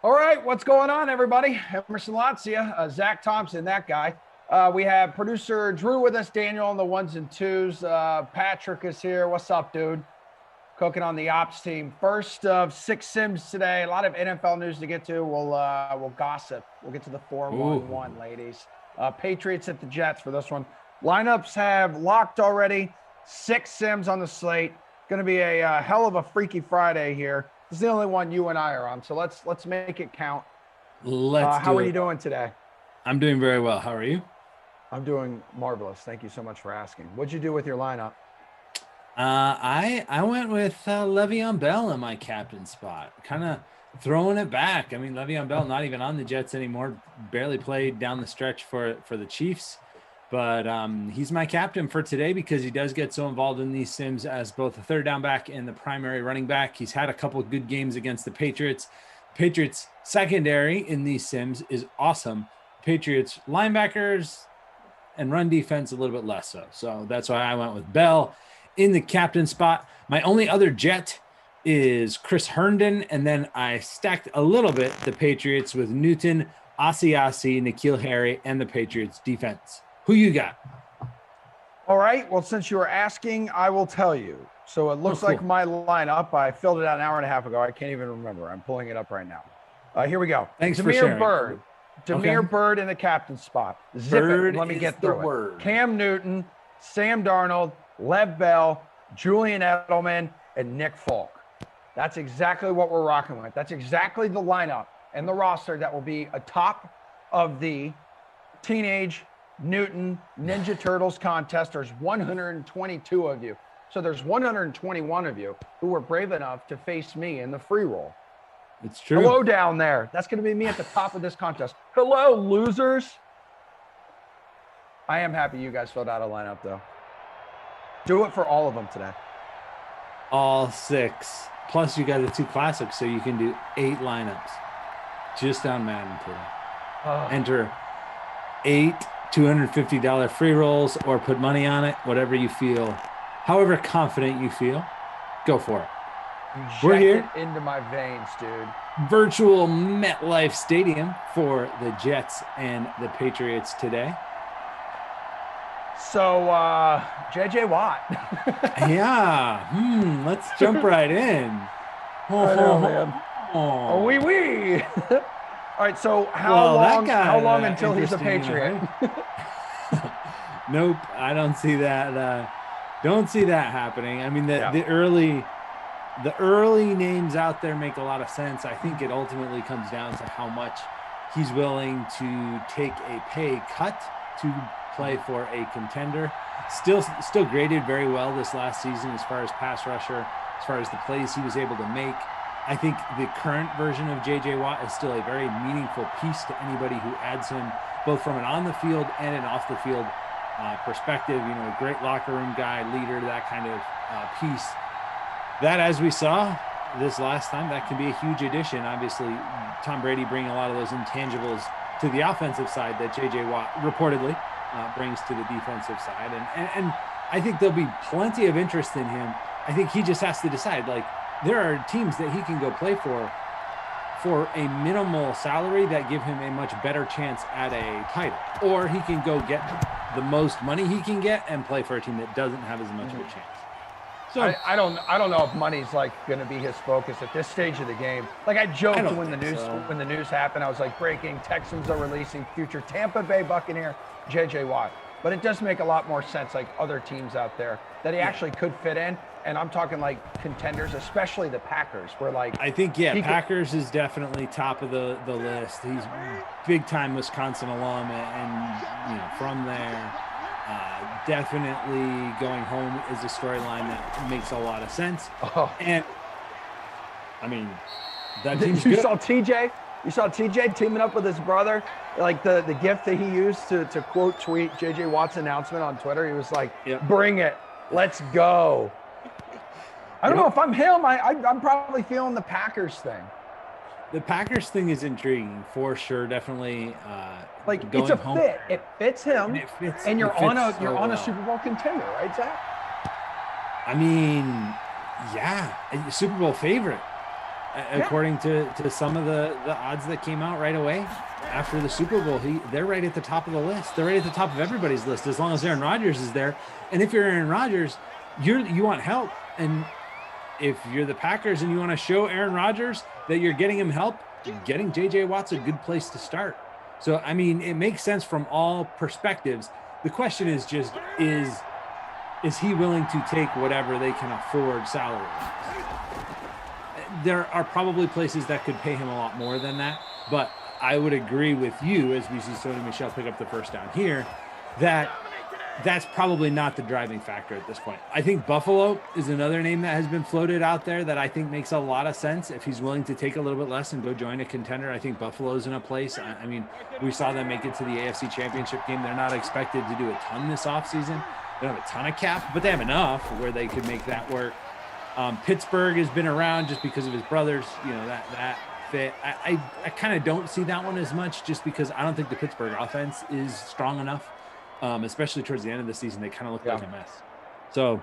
All right, what's going on, everybody? Emerson Latzia, Zach Thompson, that guy. We have producer Drew with us, Daniel on the ones and twos. Patrick is here. What's up, dude? Cooking on the ops team. First of 6 sims today. A lot of NFL news to get to. We'll gossip. We'll get to the 4-1-1, ladies. Patriots at the Jets for this one. Lineups have locked already. 6 sims on the slate. Going to be a hell of a Freaky Friday here. This is the only one you and I are on, so let's make it count. How are you doing today? I'm doing very well. How are you? I'm doing marvelous. Thank you so much for asking. What'd you do with your lineup? I went with Le'Veon Bell in my captain spot, kind of throwing it back. I mean, Le'Veon Bell not even on the Jets anymore, barely played down the stretch for the Chiefs, but he's my captain for today because he does get so involved in these sims as both the third down back and the primary running back. He's had a couple of good games against the Patriots. Patriots secondary in these sims is awesome. Patriots linebackers and run defense a little bit less so. So that's why I went with Bell in the captain spot. My only other Jet is Chris Herndon, and then I stacked a little bit the Patriots with Newton, Asiasi, N'Keal Harry, and the Patriots defense. Who you got? All right. Well, since you were asking, I will tell you. So it looks like my lineup. I filled it out an hour and a half ago. I can't even remember. I'm pulling it up right now. Here we go. Thanks for sharing. Demir Bird in the captain spot. Zip it. Let me get through it. Cam Newton, Sam Darnold, Lev Bell, Julian Edelman, and Nick Folk. That's exactly what we're rocking with. That's exactly the lineup and the roster that will be atop of the Teenage Newton Ninja Turtles contest. There's 122 of you. So there's 121 of you who were brave enough to face me in the free roll. It's true. Hello down there. That's going to be me at the top of this contest. Hello, losers. I am happy you guys filled out a lineup, though. Do it for all of them today. All 6. Plus, you got the 2 classics, so you can do 8 lineups just on Madden today. Enter 8 $250 free rolls or put money on it, whatever you feel. However confident you feel, go for it. We're here into my veins, dude. Virtual MetLife Stadium for the Jets and the Patriots today. So, JJ Watt. Yeah. Let's jump right in. I know, man. Oh, wee. All right. So how long until he's a Patriot? Nope. I don't see that. Don't see that happening. I mean, the early names out there make a lot of sense. I think it ultimately comes down to how much he's willing to take a pay cut to play for a contender. Still graded very well this last season as far as pass rusher, as far as the plays he was able to make. I think the current version of JJ Watt is still a very meaningful piece to anybody who adds him, both from an on the field and an off the field perspective. You know, a great locker room guy, leader, that kind of piece. That, as we saw this last time, that can be a huge addition. Obviously, Tom Brady bringing a lot of those intangibles to the offensive side that JJ Watt reportedly brings to the defensive side. And I think there'll be plenty of interest in him. I think he just has to decide, like, there are teams that he can go play for a minimal salary that give him a much better chance at a title. Or he can go get the most money he can get and play for a team that doesn't have as much of a chance. So I don't know if money's like going to be his focus at this stage of the game. Like I joked when the news happened, I was like, breaking, Texans are releasing future Tampa Bay Buccaneer JJ Watt. But it does make a lot more sense, like other teams out there, that he actually could fit in. And I'm talking like contenders, especially the Packers, where like I think Packers is definitely top of the list. He's big time Wisconsin alum, and from there. Definitely going home is a storyline that makes a lot of sense. And I mean, that team's good. You saw TJ teaming up with his brother, like the gift that he used to quote tweet JJ Watt's announcement on Twitter. He was like, Bring it, let's go. I don't know if I'm him. I'm probably feeling the Packers thing. The Packers thing is intriguing for sure. Definitely. It's a fit. It fits him, and you're on a Super Bowl contender, right, Zach? I mean, yeah, Super Bowl favorite, according to some of the odds that came out right away after the Super Bowl. They're right at the top of the list. They're right at the top of everybody's list as long as Aaron Rodgers is there. And if you're Aaron Rodgers, you want help. And if you're the Packers and you want to show Aaron Rodgers that you're getting him help, getting JJ Watt's a good place to start. So, I mean, it makes sense from all perspectives. The question is just, is he willing to take whatever they can afford salary? There are probably places that could pay him a lot more than that, but I would agree with you, as we see Sony Michel pick up the first down here, that's probably not the driving factor at this point. I think Buffalo is another name that has been floated out there that I think makes a lot of sense. If he's willing to take a little bit less and go join a contender, I think Buffalo's in a place. I mean, we saw them make it to the AFC Championship game. They're not expected to do a ton this offseason. They don't have a ton of cap, but they have enough where they could make that work. Pittsburgh has been around just because of his brothers, that fit. I kind of don't see that one as much just because I don't think the Pittsburgh offense is strong enough. Especially towards the end of the season, they kind of look like a mess. So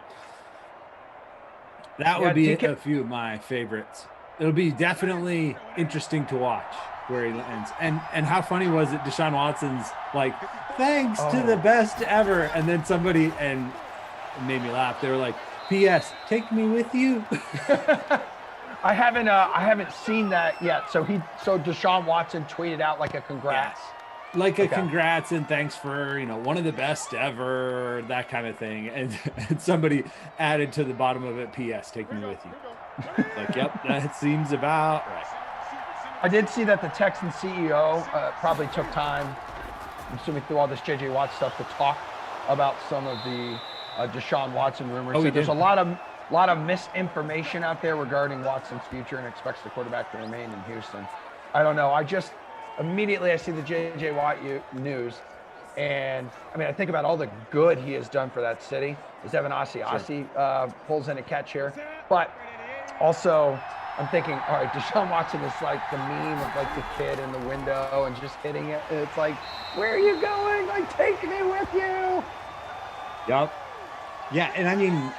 that would be a few of my favorites. It'll be definitely interesting to watch where he lands. And how funny was it? Deshaun Watson's like, thanks to the best ever. And then somebody, and it made me laugh. They were like, P.S. take me with you. I haven't seen that yet. So Deshaun Watson tweeted out like a congrats. Yeah. Like a congrats and thanks for, one of the best ever, that kind of thing. And somebody added to the bottom of it, P.S. take me with you. Like, yep, that seems about right. I did see that the Texans CEO probably took time, I'm assuming through all this J.J. Watt stuff, to talk about some of the Deshaun Watson rumors. Oh, so there's a lot of misinformation out there regarding Watson's future and expects the quarterback to remain in Houston. I don't know. Immediately I see the J.J. Watt news, and I think about all the good he has done for that city. As Evan Asiasi pulls in a catch here, but also I'm thinking, all right, Deshaun Watson is like the meme of like the kid in the window and just hitting it. It's like, where are you going? Like, take me with you. Yep. Yeah, and I mean,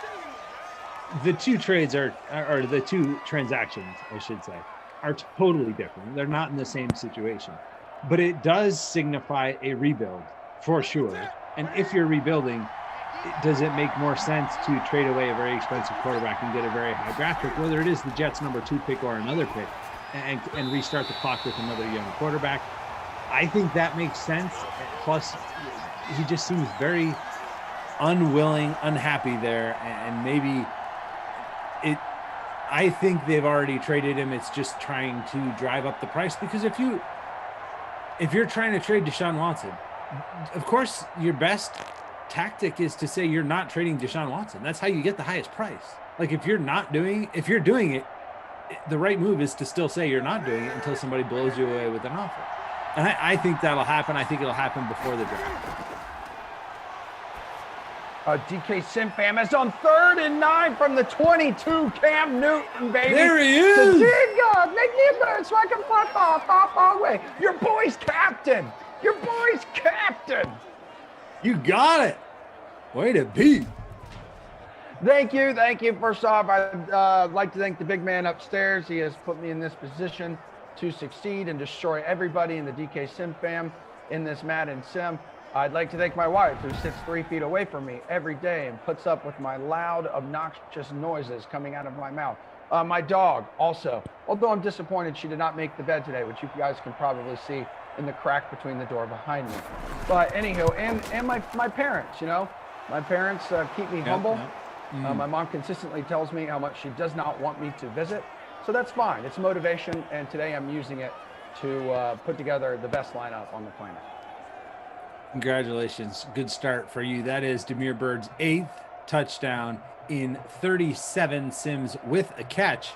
the two trades or the two transactions, I should say, are totally different. They're not in the same situation, but it does signify a rebuild for sure. And if you're rebuilding, does it make more sense to trade away a very expensive quarterback and get a very high draft pick, whether it is the Jets' number 2 pick or another pick, and restart the clock with another young quarterback? I think that makes sense. Plus, he just seems very unwilling, unhappy there, and maybe I think they've already traded him. It's just trying to drive up the price, because if you're trying to trade Deshaun Watson, of course your best tactic is to say you're not trading Deshaun Watson. That's how you get the highest price. Like if you're doing it, the right move is to still say you're not doing it until somebody blows you away with an offer. And I think that'll happen. I think it'll happen before the draft. DK Simfam is on 3rd and 9 from the 22. Cam Newton, baby. There he is. The dig, make me a bird so I can fuck off our way. Your boy's captain. You got it. Way to be. Thank you. First off, I'd like to thank the big man upstairs. He has put me in this position to succeed and destroy everybody in the DK Sim fam in this Madden Sim. I'd like to thank my wife, who sits 3 feet away from me every day and puts up with my loud, obnoxious noises coming out of my mouth. My dog also, although I'm disappointed she did not make the bed today, which you guys can probably see in the crack between the door behind me. But anywho, and my parents, my parents keep me humble. My mom consistently tells me how much she does not want me to visit. So that's fine. It's motivation. And today I'm using it to put together the best lineup on the planet. Congratulations. Good start for you. That is Demir Bird's 8th touchdown in 37 sims with a catch.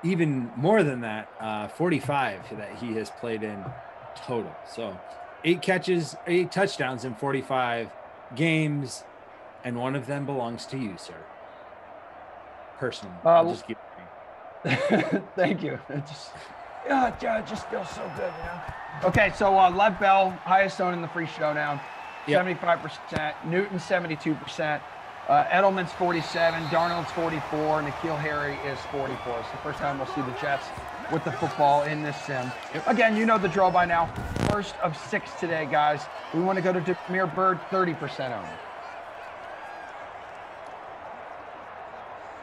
Even more than that, 45 that he has played in total. So 8 catches, 8 touchdowns in 45 games, and one of them belongs to you, sir. Personally. I'll just keep it. Thank you. It just feels so good, Okay, so Lev Bell, highest owned in the free showdown, 75%. Newton, 72%. Edelman's 47, Darnold's 44, N'Keal Harry is 44. It's the first time we'll see the Jets with the football in this sim. Again, you know the drill by now. First of 6 today, guys. We want to go to Demir Bird, 30% owned.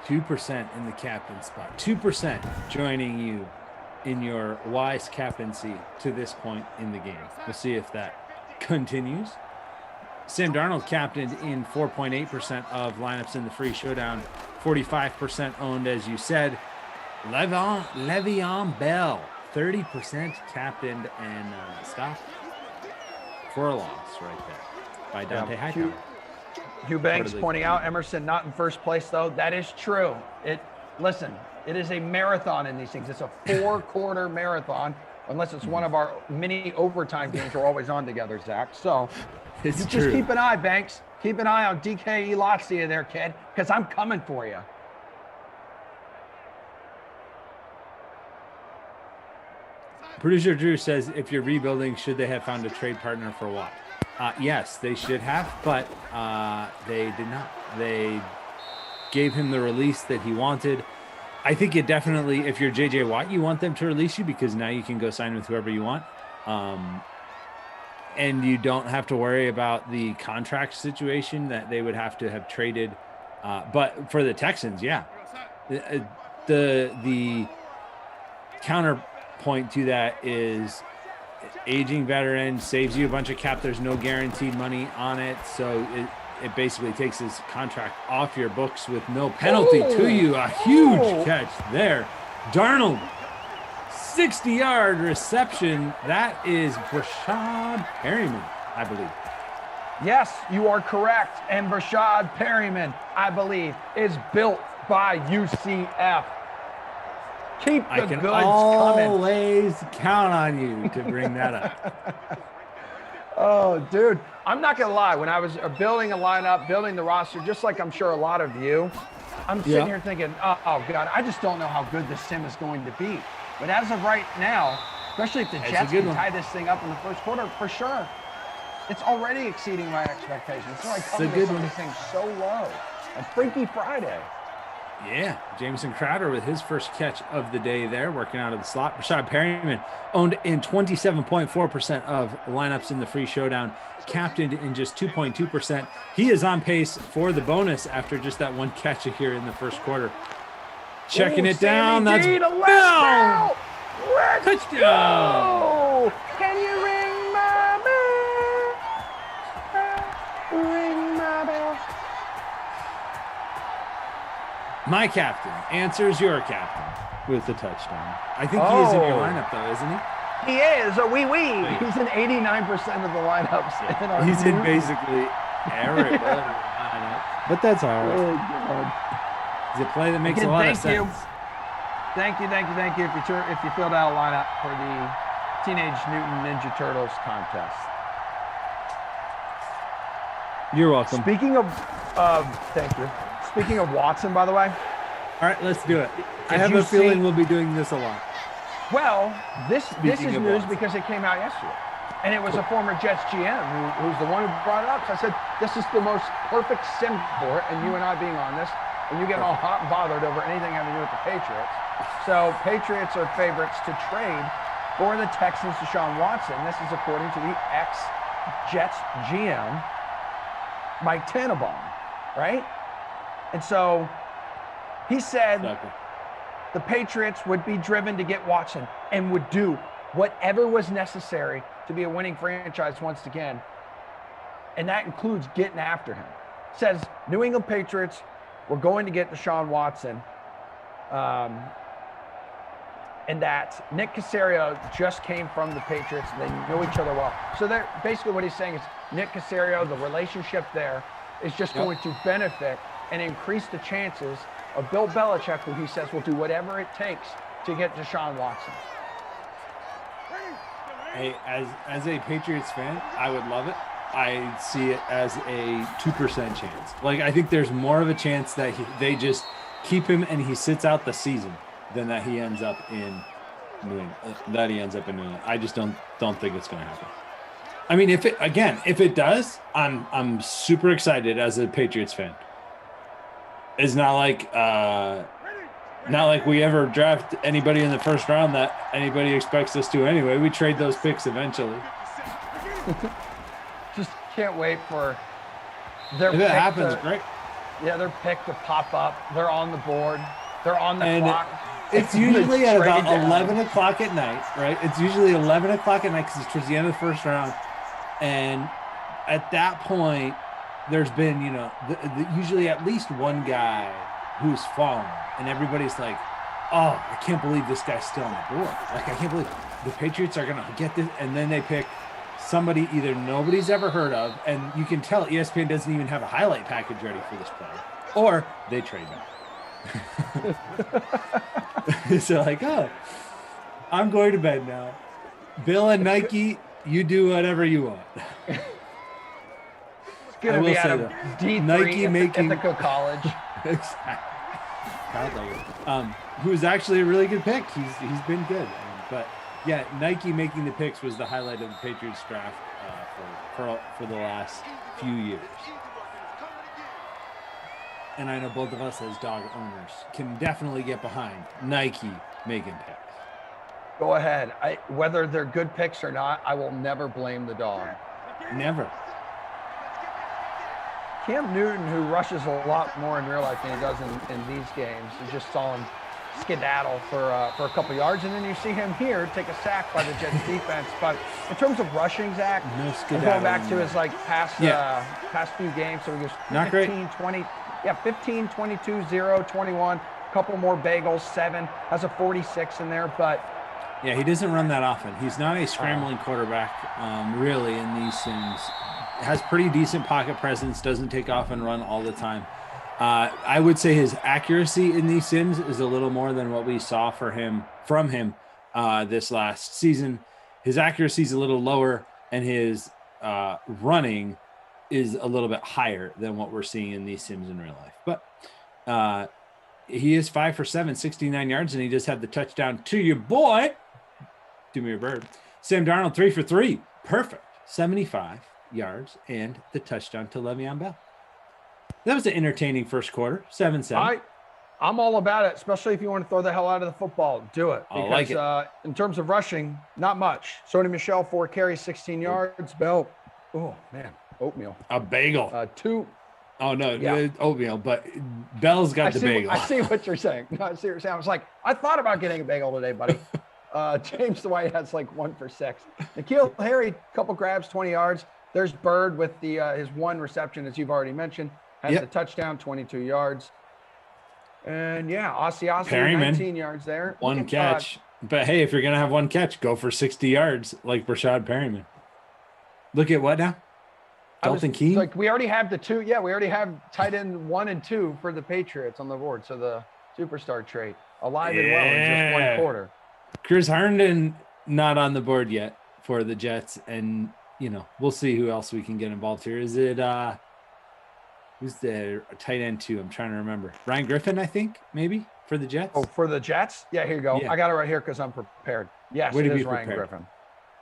2% in the captain spot. 2% joining you in your wise captaincy to this point in the game. We'll see if that continues. Sam Darnold captained in 4.8% of lineups in the free showdown, 45% owned, as you said. Le'Veon Bell, 30% captained and stopped for a loss right there. by Dante Yeah. Hightower. Hugh Banks pointing out Emerson not in first place, though. That is true. Listen, it is a marathon in these things. It's a 4-quarter marathon, unless it's one of our mini overtime games we're always on together, Zach. So It's just true. keep an eye, Banks. Keep an eye on DK Latzia there, kid, because I'm coming for you. Producer Drew says, if you're rebuilding, should they have found a trade partner for Watt? Yes, they should have, but they did not. They gave him the release that he wanted. I think it definitely, if you're JJ Watt, you want them to release you because now you can go sign with whoever you want. And you don't have to worry about the contract situation that they would have to have traded. But for the Texans, yeah. The counterpoint to that is aging veteran saves you a bunch of cap. There's no guaranteed money on it. So it basically takes his contract off your books with no penalty to you. A huge catch there. Darnold, 60-yard reception. That is Brashad Perryman, I believe. Yes, you are correct. And Brashad Perryman, I believe, is built by UCF. Keep the goods coming. Always count on you to bring that up. Oh, dude, I'm not going to lie. When I was building a lineup, building the roster, just like I'm sure a lot of you, I'm sitting here thinking, oh, God, I just don't know how good this sim is going to be. But as of right now, especially if the Jets can tie this thing up in the first quarter, for sure, it's already exceeding my expectations. So I come to some of these things so low. A Freaky Friday. Yeah, Jamison Crowder with his first catch of the day there, working out of the slot. Brashad Perryman owned in 27.4% of lineups in the free showdown, captained in just 2.2%. He is on pace for the bonus after just that one catch here in the first quarter. Checking it down. That's Bell. Touchdown. Can you ring my bell? Ring my bell. My captain answers your captain with the touchdown. I think he is in your lineup, though, isn't he? He is a wee. He's in 89% of the lineups. He's in basically every lineup. But that's all right. It's a play that makes a lot of sense. Thank you. If you filled out a lineup for the Teenage Mutant Ninja Turtles contest. You're welcome. Speaking of, thank you. Speaking of Watson, by the way. All right, let's do it. I have a feeling we'll be doing this a lot. Well, this is news because it came out yesterday. And it was a former Jets GM who's the one who brought it up. So I said, this is the most perfect sim for it. And you and I being on this, and you get all hot and bothered over anything having to do with the Patriots. So Patriots are favorites to trade for the Texans Deshaun Watson. This is according to the ex-Jets GM, Mike Tannenbaum, right? And so he said the Patriots would be driven to get Watson and would do whatever was necessary to be a winning franchise once again. And that includes getting after him. Says New England Patriots were going to get Deshaun Watson. And that Nick Caserio just came from the Patriots. They know each other well. So they're basically what he's saying is Nick Caserio, the relationship there is just going to benefit and increase the chances of Bill Belichick, who he says will do whatever it takes to get Deshaun Watson. Hey, as a Patriots fan, I would love it. I see it as a 2% chance. Like, I think there's more of a chance that they just keep him and he sits out the season than that he ends up in New England. I just don't think it's going to happen. I mean, if it does, I'm super excited as a Patriots fan. It's not like we ever draft anybody in the first round that anybody expects us to anyway. We trade those picks eventually. Just can't wait for their if pick it happens, great. Yeah, their pick to pop up. They're on the board. They're on the clock. It's usually at about 11 o'clock at night, right? It's usually 11 o'clock at night because it's towards the end of the first round. And at that point, there's been, usually at least one guy who's fallen. And everybody's like, oh, I can't believe this guy's still on the board. Like, I can't believe the Patriots are going to get this. And then they pick somebody either nobody's ever heard of, and you can tell ESPN doesn't even have a highlight package ready for this play, or they trade back. So like, oh, I'm going to bed now. Bill and Nike, you do whatever you want. It's going to be out of D3 Nike making Ithaca College. Exactly. Who's actually a really good pick. He's been good. But yeah, Nike making the picks was the highlight of the Patriots draft for the last few years. And I know both of us as dog owners can definitely get behind Nike making picks. Go ahead. Whether they're good picks or not, I will never blame the dog. Never. Cam Newton, who rushes a lot more in real life than he does in these games, you just saw him skedaddle for a couple yards, and then you see him here take a sack by the Jets defense. But in terms of rushing, Zach, no skedaddle. Going back to his past few games, so he goes 15, 20, 15, 22, 0, 21, a couple more bagels, 7, has a 46 in there, but yeah, he doesn't run that often. He's not a scrambling quarterback, really, in these things. Has pretty decent pocket presence, doesn't take off and run all the time. I would say his accuracy in these sims is a little more than what we saw from him this last season. His accuracy is a little lower, and his running is a little bit higher than what we're seeing in these sims in real life. But he is 5 for 7, 69 yards, and he just had the touchdown to your boy, Demir Bird. Sam Darnold, 3 for 3, perfect, 75 yards, and the touchdown to Le'Veon Bell. That was an entertaining first quarter, 7-7. I'm all about it, especially if you want to throw the hell out of the football. Do it. Because, I like it. In terms of rushing, not much. Sony Michel, 4 carries, 16 yards. Bell, oh, man, oatmeal. A bagel. 2. Oh, no, oatmeal, but Bell's got the bagel. I see what you're saying. No, I see what you're saying. I was like, I thought about getting a bagel today, buddy. James Dwight has like 1 for 6. N'Keal Harry, couple grabs, 20 yards. There's Bird with his 1 reception, as you've already mentioned. Has the touchdown, 22 yards. And Asiasi, 19 yards there. 1 catch. But hey, if you're going to have 1 catch, go for 60 yards like Rashad Perryman. Look at what now? Dalton Keene? Like we already have the 2. Yeah, we already have tight end 1 and 2 for the Patriots on the board. So the superstar trait alive and well in just 1 quarter. Chris Herndon not on the board yet for the Jets. And, we'll see who else we can get involved here. Is it who's the tight end 2? I'm trying to remember. Ryan Griffin, I think, maybe, for the Jets. Oh, for the Jets? Yeah, here you go. Yeah. I got it right here because I'm prepared. Yes, it is Ryan Griffin.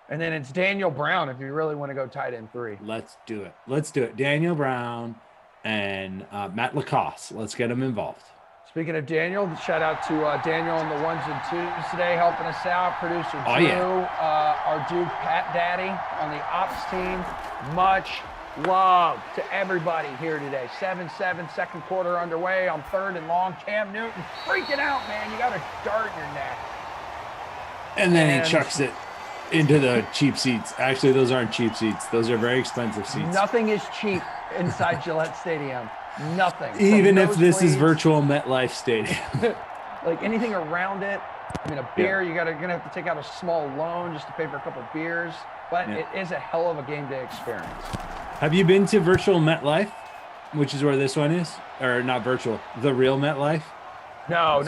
And then it's Daniel Brown if you really want to go tight end 3. Let's do it. Daniel Brown and Matt Lacoste. Let's get them involved. Speaking of Daniel, shout out to Daniel on the 1s and 2s today, helping us out. Producer Drew, our dude Pat Daddy on the ops team. Much love to everybody here today. 7-7, second quarter underway on 3rd and long. Cam Newton freaking out, man. You got a dart in your neck. And then he chucks it into the cheap seats. Actually, those aren't cheap seats. Those are very expensive seats. Nothing is cheap inside Gillette Stadium. Nothing. Even if this is virtual MetLife Stadium. Like anything around it. I mean, a beer, you're gonna have to take out a small loan just to pay for a couple of beers. But it is a hell of a game day experience. Have you been to virtual MetLife, which is where this one is? Or not virtual, the real MetLife? No.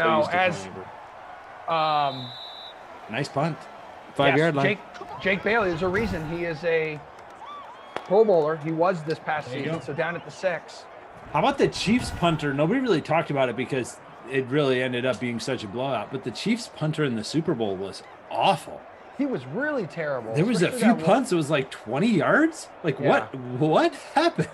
Nice punt. 5-yard line. Jake Bailey, there's a reason he is a Pro Bowler. He was this past season, so down at the 6. How about the Chiefs punter? Nobody really talked about it because it really ended up being such a blowout. But the Chiefs punter in the Super Bowl was awful. He was really terrible. There was a few punts. It was like 20 yards. Like what happened?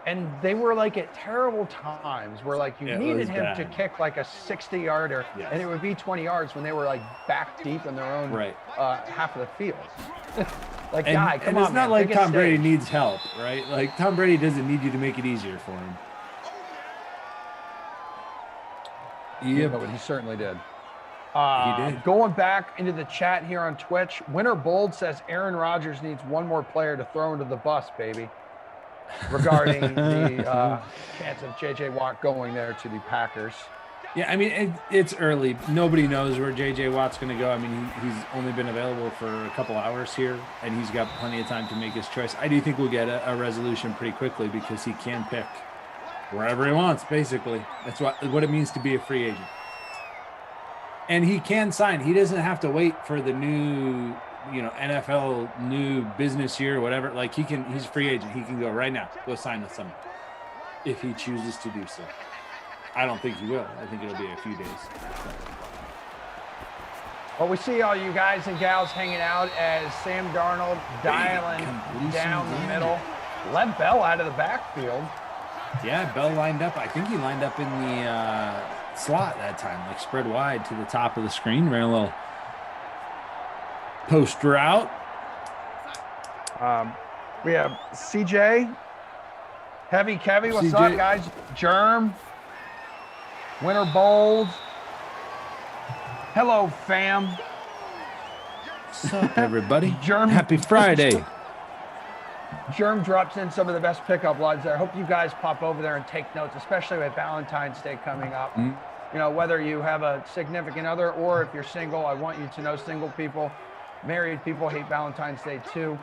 And they were like at terrible times where like you needed him to kick like a 60-yarder and it would be 20 yards when they were like back deep in their own half of the field. Like, come on, and it's not like Tom Brady needs help, right? Like Tom Brady doesn't need you to make it easier for him. Yeah, but he certainly did. He did. Going back into the chat here on Twitch, Winter Bold says Aaron Rodgers needs 1 more player to throw into the bus, baby. Regarding the chance of J.J. Watt going there to the Packers. Yeah, I mean, it's early. Nobody knows where J.J. Watt's going to go. I mean, he's only been available for a couple hours here, and he's got plenty of time to make his choice. I do think we'll get a resolution pretty quickly because he can pick wherever he wants, basically. That's what it means to be a free agent. And he can sign. He doesn't have to wait for the new, NFL new business year or whatever. Like, he's a free agent. He can go right now, go sign with someone if he chooses to do so. I don't think he will. I think it'll be a few days. Well, we see all you guys and gals hanging out as Sam Darnold dialing down the middle. Let Bell out of the backfield. Yeah, Bell lined up. I think he lined up in the slot that time, like spread wide to the top of the screen. Ran a little post route. We have CJ, Heavy Kevy. What's up, guys? Germ. Winter Bowls. Hello, fam. What's up, everybody? Germ, Happy Friday. Germ drops in some of the best pickup lines there. I hope you guys pop over there and take notes, especially with Valentine's Day coming up. Whether you have a significant other or if you're single, I want you to know single people, married people hate Valentine's Day too.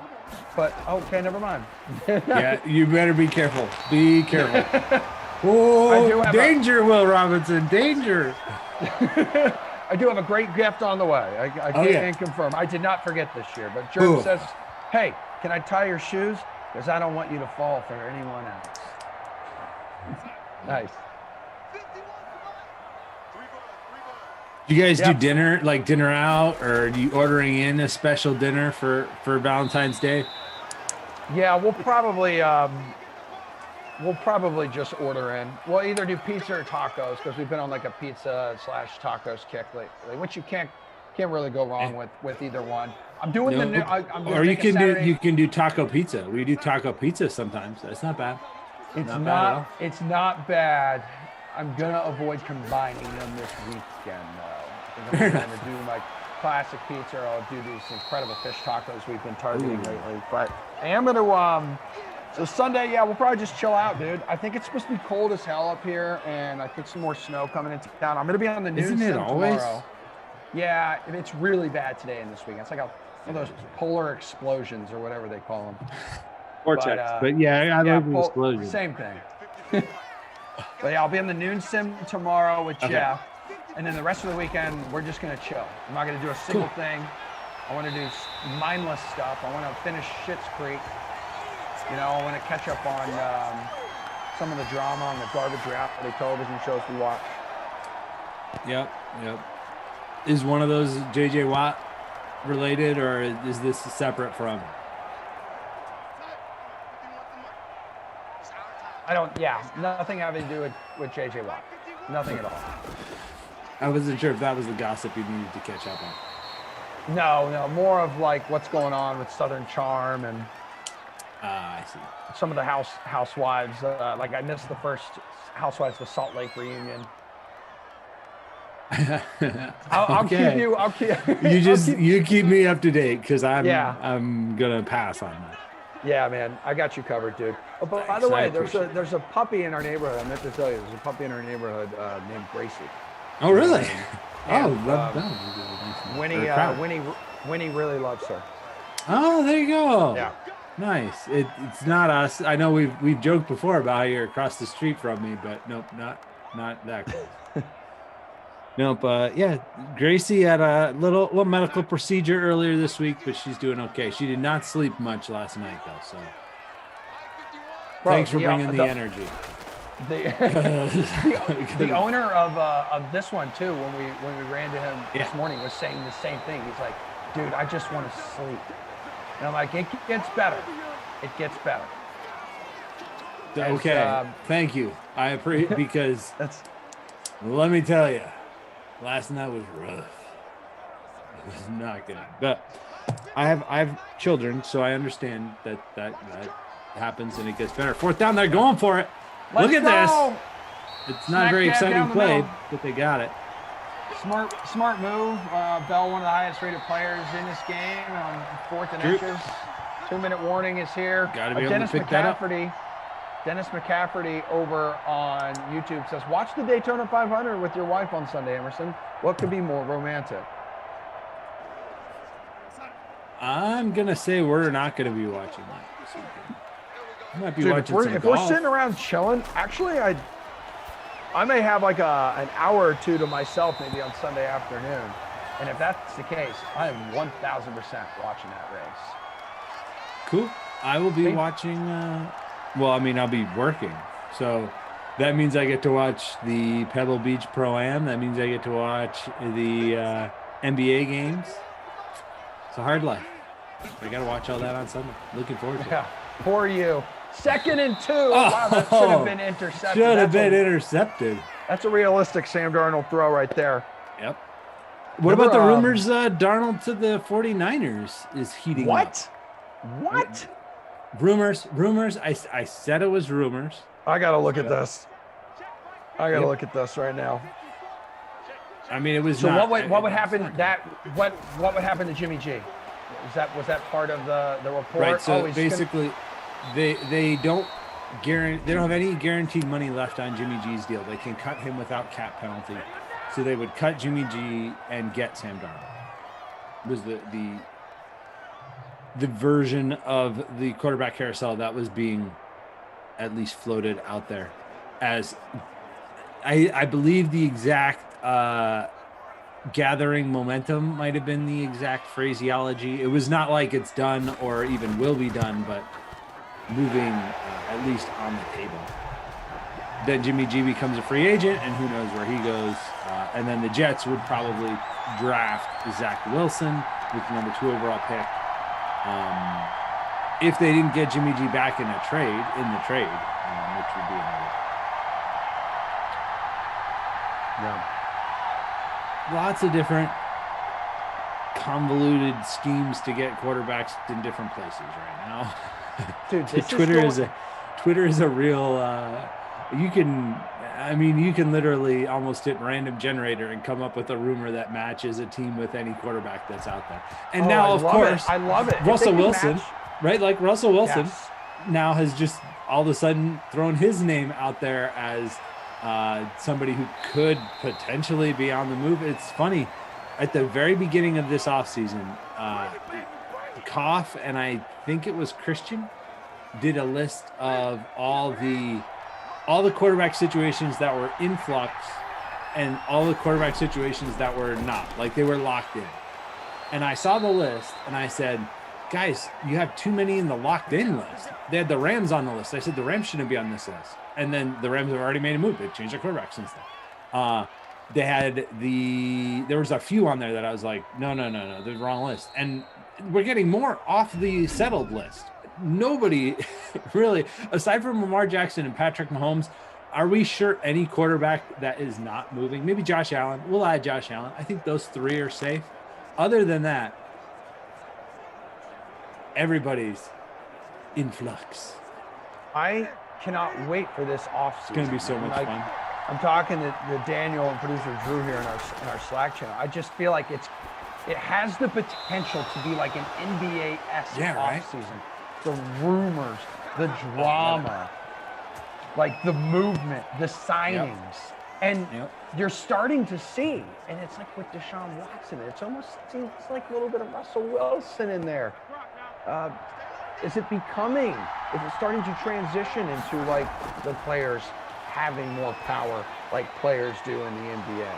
But, okay, never mind. Yeah, you better be careful. Be careful. Oh, danger, Will Robinson, danger. I do have a great gift on the way. I can't confirm. I did not forget this year. But Jeremy says, hey, can I tie your shoes? Because I don't want you to fall for anyone else. Nice. Do you guys do dinner, like dinner out, or are you ordering in a special dinner for Valentine's Day? Yeah, we'll probably just order in. We'll either do pizza or tacos because we've been on like a pizza / tacos kick lately, which you can't really go wrong with either one. I'm doing the new. Or you can do taco pizza. We do taco pizza sometimes. That's not bad. It's not bad. I'm gonna avoid combining them this weekend though. I'm gonna do my classic pizza. Or I'll do these incredible fish tacos we've been targeting lately. But I am gonna So Sunday, we'll probably just chill out, dude. I think it's supposed to be cold as hell up here, and I think some more snow coming into town. I'm gonna be on the news tomorrow. Yeah, it's really bad today and this weekend. It's like one of those polar explosions or whatever they call them. Vortex, but I love the explosion. Same thing. But I'll be on the noon sim tomorrow with Jeff, and then the rest of the weekend we're just gonna chill. I'm not gonna do a single thing. I want to do mindless stuff. I want to finish Schitt's Creek. I want to catch up on some of the drama on the garbage reality television shows we watch. Yep. Is one of those J.J. Watt related, or is this separate from? Nothing having to do with J.J. Watt. Nothing at all. I wasn't sure if that was the gossip you needed to catch up on. No, more of like what's going on with Southern Charm and I see. Some of the housewives. Like I missed the first Housewives of Salt Lake reunion. I'll keep you. You keep me up to date because I'm gonna pass on that. Yeah, man, I got you covered, dude. Oh, but by the way, there's a puppy in our neighborhood. I meant to tell you, there's a puppy in our neighborhood named Gracie. Oh, really? Winnie really loves her. Oh, there you go. Yeah. Nice. It's not us. I know we've joked before about how you're across the street from me, but nope, not that close. Nope. Gracie had a little medical procedure earlier this week, but she's doing okay. She did not sleep much last night though, so thanks for bringing the energy. The owner of this one too, when we ran to him this morning, was saying the same thing. He's like, dude, I just want to sleep. And I'm like, it gets better. It gets better. Okay. Thank you. I appreciate because let me tell you, last night was rough. It was not good. But I have children, so I understand that happens and it gets better. Fourth down, they're going for it. Look at this. It's not a very exciting play, but they got it. Smart move. Bell, one of the highest rated players in this game on 4th and inches. 2-minute warning is here. Got to be able to pick that up. Dennis McCafferty over on YouTube says, watch the Daytona 500 with your wife on Sunday, Emerson. What could be more romantic? I'm going to say we're not going to be watching that this weekend. I might be watching some if golf. we're sitting around chilling, actually, I may have like an hour or two to myself maybe on Sunday afternoon. And if that's the case, I am 1,000% watching that race. Cool. I will be watching, I'll be working. So that means I get to watch the Pebble Beach Pro-Am. That means I get to watch the NBA games. It's a hard life. I got to watch all that on Sunday. Looking forward to it. Poor you. 2nd and 2. Wow, that should have been intercepted. Should have been intercepted. That's a realistic Sam Darnold throw right there. Yep. What about the rumors Darnold to the 49ers is heating up? What? Rumors. I said it was rumors. I got to look at this. Look at this right now. I mean, it was so not, what would happen what would happen to Jimmy G? Was that part of the report? Right. So basically they don't have any guaranteed money left on Jimmy G's deal. They can cut him without cap penalty. So they would cut Jimmy G and get Sam Darnold. Was the version of the quarterback carousel that was being at least floated out there. As I believe the exact gathering momentum might have been the exact phraseology. It was not like it's done or even will be done, but moving at least on the table. Then Jimmy G becomes a free agent, and who knows where he goes. And then the Jets would probably draft Zach Wilson with the number 2 overall pick. If they didn't get Jimmy G back in the trade, which would be another. Yeah. Lots of different convoluted schemes to get quarterbacks in different places right now. Dude, Twitter is a real you can literally almost hit random generator and come up with a rumor that matches a team with any quarterback that's out there. And now, of course, I love it. Russell Wilson, right? Like Russell Wilson now has just all of a sudden thrown his name out there as somebody who could potentially be on the move. It's funny. At the very beginning of this offseason, Koff and I think it was Christian did a list of all the quarterback situations that were in flux and all the quarterback situations that were not, like they were locked in. And I saw the list and I said, guys, you have too many in the locked in list. They had the Rams on the list. I said the Rams shouldn't be on this list. And then the Rams have already made a move. They've changed their quarterback since then. There was a few on there that I was like, no, they're the wrong list. And we're getting more off the settled list. Nobody really, aside from Lamar Jackson and Patrick Mahomes, are we sure any quarterback that is not moving? Maybe Josh Allen. We'll add Josh Allen. I think those 3 are safe. Other than that, everybody's in flux. I cannot wait for this offseason. It's going to be so much fun. I'm talking to Daniel and producer Drew here in our Slack channel. I just feel like it has the potential to be like an NBA-esque offseason. The rumors, the drama, like the movement, the signings. And you're starting to see, and it's like with Deshaun Watson, it almost seems like a little bit of Russell Wilson in there. Is it starting to transition into like the players having more power like players do in the NBA?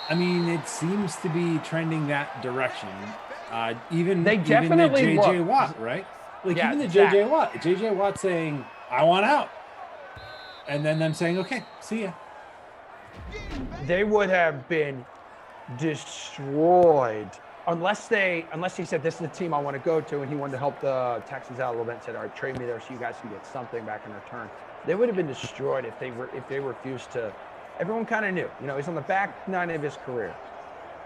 I mean, it seems to be trending that direction. Even the J.J. Watt, right? Like even the J.J. Watt saying, I want out. And then them saying, okay, see ya. They would have been destroyed unless he said, this is the team I want to go to, and he wanted to help the Texans out a little bit and said, all right, trade me there so you guys can get something back in return. They would have been destroyed if they refused to. Everyone kind of knew, he's on the back 9 of his career.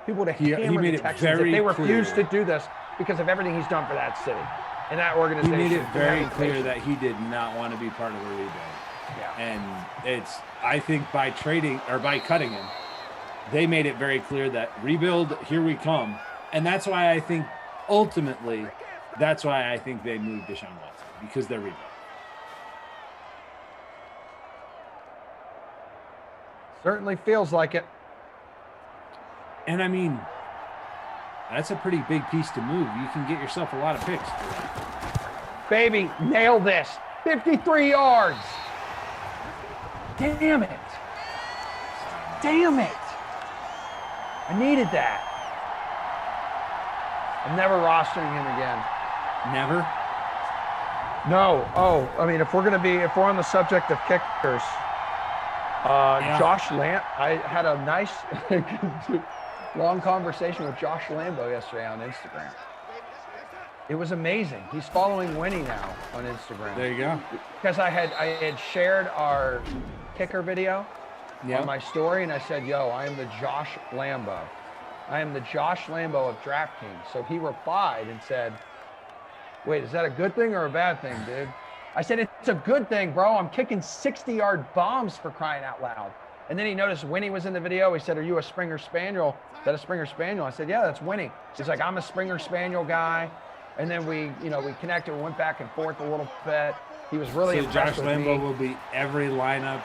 People would have hammered the Texans if they refused to do this because of everything he's done for that city and that organization. He made it very clear that he did not want to be part of a rebuild. Yeah. And I think by cutting him, they made it very clear that rebuild, here we come. And that's why I think ultimately, they moved Deshaun Watson, because they're rebuilding. Certainly feels like it. And I mean, that's a pretty big piece to move. You can get yourself a lot of picks. Baby, nail this. 53 yards. Damn it. Damn it. I needed that. I'm never rostering him again. Never? No. Oh, I mean, if we're on the subject of kickers, Josh Lamb, I had a nice long conversation with Josh Lambo yesterday on Instagram. It was amazing. He's following Winnie now on Instagram. There you go. Because I had shared our kicker video on my story, and I said, yo, I am the Josh Lambo. I am the Josh Lambo of DraftKings. So he replied and said, wait, is that a good thing or a bad thing, dude? I said, it's a good thing, bro. I'm kicking 60-yard bombs for crying out loud. And then he noticed Winnie was in the video. He said, are you a Springer Spaniel? Is that a Springer Spaniel? I said, yeah, that's Winnie. He's like, I'm a Springer Spaniel guy. And then we connected, went back and forth a little bit. He was really impressed with me. Josh Lambo will be every lineup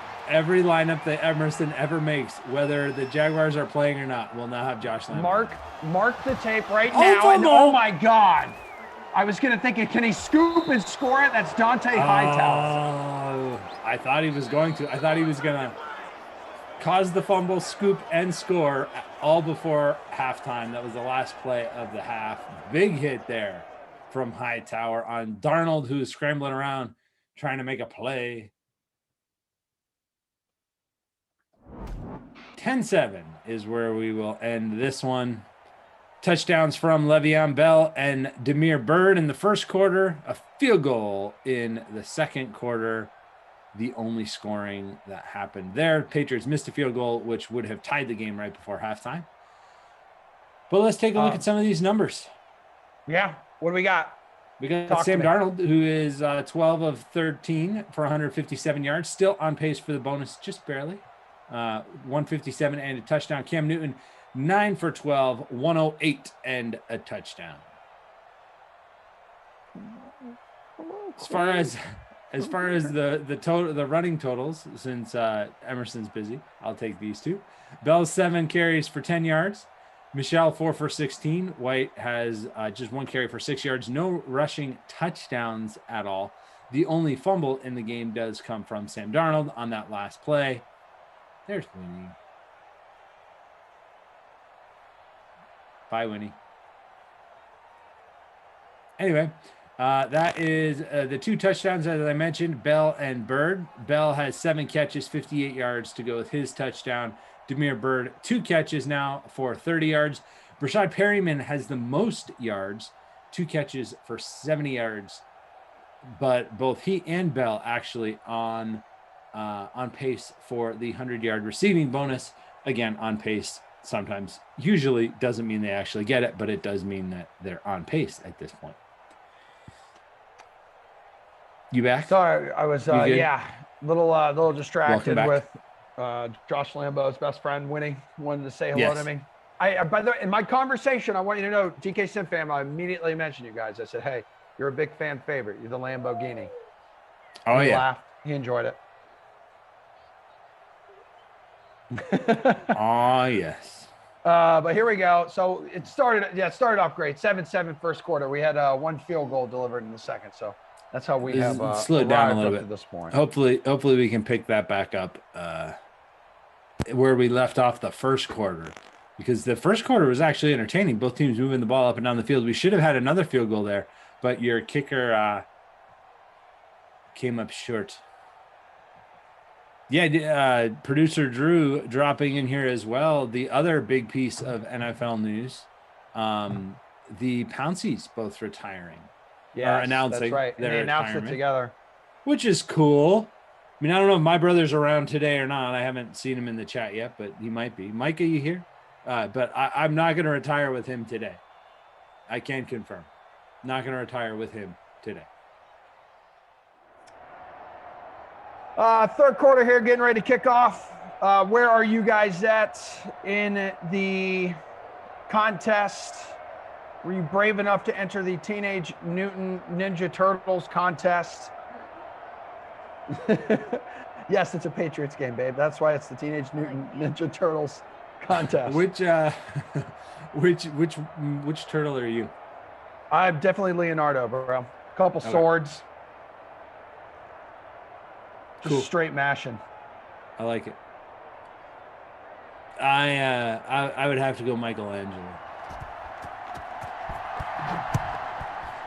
that Emerson ever makes, whether the Jaguars are playing or not, will now have Josh Lambo. Mark the tape right now. And oh my God. I was going to think, can he scoop and score it? That's Dante Hightower. I thought he was going to. I thought he was going to cause the fumble, scoop, and score all before halftime. That was the last play of the half. Big hit there from Hightower on Darnold, who's scrambling around trying to make a play. 10-7 is where we will end this one. Touchdowns from Le'Veon Bell and Damiere Byrd in the first quarter. A field goal in the second quarter. The only scoring that happened there. Patriots missed a field goal, which would have tied the game right before halftime. But let's take a look at some of these numbers. Yeah. What do we got? We got Sam Darnold, who is 12 of 13 for 157 yards. Still on pace for the bonus, just barely. 157 and a touchdown. Cam Newton, 9 for 12, 108 and a touchdown. As far as the running totals, since Emerson's busy, I'll take these two. Bell 7 carries for 10 yards. Michelle 4 for 16. White has just 1 carry for 6 yards. No rushing touchdowns at all. The only fumble in the game does come from Sam Darnold on that last play. There's Winnie. Bye, Winnie. Anyway, that is the 2 touchdowns, as I mentioned, Bell and Byrd. Bell has 7 catches, 58 yards to go with his touchdown. Damiere Byrd, 2 catches now for 30 yards. Brashad Perryman has the most yards, 2 catches for 70 yards. But both he and Bell actually on pace for the 100-yard receiving bonus. Again, on pace. Sometimes, usually doesn't mean they actually get it, but it does mean that they're on pace at this point. You back? Sorry, I was little distracted with Josh Lambo's best friend Winnie. Wanted to say hello to me. By the way, in my conversation, I want you to know, DK Sim fam, I immediately mentioned you guys. I said, hey, you're a big fan favorite. You're the Lamborghini. Oh, he laughed. He enjoyed it. Oh, yes. But here we go. So it started off great. 7-7 first quarter. We had 1 field goal delivered in the second. So that's how we have slowed down a little bit to this point. Hopefully we can pick that back up where we left off the first quarter, because the first quarter was actually entertaining. Both teams moving the ball up and down the field. We should have had another field goal there, but your kicker came up short. Yeah, producer Drew dropping in here as well. The other big piece of NFL news, the Pounceys both retiring. Yeah, announcing. That's right. And they announced it together, which is cool. I mean, I don't know if my brother's around today or not. I haven't seen him in the chat yet, but he might be. Mike, are you here? But I'm not going to retire with him today. I can confirm. Not going to retire with him today. Third quarter here, getting ready to kick off. Where are you guys at in the contest? Were you brave enough to enter the Teenage Mutant Ninja Turtles contest? Yes, it's a Patriots game, babe. That's why it's the Teenage Mutant Ninja Turtles contest. Which turtle are you? I'm definitely Leonardo, bro. Couple swords. Just straight mashing. I like it. I would have to go Michelangelo.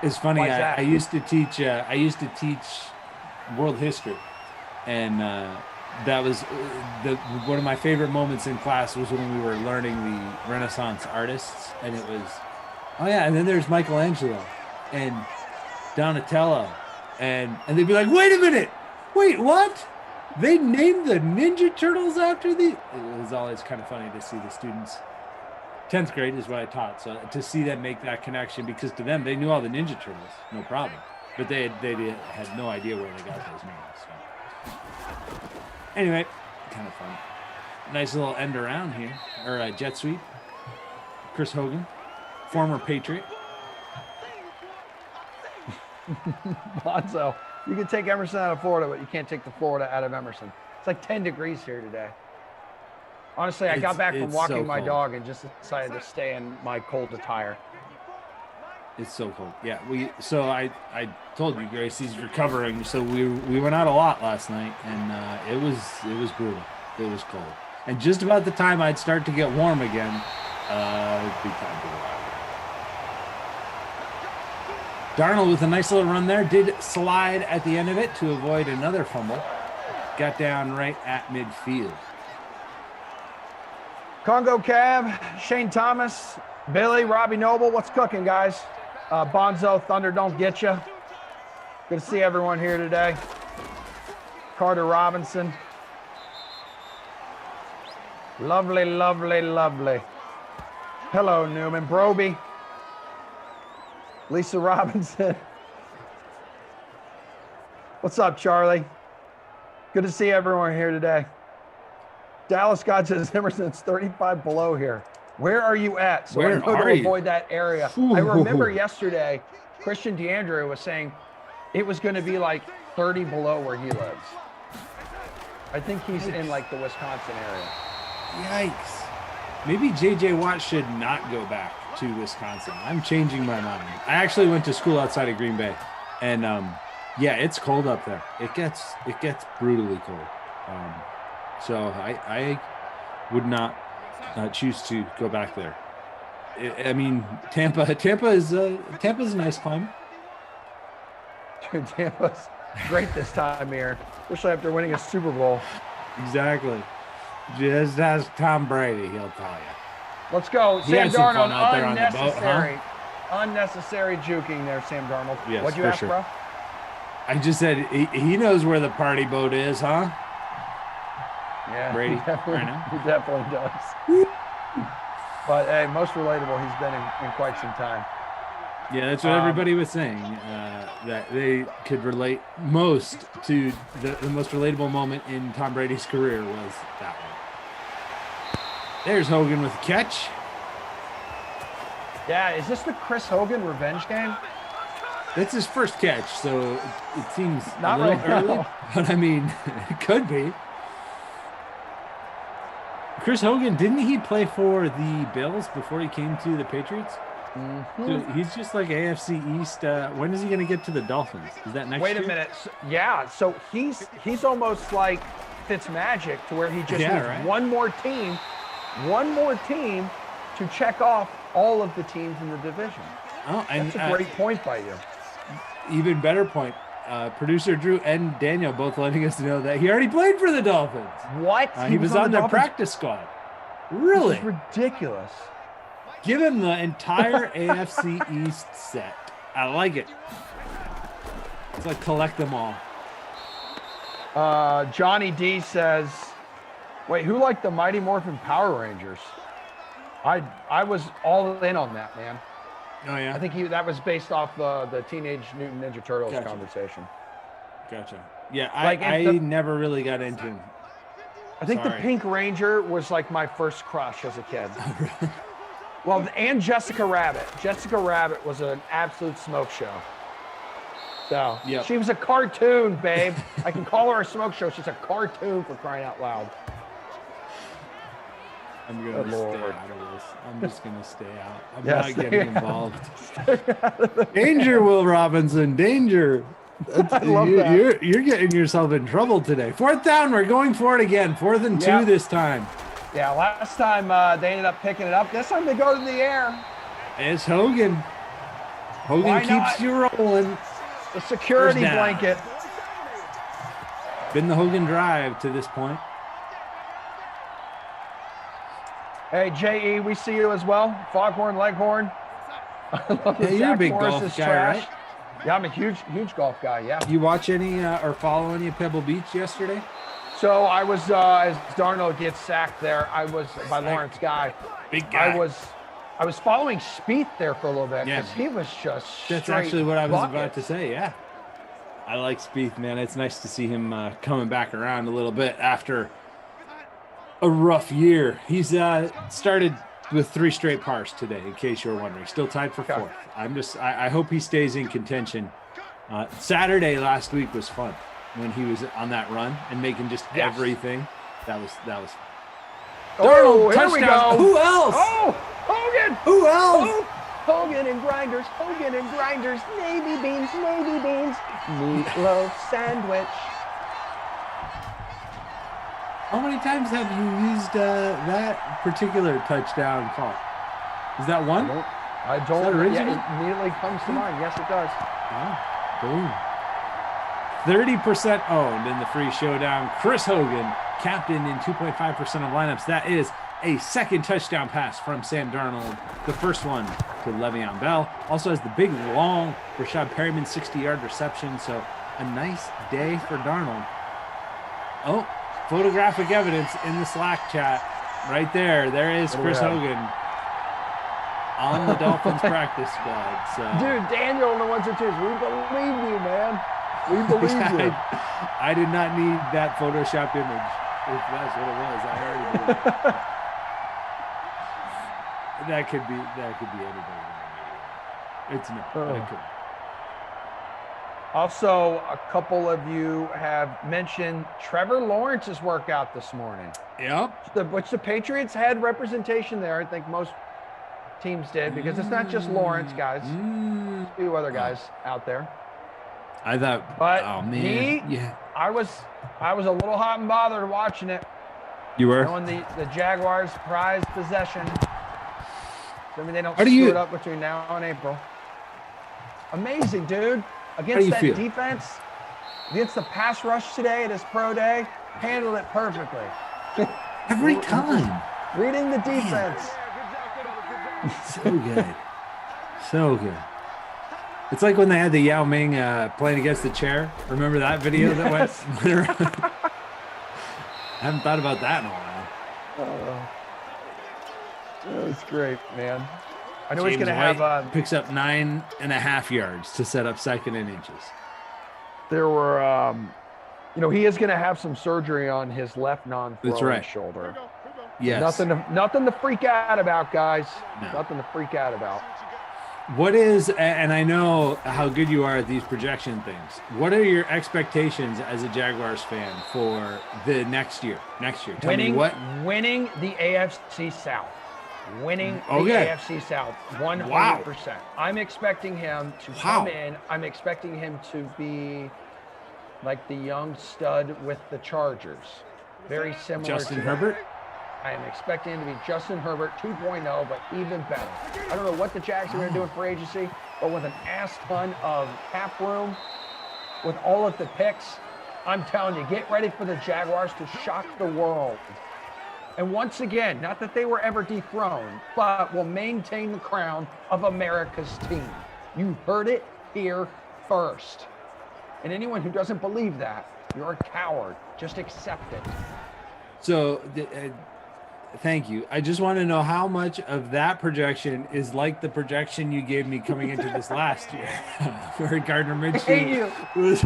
It's funny. I used to teach world history, and that was one of my favorite moments in class was when we were learning the Renaissance artists, and it was, and then there's Michelangelo and Donatello, and they'd be like, wait a minute, wait, what? They named the Ninja Turtles after the. It was always kind of funny to see the students. 10th grade is what I taught, so to see them make that connection, because to them they knew all the Ninja Turtles, no problem, but they had no idea where they got those names. So anyway, kind of fun. Nice little end around here, or jet sweep. Chris Hogan, former Patriot. Bonzo, you can take Emerson out of Florida, but you can't take the Florida out of Emerson. It's like 10 degrees here today. Honestly, I got back from walking my dog and just decided to stay in my cold attire. It's so cold. Yeah, I told you, Grace, he's recovering. So we went out a lot last night, and it was brutal. It was cold. And just about the time I'd start to get warm again, it'd be time to go out. Darnold with a nice little run there, did slide at the end of it to avoid another fumble. Got down right at midfield. Congo Cav, Shane Thomas, Billy, Robbie Noble, what's cooking, guys? Bonzo, Thunder don't get you. Good to see everyone here today. Carter Robinson. Lovely, lovely, lovely. Hello, Newman. Broby. Lisa Robinson. What's up, Charlie? Good to see everyone here today. Dallas God says Emerson's 35 below here. Where are you at? So I know to avoid that area. Ooh. I remember yesterday, Christian DeAndre was saying it was going to be like 30 below where he lives. I think he's in like the Wisconsin area. Yikes. Maybe JJ Watt should not go back to Wisconsin. I'm changing my mind. I actually went to school outside of Green Bay, and it's cold up there. It gets brutally cold. So I would not choose to go back there. I mean, Tampa's a nice climate. Tampa's great this time here, especially after winning a Super Bowl. Exactly. Just ask Tom Brady, he'll tell you. Let's go. Sam Darnold, unnecessary juking there, Sam Darnold. Yes, what'd you ask, bro? I just said he knows where the party boat is, huh? Yeah, Brady. He definitely does. But hey, most relatable he's been in quite some time. Yeah, that's what everybody was saying, that they could relate most to the most relatable moment in Tom Brady's career was that one. There's Hogan with a catch. Yeah, is this the Chris Hogan revenge game? That's his first catch, so it seems not a little right early, now. but I mean, it could be. Chris Hogan, didn't he play for the Bills before he came to the Patriots? Mm-hmm. So he's just like AFC East. When is he going to get to the Dolphins? Is that next year? Wait a minute. So he's almost like Fitzmagic to where he just needs one more team to check off all of the teams in the division. Oh, and that's a great point by you. Even better point. Producer Drew and Daniel both letting us know that he already played for the Dolphins. What? He was on their practice squad. Really? This is ridiculous. Give him the entire AFC East set. I like it. It's like collect them all. Johnny D says, wait, who liked the Mighty Morphin Power Rangers? I was all in on that, man. Oh, yeah? I think that was based off the Teenage Mutant Ninja Turtles conversation. Gotcha. Yeah, I never really got into him. I think the Pink Ranger was like my first crush as a kid. Well, and Jessica Rabbit. Jessica Rabbit was an absolute smoke show. So Yep. she was a cartoon, babe. I can call her a smoke show. She's a cartoon, for crying out loud. I'm going to stay Lord. out of this. I'm just going to stay out. I'm Yeah, not stay getting out. involved. Danger, Will Robinson. Danger. I love that. You're getting yourself in trouble today. 4th down. We're going for it again. 4th and 2 this time. Yeah, last time they ended up picking it up. This time they go to the air. It's Hogan. Hogan Why keeps not? you rolling. The security First down. blanket. Been the Hogan drive to this point. Hey, J.E., we see you as well. Foghorn, Leghorn. I love Yeah, the you're a Zach big Morris golf is guy, trash. right? Yeah, I'm a huge golf guy, yeah. You watch any or follow any of Pebble Beach yesterday? So I was, as Darnold gets sacked there, I was by Lawrence Guy. Big guy. I was following Spieth there for a little bit because Yeah. he was just That's straight actually what I was about buckets. to say. Yeah, I like Spieth, man. It's nice to see him coming back around a little bit after a rough year. He's started with 3 straight pars today, in case you're wondering. Still tied for 4th. I hope he stays in contention. Saturday last week was fun when he was on that run and making just everything. That was fun. Oh, Darnold, here we touchdown. go. Who else? Oh, Hogan. Who else? Oh, Hogan and Grinders. Hogan and Grinders. Navy beans. Navy beans. Meatloaf sandwich. How many times have you used that particular touchdown call? Is that one? I don't. Is that original? Yeah, it immediately comes to mind. Yes, it does. Boom. 30% owned in the free showdown. Chris Hogan, captain in 2.5% of lineups. That is a 2nd touchdown pass from Sam Darnold. The first one to Le'Veon Bell. Also has the big, long Rashad Perryman 60-yard reception. So a nice day for Darnold. Oh, photographic evidence in the Slack chat. Right there. There is Chris Hogan on the Dolphins practice squad. So. Dude, Daniel in the 1s and 2s. We believe you, man. We believe you. I did not need that Photoshopped image. If that's what it was, I already knew. That could be anybody. It's not. But it could. Also, a couple of you have mentioned Trevor Lawrence's workout this morning. Yep. Which the Patriots had representation there. I think most teams did because it's not just Lawrence, guys. A few other guys out there. I thought, But oh man, I was a little hot and bothered watching it. You were? Knowing the Jaguars' prized possession. I mean, they don't How do screw you- it up between now and April. Amazing, dude. How do Against you that feel? defense, against the pass rush today at his pro day, handled it perfectly. Every time. Reading the defense. So good. So good. It's like when they had the Yao Ming playing against the chair. Remember that video that went around? I haven't thought about that in a while. That was great, man. I know he's James going to White have. picks up 9.5 yards to set up 2nd and inches. There were, he is going to have some surgery on his left non-throwing That's right. shoulder. Yes. Nothing to freak out about, guys. No. Nothing to freak out about. What is, and I know how good you are at these projection things. What are your expectations as a Jaguars fan for the next year? Tell me what. Winning the AFC South. Winning the Okay. AFC South 100%. Wow. I'm expecting him to come in. I'm expecting him to be like the young stud with the Chargers. Very similar Justin to Herbert? I am expecting him to be Justin Herbert 2.0, but even better. I don't know what the Jags are going to do in free agency, but with an ass ton of cap room, with all of the picks, I'm telling you, get ready for the Jaguars to shock the world. And once again, not that they were ever dethroned, but will maintain the crown of America's team. You heard it here first. And anyone who doesn't believe that, you're a coward. Just accept it. So, thank you. I just want to know how much of that projection is like the projection you gave me coming into this last year, where Gardner Minshew was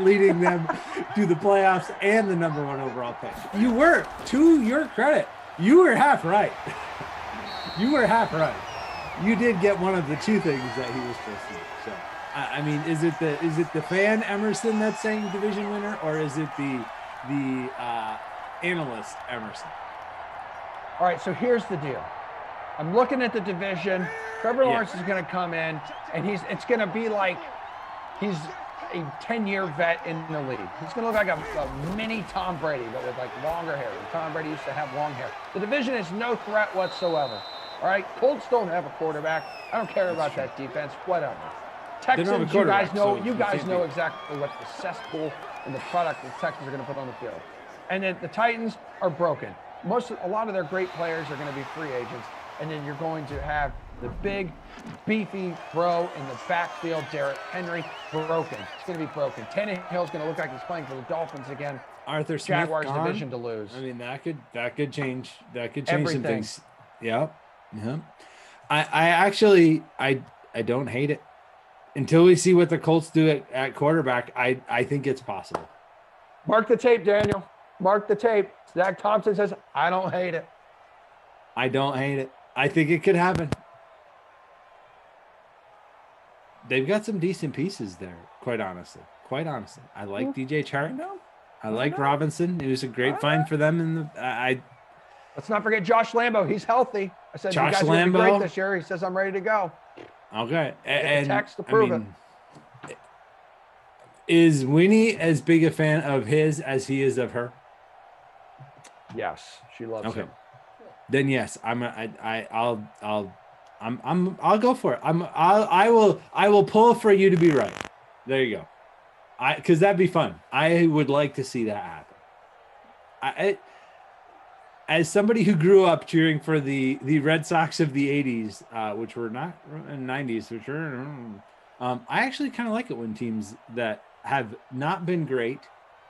leading them to the playoffs and the #1 overall pick. You were, to your credit, you were half right. You were half right. You did get one of the 2 things that he was supposed to do. So I mean, is it the fan Emerson that's saying division winner, or is it the analyst Emerson? All right, so here's the deal. I'm looking at the division. Trevor Lawrence is going to come in, and it's going to be like he's a 10-year vet in the league. He's going to look like a mini Tom Brady, but with like longer hair. Tom Brady used to have long hair. The division is no threat whatsoever. All right, Colts don't have a quarterback. I don't care about that defense. Whatever. Texans, you guys know exactly what the cesspool and the product the Texans are going to put on the field. And then the Titans are broken. A lot of their great players are going to be free agents. And then you're going to have the big, beefy bro in the backfield, Derrick Henry, broken. It's going to be broken. Tannehill's going to look like he's playing for the Dolphins again. Arthur Smith Jaguars gone. division to lose. I mean, that could change. That could change Everything. some things. Yeah. I don't hate it. Until we see what the Colts do at quarterback, I think it's possible. Mark the tape, Daniel. Mark the tape. Zach Thompson says, I don't hate it. I don't hate it. I think it could happen. They've got some decent pieces there, quite honestly. I like DJ Chark. I like Robinson. It was a great find for them. Let's not forget Josh Lambo. He's healthy. I said, Josh you guys are going to be Lambo. great this year. He says, I'm ready to go. Okay. And text to prove it. Is Winnie as big a fan of his as he is of her? Yes, she loves him. Then yes, I'll go for it. I will pull for you to be right. There you go. Because that'd be fun. I would like to see that happen. As somebody who grew up cheering for the Red Sox of the 80s, which were not in 90s, which were, I actually kind of like it when teams that have not been great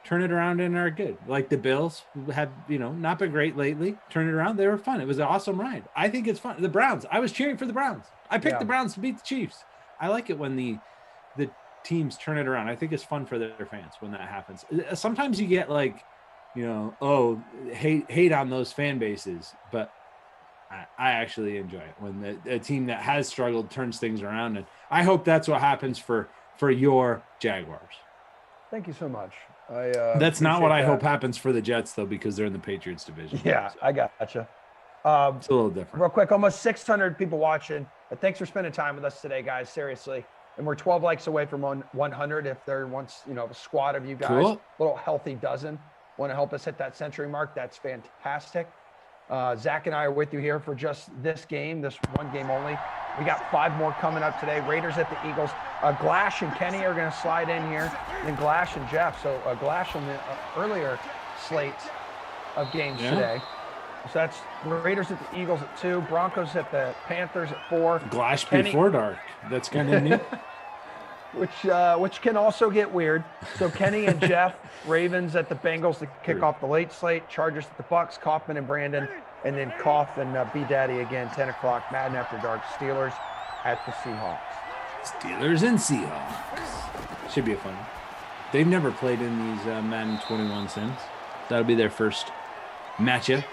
turn it around and are good. Like the Bills, who have not been great lately, turn it around. They were fun. It was an awesome ride. I think it's fun. The Browns. I was cheering for the Browns. I picked the Browns to beat the Chiefs. I like it when the teams turn it around. I think it's fun for their fans when that happens. Sometimes you get like, hate on those fan bases, but I actually enjoy it when a team that has struggled turns things around, and I hope that's what happens for your Jaguars. Thank you so much. That's not what I hope happens for the Jets, though, because they're in the Patriots division. Yeah, I gotcha. It's a little different. Real quick, almost 600 people watching. Thanks for spending time with us today, guys. Seriously. And we're 12 likes away from 100. If there wants, a squad of you guys, cool. Little healthy dozen, want to help us hit that century mark, that's fantastic. Zach and I are with you here for just this game, this one game only. We got 5 more coming up today. Raiders at the Eagles. Glash and Kenny are going to slide in here, and Glash and Jeff. So Glash on the earlier slate of games today. So that's Raiders at the Eagles at 2, Broncos at the Panthers at 4. Glash before dark. That's kind of neat. Which can also get weird. So Kenny and Jeff, Ravens at the Bengals to kick off the late slate. Chargers at the Bucks, Kaufman and Brandon, and then Koff and B Daddy again, 10 o'clock. Madden After Dark. Steelers at the Seahawks. Steelers and Seahawks. Should be a fun one. They've never played in these Madden 21 sims. That'll be their first matchup.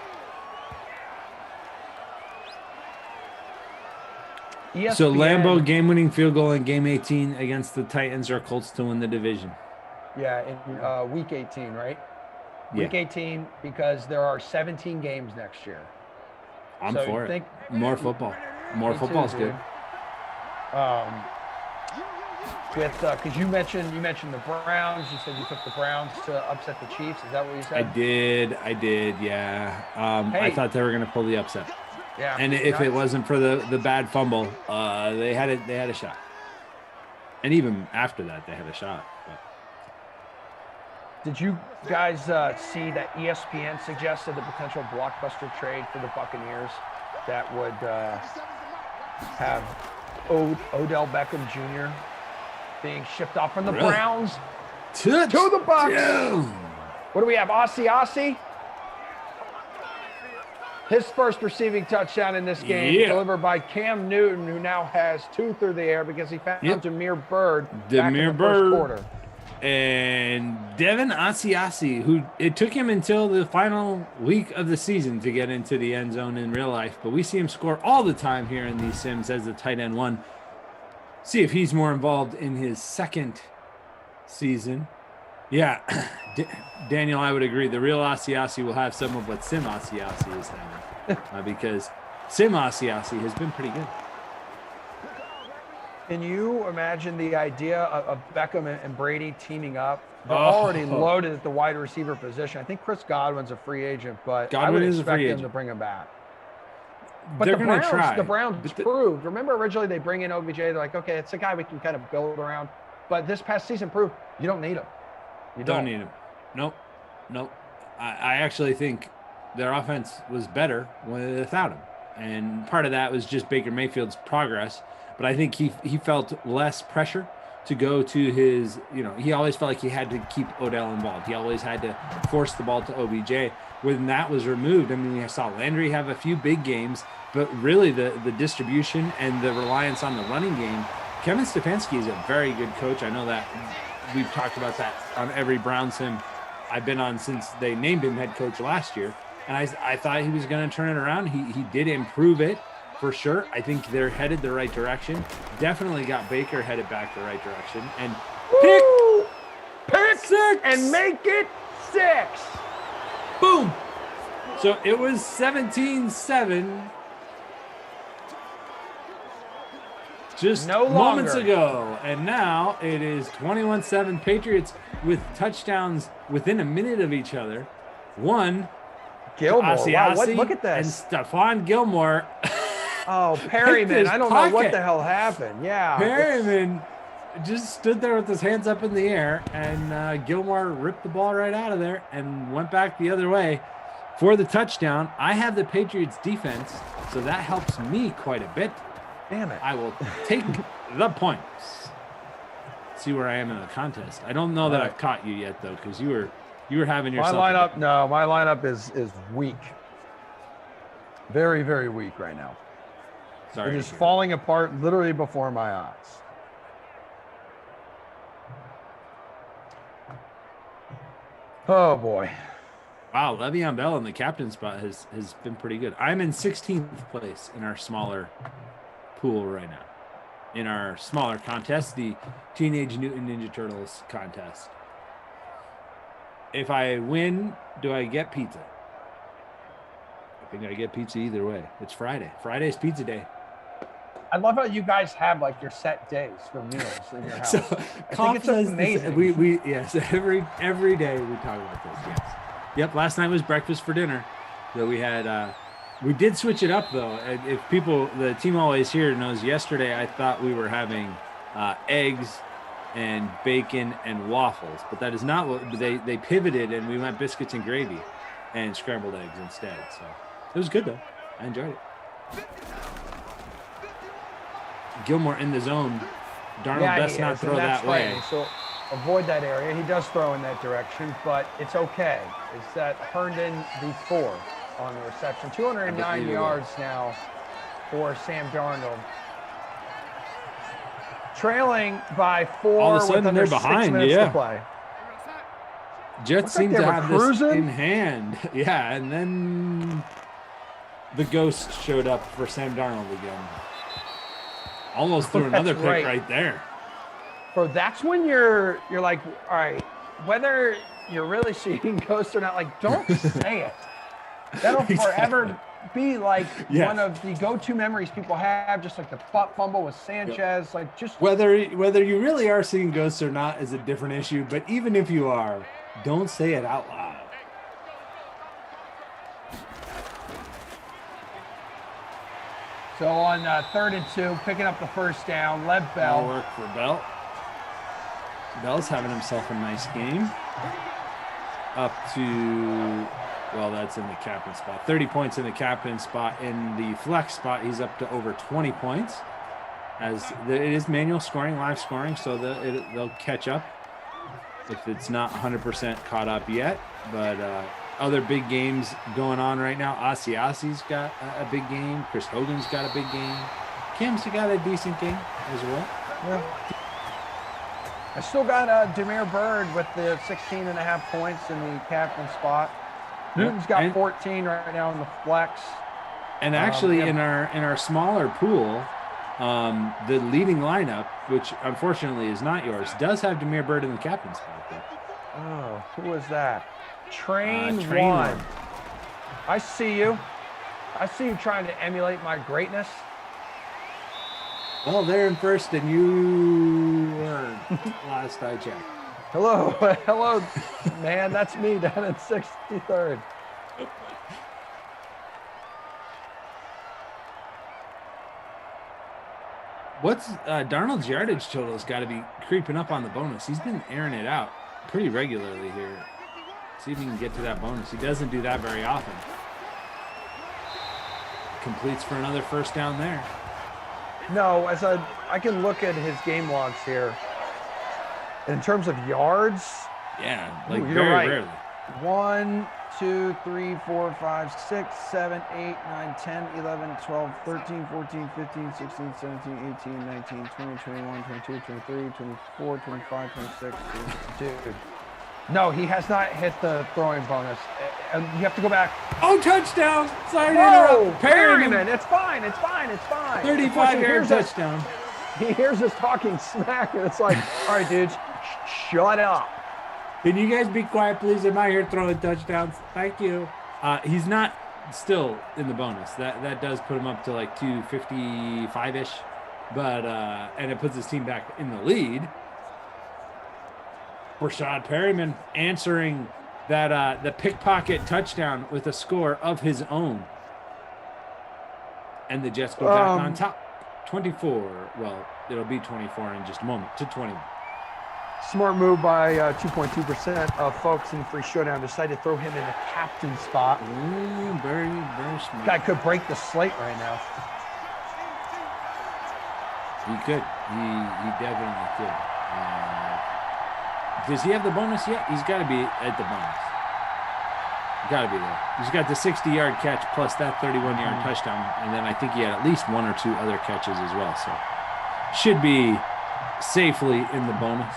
ESPN. So Lambeau game-winning field goal in Game 18 against the Titans or Colts to win the division. Yeah, in Week 18, right? Week 18, because there are 17 games next year. I'm for it. More football. More football is good. Because you mentioned the Browns. You said you took the Browns to upset the Chiefs. Is that what you said? I did. Yeah. I thought they were going to pull the upset. Yeah. And if it wasn't for the bad fumble, they had a shot. And even after that, they had a shot. But. Did you guys see that ESPN suggested the potential blockbuster trade for the Buccaneers that would have Odell Beckham Jr. being shipped off from the Browns to the Bucs? Yeah. What do we have? Ossie? His first receiving touchdown in this game, delivered by Cam Newton, who now has 2 through the air because he found Damiere Byrd back in the first quarter. And Devin Asiasi, who it took him until the final week of the season to get into the end zone in real life, but we see him score all the time here in these sims as the tight end 1. See if he's more involved in his second season. Yeah, Daniel, I would agree. The real Asiasi will have some of what Sim Asiasi is having because Sim Asiasi has been pretty good. Can you imagine the idea of Beckham and Brady teaming up? They're already loaded at the wide receiver position. I think Chris Godwin's a free agent, but I would expect them to bring him back. But they're going to try. The Browns proved. Remember, originally they bring in OBJ. They're like, okay, it's a guy we can kind of build around. But this past season proved you don't need him. You don't need him. Nope. I actually think their offense was better without him. And part of that was just Baker Mayfield's progress. But I think he felt less pressure to go to his, he always felt like he had to keep Odell involved. He always had to force the ball to OBJ. When that was removed, I mean, I saw Landry have a few big games, but really the distribution and the reliance on the running game, Kevin Stefanski is a very good coach. I know that we've talked about that on every Brown sim I've been on since they named him head coach last year. And I thought he was going to turn it around. He did improve it. For sure. I think they're headed the right direction. Definitely got Baker headed back the right direction. And pick 6 and make it 6. Boom. So it was 17-7 just moments ago. And now it is 21-7 Patriots with touchdowns within a minute of each other. One, Gilmore. Wow, look at this. And Stephon Gilmore. Oh, Perryman. I don't know what the hell happened. Yeah. Perryman just stood there with his hands up in the air, and Gilmore ripped the ball right out of there and went back the other way for the touchdown. I have the Patriots defense, so that helps me quite a bit. Damn it. I will take the points. See where I am in the contest. I don't know that I've caught you yet, though, because you were having yourself. My lineup is weak. Very, very weak right now. It is falling apart literally before my eyes. Oh, boy. Wow, Le'Veon Bell in the captain spot has been pretty good. I'm in 16th place in our smaller pool right now. In our smaller contest, the Teenage Mutant Ninja Turtles contest. If I win, do I get pizza? I think I get pizza either way. It's Friday. Friday's pizza day. I love how you guys have like your set days for meals in your house. So, I think it's amazing. We yes, every day we talk about this. Yes. Yep. Last night was breakfast for dinner. So we had we did switch it up though. If people, the team always here knows, yesterday I thought we were having eggs and bacon and waffles, but that is not what they pivoted, and we went biscuits and gravy and scrambled eggs instead. So it was good though. I enjoyed it. Gilmore in the zone. Darnold best not throw that way. So avoid that area. He does throw in that direction, but it's okay. It's that Herndon the 4 on the reception. 209 yards now for Sam Darnold. Trailing by 4. All of a sudden they're behind. To play. Jets seem to have this in hand. Yeah, and then the ghost showed up for Sam Darnold again. Almost threw another pick right there. Bro, that's when you're like, all right, whether you're really seeing ghosts or not, like, don't say it. That'll forever be like one of the go-to memories people have, just like the fumble with Sanchez. Yep. Like, just whether you really are seeing ghosts or not is a different issue. But even if you are, don't say it out loud. So on 3rd and 2, picking up the first down, Lev Bell. All work for Bell. Bell's having himself a nice game. Up to, well, that's in the captain spot. 30 points in the captain spot. In the flex spot, he's up to over 20 points. As it is manual scoring, live scoring, so they'll catch up if it's not 100% caught up yet. But other big games going on right now. Asiasi's got a big game. Chris Hogan's got a big game. Kim's got a decent game as well. Yeah. I still got Demir Bird with the 16.5 points in the captain spot. Newton's got 14 right now in the flex. And actually, in our smaller pool, The leading lineup, which unfortunately is not yours, does have Demir Bird in the captain's spot there. Oh, who was that? Train Train one. one. I see you. I see you trying to emulate my greatness. Well, they're in first, and you weren't last I checked. Hello, hello, man. That's me down in 63rd. What's Darnold's yardage total has got to be creeping up on the bonus. He's been airing it out pretty regularly here. See if he can get to that bonus. He doesn't do that very often. Completes for another first down there. No, as I can look at his game logs here. In terms of yards, yeah, like you're very right. rarely. 1, 2, 3, 4, 5, 6, 7, 8, 9, 10, 11, 12, 13, 14, 15, 16, 17, 18, 19, 20, 21, 22, 23, 24, 25, 26, 22. No, he has not hit the throwing bonus. And you have to go back. Oh, touchdown! Sorry to Whoa, interrupt. Perryman. Perryman. It's fine. It's fine. It's fine. 35-yard touchdown. He hears us talking smack, and it's like, all right, dudes, shut up. Can you guys be quiet, please? I'm out here throwing touchdowns. Thank you. He's not still in the bonus. That does put him up to like 255-ish, but and it puts his team back in the lead. Rashad Perryman answering that the pickpocket touchdown with a score of his own, and the Jets go back on top, 24. Well, it'll be 24 in just a moment to 21. Smart move by 2.2% of folks in the free showdown. Decided to throw him in the captain spot. Ooh, very, very smart. Guy could break the slate right now. He could. He definitely could. Does he have the bonus yet? He's got to be at the bonus. Got to be there. He's got the 60-yard catch plus that 31-yard touchdown, and then I think he had at least one or two other catches as well. So should be safely in the bonus.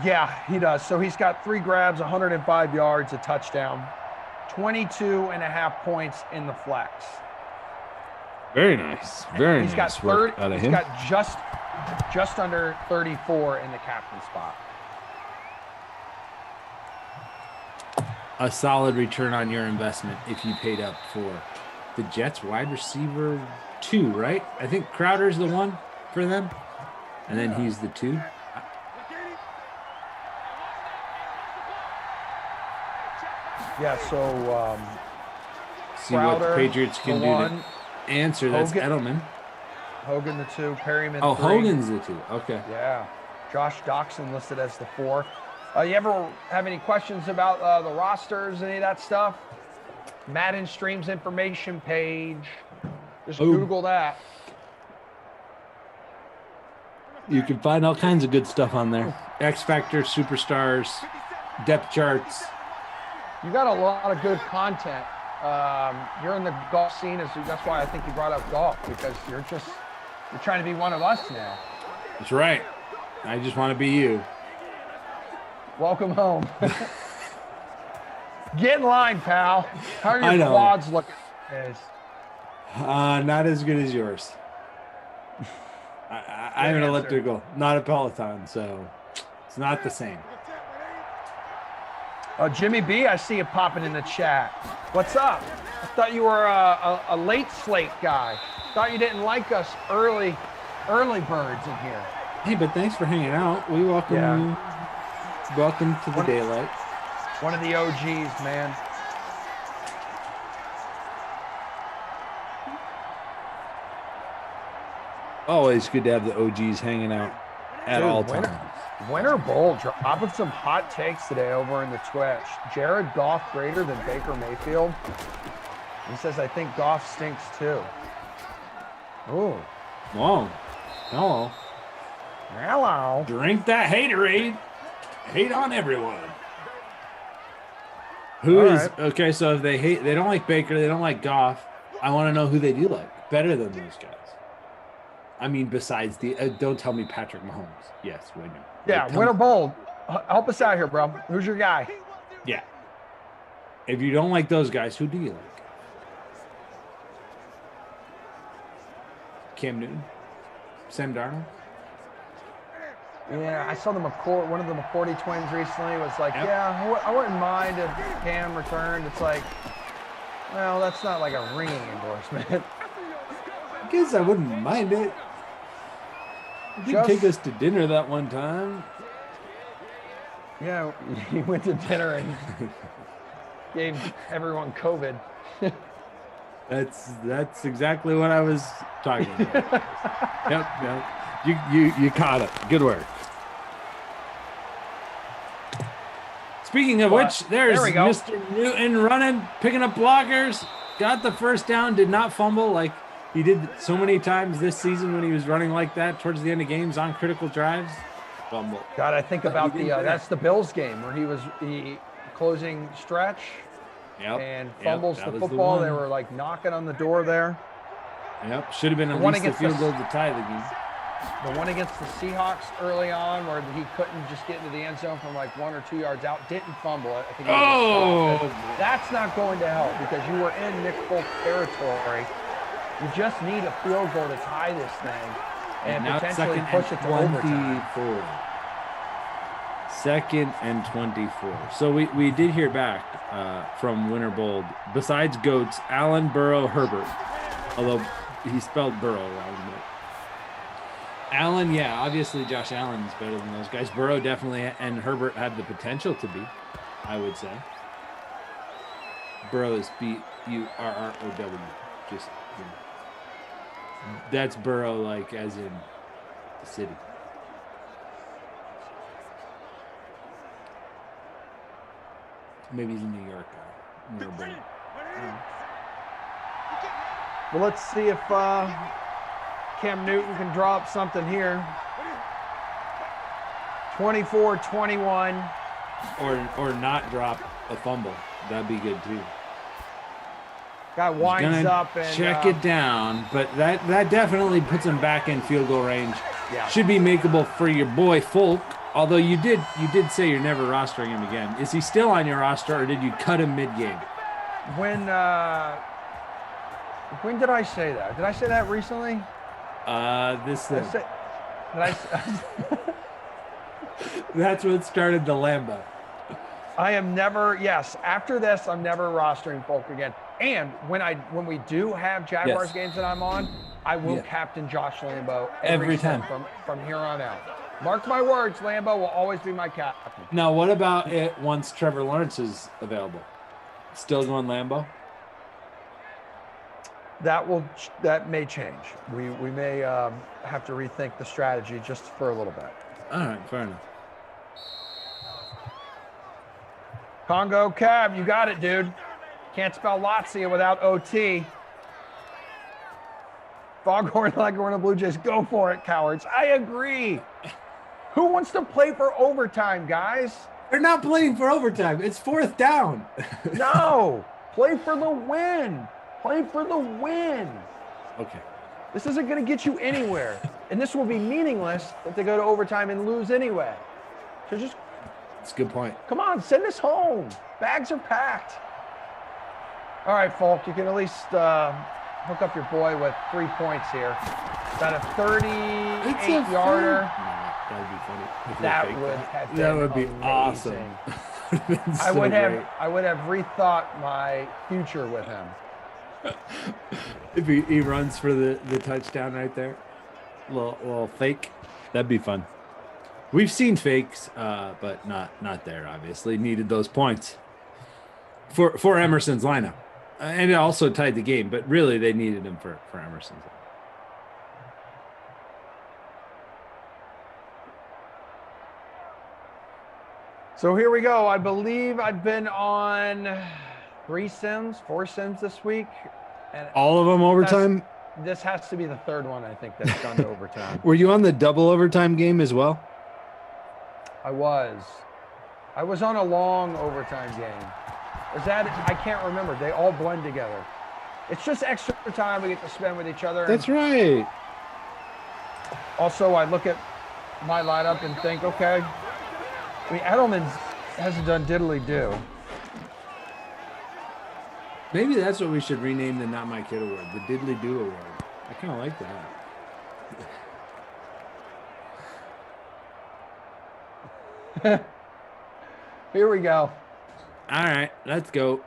Yeah, he does. So he's got 3 grabs, 105 yards, a touchdown, 22.5 points in the flex. Very nice. Very he's nice got work out of him. He's got just under 34 in the captain spot. A solid return on your investment if you paid up for the Jets wide receiver 2, right? I think Crowder's the one for them, and then he's the 2. Yeah, so see Crowder, what the Patriots can do to answer. That's Edelman. Hogan the 2, Perryman 3. Oh, Hogan's the 2. Okay. Yeah. Josh Doxson listed as the 4. You ever have any questions about the rosters, any of that stuff? Madden streams information page. Just Google that. You can find all kinds of good stuff on there. X Factor, superstars, depth charts. You got a lot of good content. You're in the golf scene, that's why I think you brought up golf, because you're trying to be one of us now. That's right. I just want to be you. Welcome home. Get in line, pal. How are your quads looking? Not as good as yours. I'm an elliptical, not a Peloton, so it's not the same. Jimmy B, I see you popping in the chat. What's up? I thought you were a late slate guy. Thought you didn't like us early birds in here. Hey, but thanks for hanging out. We welcome you. Welcome to the daylight. One of the OGs, man. Always good to have the OGs hanging out at all times. Winter Bowl dropping some hot takes today over in the Twitch. Jared Goff greater than Baker Mayfield. He says, I think Goff stinks too. Oh. Whoa. Hello. Hello. Drink that haterade. Hate on everyone. Who is okay? So if they don't like Baker, they don't like Goff. I want to know who they do like better than those guys. I mean, besides don't tell me Patrick Mahomes. Yes, we know. Yeah, Winter Bowl. Help us out here, bro. Who's your guy? Yeah. If you don't like those guys, who do you like? Cam Newton, Sam Darnold. Yeah, I saw one of the McCourty twins recently was like, Yep. yeah, I wouldn't mind if Cam returned. It's like, well, that's not like a ringing endorsement. I guess I wouldn't mind it. He did take us to dinner that one time. Yeah, he went to dinner and gave everyone COVID. That's exactly what I was talking about. Yep. You caught it. Good work. Speaking of which, there's there we go. Mr. Newton running, picking up blockers, got the first down, did not fumble like he did so many times this season when he was running like that towards the end of games on critical drives. Fumble. God, I think about that's the Bills game where he was closing stretch and fumbles the football. They were like knocking on the door there. Yep, should have been at least a field goal to tie the game. The one against the Seahawks early on where he couldn't just get into the end zone from like 1 or 2 yards out, didn't fumble it. I think that's not going to help because you were in Nick Folk territory. You just need a field goal to tie this thing and potentially push it to overtime. 2nd and 24. So we did hear back from Winterbold. Besides Goats, Allen, Burrow, Herbert. Although he spelled Burrow wrong. Allen, yeah, obviously Josh Allen's better than those guys. Burrow definitely, and Herbert had the potential to be, I would say. Burrow is B-U-R-R-O-W. Just, you know. That's Burrow, like, as in the city. Maybe he's a New York guy. Well, let's see if Cam Newton can draw up something here. 24-21. Or not drop a fumble. That'd be good too. Guy winds up and check it down, but that definitely puts him back in field goal range. Yeah. Should be makeable for your boy Folk. Although you did say you're never rostering him again. Is he still on your roster, or did you cut him mid-game? When did I say that? Did I say that recently? That's what started the Lamba. I am never. Yes, after this, I'm never rostering Folk again. And when we do have Jaguars games that I'm on, I will captain Josh Lambo every time from here on out. Mark my words, Lambo will always be my captain. Now, what about it once Trevor Lawrence is available? Still going Lambo? That may change. We may have to rethink the strategy just for a little bit. All right, fair enough. Congo Cab, you got it, dude. Can't spell Lazio without OT. Foghorn Leghorn and Blue Jays, go for it, cowards. I agree. Who wants to play for overtime, guys? They're not playing for overtime. It's 4th down. No, play for the win. Play for the win. Okay. This isn't going to get you anywhere. And this will be meaningless if they go to overtime and lose anyway. So just... That's a good point. Come on, send us home. Bags are packed. All right, Folk, you can at least hook up your boy with 3 points here. Got a 38-yarder. That would be funny. That would be awesome. I would have rethought my future with him. If he runs for the touchdown right there, little fake, that'd be fun. We've seen fakes, but not there. Obviously, needed those points for Emerson's lineup, and it also tied the game. But really, they needed him for Emerson's lineup. So here we go. I believe I've been on 4 sims this week. And all of them overtime? This has to be the 3rd one, I think, that's gone to overtime. Were you on the double overtime game as well? I was on a long overtime game. Was that? I can't remember. They all blend together. It's just extra time we get to spend with each other. That's right. Also, I look at my lineup and think, okay, I mean, Edelman hasn't done diddly-do. Maybe that's what we should rename the Not My Kid Award, the Diddly Do Award. I kind of like that. Here we go. All right, let's go.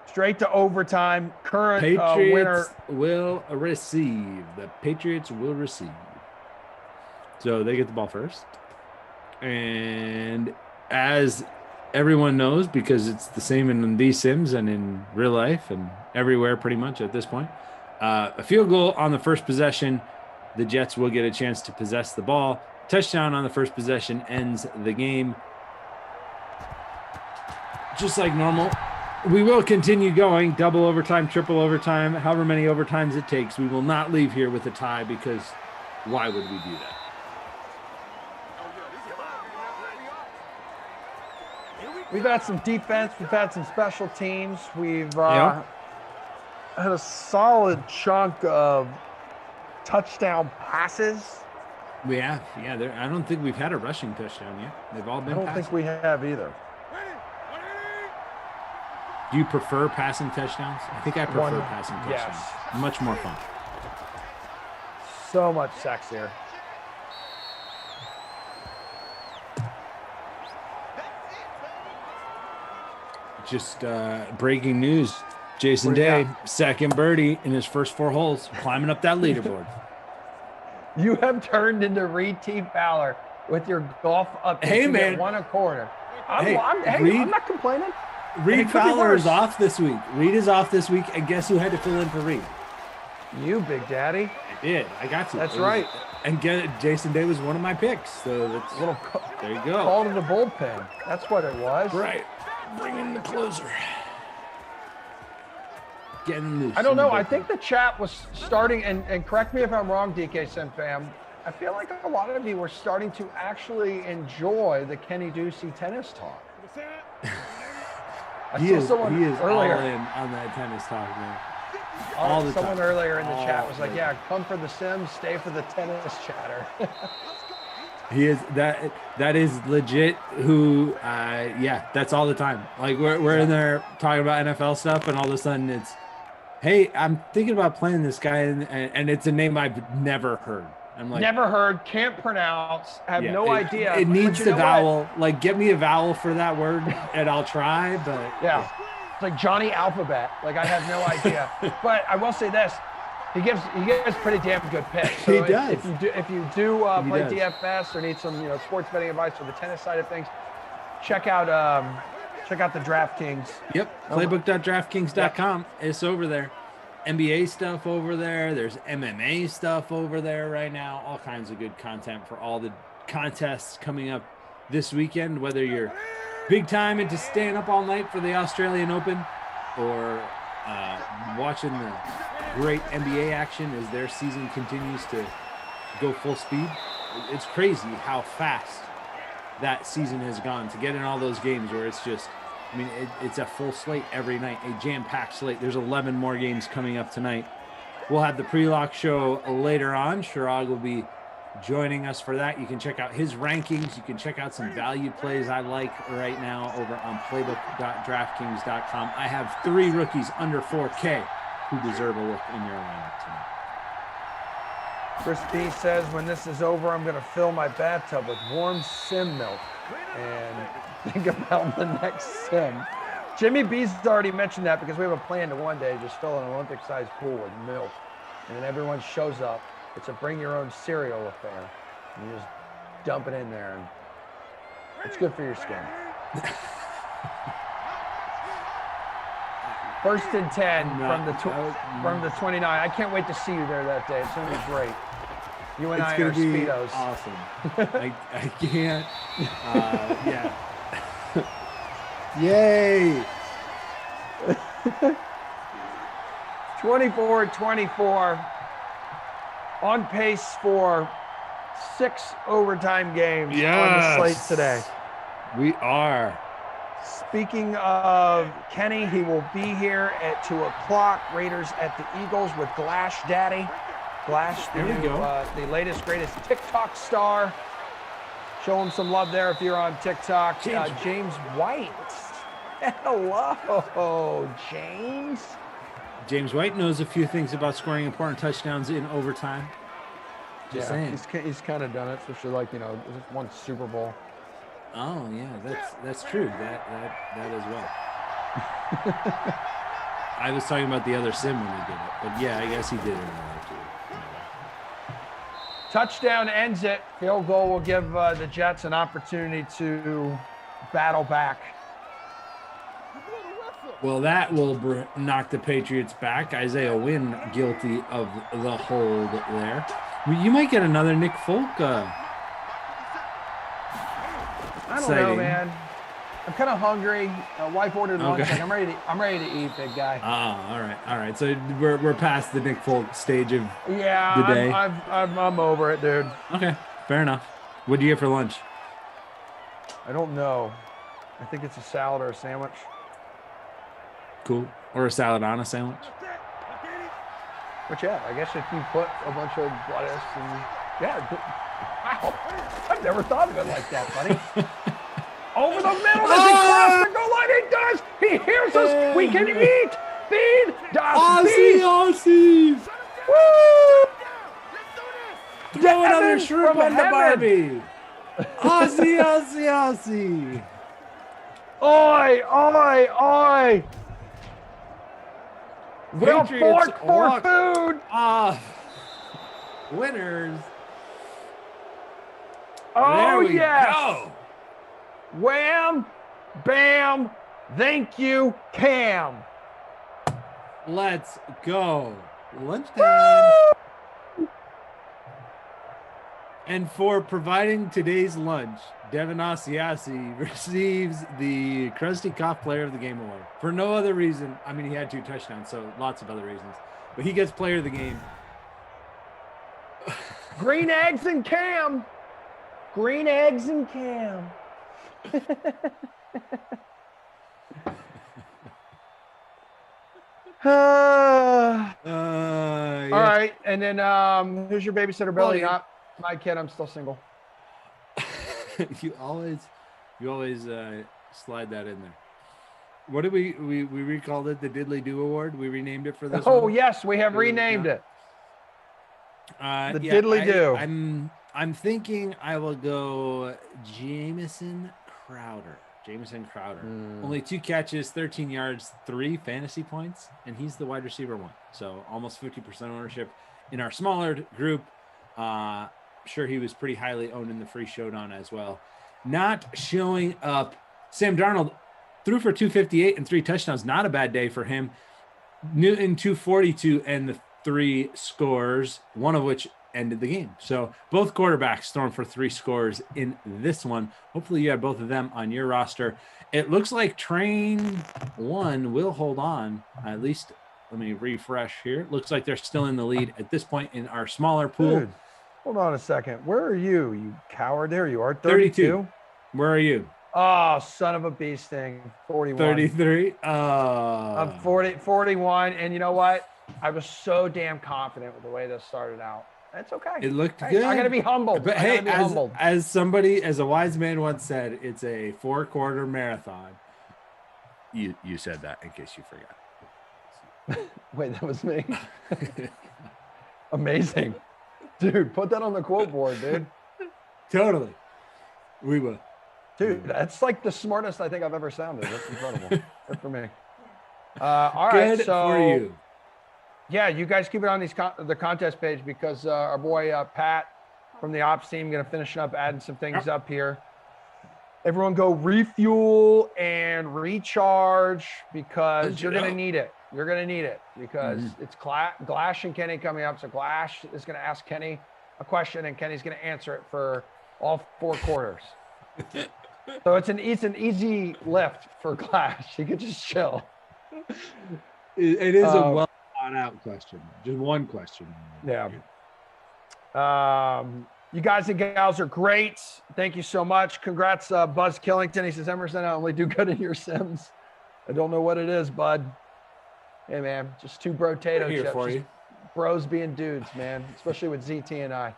Straight to overtime. Current Patriots winner will receive. The Patriots will receive. So they get the ball first. And as everyone knows, because it's the same in these sims and in real life and everywhere pretty much at this point, a field goal on the first possession, the Jets will get a chance to possess the ball. Touchdown on the first possession ends the game. Just like normal. We will continue going, double overtime, triple overtime, however many overtimes it takes. We will not leave here with a tie because why would we do that? We've had some defense. We've had some special teams. We've had a solid chunk of touchdown passes. We have. Yeah, I don't think we've had a rushing touchdown yet. They've all been I don't passing. think we have either. Do you prefer passing touchdowns? I think I prefer passing touchdowns. Yes. Much more fun. So much sexier. Just breaking news. Jason Day, second birdie in his first 4 holes, climbing up that leaderboard. You have turned into Reed T. Fowler with your golf up. Hey, man. 1 1/4. Hey, I'm not complaining. Reed Fowler is off this week. Reed is off this week, and guess who had to fill in for Reed? You, Big Daddy. I did. I got to. That's right. And Jason Day was one of my picks. So that's there you go. Called in the bullpen. That's what it was. Right. Bring in the closer. Getting loose. I don't know. I think the chat was starting, and correct me if I'm wrong, DK Sim fam. I feel like a lot of you were starting to actually enjoy the Kenny Ducey tennis talk. He is earlier all in on that tennis talk, man. All the someone time. earlier in the chat was like, "Yeah, come for the Sims, stay for the tennis chatter." He is that is legit. Who, yeah, that's all the time. Like we're in there talking about NFL stuff, and all of a sudden it's, hey, I'm thinking about playing this guy, and it's a name I've never heard. I'm like, never heard, can't pronounce, have no idea. It needs the vowel. Like, get me a vowel for that word, and I'll try. But yeah, it's like Johnny Alphabet. Like I have no idea. But I will say this: he gives pretty damn good picks. So he does. If you do play DFS or need some sports betting advice for the tennis side of things, check out the DraftKings. Yep, playbook.draftkings.com. It's over there. NBA stuff over there. There's MMA stuff over there right now. All kinds of good content for all the contests coming up this weekend, whether you're big time into staying up all night for the Australian Open or watching the great NBA action as their season continues to go full speed. It's crazy how fast that season has gone to get in all those games where it's just, I mean, it's a full slate every night, a jam-packed slate. There's 11 more games coming up tonight. We'll have the pre-lock show later on. Shirag will be joining us for that. You can check out his rankings. You can check out some value plays I like right now over on playbook.draftkings.com. I have 3 rookies under 4K who deserve a look in your lineup tonight. Chris B says, when this is over, I'm going to fill my bathtub with warm sim milk and think about the next sim. Jimmy B's already mentioned that because we have a plan to one day just fill an Olympic-sized pool with milk. And then everyone shows up. It's a bring-your-own cereal affair. And you just dump it in there, and it's good for your skin. First and 10 from the 29. I can't wait to see you there that day. It's going to be great. You and I are Speedos. Awesome. I can't. Yeah. Yay. 24-24. On pace for 6 overtime games on the slate today. We are. Speaking of Kenny, he will be here at 2 o'clock. Raiders at the Eagles with Glash Daddy. Glash, the latest, greatest TikTok star. Show him some love there if you're on TikTok. James White. Hello, James. James White knows a few things about scoring important touchdowns in overtime. Just saying. He's kind of done it, especially like, this one Super Bowl. Oh yeah, that's true. That as well. I was talking about the other sim when he did it, but yeah, I guess he did it in that too. Touchdown ends it. Field goal will give the Jets an opportunity to battle back. Well, that will knock the Patriots back. Isaiah Wynn guilty of the hold there. You might get another Nick Folk. I don't know, man. I'm kind of hungry. Wife ordered lunch. Okay. Like, I'm ready to eat, big guy. Oh, all right. So we're past the Nick Folk stage of the day. I'm over it, dude. Okay, fair enough. What do you get for lunch? I don't know. I think it's a salad or a sandwich. Cool. Or a salad on a sandwich. But yeah, I guess if you put a bunch of lettuce and wow, I've never thought of it like that, buddy. Over the middle, does he cross the goal line? He does. He hears us. We can eat. Feed the beast. Aussie. Woo! Throw another shrimp on the Barbie. Aussie. Oi. We'll fork for food. Winners. Oh, there we yes. go. Wham, bam, thank you, Cam. Let's go. Lunchtime. And for providing today's lunch, Devin Asiasi receives the Krusty Koff Player of the Game award. For no other reason. I mean, he had 2 touchdowns, so lots of other reasons. But he gets Player of the Game. Green eggs and Cam. Green eggs and Cam. Yeah. All right, and then who's your babysitter, Billy? Not my kid. I'm still single. you always slide that in there. What did we recalled it? The Diddly Do Award. We renamed it for this. Oh yes, we have renamed it. The Diddly Do. I'm thinking I will go Jamison Crowder. Only 2 catches, 13 yards, 3 fantasy points, and he's the wide receiver 1. So almost 50% ownership in our smaller group. Sure, he was pretty highly owned in the free showdown as well. Not showing up. Sam Darnold threw for 258 and 3 touchdowns. Not a bad day for him. Newton 242 and the 3 scores, one of which ended the game. So both quarterbacks thrown for 3 scores in this one. Hopefully you have both of them on your roster. It looks like Train 1 will hold on. At least let me refresh here. Looks like they're still in the lead at this point in our smaller pool. Dude, hold on a second. Where are you? You coward. There you are. 32. Where are you? Oh, son of a bee sting. 41. 33. I'm 41. And you know what? I was so damn confident with the way this started out. That's okay. It looked good. I gotta be humbled. But hey, as a wise man once said, it's a 4-quarter marathon. You said that in case you forgot. Wait, that was me. Amazing, dude. Put that on the quote board, dude. Totally. We will. Dude, that's like the smartest I think I've ever sounded. That's incredible. Good for me. All right, good so for you. Yeah, you guys keep it on the contest page because our boy Pat from the ops team going to finish up adding some things up here. Everyone go refuel and recharge because you're going to need it. You're going to need it because it's Glash and Kenny coming up. So Glash is going to ask Kenny a question and Kenny's going to answer it for all 4 quarters. So it's an easy lift for Glash. He could just chill. It is a well thought out question. Just one question. Yeah. You guys and gals are great. Thank you so much. Congrats, Buzz Killington. He says, Emerson, I only do good in your Sims. I don't know what it is, bud. Hey, man, just 2 potato chips. For you. Bros being dudes, man, especially with ZT and I.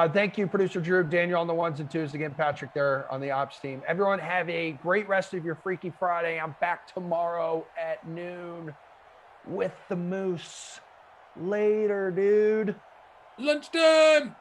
Thank you, Producer Drew, Daniel on the 1s and 2s. Again, Patrick there on the ops team. Everyone have a great rest of your Freaky Friday. I'm back tomorrow at noon with the Moose. Later, dude. Lunchtime.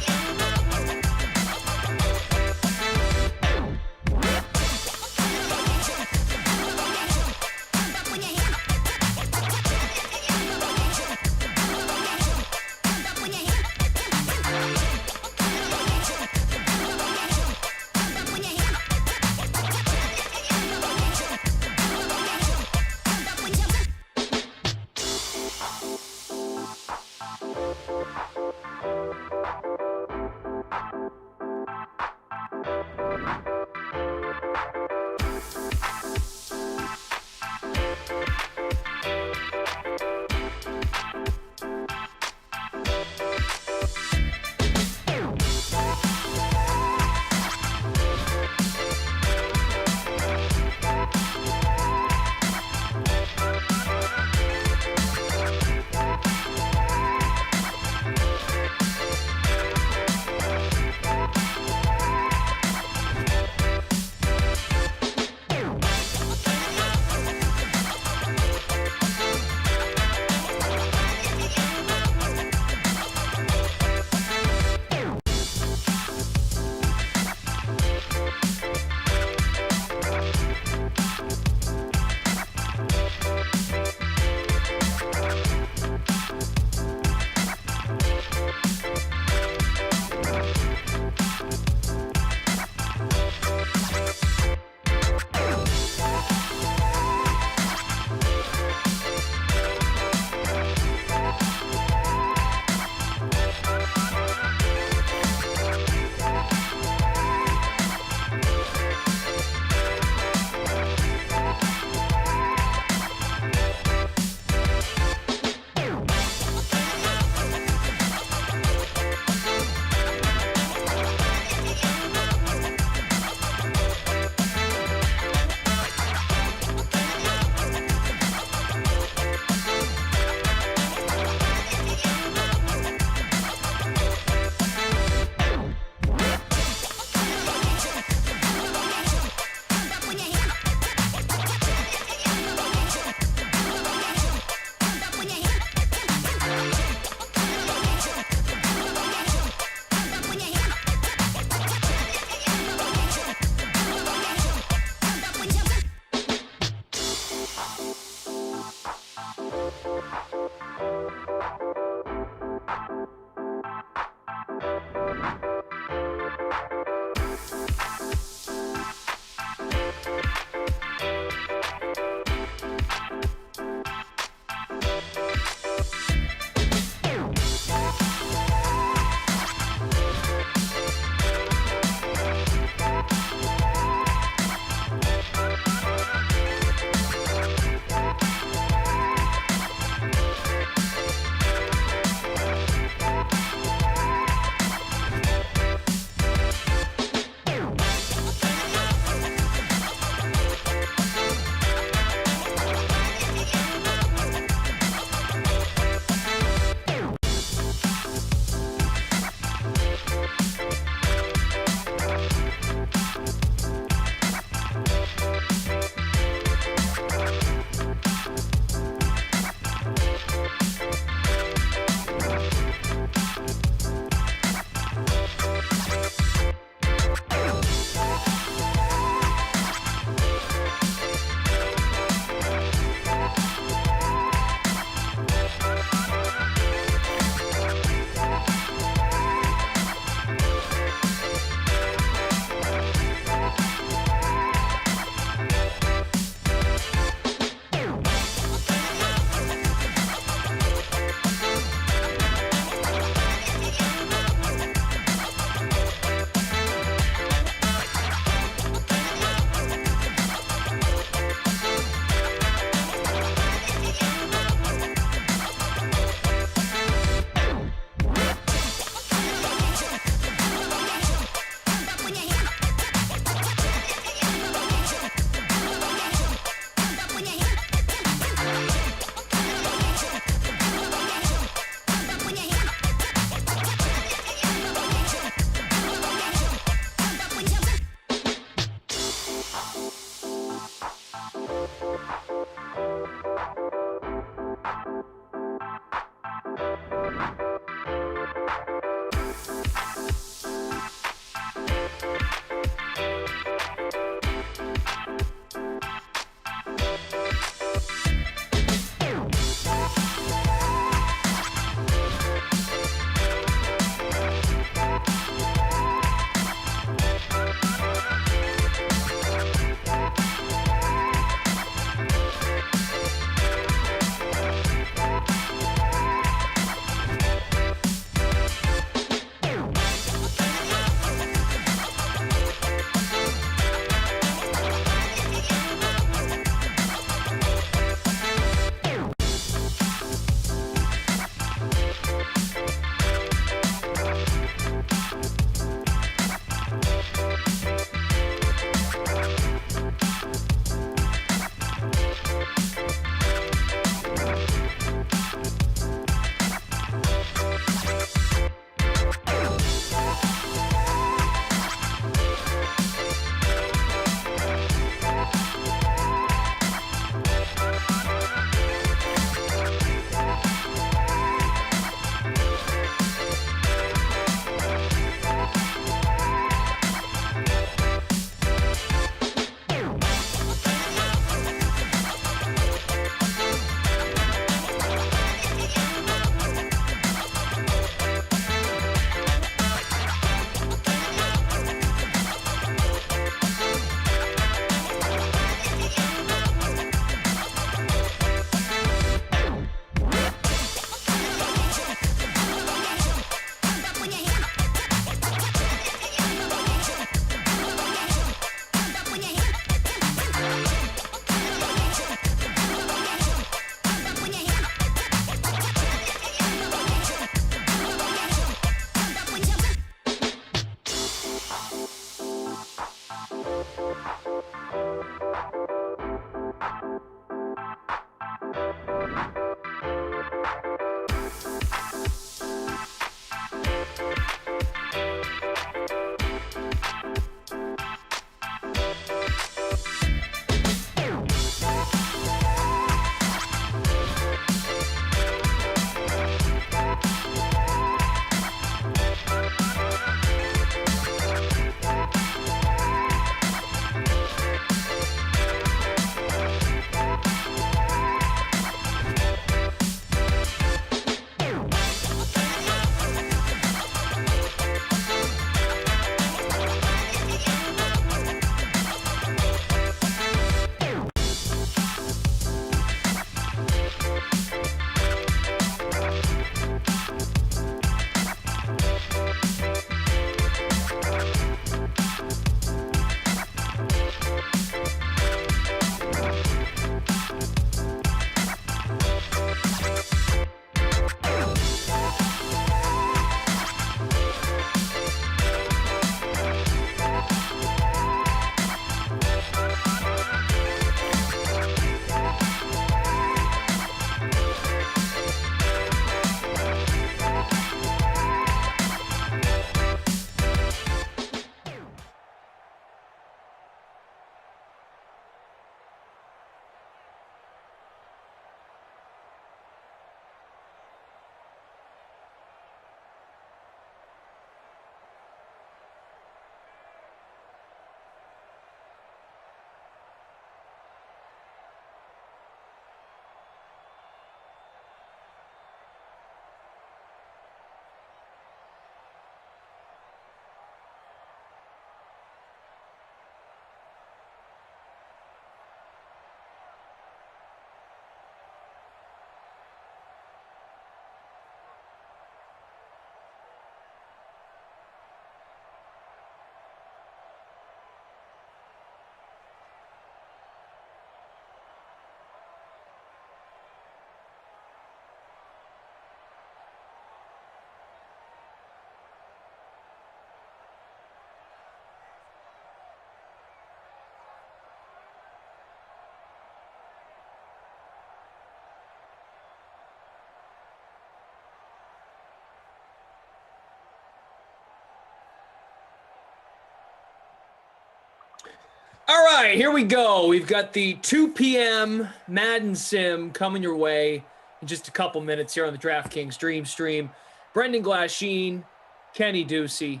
All right, here we go. We've got the 2 p.m. Madden Sim coming your way in just a couple minutes here on the DraftKings Dream Stream. Brendan Glasheen, Kenny Ducey.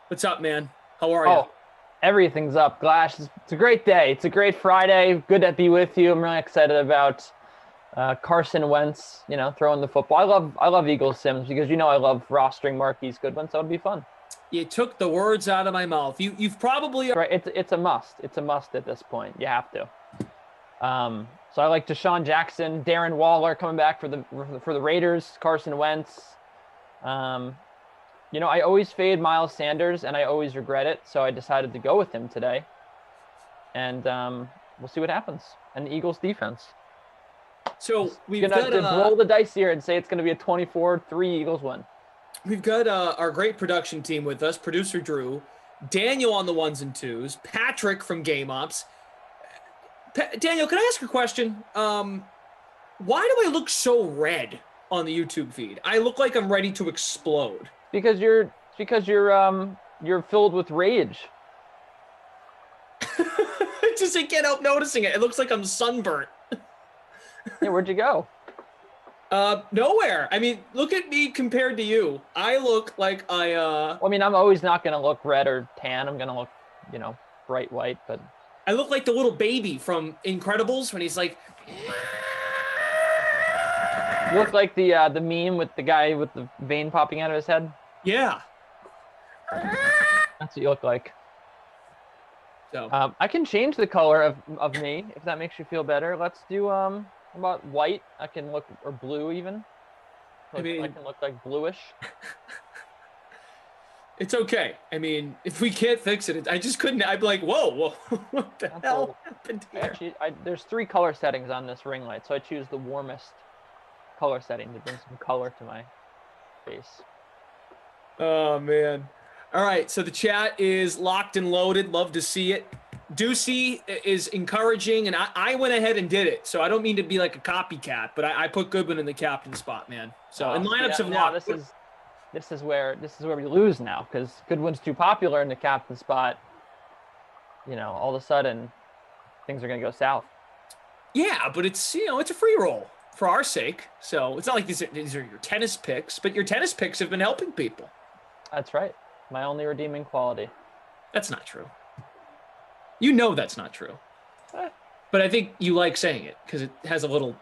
What's up, man? How are you? Oh, everything's up, Glash. It's a great day. It's a great Friday. Good to be with you. I'm really excited about Carson Wentz, throwing the football. I love Eagles Sims because I love rostering Marquise Goodwin, so it'd be fun. You took the words out of my mouth. You've probably right. It's a must. It's a must at this point. You have to. So I like Deshaun Jackson, Darren Waller coming back for the Raiders, Carson Wentz. I always fade Miles Sanders, and I always regret it. So I decided to go with him today, and we'll see what happens. And the Eagles defense. So we're gonna roll the dice here and say it's gonna be a 24-3 Eagles win. We've got our great production team with us, producer Drew, Daniel on the ones and twos, Patrick from Game Ops. Daniel, can I ask a question? Why do I look so red on the YouTube feed? I look like I'm ready to explode. Because you're filled with rage. Just I can't help noticing it. It looks like I'm sunburnt. Hey, where'd you go? Nowhere. I mean, look at me compared to you. I look like Well, I mean, I'm always not gonna look red or tan. I'm gonna look, bright white. But I look like the little baby from Incredibles when he's like. You look like the meme with the guy with the vein popping out of his head. Yeah. That's what you look like. So I can change the color of me if that makes you feel better. Let's do about white. I can look, or blue even. I can look like bluish. It's okay. I mean, if we can't fix it, I just couldn't. I'd be like, whoa, what the hell happened here? Actually, there's 3 color settings on this ring light, so I choose the warmest color setting to bring some color to my face. Oh, man. All right, so the chat is locked and loaded. Love to see it. Ducey is encouraging, and I went ahead and did it. So I don't mean to be like a copycat, but I put Goodwin in the captain spot, man. So and lineups have locked. This is where we lose now because Goodwin's too popular in the captain spot. All of a sudden, things are gonna go south. Yeah, but it's it's a free roll for our sake. So it's not like these are your tennis picks, but your tennis picks have been helping people. That's right. My only redeeming quality. That's not true. That's not true. But I think you like saying it because it has a little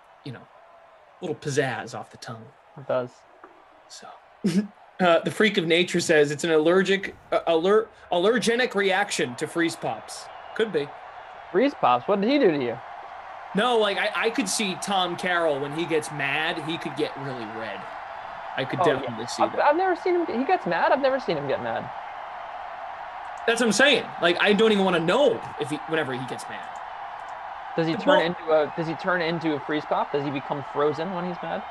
pizzazz off the tongue. It does. So the freak of nature says it's an allergenic reaction to freeze pops. Could be. Freeze pops? What did he do to you? No, like I could see Tom Carroll when he gets mad, he could get really red. I could definitely see that. I've never seen him. He gets mad. I've never seen him get mad. That's what I'm saying. Like I don't even want to know whenever he gets mad. Does he turn into a freeze pop? Does he become frozen when he's mad?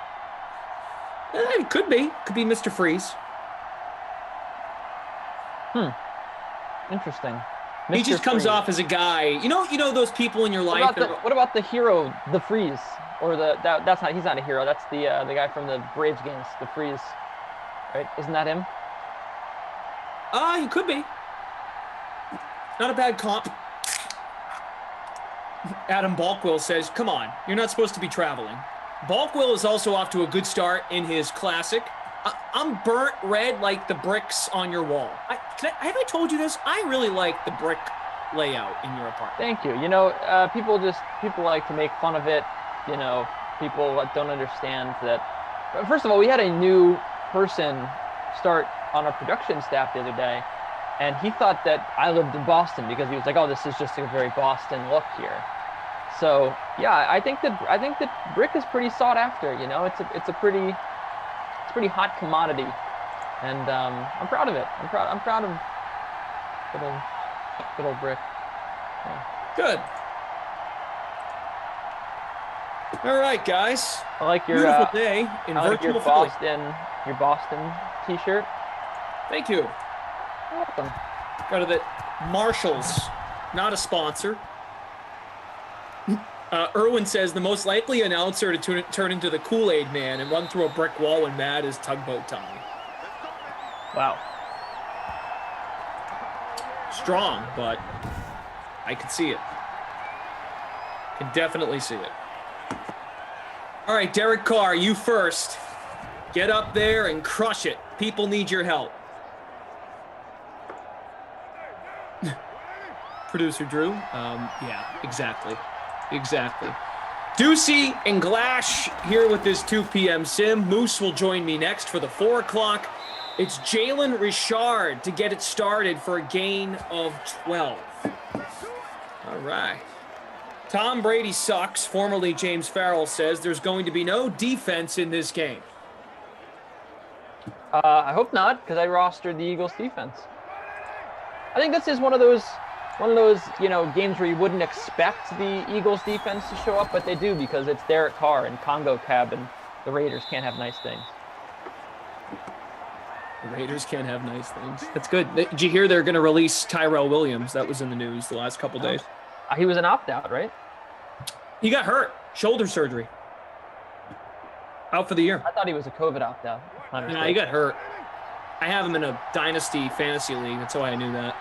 It could be. Could be Mr. Freeze. Interesting. He just comes off as a guy. You know those people in your life. What about the hero, the Freeze, or that's not? He's not a hero. That's the guy from the Braves games, the Freeze, right? Isn't that him? He could be. Not a bad comp. Adam Balkwill says, "Come on, you're not supposed to be traveling." Balkwill is also off to a good start in his classic. I'm burnt red like the bricks on your wall. Have I told you this? I really like the brick layout in your apartment. Thank you. People like to make fun of it. People don't understand that. First of all, we had a new person start on our production staff the other day, and he thought that I lived in Boston because he was like, "Oh, this is just a very Boston look here." So yeah, I think that brick is pretty sought after. It's a pretty hot commodity, and I'm proud of it. I'm proud of good old brick. Yeah. Good. All right, guys. I like your beautiful day in virtual Philly. Your Boston T-shirt. Thank you. You're welcome. Got it at Marshall's, not a sponsor. Irwin says the most likely announcer to turn into the Kool-Aid Man and run through a brick wall when mad is Tugboat Tommy. Wow. Strong, but I could see it. Can definitely see it. All right, Derek Carr, you first. Get up there and crush it. People need your help. Producer Drew? Yeah, exactly. Exactly. Ducey and Glash here with this 2 p.m. sim. Moose will join me next for the 4 o'clock. It's Jalen Richard to get it started for a gain of 12. All right. Tom Brady sucks. Formerly James Farrell says there's going to be no defense in this game. I hope not, because I rostered the Eagles defense. I think this is one of those games where you wouldn't expect the Eagles defense to show up, but they do because it's Derek Carr and Congo Cab, and the Raiders can't have nice things. The Raiders can't have nice things. That's good. Did you hear they're going to release Tyrell Williams? That was in the news the last couple days. He was an opt-out, right? He got hurt. Shoulder surgery. Out for the year. I thought he was a COVID opt-out. Nah, he got hurt. I have him in a Dynasty Fantasy League. That's why I knew that.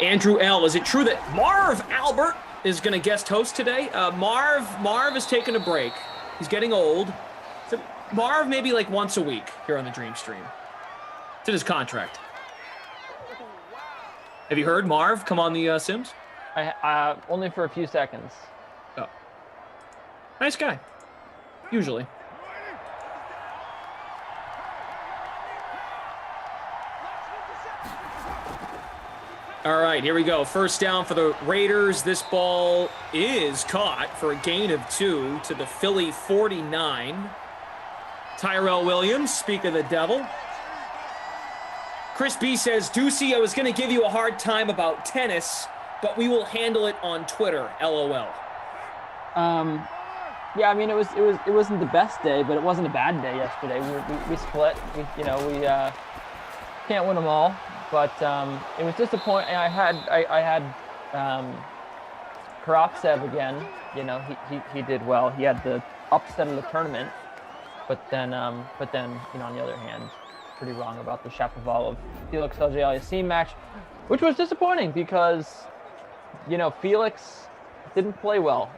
Andrew L., is it true that Marv Albert is going to guest host today? Marv is taking a break. He's getting old. So Marv maybe like once a week here on the Dream Stream. It's in his contract. Have you heard Marv come on the Sims? Only for a few seconds. Oh. Nice guy. Usually. All right, here we go. First down for the Raiders. This ball is caught for a gain of 2 to the Philly 49. Tyrell Williams, speak of the devil. Chris B says, Ducey, I was going to give you a hard time about tennis, but we will handle it on Twitter, LOL. Yeah, I mean, it wasn't the best day, but it wasn't a bad day yesterday. We split. We can't win them all. But it was disappointing. I had Carousel again. You know, he did well. He had the upset of the tournament, but then on the other hand, pretty wrong about the Shapovalov of Felix Auger-Aliassime match, which was disappointing because Felix didn't play well.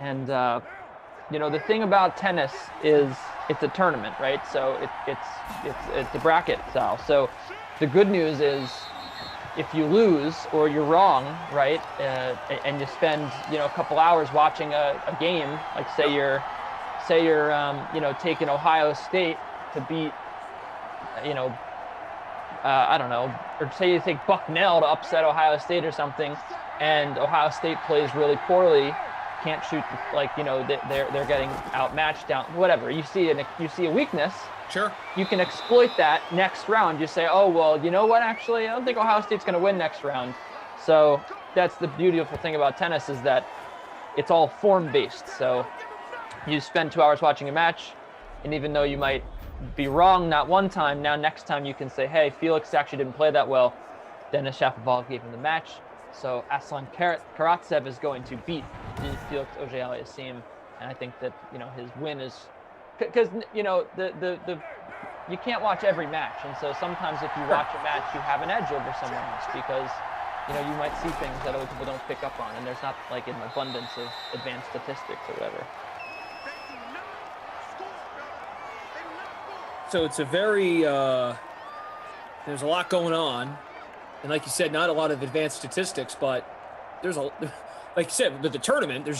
The thing about tennis is it's a tournament, right? So it's a bracket style. So the good news is if you lose or you're wrong, right, and you spend a couple hours watching a game, like say you're taking Ohio State to beat I don't know, or say you take Bucknell to upset Ohio State or something, and Ohio State plays really poorly, can't shoot, they're getting outmatched down, whatever. You see a weakness. Sure. You can exploit that next round. You say, oh, well, you know what, actually, I don't think Ohio State's going to win next round. So that's the beautiful thing about tennis is that it's all form-based. So you spend 2 hours watching a match, and even though you might be wrong not one time, now next time you can say, hey, Felix actually didn't play that well. Denis Shapovalov gave him the match. So Aslan Karatsev is going to beat Felix Auger-Aliassime, and I think that his win is because you can't watch every match, and so sometimes if you watch a match, you have an edge over someone else because you might see things that other people don't pick up on, and there's not like an abundance of advanced statistics or whatever. So it's a very there's a lot going on. And like you said, not a lot of advanced statistics, but there's like you said, with the tournament, there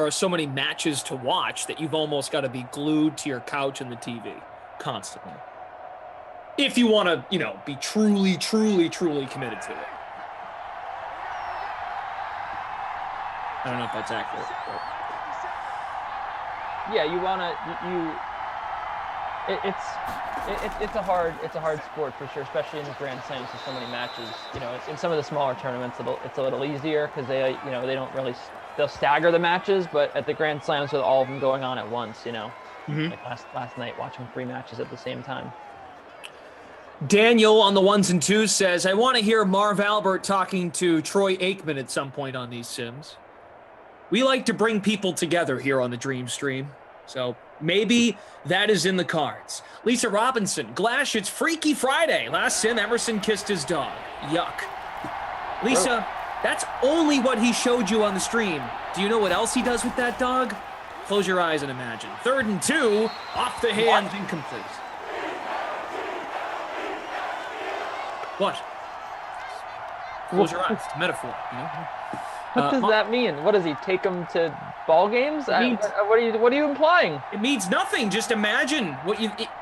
are so many matches to watch that you've almost got to be glued to your couch and the TV constantly. If you want to, be truly, truly, truly committed to it. I don't know if that's accurate. But... Yeah, you want to, It's a hard sport for sure, especially in the Grand Slams with so many matches. In some of the smaller tournaments, it's a little easier because they don't really, they'll stagger the matches, but at the Grand Slams with all of them going on at once, like last night watching 3 matches at the same time. Daniel on the 1s and 2s says, I want to hear Marv Albert talking to Troy Aikman at some point on these Sims. We like to bring people together here on the Dream Stream, so maybe that is in the cards. Lisa Robinson, Glash, it's Freaky Friday. Last Sim, Emerson kissed his dog. Yuck. Lisa, that's only what he showed you on the stream. Do you know what else he does with that dog? Close your eyes and imagine. 3rd and 2, off the hands, incomplete. What? Close your eyes. It's a metaphor, you know? What does that mean? What does he take them to ball games? What are you implying? It means nothing. Just imagine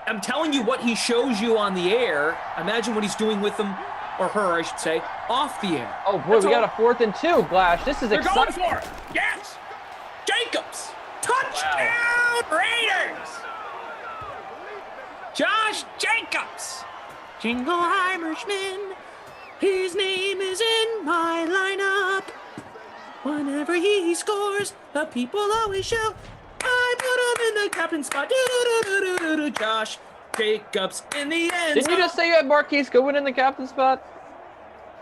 I'm telling you what he shows you on the air. Imagine what he's doing with them, or her, I should say, off the air. Oh boy, we got a 4th and 2, Glash. This is exciting. They're going for it. Yes. Jacobs. Touchdown, Raiders. Josh Jacobs. Jingleheimerschman. His name is in my lineup. Whenever he scores, the people always shout, I put him in the captain spot. Josh Jacobs in the end. Didn't you just say you had Marquise Goodwin in the captain spot?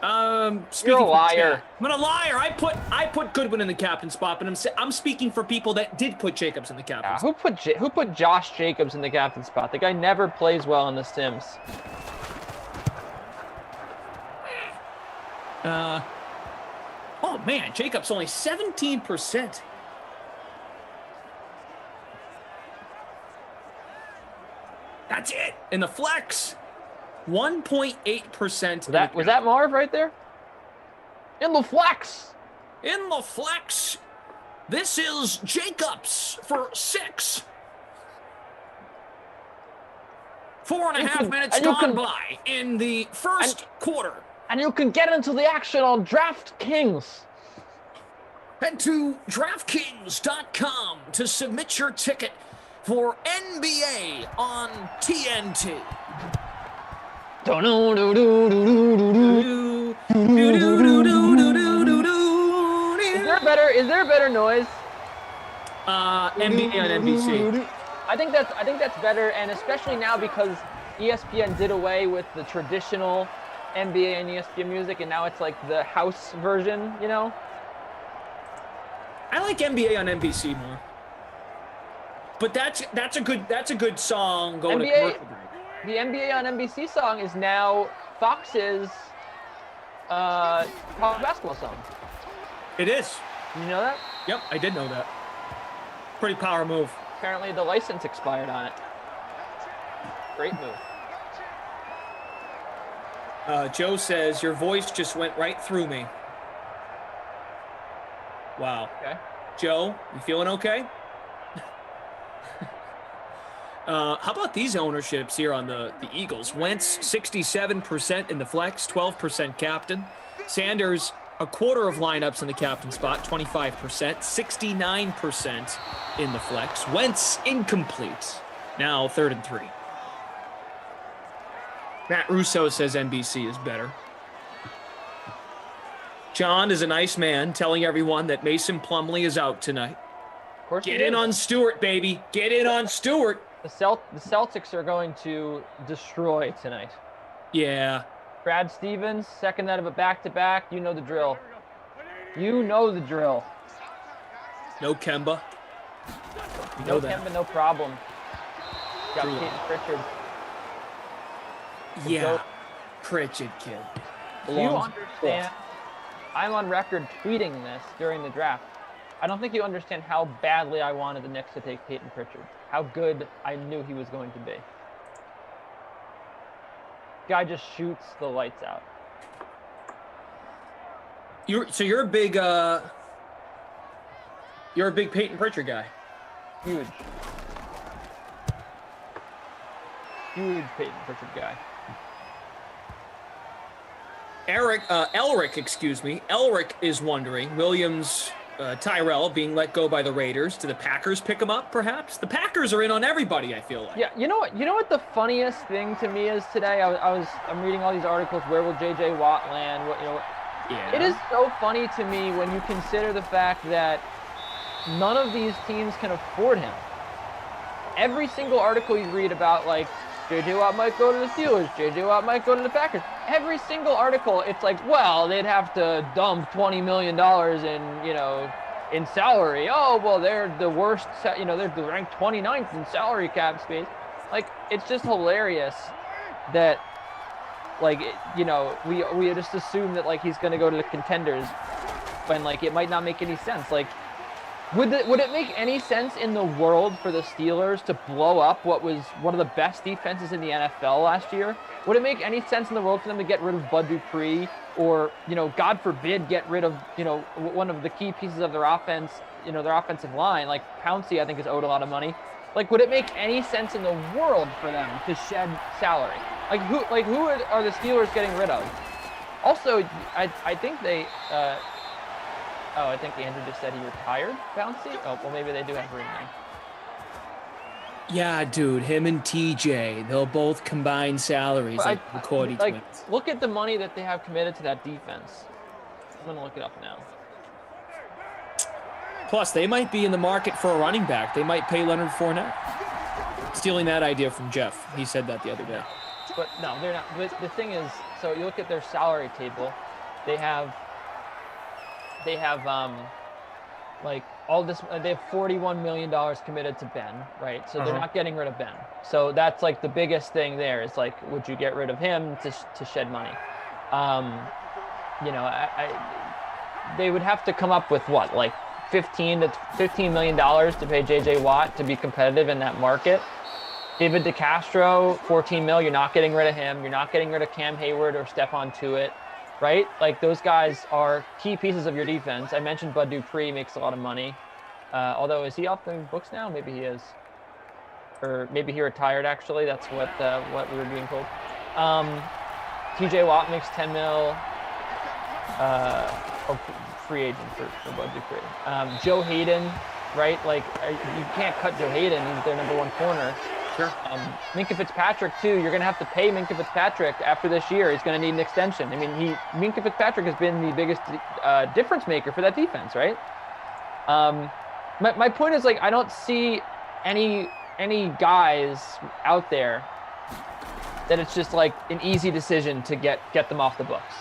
You're a liar. I'm a liar. I put Goodwin in the captain spot, but I'm speaking for people that did put Jacobs in the captain spot. Who put Josh Jacobs in the captain spot? The guy never plays well in the Sims. Oh man, Jacobs only 17%. That's it. In the flex, 1.8%. Was that Marv right there? In the flex. In the flex. This is Jacobs for 6. 4.5 minutes gone by in the first quarter. And you can get into the action on DraftKings. Head to DraftKings.com to submit your ticket for NBA on TNT. Is there a better noise? NBA on NBC. I think that's better, and especially now because ESPN did away with the traditional NBA and ESPN music, and now it's like the house version, you know? I like NBA on NBC more. But that's a good song going to commercial break. The NBA on NBC song is now Fox's college basketball song. It is. You know that? Yep, I did know that. Pretty power move. Apparently the license expired on it. Great move. Joe says, your voice just went right through me. Wow. Okay. Joe, you feeling okay? How about these ownerships here on the Eagles? Wentz, 67% in the flex, 12% captain. Sanders, a quarter of lineups in the captain spot, 25%, 69% in the flex. Wentz, incomplete. Now 3rd and 3. Matt Russo says NBC is better. John is a nice man, telling everyone that Mason Plumlee is out tonight. Of course. Get in on Stewart, baby. Get in on Stewart. The Celtics are going to destroy tonight. Yeah. Brad Stevens, second out of a back-to-back. You know the drill. You know the drill. No Kemba. You know No that. Kemba, no problem. Got True. Peyton Pritchard. Yeah. Pritchard kid. Do you understand? I'm on record tweeting this during the draft. I don't think you understand how badly I wanted the Knicks to take Peyton Pritchard. How good I knew he was going to be. Guy just shoots the lights out. You're a big Peyton Pritchard guy. Huge. Huge Peyton Pritchard guy. Elric is wondering, Williams, Tyrell being let go by the Raiders. Do the Packers pick him up, perhaps? The Packers are in on everybody, I feel like. Yeah, you know what the funniest thing to me is today? I'm reading all these articles. Where will J.J. Watt land? Yeah. It is so funny to me when you consider the fact that none of these teams can afford him. Every single article you read about, like, J.J. Watt might go to the Steelers, J.J. Watt might go to the Packers. Every single article, it's like, well, they'd have to dump $20 million in salary. Oh, well, they're the worst, they're ranked 29th in salary cap space. Like, it's just hilarious that like, you know, we just assume that like he's going to go to the contenders when like it might not make any sense. Like, would it make any sense in the world for the Steelers to blow up what was one of the best defenses in the NFL last year? Would it make any sense in the world for them to get rid of Bud Dupree, or, you know, God forbid, get rid of, you know, one of the key pieces of their offense, you know, their offensive line? Like Pouncey, I think, is owed a lot of money. Like, would it make any sense in the world for them to shed salary? Like, who are the Steelers getting rid of? Also, I think they. I think Andrew just said he retired, Bouncy. Oh, well, maybe they do have room then. Yeah, dude, him and TJ, they'll both combine salaries like the Cody twins. Look at the money that they have committed to that defense. I'm going to look it up now. Plus, they might be in the market for a running back. They might pay Leonard Fournette. Stealing that idea from Jeff. He said that the other day. But no, they're not. But the thing is, so you look at their salary table, they have like all this, they have $41 million committed to Ben, right? So they're not getting rid of Ben. So that's like the biggest thing there is like, would you get rid of him to shed money? You know, they would have to come up with what, like $15 million to pay JJ Watt to be competitive in that market. David DeCastro, $14 million, you're not getting rid of him. You're not getting rid of Cam Hayward or Stephon Tuitt. Right? Like, those guys are key pieces of your defense. I mentioned Bud Dupree makes a lot of money. Although, is he off the books now? Maybe he is. Or maybe he retired, actually. That's what we were being told. TJ Watt makes $10 million. Free agent for Bud Dupree. Joe Hayden, right? Like, you can't cut Joe Hayden. He's their number one corner. Sure. Minkah Fitzpatrick, too. You're going to have to pay Minkah Fitzpatrick after this year. He's going to need an extension. I mean, Minkah Fitzpatrick has been the biggest difference maker for that defense, right? My point is, like, I don't see any guys out there that it's just like an easy decision to get them off the books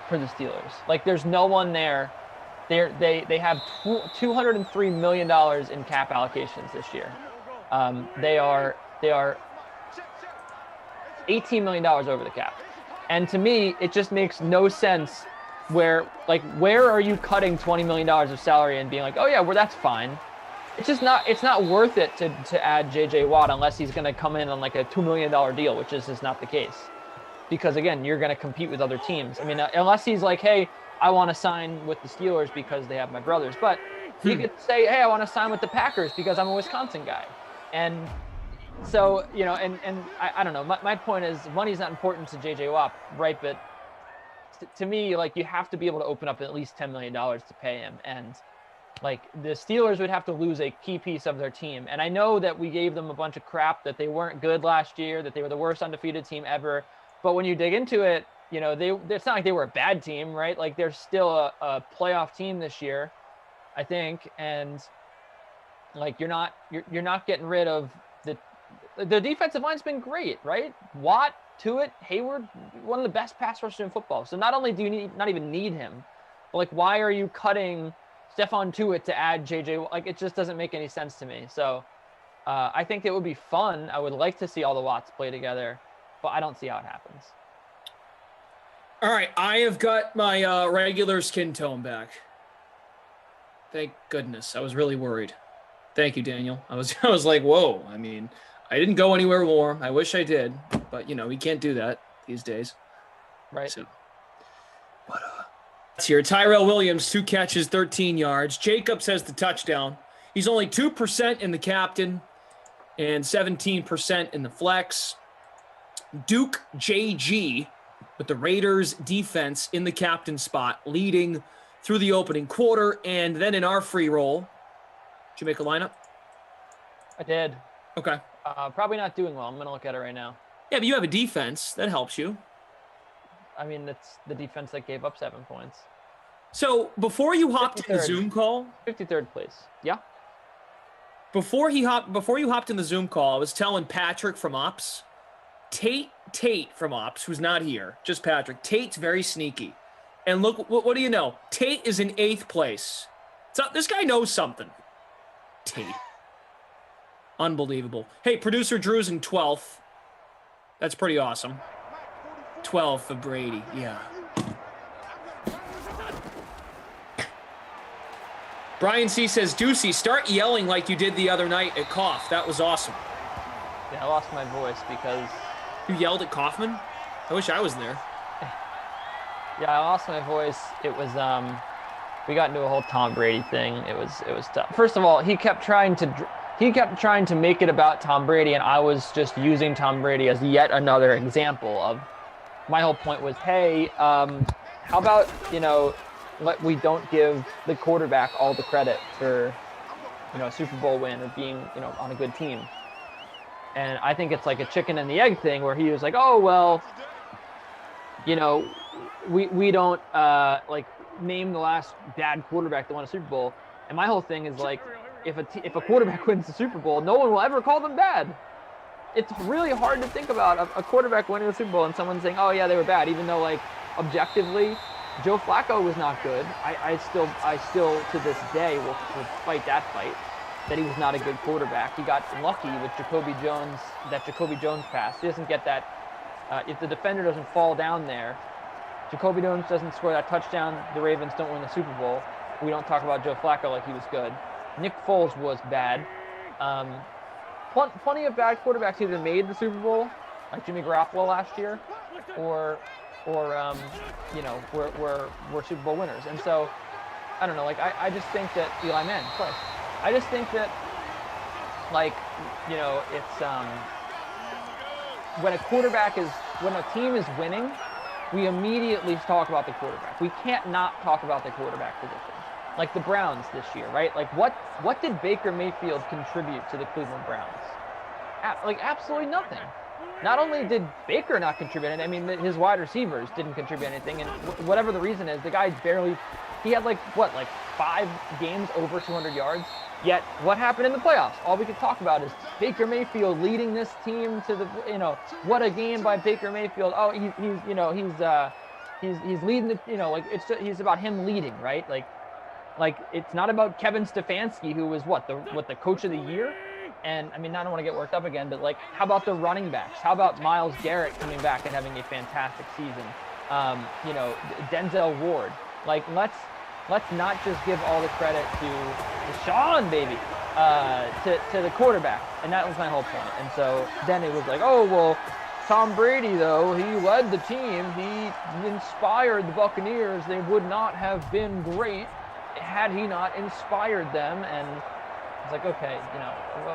for the Steelers. Like, there's no one there. They have $203 million in cap allocations this year. They are $18 million over the cap. And to me, it just makes no sense where are you cutting $20 million of salary and being like, oh yeah, well, that's fine. It's not worth it to add JJ Watt unless he's going to come in on like a $2 million deal, which is just not the case. Because again, you're going to compete with other teams. I mean, unless he's like, hey, I want to sign with the Steelers because they have my brothers. But he could say, hey, I want to sign with the Packers because I'm a Wisconsin guy. And so, you know, and I don't know. My point is, money's not important to JJ Watt, right? But to me, like, you have to be able to open up at least $10 million to pay him. And like, the Steelers would have to lose a key piece of their team. And I know that we gave them a bunch of crap, that they weren't good last year, that they were the worst undefeated team ever. But when you dig into it, you know, it's not like they were a bad team, right? Like, they're still a playoff team this year, I think. And like, you're not getting rid of the defensive line's been great, right? Watt, Tuitt, Hayward, one of the best pass rushers in football. So not only do you not even need him, but like, why are you cutting Stephon Tuitt to add JJ? Like, it just doesn't make any sense to me. So I think it would be fun. I would like to see all the Watts play together, but I don't see how it happens. All right, I have got my regular skin tone back. Thank goodness. I was really worried. Thank you, Daniel. I was like, whoa. I mean, I didn't go anywhere warm. I wish I did, but you know, we can't do that these days. Right. So, but it's here. Tyrell Williams, 2 catches, 13 yards. Jacobs has the touchdown. He's only 2% in the captain and 17% in the flex. Duke JG with the Raiders defense in the captain spot, leading through the opening quarter. And then in our free roll, did you make a lineup? I did. Okay. Probably not doing well. I'm going to look at it right now. Yeah, but you have a defense. That helps you. I mean, it's the defense that gave up 7 points. So before you hopped in the 53rd. Zoom call, 53rd place. Yeah. before you hopped in the Zoom call, I was telling Patrick from Ops, Tate from Ops, who's not here, just Patrick. Tate's very sneaky. And look, what do you know? Tate is in 8th place. So this guy knows something. Tate. Unbelievable. Hey, producer Drew's in 12th. That's pretty awesome. 12 for Brady. Yeah. Brian C says, Deucey, start yelling like you did the other night at Koff. That was awesome. Yeah, I lost my voice because... You yelled at Kaufman? I wish I was there. Yeah, I lost my voice. It was, we got into a whole Tom Brady thing. It was tough. First of all, he kept trying to make it about Tom Brady, and I was just using Tom Brady as yet another example of, my whole point was, hey, how about, we don't give the quarterback all the credit for, a Super Bowl win or being, on a good team. And I think it's like a chicken and the egg thing where he was like, oh, well, we don't name the last bad quarterback that won a Super Bowl. And my whole thing is like, if a quarterback wins the Super Bowl, no one will ever call them bad. It's really hard to think about a quarterback winning the Super Bowl and someone saying, oh yeah, they were bad, even though like objectively, Joe Flacco was not good. I still to this day will fight that fight, that he was not a good quarterback. He got lucky with Jacoby Jones pass. He doesn't get that. If the defender doesn't fall down there, Jacoby Jones doesn't score that touchdown, the Ravens don't win the Super Bowl. We don't talk about Joe Flacco like he was good. Nick Foles was bad. Plenty of bad quarterbacks either made the Super Bowl, like Jimmy Garoppolo last year, or were Super Bowl winners. And so, I don't know, like I just think that Eli Manning, of course. I just think that, it's when a team is winning, we immediately talk about the quarterback. We can't not talk about the quarterback position. Like the Browns this year, right? Like what did Baker Mayfield contribute to the Cleveland Browns? Absolutely nothing. Not only did Baker not contribute, I mean, his wide receivers didn't contribute anything, and whatever the reason is, the guy he had 5 games over 200 yards, yet what happened in the playoffs? All we could talk about is Baker Mayfield leading this team to the, what a game by Baker Mayfield. Oh, he's leading the, he's about him leading, right? Like it's not about Kevin Stefanski, who was the coach of the year. And I mean, I don't want to get worked up again, but how about the running backs? How about Myles Garrett coming back and having a fantastic season? Denzel Ward. Let's not just give all the credit to Deshaun, baby, to the quarterback. And that was my whole point. And so then it was like, oh, well, Tom Brady, though, he led the team. He inspired the Buccaneers. They would not have been great had he not inspired them. And it's like, okay,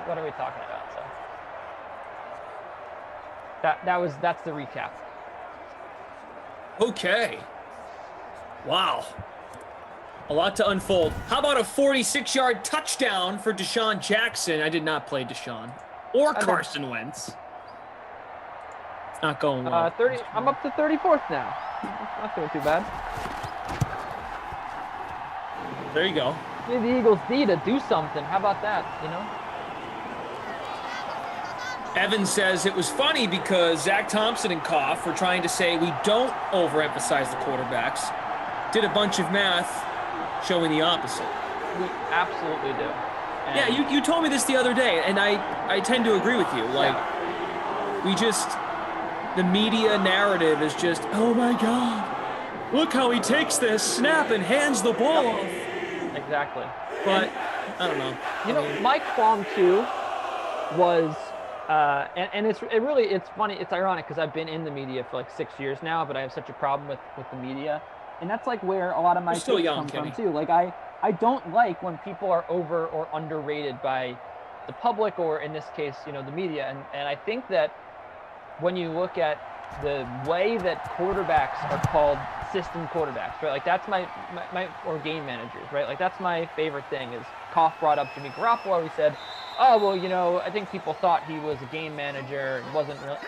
what are we talking about? So that's the recap. Okay. Wow. A lot to unfold. How about a 46-yard touchdown for Deshaun Jackson? I did not play Deshaun. Or Carson Wentz. It's not going well. 30. I'm up to 34th now. It's not doing too bad. There you go. Maybe the Eagles need to do something. How about that, Evan says it was funny because Zach Thompson and Koff were trying to say we don't overemphasize the quarterbacks. Did a bunch of math showing the opposite. We absolutely do. And yeah, you told me this the other day, and I tend to agree with you. The media narrative is just, oh my God, look how he takes this snap and hands the ball off. Exactly. But I don't know. My qualm too was, and it's funny, it's ironic because I've been in the media for 6 years now, but I have such a problem with the media, and that's where a lot of my takes come from too. I don't like when people are over or underrated by the public, or in this case, the media, and I think that when you look at the way that quarterbacks are called system quarterbacks, right? That's my or game managers, right? That's my favorite thing is Koff brought up Jimmy Garoppolo. He said, oh, well, I think people thought he was a game manager and wasn't really.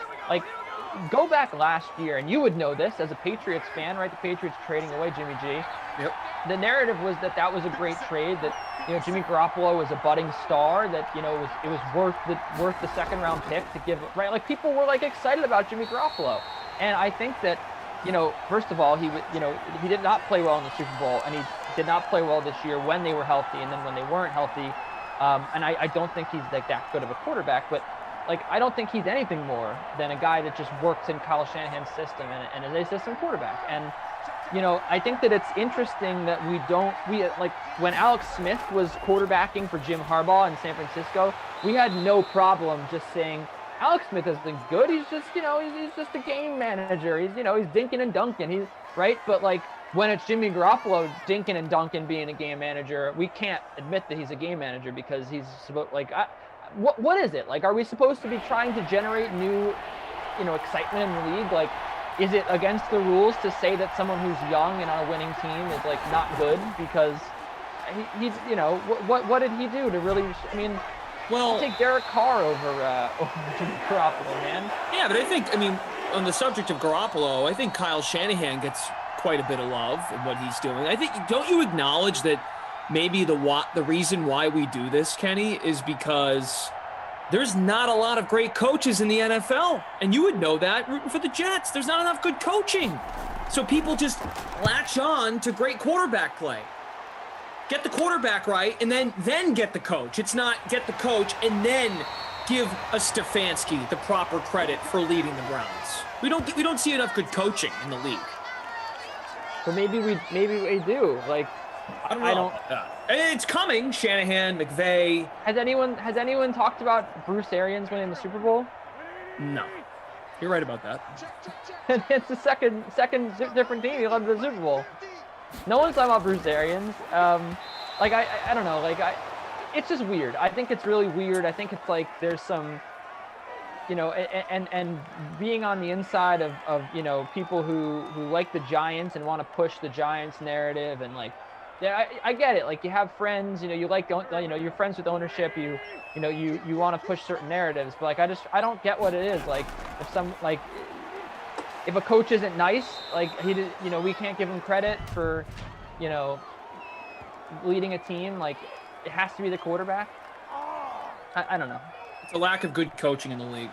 Go back last year, and you would know this as a Patriots fan, right? The Patriots trading away Jimmy G. Yep. The narrative was that was a great trade, that, Jimmy Garoppolo was a budding star, that, it was worth the second round pick to give, right? People were excited about Jimmy Garoppolo. And I think that, first of all, he did not play well in the Super Bowl, and he did not play well this year when they were healthy and then when they weren't healthy. And I don't think he's that good of a quarterback, but like, I don't think he's anything more than a guy that just works in Kyle Shanahan's system and is a system quarterback. And, you know, I think that it's interesting that we like when Alex Smith was quarterbacking for Jim Harbaugh in San Francisco, we had no problem just saying, Alex Smith isn't good. He's just, you know, he's just a game manager. He's, you know, he's dinking and dunking. He's right. But like when it's Jimmy Garoppolo dinking and dunking being a game manager, we can't admit that he's a game manager because he's like, what is it? Like, are we supposed to be trying to generate new, you know, excitement in the league? Like, is it against the rules to say that someone who's young and on a winning team is like not good because he's, you know, what did he do to really, I mean, well, I'll take Derek Carr over Jimmy Garoppolo, man. Yeah, but I think, I mean, on the subject of Garoppolo, I think Kyle Shanahan gets quite a bit of love in what he's doing. I think, don't you acknowledge that maybe the reason why we do this, Kenny, is because there's not a lot of great coaches in the NFL. And you would know that rooting for the Jets. There's not enough good coaching. So people just latch on to great quarterback play. Get the quarterback right, and then get the coach. It's not get the coach and then give a Stefanski the proper credit for leading the Browns. We don't see enough good coaching in the league. So maybe we do. Like, I don't. It's coming. Shanahan, McVay. Has anyone talked about Bruce Arians winning the Super Bowl? No. You're right about that. It's the second different team he led to the Super Bowl. No one's talking about Bruce Arians. Like I don't know. Like it's just weird. I think it's really weird. I think it's like there's some, you know, and being on the inside of you know, people who like the Giants and want to push the Giants narrative, and like, yeah, I get it. Like, you have friends, you know, you know, you're friends with ownership. You know, you want to push certain narratives, but like I don't get what it is. Like, if a coach isn't nice, like you know, we can't give him credit for, you know, leading a team. Like, it has to be the quarterback. I don't know. It's a lack of good coaching in the league.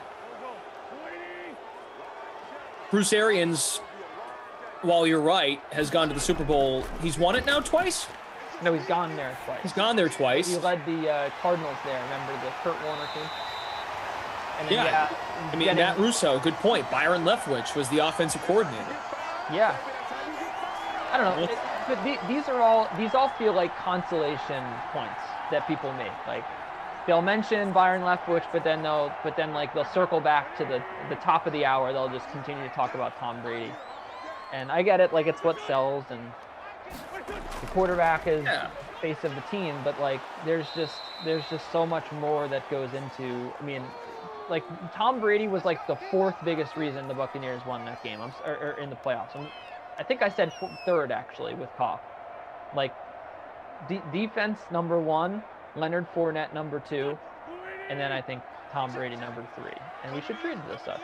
Bruce Arians, while you're right, has gone to the Super Bowl. He's won it now twice? No, he's gone there twice. He's gone there twice. He led the Cardinals there, remember, the Kurt Warner team? And then, yeah. I mean, Matt Russo, good point. Byron Leftwich was the offensive coordinator. Yeah. I don't know. But these all feel like consolation points that people make. Like, they'll mention Byron Leftwich, but then they'll circle back to the top of the hour. They'll just continue to talk about Tom Brady. And I get it, like, it's what sells, and the quarterback is face of the team, but like there's just so much more that goes into, I mean, like, Tom Brady was like the fourth biggest reason the Buccaneers won that game, or in the playoffs. I think I said third, actually, with Koff. Like, defense number one, Leonard Fournette number two, and then I think Tom Brady number three. And we should treat it as such.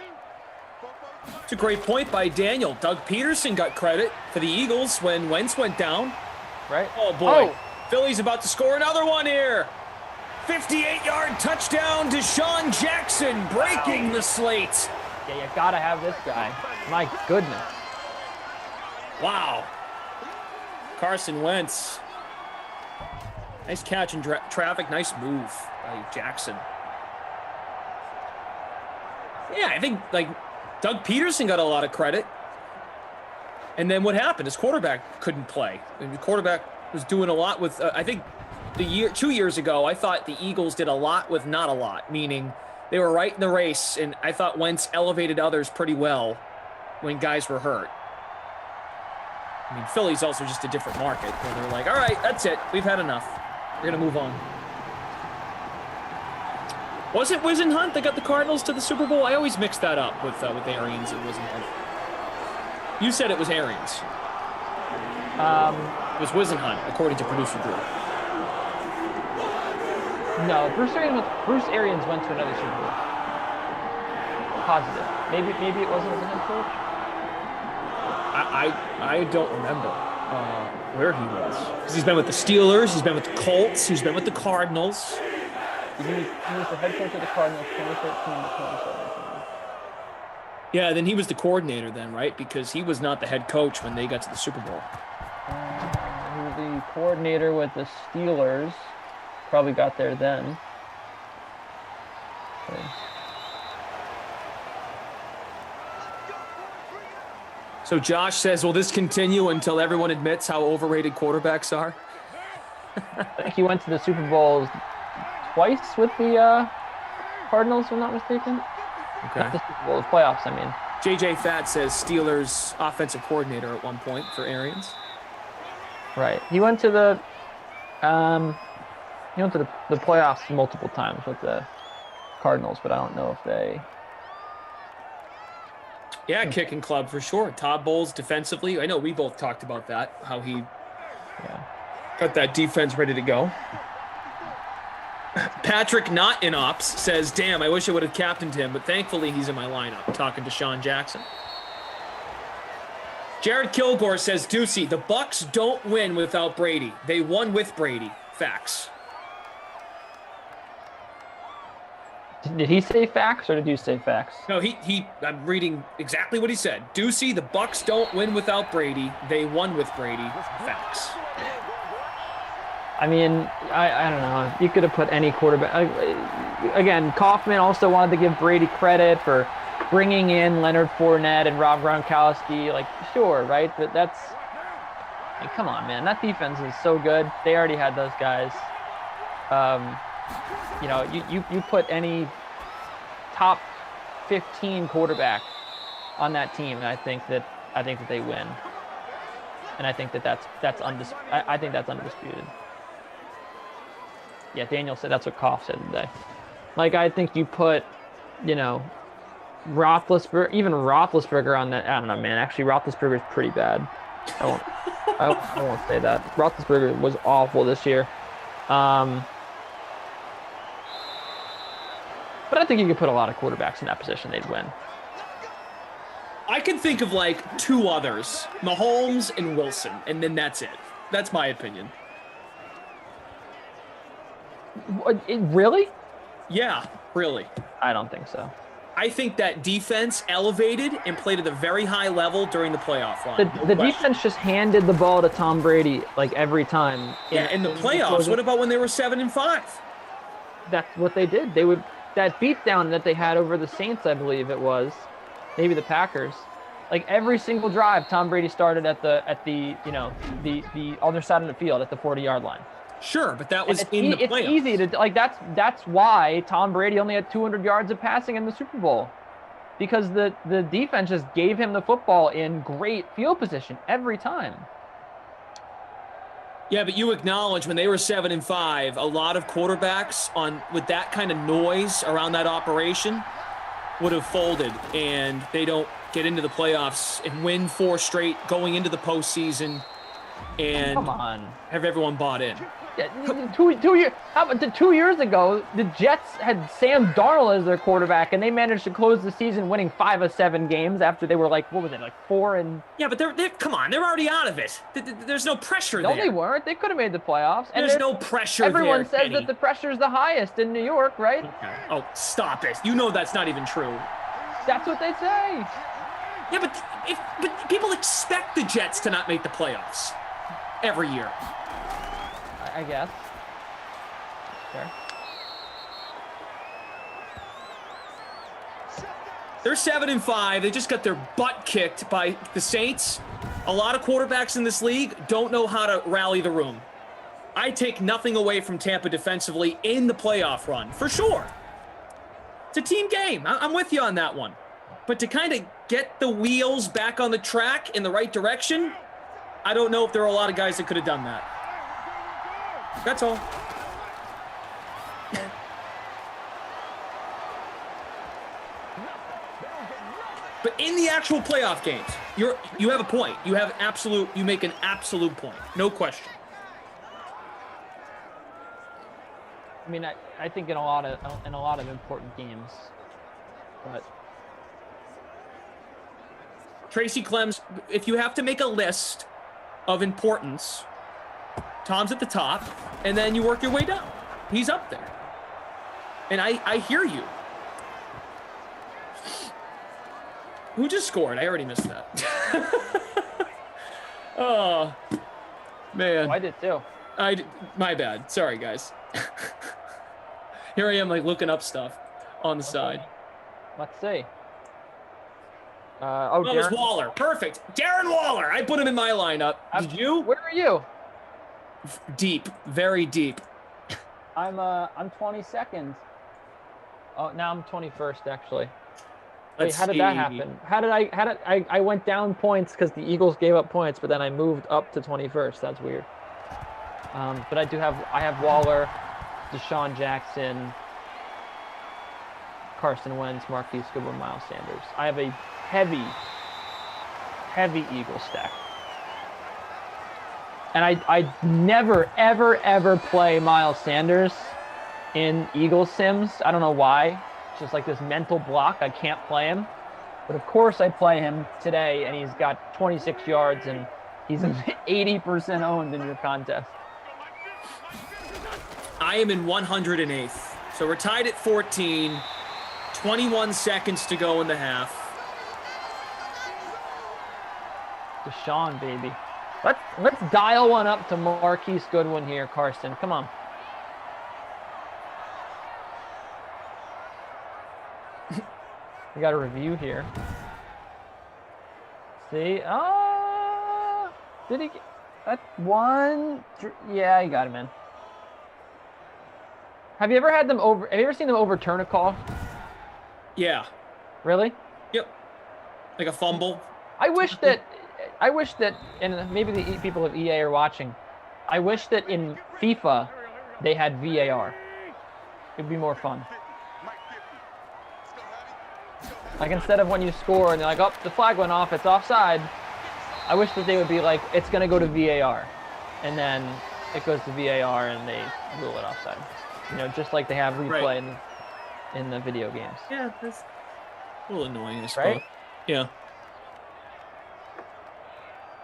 It's a great point by Daniel. Doug Peterson got credit for the Eagles when Wentz went down. Right. Oh, boy. Philly's about to score another one here. 58-yard touchdown to Deshaun Jackson, breaking the slate. Yeah, you got to have this guy. My goodness. Wow. Carson Wentz. Nice catch in traffic. Nice move by Jackson. Yeah, I think, like, Doug Peterson got a lot of credit. And then what happened? His quarterback couldn't play. And the quarterback was doing a lot with, I think 2 years ago, I thought the Eagles did a lot with not a lot, meaning they were right in the race, and I thought Wentz elevated others pretty well when guys were hurt. I mean, Philly's also just a different market, where they're like, all right, that's it. We've had enough. We're going to move on. Was it Wisenhunt that got the Cardinals to the Super Bowl? I always mix that up with Arians and Wisenhunt. You said it was Arians. It was Wisenhunt, according to producer Drew. No, Bruce Arians went to another Super Bowl. Positive. Maybe it wasn't as a head coach. I don't remember where he was, because he's been with the Steelers, he's been with the Colts, he's been with the Cardinals. He was the head coach of the Cardinals 2013 to 2017. Yeah, then he was the coordinator then, right? Because he was not the head coach when they got to the Super Bowl. He was the coordinator with the Steelers. Probably got there then. Okay. So Josh says, will this continue until everyone admits how overrated quarterbacks are? I think he went to the Super Bowl twice with the Cardinals, if I'm not mistaken. Okay. Not the Super Bowl, the playoffs, I mean. JJ Fat says Steelers offensive coordinator at one point for Arians. Right. He went to the playoffs multiple times with the Cardinals, but I don't know if they. Yeah, kicking club for sure. Todd Bowles defensively. I know we both talked about that, how he got that defense ready to go. Patrick, not in ops, says, damn, I wish I would have captained him, but thankfully he's in my lineup, talking to Sean Jackson. Jared Kilgore says, Ducey, the Bucs don't win without Brady. They won with Brady. Facts. Did he say facts or did you say facts? No, I'm reading exactly what he said. Ducey, the Bucs don't win without Brady. They won with Brady. Facts. I mean, I don't know. You could have put any quarterback. Again, Kaufman also wanted to give Brady credit for bringing in Leonard Fournette and Rob Gronkowski. Like, sure, right? But that's, like, come on, man. That defense is so good. They already had those guys. You know, you put any top 15 quarterback on that team, and I think that they win. And I think that's undisputed. Yeah, Daniel said that's what Koff said today. Like, I think you put, you know, Roethlisberger on that. I don't know, man. Actually, Roethlisberger is pretty bad. I won't say that. Roethlisberger was awful this year. But I think you could put a lot of quarterbacks in that position, they'd win. I can think of like two others, Mahomes and Wilson, and then that's it. That's my opinion. Really? Yeah, really. I don't think so. I think that defense elevated and played at a very high level during the playoff run. The defense just handed the ball to Tom Brady like every time. Yeah, in the playoffs. What about when they were 7-5? That's what they did. They would that beatdown that they had over the Saints, I believe it was, maybe the Packers. Like every single drive, Tom Brady started at the the other side of the field at the 40-yard line. Sure, but that was in the playoffs. It's easy to like. That's why Tom Brady only had 200 yards of passing in the Super Bowl, because the defense just gave him the football in great field position every time. Yeah, but you acknowledge when they were 7-5, a lot of quarterbacks with that kind of noise around that operation would have folded, and they don't get into the playoffs and win 4 straight going into the postseason and come on, have everyone bought in. Yeah, 2 years. How about 2 years ago? The Jets had Sam Darnold as their quarterback, and they managed to close the season winning 5 of 7 games after they were like, what was it, like 4 and? Yeah, but they're come on, they're already out of it. There's no pressure there. No, they weren't. They could have made the playoffs. And there's no pressure. Everyone there, says that the pressure's the highest in New York, right? Okay. Oh, stop it! You know that's not even true. That's what they say. Yeah, but people expect the Jets to not make the playoffs every year. I guess. Sure. They're 7-5. They just got their butt kicked by the Saints. A lot of quarterbacks in this league don't know how to rally the room. I take nothing away from Tampa defensively in the playoff run, for sure. It's a team game. I'm with you on that one. But to kind of get the wheels back on the track in the right direction, I don't know if there are a lot of guys that could have done that. That's all. But in the actual playoff games, you have a point. You make an absolute point. No question. I mean, I think in a lot of important games, but Tracy Clems, if you have to make a list of importance, Tom's at the top, and then you work your way down. He's up there. And I hear you. Who just scored? I already missed that. Oh, man. I did too. My bad. Sorry, guys. Here I am, like, looking up stuff on the side. Let's see. Oh, it was Darren. Waller. Perfect. Darren Waller. I put him in my lineup. Did you? Where are you? Deep. Very deep. I'm 22nd. Oh, now I'm 21st actually. Wait, how did that happen? I went down points because the Eagles gave up points, but then I moved up to 21st. That's weird. But I have Waller, Deshaun Jackson, Carson Wentz, Marquise Goodwin, Miles Sanders. I have a heavy Eagles stack. And I never, ever play Miles Sanders in Eagles sims. I don't know why. It's just like this mental block. I can't play him. But of course I play him today, and he's got 26 yards, and he's 80% owned in your contest. I am in 108th. So we're tied at 14. 21 seconds to go in the half. Deshaun, baby. Let's dial one up to Marquise Goodwin here, Carson. Come on. We got a review here. See? Did he get that one? Yeah, he got him in. Have you ever seen them overturn a call? Yeah. Really? Yep. Like a fumble. I wish that, and maybe the people of EA are watching, I wish that in FIFA they had VAR. It'd be more fun. Like instead of when you score and they're like, oh, the flag went off, it's offside. I wish that they would be like, it's going to go to VAR. And then it goes to VAR and they rule it offside. You know, just like they have replay in the video games. Yeah, that's a little annoying, I suppose. Right? Yeah.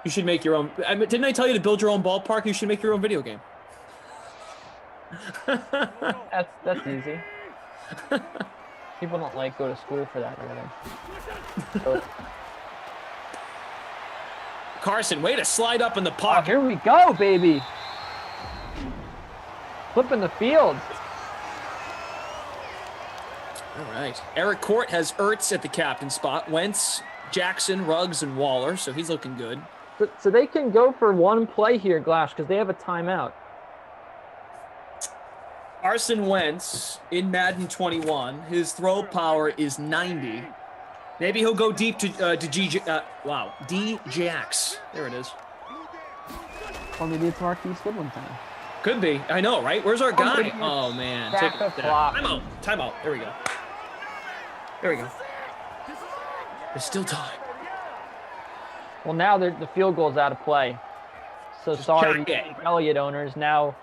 You should make your own. Didn't I tell you to build your own ballpark? You should make your own video game. That's easy. People don't go to school for that, really. So, Carson, way to slide up in the pocket. here we go, baby. Flipping the field. All right. Eric Court has Ertz at the captain spot. Wentz, Jackson, Ruggs, and Waller, so he's looking good. So they can go for one play here, Glash, because they have a timeout. Carson Wentz in Madden 21. His throw power is 90. Maybe he'll go deep to D-Jax. There it is. Or maybe it's Marquise Goodwin time. Could be. I know, right? Where's our guy? Oh, man. Stack of flop. Timeout. There we go. There's still time. Well, now the field goal's out of play. So Just sorry, check it. Elliott owners. Now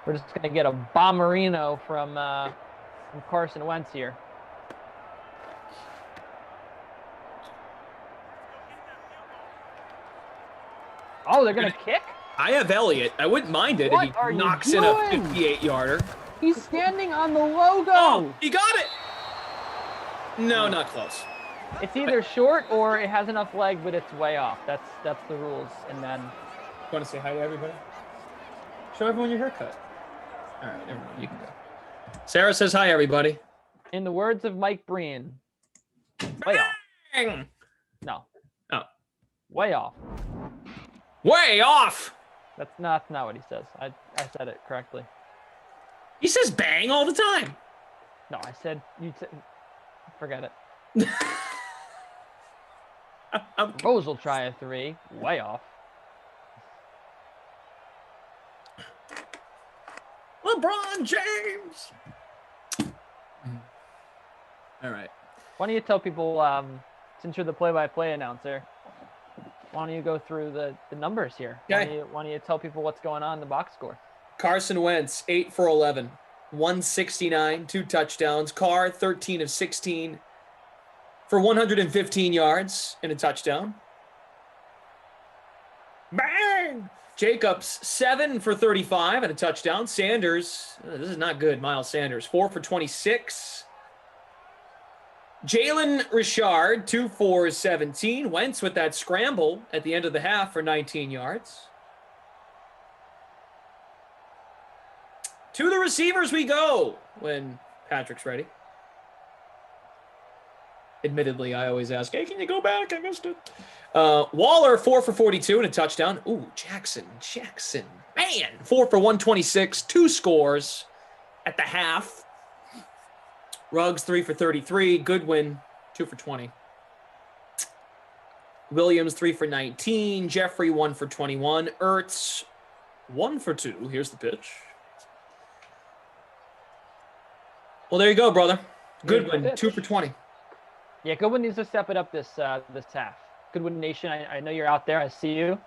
we're just going to get a bomberino from Carson Wentz here. Oh, they're going to kick? I have Elliott. I wouldn't mind it What if are he you knocks in a doing? 58-yarder. He's standing on the logo. Oh, he got it. No, not close. It's either short or it has enough leg, but it's way off. That's the rules in Madden. Want to say hi to everybody? Show everyone your haircut. All right, everyone, you can go. Sarah says hi, everybody. In the words of Mike Breen, way off. Bang! No. Oh. Way off. Way off! That's not what he says. I said it correctly. He says bang all the time. No, I said forget it. Rose will try a 3. Way off. LeBron James. All right. Why don't you tell people, since you're the play-by-play announcer, why don't you go through the numbers here? Okay. Why don't you tell people what's going on in the box score? Carson Wentz, 8 for 11, 169, 2 touchdowns. Carr, 13 of 16 for 115 yards and a touchdown. Bang! Jacobs, 7 for 35 and a touchdown. Sanders, this is not good. Miles Sanders, 4 for 26. Jalen Richard, 2 for 17. Wentz with that scramble at the end of the half for 19 yards. To the receivers we go when Patrick's ready. Admittedly, I always ask, hey, can you go back? I missed it. Waller, 4 for 42 and a touchdown. Ooh, Jackson. Man, 4 for 126, 2 scores at the half. Ruggs, 3 for 33. Goodwin, 2 for 20. Williams, 3 for 19. Jeffrey, 1 for 21. Ertz, 1 for 2. Here's the pitch. Well, there you go, brother. Goodwin, 2 for 20. Yeah, Goodwin needs to step it up this half. Goodwin Nation, I know you're out there. I see you.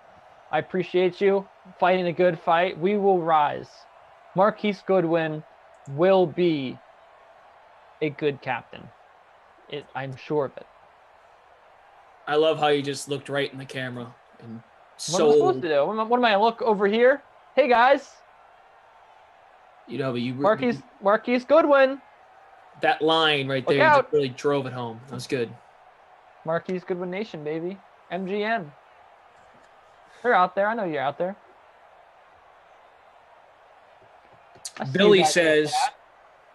I appreciate you fighting a good fight. We will rise. Marquise Goodwin will be a good captain. I'm sure of it. I love how you just looked right in the camera. And What am I supposed to do? What am I look over here? Hey guys, You know, but you Marquise Goodwin. that line right there just really drove it home. That was good. Marquise Goodwin Nation, baby. MGN. They're out there. I know you're out there. Billy says,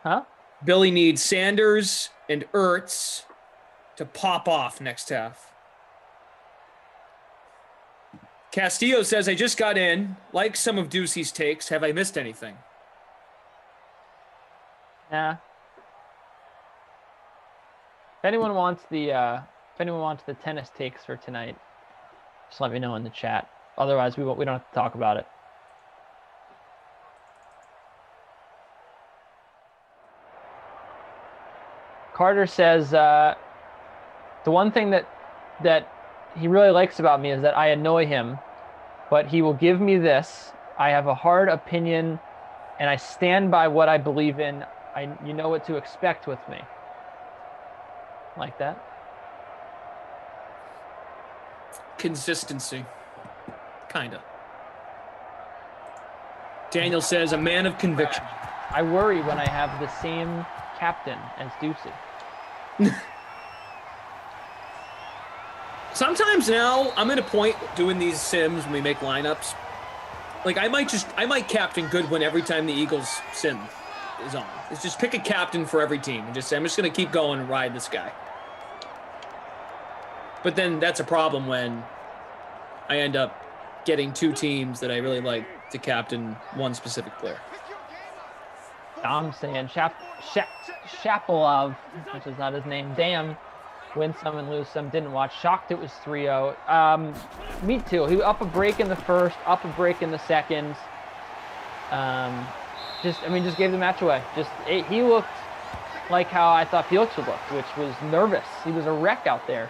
huh? Billy needs Sanders and Ertz to pop off next half. Castillo says, I just got in. Like some of Ducey's takes, have I missed anything? Nah. If anyone wants the tennis takes for tonight, just let me know in the chat. Otherwise, we don't have to talk about it. Carter says the one thing that he really likes about me is that I annoy him, but he will give me this. I have a hard opinion, and I stand by what I believe in. You know what to expect with me. Like that. Consistency. Kinda. Daniel says, a man of conviction. I worry when I have the same captain as Ducey. Sometimes now I'm at a point doing these sims when we make lineups. Like I might captain Goodwin every time the Eagles sim is on. It's just pick a captain for every team and just say, I'm just going to keep going and ride this guy. But then that's a problem when I end up getting two teams that I really like to captain one specific player. I'm saying Shapilov, which is not his name. Damn, win some and lose some. Didn't watch. Shocked it was 3-0. Me too. He up a break in the first, up a break in the second. Just gave the match away. He looked like how I thought Felix would look, which was nervous. He was a wreck out there.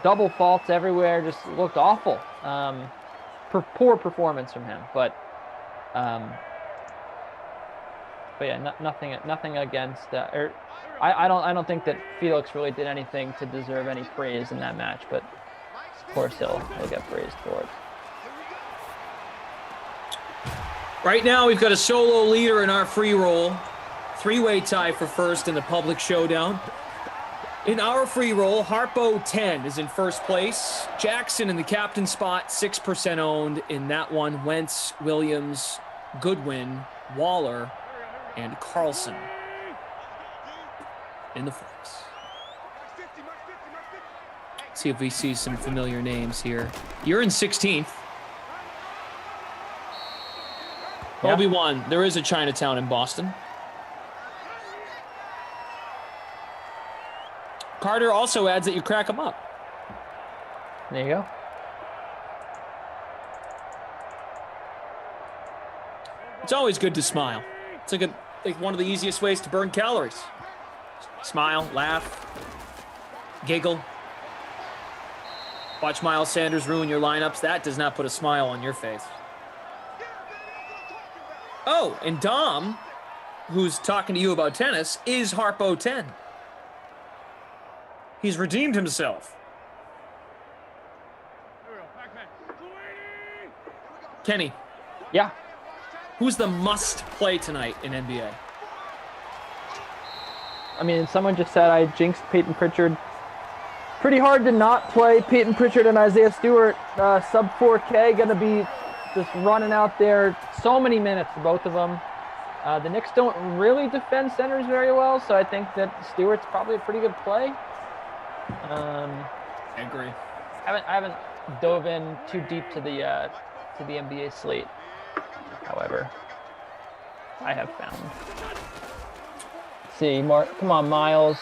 Double faults everywhere. Just looked awful. Poor performance from him, but yeah, nothing against. I don't think that Felix really did anything to deserve any praise in that match, but of course he'll get praised for it. Right now we've got a solo leader in our free roll. Three-way tie for first in the public showdown. In our free roll, Harpo 10 is in first place. Jackson in the captain spot, 6% owned in that one. Wentz, Williams, Goodwin, Waller, and Carlson in the flex. See if we see some familiar names here. You're in 16th. Yeah. Obi-Wan, there is a Chinatown in Boston. Carter also adds that you crack them up. There you go. It's always good to smile. It's like one of the easiest ways to burn calories. Smile, laugh, giggle. Watch Miles Sanders ruin your lineups. That does not put a smile on your face. Oh, and Dom, who's talking to you about tennis, is Harpo 10. He's redeemed himself. Kenny. Yeah. Who's the must play tonight in NBA? I mean, someone just said I jinxed Peyton Pritchard. Pretty hard to not play Peyton Pritchard and Isaiah Stewart. Sub 4K, going to be just running out there. So many minutes for both of them. The Knicks don't really defend centers very well, so I think that Stewart's probably a pretty good play. I agree. I haven't dove in too deep to the NBA slate. However, I have found. Let's see, Mark, come on, Miles.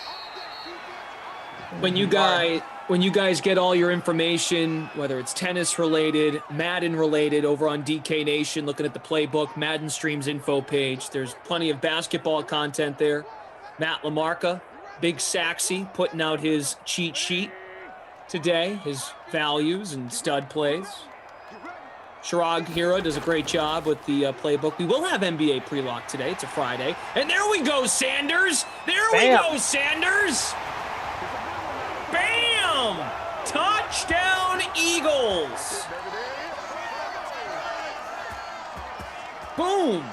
When you guys get all your information, whether it's tennis related, Madden related, over on DK Nation, looking at the playbook, Madden Streams info page, there's plenty of basketball content there. Matt LaMarca, Big Saxy, putting out his cheat sheet today, his values and stud plays. Shirag Hira does a great job with the playbook. We will have NBA pre-lock today. It's a Friday. And there we go, Sanders. There we go, Sanders. Bam! Touchdown, Eagles. Boom.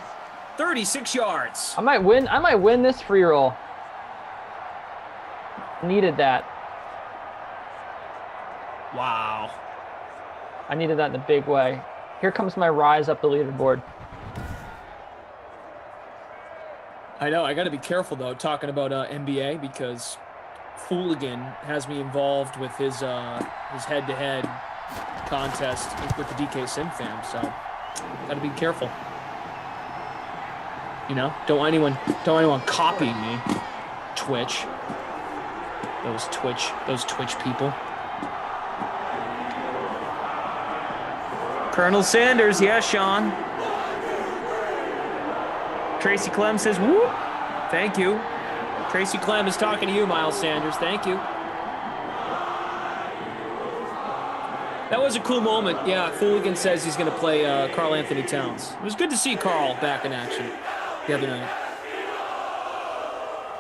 36 yards. I might win this free roll. Needed that. Wow. I needed that in a big way. Here comes my rise up the leaderboard. I know. I got to be careful, though, talking about NBA, because Fooligan has me involved with his head-to-head contest with the DK Sim fam, so got to be careful. You know, don't want anyone copying me. Twitch. Those Twitch people. Colonel Sanders, yeah, Sean. Tracy Clem says, whoop. Thank you. Tracy Clem is talking to you, Miles Sanders. Thank you. That was a cool moment. Yeah, Fooligan says he's going to play Karl Anthony Towns. It was good to see Karl back in action the other night.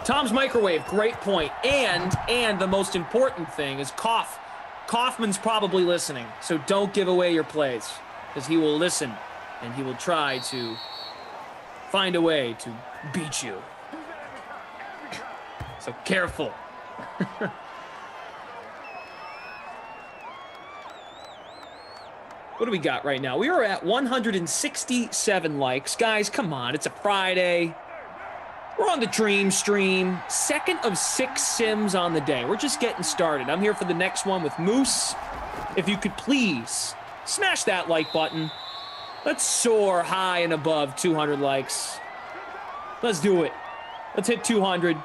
Tom's Microwave, great point. And the most important thing is Kaufman's probably listening, so don't give away your plays, because he will listen, and he will try to find a way to beat you. So careful. What do we got right now? We are at 167 likes. Guys, come on. It's a Friday. We're on the Dream Stream. Second of 6 sims on the day. We're just getting started. I'm here for the next one with Moose. If you could please smash that like button. Let's soar high and above 200 likes. Let's do it. Let's hit 200.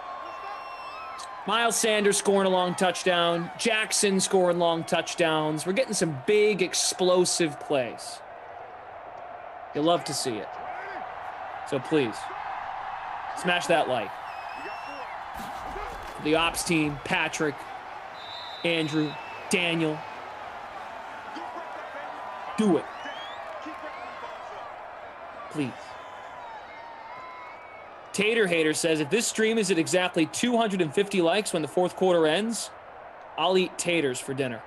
Miles Sanders scoring a long touchdown. Jackson scoring long touchdowns. We're getting some big, explosive plays. You'll love to see it. So please, smash that like. The ops team, Patrick, Andrew, Daniel. Do it. Please. Tater Hater says, if this stream is at exactly 250 likes when the fourth quarter ends, I'll eat taters for dinner.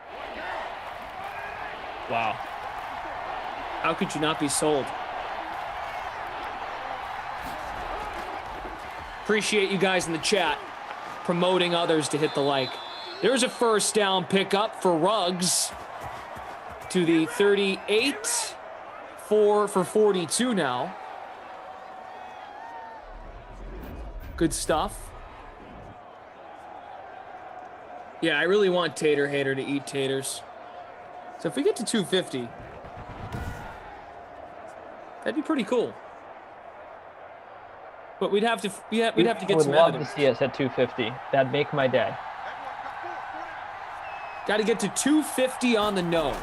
Wow. How could you not be sold? Appreciate you guys in the chat promoting others to hit the like. There's a first down pickup for Ruggs to the 38, 4 for 42 now. Good stuff. Yeah, I really want Tater Hater to eat taters. So if we get to 250, that'd be pretty cool. But we'd have to get some evidence. I would love to see us at 250. That'd make my day. Got to get to 250 on the nose.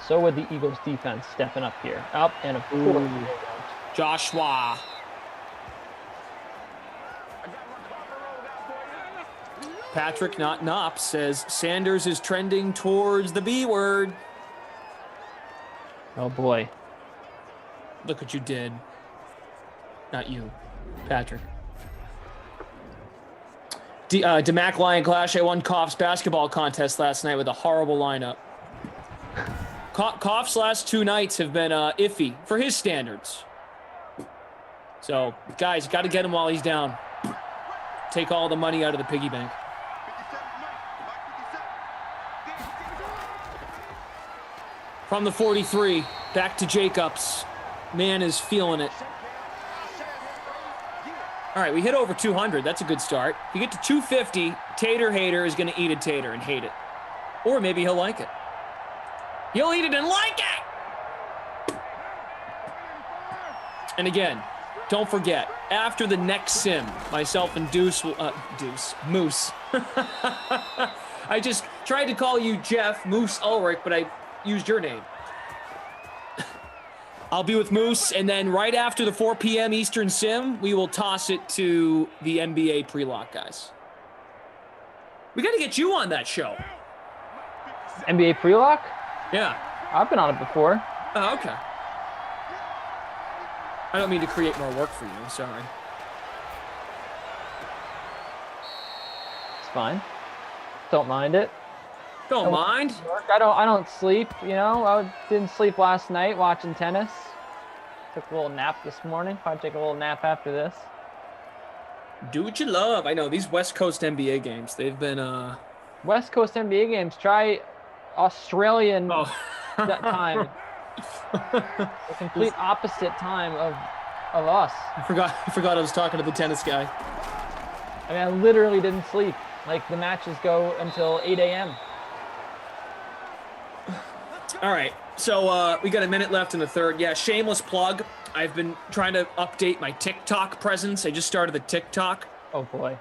So would the Eagles defense stepping up here. Up and a course. Joshua. Patrick, not Nop, says Sanders is trending towards the B word. Oh boy. Look what you did. Not you, Patrick. DeMac Lion Clash, I won Koff's basketball contest last night with a horrible lineup. Koff's last 2 nights have been iffy for his standards. So, guys, got to get him while he's down. Take all the money out of the piggy bank. From the 43, back to Jacobs. Man is feeling it. All right, we hit over 200. That's a good start. If you get to 250, Tater Hater is going to eat a tater and hate it. Or maybe he'll like it. He'll eat it and like it! And again, don't forget, after the next sim, myself and Moose. I just tried to call you Jeff Moose Ulrich, but I used your name. I'll be with Moose, and then right after the 4 p.m. Eastern sim, we will toss it to the NBA pre-lock guys. We got to get you on that show. NBA pre-lock? Yeah. I've been on it before. Oh, okay. I don't mean to create more work for you. I'm sorry. It's fine. Don't mind it. Don't mind. I don't sleep, you know. I didn't sleep last night watching tennis. Took a little nap this morning. Probably take a little nap after this. Do what you love. I know these West Coast NBA games, they've been West Coast NBA games. Try Australian time. The complete opposite time of us. I forgot I was talking to the tennis guy. I mean, I literally didn't sleep. Like, the matches go until 8 a.m. All right, so we got a minute left in the third. Yeah, shameless plug. I've been trying to update my TikTok presence. I just started the TikTok. Oh boy.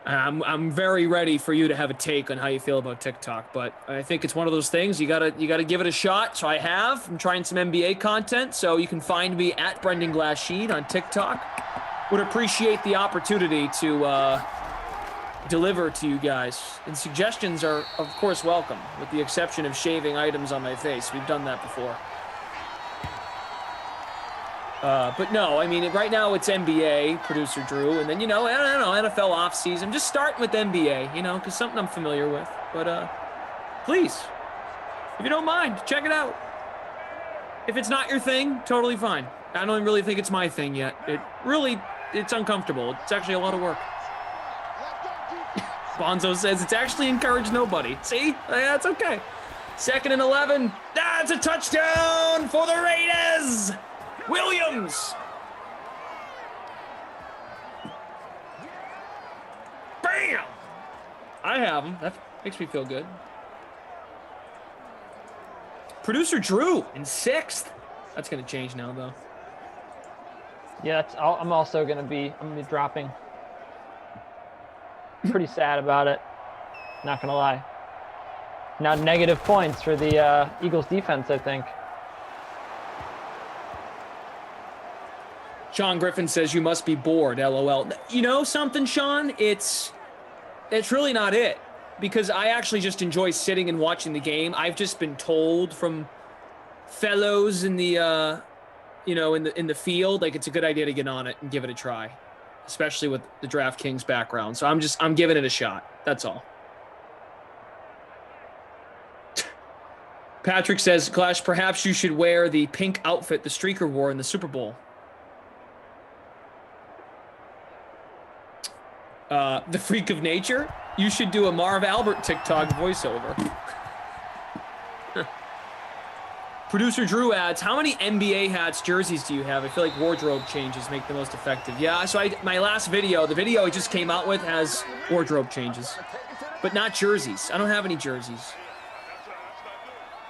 I'm very ready for you to have a take on how you feel about TikTok, but I think it's one of those things you gotta give it a shot. So I'm trying some NBA content, so you can find me at Brendan Glasheen on TikTok. Would appreciate the opportunity to deliver to you guys, and suggestions are of course welcome, with the exception of shaving items on my face. We've done that before. But no, I mean, right now it's NBA, producer Drew, and then, I don't know, NFL offseason. Just starting with NBA, because something I'm familiar with. But please, if you don't mind, check it out. If it's not your thing, totally fine. I don't really think it's my thing yet. It's uncomfortable. It's actually a lot of work. Bonzo says it's actually encouraged nobody. See? That's okay. 2nd and 11. That's a touchdown for the Raiders! Williams! Bam! I have him. That makes me feel good. Producer Drew in 6th. That's going to change now, though. Yeah, I'm also going to be dropping. Pretty sad about it. Not going to lie. Now negative points for the Eagles defense, I think. Sean Griffin says you must be bored, LOL. You know something, Sean? It's really not it, because I actually just enjoy sitting and watching the game. I've just been told from fellows in the in the field, like, it's a good idea to get on it and give it a try, especially with the DraftKings background. So I'm giving it a shot. That's all. Patrick says, Clash, perhaps you should wear the pink outfit the streaker wore in the Super Bowl. The freak of nature? You should do a Marv Albert TikTok voiceover. Producer Drew adds, how many NBA hats, jerseys do you have? I feel like wardrobe changes make the most effective. Yeah, so my last video, the video I just came out with, has wardrobe changes, but not jerseys. I don't have any jerseys.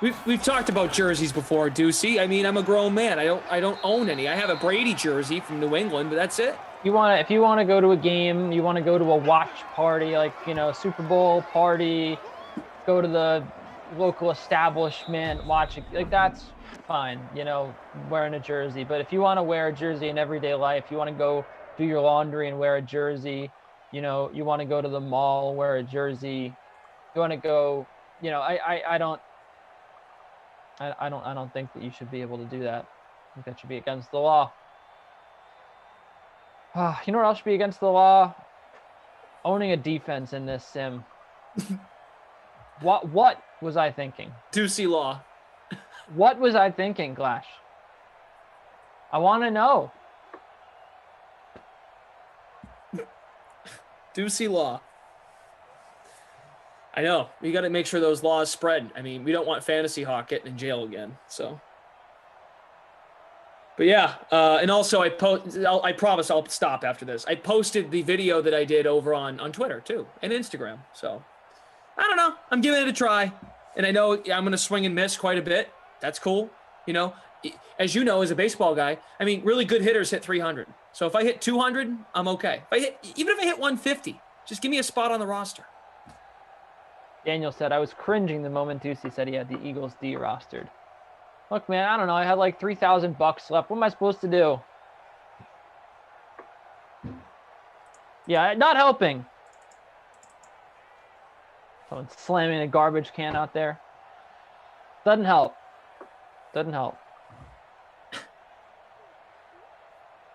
We've talked about jerseys before, Ducey. I mean, I'm a grown man. I don't own any. I have a Brady jersey from New England, but that's it. If you want to go to a game, you want to go to a watch party, like, Super Bowl party, go to the local establishment, watch it, like, that's fine, wearing a jersey. But if you want to wear a jersey in everyday life, you want to go do your laundry and wear a jersey, you want to go to the mall, wear a jersey, you want to go, I don't think that you should be able to do that. I think that should be against the law. You know what else should be against the law? Owning a defense in this sim. What was I thinking? Ducey law. What was I thinking, Glash? I want to know. Ducey law. I know. You got to make sure those laws spread. I mean, we don't want Fantasy Hawk getting in jail again, so. But yeah, and also I promise I'll stop after this. I posted the video that I did over on Twitter too and Instagram. So I don't know. I'm giving it a try, and I know I'm going to swing and miss quite a bit. That's cool. You know, as you know, as a baseball guy, I mean, really good hitters hit 300. So if I hit 200, I'm okay. Even if I hit 150, just give me a spot on the roster. Daniel said, I was cringing the moment Ducey said he had the Eagles D rostered. Look, man, I don't know. I had like $3,000 left. What am I supposed to do? Yeah, not helping. Someone slamming a garbage can out there. Doesn't help. Doesn't help.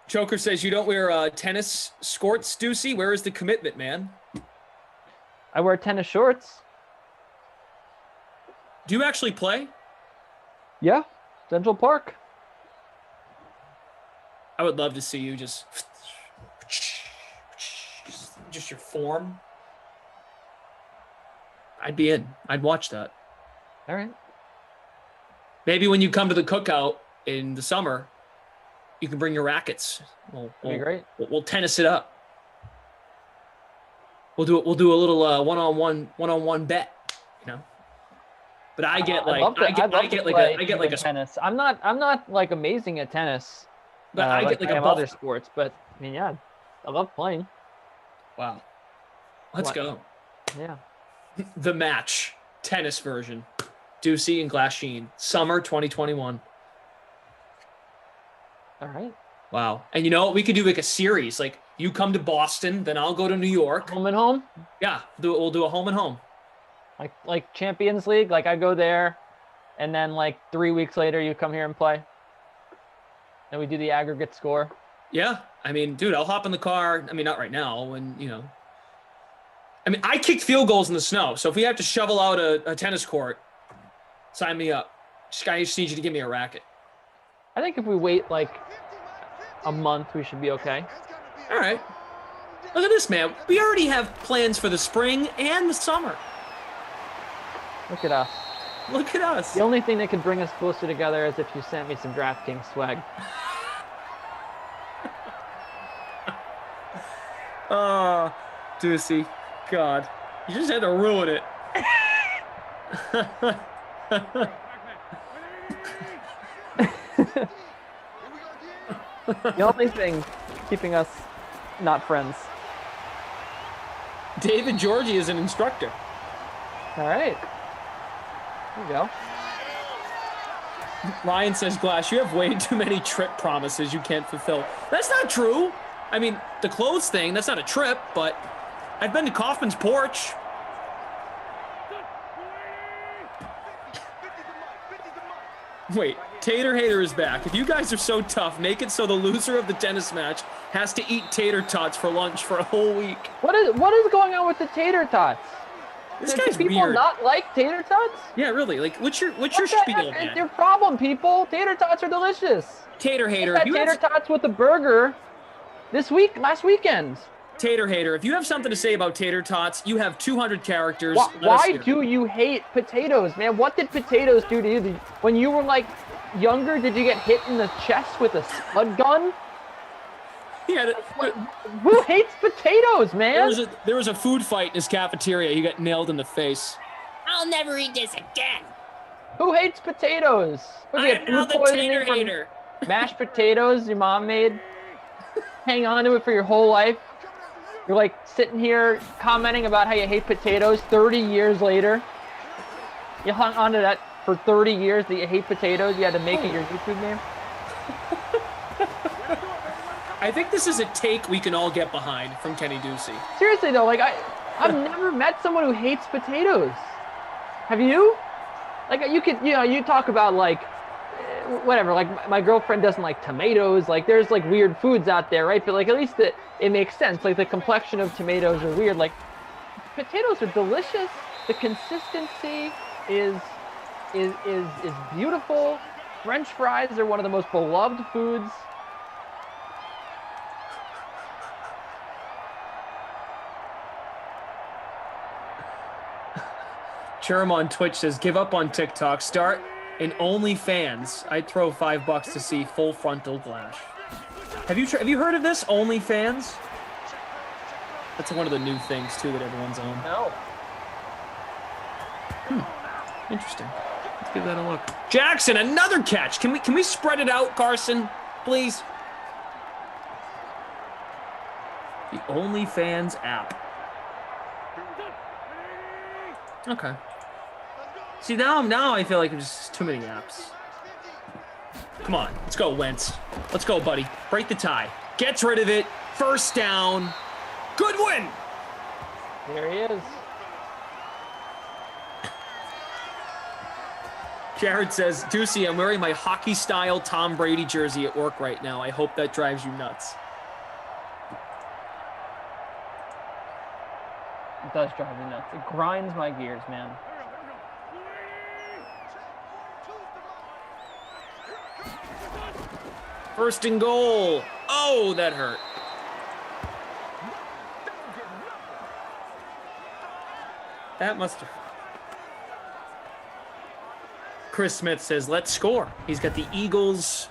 Choker says you don't wear tennis skirts, Ducey. Where is the commitment, man? I wear tennis shorts. Do you actually play? Yeah, Central Park. I would love to see you just your form. I'd be in. I'd watch that. All right. Maybe when you come to the cookout in the summer, you can bring your rackets. That'd be great. We'll tennis it up. We'll do a little one-on-one bet, you know. But I get like a tennis. I'm not like amazing at tennis. But I get like a other sports, but I mean, yeah, I love playing. Wow. Let's go. Yeah. The match tennis version. Ducey and Glasheen, summer 2021. All right. Wow. And you know what? We could do like a series. Like you come to Boston, then I'll go to New York. Home and home? Yeah. We'll do a home and home. Like Champions League, like I go there, and then like 3 weeks later you come here and play, and we do the aggregate score. Yeah, I mean, dude, I'll hop in the car. I mean, not right now. When you know, I mean, I kicked field goals in the snow, so if we have to shovel out a tennis court, sign me up. I just need you to give me a racket. I think if we wait like a month, we should be okay. All right. Look at this, man. We already have plans for the spring and the summer. Look at us. Look at us. The only thing that could bring us closer together is if you sent me some DraftKings swag. Oh, Ducey. God. You just had to ruin it. The only thing keeping us not friends. David Georgie is an instructor. All right. There you go. Ryan says, Glass, you have way too many trip promises you can't fulfill. That's not true. I mean, the clothes thing, that's not a trip, but I've been to Kaufman's porch. Wait, Tater Hater is back. If you guys are so tough, make it so the loser of the tennis match has to eat tater tots for lunch for a whole week. What is going on with the tater tots? This guy's people weird. Not like tater tots? Yeah, really. Like, what's your spiel, man? It's your problem, people. Tater tots are delicious. Tater Hater. I had tater tots with a burger last weekend. Tater Hater, if you have something to say about tater tots, you have 200 characters. Why do you hate potatoes, man? What did potatoes do to you? When you were like younger, did you get hit in the chest with a spud gun? Yeah. Who hates potatoes, man? There was a food fight in his cafeteria. He got nailed in the face. I'll never eat this again. Who hates potatoes? I am now the Tater Hater. Mashed potatoes your mom made? Hang on to it for your whole life? You're like sitting here commenting about how you hate potatoes 30 years later. You hung on to that for 30 years that you hate potatoes. You had to make it your YouTube name. I think this is a take we can all get behind from Kenny Ducey. Seriously though, like I've never met someone who hates potatoes. Have you? Like you talk about like whatever, like my girlfriend doesn't like tomatoes, like there's like weird foods out there, right? But like at least it makes sense. Like the complexion of tomatoes are weird. Like potatoes are delicious. The consistency is beautiful. French fries are one of the most beloved foods. Cherem on Twitch says, give up on TikTok. Start and OnlyFans, I'd throw $5 to see full frontal glash. Have you heard of this? OnlyFans? That's one of the new things too that everyone's on. No. Interesting. Let's give that a look. Jackson, another catch. Can we spread it out, Carson, please? The OnlyFans app. Okay. See, now I feel like there's just too many apps. Come on, let's go, Wentz. Let's go, buddy. Break the tie. Gets rid of it. First down. Good win. There he is. Jared says, Ducey, I'm wearing my hockey-style Tom Brady jersey at work right now. I hope that drives you nuts. It does drive me nuts. It grinds my gears, man. First and goal. Oh, that hurt. That must have. Chris Smith says, let's score. He's got the Eagles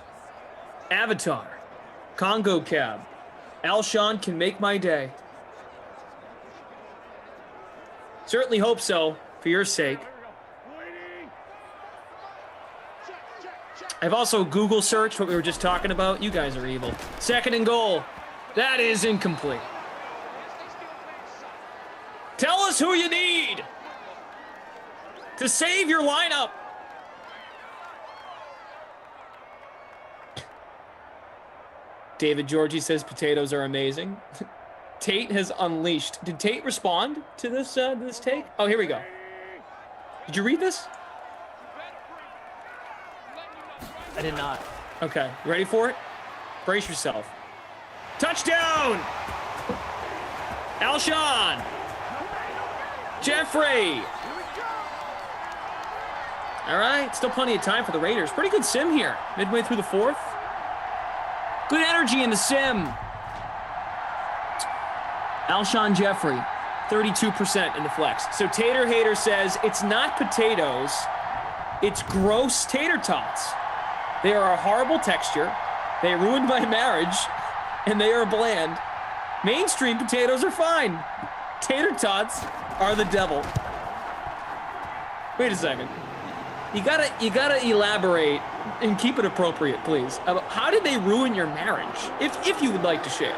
avatar. Congo cab. Alshon can make my day. Certainly hope so, for your sake. I've also Google searched what we were just talking about. You guys are evil. Second and goal. That is incomplete. Tell us who you need to save your lineup. David Georgie says potatoes are amazing. Tate has unleashed. Did Tate respond to this take? Oh, here we go. Did you read this? I did not. Okay, you ready for it? Brace yourself. Touchdown! Alshon! Jeffrey! All right, still plenty of time for the Raiders. Pretty good sim here, midway through the fourth. Good energy in the sim. Alshon Jeffrey, 32% in the flex. So Tater Hater says, it's not potatoes, it's gross tater tots. They are a horrible texture, they ruined my marriage, and they are bland. Mainstream potatoes are fine. Tater tots are the devil. Wait a second. You gotta elaborate and keep it appropriate, please. How did they ruin your marriage? If you would like to share.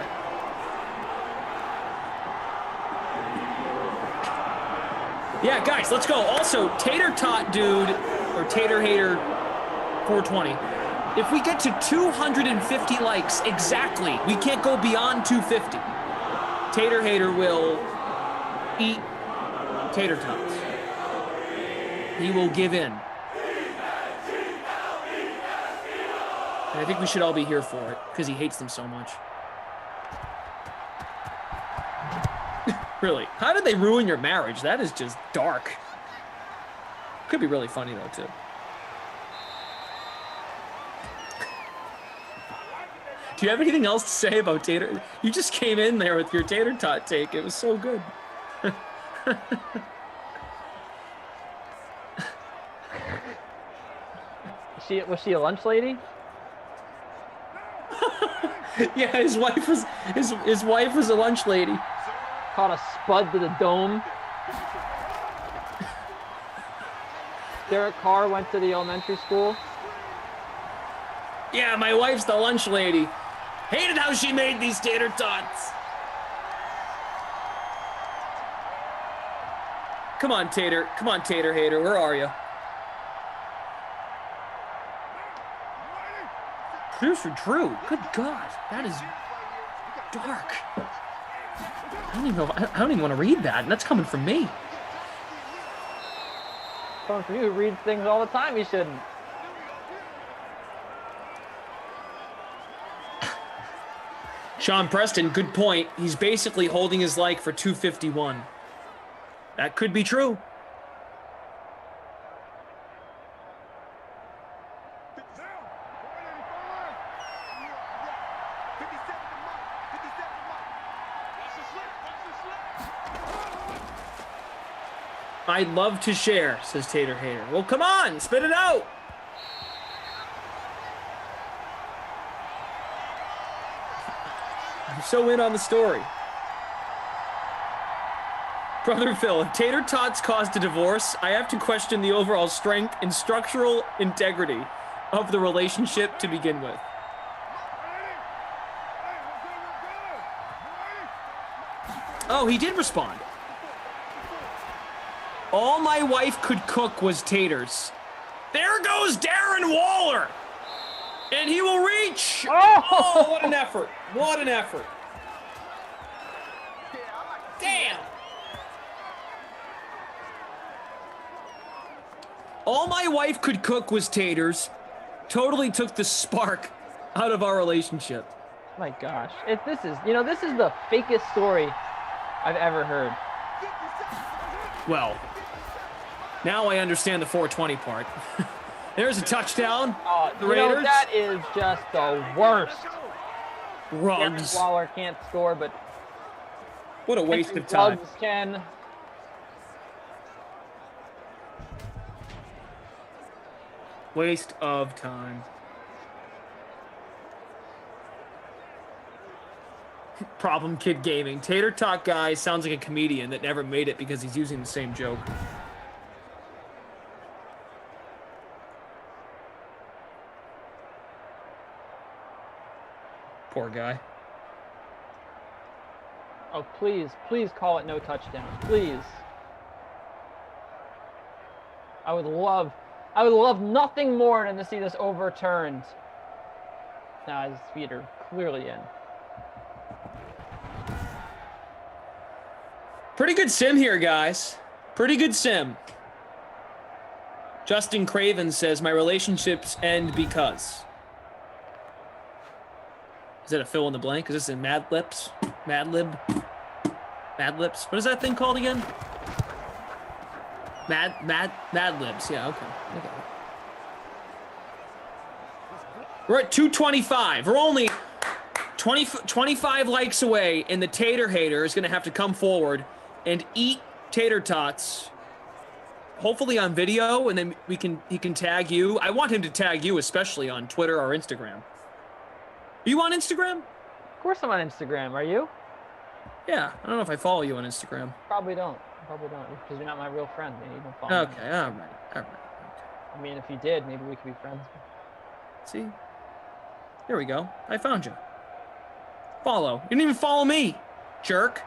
Yeah, guys, let's go. Also, Tater Tot Dude, or Tater Hater 420. If we get to 250 likes exactly, we can't go beyond 250. Tater Hater will eat tater tots. He will give in. And I think we should all be here for it, because he hates them so much. Really. How did they ruin your marriage? That is just dark. Could be really funny, though, too. Do you have anything else to say about tater? You just came in there with your tater tot take. It was so good. Was she a lunch lady? Yeah, his wife was a lunch lady. Caught a spud to the dome. Derek Carr went to the elementary school. Yeah, my wife's the lunch lady. Hated how she made these tater tots. Come on, Tater. Come on, Tater Hater. Where are you? Producer Drew. Good God. That is dark. I don't even want to read that. And that's coming from me. Coming from you who reads things all the time, you shouldn't. Sean Preston, good point. He's basically holding his like for 251. That could be true. I'd love to share, says Tater Hater. Well, come on, spit it out. so in on the story. Brother Phil, if tater tots caused a divorce, I have to question the overall strength and structural integrity of the relationship to begin with. Oh, he did respond. All my wife could cook was taters. There goes Darren Waller. And he will reach. Oh, what an effort. What an effort. Damn. All my wife could cook was taters. Totally took the spark out of our relationship. My gosh. This is the fakest story I've ever heard. Well, now I understand the 420 part. There's a touchdown. The Raiders. That is just the worst. Ruggs. Waller can't score, but What a waste of time. Ruggs can. Waste of time. Problem Kid Gaming. Tater Tot guy sounds like a comedian that never made it because he's using the same joke. Poor guy. Oh, please call it no touchdown. Please. I would love nothing more than to see this overturned. Now his feet are clearly in. Pretty good sim here, guys. Pretty good sim. Justin Craven says, my relationships end because. Is that a fill in the blank? Is this in Mad Lips? Mad Lib? Mad Lips? What is that thing called again? Mad Libs. Yeah, okay. We're at 225. We're only 25 likes away, and the tater hater is going to have to come forward and eat tater tots, hopefully on video, and then he can tag you. I want him to tag you, especially on Twitter or Instagram. Are you on Instagram? Of course I'm on Instagram. Are you? Yeah. I don't know if I follow you on Instagram. Probably don't, because you're not my real friend. And you don't follow me. Okay, all right. Okay. I mean, if you did, maybe we could be friends. See? There we go. I found you. Follow. You didn't even follow me, jerk.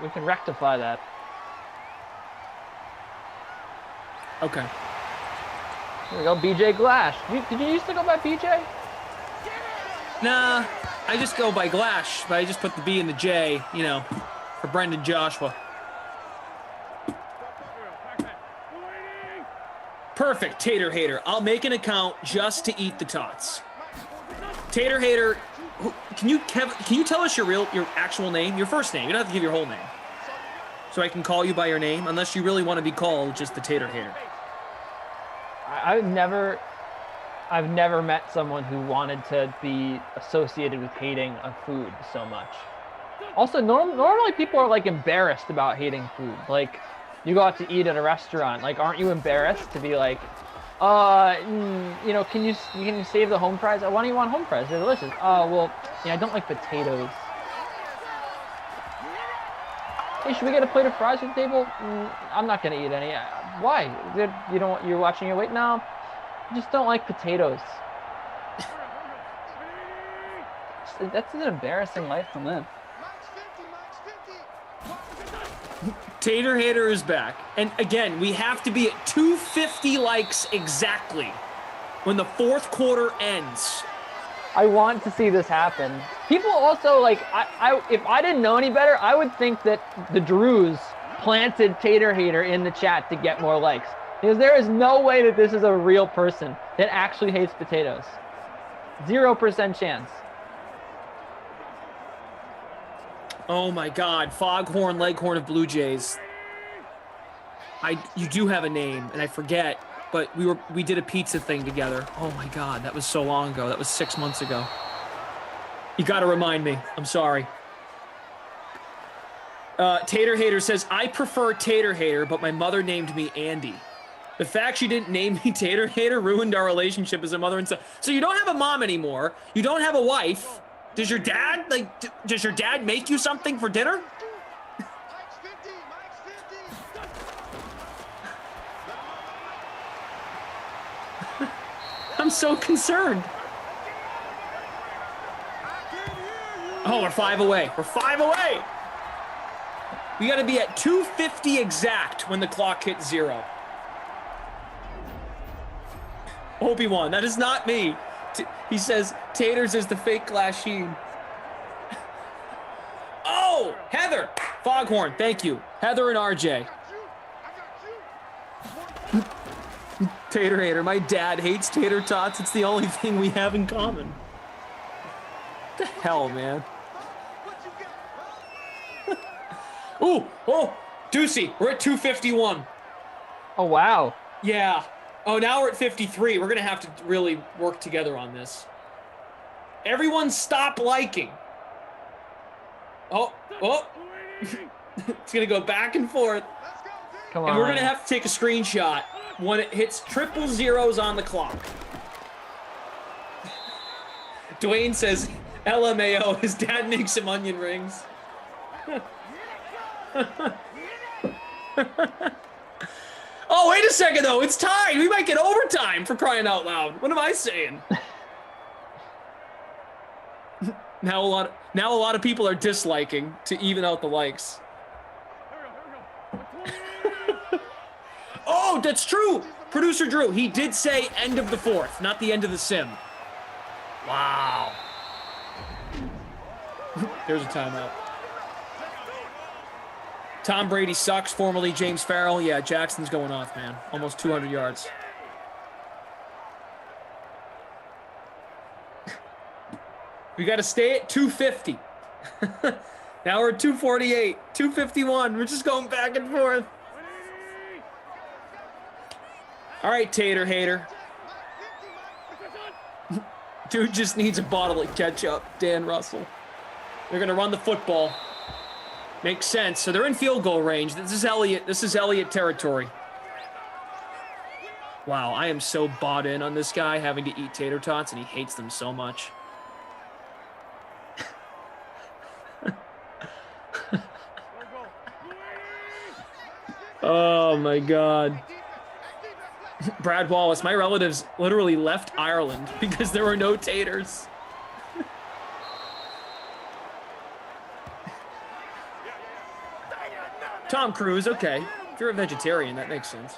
We can rectify that. Okay. Here we go, BJ Glash. Did you used to go by BJ? Nah, I just go by Glash, but I just put the B and the J, for Brendan Joshua. Perfect, Tater Hater. I'll make an account just to eat the tots. Tater Hater, can you tell us your actual name, your first name? You don't have to give your whole name. So I can call you by your name, unless you really want to be called just the Tater Hater. I've never met someone who wanted to be associated with hating a food so much. Also, normally people are like embarrassed about hating food. Like, you go out to eat at a restaurant, like, aren't you embarrassed to be like, can you save the home fries? Why don't you want home fries? They're delicious. Oh, well, I don't like potatoes. Hey, should we get a plate of fries at the table? I'm not gonna eat any. Why? You're watching your weight? No, I just don't like potatoes. That's an embarrassing life to live. Tater Hater is back. And again, we have to be at 250 likes exactly when the fourth quarter ends. I want to see this happen. People also, like, if I didn't know any better, I would think that the Drews planted Tater Hater in the chat to get more likes. Because there is no way that this is a real person that actually hates potatoes. 0% chance. Oh my God, Foghorn Leghorn of Blue Jays. You do have a name, and I forget, but we did a pizza thing together. Oh my God, that was so long ago. That was 6 months ago. You got to remind me. I'm sorry. Tater Hater says, I prefer Tater Hater, but my mother named me Andy. The fact she didn't name me Tater Hater ruined our relationship as a mother and son. So you don't have a mom anymore. You don't have a wife. Does your dad, does your dad make you something for dinner? I'm so concerned. Oh, we're 5 away. We're 5 away. We got to be at 2:50 exact when the clock hits 0. Obi-Wan, that is not me. He says, Taters is the fake Glass Sheen. Oh, Heather. Foghorn, thank you. Heather and RJ. Tater Hater, my dad hates tater tots. It's the only thing we have in common. What the hell, man? Ooh, oh, Deucey, we're at 2:51. Oh, wow. Yeah. Oh, now we're at 53. We're going to have to really work together on this. Everyone stop liking. Oh. It's going to go back and forth. Come on. And we're going to have to take a screenshot when it hits triple zeros on the clock. Dwayne says, LMAO, his dad makes him onion rings. Oh, wait a second, though. It's tied. We might get overtime, for crying out loud. What am I saying? Now a lot of people are disliking to even out the likes. Oh, that's true. Producer Drew, he did say end of the 4th, not the end of the sim. Wow. There's a timeout. Tom Brady sucks, formerly James Farrell. Yeah, Jackson's going off, man. Almost 200 yards. We got to stay at 250. Now we're at 248, 251. We're just going back and forth. All right, Tater Hater. Dude just needs a bottle of ketchup. Dan Russell. They're going to run the football. Makes sense. So they're in field goal range. This is Elliott territory. Wow, I am so bought in on this guy having to eat tater tots, and he hates them so much. Oh my God. Brad Wallace, my relatives literally left Ireland because there were no taters. Tom Cruise, okay. If you're a vegetarian, that makes sense.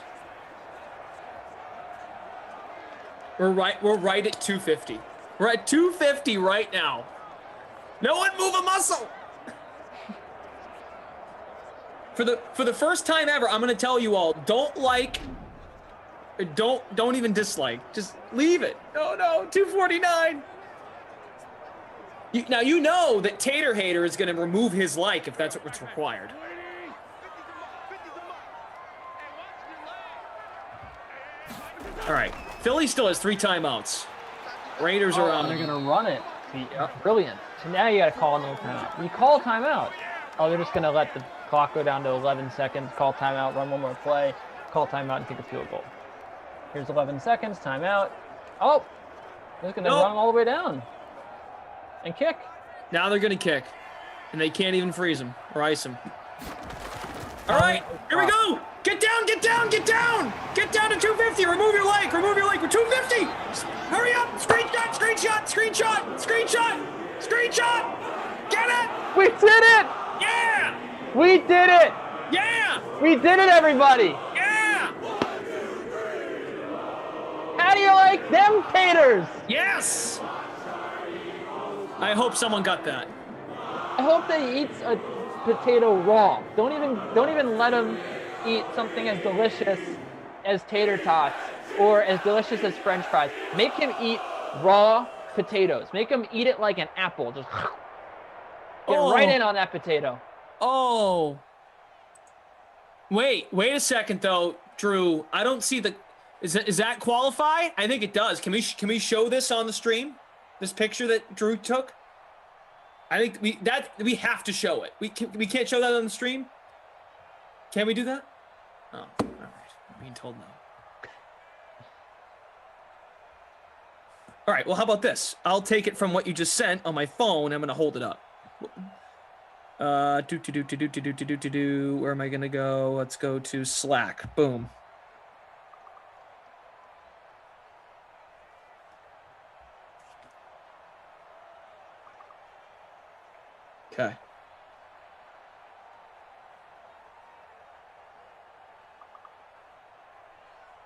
We're right at 250. We're at 250 right now. No one move a muscle. For the first time ever, I'm gonna tell you all, don't like, don't even dislike. Just leave it. Oh no, 249. Now you know that Tater Hater is gonna remove his like if that's what's required. All right, Philly still has 3 timeouts. Raiders are on. They're gonna run it. Brilliant. So now you gotta call another timeout. You call timeout. Oh, they're just gonna let the clock go down to 11 seconds. Call timeout. Run one more play. Call timeout and take a field goal. Here's 11 seconds. Timeout. Oh, they're gonna run them all the way down and kick. Now they're gonna kick, and they can't even freeze him or ice him. All right, here we go. Get down, get down, get down! Get down to 250, remove your leg, we're 250! Hurry up, screenshot, screenshot, screenshot, screenshot, screenshot! Get it! We did it! Yeah! We did it! Yeah! We did it, everybody! Yeah! How do you like them taters? Yes! I hope someone got that. I hope they eat a potato raw. Don't even let them eat something as delicious as tater tots or as delicious as French fries. Make him eat raw potatoes. Make him eat it like an apple. Just get right in on that potato. Oh. Wait a second though, Drew. I don't see the. Is that qualify? I think it does. Can we show this on the stream? This picture that Drew took. I think we have to show it. We can't show that on the stream. Can we do that? Oh, all right. I'm being told no. All right, well, how about this? I'll take it from what you just sent on my phone. I'm going to hold it up. Where am I going to go? Let's go to Slack. Boom. Okay.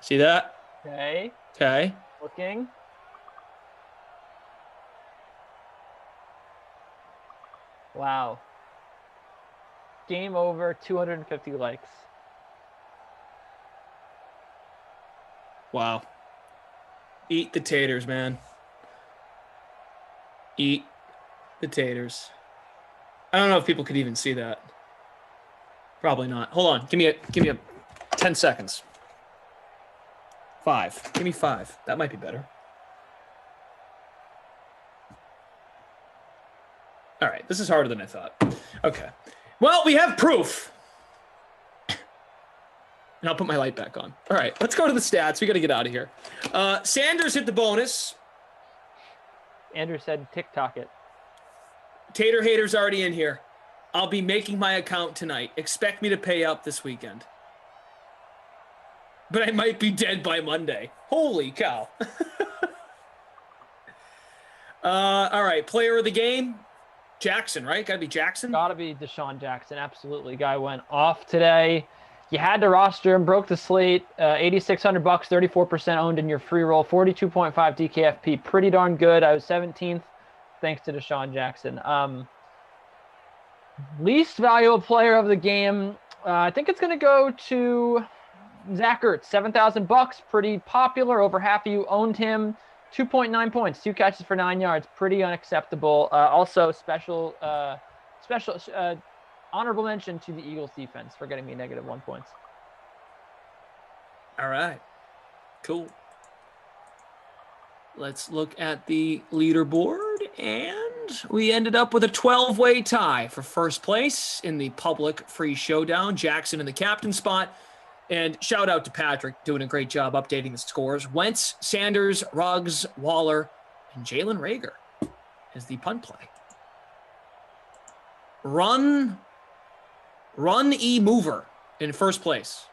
See that? Okay. Okay. Looking. Wow. Game over, 250 likes. Wow. Eat the taters, man. Eat the taters. I don't know if people could even see that. Probably not. Hold on. Give me a 10 seconds. 5. Give me 5. That might be better. All right. This is harder than I thought. Okay. Well, we have proof. And I'll put my light back on. All right. Let's go to the stats. We got to get out of here. Sanders hit the bonus. Andrew said TikTok it. Tater Hater's already in here. I'll be making my account tonight. Expect me to pay up this weekend. But I might be dead by Monday. Holy cow. All right. Player of the game. Jackson, right? Gotta be Jackson. Gotta be Deshaun Jackson. Absolutely. Guy went off today. You had to roster him, broke the slate. $8,600, 34% owned in your free roll, 42.5 DKFP. Pretty darn good. I was 17th thanks to Deshaun Jackson. Least valuable player of the game. I think it's going to go to Zach Ertz, $7,000. Pretty popular. Over half of you owned him. 2.9 points, 2 catches for 9 yards. Pretty unacceptable. Also, special honorable mention to the Eagles defense for getting me -1 points. All right. Cool. Let's look at the leaderboard, and we ended up with a 12-way tie for first place in the public free showdown. Jackson in the captain spot. And shout out to Patrick, doing a great job updating the scores. Wentz, Sanders, Ruggs, Waller, and Jalen Reagor is the punt play. Run E-Mover in first place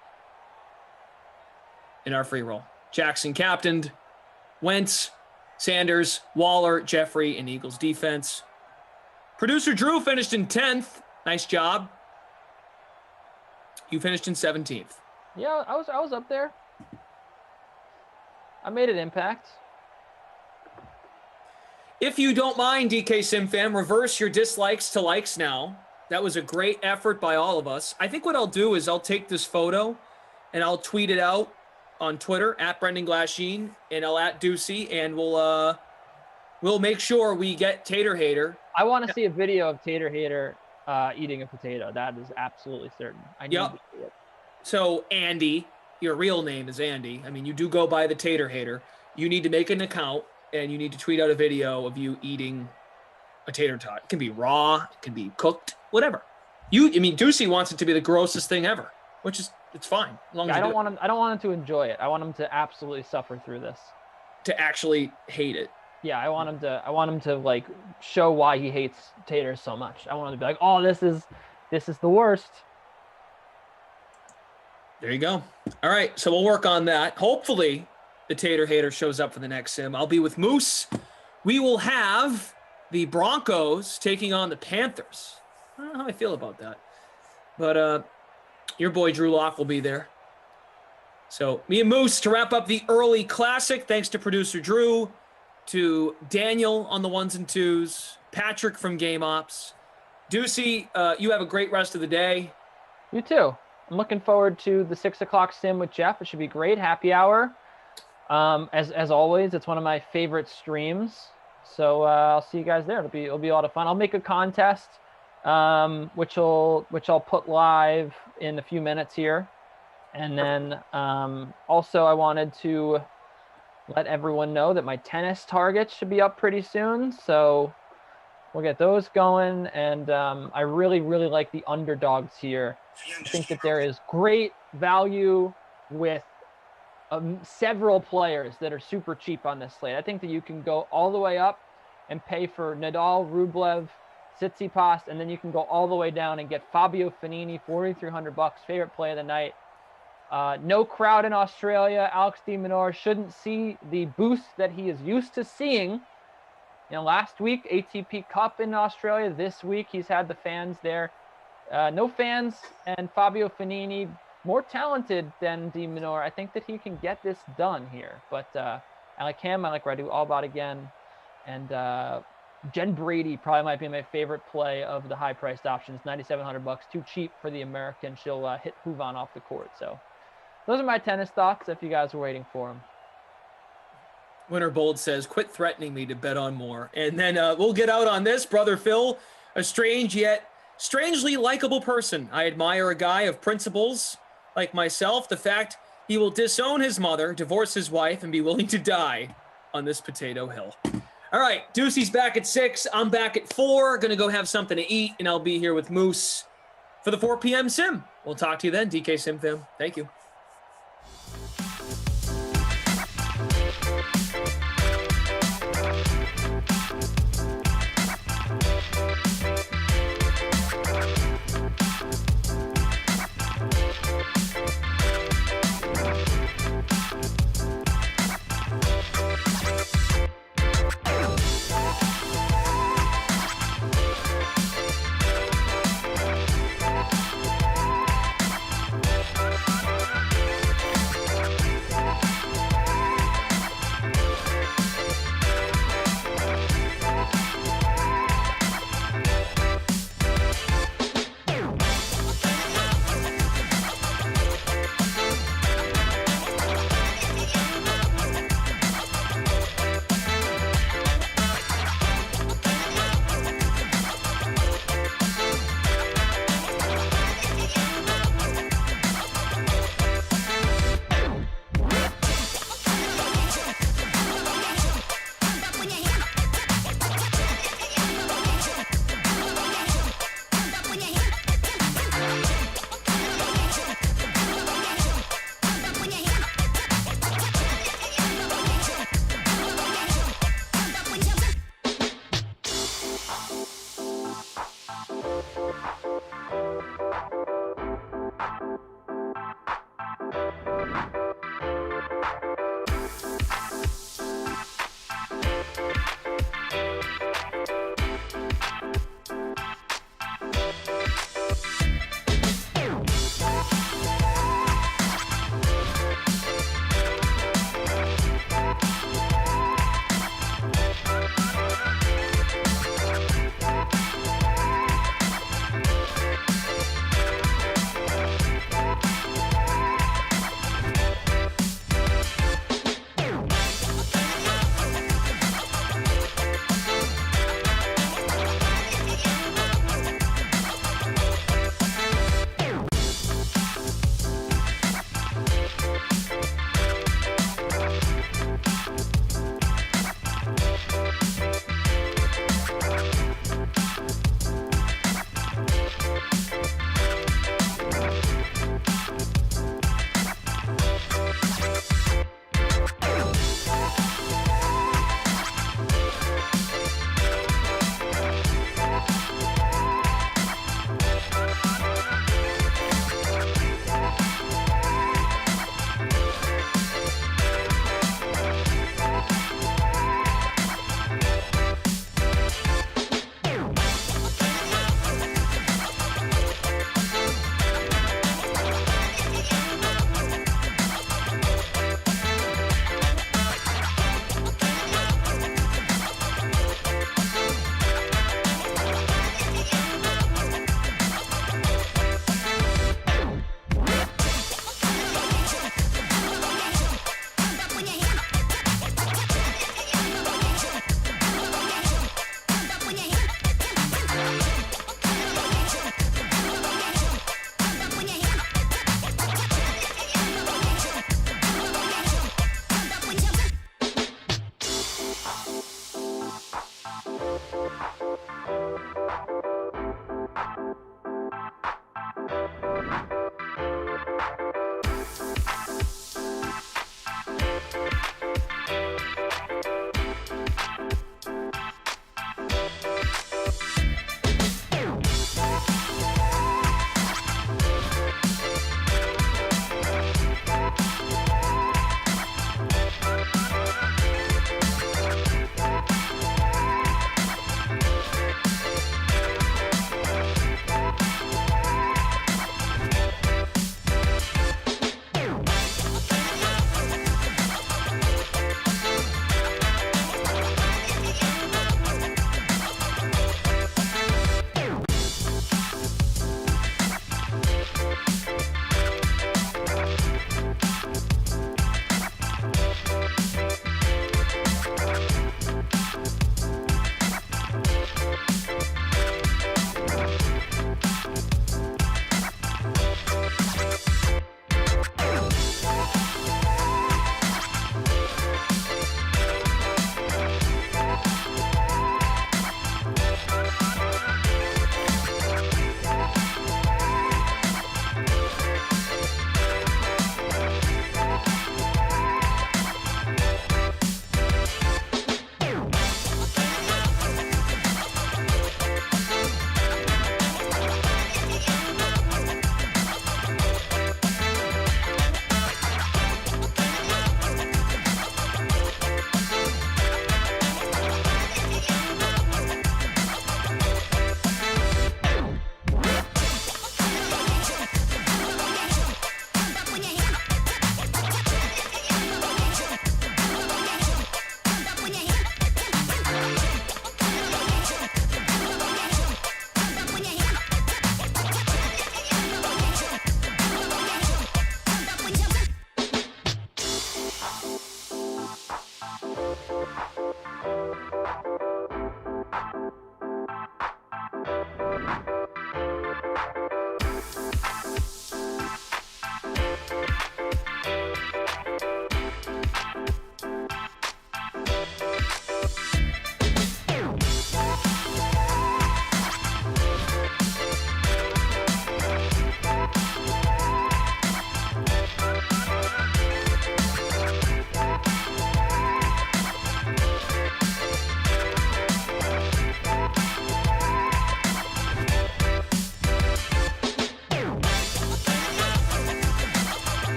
in our free roll. Jackson captained. Wentz, Sanders, Waller, Jeffrey, and Eagles defense. Producer Drew finished in 10th. Nice job. You finished in 17th. Yeah, I was up there. I made an impact. If you don't mind, DK SimFam, reverse your dislikes to likes now. That was a great effort by all of us. I think what I'll do is I'll take this photo and I'll tweet it out on Twitter at Brendan Glasheen, and I'll at Ducey, and we'll make sure we get Tater Hater. I want to see a video of Tater Hater eating a potato. That is absolutely certain. I need to see it. So, Andy, your real name is Andy. I mean, you do go by the Tater Hater. You need to make an account, and you need to tweet out a video of you eating a tater tot. It can be raw, it can be cooked, whatever. Ducey wants it to be the grossest thing ever, which is, it's fine. As long as I don't want him to enjoy it. I want him to absolutely suffer through this. To actually hate it. Yeah, I want him to like show why he hates taters so much. I want him to be like, "Oh, this is the worst." There you go. All right, so we'll work on that. Hopefully, the Tater Hater shows up for the next sim. I'll be with Moose. We will have the Broncos taking on the Panthers. I don't know how I feel about that. But your boy Drew Lock will be there. So me and Moose to wrap up the early classic. Thanks to producer Drew, to Daniel on the 1s and 2s, Patrick from Game Ops. Ducey, you have a great rest of the day. You too. I'm looking forward to the 6 o'clock sim with Jeff. It should be great. Happy hour. As always, it's one of my favorite streams. So I'll see you guys there. It'll be a lot of fun. I'll make a contest, which I'll put live in a few minutes here. And then also I wanted to let everyone know that my tennis targets should be up pretty soon. So we'll get those going. And I really, really like the underdogs here. I think that there is great value with several players that are super cheap on this slate. I think that you can go all the way up and pay for Nadal, Rublev, Tsitsipas, and then you can go all the way down and get Fabio Fognini, $4,300, favorite play of the night. No crowd in Australia. Alex de Minaur shouldn't see the boost that he is used to seeing. Last week, ATP Cup in Australia. This week, he's had the fans there. No fans, and Fabio Fognini, more talented than de Minaur. I think that he can get this done here. But I like him. I like Radu Albot again. And Jen Brady probably might be my favorite play of the high-priced options. $9,700, too cheap for the American. She'll hit Hoovan off the court. So those are my tennis thoughts if you guys were waiting for them. Winter Bold says, quit threatening me to bet on more. And then we'll get out on this. Brother Phil, a strange yet strangely likable person. I admire a guy of principles like myself. The fact he will disown his mother, divorce his wife, and be willing to die on this potato hill. All right, Deucey's back at 6. I'm back at 4. Going to go have something to eat, and I'll be here with Moose for the 4 p.m. Sim. We'll talk to you then, DK Sim Fam. Thank you.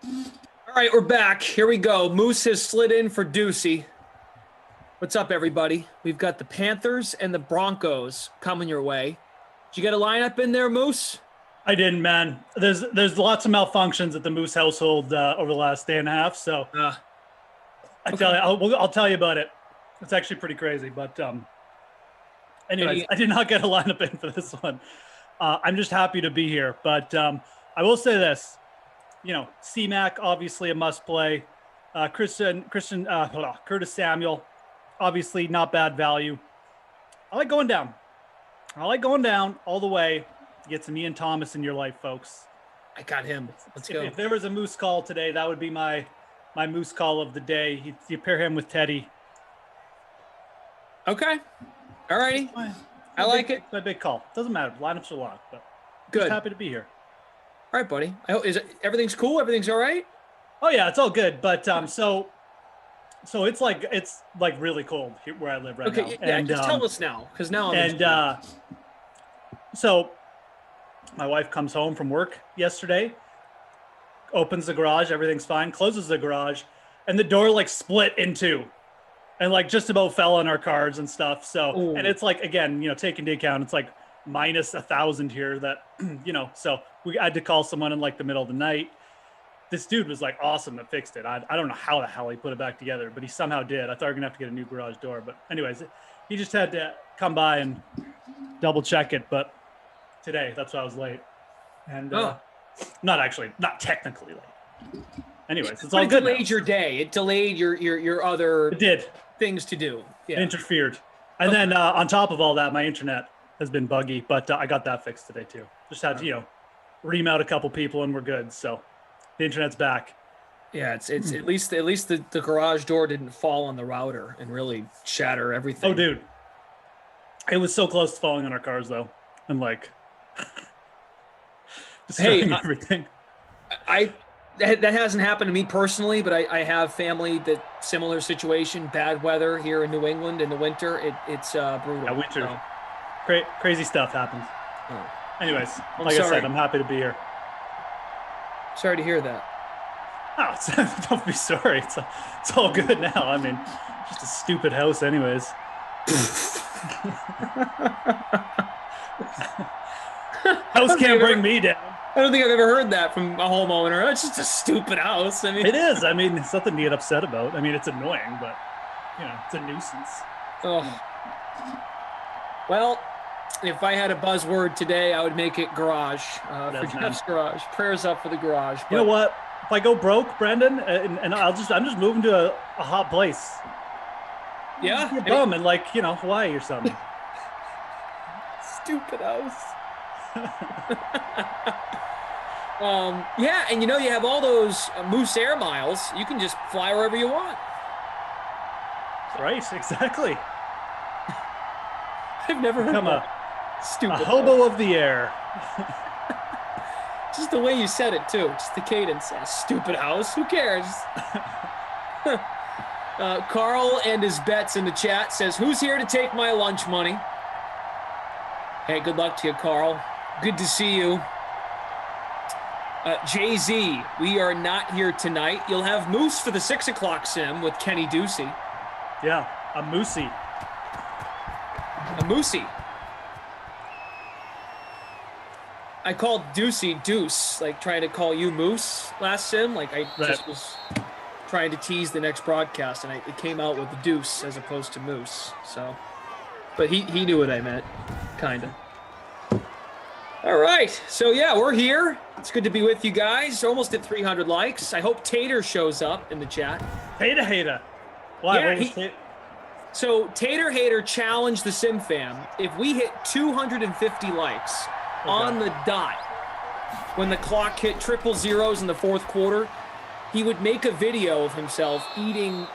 All right, we're back. Here we go. Moose has slid in for Ducey. What's up, everybody? We've got the Panthers and the Broncos coming your way. Did you get a lineup in there, Moose? I didn't, man. There's lots of malfunctions at the Moose household over the last day and a half. So I'll tell you about it. It's actually pretty crazy. But anyways, I did not get a lineup in for this one. I'm just happy to be here. But I will say this. C-Mac, obviously a must play. Curtis Samuel, obviously not bad value. I like going down all the way to get some Ian Thomas in your life, folks. I got him. Let's go. If there was a Moose call today, that would be my Moose call of the day. You pair him with Teddy. Okay. All righty. I like it. My big call. Doesn't matter. Lineups are locked, but good. Just happy to be here. All right, buddy. Everything's cool? Everything's all right? Oh yeah, it's all good. But so it's like really cold here where I live right now. Okay, yeah, just tell us now, because now I'm so my wife comes home from work yesterday, opens the garage, everything's fine, closes the garage, and the door like split in two, and like just about fell on our cars and stuff. So Ooh. And it's like, again, taking into account it's like minus 1,000 here that so we had to call someone in like the middle of the night. This dude was like awesome that fixed it. I don't know how the hell he put it back together, but he somehow did. I thought we were gonna have to get a new garage door, but anyways, he just had to come by and double check it. But today, that's why I was late, and not technically late. Anyways, it's all good. It delayed your day. It delayed your other things to do. Yeah. It interfered, and then on top of all that, my internet has been buggy, but I got that fixed today too. Just had to ream out a couple people, and we're good. So the internet's back. Yeah, it's at least the garage door didn't fall on the router and really shatter everything. Oh, dude, it was so close to falling on our cars though, and like destroying everything. That hasn't happened to me personally, but I have family that similar situation. Bad weather here in New England in the winter. It's brutal. Yeah, winter. So. Crazy stuff happens. Oh. Anyways, like I said, I'm happy to be here. Sorry to hear that. Oh, don't be sorry. It's all good now. I mean, just a stupid house anyways. House can't bring me down. I don't think I've ever heard that from a homeowner. It's just a stupid house. I mean, it is. I mean, it's nothing to get upset about. I mean, it's annoying, but it's a nuisance. Oh. Well, if I had a buzzword today, I would make it garage. For Jeff's garage. Prayers up for the garage. You know what? If I go broke, Brendan, and I'm just moving to a hot place. Yeah. You're bum in like Hawaii or something. Stupid house. Yeah, and you have all those Moose Air miles. You can just fly wherever you want. Right, exactly. I've never heard a stupid hobo of the air. Just the way you said it too, just the cadence. Stupid house. Who cares? Carl and his bets in the chat says, "Who's here to take my lunch money?" Hey, good luck to you, Carl. Good to see you. Jay-Z, we are not here tonight. You'll have Moose for the 6 o'clock sim with Kenny Ducey. Yeah, a Moosey. A Moosey. I called Ducey Deuce, like trying to call you Moose last sim. Like I just was trying to tease the next broadcast, and it came out with the Deuce as opposed to Moose. So, but he knew what I meant, kind of. All right, so yeah, we're here. It's good to be with you guys. Almost at 300 likes. I hope Tater shows up in the chat. Tater Hater. Why? Yeah, so Tater Hater challenged the Sim Fam. If we hit 250 likes on the dot, when the clock hit triple zeros in the fourth quarter, he would make a video of himself eating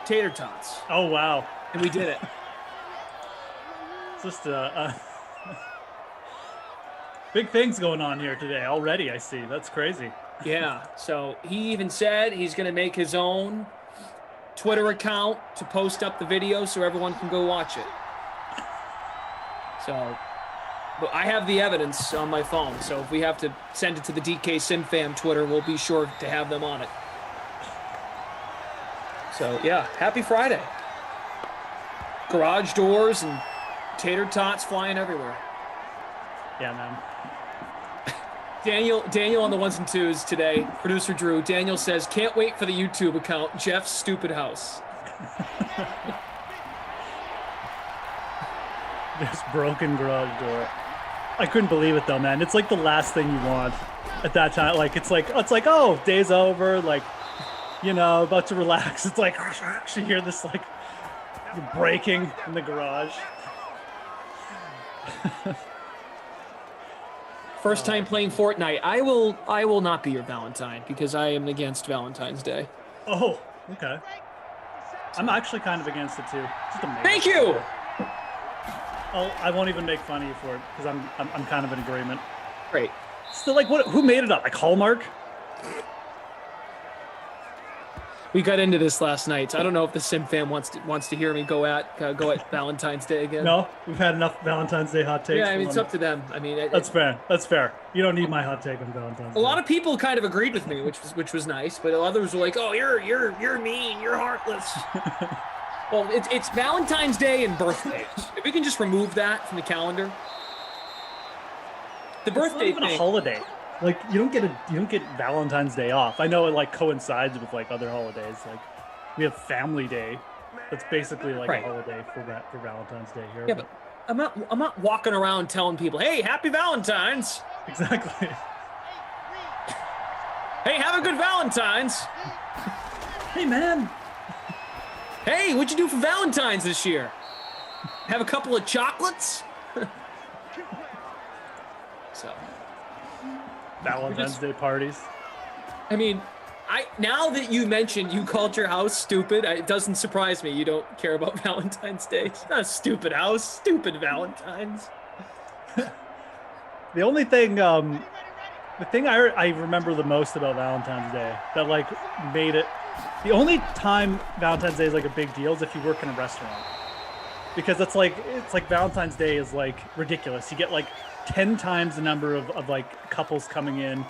tater tots. Oh, wow. And we did it. It's just big things going on here today already, I see. That's crazy. Yeah. So he even said he's going to make his own Twitter account to post up the video so everyone can go watch it. So But I have the evidence on my phone, so if we have to send it to the DK SimFam Twitter, we'll be sure to have them on it. So, yeah, happy Friday. Garage doors and tater tots flying everywhere. Yeah, man. Daniel on the ones and twos today. Producer Drew. Daniel says, can't wait for the YouTube account, Jeff's Stupid House. This broken garage door. I couldn't believe it though, man. It's like the last thing you want at that time. Like it's like oh, day's over. Like, you know, about to relax. It's like you hear this like breaking in the garage. First time playing Fortnite. I will not be your Valentine because I am against Valentine's Day. Oh, okay. I'm actually kind of against it too. Just amazing. Thank you. Oh, I won't even make fun of you for it because I'm kind of in agreement. Great. Still, like, who made it up? Like Hallmark? We got into this last night. So I don't know if the Sim fam wants to hear me go at Valentine's Day again. No, we've had enough Valentine's Day hot takes. Yeah, I mean it's up to them. I mean that's fair. That's fair. You don't need my hot take on Valentine's Day. A lot of people kind of agreed with me, which was nice, but others were like, "Oh, you're mean, you're heartless." Well, it's Valentine's Day and birthdays. If we can just remove that from the calendar. The birthday it's not even a holiday. Like you don't get Valentine's Day off. I know it like coincides with like other holidays. Like we have Family Day. That's basically like a holiday for Valentine's Day here. Yeah, but I'm not walking around telling people, "Hey, happy Valentine's." Exactly. Hey, have a good Valentine's. Hey, man. Hey, what'd you do for Valentine's this year? Have a couple of chocolates? So. Valentine's Day parties. I mean, now that you mentioned you called your house stupid, it doesn't surprise me you don't care about Valentine's Day. It's not a stupid house, stupid Valentine's. The only thing, the thing I remember the most about Valentine's Day that like made it, the only time Valentine's Day is like a big deal is if you work in a restaurant, because it's like Valentine's Day is like ridiculous. You get like 10 times the number of like couples coming in,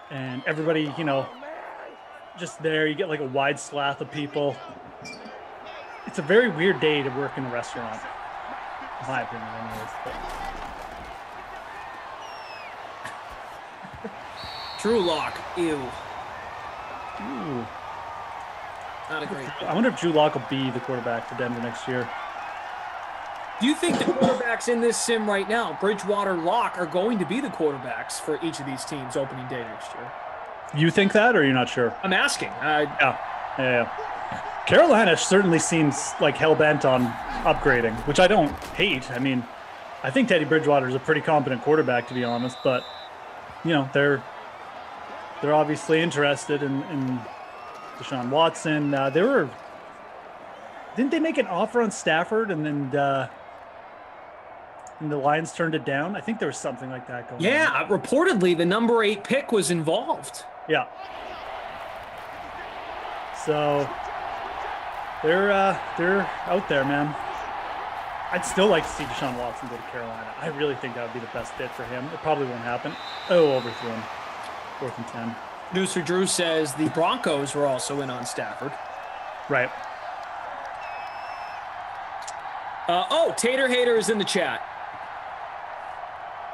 and everybody, you know, just there. You get like a wide swath of people. It's a very weird day to work in a restaurant, in my opinion, anyways. But. Drew Lock, ew. Ooh. Not a great. I wonder if Drew Lock will be the quarterback for Denver next year. Do you think the quarterbacks in this sim right now, Bridgewater, Locke, are going to be the quarterbacks for each of these teams opening day next year? You think that, or you're not sure? I'm asking. Yeah. Carolina certainly seems like hell-bent on upgrading, which I don't hate. I mean, I think Teddy Bridgewater is a pretty competent quarterback, to be honest, but, you know, they're obviously interested in Deshaun Watson. Didn't they make an offer on Stafford and then the Lions turned it down? I think there was something like that going on. Yeah, reportedly the number 8 pick was involved. Yeah. So they're out there, man. I'd still like to see Deshaun Watson go to Carolina. I really think that would be the best fit for him. It probably won't happen. Oh, overthrew him. 4th and 10. Producer Drew says the Broncos were also in on Stafford. Right. Tater Hater is in the chat.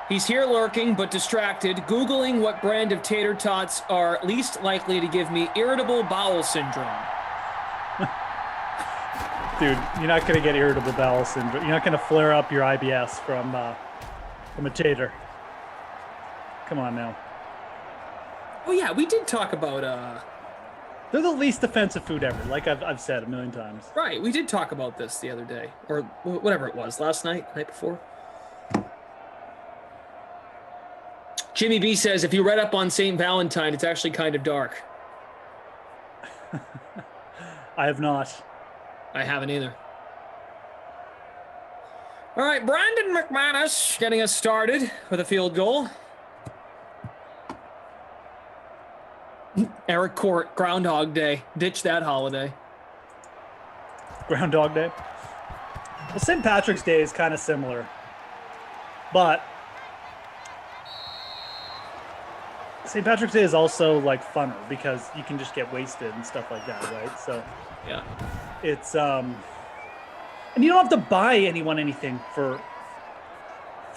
He's here lurking, but distracted, Googling what brand of tater tots are least likely to give me irritable bowel syndrome. Dude, you're not going to get irritable bowel syndrome. You're not going to flare up your IBS from a tater. Come on now. Oh, yeah, we did talk about... They're the least offensive food ever, like I've said a million times. Right, we did talk about this the other day, or whatever it was, last night, night before. Jimmy B says, if you read up on St. Valentine, it's actually kind of dark. I have not. I haven't either. All right, Brandon McManus getting us started with a field goal. Eric Court, Groundhog Day. Ditch that holiday. Groundhog Day. Well, St. Patrick's Day is kind of similar. But St. Patrick's Day is also like funner because you can just get wasted and stuff like that, right? So Yeah. it's and you don't have to buy anyone anything for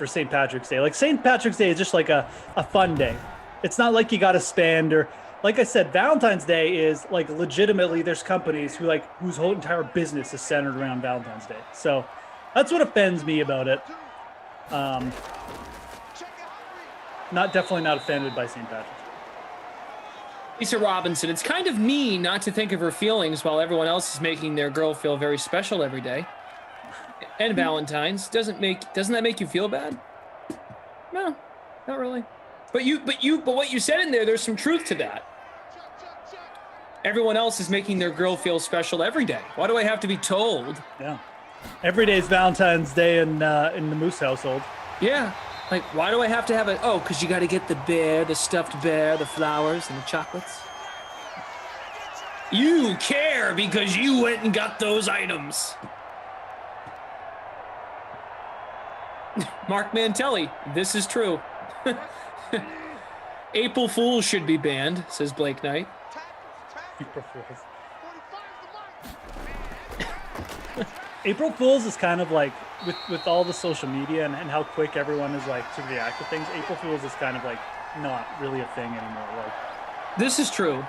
St. Patrick's Day. Like St. Patrick's Day is just like a fun day. It's not like you got to spend, or like I said, Valentine's Day is like legitimately there's companies whose whole entire business is centered around Valentine's Day. So that's what offends me about it. Definitely not offended by St. Patrick's Day. Lisa Robinson, it's kind of mean not to think of her feelings while everyone else is making their girl feel very special every day. And Valentine's. Doesn't that make you feel bad? No, not really. But what you said in there's some truth to that. Everyone else is making their girl feel special every day. Why do I have to be told? Yeah. Every day is Valentine's Day in the Moose household. Yeah. Like, why do I have to have it? Oh, because you got to get the stuffed bear, the flowers, and the chocolates. You care because you went and got those items. Mark Mantelli, this is true. April Fools should be banned, says Blake Knight. April Fools. April Fools is kind of like, with all the social media and how quick everyone is like to react to things, April Fools is kind of like not really a thing anymore. Like, this is true.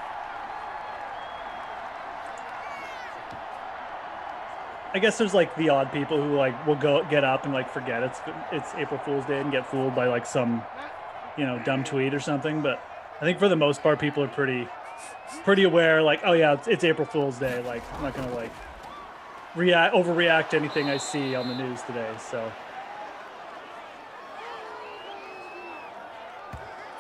I guess there's like the odd people who like will get up and like forget it's April Fool's Day and get fooled by like some, dumb tweet or something. But I think for the most part, people are pretty aware. Like, oh yeah, it's April Fool's Day. Like, I'm not gonna like overreact to anything I see on the news today. So.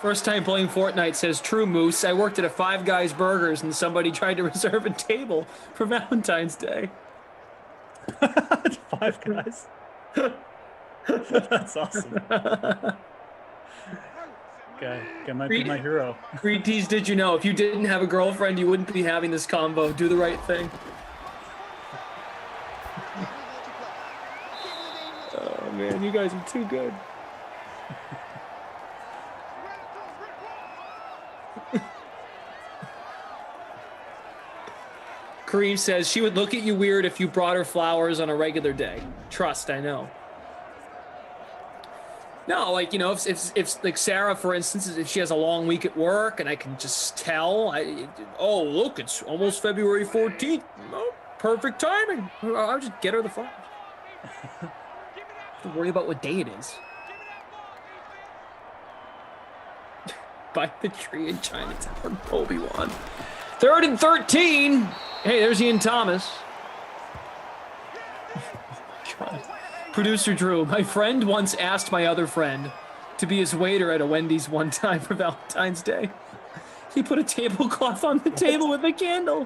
First time playing Fortnite, says True Moose. I worked at a Five Guys Burgers and somebody tried to reserve a table for Valentine's Day. Five Guys. That's awesome. Okay, might be my hero. Creed Tease, did you know if you didn't have a girlfriend, you wouldn't be having this combo? Do the right thing. Oh man, you guys are too good. Kareem says she would look at you weird if you brought her flowers on a regular day. Trust, I know. No, like, if like Sarah, for instance, if she has a long week at work and I can just tell, oh, look, it's almost February 14th. Oh, perfect timing. I'll just get her the flowers. Don't have to worry about what day it is. By the tree in Chinatown, Obi-Wan. 3rd and 13. Hey, there's Ian Thomas. God. Producer Drew, my friend once asked my other friend to be his waiter at a Wendy's one time for Valentine's Day. He put a tablecloth on the table with a candle.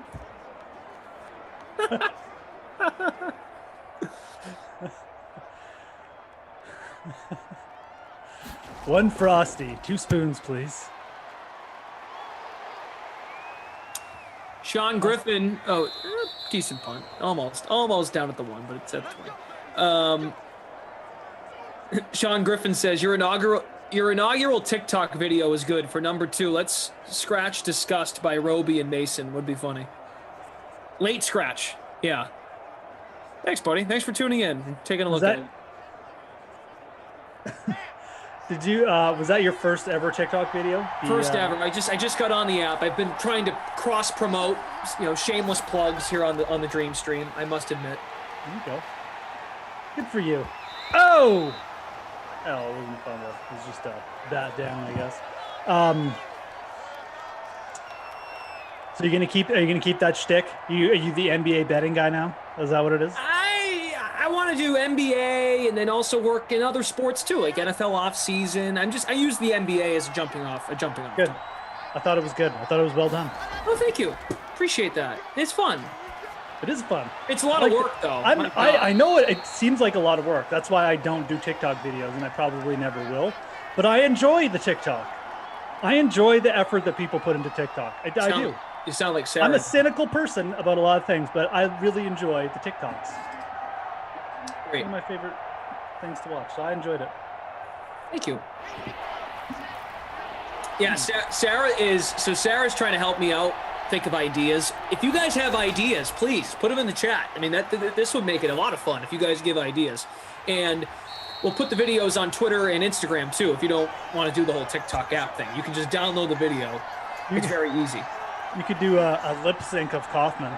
One Frosty, 2 spoons, please. Sean Griffin, decent punt. Almost down at the 1, but it's at the 20. Sean Griffin says, your inaugural TikTok video is good. For number 2, let's scratch discussed by Roby and Mason. Would be funny. Late scratch. Yeah. Thanks, buddy. Thanks for tuning in and taking a look at it. Did you, was that your first ever TikTok video? First ever. I just got on the app. I've been trying to cross promote, shameless plugs here on the Dream Stream, I must admit. There you go. Good for you. Oh! Oh, it wasn't fun though. It was just a bat down, I guess. So are you gonna keep that shtick? Are you the NBA betting guy now? Is that what it is? I want to do NBA and then also work in other sports too, like NFL off season. I use the NBA as a jumping off. Good. I thought it was good. I thought it was well done. Oh, thank you. Appreciate that. It's fun. It is fun. It's a lot of work though. I know it seems like a lot of work. That's why I don't do TikTok videos, and I probably never will. But I enjoy the TikTok. I enjoy the effort that people put into TikTok. I do. You sound like Sarah. I'm a cynical person about a lot of things, but I really enjoy the TikToks. Great. One of my favorite things to watch, so I enjoyed it. Thank you. Yeah, Sarah's trying to help me out, think of ideas. If you guys have ideas, please put them in the chat. I mean, this would make it a lot of fun if you guys give ideas. And we'll put the videos on Twitter and Instagram too. If you don't want to do the whole TikTok app thing, you can just download the video. It's very easy. You could do a lip sync of Kaufman,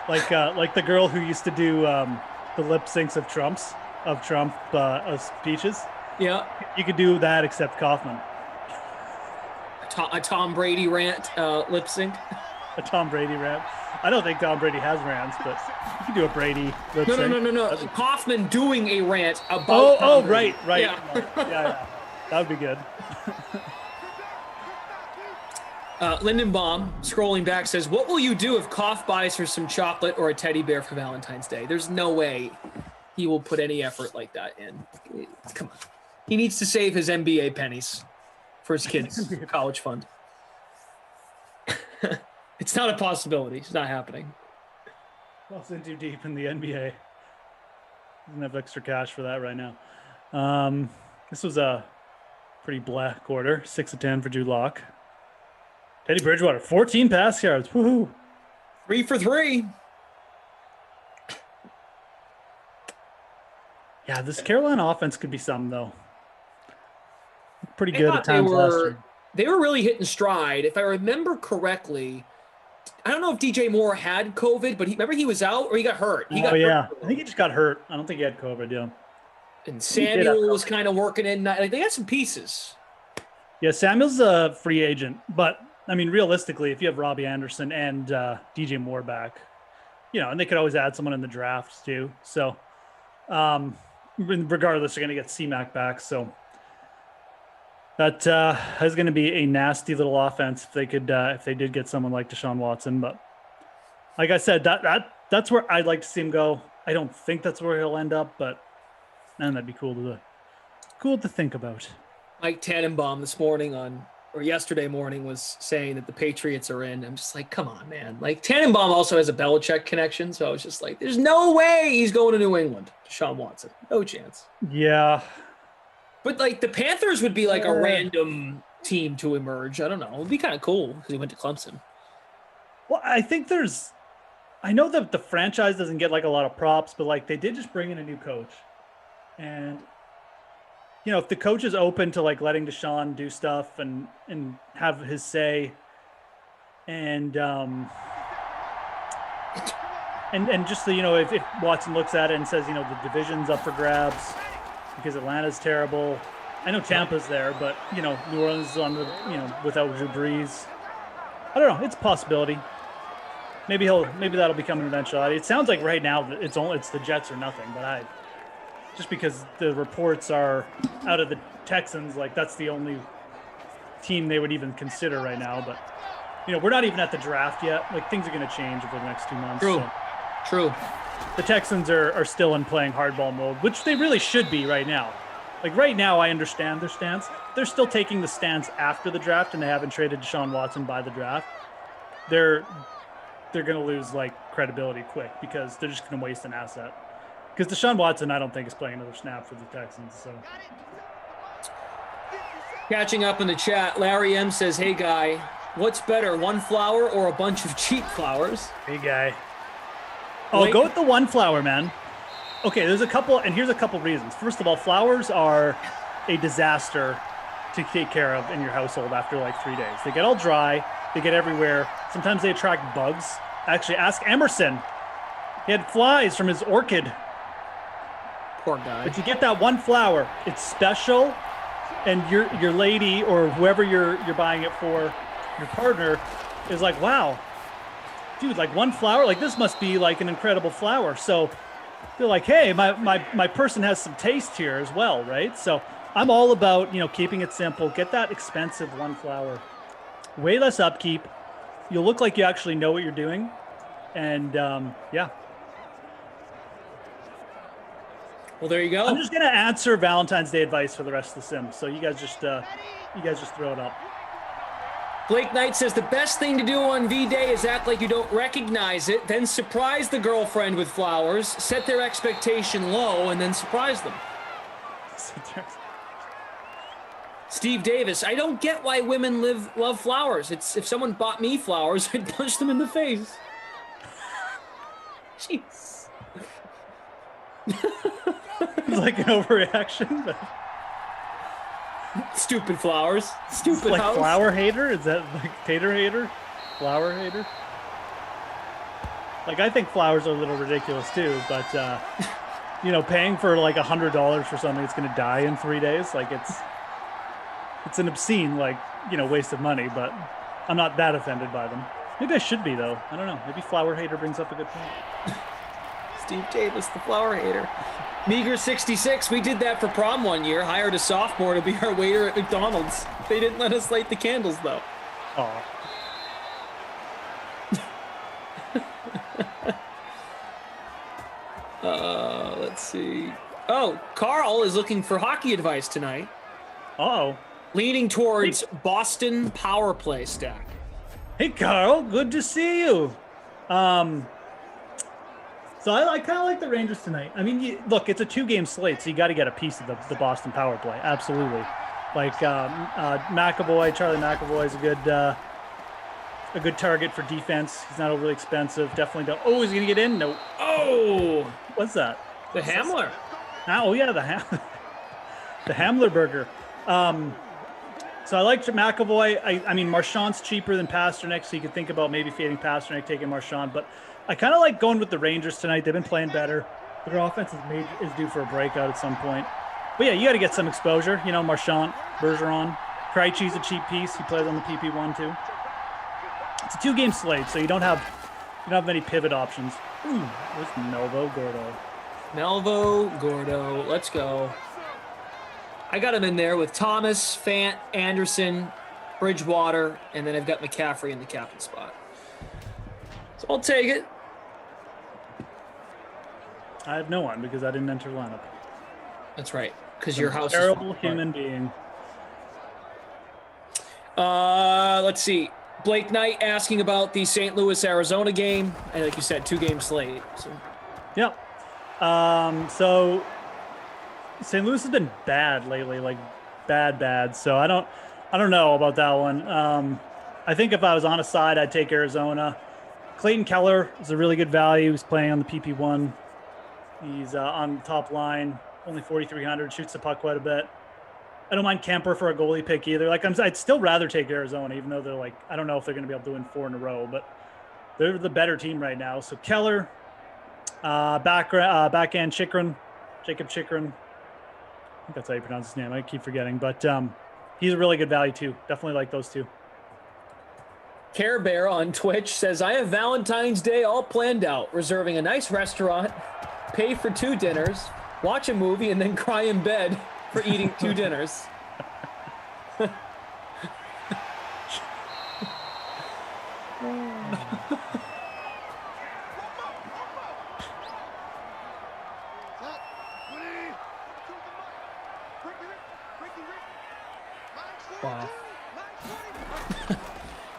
like the girl who used to do the lip syncs of Trump speeches. Yeah. You could do that except Kaufman. A Tom Brady rant lip sync. A Tom Brady rant. I don't think Tom Brady has rants, but you could do a Brady lip sync. No. Kaufman doing a rant about. Oh, right. Yeah. Yeah. That would be good. Lindenbaum, scrolling back, says, "What will you do if Koff buys her some chocolate or a teddy bear for Valentine's Day?" There's no way he will put any effort like that in. Come on. He needs to save his MBA pennies for his kids' college fund. It's not a possibility. It's not happening. Well, in too deep in the NBA. Doesn't have extra cash for that right now. This was a pretty black quarter. 6 of 10 for Drew Lock. Teddy Bridgewater, 14 pass yards. Woohoo! 3 for 3. Yeah, this Carolina offense could be something, though. Pretty good at times last year. They were really hitting stride. If I remember correctly, I don't know if DJ Moore had COVID, but remember he was out or he got hurt. I think he just got hurt. I don't think he had COVID, yeah. And Samuel was kind of working in. Like, they had some pieces. Yeah, Samuel's a free agent, but I mean, realistically, if you have Robbie Anderson and DJ Moore back, and they could always add someone in the draft too. So, regardless, they're going to get C-Mac back. So that is going to be a nasty little offense if they did get someone like Deshaun Watson. But like I said, that's where I'd like to see him go. I don't think that's where he'll end up, but man, that'd be cool to think about. Mike Tannenbaum yesterday morning was saying that the Patriots are in. I'm just like, come on, man. Like, Tannenbaum also has a Belichick connection, so I was just like, there's no way he's going to New England. Deshaun Watson, no chance. Yeah. But like, the Panthers would be like a random team to emerge. I don't know. It would be kind of cool because he went to Clemson. Well, I know that the franchise doesn't get like a lot of props, but like they did just bring in a new coach. And if the coach is open to like letting Deshaun do stuff and have his say, and just if Watson looks at it and says the division's up for grabs because Atlanta's terrible. I know Tampa's there, but New Orleans is on the without Drew Brees. I don't know. It's a possibility. Maybe that'll become an eventuality. It sounds like right now it's the Jets or nothing, but just because the reports are out of the Texans, like that's the only team they would even consider right now. But, we're not even at the draft yet. Like, things are going to change over the next 2 months. True. The Texans are still in playing hardball mode, which they really should be right now. Like, right now, I understand their stance. They're still taking the stance after the draft, and they haven't traded Deshaun Watson by the draft. They're going to lose, like, credibility quick because they're just going to waste an asset. Because Deshaun Watson, I don't think, is playing another snap for the Texans. So, catching up in the chat, Larry M says, "Hey guy, what's better, one flower or a bunch of cheap flowers?" Hey guy. Oh, go with the one flower, man. Okay, here's a couple reasons. First of all, flowers are a disaster to take care of in your household after like 3 days. They get all dry. They get everywhere. Sometimes they attract bugs. Actually, ask Emerson. He had flies from his orchid. Poor guy. But you get that one flower. It's special, and your lady or whoever you're buying it for, your partner, is like, wow, dude, like one flower, like this must be like an incredible flower. So they're like, hey, my person has some taste here as well, right? So I'm all about keeping it simple. Get that expensive one flower. Way less upkeep. You'll look like you actually know what you're doing, and yeah. Well, there you go. I'm just gonna answer Valentine's Day advice for the rest of the sim. So you guys just throw it up. Blake Knight says the best thing to do on V-Day is act like you don't recognize it, then surprise the girlfriend with flowers, set their expectation low, and then surprise them. Steve Davis, I don't get why women love flowers. It's if someone bought me flowers, I'd punch them in the face. Jeez. It's like an overreaction. But... Stupid flowers. Stupid like house. Flower hater? Is that like tater hater? Flower hater? Like, I think flowers are a little ridiculous too, but you know, paying for like $100 for something that's going to die in 3 days, like it's an obscene, like, you know, waste of money, but I'm not that offended by them. Maybe I should be, though. I don't know. Maybe flower hater brings up a good point. Steve Davis, the flower hater. Meager 66, we did that for prom one year. Hired a sophomore to be our waiter at McDonald's. They didn't let us light the candles, though. Oh. Let's see. Oh, Carl is looking for hockey advice tonight. Uh-oh. Leaning towards Boston power play stack. Hey, Carl. Good to see you. So I kind of like the Rangers tonight. I mean, look, it's a 2-game slate, so you got to get a piece of the Boston power play. Absolutely. Like McAvoy, Charlie McAvoy is a good target for defense. He's not overly expensive. Definitely don't. Oh, is he going to get in? No. Oh, What's that? the Hamler. Oh, yeah, the Hamler burger. So I like McAvoy. I mean, Marchand's cheaper than Pasternak, so you could think about maybe fading Pasternak, taking Marchand. But I kind of like going with the Rangers tonight. They've been playing better. Their offense is due for a breakout at some point. But yeah, you got to get some exposure. You know, Marchand, Bergeron, Krejci's a cheap piece. He plays on the PP1 too. It's a 2-game slate, so you don't have many pivot options. Ooh, where's Melvo Gordo? Melvo Gordo. Let's go. I got him in there with Thomas, Fant, Anderson, Bridgewater, and then I've got McCaffrey in the captain spot. So I'll take it. I have no one because I didn't enter lineup. That's right, because your house Terrible is human being. Let's see. Blake Knight asking about the St. Louis, Arizona game. And like you said, 2-game slate. So. Yep. So St. Louis has been bad lately, like bad. So I don't know about that one. I think if I was on a side, I'd take Arizona. Clayton Keller is a really good value. He's playing on the PP1. He's on the top line, only 4,300, shoots the puck quite a bit. I don't mind Kemper for a goalie pick either. Like I'd still rather take Arizona, even though they're like, I don't know if they're going to be able to win 4 in a row, but they're the better team right now. So Keller, backhand Chychrun, Jacob Chychrun. I think that's how you pronounce his name. I keep forgetting, but he's a really good value too. Definitely like those two. Care Bear on Twitch says, I have Valentine's Day all planned out, reserving a nice restaurant, pay for 2 dinners, watch a movie, and then cry in bed for eating 2 dinners. Wow.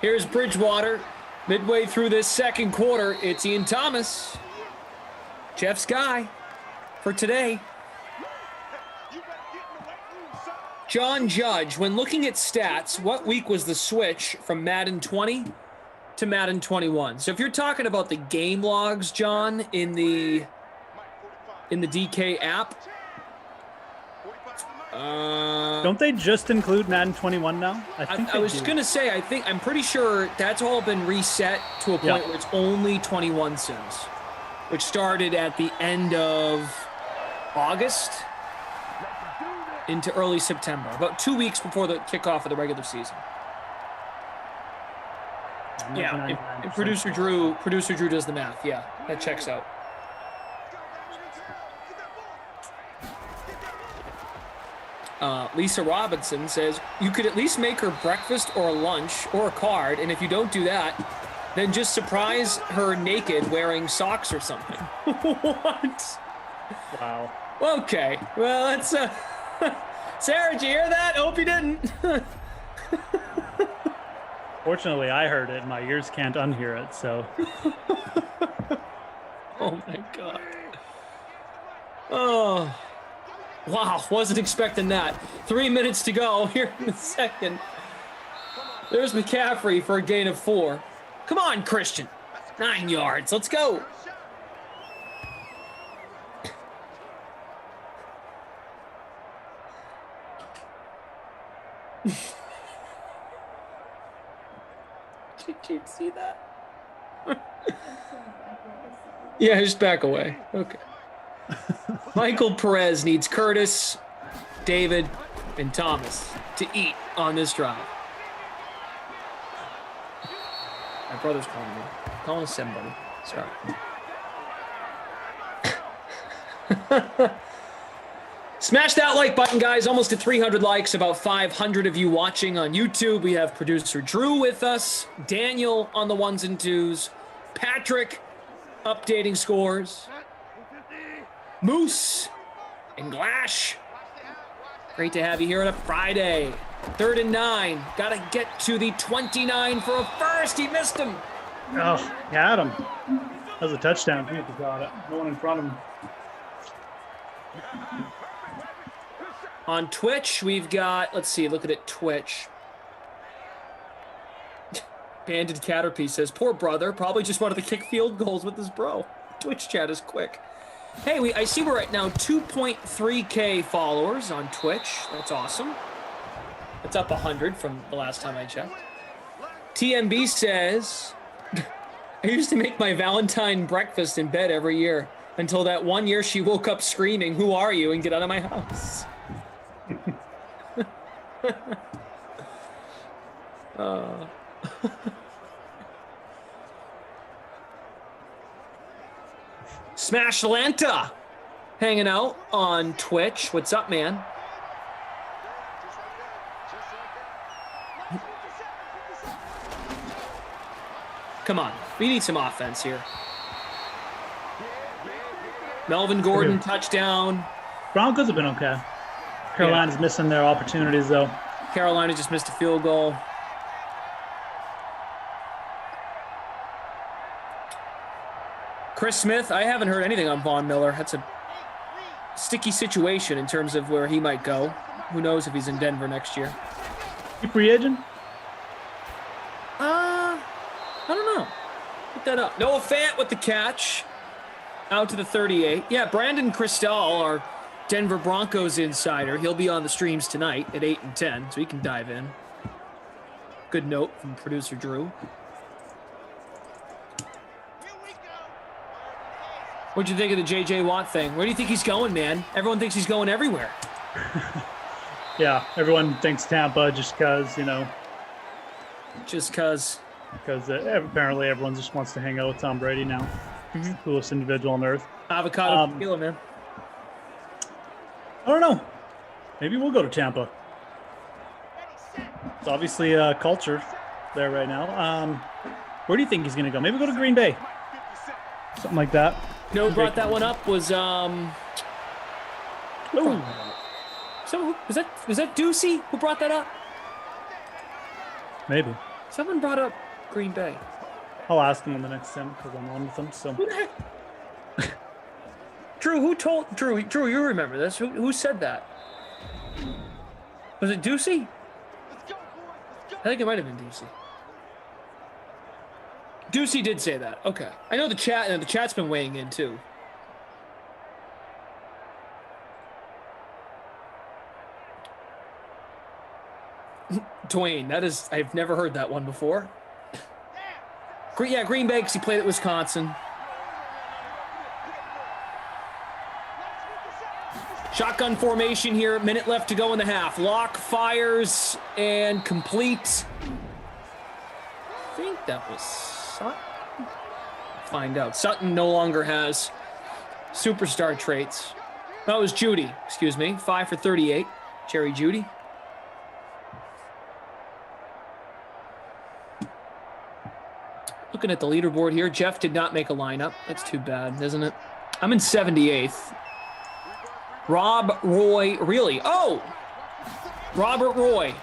Here's Bridgewater. Midway through this second quarter, it's Ian Thomas, Jeff's guy for today. John Judge, when looking at stats, what week was the switch from Madden 20 to Madden 21? So if you're talking about the game logs, John, in the DK app, don't they just include Madden 21 now? I was gonna say, I'm pretty sure that's all been reset to a point where it's only 21 sims, which started at the end of August into early September, about 2 weeks before the kickoff of the regular season. Yeah, if producer Drew does the math. Yeah, that checks out. Lisa Robinson says, you could at least make her breakfast or a lunch or a card, and if you don't do that, then just surprise her naked wearing socks or something. What? Wow. Okay, well, that's... Sarah, did you hear that? Hope you didn't. Fortunately, I heard it. My ears can't unhear it, so... Oh, my God. Oh... Wow, wasn't expecting that. 3 minutes to go here in the second. There's McCaffrey for a gain of 4. Come on, Christian. 9 yards. Let's go. Did you see that? Yeah, just back away. Okay. Michael Perez needs Curtis, David, and Thomas to eat on this drive. My brother's calling me. Calling somebody. Sorry. Smash that like button, guys. Almost at 300 likes. About 500 of you watching on YouTube. We have producer Drew with us. Daniel on the ones and twos. Patrick updating scores. Moose and Glash. Great to have you here on a Friday. 3rd and 9. Got to get to the 29 for a first. He missed him. Oh, got him. That was a touchdown. He got it. No one in front of him. On Twitch, we've got, let's see, look at it, Twitch. Banded Caterpie says, poor brother, probably just wanted to kick field goals with his bro. Twitch chat is quick. Hey, I see we're at now 2.3K followers on Twitch. That's awesome. It's up 100 from the last time I checked. TMB says, I used to make my Valentine breakfast in bed every year until that one year she woke up screaming, "Who are you?" and get out of my house. Smash Lanta hanging out on Twitch. What's up, man? Come on, we need some offense here. Melvin Gordon, touchdown. Broncos have been okay. Carolina's missing their opportunities, though. Carolina just missed a field goal. Chris Smith, I haven't heard anything on Von Miller. That's a sticky situation in terms of where he might go. Who knows if he's in Denver next year. You free agent? I don't know. Look that up. Noah Fant with the catch. Out to the 38. Yeah, Brandon Cristal, our Denver Broncos insider. He'll be on the streams tonight at 8 and 10, so he can dive in. Good note from producer Drew. What'd you think of the J.J. Watt thing? Where do you think he's going, man? Everyone thinks he's going everywhere. Yeah, everyone thinks Tampa just because, you know. Just because. Because apparently everyone just wants to hang out with Tom Brady now. Mm-hmm. Coolest individual on earth. Avocado tequila, man. I don't know. Maybe we'll go to Tampa. It's obviously a culture there right now. Where do you think he's going to go? Maybe go to Green Bay. Something like that. You know who brought that one up was was that Ducey who brought that up? Maybe. Someone brought up Green Bay. I'll ask him on the next sim because I'm on with him. So. Who the heck? Drew, who told Drew? You remember this? Who said that? Was it Ducey? I think it might have been Ducey. Ducey did say that. Okay, I know the chat, and the chat's been weighing in too. Dwayne, that is, I've never heard that one before. Yeah, Green Bay, because he played at Wisconsin. Shotgun formation here, minute left to go in the half. Locke fires and complete. I think that was Sutton. Find out. Sutton no longer has superstar traits. That was Judy, excuse me. 5 for 38. Jerry Judy. Looking at the leaderboard here, Jeff did not make a lineup. That's too bad, isn't it? I'm in 78th. Rob Roy, really? Oh! Robert Roy.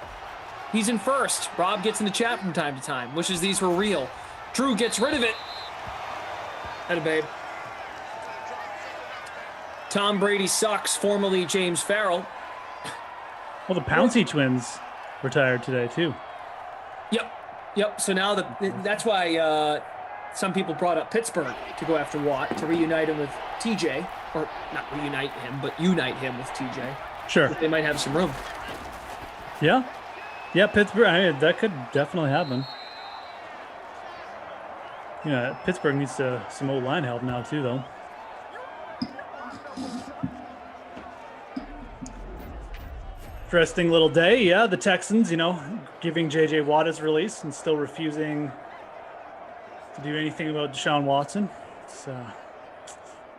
He's in first. Rob gets in the chat from time to time. Wishes these were real. Drew gets rid of it. Atta babe. Tom Brady sucks, formerly James Farrell. Well, the Pouncey twins retired today too. Yep. So now that's why some people brought up Pittsburgh to go after Watt to reunite him with TJ, or not reunite him, but unite him with TJ. Sure. They might have some room. Yeah. Pittsburgh. I mean, that could definitely happen. Yeah, Pittsburgh needs some old line help now too, though. Interesting little day. Yeah, the Texans, giving J.J. Watt his release and still refusing to do anything about Deshaun Watson. It's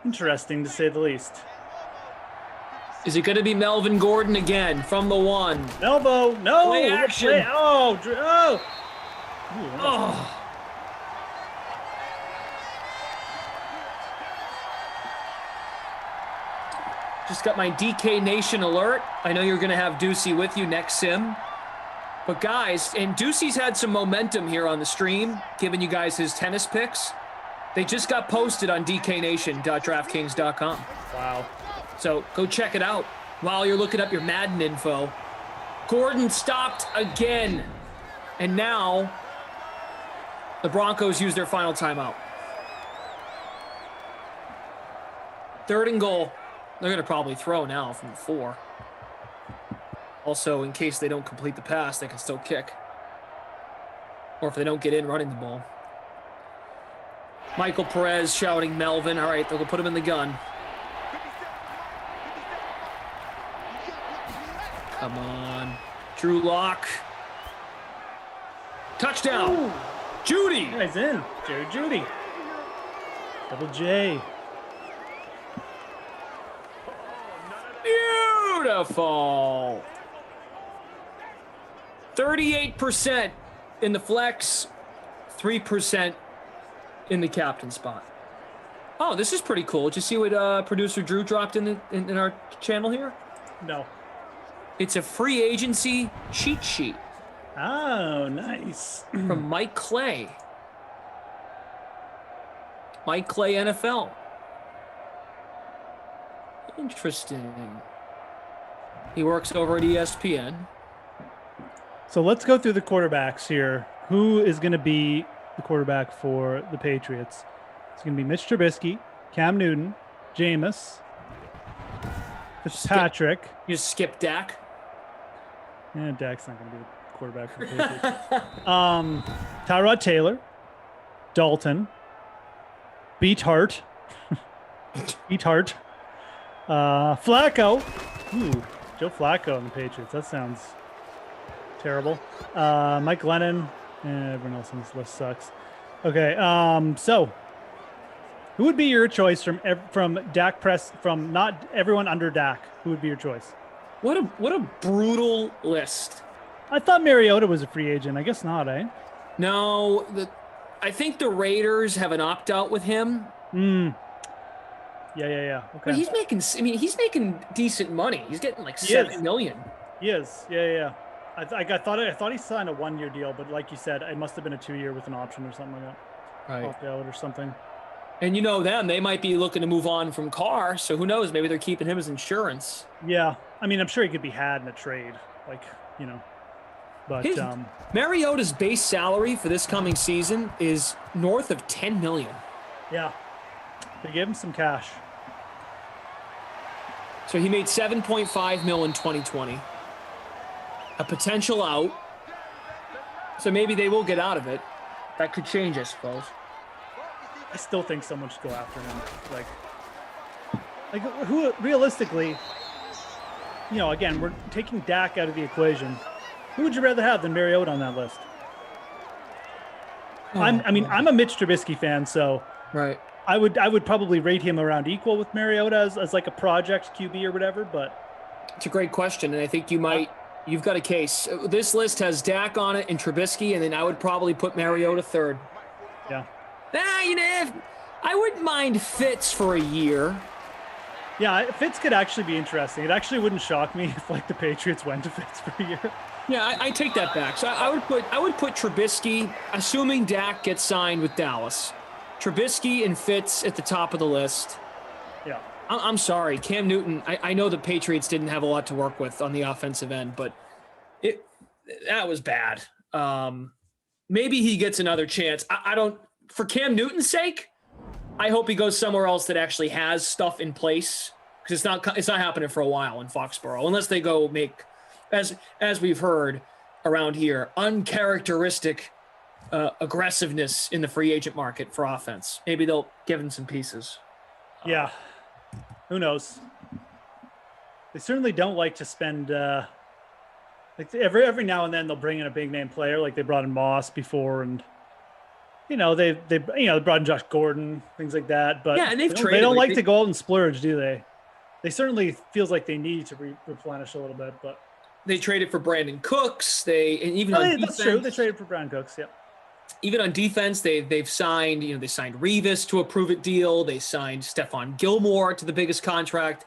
interesting to say the least. Is it going to be Melvin Gordon again from the 1? Elbow, no. Play action. Oh. Just got my DK Nation alert. I know you're going to have Ducey with you next sim. But guys, and Ducey's had some momentum here on the stream, giving you guys his tennis picks. They just got posted on dknation.draftkings.com. Wow. So go check it out while you're looking up your Madden info. Gordon stopped again. And now the Broncos use their final timeout. 3rd and goal. They're going to probably throw now from the 4. Also, in case they don't complete the pass, they can still kick. Or if they don't get in running the ball. Michael Perez shouting Melvin. All right, they'll put him in the gun. Come on. Drew Lock. Touchdown. Ooh. Judy. Yeah, he's in. Jerry Judy. Double J. Beautiful. 38% in the flex, 3% in the captain spot. Oh, this is pretty cool. Did you see what producer Drew dropped in our channel here? No. It's a free agency cheat sheet. Oh, nice. From Mike Clay. Mike Clay NFL. Interesting. He works over at ESPN. So let's go through the quarterbacks here. Who is going to be the quarterback for the Patriots? It's going to be Mitch Trubisky, Cam Newton, Jameis, Fitzpatrick. You skip Dak? Yeah, Dak's not going to be the quarterback for the Patriots. Tyrod Taylor, Dalton, Beathard, Flacco. Ooh, Joe Flacco on the Patriots. That sounds terrible. Mike Glennon. Everyone else on this list sucks. Okay, so who would be your choice from Dak Press, from not everyone under Dak? Who would be your choice? What a brutal list. I thought Mariota was a free agent. I guess not, eh? No, I think the Raiders have an opt-out with him. Yeah. Okay. But he's making decent money. He's getting like $7 million. He is. Yeah. I thought he signed a 1-year deal, but like you said, it must have been a 2-year with an option or something like that. Right. Opt out or something. And you know them, they might be looking to move on from Carr, so who knows? Maybe they're keeping him as insurance. Yeah. I mean, I'm sure he could be had in a trade, But Mariota's base salary for this coming season is north of $10 million. Yeah. They gave him some cash. So he made $7.5 million in 2020. A potential out. So maybe they will get out of it. That could change, I suppose. I still think someone should go after him. Like who realistically, again, we're taking Dak out of the equation. Who would you rather have than Mariota on that list? I'm a Mitch Trubisky fan, so right. I would probably rate him around equal with Mariota as like a project QB or whatever, but it's a great question, and I think you've got a case. This list has Dak on it and Trubisky, and then I would probably put Mariota third. Yeah. I wouldn't mind Fitz for a year. Yeah, Fitz could actually be interesting. It actually wouldn't shock me if the Patriots went to Fitz for a year. Yeah, I take that back. So I would put Trubisky, assuming Dak gets signed with Dallas. Trubisky and Fitz at the top of the list. Yeah. I'm sorry, Cam Newton. I know the Patriots didn't have a lot to work with on the offensive end, but that was bad. Maybe he gets another chance. I don't. For Cam Newton's sake, I hope he goes somewhere else that actually has stuff in place, because it's not happening for a while in Foxborough unless they go make, as we've heard around here, uncharacteristic aggressiveness in the free agent market for offense. Maybe they'll give him some pieces. Yeah, who knows? They certainly don't like to spend. Like every now and then they'll bring in a big name player, like they brought in Moss before, and they brought in Josh Gordon, things like that. But yeah, and they don't like to go out and splurge, do they? They certainly feels like they need to replenish a little bit, but they traded for Brandon Cooks. That's true. They traded for Brandon Cooks. Yeah. Even on defense, they've signed. They signed Revis to a prove-it deal. They signed Stephon Gilmore to the biggest contract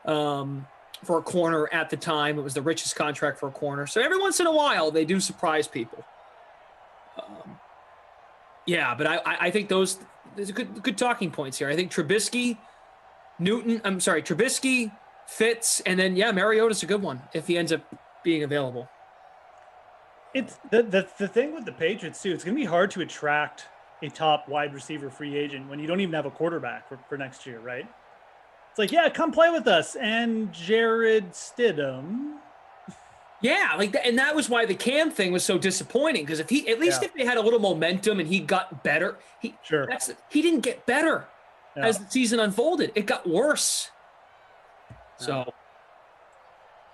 for a corner at the time. It was the richest contract for a corner. So every once in a while, they do surprise people. But I think there's good talking points here. I think Trubisky, Fitz, and then Mariota's a good one if he ends up being available. It's the thing with the Patriots too. It's going to be hard to attract a top wide receiver free agent when you don't even have a quarterback for next year, right? It's like, yeah, come play with us and Jared Stidham. Yeah, and that was why the Cam thing was so disappointing, because if they had a little momentum and he got better, he didn't get better as the season unfolded. It got worse. So,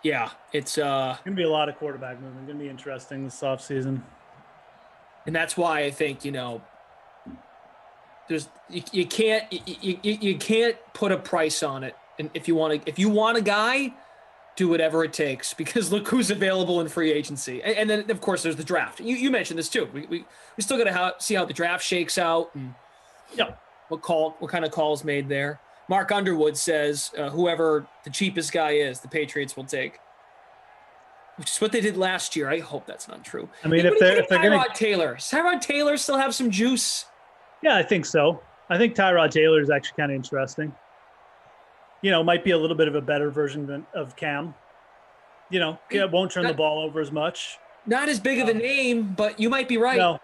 yeah, it's going to be a lot of quarterback movement. Going to be interesting this offseason. And that's why I think, there's you can't put a price on it. And if you want a guy, do whatever it takes, because look who's available in free agency. And then of course there's the draft. You mentioned this too. We still got to see how the draft shakes out and what kind of calls made there. Mark Underwood says whoever the cheapest guy is, the Patriots will take, which is what they did last year. I hope that's not true. I mean, if they're going to Tyrod Taylor still have some juice. Yeah, I think so. I think Tyrod Taylor is actually kind of interesting. Might be a little bit of a better version of Cam. Won't turn the ball over as much. Not as big of a name, but you might be right. No,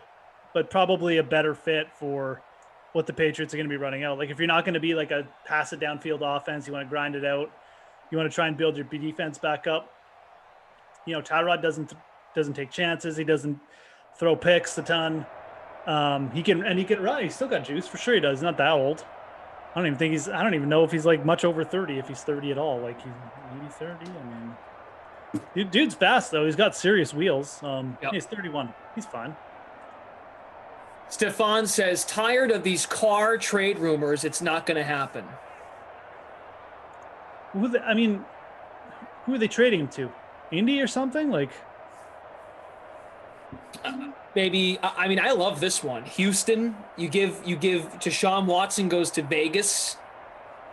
but probably a better fit for what the Patriots are going to be running out. Like, if you're not going to be like a pass it downfield offense, you want to grind it out. You want to try and build your defense back up. Tyrod doesn't take chances. He doesn't throw picks a ton. He can run. He's still got juice for sure. He does. He's not that old. I don't even know if he's like much over 30, if he's 30 at all. Like, he's maybe 30. I mean, dude's fast though. He's got serious wheels. He's 31. He's fine. Stefan says, tired of these Carr trade rumors. It's not going to happen. Who are they trading him to? Indy or something? Like, maybe. I mean, I love this one. Houston. You give Deshaun Watson goes to Vegas.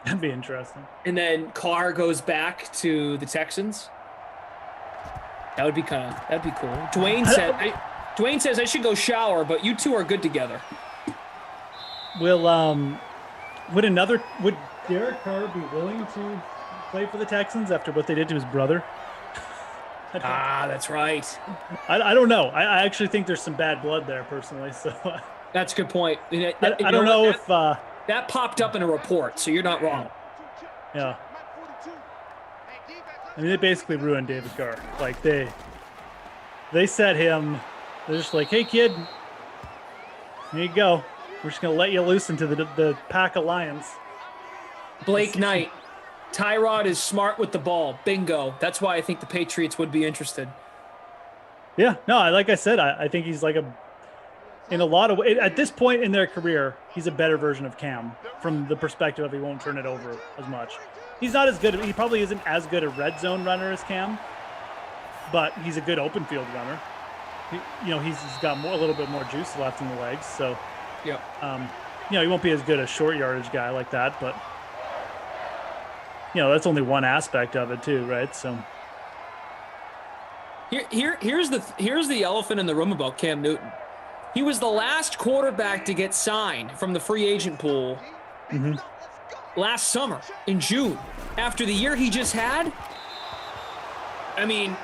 That'd be interesting. And then Carr goes back to the Texans. That'd be cool. Dwayne says I should go shower, but you two are good together. Would Derek Carr be willing to play for the Texans after what they did to his brother? That's right. I don't know. I actually think there's some bad blood there personally. So that's a good point. I don't know if that popped up in a report, so you're not wrong. Yeah. I mean, they basically ruined David Carr. Like, they set him. They're just like, hey kid, here you go. We're just gonna let you loose into the pack of lions. Blake Knight. Tyrod is smart with the ball. Bingo. That's why I think the Patriots would be interested. Yeah, no, like I said, I think he's like in a lot of ways, at this point in their career, he's a better version of Cam from the perspective of he won't turn it over as much. He's not as good. He probably isn't as good a red zone runner as Cam, but he's a good open field runner. He's got a little bit more juice left in the legs. So, yeah. He won't be as good a short yardage guy like that, but that's only one aspect of it too, right? So here's the elephant in the room about Cam Newton. He was the last quarterback to get signed from the free agent pool last summer in June after the year he just had. I mean,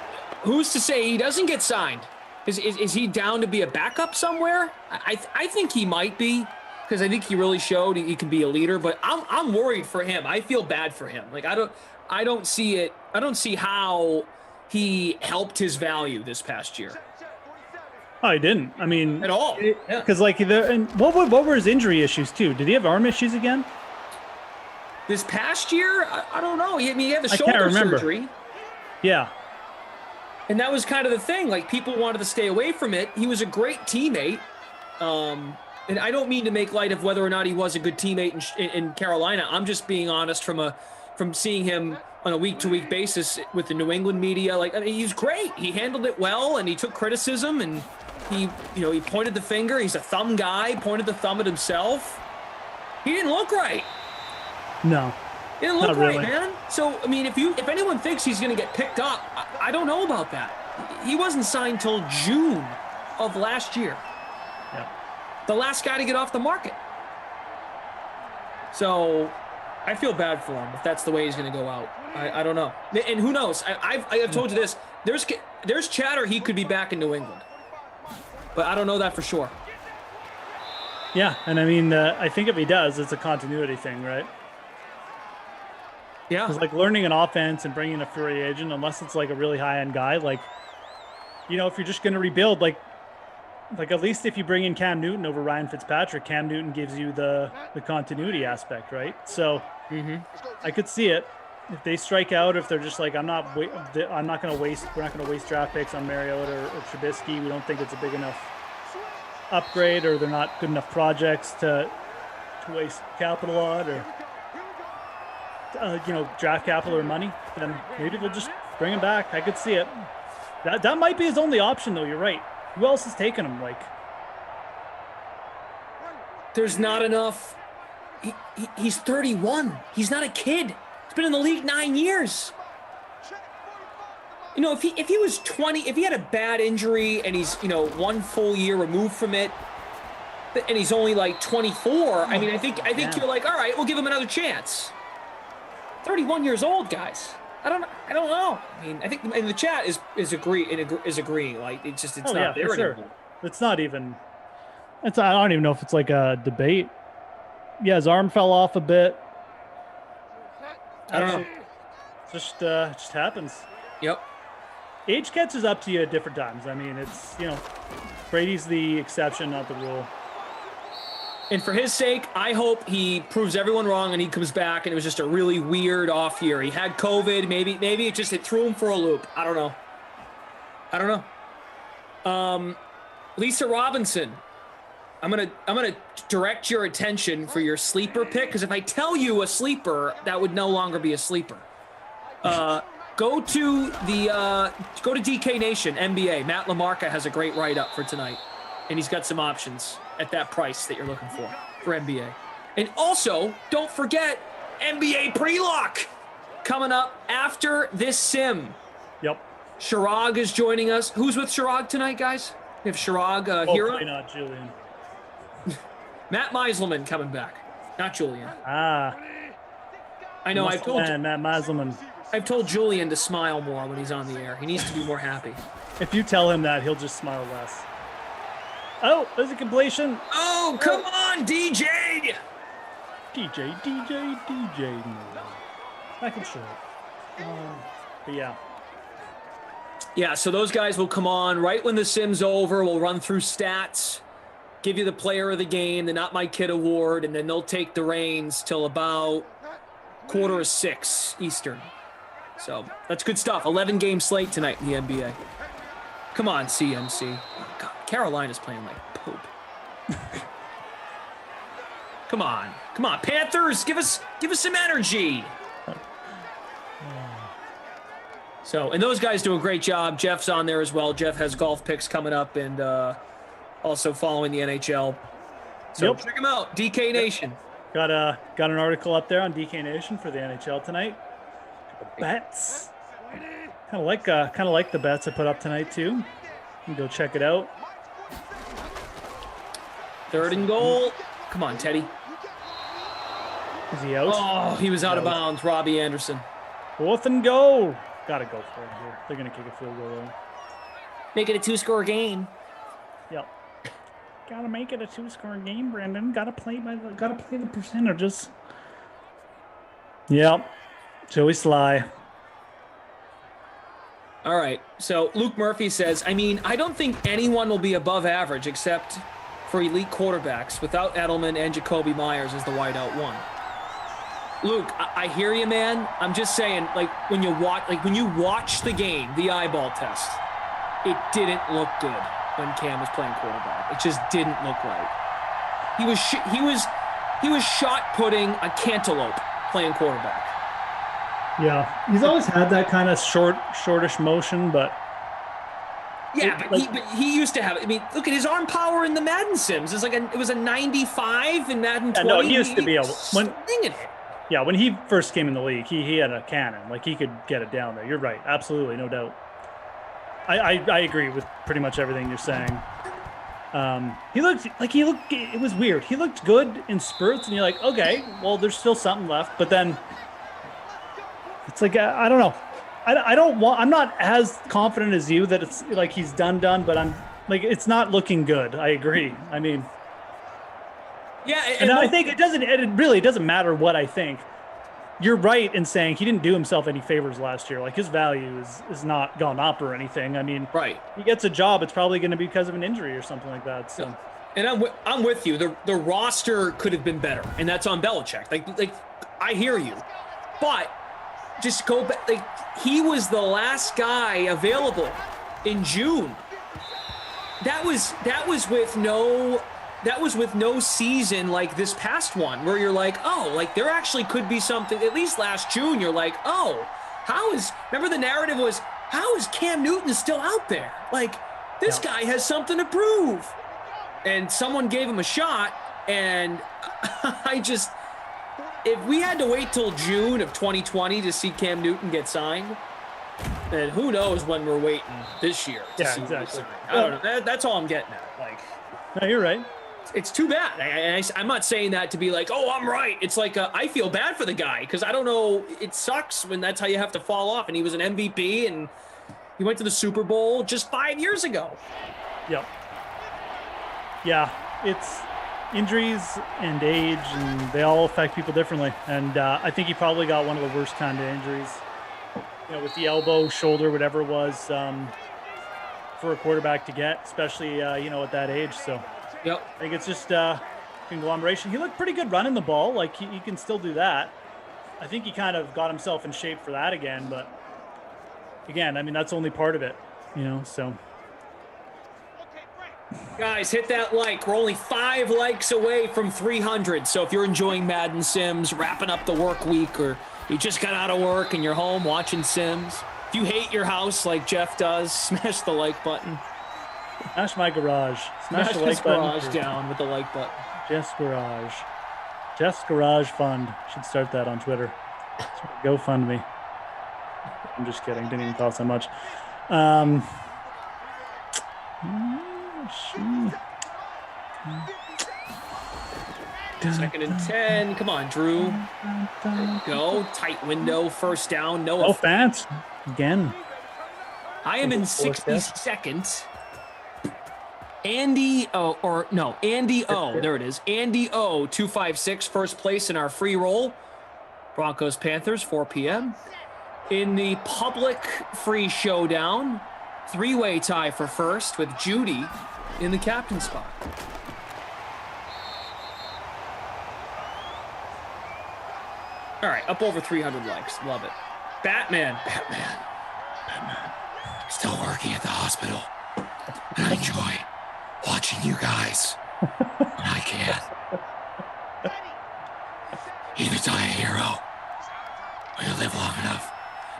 who's to say he doesn't get signed? Is he down to be a backup somewhere? I think he might be, because I think he really showed he can be a leader. But I'm worried for him. I feel bad for him. Like I don't see it. I don't see how he helped his value this past year. Oh, he didn't. I mean, At all. Because and what were his injury issues too? Did he have arm issues again? This past year, I don't know. He had the shoulder surgery. Yeah. And that was kind of the thing. Like, people wanted to stay away from it. He was a great teammate. And I don't mean to make light of whether or not he was a good teammate in Carolina. I'm just being honest from seeing him on a week-to-week basis with the New England media. Like, I mean, he's great. He handled it well, and he took criticism, and he pointed the finger. He's a thumb guy, pointed the thumb at himself. He didn't look right. No. He didn't look Not right, really. man. So, I mean, if anyone thinks he's going to get picked up, I don't know about that. He wasn't signed till June of last year. Yeah. The last guy to get off the market. So, I feel bad for him if that's the way he's going to go out. I don't know. And who knows? I've told you this. There's chatter he could be back in New England. But I don't know that for sure. Yeah, and I mean, I think if he does, it's a continuity thing, right? Yeah. Because like learning an offense and bringing a free agent, unless it's like a really high-end guy, like, if you're just going to rebuild, like at least if you bring in Cam Newton over Ryan Fitzpatrick, Cam Newton gives you the continuity aspect, right? So I could see it. If they strike out, if they're just like, we're not going to waste draft picks on Mariota or Trubisky. We don't think it's a big enough upgrade, or they're not good enough projects to waste capital on, or draft capital or money, then maybe they'll just bring him back. I could see it. That might be his only option, though. You're right. Who else is taking him? Like, there's not enough. He's 31. He's not a kid. He's been in the league 9 years. If he was 20, if he had a bad injury and he's 1 full year removed from it, and he's only like 24, I mean, I think you're like, all right, we'll give him another chance. 31 years old, guys. I don't know. I mean, I think in the chat is agreeing. Like, it's not there anymore. It's not even. I don't even know if it's like a debate. Yeah, his arm fell off a bit. I don't know. Just happens. Yep. Age catches up to you at different times. I mean, it's Brady's the exception, not the rule. And for his sake, I hope he proves everyone wrong and he comes back and it was just a really weird off year. He had COVID. Maybe it threw him for a loop. I don't know. Lisa Robinson, I'm gonna direct your attention for your sleeper pick, because if I tell you a sleeper, that would no longer be a sleeper. Go to DK Nation NBA. Matt LaMarca has a great write-up for tonight, and he's got some options at that price that you're looking for NBA. And also, don't forget NBA pre-lock coming up after this sim. Yep. Shirag is joining us. Who's with Shirag tonight, guys? We have Shirag, Hero. Hopefully not Julian. Matt Meiselman coming back, not Julian. Ah. I know. Matt Meiselman. I've told Julian to smile more when he's on the air. He needs to be more happy. If you tell him that, he'll just smile less. Oh, there's a completion. Oh, come on, DJ. DJ. I can show it. But yeah. Yeah, so those guys will come on right when the sim's over. We'll run through stats, give you the player of the game, the Not My Kid award, and then they'll take the reins till about 5:45 Eastern. So that's good stuff. 11-game slate tonight in the NBA. Come on, CMC. Oh, God, Carolina's playing like poop. Come on, Panthers, give us some energy. So, and those guys do a great job. Jeff's on there as well. Jeff has golf picks coming up and also following the NHL. So Check him out, DK Nation. Got an article up there on DK Nation for the NHL tonight. Bets. Kind of like the bets I put up tonight too. You can go check it out. 3rd and goal. Come on, Teddy. Is he out? Oh, he was out of bounds. Robbie Anderson. 4th and goal. Gotta go for it here. They're gonna kick a field goal though. Make it a 2-score game. Yep. Gotta make it a 2-score game, Brandon. Gotta play the percentages. Yep. Joey Sly. All right. So Luke Murphy says, I mean, I don't think anyone will be above average except for elite quarterbacks without Edelman and Jacoby Myers as the wideout one. Luke, I hear you, man. I'm just saying, like when you watch the game, the eyeball test, it didn't look good when Cam was playing quarterback. It just didn't look right. He was shot putting a cantaloupe playing quarterback. Yeah, he's always had that kind of shortish motion, but yeah, but he used to have. I mean, look at his arm power in the Madden sims. It was a 95 in Madden 20. No, he used to be able slinging it. Yeah, when he first came in the league, he had a cannon. Like, he could get it down there. You're right. Absolutely, no doubt. I agree with pretty much everything you're saying. It was weird. He looked good in spurts, and you're like, okay, well, there's still something left. But then it's like, I don't know. I'm not as confident as you that it's like he's done, but I'm like, it's not looking good. I agree. I mean, yeah, and I think it really doesn't matter what I think. You're right in saying he didn't do himself any favors last year. Like, his value is not gone up or anything. I mean, right. He gets a job, it's probably going to be because of an injury or something like that. So, and I'm with you. The roster could have been better, and that's on Belichick. Like I hear you, but just go back. Like, he was the last guy available in June. That was with no season like this past one, where you're like, oh, like there actually could be something. At least last June, you're like, oh, remember the narrative was, how is Cam Newton still out there? Like, this guy has something to prove. And someone gave him a shot, and if we had to wait till June of 2020 to see Cam Newton get signed, then who knows when we're waiting this year to see exactly. I don't know. That's all I'm getting at. Like, no, you're right. It's too bad. I'm not saying that to be like, oh, I'm right. It's like, I feel bad for the guy because I don't know. It sucks when that's how you have to fall off. And he was an MVP, and he went to the Super Bowl just 5 years ago. Yep. Yeah, it's injuries and age, and they all affect people differently. And I think he probably got one of the worst kind of injuries, with the elbow, shoulder, whatever it was, for a quarterback to get, especially, at that age. So yep. I think it's just conglomeration. He looked pretty good running the ball. Like, he can still do that. I think he kind of got himself in shape for that again. But, again, I mean, that's only part of it, so. Guys, hit that like. We're only 5 likes away from 300. So if you're enjoying Madden Sims, wrapping up the work week, or you just got out of work and you're home watching Sims, if you hate your house like Jeff does, smash the like button. Smash my garage. Smash the like garage down with the like button. Jeff's Garage. Jeff's Garage Fund. Should start that on Twitter. GoFundMe. I'm just kidding. Didn't even cost that much. Second and 10. Come on, Drew. There you go. Tight window. First down. No offense. Again. I am in 62nd. Andy O. There it is. Andy O. 256. First place in our free roll. Broncos Panthers 4 p.m. In the public free showdown, 3-way tie for first with Judy in the captain spot. All right, up over 300 likes. Love it. Batman. Still working at the hospital. And I enjoy watching you guys when I can. Either die a hero, or you live long enough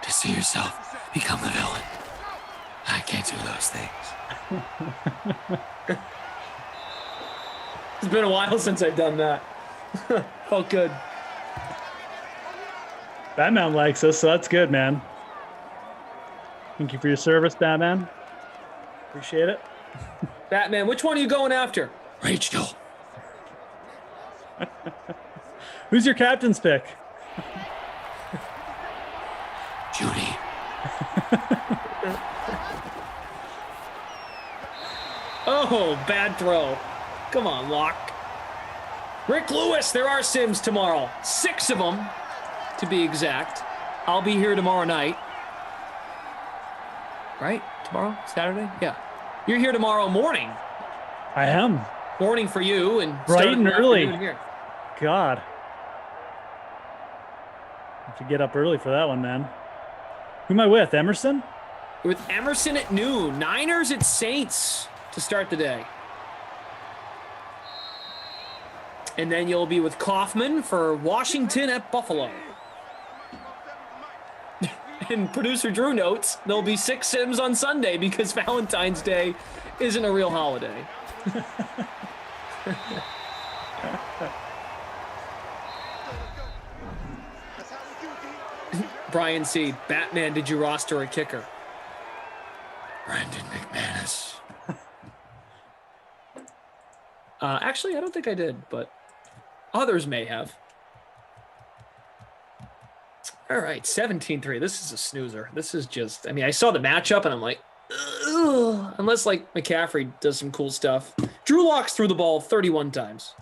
to see yourself become the villain. I can't do those things. It's been a while since I've done that. Felt good. Batman likes us, so that's good, man. Thank you for your service, Batman. Appreciate it. Batman, which one are you going after? Rachel. Who's your captain's pick? Judy. Oh, bad throw. Come on, Locke. Rick Lewis, there are Sims tomorrow. 6 of them, to be exact. I'll be here tomorrow night. Right? Tomorrow? Saturday? Yeah. You're here tomorrow morning. I am. Morning for you and Bright and early. Here. God. Have to get up early for that one, man. Who am I with? Emerson? With Emerson at noon. Niners at Saints to start the day. And then you'll be with Kaufman for Washington at Buffalo. And producer Drew notes there'll be 6 Sims on Sunday because Valentine's Day isn't a real holiday. Brian C. Batman, did you roster a kicker? Brandon McManus. Actually, I don't think I did, but others may have. All right, 17-3. This is a snoozer. This is just, I mean, I saw the matchup, and I'm like, ugh. Unless, like, McCaffrey does some cool stuff. Drew Locke's threw the ball 31 times.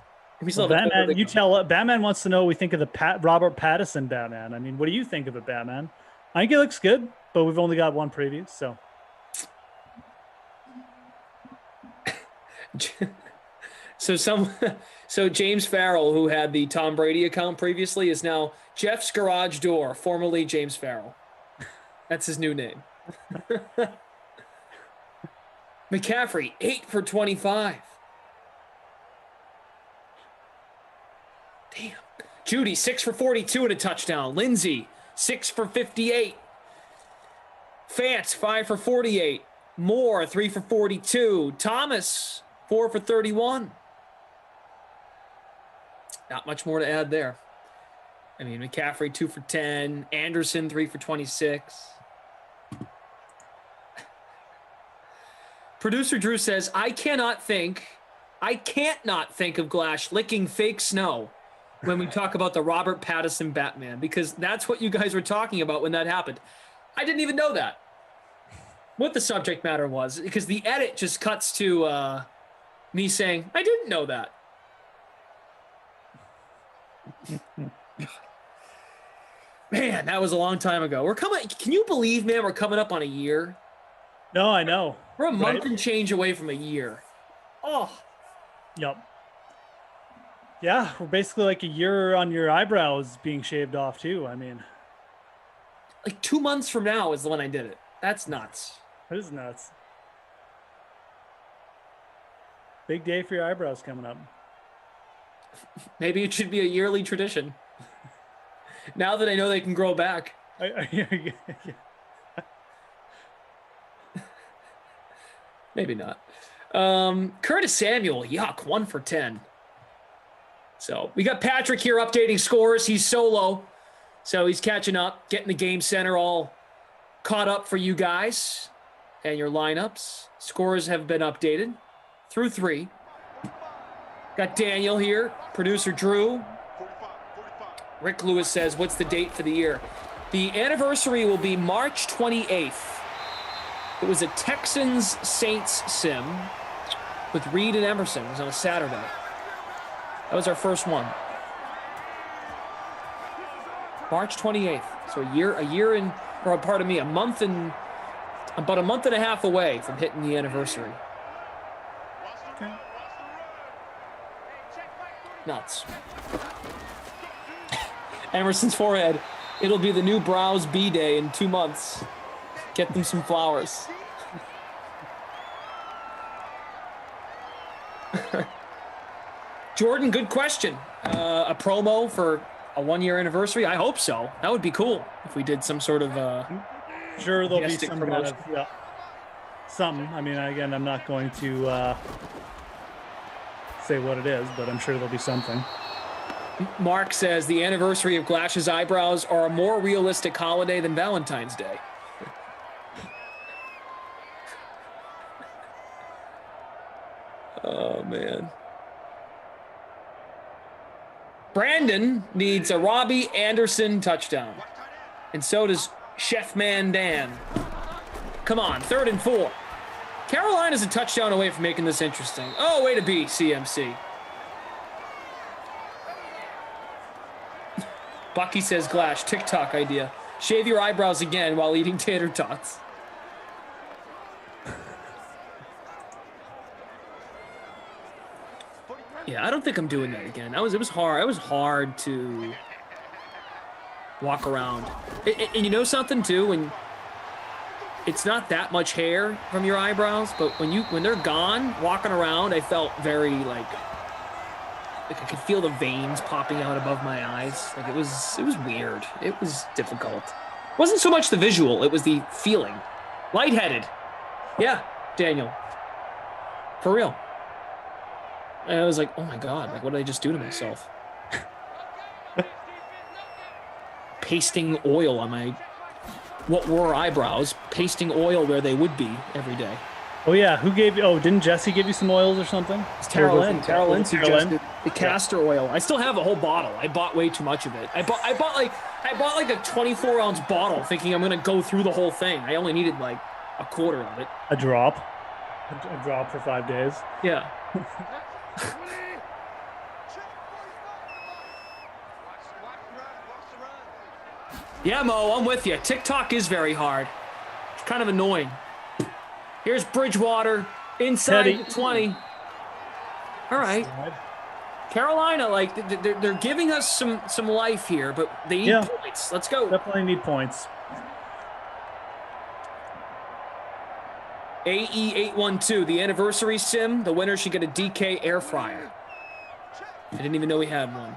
Well, Batman, you tell Batman wants to know what we think of the Robert Pattinson Batman. I mean, what do you think of it, Batman? I think it looks good, but we've only got one preview, so. So James Farrell, who had the Tom Brady account previously, is now Jeff's Garage Door, formerly James Farrell. That's his new name. McCaffrey, 8 for 25. Damn. Judy, 6 for 42 and a touchdown. Lindsey, 6 for 58. Fance, 5 for 48. Moore, 3 for 42. Thomas, 4 for 31. Not much more to add there. I mean, McCaffrey, 2 for 10. Anderson, 3 for 26. Producer Drew says, I can't not think of Glash licking fake snow when we talk about the Robert Pattinson Batman, because that's what you guys were talking about when that happened. I didn't even know that. What the subject matter was, because the edit just cuts to me saying, I didn't know that. Man, that was a long time ago. Can you believe, man, we're coming up on a year? No, I know. We're a month and change away from a year. Oh. Yep. Yeah, we're basically like a year on your eyebrows being shaved off too. I mean, like 2 months from now is the when I did it. That's nuts. That is nuts. Big day for your eyebrows coming up. Maybe it should be a yearly tradition. Now that I know they can grow back. Maybe not. Curtis Samuel, yuck, 1 for 10. So we got Patrick here updating scores. He's solo, so he's catching up, getting the game center all caught up for you guys and your lineups. Scores have been updated through 3. Got Daniel here, producer Drew. Rick Lewis says, what's the date for the year? The anniversary will be March 28th. It was a Texans-Saints sim with Reed and Emerson. It was on a Saturday. That was our first one. March 28th. So about a month and a half away from hitting the anniversary. Okay. Nuts. Emerson's forehead. It'll be the new Browse B-Day in 2 months. Get them some flowers. Jordan, good question. A promo for a 1-year anniversary? I hope so. That would be cool if we did some sort of sure there'll be some promotion. kind of, something. I mean, again, I'm not going to say what it is, but I'm sure there'll be something. Mark says the anniversary of Glash's eyebrows are a more realistic holiday than Valentine's Day. Oh, man. Brandon needs a Robbie Anderson touchdown. And so does Chef Man Dan. Come on, 3rd and 4. Carolina's a touchdown away from making this interesting. Oh, way to be, CMC. Bucky says, Glash, TikTok idea. Shave your eyebrows again while eating tater tots. Yeah, I don't think I'm doing that again. It was hard. It was hard to walk around. And you know something too, when it's not that much hair from your eyebrows, but when they're gone, walking around, I felt very like I could feel the veins popping out above my eyes. Like it was weird. It was difficult. It wasn't so much the visual, it was the feeling. Lightheaded. Yeah, Daniel. For real. And I was like, oh my God, like what did I just do to myself? Pasting oil on my, what were eyebrows, pasting oil where they would be every day. Oh yeah, who gave you, didn't Jesse give you some oils or something? It's Carol Lynn suggested the castor oil. I still have a whole bottle. I bought way too much of it. I bought like a 24-ounce bottle thinking I'm gonna go through the whole thing. I only needed like a quarter of it. A drop for 5 days. Yeah. Yeah, Mo, I'm with you. TikTok is very hard. It's kind of annoying. Here's Bridgewater inside Teddy. the 20. All right. Carolina, like they're giving us some life here, but they need points. Let's go. Definitely need points. AE812, the anniversary sim. The winner should get a DK air fryer. I didn't even know we had one.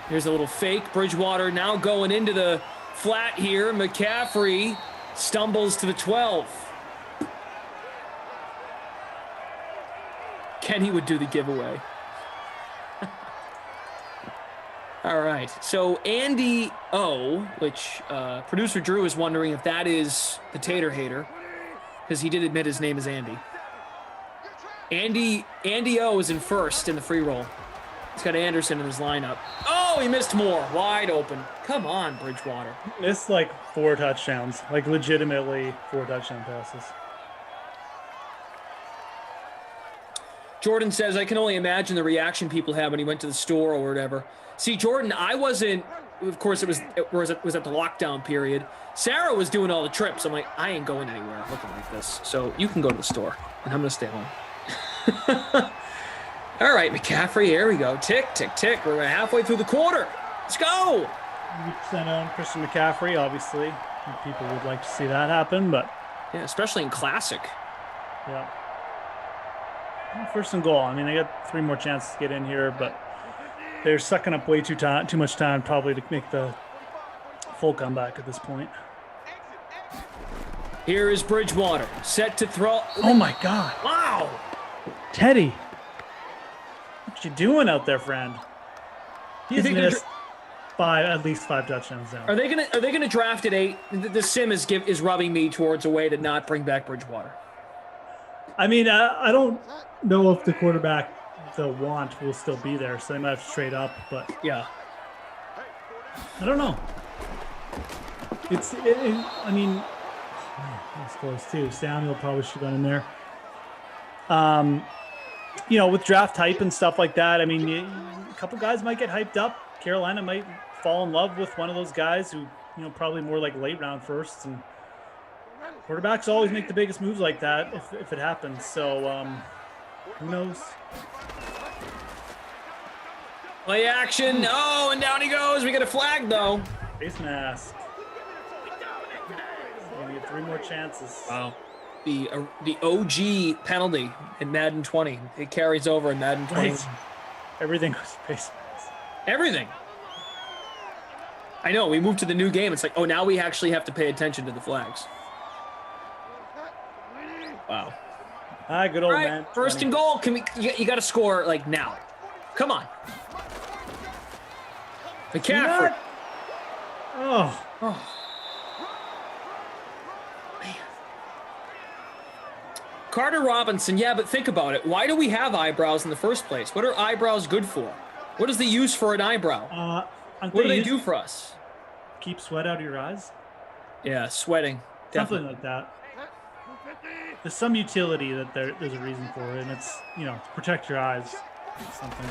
Here's a little fake. Bridgewater now going into the flat here. McCaffrey stumbles to the 12. Kenny would do the giveaway. All right. So Andy O, which producer Drew is wondering if that is the Tater Hater, because he did admit his name is Andy. Andy O is in first in the free roll. He's got Anderson in his lineup. Oh, he missed more. Wide open. Come on, Bridgewater. Missed like 4 touchdowns. Like legitimately 4 touchdown passes. Jordan says, I can only imagine the reaction people had when he went to the store or whatever. See, Jordan, I wasn't, of course, it was at the lockdown period. Sarah was doing all the trips. I'm like, I ain't going anywhere looking like this. So you can go to the store, and I'm going to stay home. All right, McCaffrey, here we go. Tick, tick, tick. We're halfway through the quarter. Let's go. 100% on Christian McCaffrey, obviously. People would like to see that happen, but... Yeah, especially in Classic. Yeah. First and goal. I mean, they got 3 more chances to get in here, but they're sucking up way too much time probably to make the full comeback at this point. Here is Bridgewater, set to throw. Oh, my God. Wow. Teddy. What you doing out there, friend? He's missed at least 5 touchdowns now. Are they gonna draft at 8? The sim is rubbing me towards a way to not bring back Bridgewater. I mean, I don't know if the quarterback they'll want will still be there, so they might have to trade up. But yeah, I don't know. I mean, that's close too. Samuel probably should have gone in there. You know, with draft hype and stuff like that, I mean, a couple guys might get hyped up. Carolina might fall in love with one of those guys who, you know, probably more like late round firsts. And quarterbacks always make the biggest moves like that if it happens. So, who knows? Play action. Oh, and down he goes. We get a flag, though. Face mask. Gonna get 3 more chances. Wow. The OG penalty in Madden 20. It carries over in Madden 20. Right. Everything was face mask. Everything. I know. We moved to the new game. It's like, oh, now we actually have to pay attention to the flags. Wow. Good old All right, man. First and goal. You got to score like now. Come on. McCaffrey. Oh. Man. Carter Robinson, yeah, but think about it. Why do we have eyebrows in the first place? What are eyebrows good for? What is the use for an eyebrow? What do they do for us? Keep sweat out of your eyes? Yeah, sweating. Something Definitely. like that. There's some utility that there's a reason for it, and it's, to protect your eyes. Something.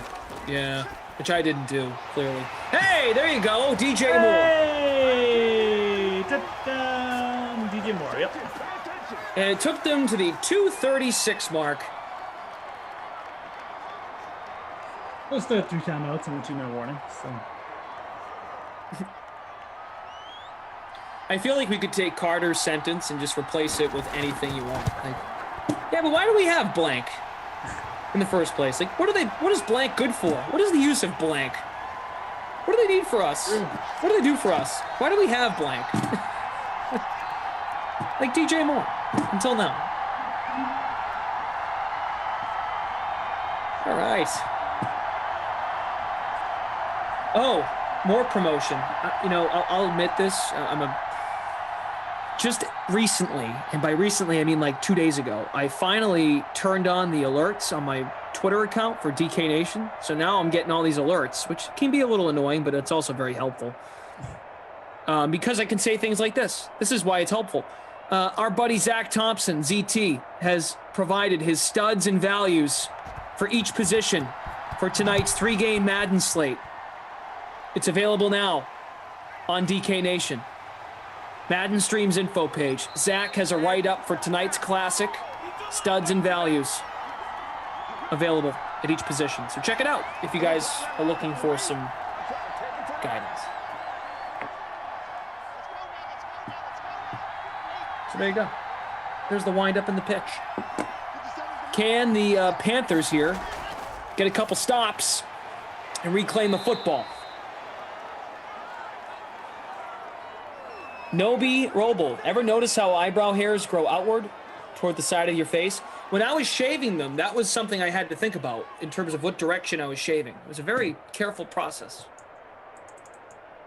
Yeah, which I didn't do, clearly. Hey, there you go, DJ Moore. Hey! Ta-da! DJ Moore, yep. And it took them to the 2:36 mark. Those the 3 timeouts and a 2-minute warning, so. I feel like we could take Carter's sentence and just replace it with anything you want. Like, yeah, but why do we have blank in the first place? Like, what is blank good for? What is the use of blank? What do they need for us? What do they do for us? Why do we have blank? Like DJ Moore, until now. All right. Oh, more promotion. I'll admit this. Just recently, and by recently I mean like 2 days ago, I finally turned on the alerts on my Twitter account for DK Nation. So now I'm getting all these alerts, which can be a little annoying, but it's also very helpful. Because I can say things like this. This is why it's helpful. Our buddy Zach Thompson, ZT, has provided his studs and values for each position for tonight's 3-game Madden slate. It's available now on DK Nation. Madden Stream's info page. Zach has a write-up for tonight's classic, studs and values, available at each position. So check it out if you guys are looking for some guidance. So there you go. There's the wind-up in the pitch. Can the Panthers here get a couple stops and reclaim the football? Nobi Roble, ever notice how eyebrow hairs grow outward toward the side of your face? When I was shaving them, that was something I had to think about in terms of what direction I was shaving. It was a very careful process.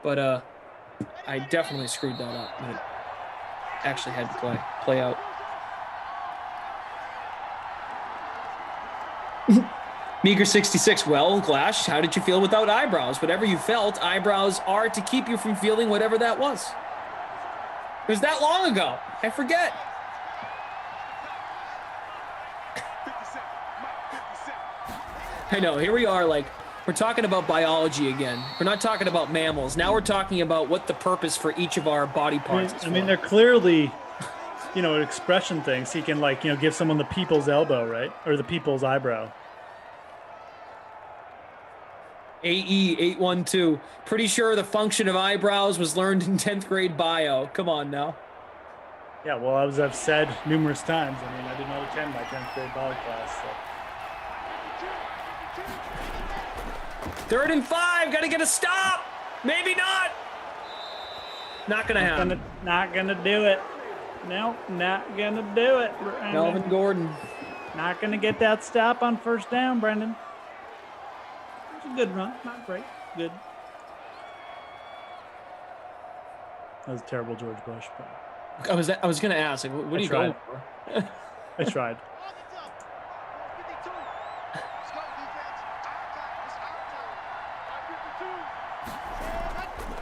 But I definitely screwed that up when it actually had to play out. Meager66, well, Glash, how did you feel without eyebrows? Whatever you felt, eyebrows are to keep you from feeling whatever that was. It was that long ago. I forget. I know, here we are, like, we're talking about biology again. We're not talking about mammals. Now we're talking about what the purpose for each of our body parts is. I mean, they're clearly, an expression thing. So you can, give someone the people's elbow, right? Or the people's eyebrow. AE812. Pretty sure the function of eyebrows was learned in 10th grade bio. Come on now. Yeah, well, as I've said numerous times, I did not attend my 10th grade bio class. So. 3rd and 5. Got to get a stop. Maybe not. Not going to happen. Not going to do it. No, not going to do it. Brandon. Melvin Gordon. Not going to get that stop on 1st down, Brendan. A good run, not great, good. That was a terrible George Bush. But I was gonna ask, what are you going for? I tried.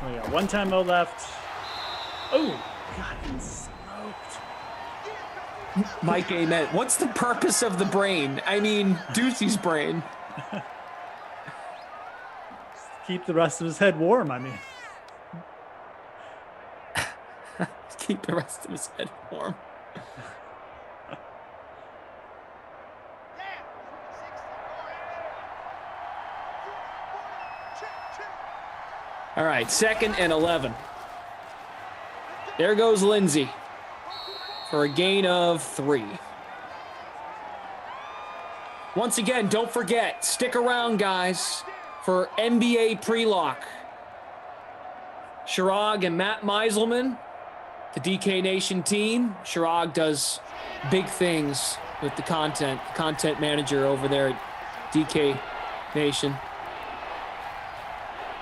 Oh yeah, 1 timeout left. Oh, God, he's smoked. Mike Amen. What's the purpose of the brain? I mean, Ducey's brain. Keep the rest of his head warm, Keep the rest of his head warm. All right, 2nd and 11. There goes Lindsey for a gain of 3. Once again, don't forget, stick around, guys, for NBA pre-lock. Shirag and Matt Meiselman, the DK Nation team. Shirag does big things with the content manager over there at DK Nation.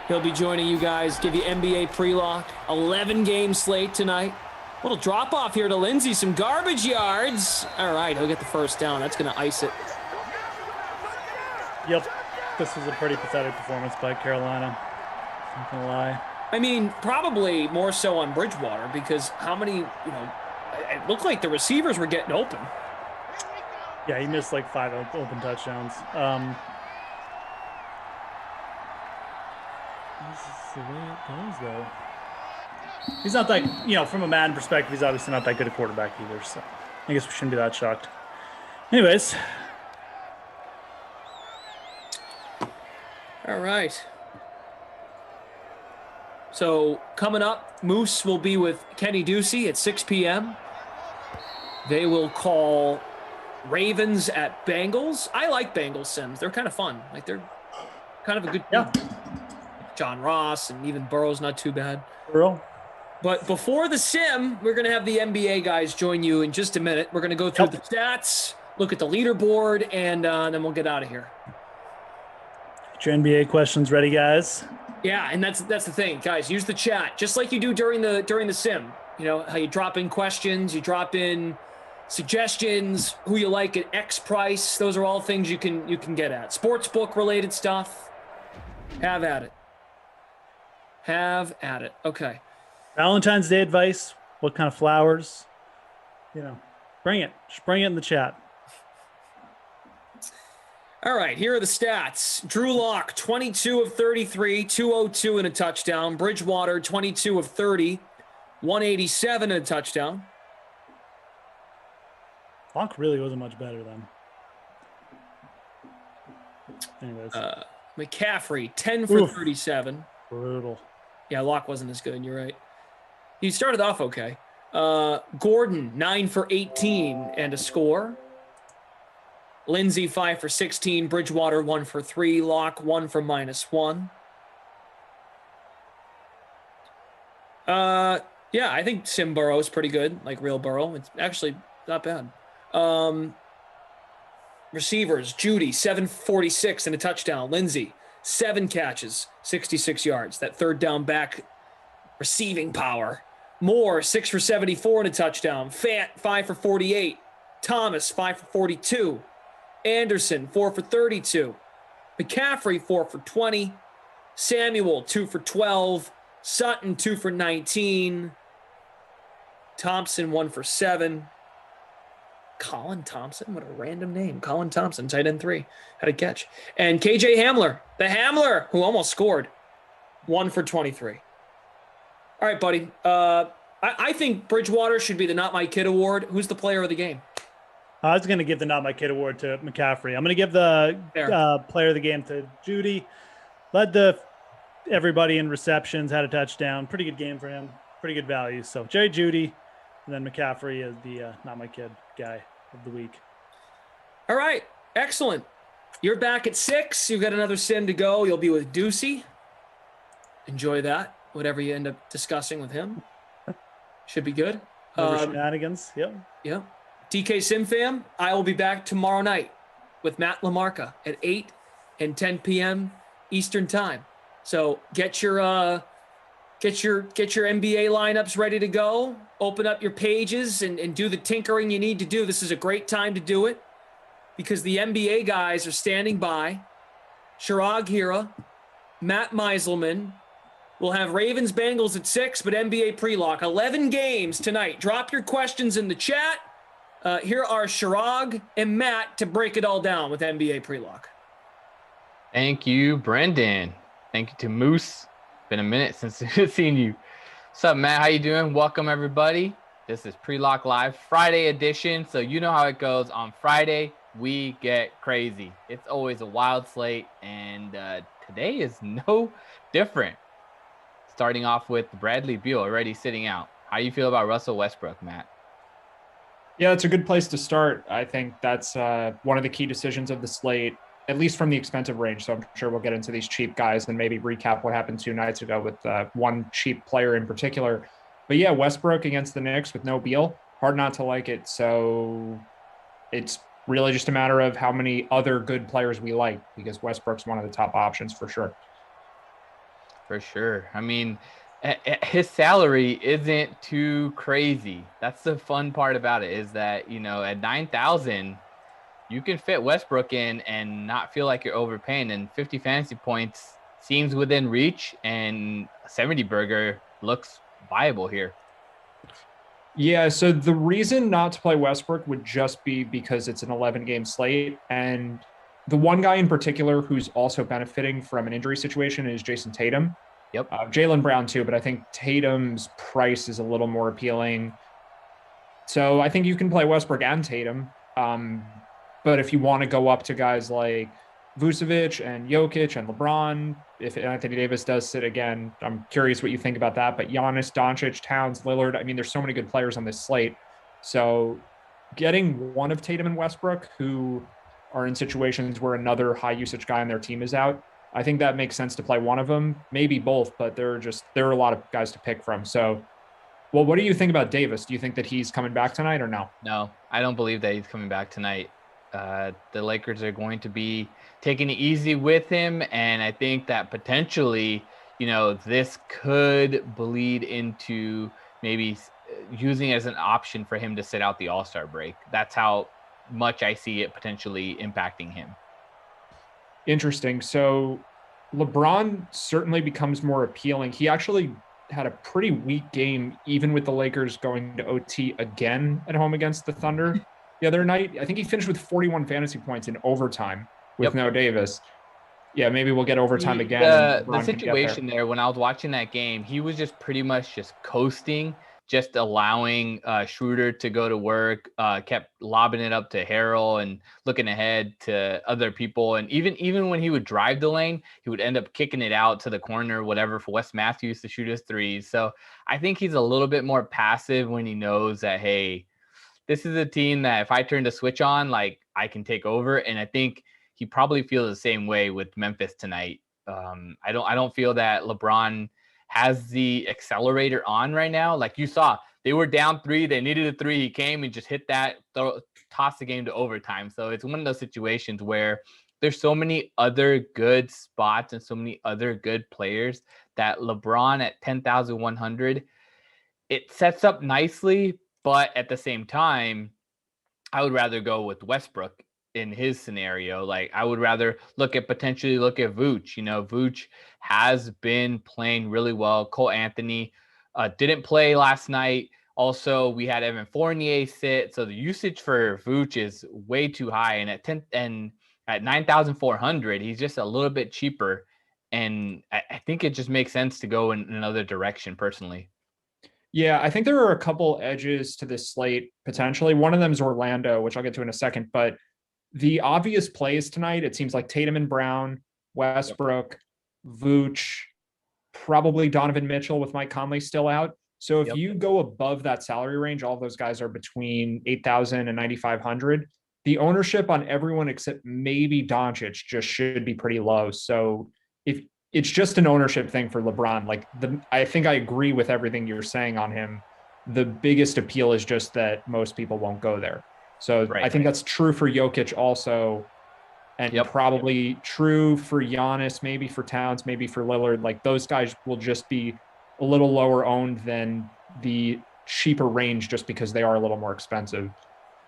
He'll be joining you guys, give you NBA pre-lock, 11-game slate tonight. Little drop off here to Lindsey. Some garbage yards. All right, he'll get the first down. That's going to ice it. Yep. This was a pretty pathetic performance by Carolina. Not gonna lie. I mean, probably more so on Bridgewater because how many, it looked like the receivers were getting open. Yeah, he missed like 5 open touchdowns. This is the way it goes, though. He's not that, from a Madden perspective, he's obviously not that good a quarterback either. So I guess we shouldn't be that shocked. Anyways. All right. So coming up, Moose will be with Kenny Ducey at 6 p.m. They will call Ravens at Bengals. I like Bengals sims. They're kind of fun. Like they're kind of a good team. John Ross and even Burrow's not too bad. Burrow. But before the sim, we're going to have the NBA guys join you in just a minute. We're going to go through the stats, look at the leaderboard, and then we'll get out of here. Get your NBA questions ready, guys. Yeah, and that's the thing, guys. Use the chat just like you do during the sim. You know how you drop in questions, you drop in suggestions, who you like at X price. Those are all things you can get at. Sportsbook related stuff. Have at it. Have at it. Okay. Valentine's Day advice. What kind of flowers? Bring it. Just bring it in the chat. All right, here are the stats. Drew Lock, 22 of 33, 202 and a touchdown. Bridgewater, 22 of 30, 187 and a touchdown. Lock really wasn't much better then. Anyways. McCaffrey, 10 for 37. Brutal. Yeah, Lock wasn't as good. You're right. He started off okay. Gordon, 9 for 18 and a score. Lindsey, 5 for 16. Bridgewater, 1 for 3. Lock, 1 for -1. Yeah, I think Sim Burrow is pretty good, like real Burrow. It's actually not bad. Receivers, Judy, 746 and a touchdown. Lindsey, 7 catches, 66 yards. That third down back receiving power. Moore, 6 for 74 and a touchdown. Fant, 5 for 48. Thomas, 5 for 42. Anderson, 4 for 32. McCaffrey, 4 for 20. Samuel, 2 for 12. Sutton, 2 for 19. Thompson, 1 for 7. Colin Thompson, what a random name. Colin Thompson, tight end 3, had a catch. And KJ Hamler, the Hamler, who almost scored, 1 for 23. All right, buddy. I think Bridgewater should be the Not My Kid award. Who's the player of the game? I was going to give the Not My Kid award to McCaffrey. I'm going to give the player of the game to Judy. Led everybody in receptions, had a touchdown. Pretty good game for him. Pretty good value. So Jerry Judy, and then McCaffrey is the Not My Kid guy of the week. All right. Excellent. You're back at 6. You've got another sim to go. You'll be with Ducey. Enjoy that. Whatever you end up discussing with him. Should be good. Shenanigans. Yep. Yeah. DK Sim Fam, I will be back tomorrow night with Matt LaMarca at 8 and 10 p.m. Eastern time. So get your NBA lineups ready to go. Open up your pages and do the tinkering you need to do. This is a great time to do it because the NBA guys are standing by. Chirag Hira, Matt Meiselman. We'll have Ravens Bengals at 6, but NBA pre-lock. 11 games tonight. Drop your questions in the chat. Here are Chirag and Matt to break it all down with NBA pre-lock. Thank you, Brendan. Thank you to Moose. Been a minute since I've seen you. What's up, Matt? How you doing? Welcome, everybody. This is Pre-Lock Live Friday edition. So you know how it goes. On Friday, we get crazy. It's always a wild slate, and today is no different. Starting off with Bradley Beal already sitting out. How you feel about Russell Westbrook, Matt? Yeah, it's a good place to start. I think that's one of the key decisions of the slate, at least from the expensive range. So I'm sure we'll get into these cheap guys and maybe recap what happened 2 nights ago with one cheap player in particular. But yeah, Westbrook against the Knicks with no Beal, hard not to like it. So it's really just a matter of how many other good players we like, because Westbrook's one of the top options for sure. For sure. I mean, his salary isn't too crazy. That's the fun part about it, is that, at 9,000, you can fit Westbrook in and not feel like you're overpaying. And 50 fantasy points seems within reach, and 70 burger looks viable here. Yeah, so the reason not to play Westbrook would just be because it's an 11-game slate. And the one guy in particular who's also benefiting from an injury situation is Jason Tatum. Yep. Jaylen Brown too, but I think Tatum's price is a little more appealing. So I think you can play Westbrook and Tatum. But if you want to go up to guys like Vucevic and Jokic and LeBron, if Anthony Davis does sit again, I'm curious what you think about that. But Giannis, Doncic, Towns, Lillard, I mean, there's so many good players on this slate. So getting one of Tatum and Westbrook, who are in situations where another high usage guy on their team is out, I think that makes sense to play one of them, maybe both, but there are a lot of guys to pick from. So, well, what do you think about Davis? Do you think that he's coming back tonight or no? No, I don't believe that he's coming back tonight. The Lakers are going to be taking it easy with him, and I think that potentially, this could bleed into maybe using it as an option for him to sit out the All-Star break. That's how much I see it potentially impacting him. Interesting. So LeBron certainly becomes more appealing. He actually had a pretty weak game, even with the Lakers going to OT again at home against the Thunder the other night. I think he finished with 41 fantasy points in overtime with no Davis. Yeah, maybe we'll get overtime again. The situation there, when I was watching that game, he was just pretty much just coasting, just allowing Schroeder to go to work, kept lobbing it up to Harrell and looking ahead to other people. And even when he would drive the lane, he would end up kicking it out to the corner, whatever, for Wes Matthews to shoot his threes. So I think he's a little bit more passive when he knows that, hey, this is a team that if I turn the switch on, like, I can take over. And I think he probably feels the same way with Memphis tonight. I don't feel that LeBron has the accelerator on right now. Like you saw, they were down 3. They needed a 3. He came and just hit that, tossed the game to overtime. So it's one of those situations where there's so many other good spots and so many other good players that LeBron at 10,100, it sets up nicely. But at the same time, I would rather go with Westbrook in his scenario. Like, I would rather potentially look at Vooch. Vooch has been playing really well. Cole Anthony didn't play last night. Also, we had Evan Fournier sit. So the usage for Vooch is way too high. And at 9,400, he's just a little bit cheaper. And I think it just makes sense to go in another direction personally. Yeah, I think there are a couple edges to this slate potentially. One of them is Orlando, which I'll get to in a second. But the obvious plays tonight, it seems like Tatum and Brown, Westbrook, Vooch, probably Donovan Mitchell with Mike Conley still out. So if you go above that salary range, all of those guys are between 8,000 and 9,500. The ownership on everyone except maybe Doncic just should be pretty low. So if it's just an ownership thing for LeBron, I think I agree with everything you're saying on him. The biggest appeal is just that most people won't go there. So I think that's true for Jokic also, and probably true for Giannis, maybe for Towns, maybe for Lillard. Like, those guys will just be a little lower owned than the cheaper range just because they are a little more expensive.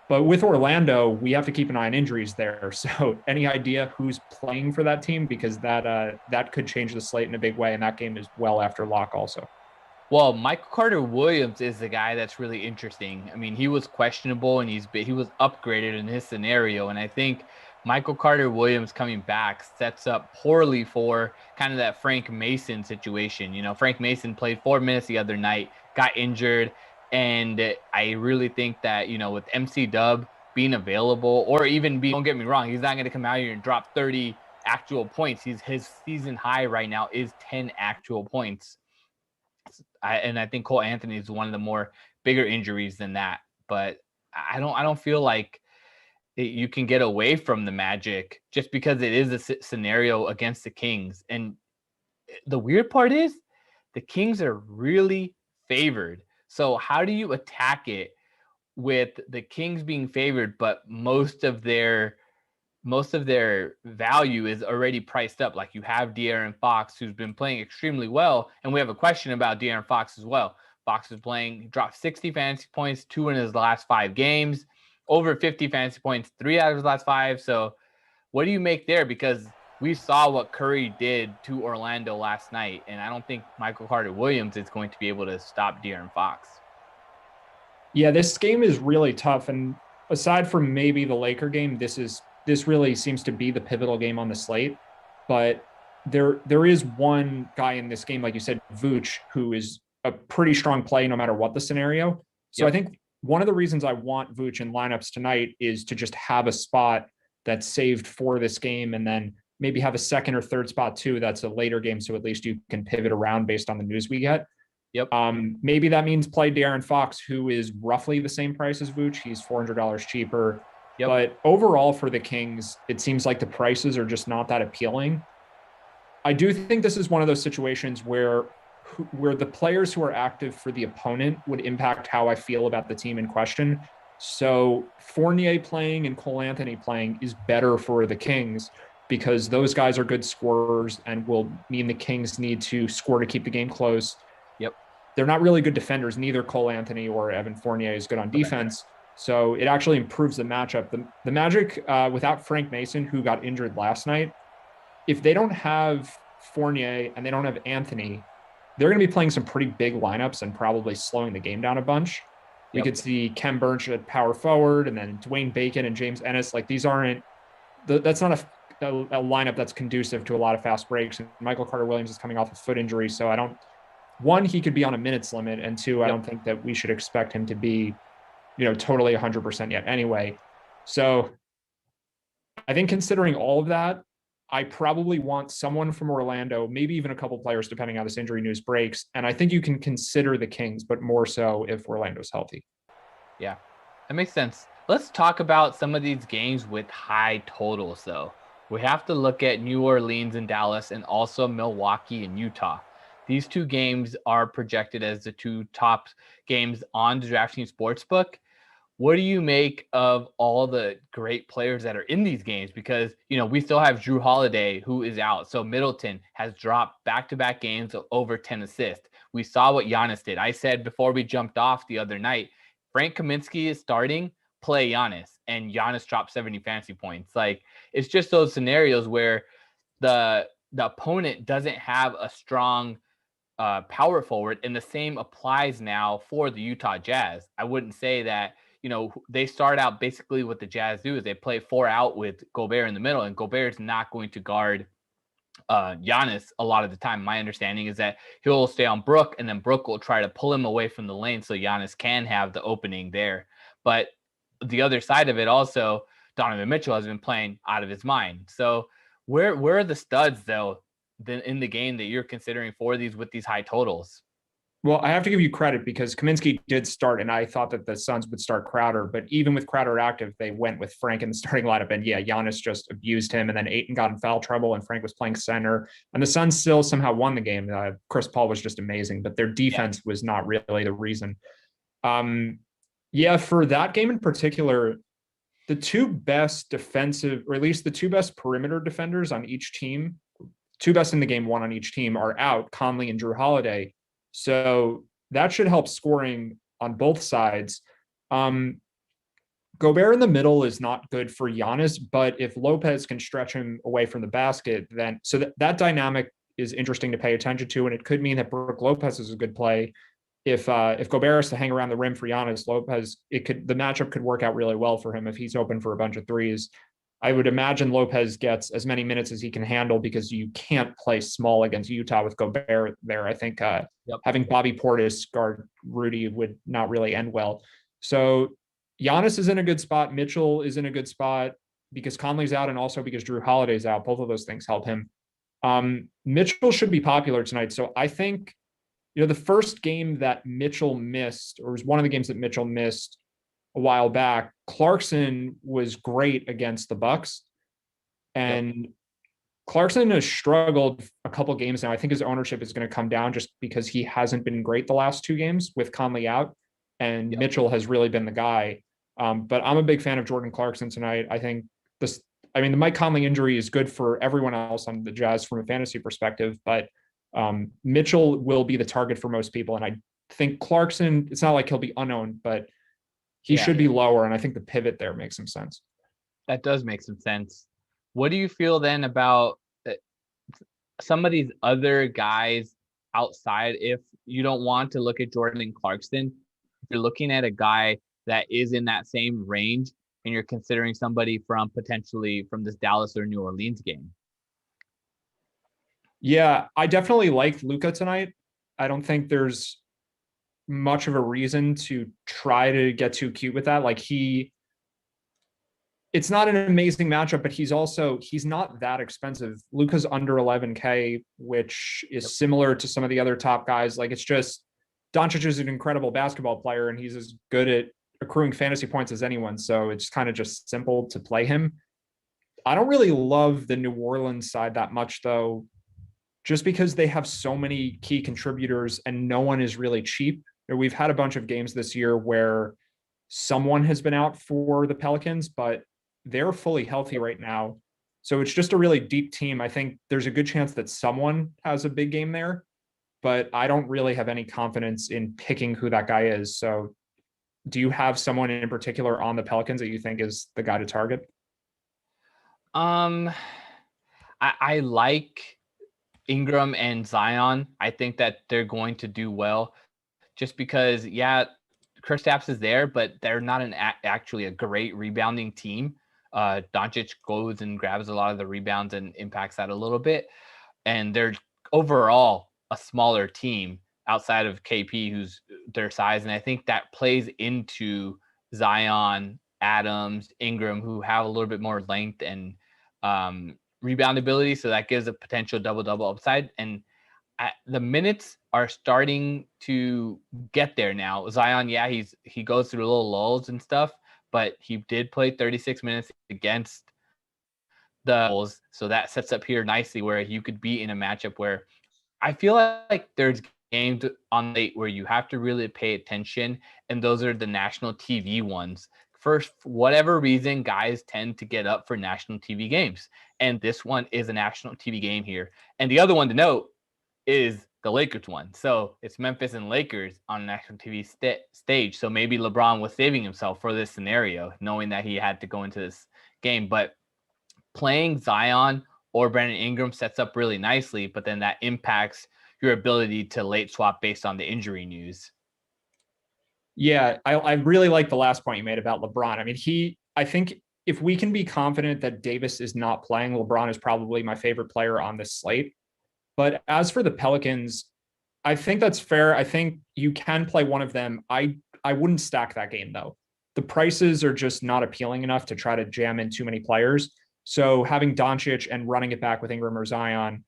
But with Orlando, we have to keep an eye on injuries there. So any idea who's playing for that team? Because that could change the slate in a big way, and that game is well after lock also. Well, Michael Carter-Williams is the guy that's really interesting. I mean, he was questionable, and he was upgraded in his scenario. And I think Michael Carter-Williams coming back sets up poorly for kind of that Frank Mason situation. Frank Mason played 4 minutes the other night, got injured. And I really think that, with MC Dub being available, or even don't get me wrong, he's not going to come out here and drop 30 actual points. His season high right now is 10 actual points. And I think Cole Anthony is one of the more bigger injuries than that. But I don't feel like you can get away from the Magic just because it is a scenario against the Kings. And the weird part is the Kings are really favored. So how do you attack it with the Kings being favored, but most of their most of their value is already priced up. Like you have De'Aaron Fox, who's been playing extremely well, and we have a question about De'Aaron Fox as well. Fox is playing, dropped 60 fantasy points, 2 in his last 5 games, over 50 fantasy points, 3 out of his last 5. So what do you make there? Because we saw what Curry did to Orlando last night, and I don't think Michael Carter-Williams is going to be able to stop De'Aaron Fox. Yeah, this game is really tough. And aside from maybe the Laker game, this really seems to be the pivotal game on the slate. But there is one guy in this game, like you said, Vooch, who is a pretty strong play no matter what the scenario. So I think one of the reasons I want Vooch in lineups tonight is to just have a spot that's saved for this game, and then maybe have a second or third spot too that's a later game, so at least you can pivot around based on the news we get. Maybe that means play De'Aaron Fox, who is roughly the same price as Vooch. He's $400 cheaper. But overall for the Kings, it seems like the prices are just not that appealing. I do think this is one of those situations where the players who are active for the opponent would impact how I feel about the team in question. So Fournier playing and Cole Anthony playing is better for the Kings because those guys are good scorers and will mean the Kings need to score to keep the game close. They're not really good defenders. Neither Cole Anthony or Evan Fournier is good on defense. So it actually improves the matchup. The Magic, without Frank Mason, who got injured last night, if they don't have Fournier and they don't have Anthony, they're going to be playing some pretty big lineups and probably slowing the game down a bunch. We could see Kem Burns at power forward, and then Dwayne Bacon and James Ennis. Like these aren't that's not a lineup that's conducive to a lot of fast breaks. And Michael Carter-Williams is coming off a foot injury, so I don't. One, he could be on a minutes limit, and two, I don't think that we should expect him to be, totally 100% yet anyway. So I think considering all of that, I probably want someone from Orlando, maybe even a couple players, depending on how this injury news breaks. And I think you can consider the Kings, but more so if Orlando's healthy. Yeah, that makes sense. Let's talk about some of these games with high totals, though. We have to look at New Orleans and Dallas, and also Milwaukee and Utah. These 2 games are projected as the 2 top games on the DraftKings Sportsbook. What do you make of all the great players that are in these games? Because, we still have Drew Holiday, who is out. So Middleton has dropped back-to-back games of over 10 assists. We saw what Giannis did. I said before we jumped off the other night, Frank Kaminsky is starting, play Giannis, and Giannis dropped 70 fantasy points. Like, it's just those scenarios where the opponent doesn't have a strong power forward, and the same applies now for the Utah Jazz. I wouldn't say that, they start out basically what the Jazz do is they play 4 out with Gobert in the middle, and Gobert's not going to guard Giannis a lot of the time. My understanding is that he'll stay on Brook, and then Brook will try to pull him away from the lane so Giannis can have the opening there. But the other side of it also, Donovan Mitchell has been playing out of his mind. So where are the studs, though, in the game that you're considering for these with these high totals? Well, I have to give you credit because Kaminsky did start, and I thought that the Suns would start Crowder, but even with Crowder active, they went with Frank in the starting lineup, and Giannis just abused him, and then Ayton got in foul trouble, and Frank was playing center, and the Suns still somehow won the game. Chris Paul was just amazing, but their defense was not really the reason. For that game in particular, the 2 best defensive, or at least the 2 best perimeter defenders on each team, 2 best in the game, 1 on each team, are out, Conley and Drew Holiday. So that should help scoring on both sides. Gobert in the middle is not good for Giannis, but if Lopez can stretch him away from the basket, then that dynamic is interesting to pay attention to, and it could mean that Brook Lopez is a good play. If Gobert is to hang around the rim for Giannis, Lopez, the matchup could work out really well for him if he's open for a bunch of threes. I would imagine Lopez gets as many minutes as he can handle because you can't play small against Utah with Gobert there. I think having Bobby Portis guard Rudy would not really end well. So Giannis is in a good spot. Mitchell is in a good spot because Conley's out and also because Drew Holiday's out. Both of those things help him. Mitchell should be popular tonight. So I think, the first game that Mitchell missed, or was one of the games that Mitchell missed a while back, Clarkson was great against the Bucks, and Clarkson has struggled a couple games now. I think his ownership is going to come down just because he hasn't been great the last 2 games with Conley out, and Mitchell has really been the guy. But I'm a big fan of Jordan Clarkson tonight. I think I mean, the Mike Conley injury is good for everyone else on the Jazz from a fantasy perspective, but Mitchell will be the target for most people. And I think Clarkson, it's not like he'll be unowned, but he should be lower. And I think the pivot there makes some sense. That does make some sense. What do you feel then about some of these other guys outside? If you don't want to look at Jordan and Clarkson, if you're looking at a guy that is in that same range and you're considering somebody from potentially from this Dallas or New Orleans game. Yeah, I definitely liked Luka tonight. I don't think there's much of a reason to try to get too cute with that. Like it's not an amazing matchup, but he's not that expensive. Luka's under 11K, which is similar to some of the other top guys. Like it's just Doncic is an incredible basketball player and he's as good at accruing fantasy points as anyone. So it's kind of just simple to play him. I don't really love the New Orleans side that much though, just because they have so many key contributors and no one is really cheap. We've had a bunch of games this year where someone has been out for the Pelicans, but they're fully healthy right now. So it's just a really deep team. I think there's a good chance that someone has a big game there, but I don't really have any confidence in picking who that guy is. So do you have someone in particular on the Pelicans that you think is the guy to target? I like Ingram and Zion. I think that they're going to do well just because, Kristaps is there, but they're not actually a great rebounding team. Doncic goes and grabs a lot of the rebounds and impacts that a little bit. And they're overall a smaller team outside of KP, who's their size. And I think that plays into Zion, Adams, Ingram, who have a little bit more length and rebound ability. So that gives a potential double-double upside. And the minutes are starting to get there now. Zion, he goes through little lulls and stuff, but he did play 36 minutes against the Bulls. So that sets up here nicely where you could be in a matchup where I feel like there's games on late where you have to really pay attention. And those are the national TV ones. For whatever reason, guys tend to get up for national TV games. And this one is a national TV game here. And the other one to note is the Lakers one. So it's Memphis and Lakers on a national TV stage. So maybe LeBron was saving himself for this scenario, knowing that he had to go into this game. But playing Zion or Brandon Ingram sets up really nicely, but then that impacts your ability to late swap based on the injury news. Yeah, I really like the last point you made about LeBron. I mean, I think if we can be confident that Davis is not playing, LeBron is probably my favorite player on this slate. But as for the Pelicans, I think that's fair. I think you can play one of them. I wouldn't stack that game, though. The prices are just not appealing enough to try to jam in too many players. So having Doncic and running it back with Ingram or Zion,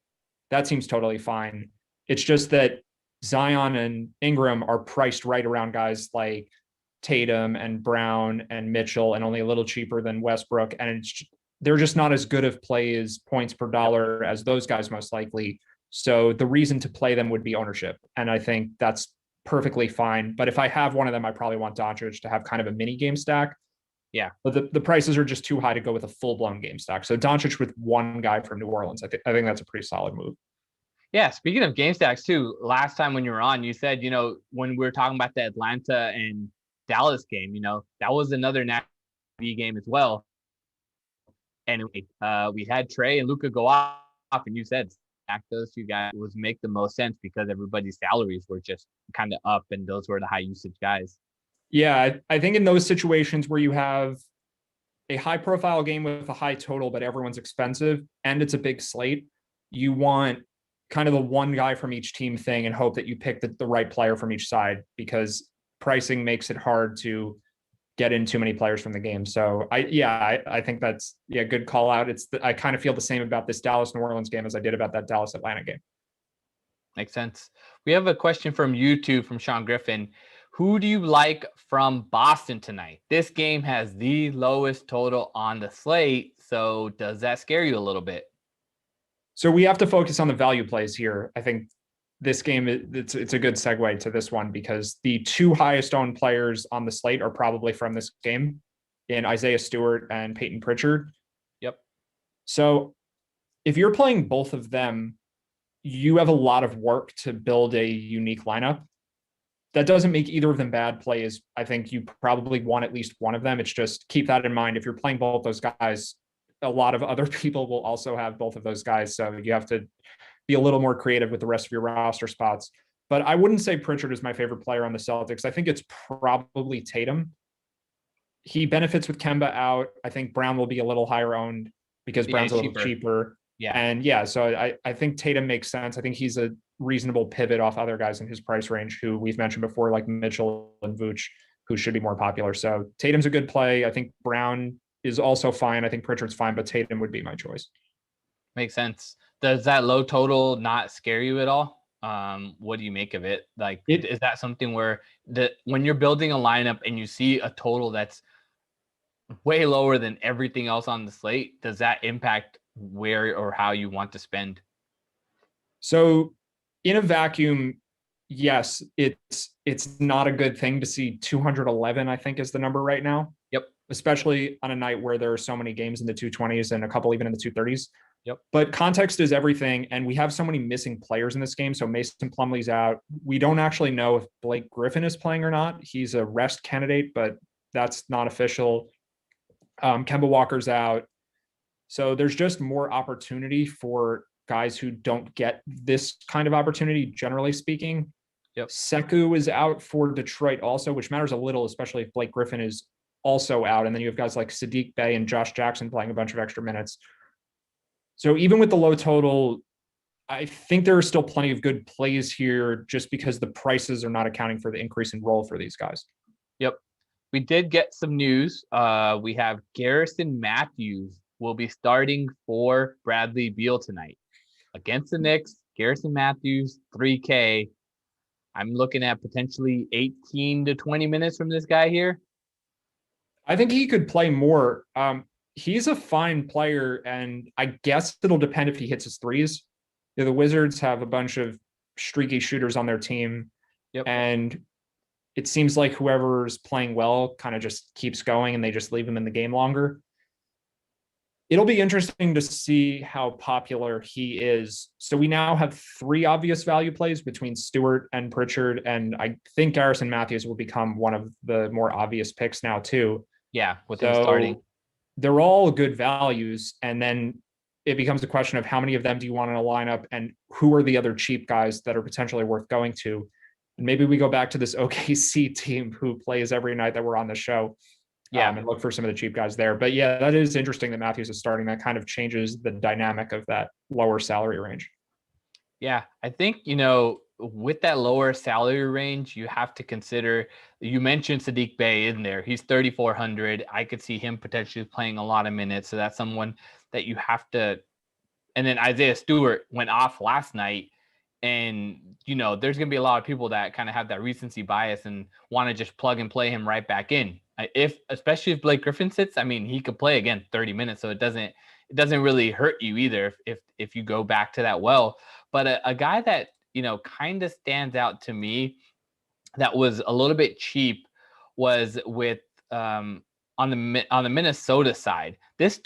that seems totally fine. It's just that Zion and Ingram are priced right around guys like Tatum and Brown and Mitchell and only a little cheaper than Westbrook. And they're just not as good of plays, points per dollar as those guys most likely. So the reason to play them would be ownership. And I think that's perfectly fine. But if I have one of them, I probably want Doncic to have kind of a mini game stack. Yeah. But the prices are just too high to go with a full-blown game stack. So Doncic with one guy from New Orleans, I think that's a pretty solid move. Yeah, speaking of game stacks too, last time when you were on, you said, when we were talking about the Atlanta and Dallas game, that was another national TV game as well. And we had Trey and Luka go off, and you said stack those two guys was make the most sense because everybody's salaries were just kind of up, and those were the high usage guys. Yeah, I think in those situations where you have a high-profile game with a high total, but everyone's expensive, and it's a big slate, you want kind of the one guy from each team thing and hope that you pick the right player from each side, because pricing makes it hard to get in too many players from the game. So I think that's good call out. I kind of feel the same about this Dallas New Orleans game as I did about that Dallas Atlanta game. Makes sense. We have a question from YouTube from Sean Griffin. Who do you like from Boston tonight? This game has the lowest total on the slate. So does that scare you a little bit? So we have to focus on the value plays here. I think this game, it's a good segue to this one because the two highest owned players on the slate are probably from this game in Isaiah Stewart and Peyton Pritchard. Yep. So if you're playing both of them, you have a lot of work to build a unique lineup. That doesn't make either of them bad plays. I think you probably want at least one of them. It's just keep that in mind. If you're playing both those guys, a lot of other people will also have both of those guys. So you have to be a little more creative with the rest of your roster spots. But I wouldn't say Pritchard is my favorite player on the Celtics. I think it's probably Tatum. He benefits with Kemba out. I think Brown will be a little higher owned because Brown's a little cheaper. Yeah. And yeah, so I think Tatum makes sense. I think he's a reasonable pivot off other guys in his price range who we've mentioned before, like Mitchell and Vooch, who should be more popular. So Tatum's a good play. I think Brown is also fine. I think Pritchard's fine, but Tatum would be my choice. Makes sense. Does that low total not scare you at all? What do you make of it? Like, is that something where when you're building a lineup and you see a total that's way lower than everything else on the slate, does that impact where or how you want to spend? So in a vacuum, yes, it's not a good thing to see 211, I think is the number right now. Yep. Especially on a night where there are so many games in the 220s and a couple even in the 230s. Yep. But context is everything. And we have so many missing players in this game. So Mason Plumlee's out. We don't actually know if Blake Griffin is playing or not. He's a rest candidate, but that's not official. Kemba Walker's out. So there's just more opportunity for guys who don't get this kind of opportunity, generally speaking. Yep. Sekou is out for Detroit also, which matters a little, especially if Blake Griffin is also out. And then you have guys like Sadiq Bey and Josh Jackson playing a bunch of extra minutes. So even with the low total, I think there are still plenty of good plays here just because the prices are not accounting for the increase in role for these guys. Yep. We did get some news. We have Garrison Matthews will be starting for Bradley Beal tonight against the Knicks. Garrison Matthews, 3K. I'm looking at potentially 18 to 20 minutes from this guy here. I think he could play more. He's a fine player, and I guess it'll depend if he hits his threes. The Wizards have a bunch of streaky shooters on their team. Yep. And it seems like whoever's playing well kind of just keeps going and they just leave him in the game longer. It'll be interesting to see how popular he is. So we now have 3 obvious value plays between Stewart and Pritchard, and I think Garrison Matthews will become one of the more obvious picks now too. Yeah, with him starting. They're all good values, and then it becomes a question of how many of them do you want in a lineup and who are the other cheap guys that are potentially worth going to. And maybe we go back to this OKC team who plays every night that we're on the show. And look for some of the cheap guys there. But yeah, that is interesting that Matthews is starting. That kind of changes the dynamic of that lower salary range. Yeah, I think, with that lower salary range, you have to consider, you mentioned Sadiq Bey in there. He's 3,400. I could see him potentially playing a lot of minutes. So that's someone that you have to. And then Isaiah Stewart went off last night. And, there's going to be a lot of people that kind of have that recency bias and want to just plug and play him right back in. Especially if Blake Griffin sits, he could play again 30 minutes. So it doesn't really hurt you either if you go back to that well. But a guy that, kind of stands out to me that was a little bit cheap was with on the Minnesota side. This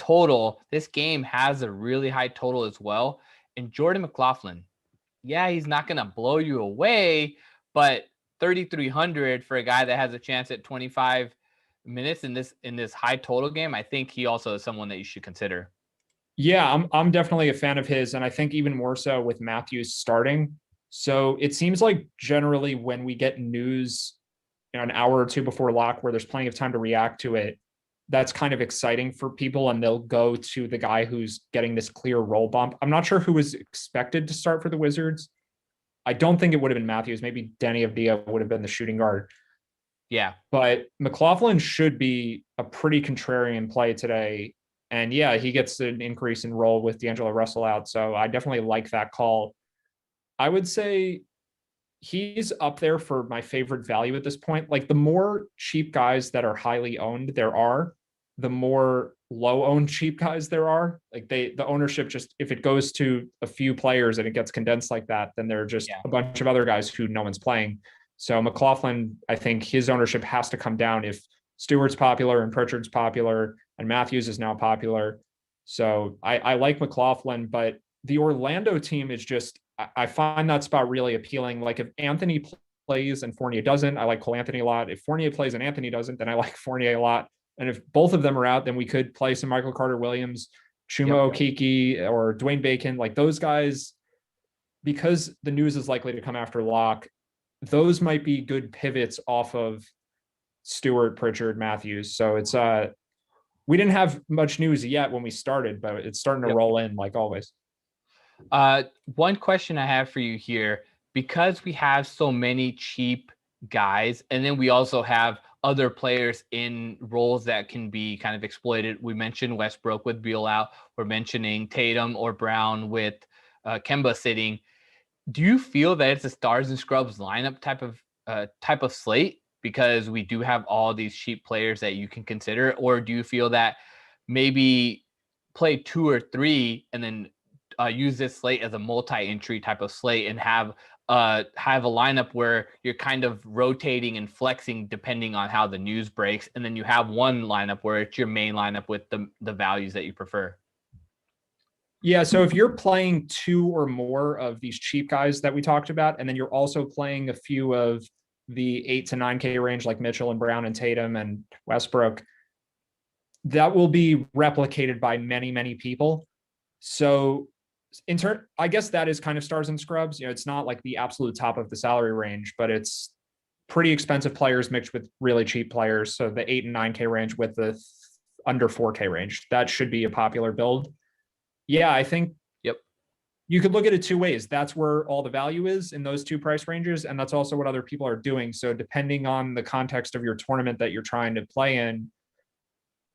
game has a really high total as well. And Jordan McLaughlin, yeah, he's not going to blow you away, but 3,300 for a guy that has a chance at 25 minutes in this high total game, I think he also is someone that you should consider. Yeah, I'm definitely a fan of his, and I think even more so with Matthews starting. So it seems like generally when we get news an hour or two before lock where there's plenty of time to react to it, that's kind of exciting for people, and they'll go to the guy who's getting this clear role bump. I'm not sure who was expected to start for the Wizards. I don't think it would have been Matthews. Maybe Denny Avdia would have been the shooting guard. Yeah. But McLaughlin should be a pretty contrarian play today. And yeah, he gets an increase in role with D'Angelo Russell out. So I definitely like that call. I would say he's up there for my favorite value at this point. Like, the more cheap guys that are highly owned there are, the more low owned cheap guys there are. Like, the ownership, just if it goes to a few players and it gets condensed like that, then there are just a bunch of other guys who no one's playing. So McLaughlin, I think his ownership has to come down if Stewart's popular and Pritchard's popular and Matthews is now popular. So I like McLaughlin, but the Orlando team is just, I find that spot really appealing. Like if Anthony plays and Fournier doesn't, I like Cole Anthony a lot. If Fournier plays and Anthony doesn't, then I like Fournier a lot. And if both of them are out, then we could play some Michael Carter Williams, Chuma Okeke, or Dwayne Bacon. Like those guys, because the news is likely to come after Locke, those might be good pivots off of Stewart, Pritchard, Matthews. So it's we didn't have much news yet when we started, but it's starting to roll in like always. One question I have for you here, because we have so many cheap guys, and then we also have other players in roles that can be kind of exploited. We mentioned Westbrook with Beal out. We're mentioning Tatum or Brown with Kemba sitting. Do you feel that it's a stars and scrubs lineup type of slate because we do have all these cheap players that you can consider, or do you feel that maybe play 2 or 3 and then use this slate as a multi-entry type of slate and have a lineup where you're kind of rotating and flexing depending on how the news breaks, and then you have one lineup where it's your main lineup with the values that you prefer? Yeah, so if you're playing 2 or more of these cheap guys that we talked about, and then you're also playing a few of the 8 to 9K range like Mitchell and Brown and Tatum and Westbrook, that will be replicated by many, many people. So I guess that is kind of stars and scrubs. You know, it's not like the absolute top of the salary range, but it's pretty expensive players mixed with really cheap players. So the 8 and 9K range with the under 4K range, that should be a popular build. Yeah, I think you could look at it 2 ways. That's where all the value is in those 2 price ranges, and that's also what other people are doing. So depending on the context of your tournament that you're trying to play in,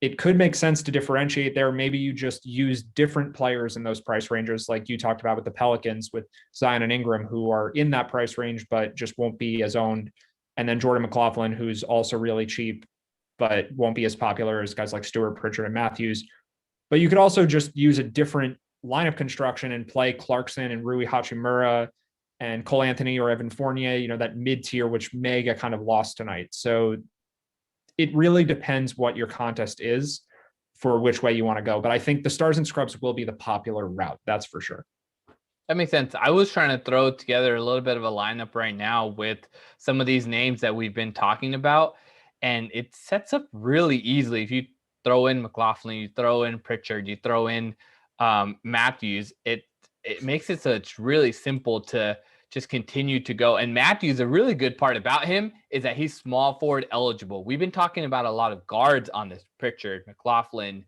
it could make sense to differentiate there. Maybe you just use different players in those price ranges, like you talked about with the Pelicans, with Zion and Ingram, who are in that price range, but just won't be as owned. And then Jordan McLaughlin, who's also really cheap, but won't be as popular as guys like Stewart, Pritchard, and Matthews. But you could also just use a different lineup construction and play Clarkson and Rui Hachimura and Cole Anthony or Evan Fournier, you know, that mid-tier, which may get kind of lost tonight. So it really depends what your contest is for which way you want to go. But I think the stars and scrubs will be the popular route. That's for sure. That makes sense. I was trying to throw together a little bit of a lineup right now with some of these names that we've been talking about, and it sets up really easily. If you throw in McLaughlin, you throw in Pritchard, you throw in Matthews, it makes it so it's really simple to just continue to go. And Matthews, a really good part about him is that he's small forward eligible. We've been talking about a lot of guards on this: Pritchard, McLaughlin,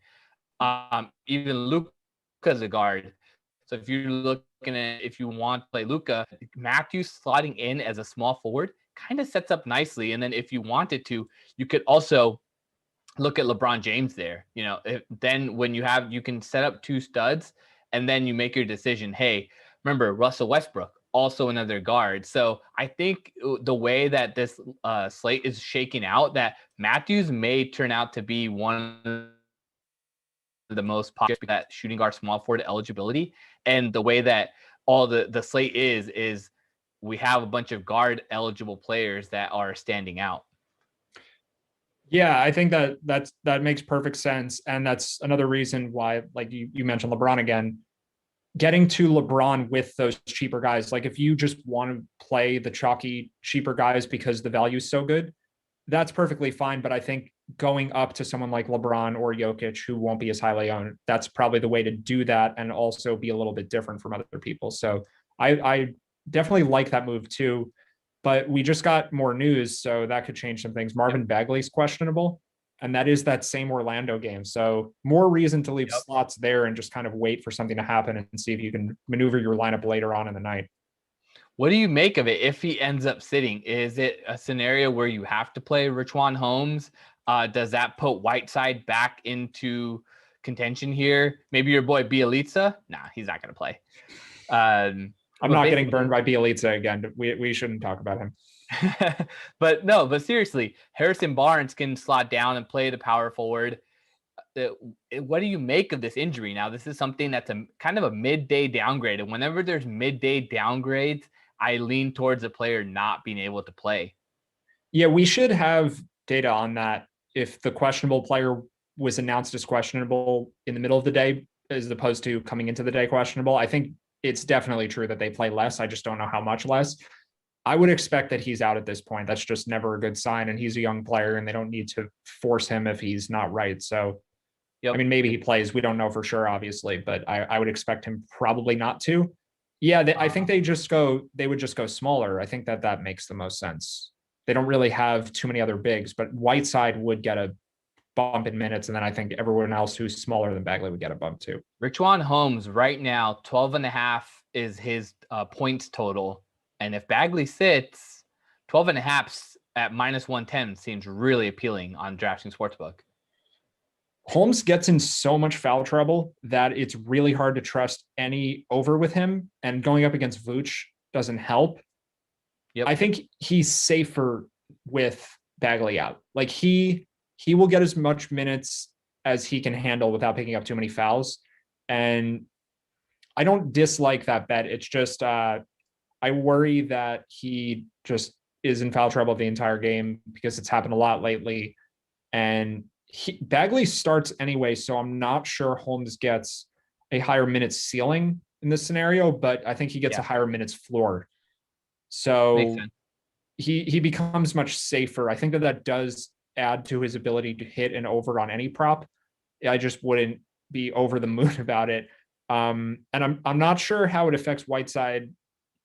even Luka's a guard. So if you're looking at, if you want to play Luka, Matthews slotting in as a small forward kind of sets up nicely. And then if you wanted to, you could also look at LeBron James there. You know, then when you can set up 2 studs, and then you make your decision. Hey, remember Russell Westbrook, also another guard. So I think the way that this slate is shaking out, that Matthews may turn out to be one of the most popular, that shooting guard small forward eligibility. And the way that all the slate is we have a bunch of guard eligible players that are standing out. Yeah, I think that makes perfect sense. And that's another reason why, like you mentioned LeBron again, getting to LeBron with those cheaper guys. Like if you just want to play the chalky cheaper guys because the value is so good, that's perfectly fine. But I think going up to someone like LeBron or Jokic, who won't be as highly owned, that's probably the way to do that and also be a little bit different from other people. So I definitely like that move too. But we just got more news, so that could change some things. Marvin Bagley's questionable, and that is that same Orlando game. So more reason to leave slots there and just kind of wait for something to happen and see if you can maneuver your lineup later on in the night. What do you make of it if he ends up sitting? Is it a scenario where you have to play Richaun Holmes? Does that put Whiteside back into contention here? Maybe your boy Bielitsa? Nah, he's not going to play. I'm not getting burned by Bielitsa again. We shouldn't talk about him. But seriously, Harrison Barnes can slot down and play the power forward. What do you make of this injury? Now, this is something that's a kind of a midday downgrade. And whenever there's midday downgrades, I lean towards a player not being able to play. Yeah, we should have data on that. If the questionable player was announced as questionable in the middle of the day as opposed to coming into the day questionable. I think it's definitely true that they play less. I just don't know how much less. I would expect that he's out at this point. That's just never a good sign. And he's a young player and they don't need to force him if he's not right. So, I mean, maybe he plays. We don't know for sure, obviously, but I would expect him probably not to. Yeah, I think they would just go smaller. I think that makes the most sense. They don't really have too many other bigs, but Whiteside would get a bump in minutes. And then I think everyone else who's smaller than Bagley would get a bump too. Richaun Holmes right now, 12.5 is his points total. And if Bagley sits, 12.5 at -110 seems really appealing on DraftKings Sportsbook. Holmes gets in so much foul trouble that it's really hard to trust any over with him. And going up against Vooch doesn't help. I think he's safer with Bagley out. Like he will get as much minutes as he can handle without picking up too many fouls. And I don't dislike that bet. It's just I worry that he just is in foul trouble the entire game because it's happened a lot lately. And Bagley starts anyway, so I'm not sure Holmes gets a higher minutes ceiling in this scenario, but I think he gets a higher minutes floor. So he becomes much safer. I think that does add to his ability to hit an over on any prop. I just wouldn't be over the moon about it. And I'm not sure how it affects Whiteside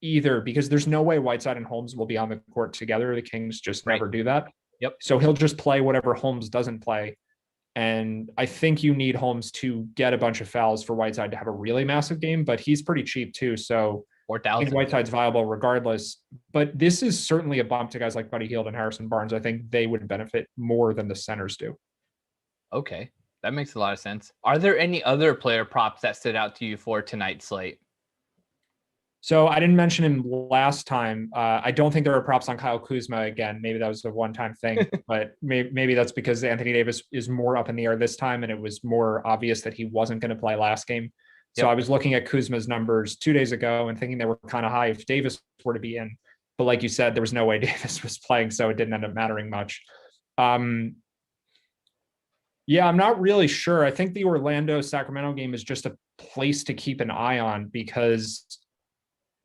either, because there's no way Whiteside and Holmes will be on the court together. The Kings just never do that. So he'll just play whatever Holmes doesn't play. And I think you need Holmes to get a bunch of fouls for Whiteside to have a really massive game, but he's pretty cheap too. So I think Whiteside's viable regardless. But this is certainly a bump to guys like Buddy Hield and Harrison Barnes. I think they would benefit more than the centers do. Okay, that makes a lot of sense. Are there any other player props that stood out to you for tonight's slate? So I didn't mention him last time. I don't think there are props on Kyle Kuzma again. Maybe that was a one-time thing, but maybe that's because Anthony Davis is more up in the air this time, and it was more obvious that he wasn't going to play last game. So I was looking at Kuzma's numbers 2 days ago and thinking they were kind of high if Davis were to be in. But like you said, there was no way Davis was playing, so it didn't end up mattering much. Yeah, I'm not really sure. I think the Orlando-Sacramento game is just a place to keep an eye on because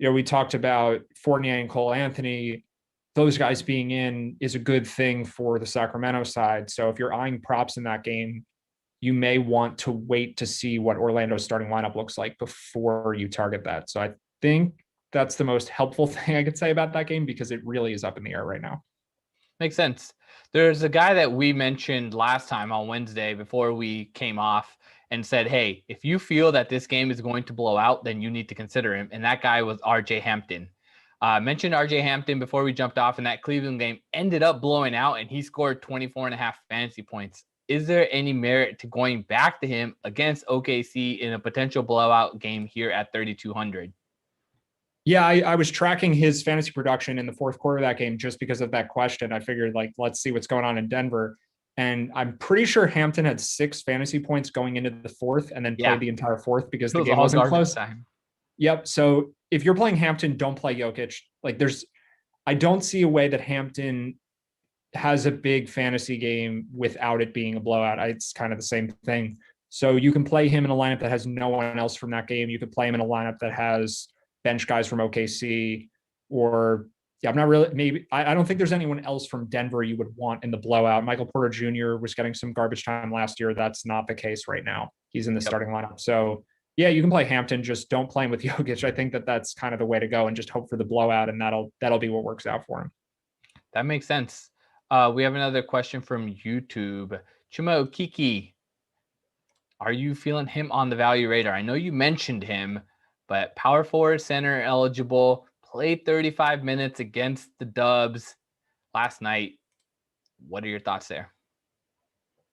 we talked about Fournier and Cole Anthony. Those guys being in is a good thing for the Sacramento side. So if you're eyeing props in that game, you may want to wait to see what Orlando's starting lineup looks like before you target that. So I think that's the most helpful thing I could say about that game because it really is up in the air right now. Makes sense. There's a guy that we mentioned last time on Wednesday before we came off and said, hey, if you feel that this game is going to blow out, then you need to consider him. And that guy was RJ Hampton. Mentioned RJ Hampton before we jumped off, and that Cleveland game ended up blowing out, and he scored 24.5 fantasy points. Is there any merit to going back to him against OKC in a potential blowout game here at 3,200? Yeah, I was tracking his fantasy production in the fourth quarter of that game just because of that question. I figured, let's see what's going on in Denver. And I'm pretty sure Hampton had 6 fantasy points going into the fourth and then played the entire fourth because the game wasn't close. Yep. So if you're playing Hampton, don't play Jokic. I don't see a way that Hampton has a big fantasy game without it being a blowout. It's kind of the same thing. So you can play him in a lineup that has no one else from that game. You could play him in a lineup that has bench guys from OKC or I'm not really, maybe, I don't think there's anyone else from Denver you would want in the blowout. Michael Porter Jr. was getting some garbage time last year. That's not the case right now. He's in the starting lineup. So yeah, you can play Hampton, just don't play him with Jokic. I think that's kind of the way to go and just hope for the blowout and that'll be what works out for him. That makes sense. We have another question from YouTube. Chuma Okiki, are you feeling him on the value radar? I know you mentioned him, but power forward, center eligible, played 35 minutes against the Dubs last night. What are your thoughts there?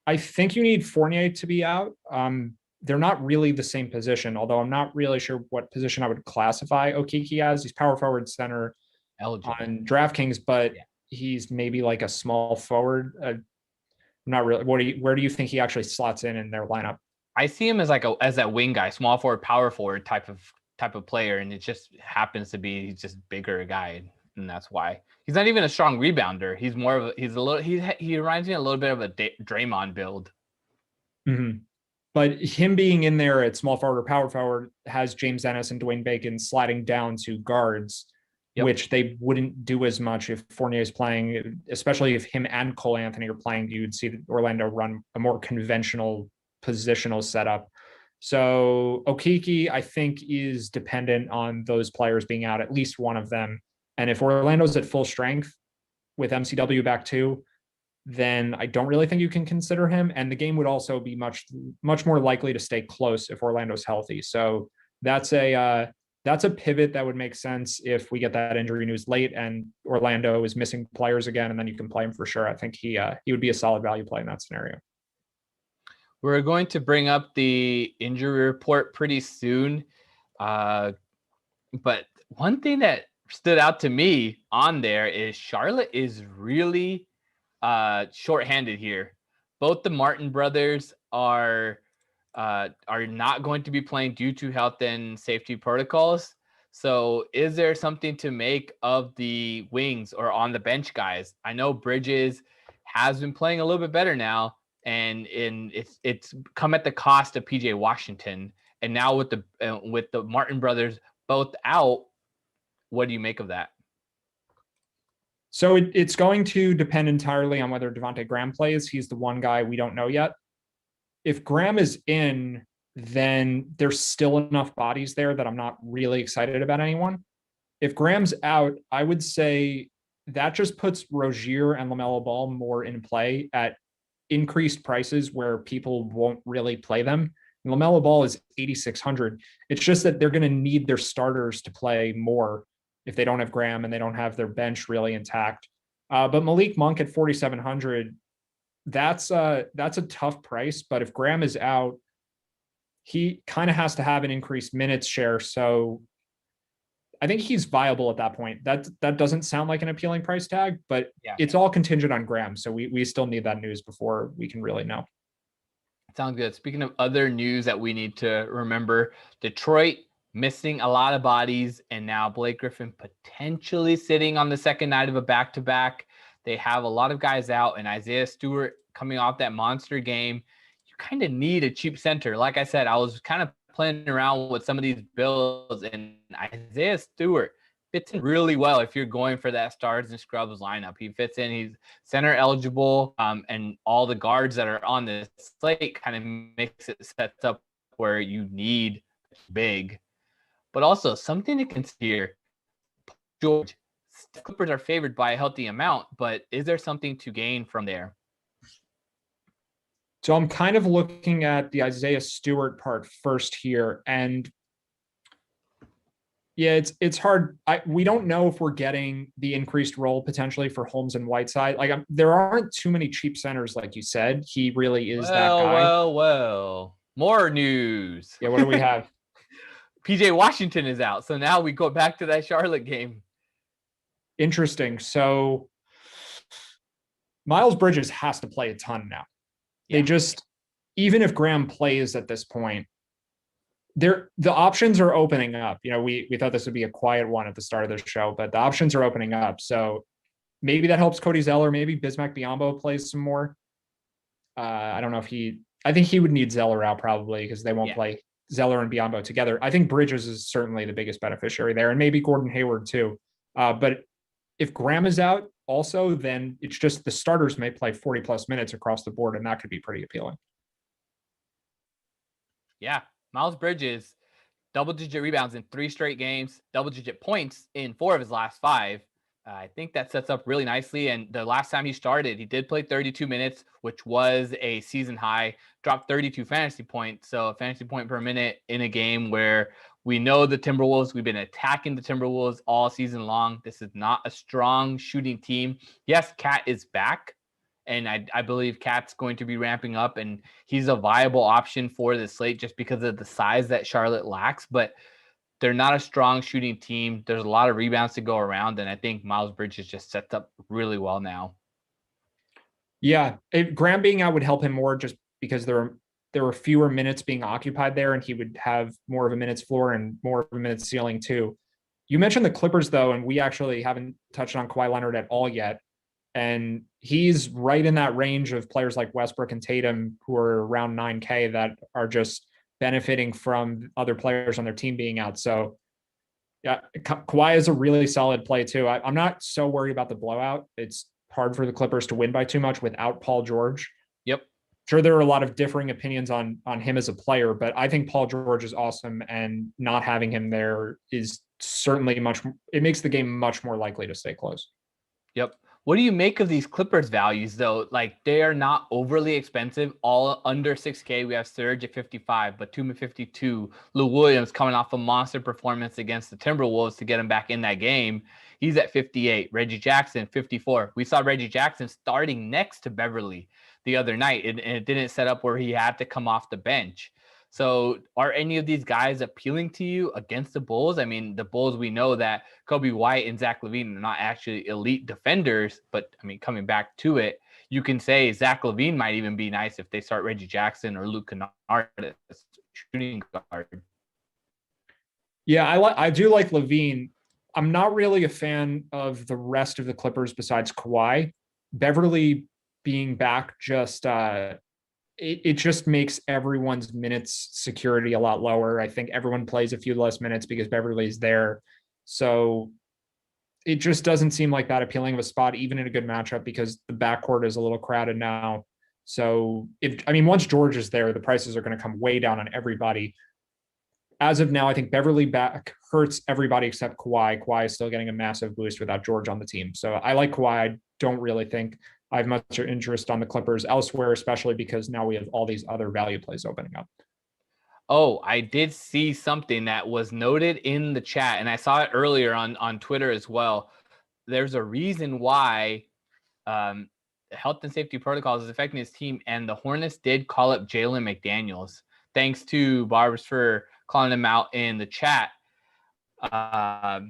I think you need Fournier to be out. They're not really the same position, although I'm not really sure what position I would classify Okiki as. He's power forward, center eligible on DraftKings, but he's maybe like a small forward. Not really. Where do you think he actually slots in their lineup? I see him as as that wing guy, small forward, power forward type of player, and it just happens to be he's just bigger guy, and that's why he's not even a strong rebounder. He's more of he reminds me a little bit of a Draymond build. Mm-hmm. But him being in there at small forward or power forward has James Ennis and Dwayne Bacon sliding down to guards, which they wouldn't do as much if Fournier is playing, especially if him and Cole Anthony are playing. You'd see Orlando run a more conventional positional setup. So Okeke, I think, is dependent on those players being out, at least one of them. And if Orlando's at full strength with MCW back too, then I don't really think you can consider him. And the game would also be much more likely to stay close if Orlando's healthy. So that's a pivot that would make sense if we get that injury news late and Orlando is missing players again, and then you can play him for sure. I think he would be a solid value play in that scenario. We're going to bring up the injury report pretty soon. But one thing that stood out to me on there is Charlotte is really shorthanded here. Both the Martin brothers are not going to be playing due to health and safety protocols. So is there something to make of the wings or on the bench guys? I know Bridges has been playing a little bit better now, and it's come at the cost of PJ Washington. And now with the Martin brothers both out, what do you make of that? So it's going to depend entirely on whether Devontae Graham plays. He's the one guy we don't know yet. If Graham is in, then there's still enough bodies there that I'm not really excited about anyone. If Graham's out, I would say that just puts Rozier and LaMelo Ball more in play at increased prices where people won't really play them. And LaMelo Ball is 8,600. It's just that they're going to need their starters to play more if they don't have Graham and they don't have their bench really intact. But Malik Monk at 4,700, that's a tough price. But if Graham is out, he kind of has to have an increased minutes share. So I think he's viable at that point. That doesn't sound like an appealing price tag, but it's all contingent on Graham. So we still need that news before we can really know. Sounds good. Speaking of other news that we need to remember, Detroit missing a lot of bodies, and now Blake Griffin potentially sitting on the second night of a back-to-back. They have a lot of guys out, and Isaiah Stewart coming off that monster game. You kind of need a cheap center. Like I said, I was kind of playing around with some of these builds, and Isaiah Stewart fits in really well if you're going for that stars and scrubs lineup. He fits in. He's center eligible, and all the guards that are on this slate kind of makes it sets up where you need big. But also something to consider, George, Clippers are favored by a healthy amount, but is there something to gain from there? So I'm kind of looking at the Isaiah Stewart part first here. And yeah, it's hard. We don't know if we're getting the increased role potentially for Holmes and Whiteside. Like there aren't too many cheap centers, like you said. He really is that guy. Well. More news. Yeah, what do we have? PJ Washington is out. So now we go back to that Charlotte game. Interesting. So Miles Bridges has to play a ton now. Yeah. They just, even if Graham plays at this point, the options are opening up. You know, we thought this would be a quiet one at the start of the show, but the options are opening up. So maybe that helps Cody Zeller. Maybe Bismack Biyombo plays some more. I don't know if I think he would need Zeller out probably because they won't play Zeller and Biyombo together. I think Bridges is certainly the biggest beneficiary there, and maybe Gordon Hayward too. But if Graham is out also, then it's just the starters may play 40 plus minutes across the board, and that could be pretty appealing. Yeah. Miles Bridges, double-digit rebounds in 3 straight games, double-digit points in 4 of his last 5. I think that sets up really nicely. And the last time he started, he did play 32 minutes, which was a season high, dropped 32 fantasy points. So a fantasy point per minute in a game where we know the Timberwolves, we've been attacking the Timberwolves all season long. This is not a strong shooting team. Yes, Cat is back, and I believe Cat's going to be ramping up, and he's a viable option for the slate just because of the size that Charlotte lacks. But they're not a strong shooting team. There's a lot of rebounds to go around, and I think Miles Bridges just sets up really well now. Yeah, Graham being out would help him more just because there were fewer minutes being occupied there, and he would have more of a minutes floor and more of a minutes ceiling too. You mentioned the Clippers, though, and we actually haven't touched on Kawhi Leonard at all yet. And he's right in that range of players like Westbrook and Tatum, who are around 9K, that are just benefiting from other players on their team being out. So yeah, Kawhi is a really solid play too. I'm not so worried about the blowout. It's hard for the Clippers to win by too much without Paul George. Yep. Sure, there are a lot of differing opinions on him as a player, but I think Paul George is awesome, and not having him there is certainly it makes the game much more likely to stay close. Yep. What do you make of these Clippers values, though? Like, they are not overly expensive, all under 6K. We have Serge at 55, Batum at 52. Lou Williams coming off a monster performance against the Timberwolves to get him back in that game. He's at 58. Reggie Jackson, 54. We saw Reggie Jackson starting next to Beverly the other night, and it didn't set up where he had to come off the bench. So are any of these guys appealing to you against the Bulls? I mean, the Bulls, we know that Kobe White and Zach LaVine are not actually elite defenders, but I mean, coming back to it, you can say Zach LaVine might even be nice if they start Reggie Jackson or Luke Kennard as shooting guard. Yeah, I do like LaVine. I'm not really a fan of the rest of the Clippers besides Kawhi. Beverly being back just it just makes everyone's minutes security a lot lower. I think everyone plays a few less minutes because Beverly's there. So it just doesn't seem like that appealing of a spot, even in a good matchup, because the backcourt is a little crowded now. So once George is there, the prices are going to come way down on everybody. As of now, I think Beverly back hurts everybody except Kawhi. Kawhi is still getting a massive boost without George on the team. So I like Kawhi. I don't really think I have much interest on the Clippers elsewhere, especially because now we have all these other value plays opening up. Oh, I did see something that was noted in the chat, and I saw it earlier on Twitter as well. There's a reason why health and safety protocols is affecting his team, and the Hornets did call up Jalen McDaniels. Thanks to Barbs for calling him out in the chat. I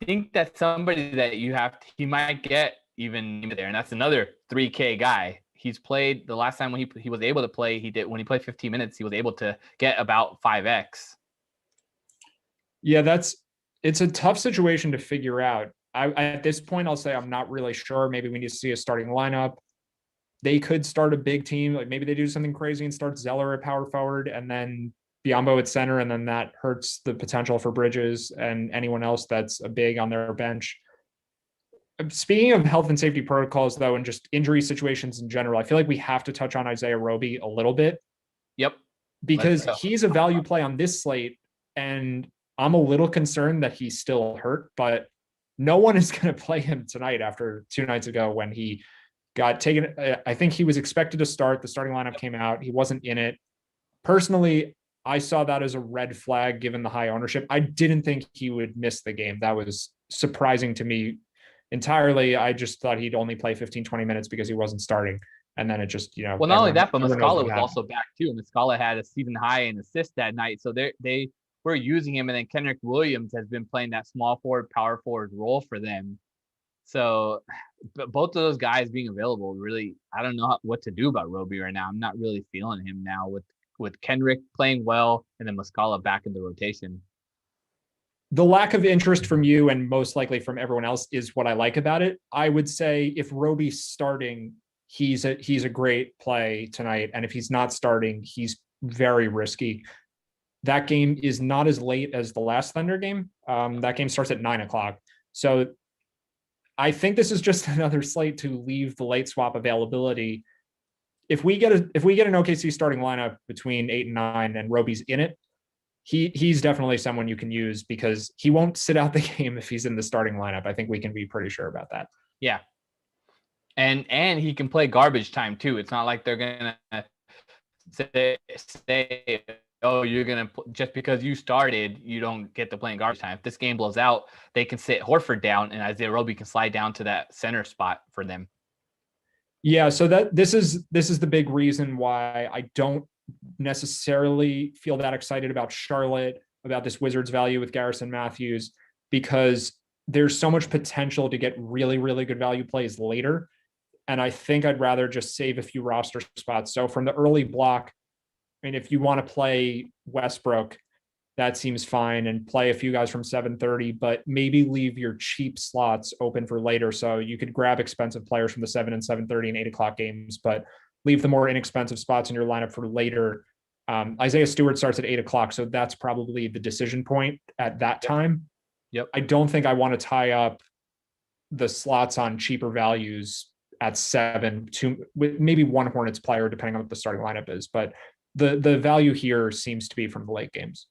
think that's somebody that he might get even there, and that's another 3K guy. He's played the last time when he was able to play. When he played 15 minutes, he was able to get about 5x. Yeah, it's a tough situation to figure out. At this point, I'll say I'm not really sure. Maybe we need to see a starting lineup. They could start a big team, like maybe they do something crazy and start Zeller at power forward and then Biyombo at center, and then that hurts the potential for Bridges and anyone else that's a big on their bench. Speaking of health and safety protocols, though, and just injury situations in general, I feel like we have to touch on Isaiah Roby a little bit. Yep. Because he's a value play on this slate, and I'm a little concerned that he's still hurt, but no one is going to play him tonight after 2 nights ago when he got taken. I think he was expected to start. The starting lineup came out. He wasn't in it. Personally, I saw that as a red flag given the high ownership. I didn't think he would miss the game. That was surprising to me entirely. I just thought he'd only play 15, 20 minutes because he wasn't starting. And then it just, well, not only that, but Muscala was also back too. Muscala had a season high in assists that night. So they were using him. And then Kenrick Williams has been playing that small forward, power forward role for them. So but both of those guys being available, really, I don't know what to do about Roby right now. I'm not really feeling him now with Kenrick playing well and then Muscala back in the rotation. The lack of interest from you and most likely from everyone else is what I like about it. I would say if Roby's starting, he's a great play tonight. And if he's not starting, he's very risky. That game is not as late as the last Thunder game. That game starts at 9:00. So I think this is just another slate to leave the late swap availability. If we get an OKC starting lineup between 8 and 9 and Roby's in it, he's definitely someone you can use because he won't sit out the game if he's in the starting lineup. I think we can be pretty sure about that. Yeah. And he can play garbage time too. It's not like they're going to say, oh, you're going to, just because you started, you don't get to play in garbage time. If this game blows out, they can sit Horford down and Isaiah Roby can slide down to that center spot for them. Yeah. So this is the big reason why I don't necessarily feel that excited about Charlotte, about this Wizards value with Garrison Matthews, because there's so much potential to get really, really good value plays later. And I think I'd rather just save a few roster spots. So from the early block, I mean, if you want to play Westbrook, that seems fine, and play a few guys from 7:30, but maybe leave your cheap slots open for later. So you could grab expensive players from the 7 and 7:30 and 8 o'clock games, but leave the more inexpensive spots in your lineup for later. Isaiah Stewart starts at 8 o'clock, so that's probably the decision point at that time. Yep. I don't think I want to tie up the slots on cheaper values at 7 to with maybe one Hornets player, depending on what the starting lineup is. But the value here seems to be from the late games.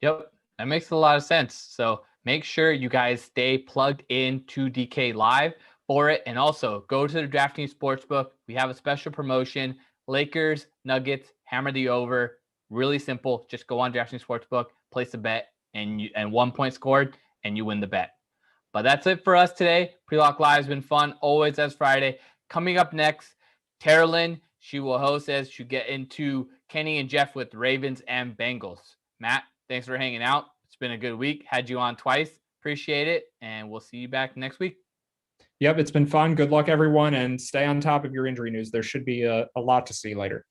Yep, that makes a lot of sense. So make sure you guys stay plugged in to DK Live for it. And also go to the DraftKings Sportsbook. We have a special promotion. Lakers, Nuggets, hammer the over. Really simple. Just go on DraftKings Sportsbook, place a bet, and 1 point scored, and you win the bet. But that's it for us today. Pre-Lock Live has been fun, always as Friday. Coming up next, Terrelyn. She will host as she get into Kenny and Jeff with Ravens and Bengals. Matt, thanks for hanging out. It's been a good week. Had you on twice. Appreciate it. And we'll see you back next week. Yep, it's been fun. Good luck, everyone, and stay on top of your injury news. There should be a lot to see later.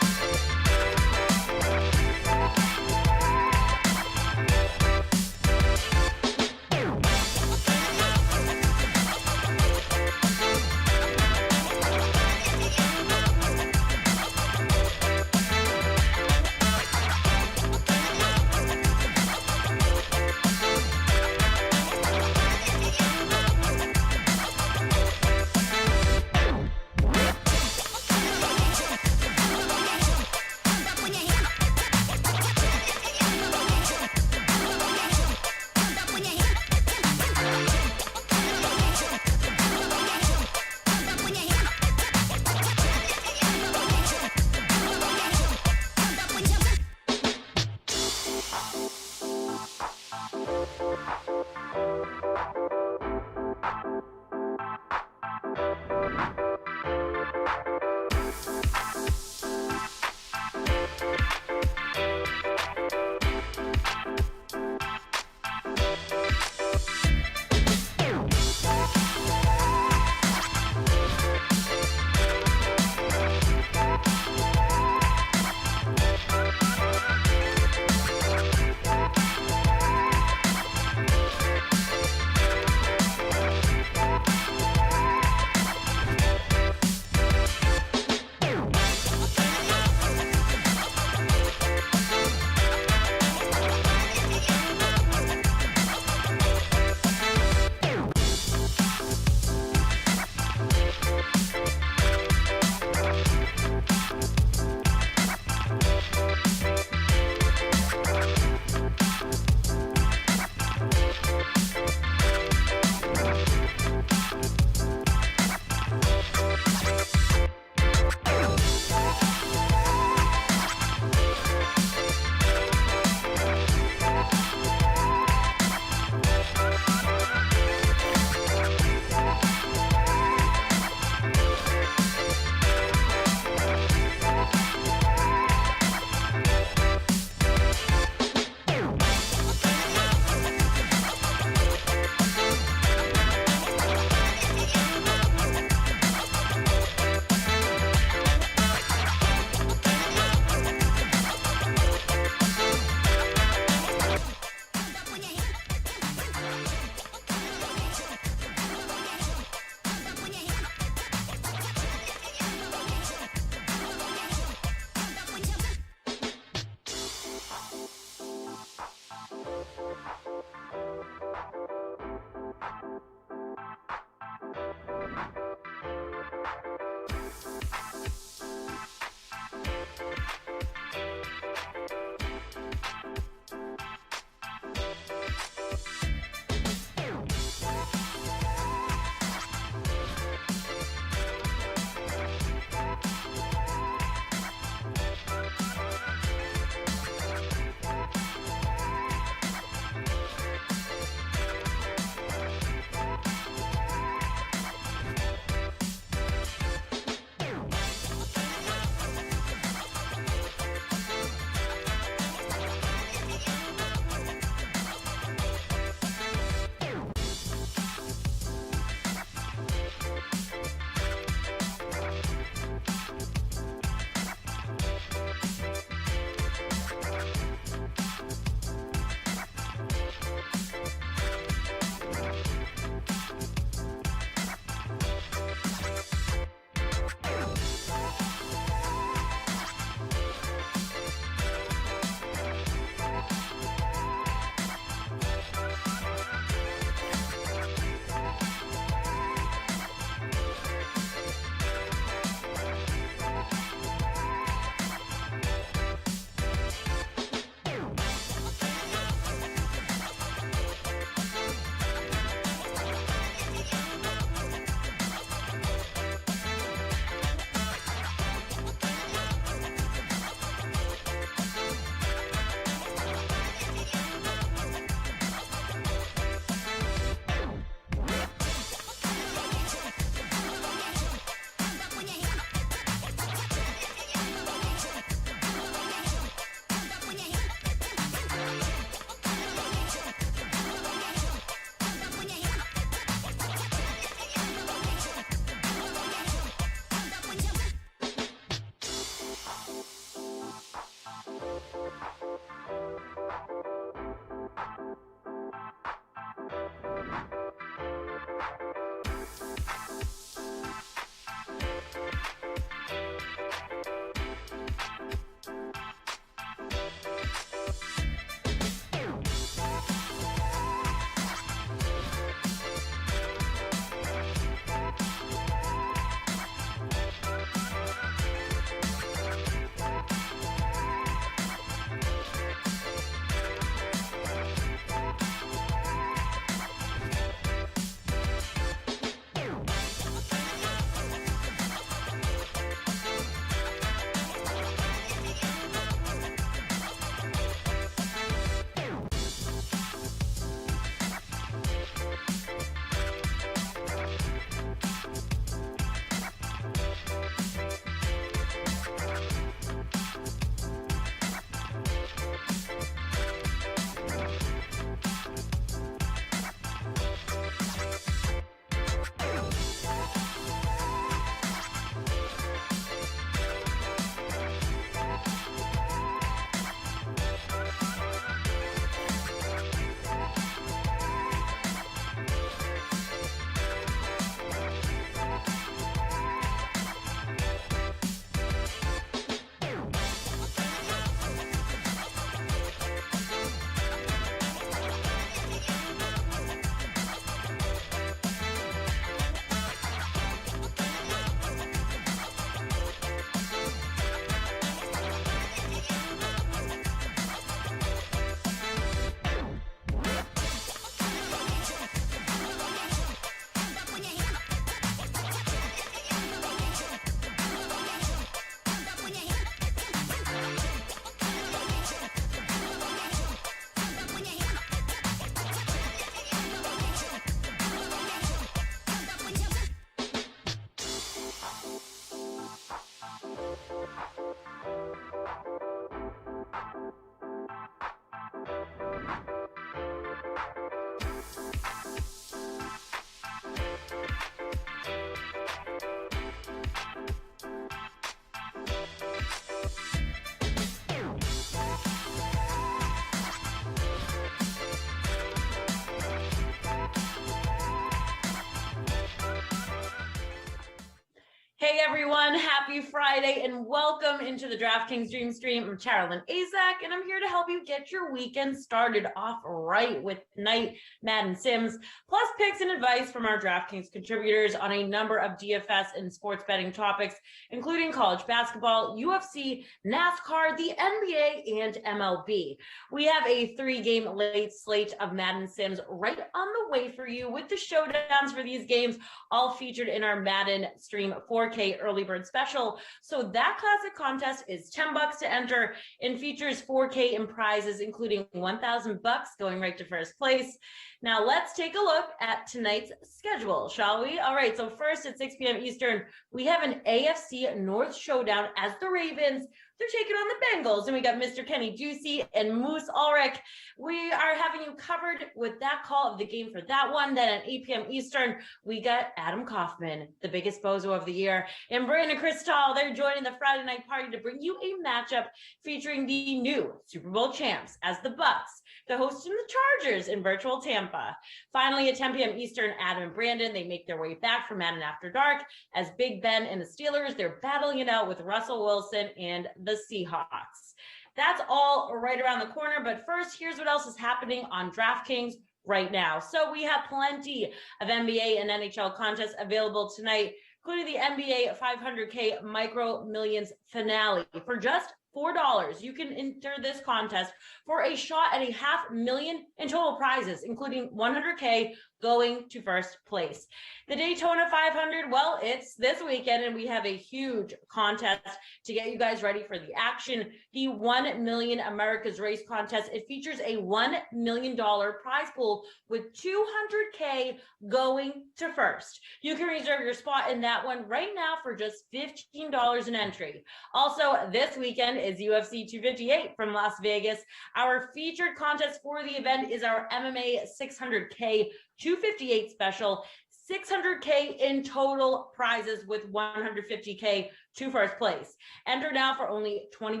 Hey everyone, happy Friday and welcome into the DraftKings Dream Stream. I'm Carolyn Azak and I'm here to help you get your weekend started off right with night Madden Sims, plus picks and advice from our DraftKings contributors on a number of DFS and sports betting topics, including college basketball, UFC, NASCAR, the NBA, and MLB. We have a 3-game late slate of Madden Sims right on the way for you with the showdowns for these games, all featured in our Madden Stream 4K early bird special. So that classic contest is $10 to enter and features 4K in prizes, including $1,000 going right to first place. Now let's take a look at tonight's schedule, shall we? All right, so first at 6 p.m. Eastern, we have an AFC North showdown as the Ravens, they're taking on the Bengals, and we got Mr. Kenny Ducey and Moose Ulrich. We are having you covered with that call of the game for that one. Then at 8 p.m. Eastern, we got Adam Kaufman, the biggest bozo of the year, and Brandon Cristal. They're joining the Friday night party to bring you a matchup featuring the new Super Bowl champs as the Bucks, the hosts and the Chargers in virtual Tampa. Finally, at 10 p.m. Eastern, Adam and Brandon, they make their way back from Madden After Dark as Big Ben and the Steelers, they're battling it out with Russell Wilson and the Seahawks. That's all right around the corner, but first, here's what else is happening on DraftKings right now. So we have plenty of NBA and NHL contests available tonight, including the NBA 500K Micro Millions finale. For just $4, you can enter this contest for a shot at $500,000 in total prizes, including $100K going to first place. The Daytona 500, well, it's this weekend, and we have a huge contest to get you guys ready for the action. The 1 Million America's Race contest, it features a $1 million prize pool with $200K going to first. You can reserve your spot in that one right now for just $15 an entry. Also, this weekend is UFC 258 from Las Vegas. Our featured contest for the event is our MMA 600K 258 special, 600K in total prizes with 150K to first place. Enter now for only $20.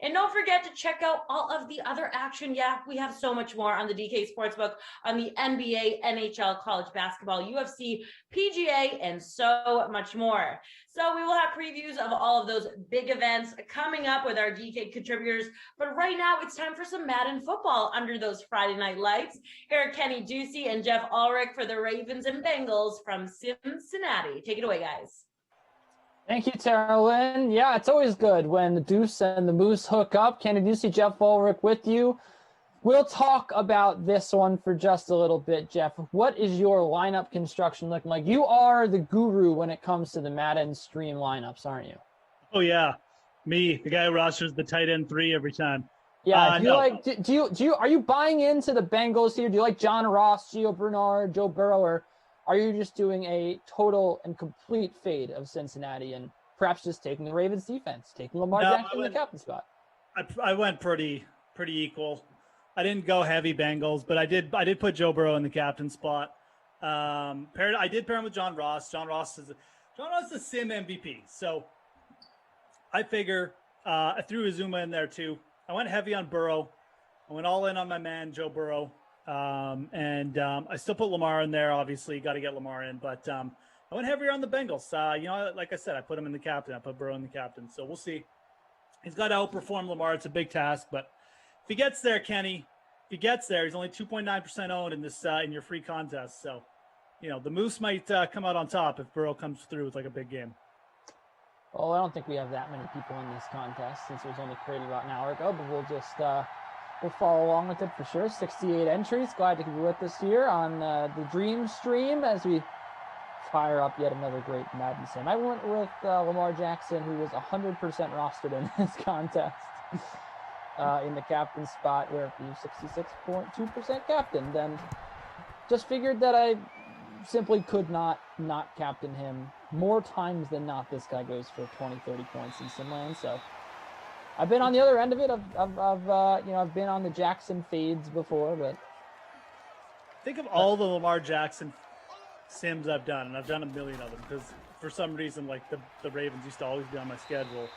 And don't forget to check out all of the other action. Yeah, we have so much more on the DK Sportsbook, on the NBA, NHL, college basketball, UFC, PGA, and so much more. So we will have previews of all of those big events coming up with our DK contributors. But right now, it's time for some Madden football under those Friday night lights. Here are Kenny Ducey and Jeff Ulrich for the Ravens and Bengals from Cincinnati. Take it away, guys. Thank you, Carolyn. Yeah, it's always good when the Deuce and the Moose hook up. Kenny Ducey, Jeff Ulrich with you. We'll talk about this one for just a little bit, Jeff. What is your lineup construction looking like? You are the guru when it comes to the Madden stream lineups, aren't you? Oh yeah, me, the guy who rosters the tight end 3 every time. Yeah, are you buying into the Bengals here? Do you like John Ross, Gio Bernard, Joe Burrow, or are you just doing a total and complete fade of Cincinnati and perhaps just taking the Ravens defense, taking Lamar Jackson in the captain spot? I went pretty equal. I didn't go heavy Bengals, but I did put Joe Burrow in the captain spot. I did pair him with John Ross. John Ross is a sim MVP. So I figure I threw Azuma in there too. I went heavy on Burrow. I went all in on my man Joe Burrow. I still put Lamar in there. Obviously, got to get Lamar in, but I went heavier on the Bengals. Like I said, I put him in the captain. I put Burrow in the captain. So we'll see. He's got to outperform Lamar. It's a big task, but if he gets there, Kenny, he's only 2.9% owned in this in your free contest. So, the Moose might come out on top if Burrow comes through with like a big game. Well, I don't think we have that many people in this contest since it was only created about an hour ago, but we'll just we'll follow along with it for sure. 68 entries. Glad to be with us here on the Dream Stream as we fire up yet another great Madden sim. I went with Lamar Jackson, who was 100% rostered in this contest in the captain spot, where he's 66.2% captain. Then just figured that I simply could not captain him. More times than not, this guy goes for 20, 30 points in Simland. So I've been on the other end of it. I've been on the Jackson fades before, but think of all the Lamar Jackson sims I've done, and I've done a million of them because for some reason, like the Ravens used to always be on my schedule.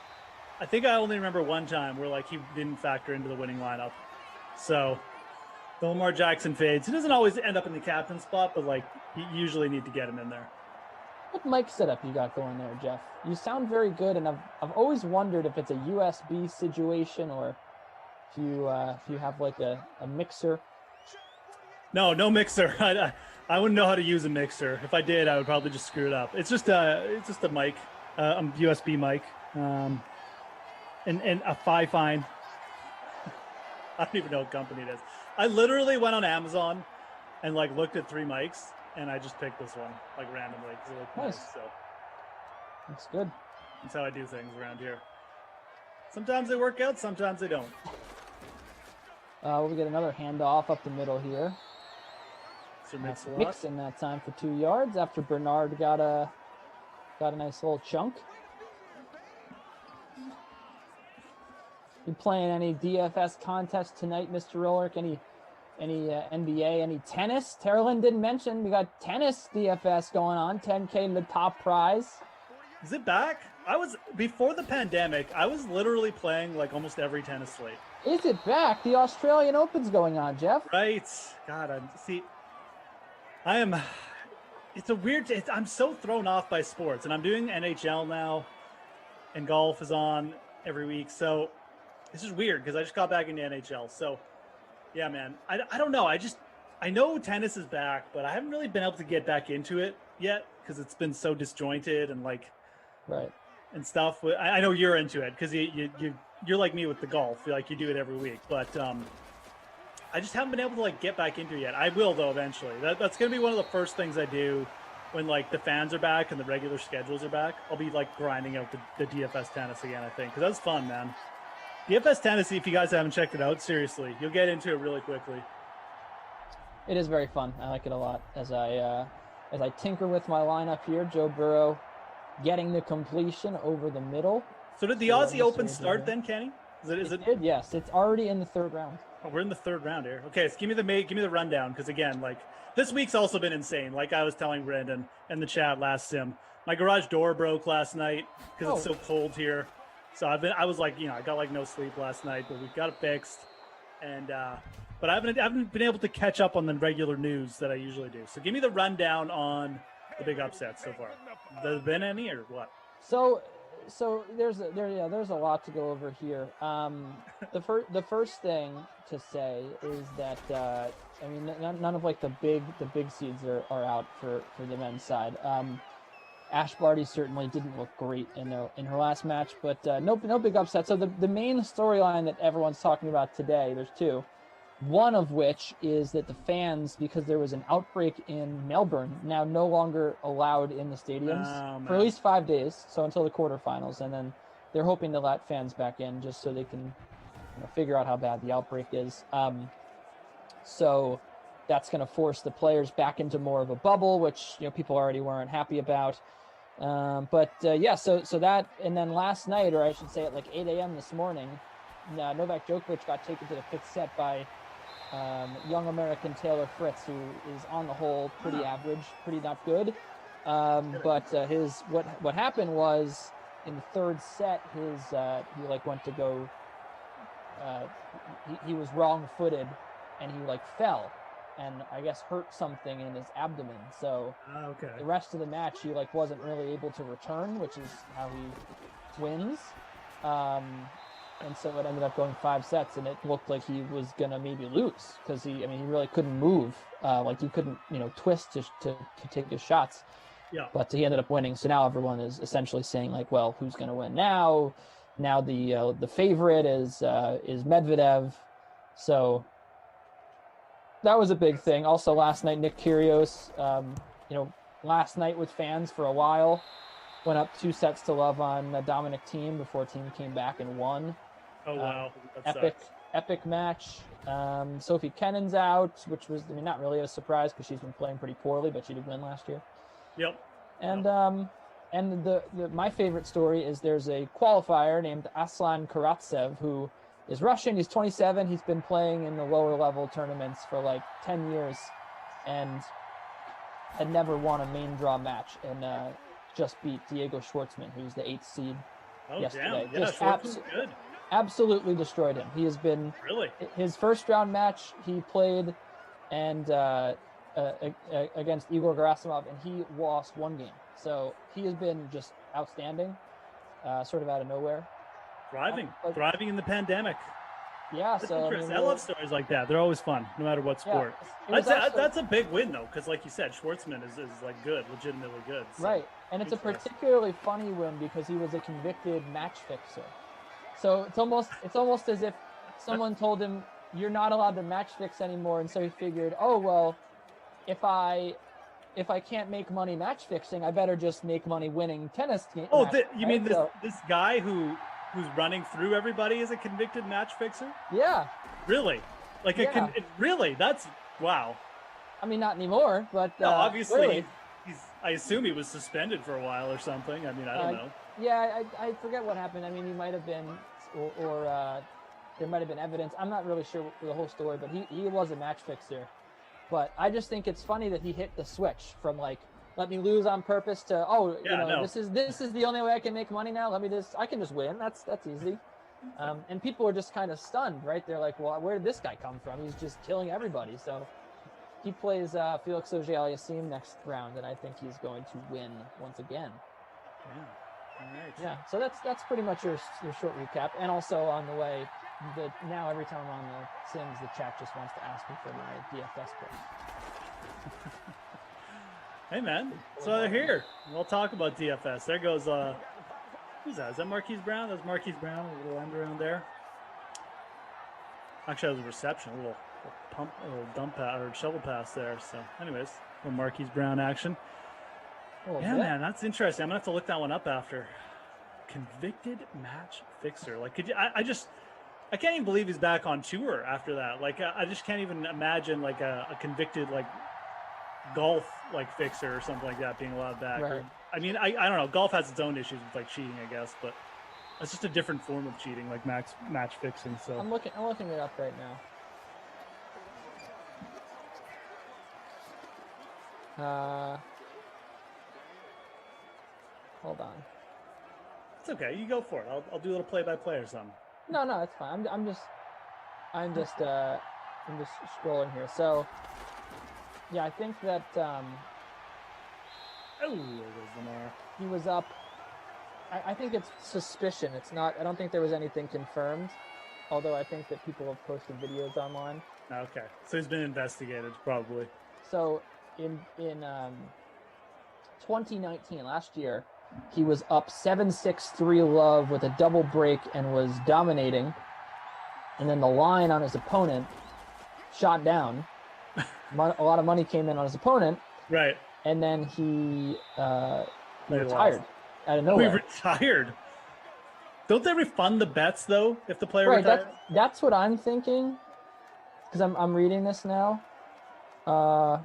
I think I only remember one time where like he didn't factor into the winning lineup. So the Lamar Jackson fades. He doesn't always end up in the captain spot, but like you usually need to get him in there. What mic setup you got going there, Jeff? You sound very good, and I've always wondered if it's a USB situation or if you have like a mixer. No mixer. I wouldn't know how to use a mixer. If I did, I would probably just screw it up. It's just a mic, a USB mic, and a Fifine. I don't even know what company it is. I literally went on Amazon and like looked at 3 mics, and I just picked this one like randomly because it looked nice. So that's good. That's how I do things around here. Sometimes they work out, sometimes they don't. We'll get another handoff up the middle here. So Mixon that time for 2 yards after Bernard got a nice little chunk. You playing any DFS contest tonight, Mr. Rollerick? Any NBA, any tennis? Terrelin didn't mention we got tennis DFS going on. 10K the top prize. Is it back? Before the pandemic, I was literally playing like almost every tennis slate. Is it back? The Australian Open's going on, Jeff. Right. God, I'm so thrown off by sports, and I'm doing NHL now, and golf is on every week. So this is weird because I just got back into NHL. So yeah, man, I don't know. I know tennis is back, but I haven't really been able to get back into it yet because it's been so disjointed and like, right. And stuff. I know you're into it because you're like me with the golf. Like you do it every week, but I just haven't been able to like get back into it yet. I will though eventually. That's gonna be one of the first things I do when like the fans are back and the regular schedules are back. I'll be like grinding out the DFS tennis again. I think because that's fun, man. DFS tennis. If you guys haven't checked it out, seriously, you'll get into it really quickly. It is very fun. I like it a lot as I tinker with my lineup here. Joe Burrow getting the completion over the middle. So did the Aussie Open start then, Kenny? Is it? Did, yes. It's already in the 3rd round. Oh, we're in the 3rd round here. Okay, so give me the rundown because again, like this week's also been insane. Like I was telling Brendan in the chat last sim, my garage door broke last night because it's so cold here. So I was like, I got like no sleep last night, but we got it fixed. And but I haven't been able to catch up on the regular news that I usually do. So give me the rundown on the big upsets so far. There been any or what? So there's a lot to go over here. The first thing to say is that none of like the big seeds are out for the men's side. Ash Barty certainly didn't look great in her last match, but no big upset. So the main storyline that everyone's talking about today, there's 2. One of which is that the fans, because there was an outbreak in Melbourne, now no longer allowed in the stadiums for at least 5 days, so until the quarterfinals, and then they're hoping to let fans back in just so they can figure out how bad the outbreak is. So that's going to force the players back into more of a bubble, which people already weren't happy about. So that, and then last night, or I should say at like 8 a.m. this morning, Novak Djokovic got taken to the 5th set by young American Taylor Fritz, who is on the whole pretty average, pretty not good. But what happened was in the 3rd set, he like went to go. He was wrong-footed, and he like fell, and I guess hurt something in his abdomen. So the rest of the match, he like wasn't really able to return, which is how he wins. And so it ended up going 5 sets, and it looked like he was gonna maybe lose because he really couldn't move, like he couldn't twist to take his shots. Yeah. But he ended up winning. So now everyone is essentially saying like, well, who's gonna win now? Now the favorite is Medvedev. So that was a big thing. Also last night, Nick Kyrgios, last night with fans for a while, went up 2 sets to love on Dominic Thiem before Thiem came back and won. Oh wow! Epic match. Sophie Kennan's out, which was not really a surprise because she's been playing pretty poorly, but she did win last year. Yep. And my favorite story is there's a qualifier named Aslan Karatsev who is Russian. He's 27. He's been playing in the lower level tournaments for like 10 years, and had never won a main draw match, and just beat Diego Schwartzman, who's the 8th seed yesterday. Damn. Yeah, Schwartzman's good. Absolutely destroyed him. He has been his first round match he played, and against Igor Gerasimov, and he lost 1 game. So he has been just outstanding, sort of out of nowhere. Thriving in the pandemic. Yeah, That's so interesting. I love stories like that. They're always fun, no matter what sport. Yeah, That's a big win, though, because like you said, Schwartzman is like good, legitimately good. So. Right, and it's a particularly funny win because he was a convicted match fixer. So it's almost as if someone told him you're not allowed to match fix anymore, and so he figured, oh well, if I can't make money match fixing, I better just make money winning tennis games. Oh, you mean this guy who's running through everybody is a convicted match fixer? Yeah. Really? Like really? That's wow. I mean, not anymore, but no, obviously really. I assume he was suspended for a while or something. I mean, I don't know. Yeah, I forget what happened. I mean, he might have been, or there might have been evidence. I'm not really sure the whole story, but he was a match fixer. But I just think it's funny that he hit the switch from like, let me lose on purpose to, this is the only way I can make money now. I can just win. That's easy. And people are just kind of stunned, right? They're like, well, where did this guy come from? He's just killing everybody. So he plays Felix Auger-Aliassime next round, and I think he's going to win once again. Yeah. All right. Yeah. So that's pretty much your short recap. And also on the way, now every time I'm on the Sims, the chat just wants to ask me for my DFS pick. Hey man, so they're here. We'll talk about DFS. There goes who's that? Is that Marquise Brown? That's Marquise Brown, a little end around there. Actually, that was a reception, a little dump pass or shovel pass there. So, anyways, little Marquise Brown action. Yeah, man, that's interesting. I'm gonna have to look that one up after. Convicted match fixer. Like, could you? I can't even believe he's back on tour after that. Like, I just can't even imagine like a convicted like golf like fixer or something like that being allowed back. Right. I mean, I don't know. Golf has its own issues with like cheating, I guess, but it's just a different form of cheating, like match fixing. So I'm looking it up right now. Hold on. It's okay. You go for it. I'll do a little play-by-play or something. No, it's fine. I'm just scrolling here. So, yeah, I think that there goes Lamar. He was up. I think it's suspicion. It's not. I don't think there was anything confirmed. Although I think that people have posted videos online. Okay, so he's been investigated, probably. So in 2019, last year, he was up 7-6-3 love with a double break and was dominating. And then the line on his opponent shot down. A lot of money came in on his opponent. Right. And then he retired out of nowhere. He retired. Don't they refund the bets though if the player right, retires? That's what I'm thinking. Because I'm reading this now. And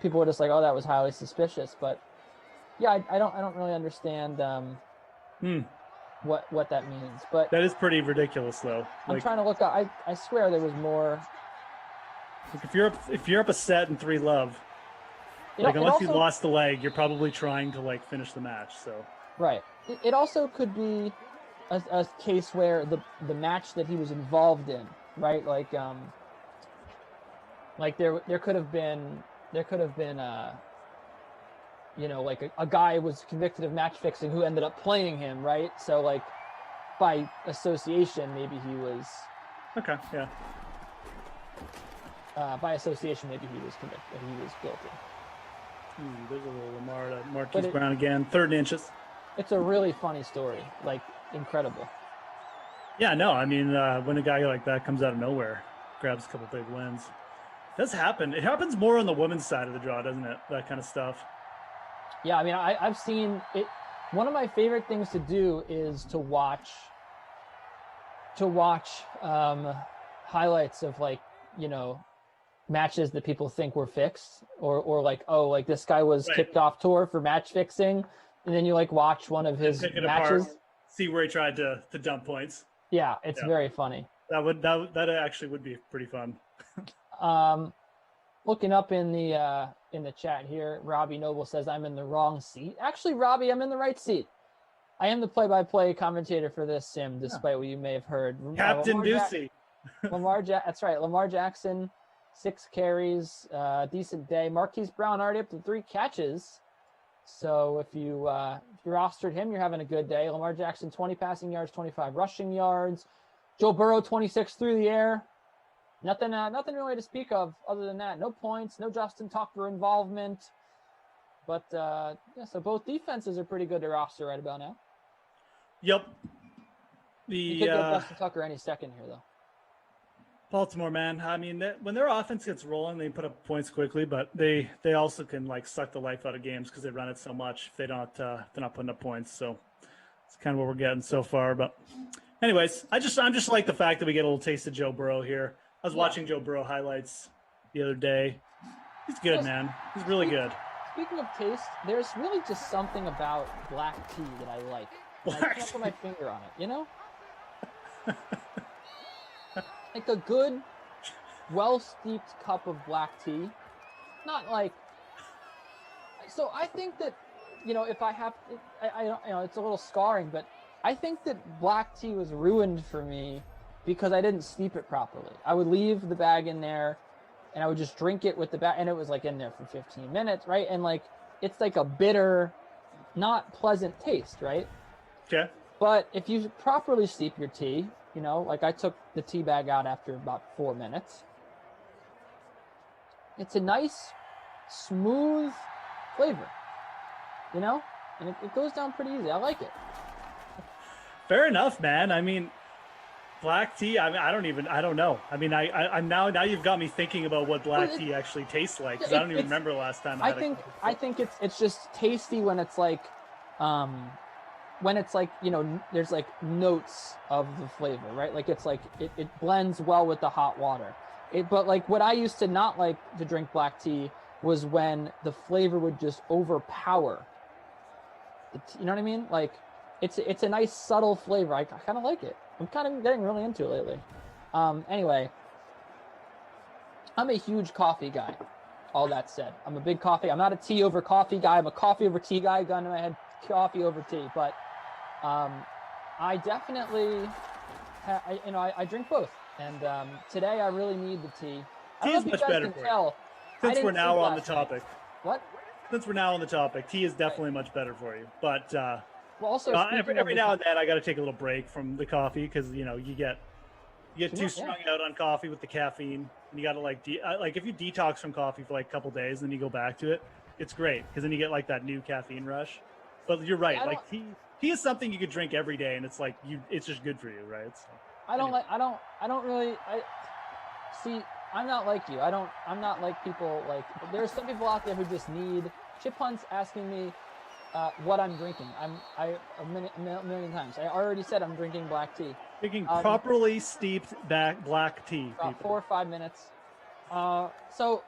people were just like, "Oh, that was highly suspicious." But yeah, I don't really understand what that means. But that is pretty ridiculous, though. I'm trying to look up. I swear there was more. Like if you're up a set in 3 love, unless you lost the leg, you're probably trying to like finish the match. So right. It also could be a case where the match that he was involved in, right? Like there could have been like a guy was convicted of match fixing who ended up playing him, right? So like by association, maybe he was okay. Yeah. By association, maybe he was convicted. He was guilty. There's a little Lamar to Marquise Brown again, 3rd inches. It's a really funny story, like incredible. Yeah, no, I mean, when a guy like that comes out of nowhere, grabs a couple big wins, it does happen. It happens more on the women's side of the draw, doesn't it? That kind of stuff. Yeah, I mean, I've seen it. One of my favorite things to do is to watch highlights of like, matches that people think were fixed or like, oh, like this guy was kicked off tour for match fixing. And then you like watch one of his matches. Apart, see where he tried to dump points. Yeah, it's very funny. That actually would be pretty fun. Looking up in the chat here, Robbie Noble says I'm in the wrong seat. Actually, Robbie, I'm in the right seat. I am the play-by-play commentator for this sim, despite what you may have heard. Captain Ducey. That's right. Lamar Jackson, 6 carries, decent day. Marquise Brown already up to 3 catches. So if you rostered him, you're having a good day. Lamar Jackson, 20 passing yards, 25 rushing yards. Joe Burrow, 26 through the air. Nothing really to speak of other than that. No points, no Justin Tucker involvement. But so both defenses are pretty good to roster right about now. Yep. You could get Justin Tucker any second here, though. Baltimore, man. I mean, when their offense gets rolling, they put up points quickly, but they also can like suck the life out of games because they run it so much. If they're not putting up points, so it's kind of what we're getting so far. But, anyways, I'm just like the fact that we get a little taste of Joe Burrow here. I was watching Joe Burrow highlights the other day. He's good, man. He's really good. Speaking of taste, there's really just something about black tea that I like. I can't put my finger on it, you know? Like a good, well-steeped cup of black tea. Not like... So I think that, if I have... it's a little scarring, but I think that black tea was ruined for me because I didn't steep it properly. I would leave the bag in there, and I would just drink it with the bag, and it was like in there for 15 minutes, right? And like, it's like a bitter, not pleasant taste, right? Okay. But if you properly steep your tea, like I took the tea bag out after about 4 minutes, it's a nice, smooth flavor, and it goes down pretty easy. I like it. Fair enough, man. I mean, black tea. I mean, I don't know. I mean, I'm now you've got me thinking about what black tea actually tastes like because I don't even remember the last time I think it's just tasty when it's like, there's like notes of the flavor, right? Like it's like it blends well with the hot water. But like what I used to not like to drink black tea was when the flavor would just overpower. You know what I mean? Like it's a nice subtle flavor. I kind of like it. I'm kind of getting really into it lately. Anyway, I'm a huge coffee guy. All that said, I'm a big coffee. I'm not a tea over coffee guy. I'm a coffee over tea guy. Gun to my head, coffee over tea. But I definitely, I drink both. And today I really need the tea. Tea is much better for you. Since we're now on the topic. What? Since we're now on the topic, tea is definitely much better for you. But well, also every now and then I got to take a little break from the coffee because you get too strung out on coffee with the caffeine, and you got to like if you detox from coffee for like a couple days, and then you go back to it, it's great because then you get like that new caffeine rush. But you're right, like tea is something you could drink every day, and it's like it's just good for you, right? So, I'm not like you. I'm not like people like. There's some people out there who just need. Chip Hunt's asking me what I'm drinking. A million times. I already said I'm drinking black tea. Drinking properly steeped black tea. About 4 or 5 minutes. So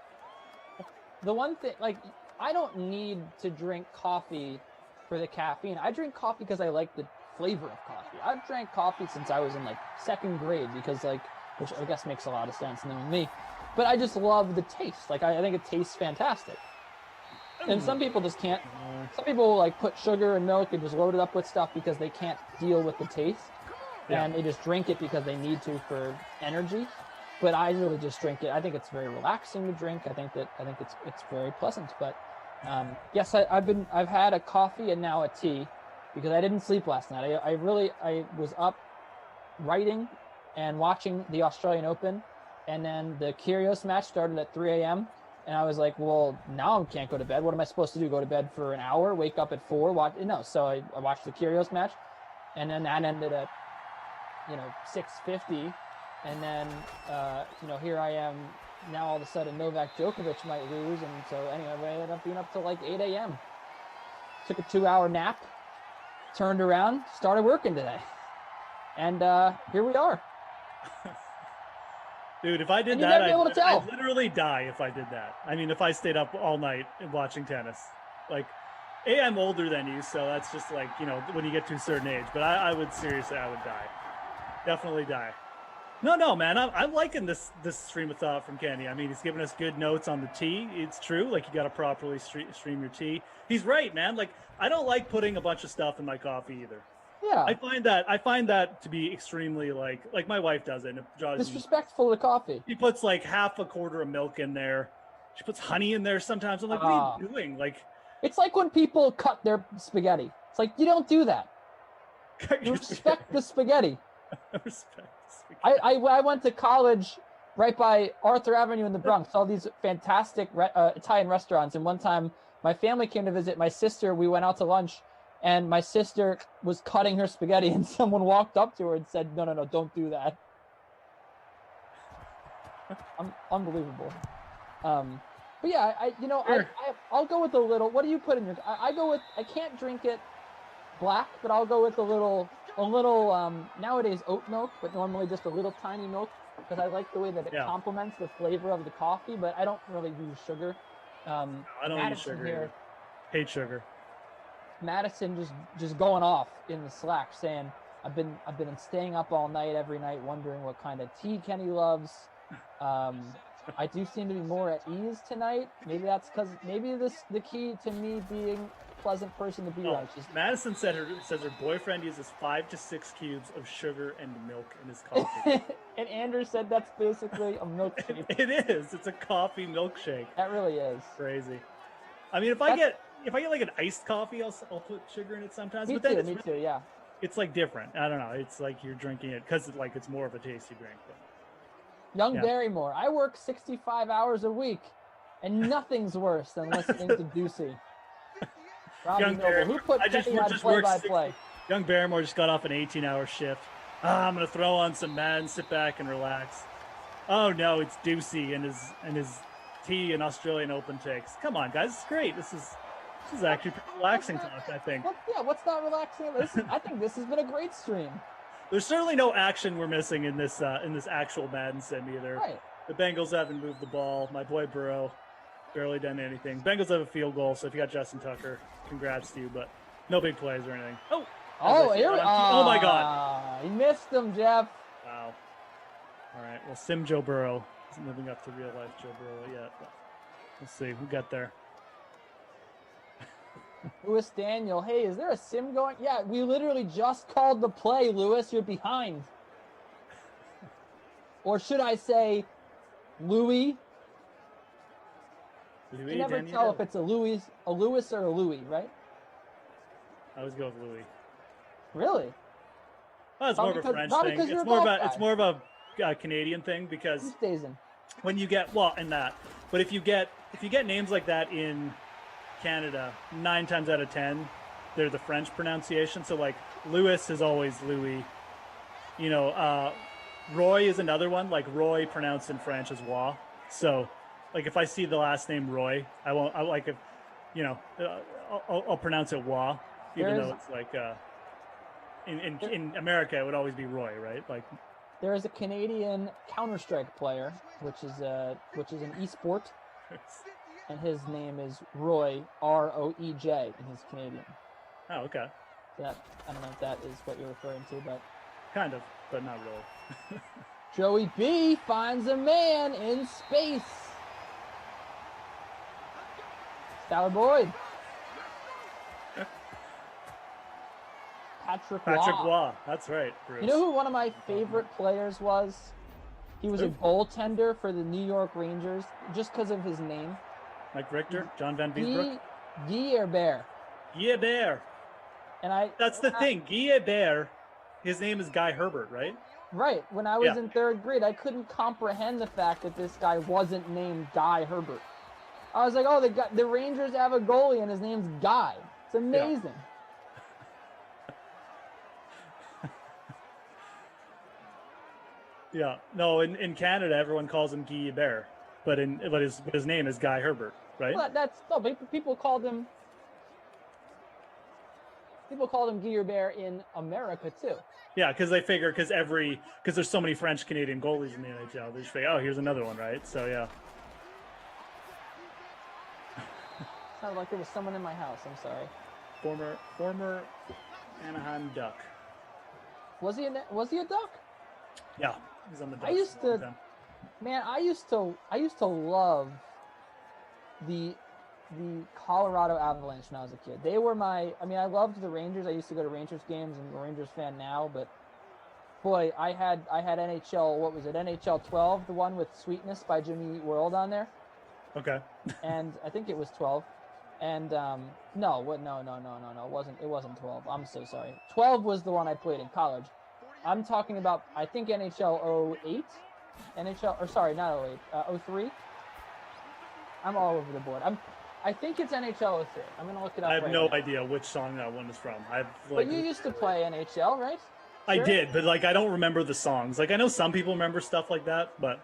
the one thing, like, I don't need to drink coffee for the caffeine. I drink coffee because I like the flavor of coffee. I've drank coffee since I was in like 2nd grade because which I guess makes a lot of sense knowing me. But I just love the taste. Like I think it tastes fantastic. And some people just can't. Some people like put sugar and milk and just load it up with stuff because they can't deal with the taste, and they just drink it because they need to for energy. But I really just drink it. I think it's very relaxing to drink. I think it's very pleasant. But yes, I've had a coffee and now a tea because I didn't sleep last night. I was up writing and watching the Australian Open, and then the Kyrgios match started at 3 a.m. And I was like, well, now I can't go to bed. What am I supposed to do? Go to bed for an hour, wake up at 4, watch? No. So I watched the Kyrgios match, and then that ended at, 6:50. And then, here I am now. All of a sudden, Novak Djokovic might lose, and so anyway, I ended up being up till like 8 a.m. Took a 2-hour nap, turned around, started working today, and here we are. Dude, if I did that, I'd literally die if I did that. I mean, if I stayed up all night watching tennis. Like, I'm older than you, so that's just like, when you get to a certain age. But I would die. Definitely die. No, man, I'm liking this stream of thought from Kenny. I mean, he's giving us good notes on the tea. It's true. Like, you got to properly stream your tea. He's right, man. Like, I don't like putting a bunch of stuff in my coffee either. Yeah. I find that to be extremely like my wife does it. And it draws disrespectful to coffee. She puts like half a quarter of milk in there. She puts honey in there sometimes. I'm like, what are you doing? Like, It's like when people cut their spaghetti. It's like, you don't do that. Respect the spaghetti. Respect the spaghetti. I went to college right by Arthur Avenue in the Bronx, all these fantastic Italian restaurants. And one time my family came to visit my sister. We went out to lunch, and my sister was cutting her spaghetti, and someone walked up to her and said, no, don't do that. Unbelievable. But yeah, I'll go with a little. What do you put in your? I go with. I can't drink it black, but I'll go with a little nowadays oat milk, but normally just a little tiny milk, because I like the way that it complements the flavor of the coffee. But I don't really use sugar. I don't use sugar here. Hate sugar. Madison just going off in the Slack saying, I've been staying up all night every night wondering what kind of tea Kenny loves. I do seem to be more at ease tonight. Maybe that's because the key to me being a pleasant person to be around. Madison says her boyfriend uses 5 to 6 cubes of sugar and milk in his coffee. And Andrew said that's basically a milkshake. It is. It's a coffee milkshake. That really is crazy. I mean, if I get like an iced coffee, I'll put sugar in it sometimes. Me too. Yeah. It's like different. I don't know. It's like you're drinking it because it's more of a tasty drink. But, Barrymore. I work 65 hours a week, and nothing's worse than listening to Ducey. Robbie Noble, who put Kenny on play-by-play? Young Barrymore just got off an 18-hour shift. I'm gonna throw on some Madden, sit back and relax. Oh no, it's Ducey and his tea and Australian Open takes. Come on, guys, it's great. This is actually pretty relaxing talk, I think. What's not relaxing? I think this has been a great stream. There's certainly no action we're missing in this actual Madden sim either. Right. The Bengals haven't moved the ball. My boy Burrow barely done anything. Bengals have a field goal, so if you got Justin Tucker, congrats to you, but no big plays or anything. Oh my God. You missed him, Jeff. Wow. All right. Well, Sim Joe Burrow isn't living up to real life Joe Burrow yet, but we'll see. We'll get there. Lewis Daniel, hey, is there a sim going? Yeah, we literally just called the play, Lewis. You're behind. Or should I say, Louis? You can never tell if it's a Lewis or a Louis, right? I always go with Louis. Really? Well, it's more of a French thing. It's more of a Canadian thing because who stays in? When you get but if you get names like that in Canada, 9 times out of 10, they're the French pronunciation. So like Louis is always Louis. Roy is another one. Like Roy pronounced in French as Roy. So like if I see the last name Roy, I'll pronounce it Roy, even though it's like in America it would always be Roy, right? Like there is a Canadian Counter-Strike player, which is an esport. And his name is Roy, Roej, and he's Canadian. Oh, okay. I don't know if that is what you're referring to, but... Kind of, but not really. Joey B finds a man in space. Skylar Boyd. Patrick Waugh. That's right, Bruce. You know who one of my favorite players was? He was a goaltender for the New York Rangers, just because of his name. Mike Richter, John Van Beesbrook. Guy Herbert. And that's the thing. Guy Herbert, his name is Guy Herbert, right? Right. When I was in 3rd grade, I couldn't comprehend the fact that this guy wasn't named Guy Herbert. I was like, oh, the Rangers have a goalie and his name's Guy. It's amazing. Yeah. No, in Canada, everyone calls him Guy Herbert. But his name is Guy Herbert, right? Well, people called him Guy Herbert in America too. Yeah, because they figure because there's so many French Canadian goalies in the NHL, they just figure, oh, here's another one, right? So yeah. Sounded like there was someone in my house. I'm sorry. Former Anaheim Duck. Was he a Duck? Yeah, he's on the Ducks. I used to love the Colorado Avalanche when I was a kid. They were I loved the Rangers. I used to go to Rangers games. I'm a Rangers fan now, but boy, I had NHL, what was it? NHL 12, the one with Sweetness by Jimmy Eat World on there. Okay. And I think it was 12. And no, it wasn't 12. I'm so sorry. 12 was the one I played in college. I'm talking about, I think NHL 08, or sorry, not 08, 03. I'm all over the board. I think it's NHL 03. I'm gonna look it up. I have right no now. idea which song that one is from. But you used to play NHL, right? I Sure. did, but like I don't remember the songs. Like I know some people remember stuff like that, but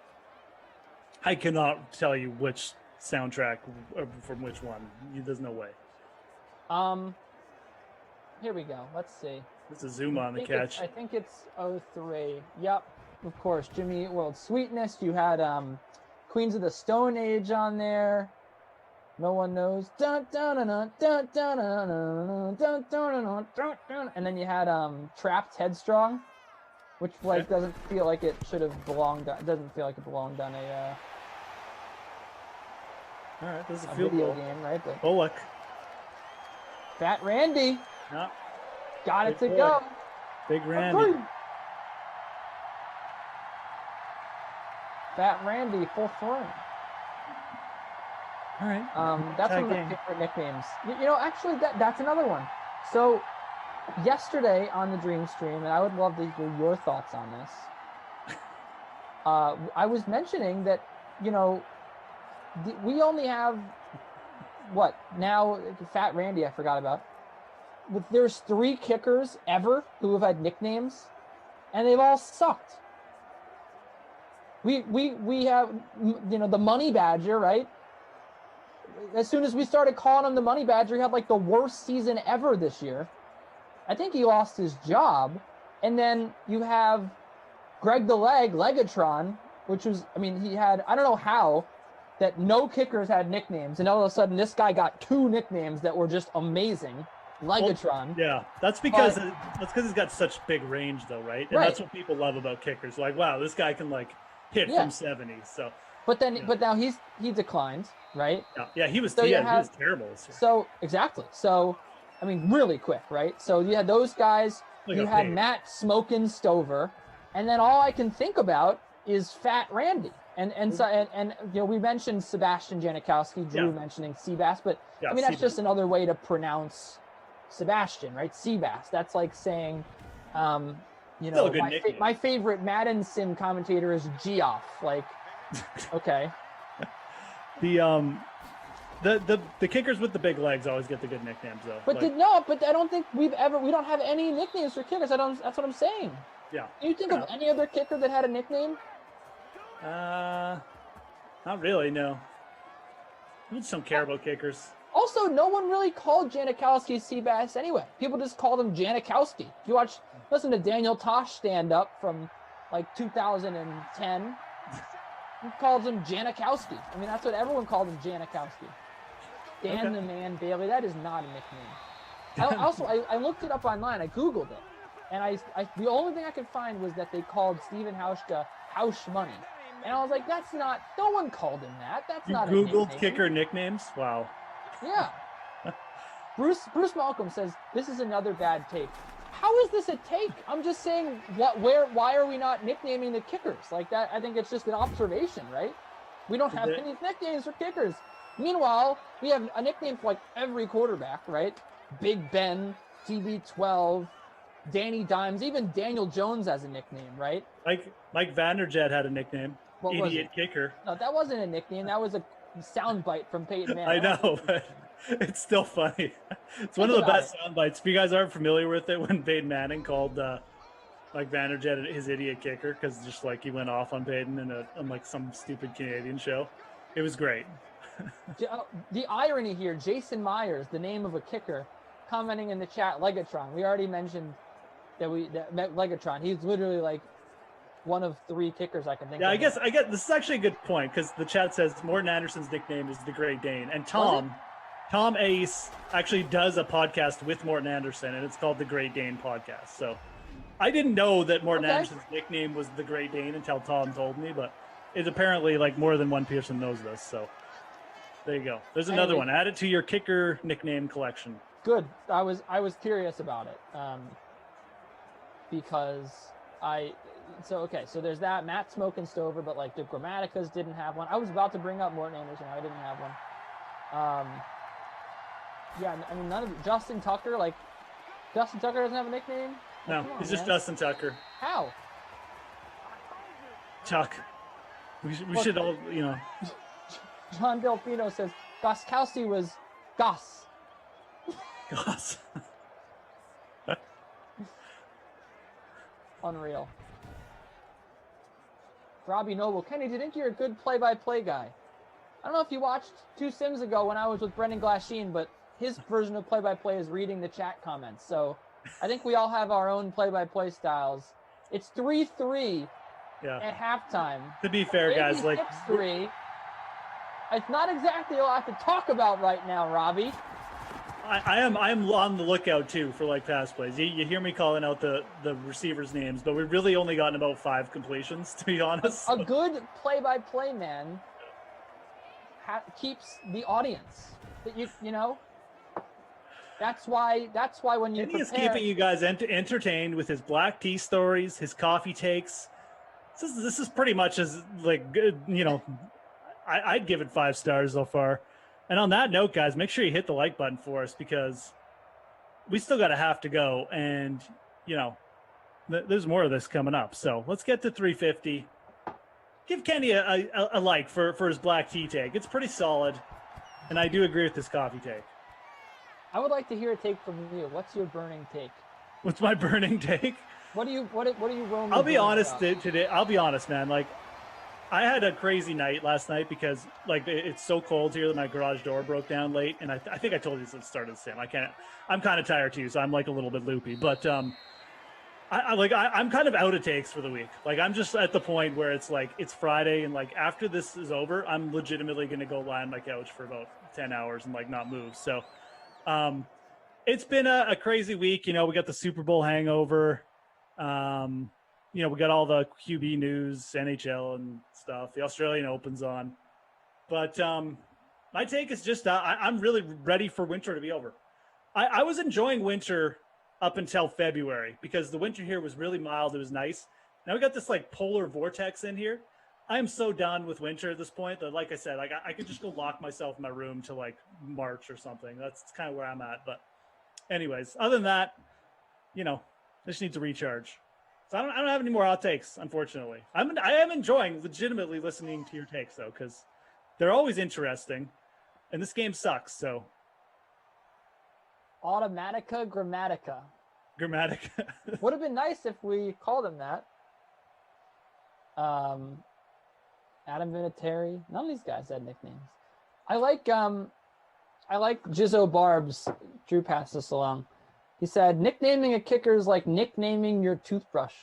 I cannot tell you which soundtrack from which one. There's no way. Here we go. Let's see. This is Zuma on the catch. I think it's 03. Yep, of course. Jimmy Eat World Sweetness. You had Queens of the Stone Age on there. No one knows. Dun, dun, dun, dun, dun, dun, dun, dun, dun, dun, dun, dun. And then you had Trapped Headstrong, which like doesn't feel like it should have belonged. Doesn't feel like it belonged on a All right, this is a video field goal. game, right? But Bullock. Fat Randy Yeah. got it Big to boy. go. Big Randy. Fat Randy, full throwing. All right. That's Tie one of my game. favorite nicknames. You know, actually, that's another one. So, yesterday on the Dream Stream, and I would love to hear your thoughts on this. I was mentioning that, you know, we only have what now? Fat Randy, I forgot about. There's 3 kickers ever who have had nicknames, and they've all sucked. We have, you know, the Money Badger, right? As soon as we started calling him the Money Badger, he had like the worst season ever this year. I think he lost his job. And then you have Greg the Leg, Legatron, which was, I mean, he had, I don't know how, that no kickers had nicknames. And all of a sudden, this guy got 2 nicknames that were just amazing. Legatron. Well, yeah, that's because he's got such big range, though, right? And Right. that's what people love about kickers. Like, wow, this guy can like hit Yeah. from 70. So But then, Yeah. but now he declined, right? yeah, he was So you he have- was terrible this year. So exactly. So, I mean, really quick, right? So you had those guys. Like You a had pig. Matt Smokin' Stover, and then all I can think about is Fat Randy. And you know, we mentioned Sebastian Janikowski, Drew Yeah. mentioning Seabass, but Yeah, I mean that's Seabass. just another way to pronounce Sebastian, right? Seabass. That's like saying, you Still know, a good nickname. my favorite Madden sim commentator is Geoff. Like, okay. The kickers with the big legs always get the good nicknames, though. But but I don't think we don't have any nicknames for kickers. That's what I'm saying. yeah, Can you think of any other kicker that had a nickname? not really. No, I just don't care about kickers. Also, no one really called Janikowski Seabass anyway. People just called him Janikowski. If you listen to Daniel Tosh stand up from like 2010, he calls him Janikowski. I mean, that's what everyone called him, Janikowski. Dan the Man Bailey, that is not a nickname. I looked it up online. I Googled it. And the only thing I could find was that they called Steven Hauschka Hausch Money. And I was like, no one called him that. That's You not a Googled nickname. kicker nicknames? Wow. Yeah. Bruce Malcolm says this is another bad take. How is this a take? I'm just saying why are we not nicknaming the kickers like that? I think it's just an observation, right? We don't have any nicknames for kickers. Meanwhile, we have a nickname for like every quarterback, right? Big Ben, TB12, Danny Dimes, even Daniel Jones has a nickname, right? Mike Vanderjet had a nickname. What was Idiot kicker. No, that wasn't a nickname. That was a soundbite from Peyton Manning. I know, but it's still funny. It's one of the best sound bites. If you guys aren't familiar with it, when Peyton Manning called Mike Vanderjet his idiot kicker because just like he went off on Peyton on like some stupid Canadian show. It was great. The irony here, Jason Myers, the name of a kicker, commenting in the chat, Legatron. We already mentioned that Legatron. He's literally like one of 3 kickers I can think of. Yeah, I get this is actually a good point because the chat says Morton Anderson's nickname is the Great Dane, and Tom Ace actually does a podcast with Morton Anderson, and it's called the Great Dane Podcast. So I didn't know that Morton Anderson's nickname was the Great Dane until Tom told me, but it's apparently like more than one person knows this. So there you go. There's another one. Add it to your kicker nickname collection. Good. I was curious about it because so there's that Matt Smokin' Stover, but like the Grammaticas didn't have one. I was about to bring up Morton Anderson. I didn't have one. Yeah, I mean, none of Justin Tucker. Like, Justin Tucker doesn't have a nickname. No, Come on, he's just man. Justin Tucker. How? Chuck. We should all, you know. John Delfino says Goskowski was Gus. Goss. Unreal. Robbie Noble. Kenny, do you think you're a good play-by-play guy? I don't know if you watched 2 Sims ago when I was with Brendan Glasheen, but his version of play-by-play is reading the chat comments. So I think we all have our own play-by-play styles. It's 3-3 at halftime. To be fair, Maybe guys, like 6-3. It's not exactly a lot to talk about right now, Robbie. I am on the lookout too for like pass plays. You hear me calling out the receivers' names, but we've really only gotten about 5 completions, to be honest. A good play-by-play man keeps the audience. That you know. That's why when you He is keeping you guys entertained with his black tea stories, his coffee takes. This is pretty much as like good, you know. I'd give it 5 stars so far. And on that note, guys, make sure you hit the like button for us because we still got a half to go, and you know, there's more of this coming up. So let's get to 350. Give Kenny a like for his black tea take. It's pretty solid, and I do agree with this coffee take. I would like to hear a take from you. What's your burning take? What's my burning take? What are you rolling? I'll be honest today. I'll be honest, man. Like, I had a crazy night last night because like it's so cold here that my garage door broke down late, and I think I told you this at the start of the sim. I'm kind of tired too, so I'm like a little bit loopy. But I'm kind of out of takes for the week. Like I'm just at the point where it's like it's Friday, and like after this is over, I'm legitimately going to go lie on my couch for about 10 hours and like not move. So it's been a crazy week. You know, we got the Super Bowl hangover. You know, we got all the QB news, NHL and stuff. The Australian Open's on. But my take is just I'm really ready for winter to be over. I was enjoying winter up until February because the winter here was really mild. It was nice. Now we got this like polar vortex in here. I am so done with winter at this point that, like I said, like I could just go lock myself in my room till like March or something. That's kind of where I'm at. But anyways, other than that, you know, I just need to recharge. So I don't have any more hot takes, unfortunately. I am enjoying legitimately listening to your takes though, because they're always interesting, and this game sucks. So Automatica Grammatica. Would have been nice if we called him that. Adam Vinatieri. None of these guys had nicknames. I like Jizzo Barbs. Drew passed this along. He said, nicknaming a kicker is like nicknaming your toothbrush.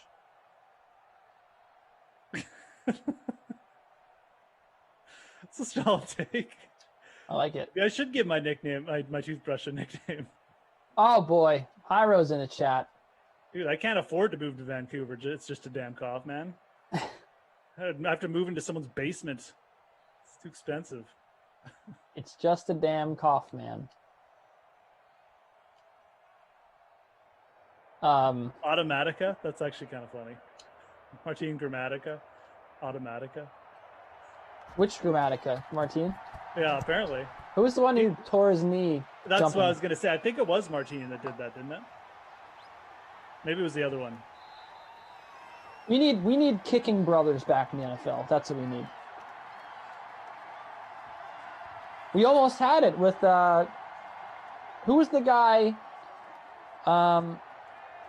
It's a solid take. I like it. Yeah, I should give my nickname, my toothbrush a nickname. Oh, boy. Hyro's in the chat. Dude, I can't afford to move to Vancouver. It's just a damn cough, man. I have to move into someone's basement. It's too expensive. It's just a damn cough, man. Automatica? That's actually kind of funny. Martin Grammatica. Automatica. Which Grammatica? Martin? Yeah, apparently. Who was the one who tore his knee? That's jumping? what I was going to say. I think it was Martin that did that, didn't it? Maybe it was the other one. We need kicking brothers back in the NFL. That's what we need. We almost had it with who was the guy?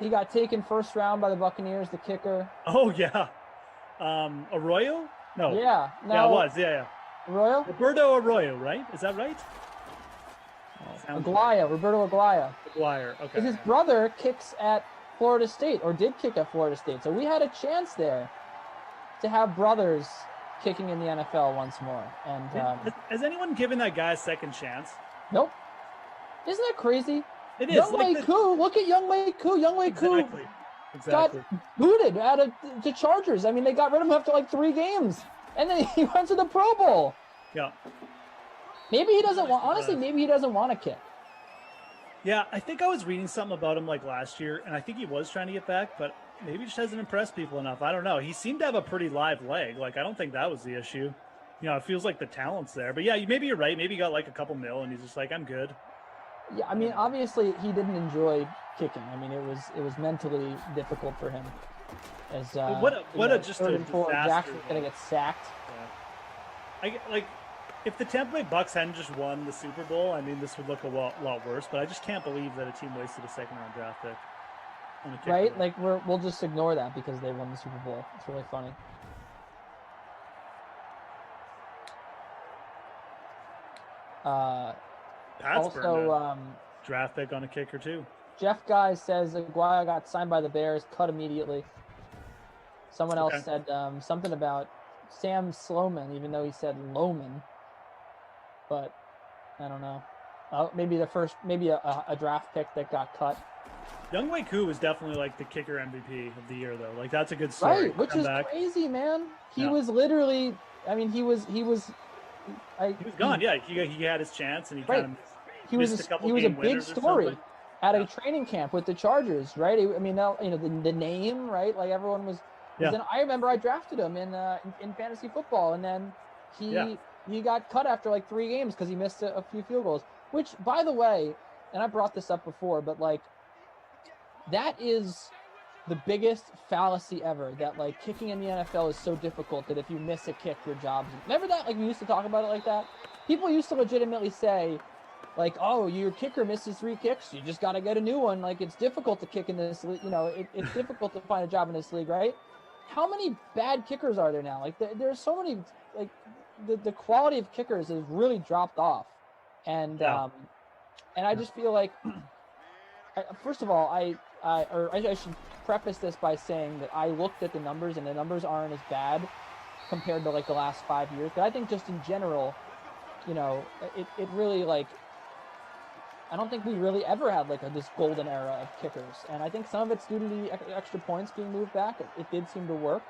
He got taken first round by the Buccaneers, the kicker. Oh yeah, Arroyo? No. Yeah, no. Yeah, it was. Yeah. Arroyo? Roberto Arroyo, right? Is that right? Aguirre, Roberto Aguirre. Aguirre, okay. His brother kicks at Florida State, or did kick at Florida State. So we had a chance there to have brothers kicking in the NFL once more. And has anyone given that guy a second chance? Nope. Isn't that crazy? It is. Young Wei Koo, look at Young Wei Koo. Young Wei Koo got booted out of the Chargers. I mean, they got rid of him after like 3 games, and then he went to the Pro Bowl. Yeah. Maybe he doesn't want. Honestly, maybe he doesn't want to kick. Yeah, I think I was reading something about him like last year, and I think he was trying to get back, but maybe he just hasn't impressed people enough. I don't know. He seemed to have a pretty live leg. Like, I don't think that was the issue. You know, it feels like the talent's there. But yeah, maybe you're right. Maybe he got like a couple mil, and he's just like, I'm good. Yeah, I mean, obviously he didn't enjoy kicking. I mean, it was mentally difficult for him. As what a just third a and 4, disaster. Jackson's gonna get sacked. Yeah. If the Tampa Bay Bucks hadn't just won the Super Bowl, I mean, this would look a lot worse. But I just can't believe that a team wasted a second-round draft pick on a kicker. Right? Like we'll just ignore that because they won the Super Bowl. It's really funny. Pat's burned a draft pick on a kicker too. Jeff Guy says Aguayo got signed by the Bears, cut immediately. Someone else said something about Sam Sloman, even though he said Loman. But I don't know. Maybe a draft pick that got cut. Younghoe Koo was definitely like the kicker MVP of the year, though. Like that's a good story. Right, which is crazy, man. He was literally. I mean, he was gone. He had his chance, and he was a big story at a training camp with the Chargers, right? I mean, the name, right? Like everyone was. Yeah. Then I remember I drafted him in fantasy football, and then he got cut after like 3 games because he missed a few field goals. Which, by the way, and I brought this up before, but like that is the biggest fallacy ever. That like kicking in the NFL is so difficult that if you miss a kick, your job's. Remember that? Like we used to talk about it like that. People used to legitimately say, like, "Oh, your kicker misses 3 kicks, you just got to get a new one." Like it's difficult to kick in this. It's difficult to find a job in this league, right? How many bad kickers are there now? Like there's so many. Like the quality of kickers has really dropped off, and I just feel like, first of all, I should preface this by saying that I looked at the numbers and the numbers aren't as bad compared to like the last 5 years. But I think just in general, it really like. I don't think we really ever had like this golden era of kickers, and I think some of it's due to the extra points being moved back. It did seem to work,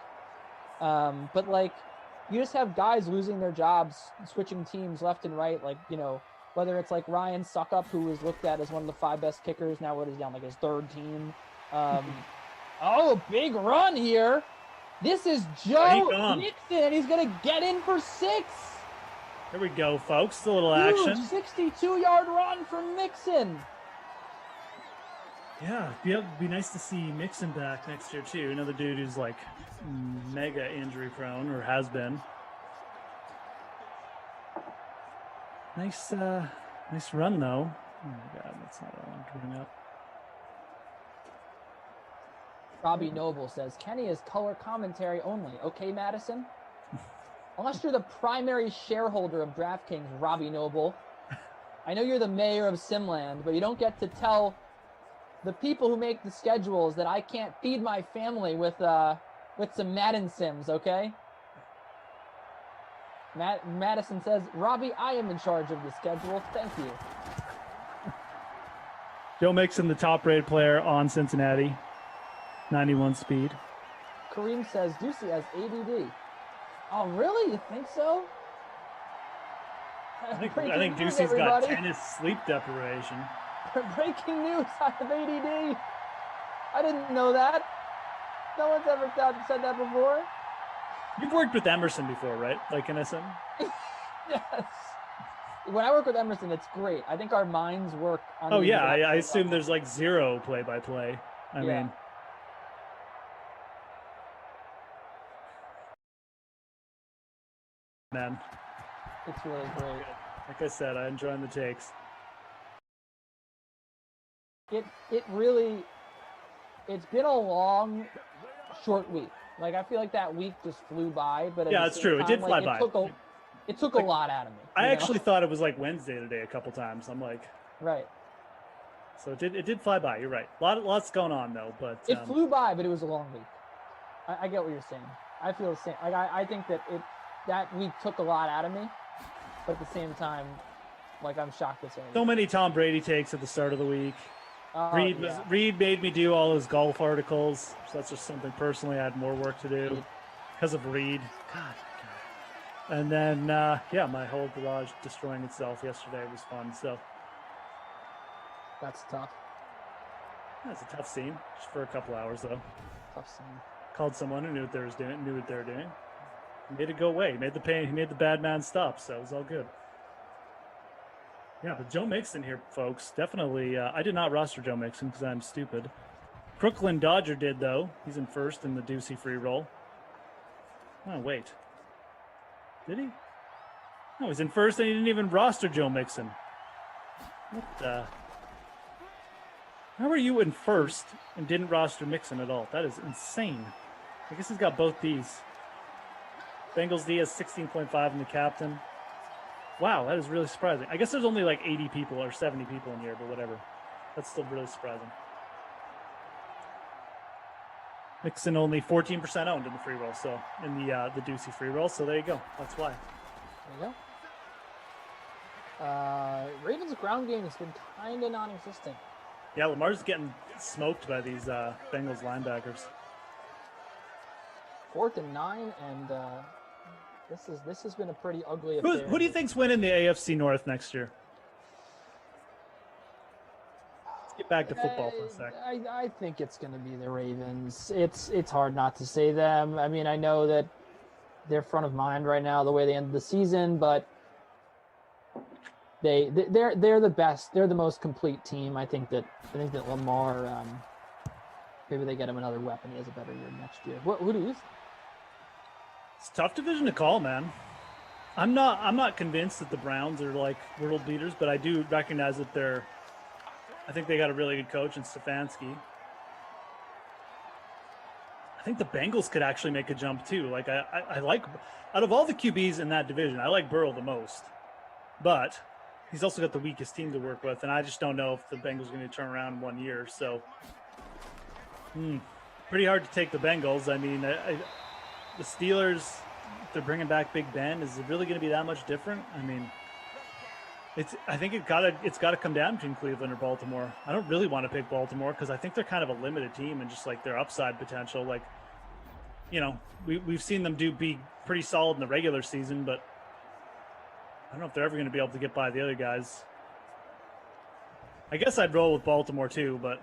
but like you just have guys losing their jobs, switching teams left and right. Like whether it's like Ryan Suckup, who was looked at as one of the 5 best kickers, now what is down like his 3rd team. Big run here. This is Joe Mixon, and he's gonna get in for 6. Here we go, folks. A little action. 62-yard run from Mixon. Yeah, it'd be nice to see Mixon back next year too. Another dude who's like mega injury prone or has been. Nice run though. Oh my God, that's not what I'm coming up. Robbie Noble says Kenny is color commentary only. Okay, Madison. Unless you're the primary shareholder of DraftKings, Robbie Noble. I know you're the mayor of Simland, but you don't get to tell the people who make the schedules that I can't feed my family with some Madden sims, okay? Madison says, Robbie, I am in charge of the schedule. Thank you. Joe Mixon, the top-rated player on Cincinnati. 91 speed. Kareem says, Ducey has ADD. Oh, really? You think so? I think Ducey's got tennis sleep deprivation. Breaking news, I have ADD. I didn't know that. No one's ever said that before. You've worked with Emerson before, right? Like in SM? Yes. When I work with Emerson, it's great. I think our minds work on I assume there's like 0 play-by-play. I mean... Man. It's really great. Like I said, I enjoy the takes. It's been a long, short week. Like I feel like that week just flew by. But it's true. It did fly by. It took a lot out of me. I actually thought it was like Wednesday today a couple times. I'm like, right. So it did fly by. You're right. Lots going on though, but it flew by. But it was a long week. I get what you're saying. I feel the same. Like I think that week took a lot out of me, but at the same time, like I'm shocked this early. So many Tom Brady takes at the start of the week. Reed made me do all his golf articles, so that's just something personally I had more work to do because of Reed. God. And then my whole garage destroying itself yesterday was fun. So that's tough. That's a tough scene, just for a couple hours though. Tough scene. Knew what they were doing. He made it go away. He made the bad man stop, so it was all good. Yeah, but Joe Mixon here, folks. Definitely. I did not roster Joe Mixon because I'm stupid. Crooklyn Dodger did, though. He's in first in the Ducey free roll. Oh, wait. Did he? No, he's in first and he didn't even roster Joe Mixon. What the? How are you in first and didn't roster Mixon at all? That is insane. I guess he's got both Ds. Bengals D has 16.5 in the captain. Wow, that is really surprising. I guess there's only like 80 people or 70 people in here, but whatever. That's still really surprising. Mixon only 14% owned in the free roll, so in the Ducey free roll. So there you go. That's why. There you go. Ravens' ground game has been kind of non-existent. Yeah, Lamar's getting smoked by these Bengals linebackers. 4th and 9, and this has been a pretty ugly affair. Who do you think's winning the AFC North next year? Let's get back to football for a sec. I think it's going to be the Ravens. It's hard not to say them. I mean, I know that they're front of mind right now the way they ended the season, but they're the best. They're the most complete team. I think that Lamar. Maybe they get him another weapon. He has a better year next year. Who do you think? It's a tough division to call, man. I'm not convinced that the Browns are like world beaters, but I do recognize that I think they got a really good coach in Stefanski. I think the Bengals could actually make a jump too. Like I like, out of all the QBs in that division, I like Burrow the most, but he's also got the weakest team to work with, and I just don't know if the Bengals are going to turn around in 1 year. So, pretty hard to take the Bengals. I mean, the Steelers, they're bringing back Big Ben. Is it really going to be that much different? I mean, I think it's got to come down between Cleveland or Baltimore. I don't really want to pick Baltimore because I think they're kind of a limited team and just like their upside potential. Like, you know, we've seen them be pretty solid in the regular season, but I don't know if they're ever going to be able to get by the other guys. I guess I'd roll with Baltimore too, but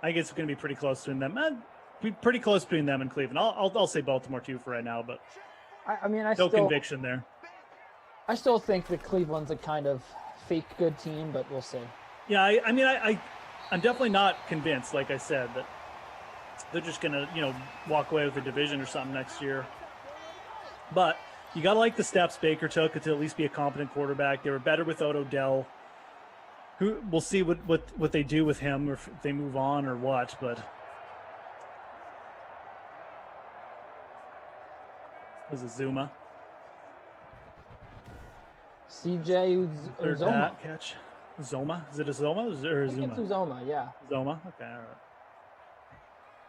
I guess it's going to be pretty close between them. Be pretty close between them and Cleveland. I'll say Baltimore too for right now, but no conviction there. I still think that Cleveland's a kind of fake good team, but we'll see. Yeah, I'm definitely not convinced. Like I said, that they're just gonna walk away with a division or something next year. But you gotta like the steps Baker took to at least be a competent quarterback. They were better without Odell. We'll see what they do with him, or if they move on or what, but. Was it Zuma? CJ Uzoma. Catch. Zoma? Is it a Zoma or a Zuma? It's Uzoma, yeah. Zoma? Okay, all right.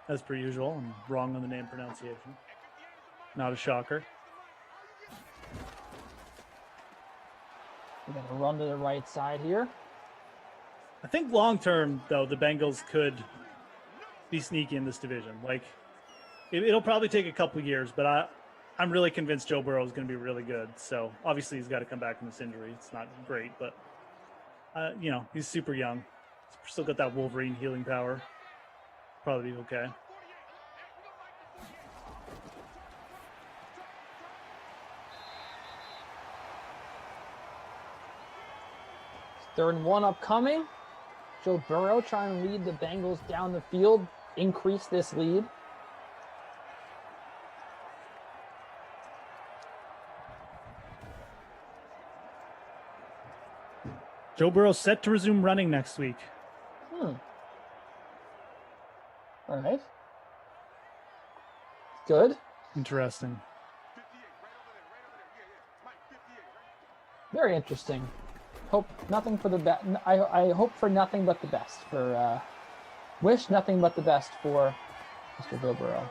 As per usual, I'm wrong on the name pronunciation. Not a shocker. We're going to run to the right side here. I think long term, though, the Bengals could be sneaky in this division. Like, it'll probably take a couple years, but I'm really convinced Joe Burrow is going to be really good. So obviously he's got to come back from this injury. It's not great, but he's super young. He's still got that Wolverine healing power. Probably be okay. Third and 1 upcoming. Joe Burrow trying to lead the Bengals down the field, increase this lead. Joe Burrow set to resume running next week. All right. Good. Interesting. Very interesting. Hope nothing for the best. I hope for nothing but the best for. Wish nothing but the best for Mr. Joe Burrow.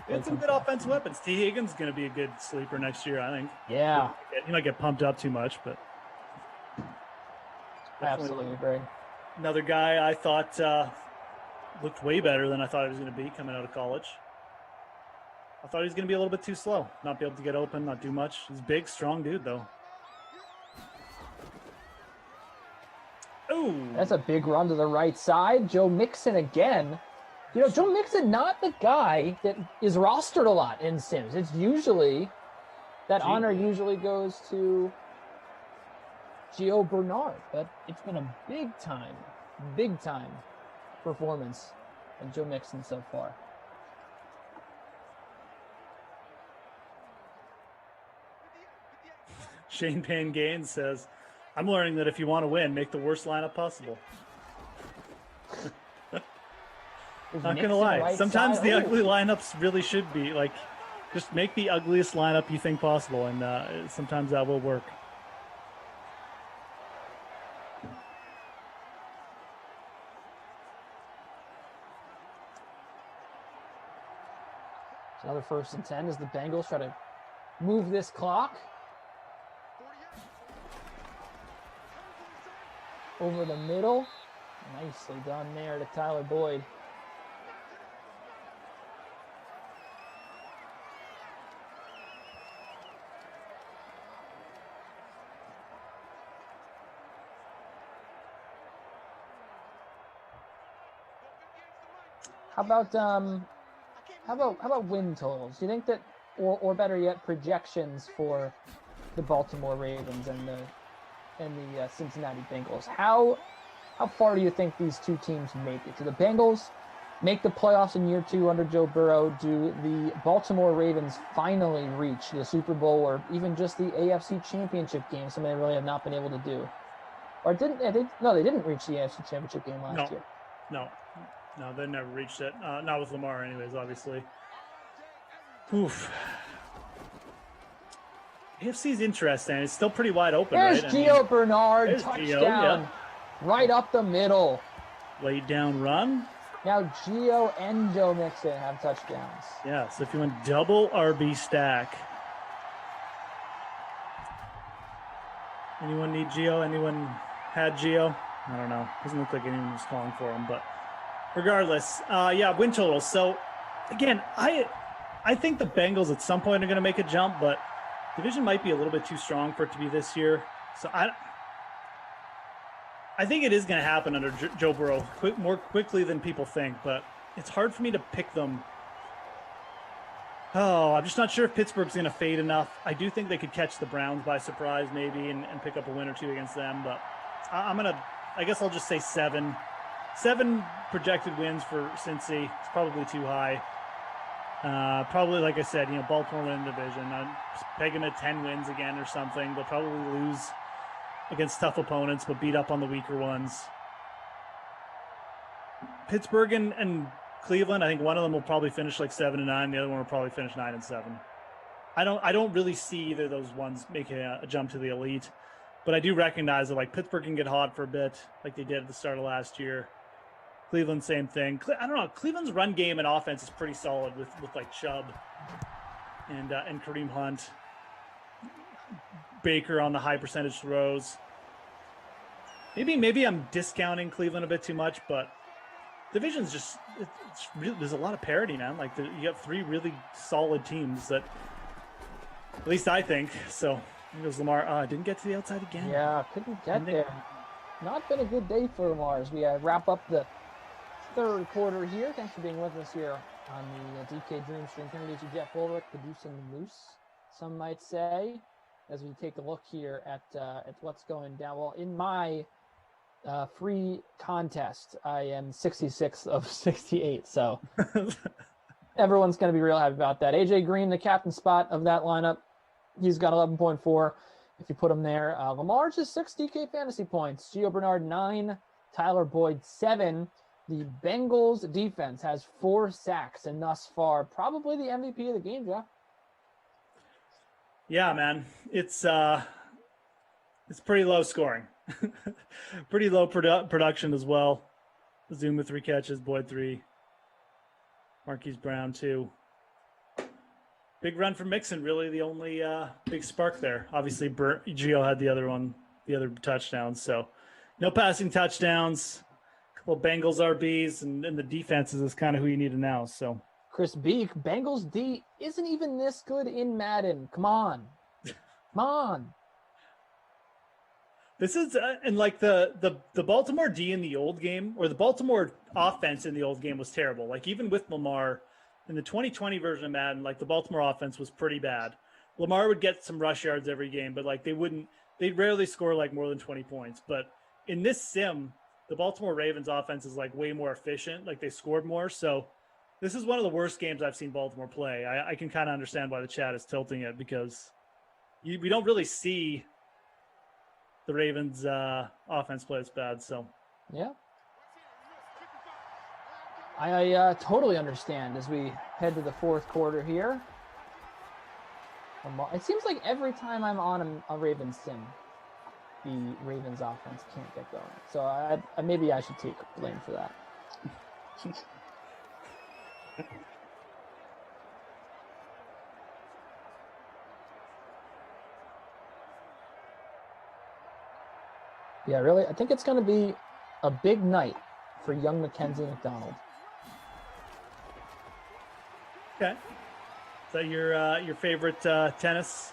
They had some good offensive weapons. T. Higgins is going to be a good sleeper next year, I think. Yeah. He might get pumped up too much, but. I absolutely agree. Another guy I thought looked way better than I thought he was going to be coming out of college. I thought he was going to be a little bit too slow, not be able to get open, not do much. He's a big, strong dude, though. Ooh. That's a big run to the right side. Joe Mixon again. Joe Mixon, not the guy that is rostered a lot in Sims. It's usually, that honor usually goes to Gio Bernard, but it's been a big time performance of Joe Mixon so far. Shane Payne Gaines says, I'm learning that if you want to win, make the worst lineup possible. Not going to lie. Right Sometimes side? the ugly lineups really should be like, just make the ugliest lineup you think possible, and sometimes that will work. It's another 1st and 10 as the Bengals try to move this clock. Over the middle. Nicely done there to Tyler Boyd. How about win totals? Do you think that, or better yet, projections for the Baltimore Ravens and the Cincinnati Bengals? How far do you think these two teams make it? Do the Bengals make the playoffs in year 2 under Joe Burrow? Do the Baltimore Ravens finally reach the Super Bowl or even just the AFC Championship game, something they really have not been able to do? Or didn't they? No, they didn't reach the AFC Championship game last year. No, they never reached it. Not with Lamar, anyways, obviously. Oof. AFC's interesting. It's still pretty wide open, There's right? Gio Bernard, there's touchdown. Gio, yeah. Right up the middle. Laid down run. Now Gio and Joe Mixon have touchdowns. Yeah, so if you want double RB stack. Anyone need Gio? Anyone had Gio? I don't know. Doesn't look like anyone was calling for him, but regardless, win totals. So again, I think the Bengals at some point are going to make a jump, but division might be a little bit too strong for it to be this year. So I think it is going to happen under Joe Burrow more quickly than people think, but it's hard for me to pick them. Oh, I'm just not sure if Pittsburgh's going to fade enough. I do think they could catch the Browns by surprise maybe and pick up a win or two against them, but I guess I'll just say 7. 7 projected wins for Cincy. It's probably too high. Probably, like I said, Baltimore win the division. I'm pegging at 10 wins again or something. They'll probably lose against tough opponents, but beat up on the weaker ones. Pittsburgh and Cleveland, I think one of them will probably finish like 7-9. The other one will probably finish 9-7. I don't really see either of those ones making a jump to the elite, but I do recognize that like Pittsburgh can get hot for a bit, like they did at the start of last year. Cleveland, same thing. I don't know. Cleveland's run game and offense is pretty solid with like Chubb and Kareem Hunt, Baker on the high percentage throws. Maybe I'm discounting Cleveland a bit too much, but division's just there's a lot of parity, man. Like you have 3 really solid teams that, at least I think. So here goes Lamar. Didn't get to the outside again. Yeah, couldn't get there. Not been a good day for Lamar as we wrap up the 3rd quarter here. Thanks for being with us here on the DK Dream Stream. Introduce you Jeff Ulrich, producing the Moose, some might say, as we take a look here at what's going down. Well, in my free contest, I am 66 of 68, so everyone's going to be real happy about that. AJ Green, the captain spot of that lineup, he's got 11.4 if you put him there. Lamar just 6 DK fantasy points. Gio Bernard 9, Tyler Boyd 7. The Bengals defense has 4 sacks, and thus far, probably the MVP of the game, Jeff. Yeah, man, it's pretty low scoring, pretty low production as well. Zuma 3 catches, Boyd 3, Marquise Brown 2. Big run for Mixon, really the only big spark there. Obviously, Gio had the other touchdown, so no passing touchdowns. Couple of Bengals RBs, and the defenses is kind of who you need to know. So Chris Beek, Bengals D isn't even this good in Madden. Come on. This is and like the Baltimore D in the old game, or the Baltimore offense in the old game, was terrible. Like even with Lamar in the 2020 version of Madden, like the Baltimore offense was pretty bad. Lamar would get some rush yards every game, but like they wouldn't they rarely score like more than 20 points. But in this sim, the Baltimore Ravens offense is like way more efficient. Like they scored more. So this is one of the worst games I've seen Baltimore play. I can kind of understand why the chat is tilting it because we don't really see the Ravens offense play as bad. So Yeah. I totally understand as we head to the fourth quarter here. It seems like every time I'm on a Ravens sim, the Ravens offense can't get going. So maybe I should take blame for that. Yeah, really, I think it's going to be a big night for young Mackenzie McDonald. Okay. Is that your favorite tennis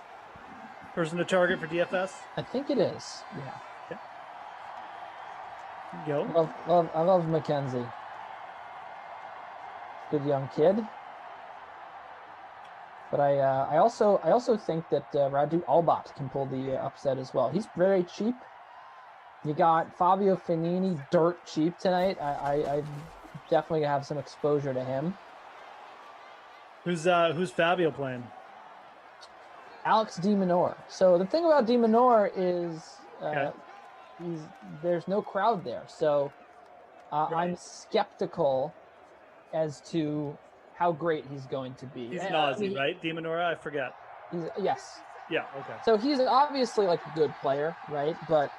person to target for DFS? I think it is. Yeah. Okay. Go. I love Mackenzie. Good young kid. But I also think that Radu Albat can pull the upset as well. He's very cheap. You got Fabio Finini, dirt cheap tonight. I definitely have some exposure to him. Who's Fabio playing? Alex DeMinor. So the thing about DeMinor is there's no crowd there. So Right. I'm skeptical as to how great he's going to be. He's an Aussie, right? DeMinora, I forget. Yes. Yeah, okay. So he's obviously like a good player, right? But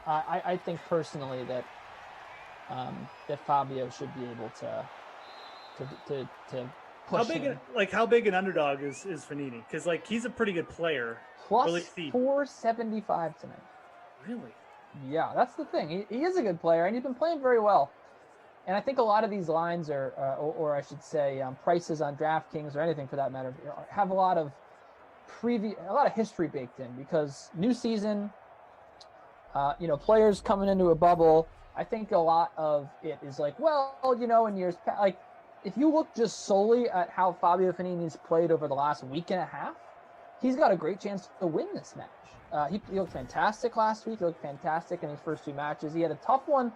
I think personally that Fabio should be able to push him. How big an underdog is Fanini? Because like he's a pretty good player. Plus 475 tonight. Really? Yeah, that's the thing. He is a good player, and he's been playing very well. And I think a lot of these lines are, or I should say, prices on DraftKings or anything for that matter, have a lot of history baked in because new season, players coming into a bubble. I think a lot of it is like, well, in years past, like if you look just solely at how Fabio Fanini's played over the last week and a half, he's got a great chance to win this match. He looked fantastic last week. He looked fantastic in his first two matches. He had a tough one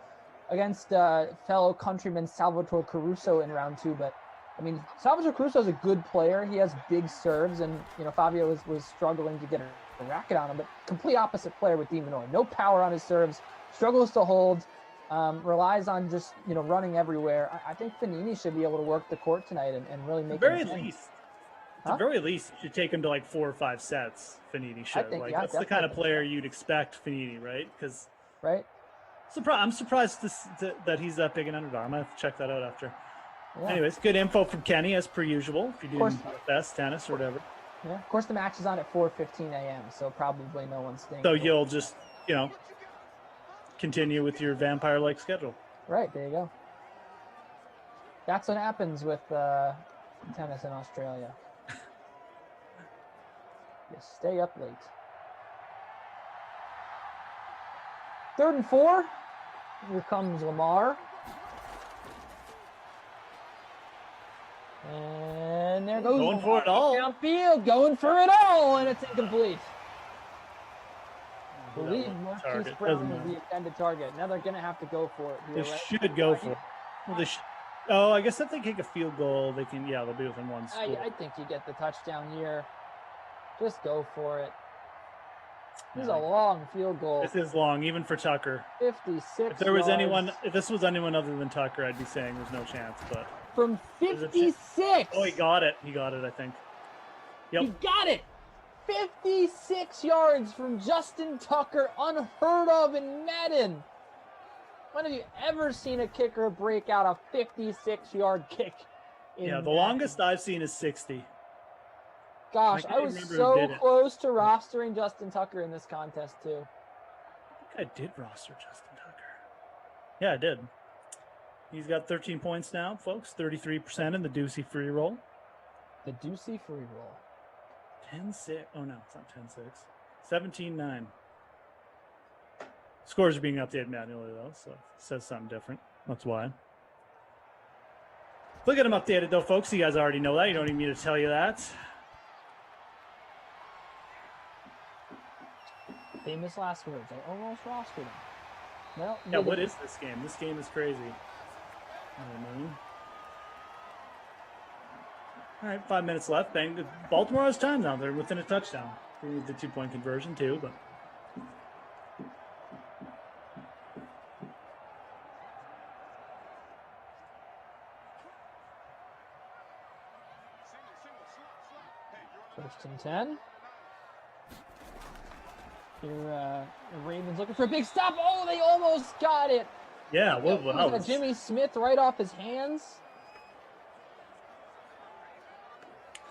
against fellow countryman Salvatore Caruso in round two. But, I mean, Salvatore Caruso is a good player. He has big serves, and, Fabio was struggling to get a racket on him. But complete opposite player with DeMinor. No power on his serves, struggles to hold, relies on just, running everywhere. I think Fanini should be able to work the court tonight and really make it. At the very least, you should take him to like 4 or 5 sets. Fanini should. That's the kind of player you'd expect Fanini, right? Right. I'm surprised that he's that big an underdog. I'm gonna have to check that out after. Yeah. Anyways, good info from Kenny as per usual. If you're doing best tennis or whatever. Yeah. Of course, the match is on at 4:15 a.m. So probably no one's staying. So you'll just continue with your vampire-like schedule. Right. There you go. That's what happens with tennis in Australia. You stay up late. 3rd and 4. Here comes Lamar. And there goes Going for it all. Downfield, going for it all, and it's incomplete. I believe Marquise Brown is the intended target. Now they're going to have to go for it. They should go for it. Well, I guess if they kick a field goal, they can. Yeah, they'll be within one score. I think you get the touchdown here. Just go for it. This is a long field goal. This is long, even for Tucker. 56. If there was if this was anyone other than Tucker, I'd be saying there's no chance. But from 56. Oh, he got it. He got it, I think. Yep. He got it. 56 yards from Justin Tucker, unheard of in Madden. When have you ever seen a kicker break out a 56-yard kick? The longest I've seen is 60. Gosh, I was so close to rostering Justin Tucker in this contest, too. I think I did roster Justin Tucker. Yeah, I did. He's got 13 points now, folks. 33% in the Ducey free roll. The Ducey free roll. 10-6. Oh, no, it's not 10-6. 17-9. Scores are being updated manually, though, so it says something different. That's why. Look at them updated, though, folks. You guys already know that. You don't need me to tell you that. Famous last words. I almost rostered him. Well, Yeah, what is this game? This game is crazy. I mean. All right, 5 minutes left. Bang. Baltimore has time now. They're within a touchdown. They need the 2-point conversion too, but. First and 10. Here, the Ravens looking for a big stop. Oh, they almost got it. Yeah, what Was Jimmy Smith right off his hands?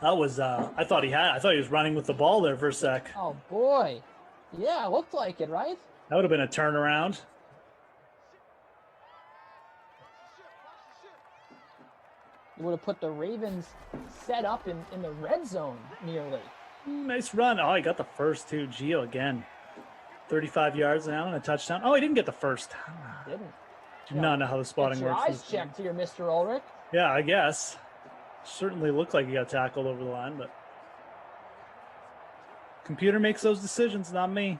That was. I thought he was running with the ball there for a sec. Oh boy, yeah, looked like it, right? That would have been a turnaround. It would have put the Ravens set up in the red zone nearly. Nice run. Oh, he got the first too. Gio again. 35 yards now and a touchdown. Oh, he didn't get the first. Didn't. Do not know how the spotting Get your works. eyes checked here, Mr. Ulrich. Yeah, I guess. Certainly looked like he got tackled over the line, but computer makes those decisions, not me.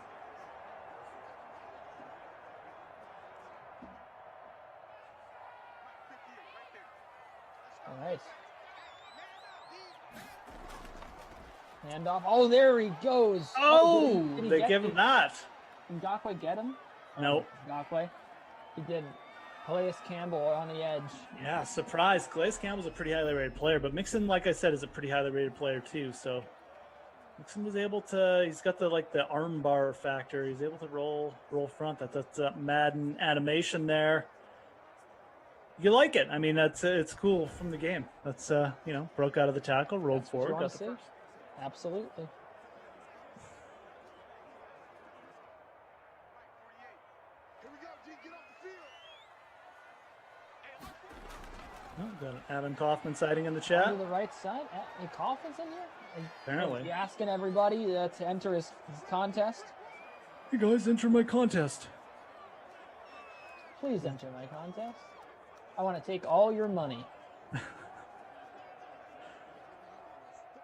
All right. Handoff. Oh, there he goes. Oh, did he they get give him that. Did Ngakwe get him? No. Ngakwe? He didn't. Calais Campbell on the edge. Yeah, surprise. Calais Campbell's a pretty highly rated player, but Mixon, like I said, is a pretty highly rated player too. So Mixon was able to. He's got the arm bar factor. He's able to roll front. That's Madden animation there. You like it? I mean, it's cool from the game. That's broke out of the tackle, rolled forward, got the first. Absolutely. Oh, got an Adam Kaufman sighting in the chat. To the right side. Any Kaufman's in here? Apparently. You asking everybody to enter his contest? Hey guys, enter my contest. Please enter my contest. I want to take all your money.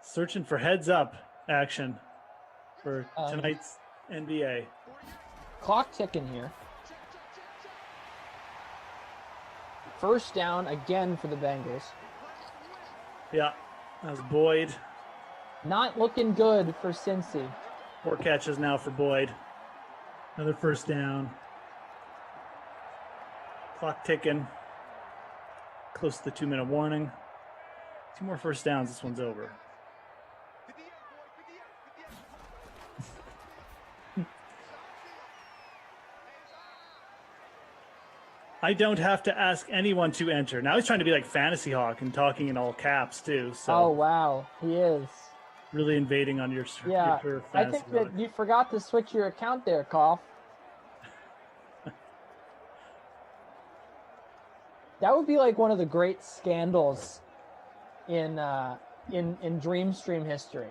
Searching for heads up action for tonight's NBA. Clock ticking here. First down again for the Bengals. Yeah, that was Boyd. Not looking good for Cincy. 4 catches now for Boyd. Another first down. Clock ticking. Close to the 2-minute warning. 2 more first downs. This one's over. I don't have to ask anyone to enter. Now he's trying to be like Fantasy Hawk and talking in all caps too. So Oh wow, he is. Really invading on your Yeah, your I fantasy think that hawk. you forgot to switch your account there, Koff. That would be like one of the great scandals in Dreamstream history.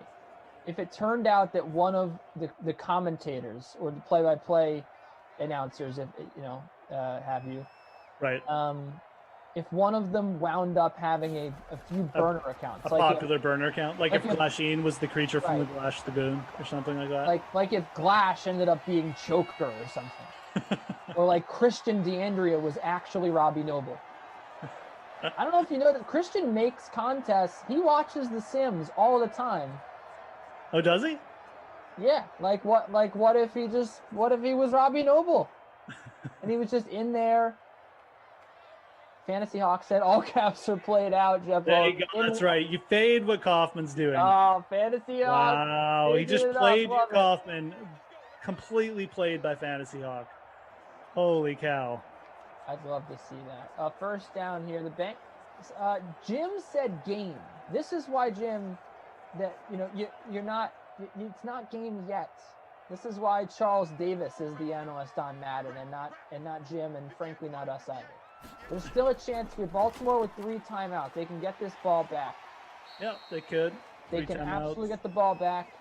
If it turned out that one of the commentators or the play-by-play announcers, if have you, right? If one of them wound up having a few burner accounts, A popular burner account, like if Glasheen was the creature from the Right. Glash Lagoon or something like that. like if Glash ended up being Choker or something, or like Christian D'Andrea was actually Robbie Noble. I don't know if you know that Christian makes contests. He watches The Sims all the time. Oh, does he? Yeah, what if he was Robbie Noble, and he was just in there. Fantasy Hawk said all caps are played out. Jeff, There you go. That's right. You fade what Kaufman's doing. Oh, Fantasy Hawk! Wow, he just faded it up. played Love it. Kaufman. Completely played by Fantasy Hawk. Holy cow! I'd love to see that. First down here. The bank. Jim said game. This is why, Jim, that you're not. It's not game yet. This is why Charles Davis is the analyst on Madden and not Jim, and frankly not us either. There's still a chance here. Baltimore with 3 timeouts. They can get this ball back. Yep, they could. They 3 can timeouts. absolutely get the ball back.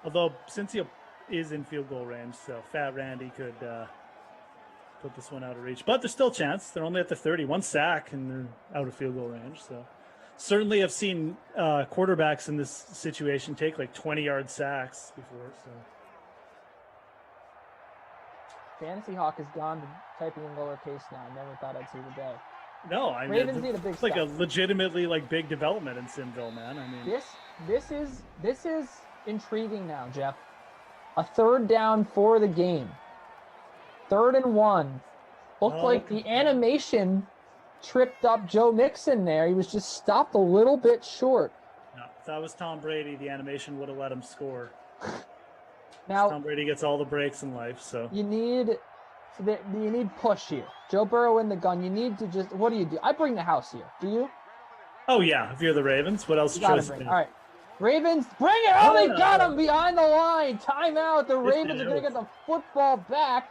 Although since he is in field goal range, so Fat Randy could put this one out of reach. But there's still a chance. They're only at the 30. 1 sack and they're out of field goal range. So certainly I've seen quarterbacks in this situation take like 20-yard sacks before. So Fantasy Hawk has gone to typing in lowercase now. I never thought I'd see the day. No, I mean, Ravens need a big it's like a step. legitimately like big development in Simville, man. I mean, This is intriguing now, Jeff. A third down for the game. 3rd and 1. Looked like the animation tripped up Joe Mixon there. He was just stopped a little bit short. no, if that was Tom Brady, the animation would have let him score. Now Tom Brady gets all the breaks in life, so you need push here. Joe Burrow in the gun. You need to just, what do you do? I bring the house here. Do you? oh yeah, if you're the Ravens, what else? You gotta bring. All right. Ravens, bring it! Oh, they got him behind the line. Timeout. The Ravens are going to get the football back,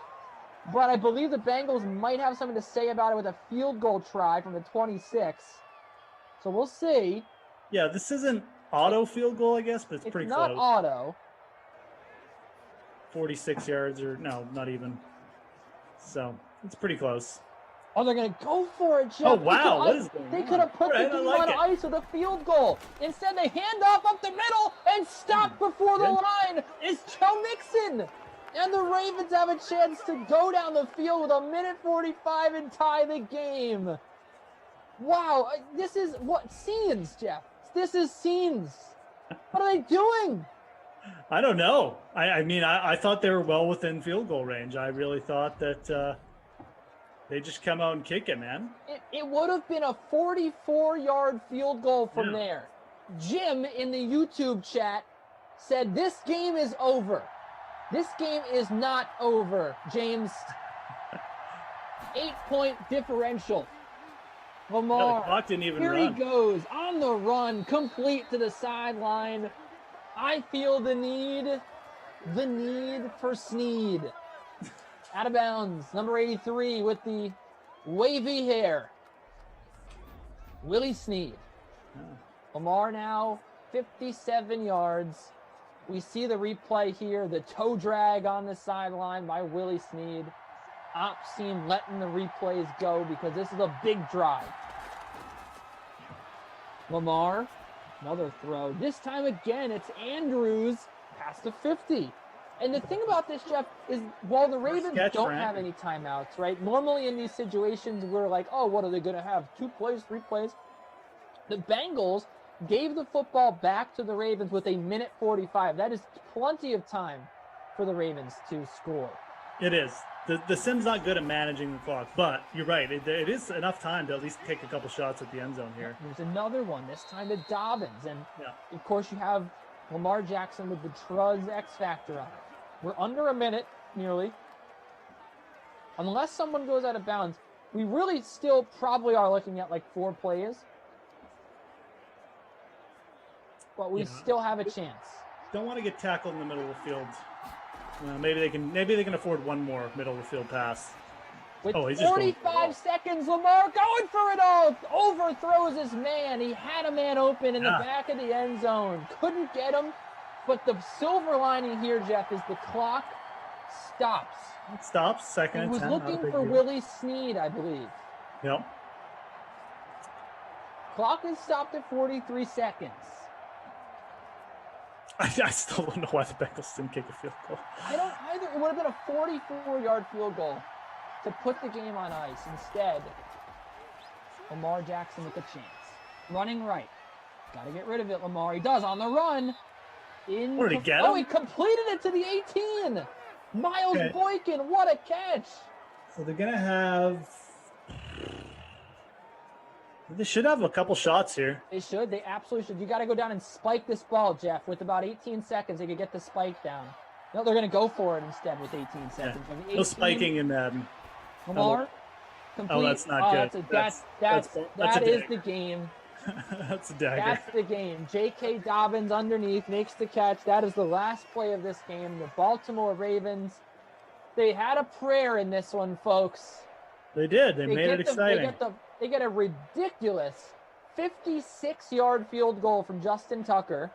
but I believe the Bengals might have something to say about it with a field goal try from the 26. So we'll see. Yeah, this isn't auto field goal, I guess, but it's pretty not close. auto. 46 yards, or no, not even. So it's pretty close. Oh, they're going to go for it, Jeff. Oh, wow. What is going They on? could have put the game on ice with a field goal. Instead, they hand off up the middle and stop before the line is Joe Mixon. And the Ravens have a chance to go down the field with 1:45 and tie the game. Wow, this is what scenes, Jeff. This is scenes. What are they doing? I don't know. I mean, I thought they were well within field goal range. I really thought that they just come out and kick it, man. It would have been a 44-yard field goal from there. Jim in the YouTube chat said this game is over. This game is not over, James. 8-point differential. Lamar, the clock didn't even here run. he goes on the run, complete to the sideline. I feel the need for Snead. Out of bounds, number 83 with the wavy hair. Willie Snead. Lamar now 57 yards. We see the replay here, the toe drag on the sideline by Willie Snead. Ops team letting the replays go because this is a big drive. Lamar, another throw. This time again, it's Andrews past the 50. And the thing about this, Jeff, is while the Ravens don't have any timeouts, right? Normally in these situations, we're like, oh, what are they going to have? 2 plays, 3 plays? The Bengals gave the football back to the Ravens with 1:45. That is plenty of time for the Ravens to score. It is. The Sim's not good at managing the clock, but you're right. It is enough time to at least take a couple shots at the end zone here. There's another one, this time to Dobbins. And, of course, you have Lamar Jackson with the Truz X Factor on it. We're under a minute, nearly. Unless someone goes out of bounds, we really still probably are looking at like 4 plays. But we still have a chance. Don't want to get tackled in the middle of the field. Maybe they can afford one more middle of the field pass. With he's just 45 seconds, Lamar going for it all. Overthrows his man. He had a man open in the back of the end zone. Couldn't get him. But the silver lining here, Jeff, is the clock stops. It stops. Second and 10. He was looking for Willie Snead, I believe. Yep. Clock is stopped at 43 seconds. I still don't know why the Bengals didn't kick a field goal. I don't either. It would have been a 44-yard field goal to put the game on ice. Instead, Lamar Jackson with the chance. Running right. Got to get rid of it, Lamar. He does on the run. Where did he get him? He completed it to the 18. Miles Boykin, what a catch. So they're going to have... They should have a couple shots here. They should. They absolutely should. You got to go down and spike this ball, Jeff. With about 18 seconds, they could get the spike down. No, they're going to go for it instead with 18 seconds. Yeah. No spiking in Madden. Lamar, complete. Oh, that's not good. That is the game. That's a dagger. That's the game. J.K. Dobbins underneath makes the catch. That is the last play of this game. The Baltimore Ravens, they had a prayer in this one, folks. They did. They made it exciting. They get a ridiculous 56-yard field goal from Justin Tucker,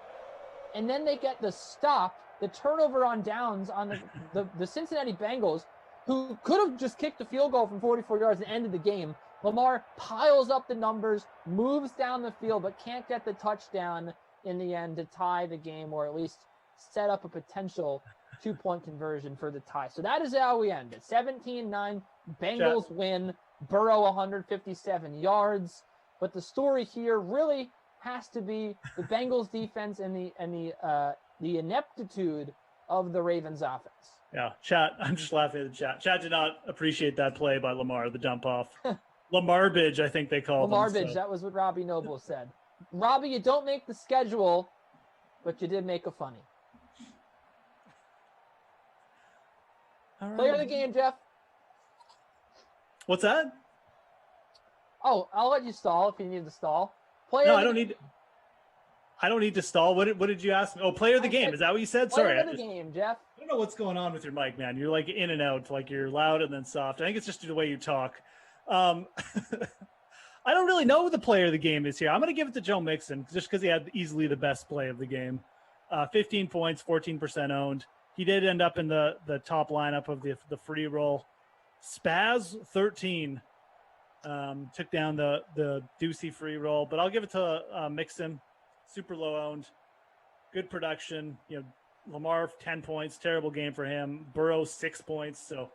and then they get the stop, the turnover on downs on the Cincinnati Bengals, who could have just kicked a field goal from 44 yards and ended the game. Lamar piles up the numbers, moves down the field, but can't get the touchdown in the end to tie the game or at least set up a potential 2-point conversion for the tie. So that is how we ended. 17-9, Bengals win, Burrow 157 yards. But the story here really has to be the Bengals defense and the ineptitude of the Ravens offense. Yeah, chat. I'm just laughing at the chat. Chat did not appreciate that play by Lamar, the dump off. Lamarbage, I think they called him. Lamarbage, that was what Robbie Noble said. Robbie, you don't make the schedule, but you did make a funny. All right. Player of the game, Jeff. What's that? Oh, I'll let you stall if you need to stall. Player. No, I don't need. I don't need to stall. What did you ask me? Oh, player of the game. Is that what you said? Sorry. Player of the game, Jeff. I don't know what's going on with your mic, man. You're like in and out, like you're loud and then soft. I think it's just the way you talk. I don't really know who the player of the game is here. I'm going to give it to Joe Mixon just because he had easily the best play of the game. 15 points, 14% owned. He did end up in the top lineup of the free roll. Spaz 13 took down the Ducey free roll, but I'll give it to Mixon. Super low owned, good production. Lamar 10 points, terrible game for him. Burrow 6 points. So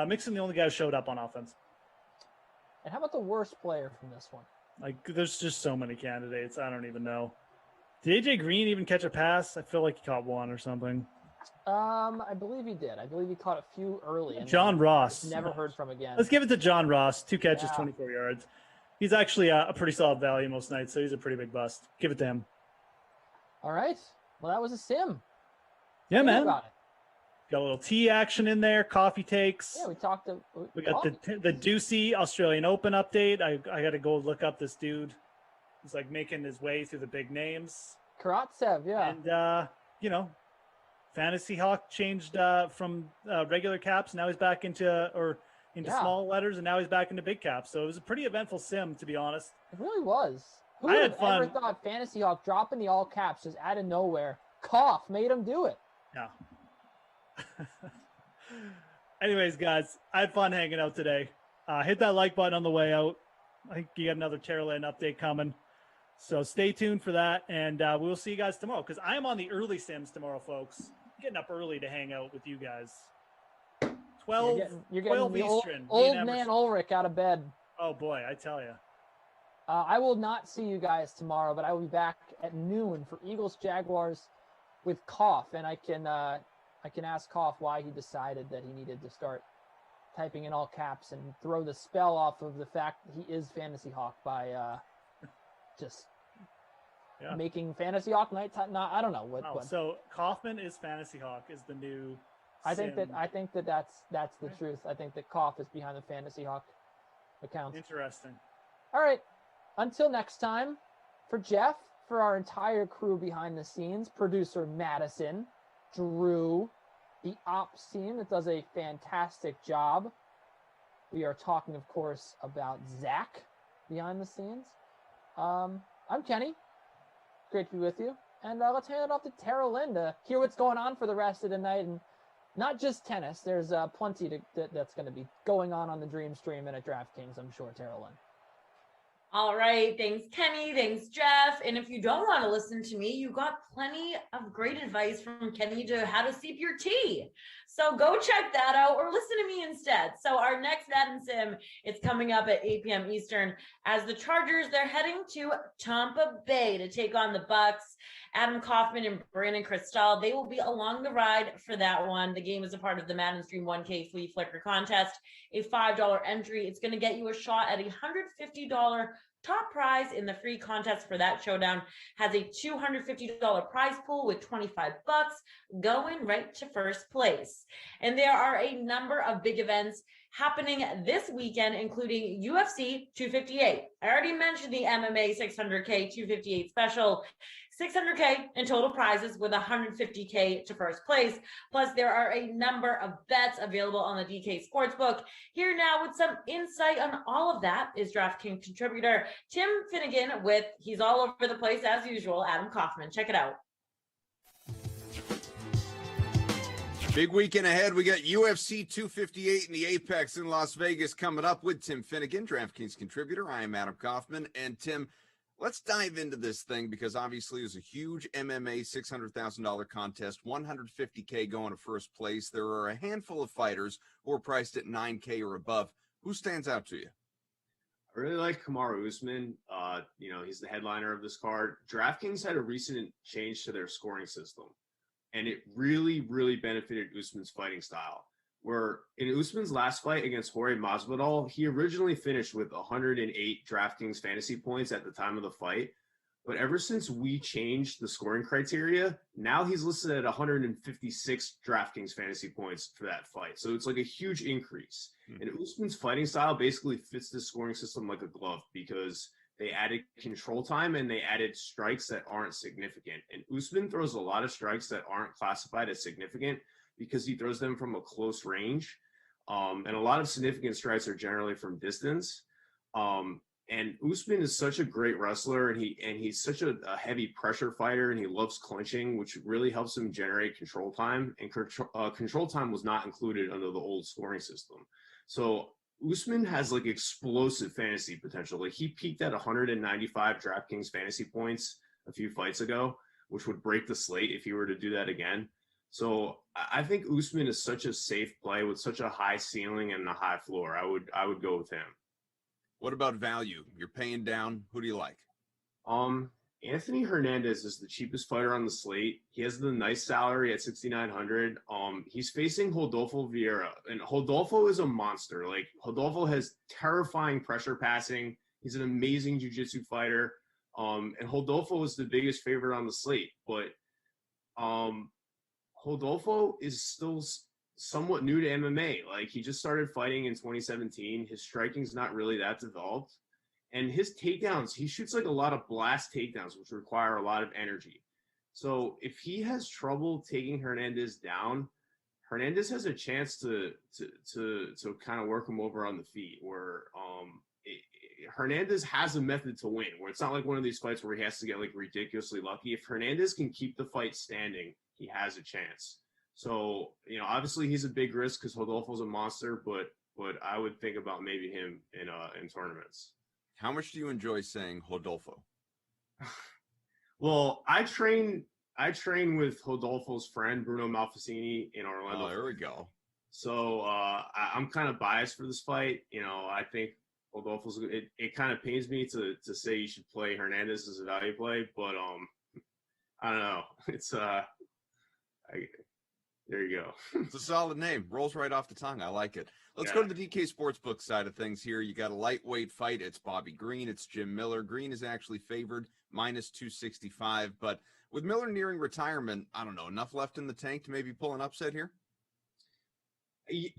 Mixon, the only guy who showed up on offense. And how about the worst player from this one? Like, there's just so many candidates. I don't even know. Did AJ Green even catch a pass? I feel like he caught one or something. I believe he did. I believe he caught a few early. And John Ross. Never heard from again. Let's give it to John Ross. 2 catches, 24 yards. He's actually a pretty solid value most nights, so he's a pretty big bust. Give it to him. All right. Well, that was a sim. Yeah, man. About it. Got a little tea action in there, coffee takes. Yeah, we talked to. We got the Ducey Australian Open update. I got to go look up this dude. He's like making his way through the big names. Karatsev, yeah. And Fantasy Hawk changed from regular caps. Now he's back into small letters, and now he's back into big caps. So it was a pretty eventful sim, to be honest. It really was. Who I would had have fun. ever thought Fantasy Hawk dropping the all caps just out of nowhere? Cough made him do it. Yeah. Anyways, guys, I had fun hanging out today. Hit that like button on the way out. I think you got another Terraland update coming. So stay tuned for that, and we'll see you guys tomorrow, because I am on the early sims tomorrow, folks. I'm getting up early to hang out with you guys. 12 you're getting the Eastern. old man Ulrich out of bed. Oh, boy, I tell you. I will not see you guys tomorrow, but I will be back at noon for Eagles-Jaguars with Koff, and I can ask Koff why he decided that he needed to start typing in all caps and throw the spell off of the fact that he is Fantasy Hawk by just making Fantasy Hawk night. I don't know what. So Kaufman is Fantasy Hawk is the new. I think that's the truth. I think that Koff is behind the Fantasy Hawk account. Interesting. All right. Until next time, for Jeff, for our entire crew behind the scenes, producer Madison, Drew, the ops team that does a fantastic job. We are talking, of course, about Zach behind the scenes. I'm Kenny. Great to be with you. And let's hand it off to Tara Lynn to hear what's going on for the rest of the night. And not just tennis. There's plenty that's going to be going on the Dream Stream and at DraftKings, I'm sure, Tara Lynn. All right. Thanks, Kenny. Thanks, Jeff. And if you don't want to listen to me, you got plenty of great advice from Kenny to how to steep your tea. So go check that out or listen to me instead. So our next Madden Sim is coming up at 8 p.m. Eastern as the Chargers, they're heading to Tampa Bay to take on the Bucks. Adam Kaufman and Brandon Cristal, they will be along the ride for that one. The game is a part of the Madden Stream 1K Flea Flicker contest, a $5 entry. It's going to get you a shot at a $150 top prize in the free contest for that showdown. Has a $250 prize pool with $25 going right to first place. And there are a number of big events happening this weekend, including UFC 258. I already mentioned the MMA 600K 258 special. 600K in total prizes with 150K to first place. Plus, there are a number of bets available on the DK Sportsbook. Here now with some insight on all of that is DraftKings contributor Tim Finnegan with, he's all over the place as usual, Adam Kaufman. Check it out. Big weekend ahead. We got UFC 258 in the Apex in Las Vegas coming up with Tim Finnegan, DraftKings contributor. I am Adam Kaufman. And Tim, Let's dive into this thing because obviously it was a huge MMA $600,000 contest, 150K going to first place. There are a handful of fighters who are priced at 9K or above. Who stands out to you? I really like Kamaru Usman. He's the headliner of this card. DraftKings had a recent change to their scoring system, and it really, really benefited Usman's fighting style. Where in Usman's last fight against Jorge Masvidal, he originally finished with 108 DraftKings fantasy points at the time of the fight. But ever since we changed the scoring criteria, now he's listed at 156 DraftKings fantasy points for that fight. So it's like a huge increase. And Usman's fighting style basically fits the scoring system like a glove because they added control time and they added strikes that aren't significant. And Usman throws a lot of strikes that aren't classified as significant because he throws them from a close range. And a lot of significant strikes are generally from distance. And Usman is such a great wrestler, and he's such a heavy pressure fighter, and he loves clinching, which really helps him generate control time. And control time was not included under the old scoring system. So Usman has like explosive fantasy potential. Like he peaked at 195 DraftKings fantasy points a few fights ago, which would break the slate if he were to do that again. So I think Usman is such a safe play with such a high ceiling and a high floor. I would go with him. What about value? You're paying down. Who do you like? Anthony Hernandez is the cheapest fighter on the slate. He has the nice salary at 6,900. He's facing Rodolfo Vieira, and Rodolfo is a monster. Like Rodolfo has terrifying pressure passing. He's an amazing jiu-jitsu fighter. And Rodolfo is the biggest favorite on the slate, but Rodolfo is still somewhat new to MMA. Like he just started fighting in 2017. His striking's not really that developed. And his takedowns, he shoots like a lot of blast takedowns, which require a lot of energy. So if he has trouble taking Hernandez down, Hernandez has a chance to kind of work him over on the feet. Where Hernandez has a method to win. Where it's not like one of these fights where he has to get like ridiculously lucky. If Hernandez can keep the fight standing, he has a chance. So obviously he's a big risk because Rodolfo's a monster, but I would think about maybe him in tournaments. How much do you enjoy saying Rodolfo? Well, I train with Rodolfo's friend Bruno Malfacini in Orlando. Oh, there we go. So I'm kind of biased for this fight. I think Rodolfo's. It kind of pains me to say you should play Hernandez as a value play, but I don't know. It's there you go. It's a solid name. Rolls right off the tongue. I like it. Let's go to the DK Sportsbook side of things here. You got a lightweight fight. It's Bobby Green. It's Jim Miller. Green is actually favored -265. But with Miller nearing retirement, I don't know, enough left in the tank to maybe pull an upset here?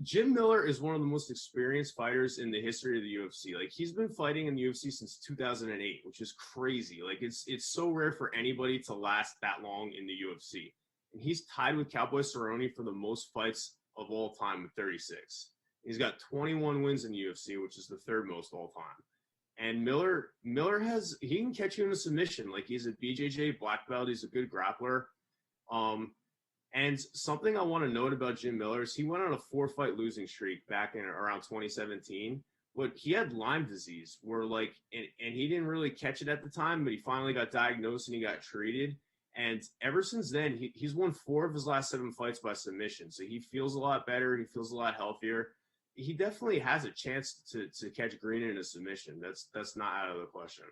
Jim Miller is one of the most experienced fighters in the history of the UFC. Like he's been fighting in the UFC since 2008, which is crazy. Like it's so rare for anybody to last that long in the UFC. And he's tied with Cowboy Cerrone for the most fights of all time with 36. He's got 21 wins in the UFC, which is the third most all time. And Miller he can catch you in a submission. Like he's a BJJ black belt. He's a good grappler. And something I want to note about Jim Miller is he went on a 4-fight losing streak back in around 2017. But he had Lyme disease and he didn't really catch it at the time, but he finally got diagnosed and he got treated. And ever since then, he's won 4 of his last 7 fights by submission. So he feels a lot better. He feels a lot healthier. He definitely has a chance to catch Green in a submission. That's not out of the question.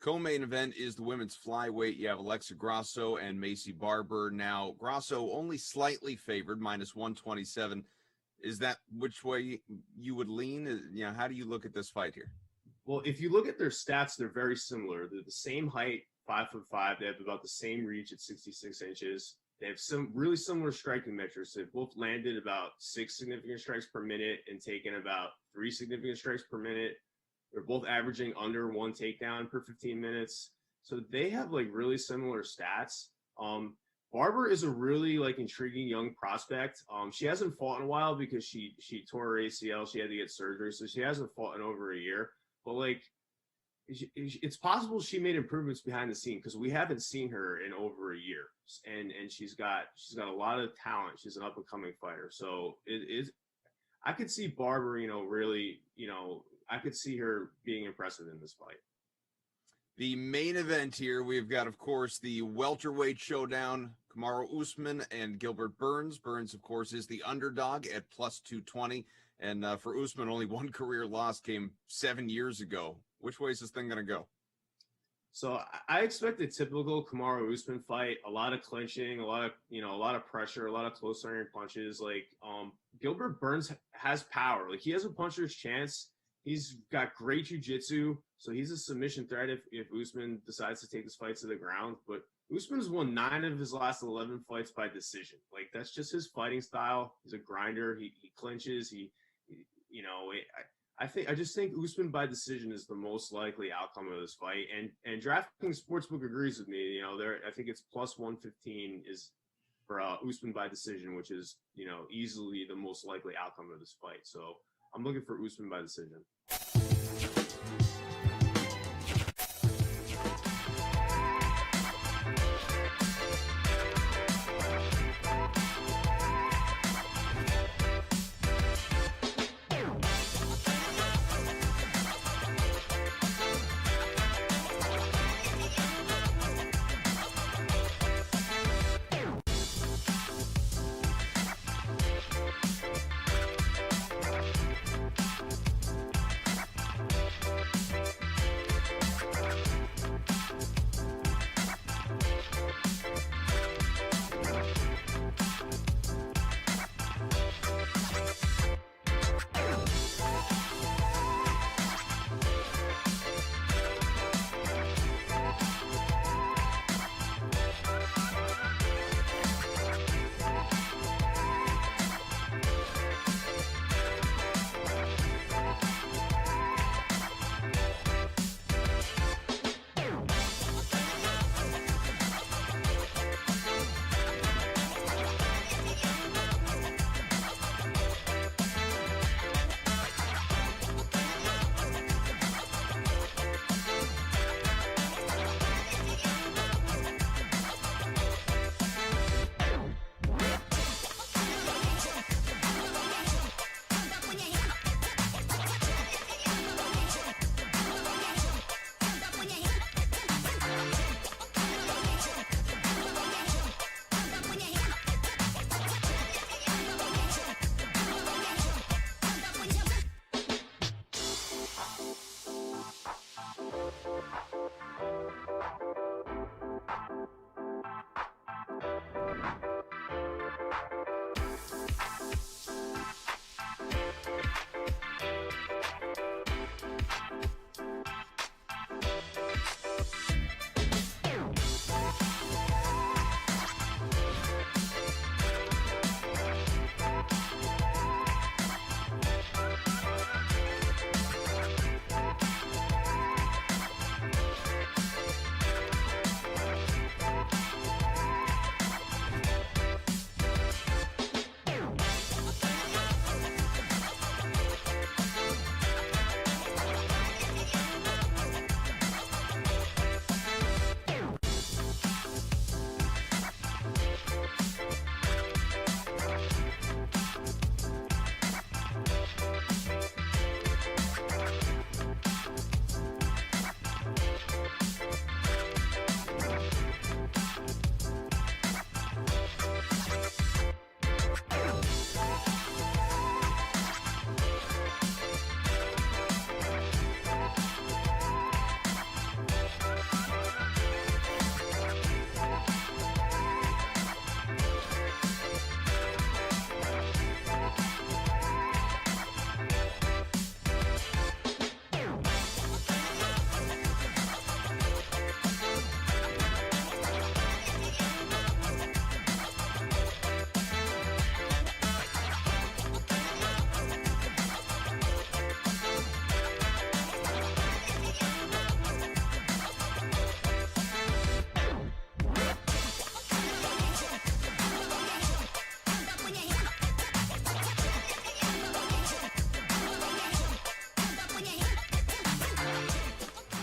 Co-main event is the women's flyweight. You have Alexa Grasso and Macy Barber. Now, Grasso only slightly favored, -127. Is that which way you would lean? How do you look at this fight here? Well, if you look at their stats, they're very similar. They're the same height. 5'5". They have about the same reach at 66 inches. They have some really similar striking metrics. They've both landed about 6 significant strikes per minute and taken about 3 significant strikes per minute. They're both averaging under 1 takedown per 15 minutes. So they have like really similar stats. Barber is a really like intriguing young prospect. She hasn't fought in a while because she tore her ACL. She had to get surgery. So she hasn't fought in over a year. But like, it's possible she made improvements behind the scene because we haven't seen her in over a year, and she's got a lot of talent. She's an up and coming fighter, so I could see Barber, really, I could see her being impressive in this fight. The main event here, we've got, of course, the welterweight showdown, Kamaru Usman and Gilbert Burns. Burns, of course, is the underdog at plus 220. And for Usman, only one career loss came 7 years ago. Which way is this thing going to go? So I expect a typical Kamaru Usman fight, a lot of clinching, a lot of pressure, a lot of close iron punches. Like Gilbert Burns has power. Like he has a puncher's chance. He's got great jiu-jitsu, so he's a submission threat if Usman decides to take this fight to the ground. But Usman's won 9 of his last 11 fights by decision. Like that's just his fighting style. He's a grinder. He clinches. I just think Usman by decision is the most likely outcome of this fight. And DraftKings Sportsbook agrees with me. I think it's plus 115 is for Usman by decision, which is easily the most likely outcome of this fight. So I'm looking for Usman by decision.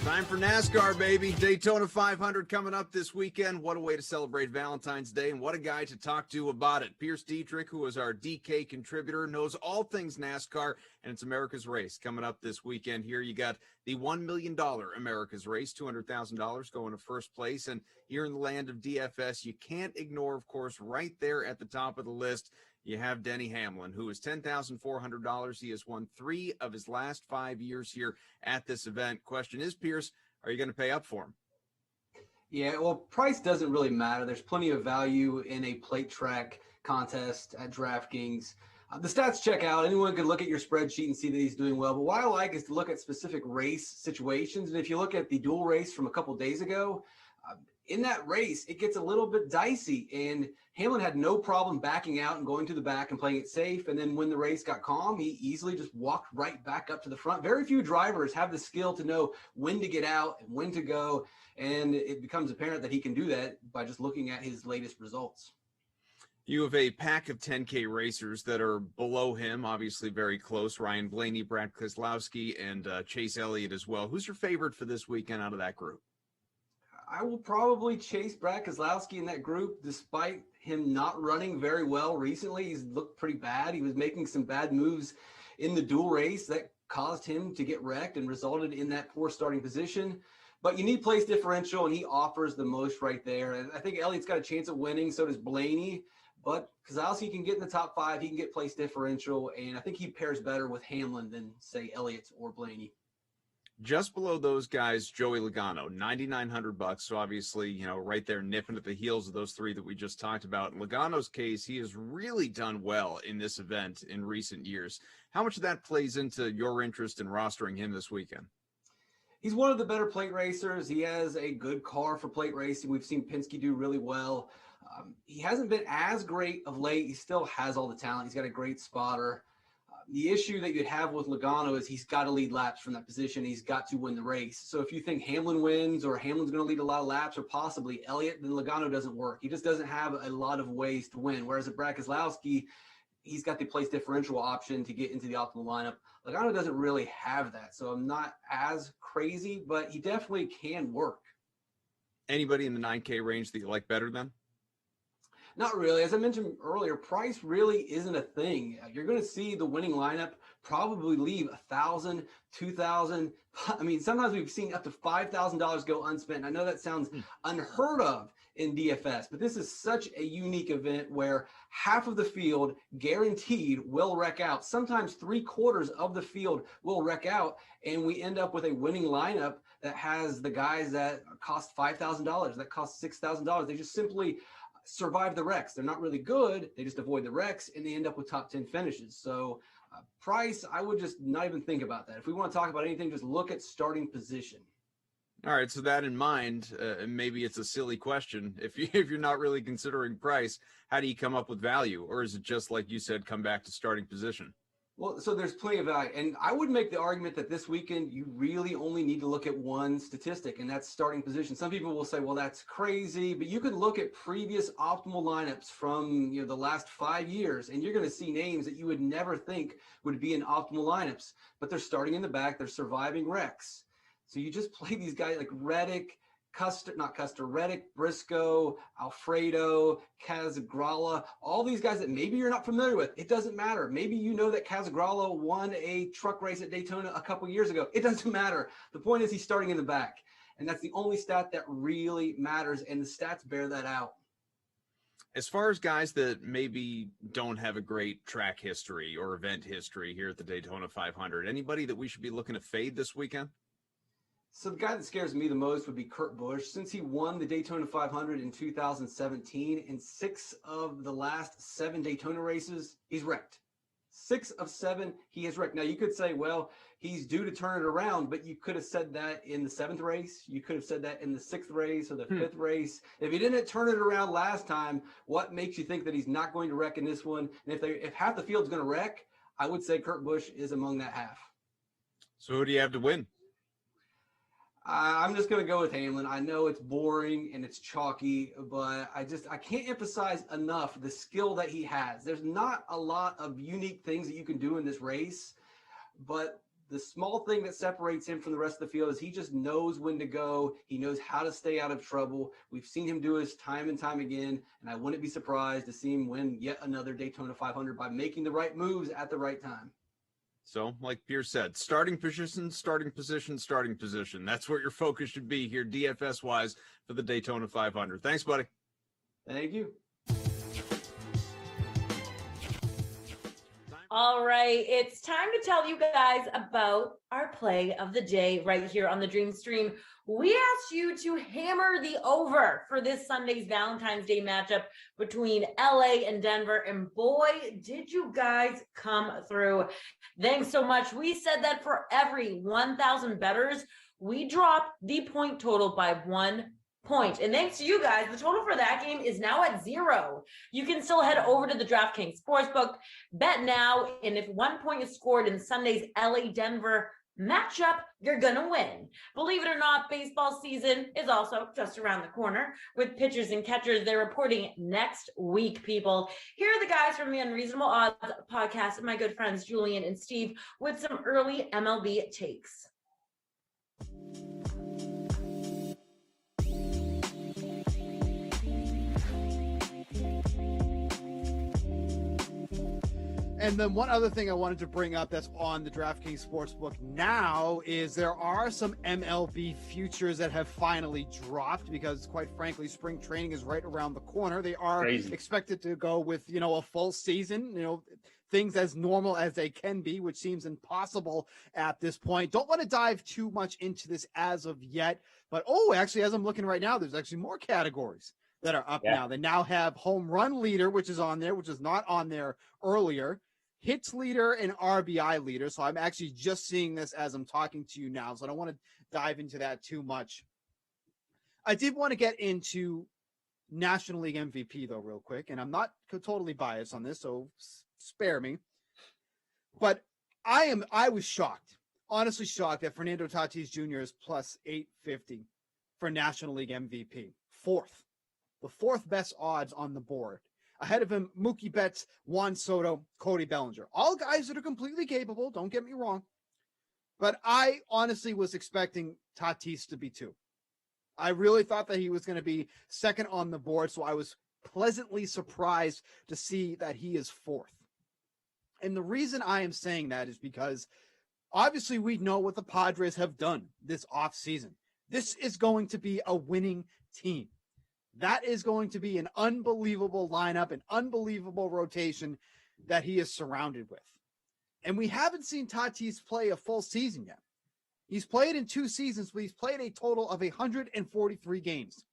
Time for NASCAR, baby. Daytona 500 coming up this weekend. What a way to celebrate Valentine's Day, and what a guy to talk to about it. Pierce Dietrich, who is our DK contributor, knows all things NASCAR, and it's America's Race coming up this weekend. Here you got the $1 million America's Race, $200,000 going to first place. And here in the land of DFS, you can't ignore, of course, right there at the top of the list, you have Denny Hamlin, who is $10,400. He has won 3 of his last 5 years here at this event. Question is, Pierce, are you going to pay up for him? Yeah, well, price doesn't really matter. There's plenty of value in a plate track contest at DraftKings. The stats check out. Anyone can look at your spreadsheet and see that he's doing well. But what I like is to look at specific race situations. And if you look at the dual race from a couple days ago, in that race, it gets a little bit dicey, and Hamlin had no problem backing out and going to the back and playing it safe. And then when the race got calm, he easily just walked right back up to the front. Very few drivers have the skill to know when to get out and when to go. And it becomes apparent that he can do that by just looking at his latest results. You have a pack of 10K racers that are below him, obviously very close. Ryan Blaney, Brad Keselowski, and Chase Elliott as well. Who's your favorite for this weekend out of that group? I will probably chase Brad Keselowski in that group, despite him not running very well recently. He's looked pretty bad. He was making some bad moves in the dual race that caused him to get wrecked and resulted in that poor starting position. But you need place differential, and he offers the most right there. And I think Elliott's got a chance of winning, so does Blaney. But Keselowski can get in the top 5. He can get place differential, and I think he pairs better with Hamlin than, say, Elliott or Blaney. Just below those guys, Joey Logano, $9,900. So obviously, you know, right there nipping at the heels of those 3 that we just talked about. In Logano's case, he has really done well in this event in recent years. How much of that plays into your interest in rostering him this weekend? He's one of the better plate racers. He has a good car for plate racing. We've seen Penske do really well. He hasn't been as great of late. He still has all the talent. He's got a great spotter. The issue that you'd have with Logano is he's got to lead laps from that position. He's got to win the race. So if you think Hamlin wins or Hamlin's going to lead a lot of laps or possibly Elliott, then Logano doesn't work. He just doesn't have a lot of ways to win. Whereas at Brad Keselowski, he's got the place differential option to get into the optimal lineup. Logano doesn't really have that. So I'm not as crazy, but he definitely can work. Anybody in the 9K range that you like better than? Not really. As I mentioned earlier, price really isn't a thing. You're going to see the winning lineup probably leave $1,000, $2,000. I mean, sometimes we've seen up to $5,000 go unspent. I know that sounds unheard of in DFS, but this is such a unique event where half of the field guaranteed will wreck out. Sometimes 3/4 of the field will wreck out, and we end up with a winning lineup that has the guys that cost $5,000, that cost $6,000. They just simply survive the wrecks. They're not really good. They just avoid the wrecks, and they end up with top 10 finishes. So price, I would just not even think about that. If we want to talk about anything, just look at starting position. All right, so that in mind, maybe it's a silly question. If you're not really considering price, how do you come up with value? Or is it just, like you said, come back to starting position? Well, so there's plenty of value. And I would make the argument that this weekend, you really only need to look at one statistic, and that's starting position. Some people will say, well, that's crazy, but you can look at previous optimal lineups from the last 5 years, and you're going to see names that you would never think would be in optimal lineups, but they're starting in the back. They're surviving wrecks. So you just play these guys like Reddick, Reddick, Briscoe, Alfredo, Casagrala, all these guys that maybe you're not familiar with. It doesn't matter. Maybe you know that Casagrala won a truck race at Daytona a couple years ago. It doesn't matter. The point is he's starting in the back. And that's the only stat that really matters, and the stats bear that out. As far as guys that maybe don't have a great track history or event history here at the Daytona 500, anybody that we should be looking to fade this weekend? So the guy that scares me the most would be Kurt Busch. Since he won the Daytona 500 in 2017, in 6 of the last 7 Daytona races, he's wrecked. 6 of 7, he has wrecked. Now, you could say, well, he's due to turn it around, but you could have said that in the 7th race. You could have said that in the 6th race or the 5th race. If he didn't turn it around last time, what makes you think that he's not going to wreck in this one? And if half the field's going to wreck, I would say Kurt Busch is among that half. So who do you have to win? I'm just going to go with Hamlin. I know it's boring and it's chalky, but I can't emphasize enough the skill that he has. There's not a lot of unique things that you can do in this race, but the small thing that separates him from the rest of the field is he just knows when to go. He knows how to stay out of trouble. We've seen him do this time and time again, and I wouldn't be surprised to see him win yet another Daytona 500 by making the right moves at the right time. So, like Pierce said, starting position, starting position, starting position. That's what your focus should be here, DFS-wise, for the Daytona 500. Thanks, buddy. Thank you. All right, it's time to tell you guys about our play of the day right here on the Dream Stream. We asked you to hammer the over for this Sunday's Valentine's Day matchup between LA and Denver, and boy, did you guys come through. Thanks so much. We said that for every 1,000 bettors, we drop the point total by 1 point. And thanks to you guys, the total for that game is now at 0. You can still head over to the DraftKings Sportsbook, bet now, and if 1 point is scored in Sunday's LA-Denver matchup, you're gonna win. Believe it or not, baseball season is also just around the corner with pitchers and catchers. They're reporting next week, people. Here are the guys from the Unreasonable Odds podcast, my good friends Julian and Steve, with some early MLB takes. And then one other thing I wanted to bring up that's on the DraftKings Sportsbook now is there are some MLB futures that have finally dropped because, quite frankly, spring training is right around the corner. They are expected to go with, a full season, things as normal as they can be, which seems impossible at this point. Don't want to dive too much into this as of yet, but actually, as I'm looking right now, there's actually more categories that are up now. They now have home run leader, which is on there, which is not on there earlier. Hits leader and RBI leader. So I'm actually just seeing this as I'm talking to you now. So I don't want to dive into that too much. I did want to get into National League MVP though, real quick. And I'm not totally biased on this, so spare me. But I was shocked, honestly shocked that Fernando Tatis Jr. is plus 850 for National League MVP. The fourth best odds on the board. Ahead of him, Mookie Betts, Juan Soto, Cody Bellinger. All guys that are completely capable, don't get me wrong. But I honestly was expecting Tatis to be 2. I really thought that he was going to be second on the board, so I was pleasantly surprised to see that he is 4th. And the reason I am saying that is because obviously we know what the Padres have done this offseason. This is going to be a winning team. That is going to be an unbelievable lineup, an unbelievable rotation that he is surrounded with. And we haven't seen Tatis play a full season yet. He's played in 2 seasons, but he's played a total of 143 games.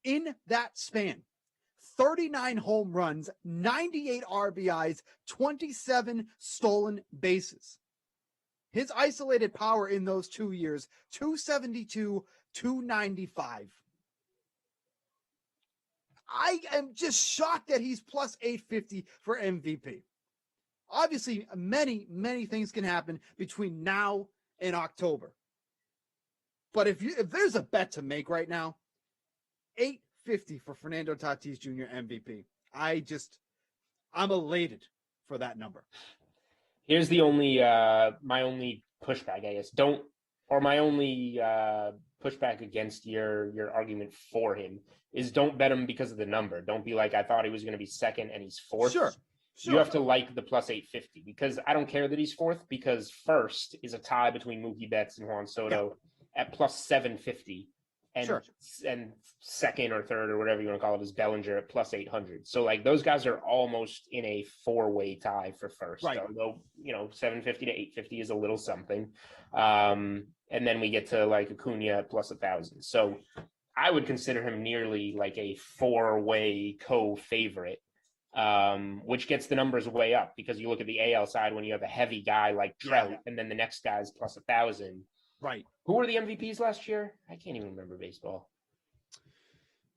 In that span, 39 home runs, 98 RBIs, 27 stolen bases. His isolated power in those 2 years, 272, 295. I am just shocked that he's plus 850 for MVP. Obviously, many, many things can happen between now and October. But if there's a bet to make right now, 850 for Fernando Tatis Jr. MVP. I'm elated for that number. Here's the only my only pushback, I guess. My only pushback against your argument for him is don't bet him because of the number. Don't be like, I thought he was going to be second and he's 4th. Sure. You have to like the plus 850 because I don't care that he's 4th because first is a tie between Mookie Betts and Juan Soto at plus 750. And second or third or whatever you want to call it is Bellinger at plus 800. So like those guys are almost in a 4-way tie for first. Right. Although, 750 to 850 is a little something. And then we get to like Acuna at plus 1,000. So I would consider him nearly like a 4-way co-favorite, which gets the numbers way up because you look at the AL side when you have a heavy guy like Trout and then the next guy's plus 1,000. Right. Who were the MVPs last year? I can't even remember baseball.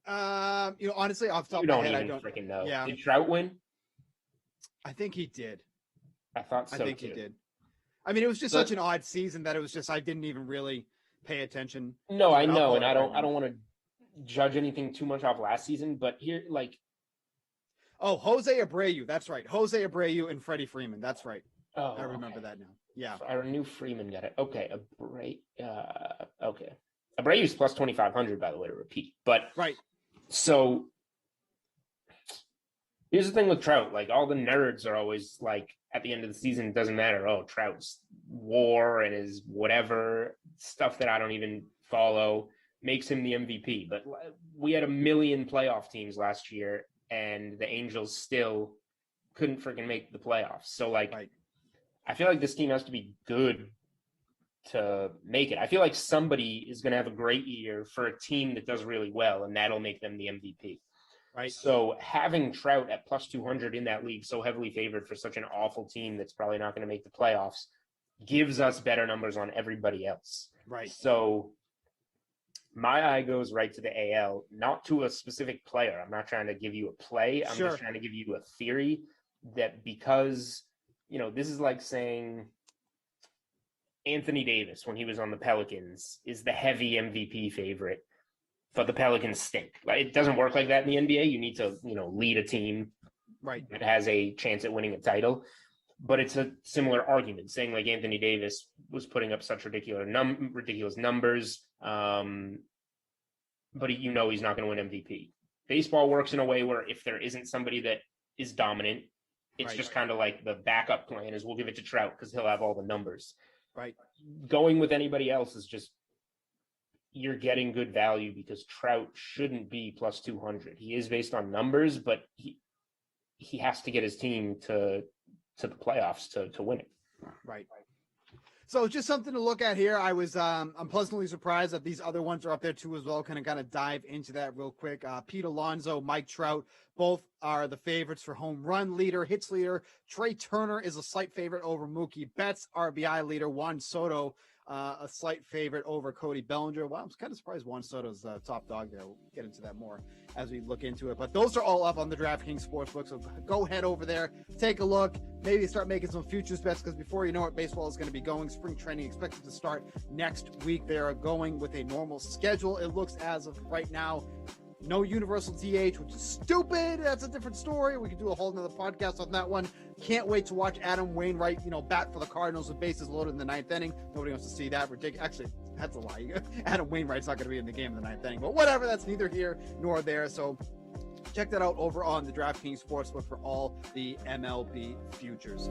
Honestly, off the top of my head, I don't freaking know. Yeah. Did Trout win? I think he did. I thought so. I think too. he did. I mean, it was just such an odd season that it was just I didn't even really pay attention. No, I know, and I don't want to judge anything too much off last season, but here, like, Jose Abreu. That's right, Jose Abreu and Freddie Freeman. That's right. Oh, I remember that now. Yeah. Our new Freeman got it. Okay. Okay. Abreu's plus 2,500, by the way, to repeat. But right. So here's the thing with Trout. Like, all the nerds are always like, at the end of the season, it doesn't matter. Oh, Trout's WAR and his whatever stuff that I don't even follow makes him the MVP. But we had 1 million playoff teams last year, and the Angels still couldn't freaking make the playoffs. So, like, I feel like this team has to be good to make it. I feel like somebody is going to have a great year for a team that does really well, and that'll make them the MVP. Right. So having Trout at plus 200 in that league, so heavily favored for such an awful team that's probably not going to make the playoffs, gives us better numbers on everybody else. Right. So my eye goes right to the AL, not to a specific player. I'm not trying to give you a play. I'm just trying to give you a theory that, because, this is like saying Anthony Davis, when he was on the Pelicans, is the heavy MVP favorite, but the Pelicans stink. Like, it doesn't work like that in the NBA. You need to, lead a team that has a chance at winning a title. But it's a similar argument, saying like Anthony Davis was putting up such ridiculous numbers, but he's not going to win MVP. Baseball works in a way where if there isn't somebody that is dominant, it's just kind of like the backup plan is we'll give it to Trout because he'll have all the numbers. Right. Going with anybody else is just, you're getting good value because Trout shouldn't be plus 200. He is based on numbers, but he has to get his team to the playoffs to win it. Right. So just something to look at here. I'm pleasantly surprised that these other ones are up there too as well. Kind of dive into that real quick. Pete Alonso, Mike Trout, both are the favorites for home run leader, hits leader. Trey Turner is a slight favorite over Mookie Betts, RBI leader. Juan Soto, a slight favorite over Cody Bellinger. Well, I'm kind of surprised Juan Soto's top dog there. We'll get into that more as we look into it. But those are all up on the DraftKings Sportsbook. So go head over there, take a look, maybe start making some futures bets, because before you know it, baseball is going to be going. Spring training expected to start next week. They are going with a normal schedule. It looks as of right now, no universal DH, which is stupid. That's a different story. We could do a whole nother podcast on that one. Can't wait to watch Adam Wainwright, bat for the Cardinals with bases loaded in the ninth inning. Nobody wants to see that. Ridiculous. Actually, that's a lie. Adam Wainwright's not going to be in the game in the ninth inning, but whatever. That's neither here nor there. So check that out over on the DraftKings Sportsbook for all the MLB futures.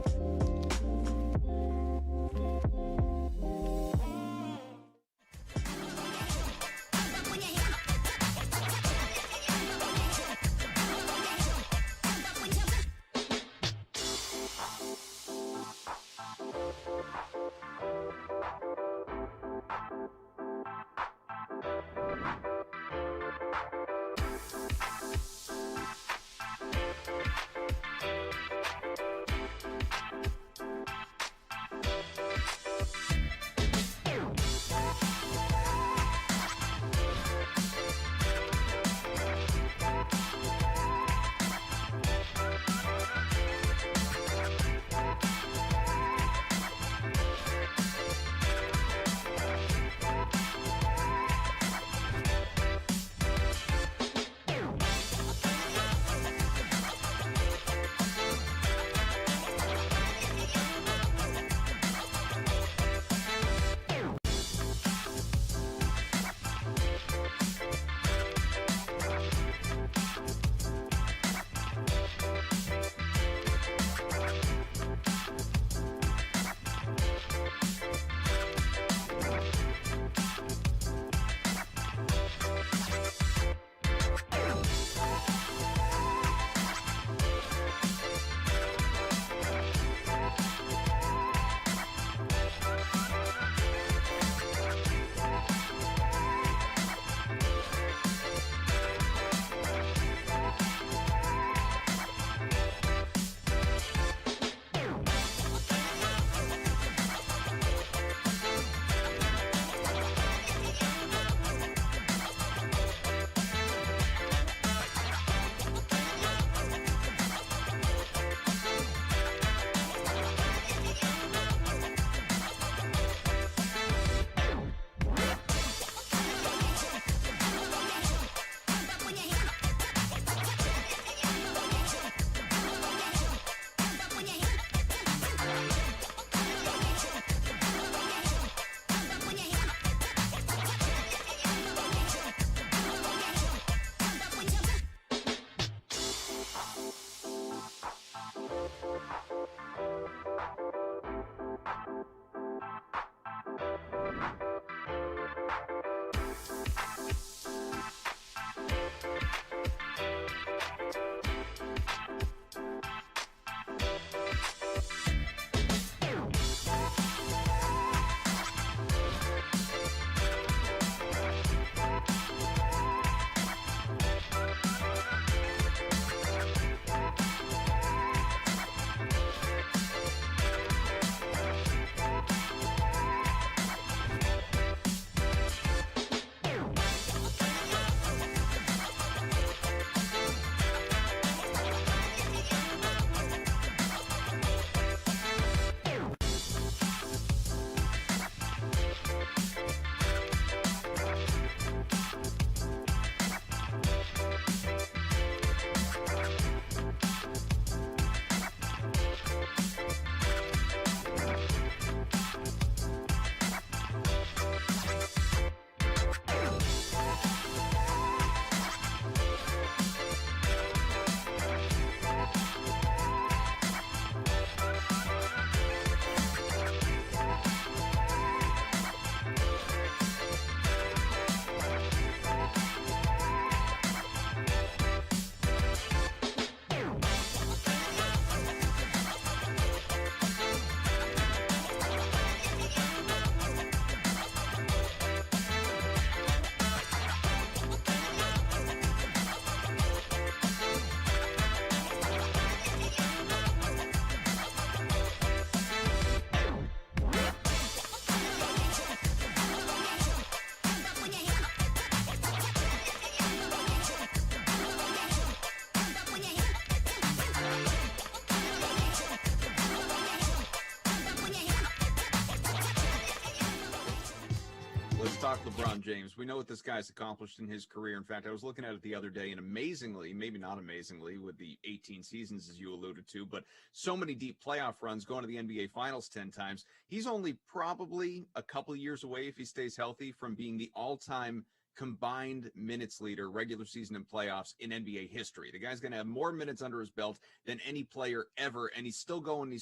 Let's talk LeBron James. We know what this guy's accomplished in his career. In fact, I was looking at it the other day, and amazingly, maybe not amazingly, with the 18 seasons, as you alluded to, but so many deep playoff runs, going to the NBA Finals 10 times. He's only probably a couple of years away, if he stays healthy, from being the all-time combined minutes leader, regular season and playoffs, in NBA history. The guy's going to have more minutes under his belt than any player ever, and he's still going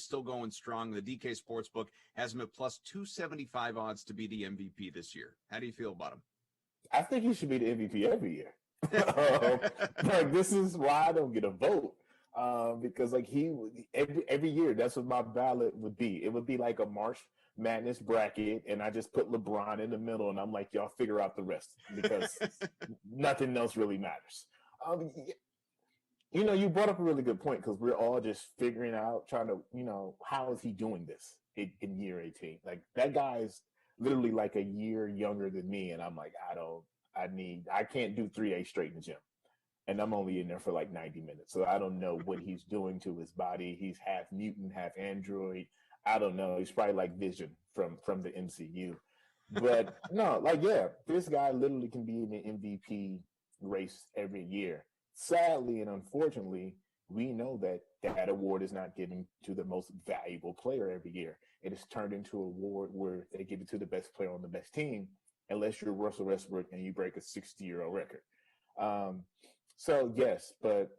strong. The DK Sportsbook has him at plus 275 odds to be the MVP this year. How do you feel about him? I think he should be the MVP every year. Like, this is why I don't get a vote. Because like every year, that's what my ballot would be. It would be like a March Madness bracket, and I just put LeBron in the middle, and I'm like, y'all figure out the rest, because nothing else really matters. You brought up a really good point, because we're all just figuring out, trying to, how is he doing this in year 18? Like, that guy's literally like a year younger than me, and I'm like, I can't do 3A straight in the gym. And I'm only in there for like 90 minutes. So I don't know what he's doing to his body. He's half mutant, half android. I don't know. He's probably like Vision from the MCU. But no, this guy literally can be in the MVP race every year. Sadly and unfortunately, we know that award is not given to the most valuable player every year. It is turned into an award where they give it to the best player on the best team, unless you're Russell Westbrook and you break a 60-year-old record. So yes, but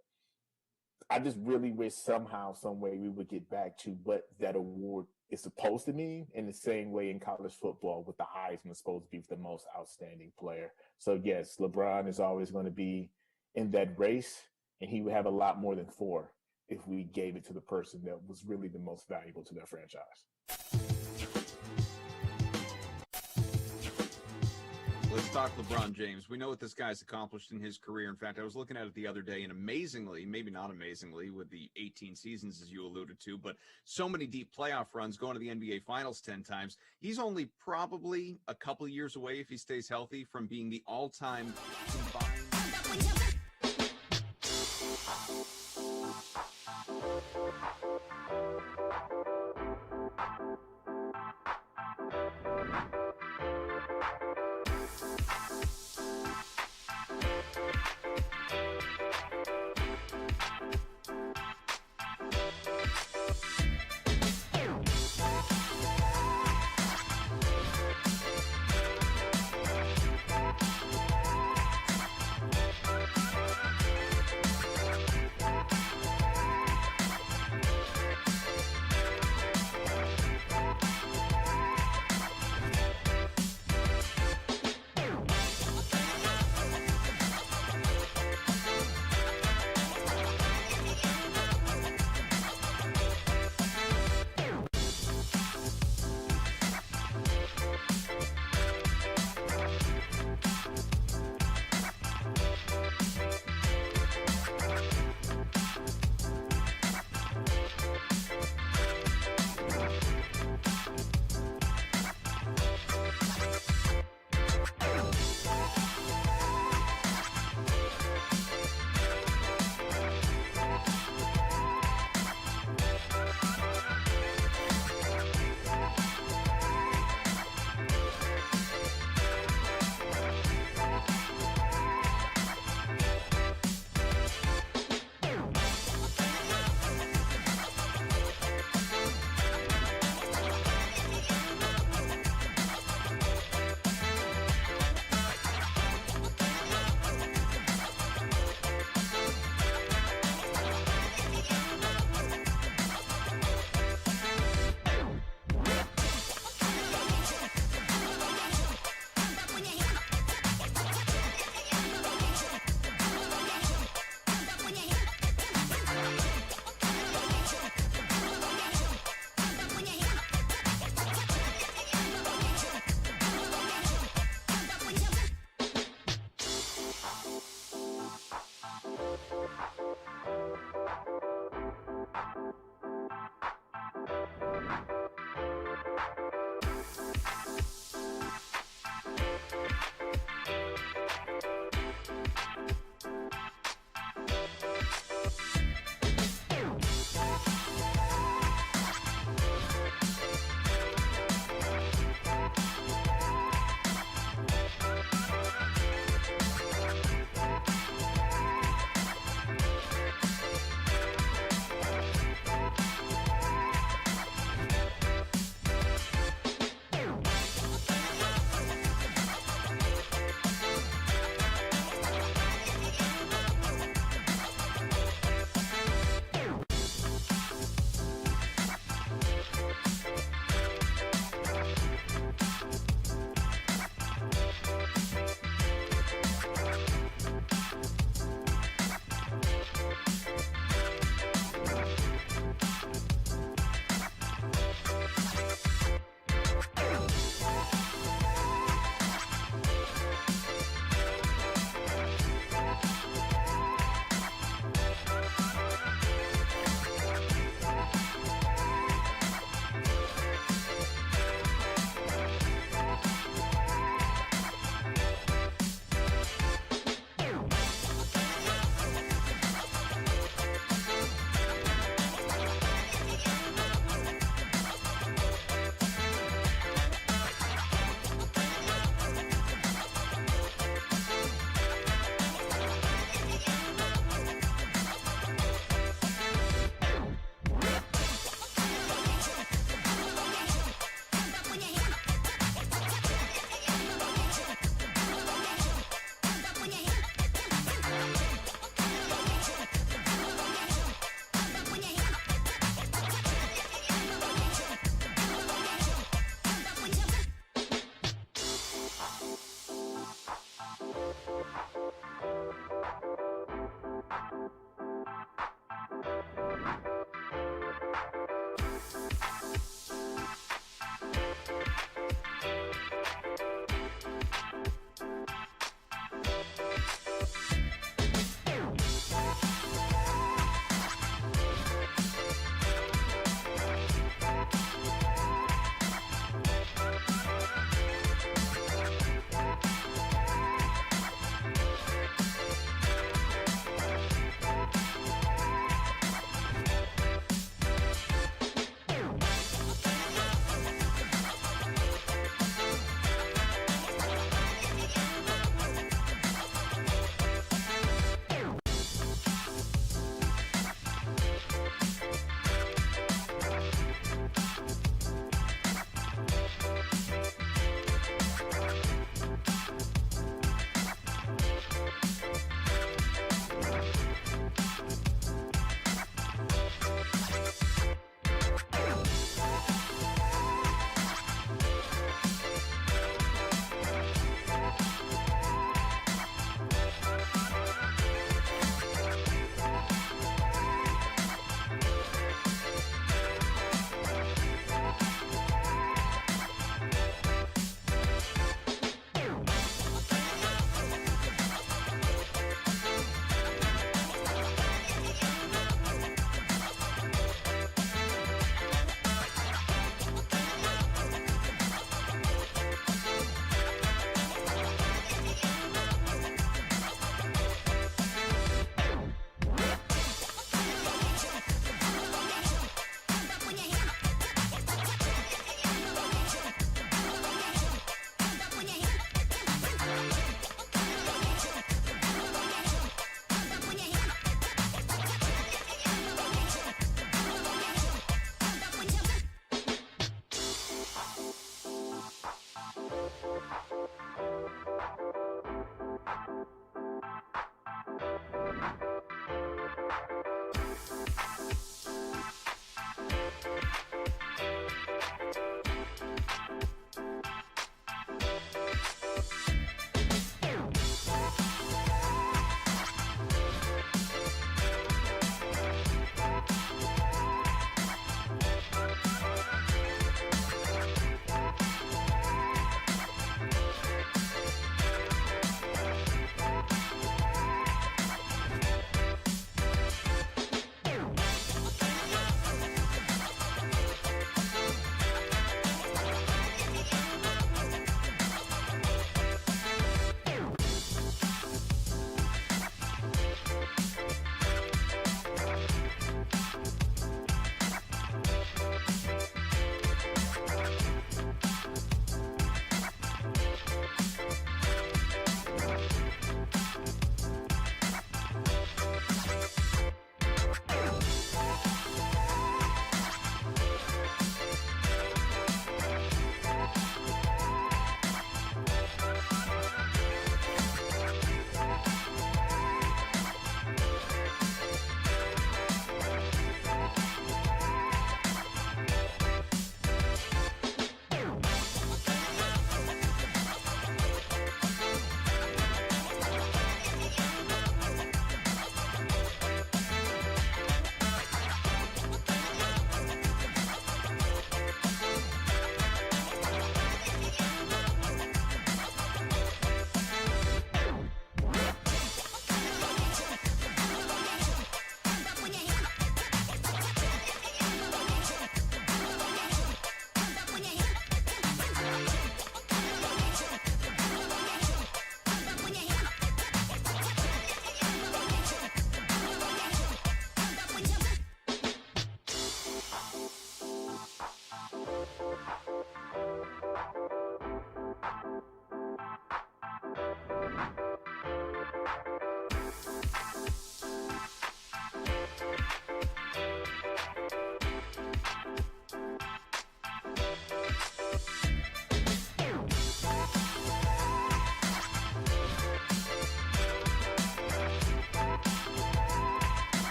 I just really wish somehow, some way, we would get back to what that award is supposed to mean, in the same way in college football with the Heisman supposed to be the most outstanding player. So yes, LeBron is always going to be in that race, and he would have a lot more than 4 if we gave it to the person that was really the most valuable to their franchise. Let's talk LeBron James. We know what this guy's accomplished in his career. In fact, I was looking at it the other day, and amazingly, maybe not amazingly, with the 18 seasons, as you alluded to, but so many deep playoff runs, going to the NBA Finals 10 times. He's only probably a couple of years away, if he stays healthy, from being the all-time combined.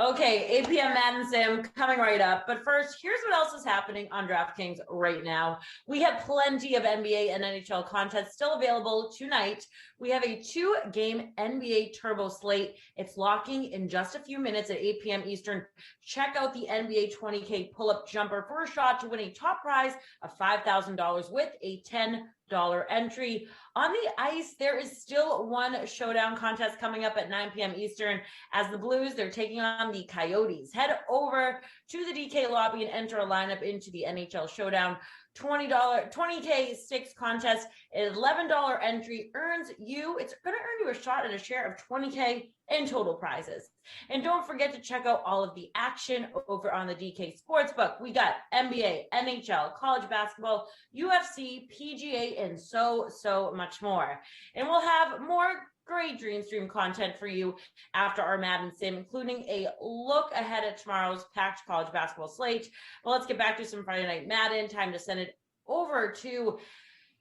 Okay, 8 p.m. Madden Sim coming right up. But first, here's what else is happening on DraftKings right now. We have plenty of NBA and NHL content still available tonight. We have a 2-game NBA Turbo slate. It's locking in just a few minutes at 8 p.m. Eastern. Check out the NBA 20K pull-up jumper for a shot to win a top prize of $5,000 with a $10 entry. On the ice, there is still one showdown contest coming up at 9 p.m. Eastern as the Blues, they're taking on the Coyotes. Head over to the DK lobby and enter a lineup into the NHL showdown. $20K sticks contest, an $11 entry it's going to earn you a shot at a share of $20K in total prizes. And don't forget to check out all of the action over on the DK Sportsbook. We got NBA, NHL, college basketball, UFC, PGA, and so much more. And we'll have more great Dream Stream content for you after our Madden Sim, including a look ahead at tomorrow's packed college basketball slate. But let's get back to some Friday Night Madden. Time to send it over to,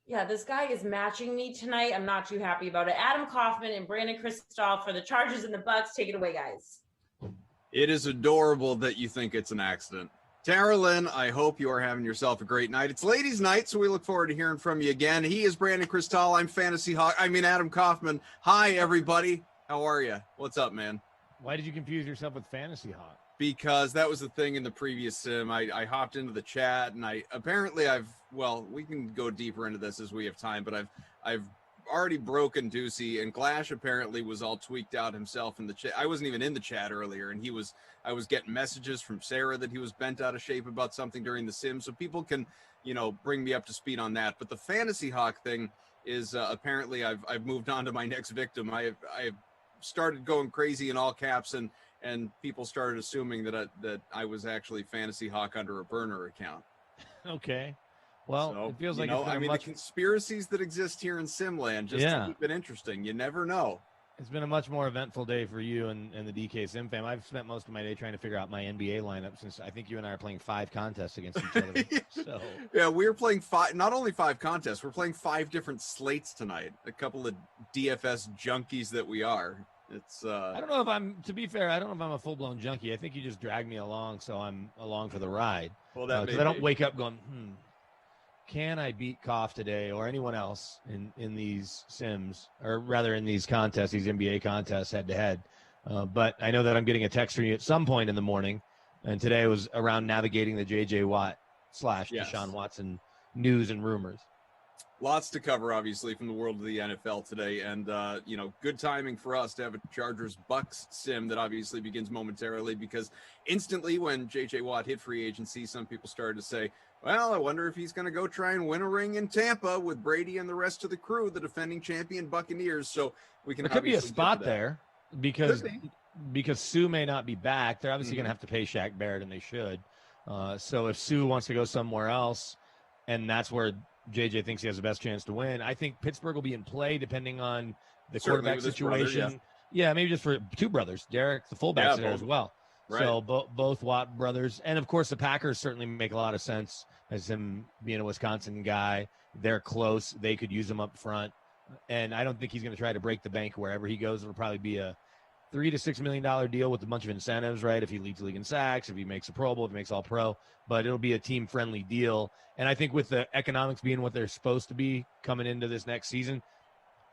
this guy is matching me tonight. I'm not too happy about it. Adam Kaufman and Brandon Kristoff for the Chargers and the Bucks. Take it away, guys. It is adorable that you think it's an accident. Carolyn, I hope you are having yourself a great night. It's ladies' night, so we look forward to hearing from you again. He is Brandon Cristal. I'm Adam Kaufman. Hi, everybody. How are you? What's up, man? Why did you confuse yourself with Fantasy Hawk? Because that was the thing in the previous sim. I hopped into the chat, and we can go deeper into this as we have time, but I've already broken Deucey, and Glash apparently was all tweaked out himself in the chat. I wasn't even in the chat earlier, and I was getting messages from Sarah that he was bent out of shape about something during the sim, so people can, bring me up to speed on that. But the Fantasy Hawk thing is apparently I've moved on to my next victim. I started going crazy in all caps, and people started assuming that I was actually Fantasy Hawk under a burner account. Okay. Well, so, it feels like the conspiracies that exist here in Simland just to keep it interesting. You never know. It's been a much more eventful day for you and the DK Sim fam. I've spent most of my day trying to figure out my NBA lineup since I think you and I are playing 5 contests against each other. So we're playing 5, not only 5 contests, we're playing 5 different slates tonight. A couple of DFS junkies that we are. It's I don't know if to be fair, I don't know if I'm a full-blown junkie. I think you just drag me along, so I'm along for the ride. Well, because I don't wake up going, can I beat Koff today or anyone else in these sims, or rather in these contests, these NBA contests head-to-head. But I know that I'm getting a text from you at some point in the morning, and today was around navigating the J.J. Watt / Deshaun Watson news and rumors. Lots to cover, obviously, from the world of the NFL today. And, good timing for us to have a Chargers-Bucks sim that obviously begins momentarily, because instantly when J.J. Watt hit free agency, some people started to say, well, I wonder if he's going to go try and win a ring in Tampa with Brady and the rest of the crew, the defending champion Buccaneers. So we can there could be a spot there because Sue may not be back. They're obviously going to have to pay Shaq Barrett, and they should. So if Sue wants to go somewhere else, and that's where JJ thinks he has the best chance to win, I think Pittsburgh will be in play depending on the quarterback situation. Brother, maybe just for 2 brothers. Derek, the fullback's there as well. Right. So both Watt brothers. And, of course, the Packers certainly make a lot of sense as him being a Wisconsin guy. They're close. They could use him up front. And I don't think he's going to try to break the bank wherever he goes. It'll probably be a $3 to $6 million deal with a bunch of incentives, right? If he leads the league in sacks, if he makes a Pro Bowl, if he makes all pro. But it'll be a team-friendly deal. And I think with the economics being what they're supposed to be coming into this next season,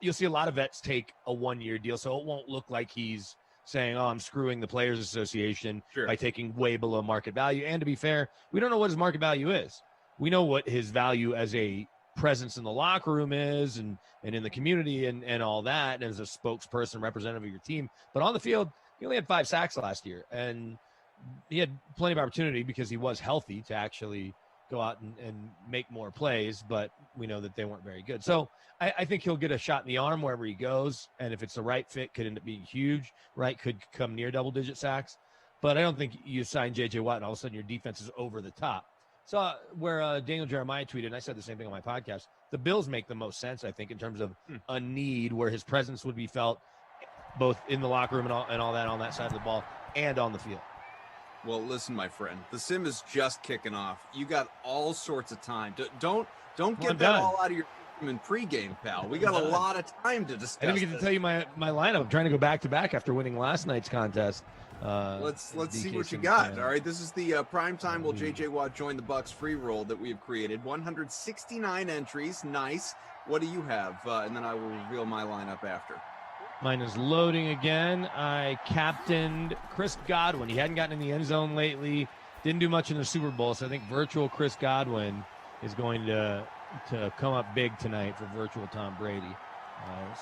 you'll see a lot of vets take a 1-year deal. So it won't look like he's saying, I'm screwing the Players Association by taking way below market value. And to be fair, we don't know what his market value is. We know what his value as a presence in the locker room is and in the community and all that, and as a spokesperson, representative of your team. But on the field, he only had 5 sacks last year. And he had plenty of opportunity because he was healthy to actually go out and make more plays, but we know that they weren't very good. So I think he'll get a shot in the arm wherever he goes, and if it's the right fit, could end up being huge, right? Could come near double-digit sacks. But I don't think you sign J.J. Watt and all of a sudden your defense is over the top. So where Daniel Jeremiah tweeted, and I said the same thing on my podcast, the Bills make the most sense, I think, in terms of a need where his presence would be felt both in the locker room and all that on that side of the ball and on the field. Well, listen, my friend, the sim is just kicking off. You got all sorts of time. Don't get that all out of your. in pregame, pal. We got a lot of time to discuss. I didn't get to tell you my lineup. I'm trying to go back to back after winning last night's contest. Let's see DK what you got. All right, this is the prime time. Will JJ Watt join the Bucks free roll that we have created? 169 entries. Nice. What do you have? And then I will reveal my lineup after. Mine is loading again. I captained Chris Godwin. He hadn't gotten in the end zone lately. Didn't do much in the Super Bowl, so I think virtual Chris Godwin is going to come up big tonight for virtual Tom Brady.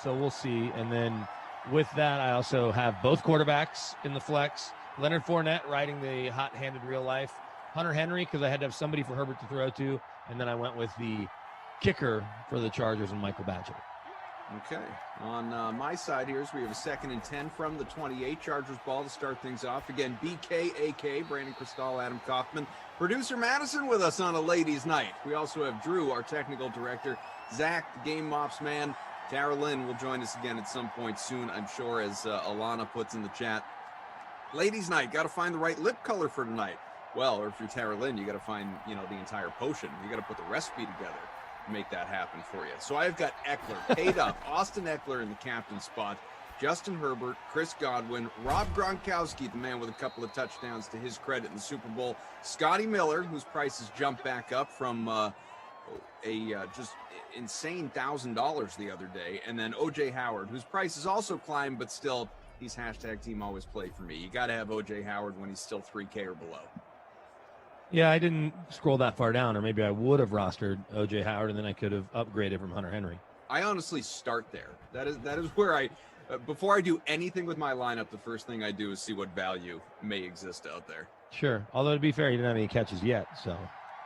So we'll see. And then with that, I also have both quarterbacks in the flex. Leonard Fournette riding the hot-handed real life. Hunter Henry, because I had to have somebody for Herbert to throw to. And then I went with the kicker for the Chargers and Michael Badger. Okay. On my side here, we have a 2nd and 10 from the 28. Chargers ball to start things off. Again, BKAK, Brandon Cristal, Adam Kaufman. Producer Madison with us on a ladies' night. We also have Drew, our technical director. Zach, the game ops man. Tara Lynn will join us again at some point soon, I'm sure, as Alana puts in the chat. Ladies' night, got to find the right lip color for tonight. Well, or if you're Tara Lynn, you got to find, the entire potion. You got to put the recipe together. Make that happen for you. So I've got Eckler paid up. Austin Eckler in the captain spot. Justin Herbert, Chris Godwin, Rob Gronkowski, the man with a couple of touchdowns to his credit in the Super Bowl. Scotty Miller, whose prices jumped back up from just insane $1,000 the other day. And then OJ Howard, whose prices also climbed, but still, he's hashtag team always play for me. You got to have OJ Howard when he's still 3K or below. Yeah, I didn't scroll that far down, or maybe I would have rostered O.J. Howard, and then I could have upgraded from Hunter Henry. I honestly start there. That is where I, before I do anything with my lineup, the first thing I do is see what value may exist out there. Sure. Although, to be fair, he didn't have any catches yet, so.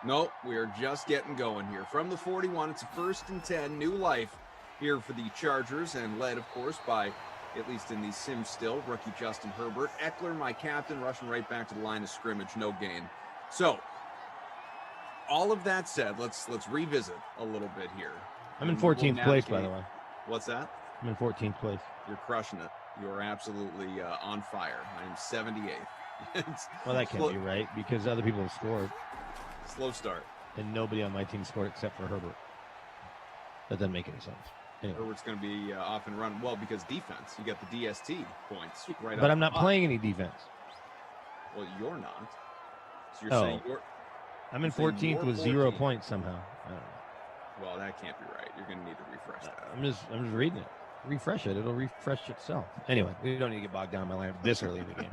Nope, we are just getting going here. From the 41, it's a 1st and 10, new life here for the Chargers, and led, of course, by, at least in the sim still, rookie Justin Herbert. Eckler, my captain, rushing right back to the line of scrimmage, no gain. So, all of that said, let's revisit a little bit here. I'm in 14th place, by the way. What's that? I'm in 14th place. You're crushing it. You are absolutely on fire. I am 78th. Well, that can't be right, because other people have scored. Slow start. And nobody on my team scored except for Herbert. That doesn't make any sense. Anyway. Herbert's going to be off and run. Well, because defense. You got the DST points right up. But I'm not playing any defense. Well, you're not. So you're saying I'm in 14th with 0 points somehow. I don't know. Well, that can't be right. You're going to need to refresh that. I'm just reading it. Refresh it. It'll refresh itself. Anyway, we don't need to get bogged down in my lineup this early in the game.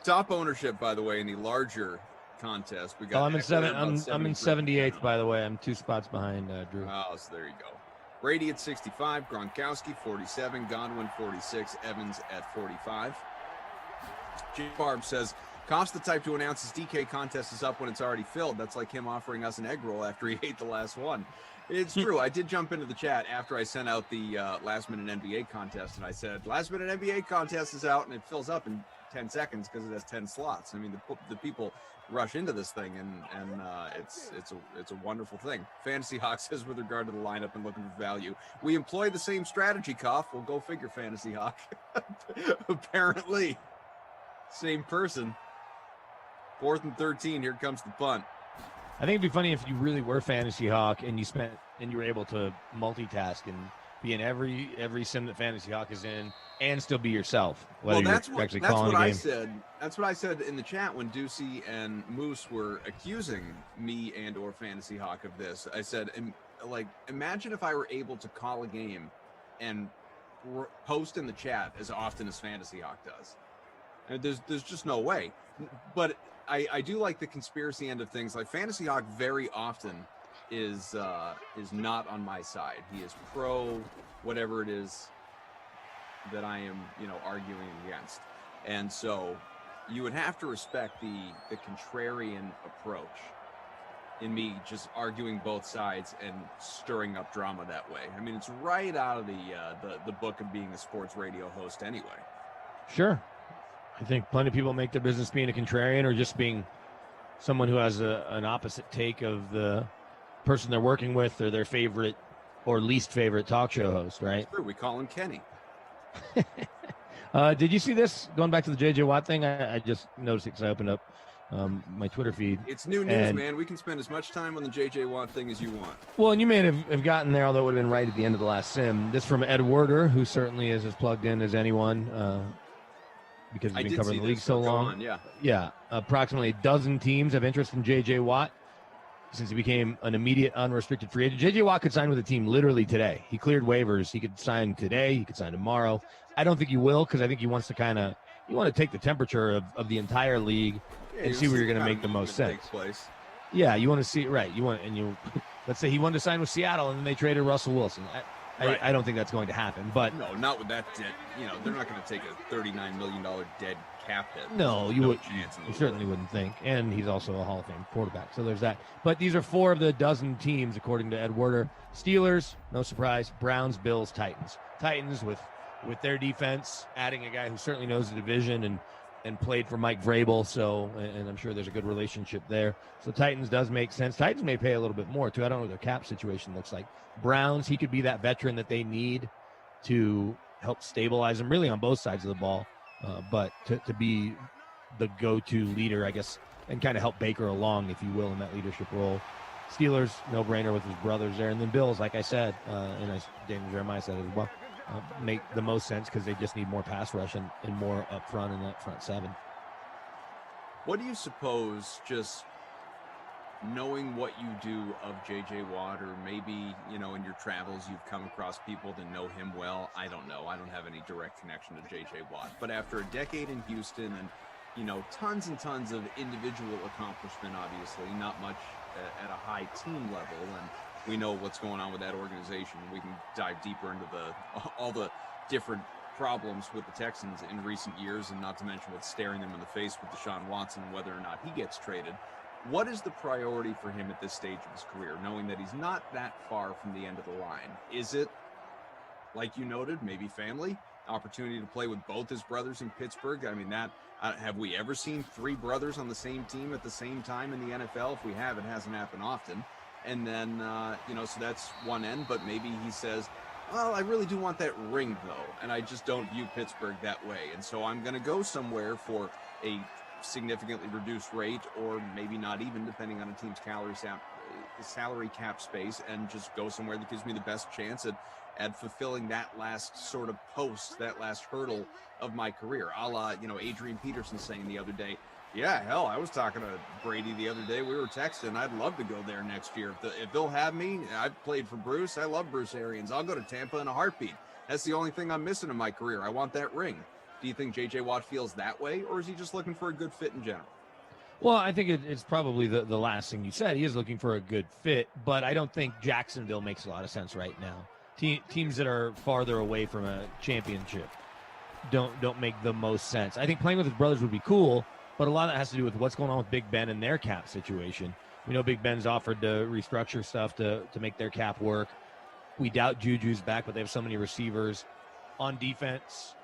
Top ownership, by the way, in the larger contest. We got. I'm in 78th, by the way. I'm 2 spots behind Drew. Oh, so there you go. Brady at 65, Gronkowski 47, Godwin 46, Evans at 45. Jim Barb says, Koff's the type to announce his DK contest is up when it's already filled. That's like him offering us an egg roll after he ate the last one. It's true. I did jump into the chat after I sent out the last-minute NBA contest, and I said, last-minute NBA contest is out, and it fills up in 10 seconds because it has 10 slots. I mean, the people rush into this thing, and it's a wonderful thing. Fantasy Hawk says, with regard to the lineup and looking for value, we employ the same strategy, Koff. We'll go figure, Fantasy Hawk. Apparently. Same person. 4th and 13. Here comes the punt. I think it'd be funny if you really were Fantasy Hawk and you were able to multitask and be in every sim that Fantasy Hawk is in and still be yourself. Well, that's what I said. That's what I said in the chat when Ducey and Moose were accusing me and or Fantasy Hawk of this. I said, imagine if I were able to call a game and post in the chat as often as Fantasy Hawk does. And there's just no way. But I do like the conspiracy end of things. Like Fantasy Hawk very often is not on my side. He is pro whatever it is that I am, arguing against. And so you would have to respect the contrarian approach in me just arguing both sides and stirring up drama that way. I mean, it's right out of the book of being a sports radio host anyway. Sure. I think plenty of people make their business being a contrarian or just being someone who has an opposite take of the person they're working with or their favorite or least favorite talk show host, right? That's true. We call him Kenny. Did you see this? Going back to the J.J. Watt thing, I just noticed it because I opened up my Twitter feed. It's new news, man. We can spend as much time on the J.J. Watt thing as you want. Well, and you may have gotten there, although it would have been right at the end of the last sim. This from Ed Werder, who certainly is as plugged in as anyone because he's been covering the league so long. Yeah. Approximately a dozen teams have interest in J.J. Watt since he became an immediate unrestricted free agent. J.J. Watt could sign with a team literally today. He cleared waivers. He could sign today. He could sign tomorrow. I don't think he will because I think he wants to you want to take the temperature of the entire league and see where you're going to make the most sense. Yeah, you want to see right. Let's say he wanted to sign with Seattle and then they traded Russell Wilson. I don't think that's going to happen. But no, not with that dead. They're not going to take a $39 million dead cap hit. No, you certainly wouldn't think. And he's also a Hall of Fame quarterback, so there's that. But these are 4 of the dozen teams, according to Ed Werder. Steelers, no surprise. Browns, Bills, Titans. Titans with their defense, adding a guy who certainly knows the division and played for Mike Vrabel, and I'm sure there's a good relationship there. So Titans does make sense. Titans may pay a little bit more, too. I don't know what their cap situation looks like. Browns, he could be that veteran that they need to help stabilize them, really on both sides of the ball, but to be the go-to leader, I guess, and kind of help Baker along, if you will, in that leadership role. Steelers, no-brainer with his brothers there. And then Bills, like I said, and as Daniel Jeremiah said as well, make the most sense because they just need more pass rush and more up front in that front 7. What do you suppose, just knowing what you do of J.J. Watt, or maybe, in your travels you've come across people that know him well? I don't know. I don't have any direct connection to J.J. Watt. But after a decade in Houston and, tons and tons of individual accomplishment, obviously, not much at a high team level, and we know what's going on with that organization. We can dive deeper into all the different problems with the Texans in recent years, and not to mention what's staring them in the face with Deshaun Watson and whether or not he gets traded. What is the priority for him at this stage of his career, knowing that he's not that far from the end of the line? Is it, like you noted, maybe family? Opportunity to play with both his brothers in Pittsburgh? I mean, have we ever seen 3 brothers on the same team at the same time in the NFL? If we have, it hasn't happened often. And then, so that's one end, but maybe he says, well, I really do want that ring, though, and I just don't view Pittsburgh that way. And so I'm going to go somewhere for a significantly reduced rate, or maybe not even, depending on a team's salary cap space, and just go somewhere that gives me the best chance at fulfilling that last sort of post, that last hurdle of my career. A la, Adrian Peterson saying the other day, yeah, hell, I was talking to Brady the other day. We were texting. I'd love to go there next year. If they'll have me, I've played for Bruce. I love Bruce Arians. I'll go to Tampa in a heartbeat. That's the only thing I'm missing in my career. I want that ring. Do you think J.J. Watt feels that way, or is he just looking for a good fit in general? Well, I think it's probably the last thing you said. He is looking for a good fit, but I don't think Jacksonville makes a lot of sense right now. Teams that are farther away from a championship don't make the most sense. I think playing with his brothers would be cool, but a lot of that has to do with what's going on with Big Ben and their cap situation. We know Big Ben's offered to restructure stuff to make their cap work. We doubt Juju's back, but they have so many receivers. On defense,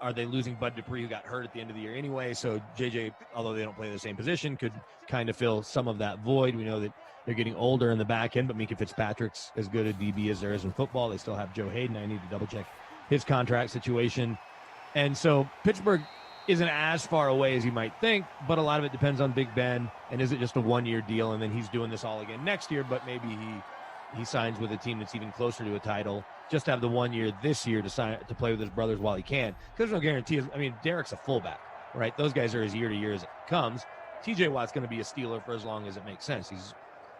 are they losing Bud Dupree, who got hurt at the end of the year anyway? So JJ, although they don't play the same position, could kind of fill some of that void. We know that they're getting older in the back end, but Minka Fitzpatrick's as good a DB as there is in football. They still have Joe Hayden. I need to double check his contract situation. And so Pittsburgh isn't as far away as you might think, but a lot of it depends on Big Ben. And is it just a one-year deal, and then he's doing this all again next year, but maybe he signs with a team that's even closer to a title, just to have the 1 year this year to play with his brothers while he can. Because there's no guarantee. I mean, Derek's a fullback, right? Those guys are as year to year as it comes. TJ Watt's going to be a Steeler for as long as it makes sense. He's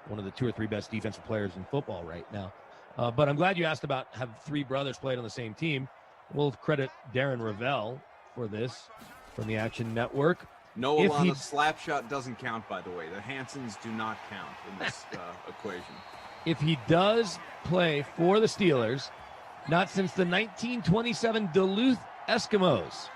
one of the 2 or 3 best defensive players in football right now. But I'm glad you asked about have 3 brothers played on the same team. We'll credit Darren Ravel for this from the Action Network. No, Alana, Slapshot doesn't count, by the way. The Hansons do not count in this equation. If he does play for the Steelers, not since the 1927 Duluth Eskimos,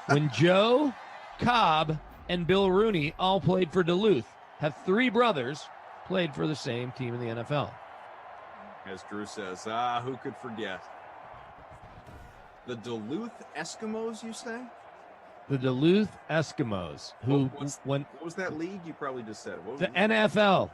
when Joe, Cobb, and Bill Rooney all played for Duluth, have 3 brothers played for the same team in the NFL. As Drew says, who could forget? The Duluth Eskimos, you say? The Duluth Eskimos, who what was that league? You probably just said it. The NFL.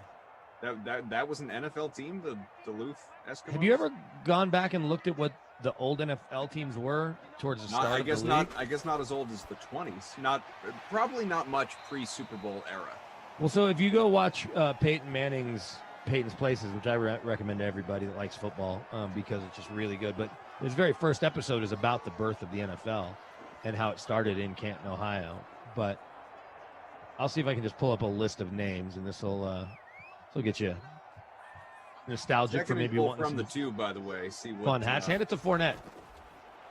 That was an NFL team, the Duluth Eskimos. Have you ever gone back and looked at what the old NFL teams were towards the start I of guess the not. league? I guess not as old as the 20s. Probably not much pre-Super Bowl era. Well, so if you go watch Peyton's Places, which I recommend to everybody that likes football because it's just really good. But his very first episode is about the birth of the NFL and how it started in Canton, Ohio. But I'll see if I can just pull up a list of names, and this will get you nostalgic for maybe wanting from some the tube, by the way. See what fun hats. Hand it to Fournette.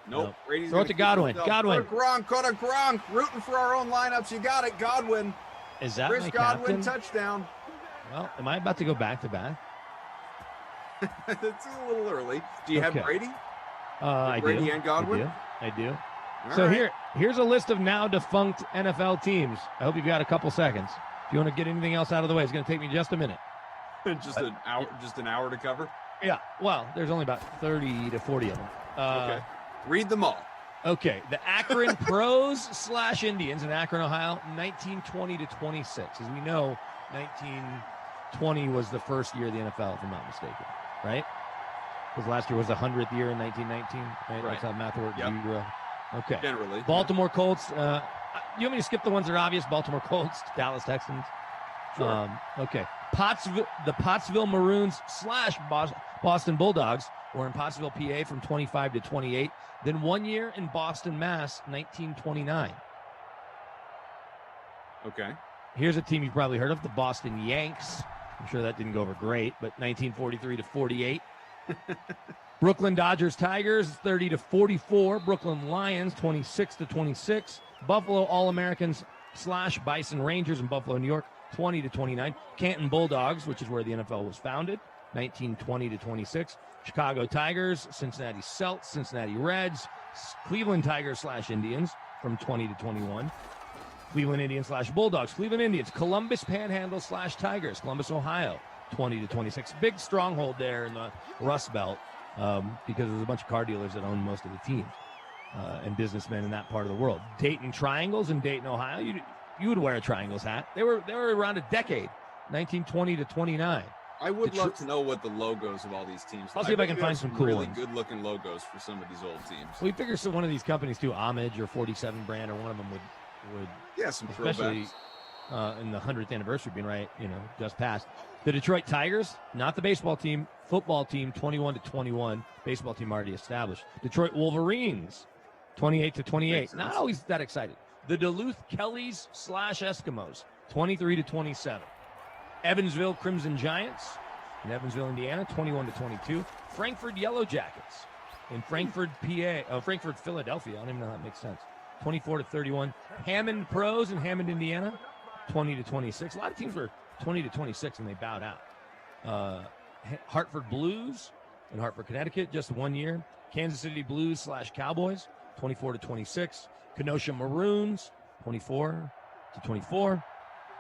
Nope. Brady's Throw it gonna to keep Godwin. himself. Godwin. Go to Gronk. Rooting for our own lineups. You got it, Godwin. Is that Chris my Godwin captain? touchdown. Well, am I about to go back to back? It's a little early. Do you have Brady? I Brady do. and Godwin? I do. All So right. here's a list of now defunct NFL teams. I hope you've got a couple seconds. If you want to get anything else out of the way, it's going to take me just a minute. Just an hour to cover. Yeah. Well, there's only about 30 to 40 of them. Okay. Read them all. Okay. The Akron Pros / Indians in Akron, Ohio, 1920 to 26. As we know, 1920 was the first year of the NFL, if I'm not mistaken, right? Because last year was the 100th year in 1919, right? That's how math works. Yep. Okay. Generally. Baltimore Colts. You want me to skip the ones that are obvious? Baltimore Colts, Dallas Texans. Sure. Okay. The Pottsville Maroons / Boston Bulldogs were in Pottsville, PA from 25 to 28. Then 1 year in Boston, Mass, 1929. Okay. Here's a team you've probably heard of, the Boston Yanks. I'm sure that didn't go over great, but 1943 to 48. Brooklyn Dodgers Tigers 30 to 44. Brooklyn Lions 26 to 26. Buffalo All-Americans / Bison Rangers in Buffalo, New York 20 to 29. Canton Bulldogs, which is where the NFL was founded, 1920 to 26. Chicago Tigers, Cincinnati Celts, Cincinnati Reds, Cleveland Tigers / Indians from 20 to 21. Cleveland Indians / Bulldogs, Cleveland Indians, Columbus Panhandle / Tigers, Columbus, Ohio, 20 to 26. Big stronghold there in the Rust Belt because there's a bunch of car dealers that own most of the teams and businessmen in that part of the world. Dayton Triangles in Dayton, Ohio. You would wear a Triangles hat. They were around a decade, 1920 to 29. I would love to know what the logos of all these teams. I'll see if I can find some cool really ones. good-looking logos for some of these old teams. We figure one of these companies too, Homage or 47 brand, or one of them would some especially in the 100th anniversary being just passed. The Detroit Tigers, not the baseball team, football team, 21 to 21. Baseball team already established. Detroit Wolverines, 28 to 28. Not always that excited. The Duluth Kellys / Eskimos, 23 to 27. Evansville Crimson Giants in Evansville, Indiana, 21 to 22. Frankfurt Yellow Jackets in Frankfurt, Frankfurt, Philadelphia. I don't even know how that makes sense. 24 to 31. Hammond Pros in Hammond, Indiana, 20 to 26. A lot of teams were 20 to 26 and they bowed out. Hartford Blues in Hartford, Connecticut, just 1 year. Kansas City Blues / Cowboys, 24 to 26. Kenosha Maroons, 24 to 24.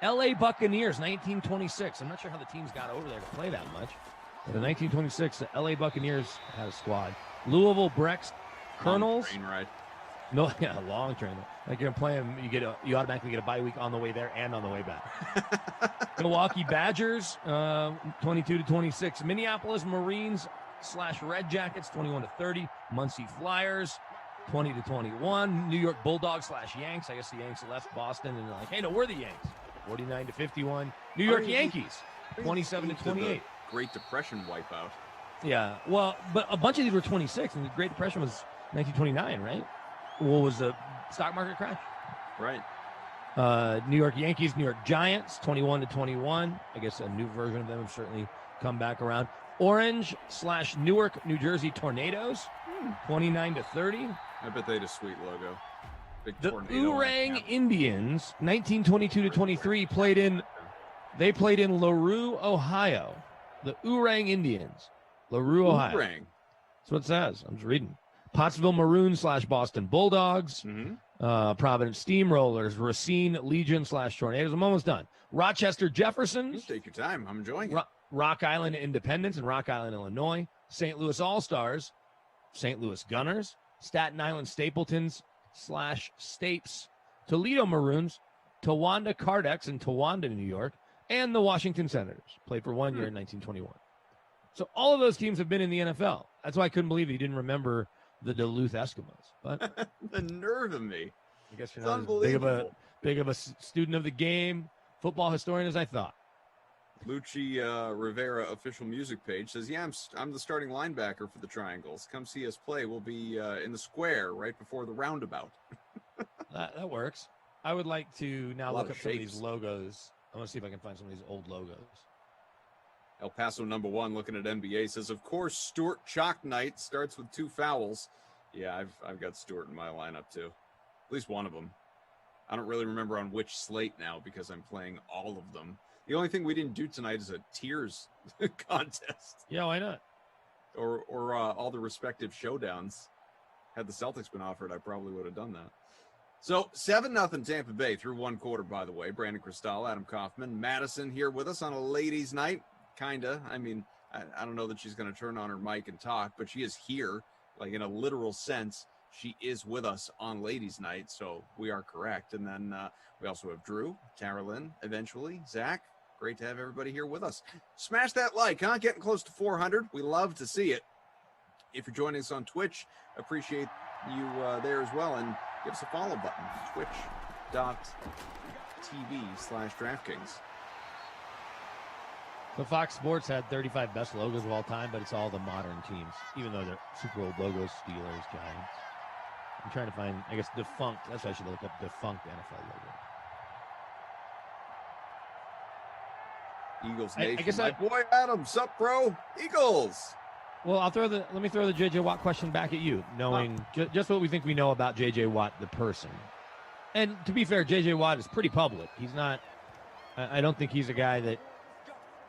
LA Buccaneers, 1926. I'm not sure how the teams got over there to play that much. But in 1926, the LA Buccaneers had a squad. Louisville Brex Colonels. Train ride. No, yeah, a long train. Like you're playing, you automatically get a bye week on the way there and on the way back. Milwaukee Badgers, 22 to 26. Minneapolis Marines / Red Jackets, 21 to 30. Muncie Flyers, 20 to 21. New York Bulldogs / Yanks. I guess the Yanks left Boston and they're like, hey, no, we're the Yanks. 49 to 51. New York Yankees, 27 to 28. Great Depression wipeout. Yeah, well, but a bunch of these were 26, and the Great Depression was 1929, right? What was the stock market crash? Right. New York Yankees, New York Giants, 21 to 21. I guess a new version of them have certainly come back around. Orange / Newark, New Jersey Tornadoes, 29 to 30. I bet they had a sweet logo. Big The tornado on Oorang cap. Indians, 1922 to 23, played in LaRue, Ohio. The Oorang Indians, LaRue, Ohio. Oorang. That's what it says. I'm just reading. Pottsville Maroons / Boston Bulldogs. Providence Steamrollers, Racine Legion / Tornadoes. I'm almost done. Rochester Jeffersons. Take your time. I'm enjoying it. Rock Island Independence in Rock Island, Illinois. St. Louis All-Stars, St. Louis Gunners. Staten Island Stapletons / Stapes. Toledo Maroons, Towanda Cardex in Towanda, New York. And the Washington Senators. Played for 1 year in 1921. So all of those teams have been in the NFL. That's why I couldn't believe he didn't remember the Duluth Eskimos. But the nerve of me. I guess you're It's not as big of a student of the game, football historian as I thought. Lucci Rivera official music page says, yeah, I'm the starting linebacker for the Triangles. Come see us play. We'll be in the square right before the roundabout. That works. I would like to now look up some of these shapes. logos. I want to see if I can find some of these old logos. El Paso #1 looking at NBA says, of course, Stuart Chalk Knight starts with 2 fouls. Yeah, I've got Stuart in my lineup too. At least one of them. I don't really remember on which slate now because I'm playing all of them. The only thing we didn't do tonight is a tiers contest. Yeah, why not? Or all the respective showdowns. Had the Celtics been offered, I probably would have done that. So 7-0 Tampa Bay through 1 quarter, by the way. Brandon Cristal, Adam Kaufman, Madison here with us on a ladies' night. Kinda. I mean, I don't know that she's going to turn on her mic and talk, but she is here, like in a literal sense. She is with us on ladies' night, so we are correct. And then we also have Drew, Carolyn, eventually, Zach. Great to have everybody here with us. Smash that like, huh? Getting close to 400. We love to see it. If you're joining us on Twitch, appreciate you there as well. And give us a follow button, twitch.tv/DraftKings. So Fox Sports had 35 best logos of all time, but it's all the modern teams, even though they're super old logos, Steelers, Giants. I'm trying to find, I guess, defunct. That's why I should look up defunct NFL logo. Eagles Nation. I guess my boy Adam, sup, bro? Eagles. Well, let me throw the J.J. Watt question back at you, knowing just what we think we know about J.J. Watt, the person. And to be fair, J.J. Watt is pretty public. He's not, I don't think he's a guy that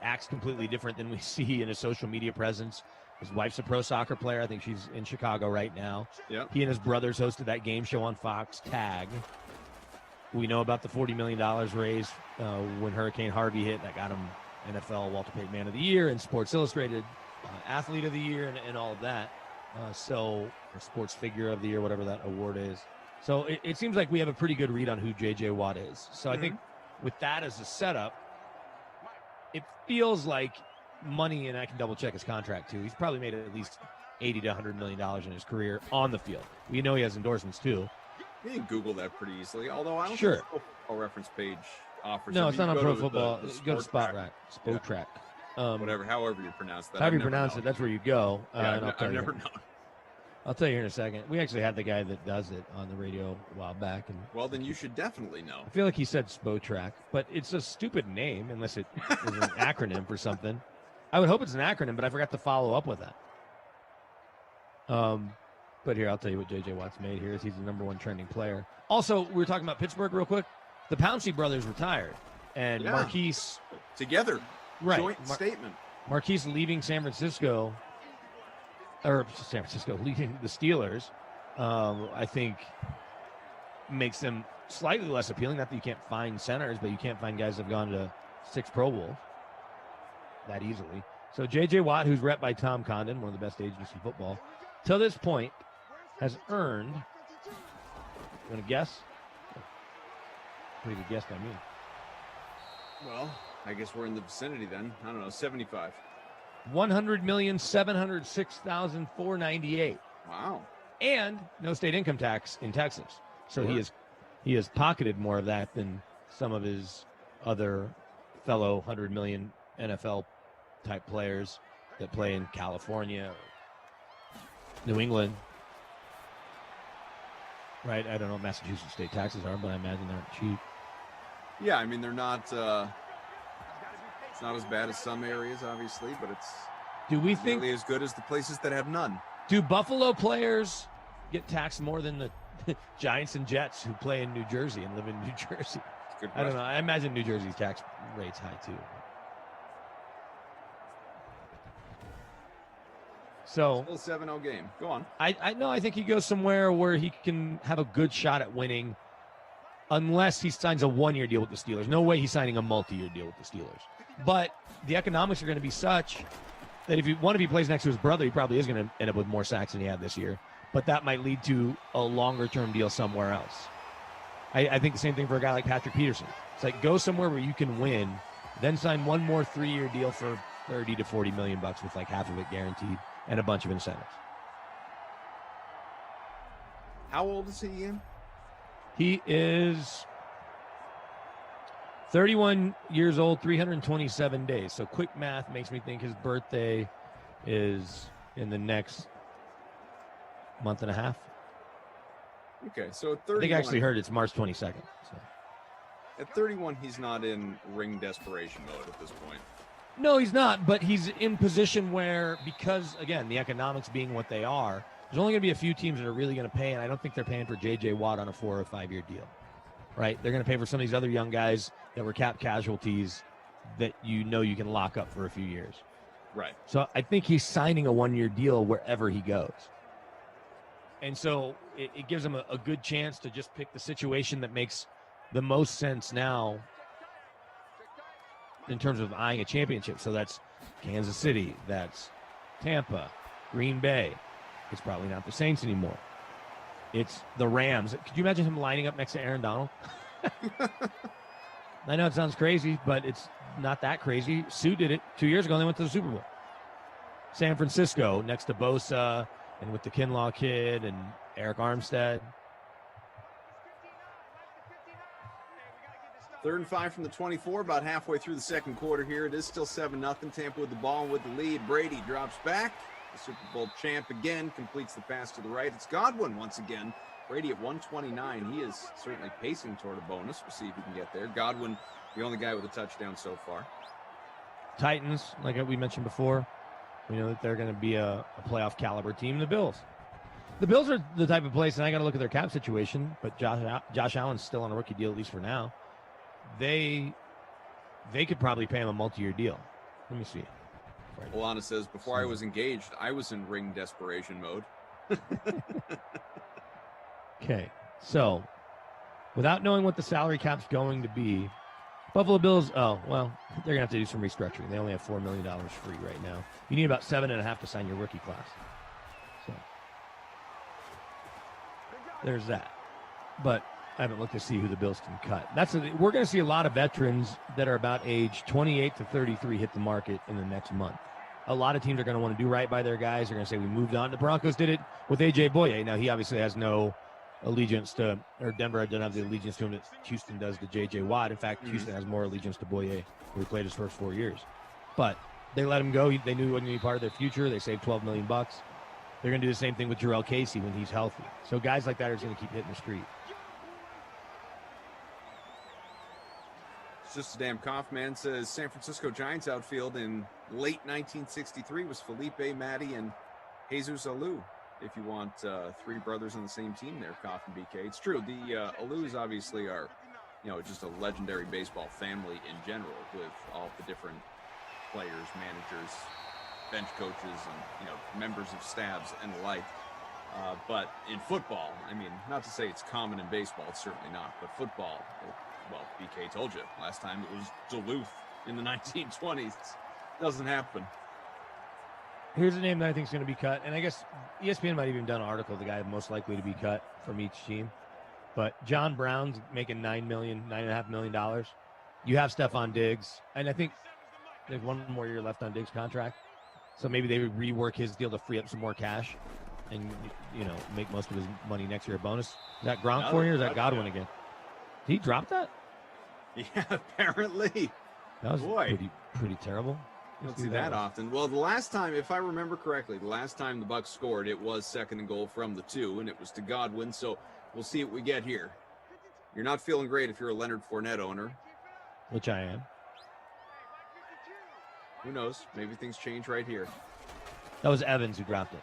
acts completely different than we see in his social media presence. His wife's a pro soccer player. I think she's in Chicago right now. Yep. He and his brothers hosted that game show on Fox, Tag. We know about the $40 million raised when Hurricane Harvey hit. That got him NFL Walter Payton Man of the Year and Sports Illustrated Athlete of the Year and all of that. Or Sports Figure of the Year, whatever that award is. So it seems like we have a pretty good read on who J.J. Watt is. So I think with that as a setup, it feels like money, and I can double check his contract too. He's probably made at least $80 to $100 million in his career on the field. We know he has endorsements too. You can Google that pretty easily, although I don't Sure. think the Football Reference page offers. No, it. it's You not on go Pro to Football. the Go to Sport Spot Track. Track. However you pronounce that. However I've you never pronounce known. it, that's where you go. Yeah, and I've never known. I'll tell you here in a second. We actually had the guy that does it on the radio a while back, and Well, then you should definitely know. I feel like he said Spotrac, but it's a stupid name unless it is an acronym for something. I would hope it's an acronym, but I forgot to follow up with that. But here, I'll tell you what J.J. Watt's made here. He's the #1 trending player. Also, we were talking about Pittsburgh real quick. The Pouncey brothers retired, and Yeah. Marquise Together. Right. Joint statement. Marquise leaving San Francisco, leaving the Steelers, I think makes them slightly less appealing. Not that you can't find centers, but you can't find guys that have gone to 6 Pro Bowls that easily. So J.J. Watt, who's rep by Tom Condon, one of the best agents in football, till this point has earned, you want to guess? Pretty good guess by me. Well, I guess we're in the vicinity then. I don't know, 75. $100,706,498. Wow. And no state income tax in Texas. So Sure. he has pocketed more of that than some of his other fellow 100 million NFL type players that play in California, New England. Right? I don't know what Massachusetts state taxes are, but I imagine they're cheap. Yeah, I mean they're not it's not as bad as some areas, obviously, but it's Do we think nearly as good as the places that have none. Do Buffalo players get taxed more than the Giants and Jets who play in New Jersey and live in New Jersey? Good I don't question. know. I imagine New Jersey's tax rate's high too. So Still 7-0 game. Go on. I think he goes somewhere where he can have a good shot at winning, unless he signs a 1-year deal with the Steelers. No way he's signing a multi-year deal with the Steelers. But the economics are going to be such that if he plays next to his brother, he probably is going to end up with more sacks than he had this year. But that might lead to a longer-term deal somewhere else. I think the same thing for a guy like Patrick Peterson. It's like go somewhere where you can win, then sign one more 3-year deal for 30 to 40 million bucks with like half of it guaranteed and a bunch of incentives. How old is he again? He is 31 years old, 327 days. So quick math makes me think his birthday is in the next month and a half. Okay, so at 31, I think I actually heard it's March 22nd. So. At 31, he's not in ring desperation mode at this point. No, he's not, but he's in position where, because, again, the economics being what they are, there's only going to be a few teams that are really going to pay, and I don't think they're paying for J.J. Watt on a 4 or 5 year deal, right? They're going to pay for some of these other young guys that were cap casualties that you can lock up for a few years. Right. So I think he's signing a 1 year deal wherever he goes. And so it gives him a good chance to just pick the situation that makes the most sense now in terms of eyeing a championship. So that's Kansas City, that's Tampa, Green Bay. It's probably not the Saints anymore. It's the Rams. Could you imagine him lining up next to Aaron Donald? I know it sounds crazy, but it's not that crazy. Sue did it 2 years ago, and they went to the Super Bowl. San Francisco next to Bosa and with the Kinlaw kid and Eric Armstead. 3rd and 5 from the 24, about halfway through the second quarter here. It is still 7-0. Tampa with the ball and with the lead. Brady drops back. The Super Bowl champ again completes the pass to the right. It's Godwin once again. Brady at 129. He is certainly pacing toward a bonus. We'll see if he can get there. Godwin, the only guy with a touchdown so far. Titans, like we mentioned before, we know that they're going to be a playoff caliber team. The Bills are the type of place, and I got to look at their cap situation, but Josh Allen's still on a rookie deal, at least for now. They could probably pay him a multi-year deal. Let me see. Alana says, before I was engaged, I was in ring desperation mode. Okay, so without knowing what the salary cap's going to be, Buffalo Bills, they're going to have to do some restructuring. They only have $4 million free right now. You need about 7.5 to sign your rookie class. So there's that. But I haven't looked to see who the Bills can cut. We're going to see a lot of veterans that are about age 28 to 33 hit the market in the next month. A lot of teams are going to want to do right by their guys. They're going to say we moved on. The Broncos did it with A.J. Boye. Now, he obviously has no allegiance to, or Denver doesn't have the allegiance to him that Houston does to J.J. Watt. In fact, Houston has more allegiance to Boye, who he played his first 4 years. But they let him go. They knew he wasn't going to be part of their future. They saved $12 million. They're going to do the same thing with Jarrell Casey when he's healthy. So guys like that are going to keep hitting the street. Just a damn cough, man. Says San Francisco Giants outfield in late 1963 was Felipe, Matty, and Jesus Alou. If you want 3 brothers on the same team there, Cough and BK. It's true. The Alous obviously are, just a legendary baseball family in general, with all the different players, managers, bench coaches, and members of staffs and the like. But in football, I mean, not to say it's common in baseball, it's certainly not. But football, well, BK told you last time it was Duluth in the 1920s. Doesn't happen. Here's a name that I think is going to be cut, and I guess ESPN might have even done an article, the guy most likely to be cut from each team. But John Brown's making $9.5 million. You have Stephon Diggs, and I think there's 1 more year left on Diggs' contract. So maybe they would rework his deal to free up some more cash and, make most of his money next year a bonus. Is that Gronk for you, or is that Godwin again? Did he drop that? Yeah, apparently. That was pretty terrible. You don't see that often. Well, the last time, if I remember correctly, the last time the Bucs scored, it was 2nd and goal from the 2, and it was to Godwin. So we'll see what we get here. You're not feeling great if you're a Leonard Fournette owner. Which I am. Who knows? Maybe things change right here. That was Evans who dropped it.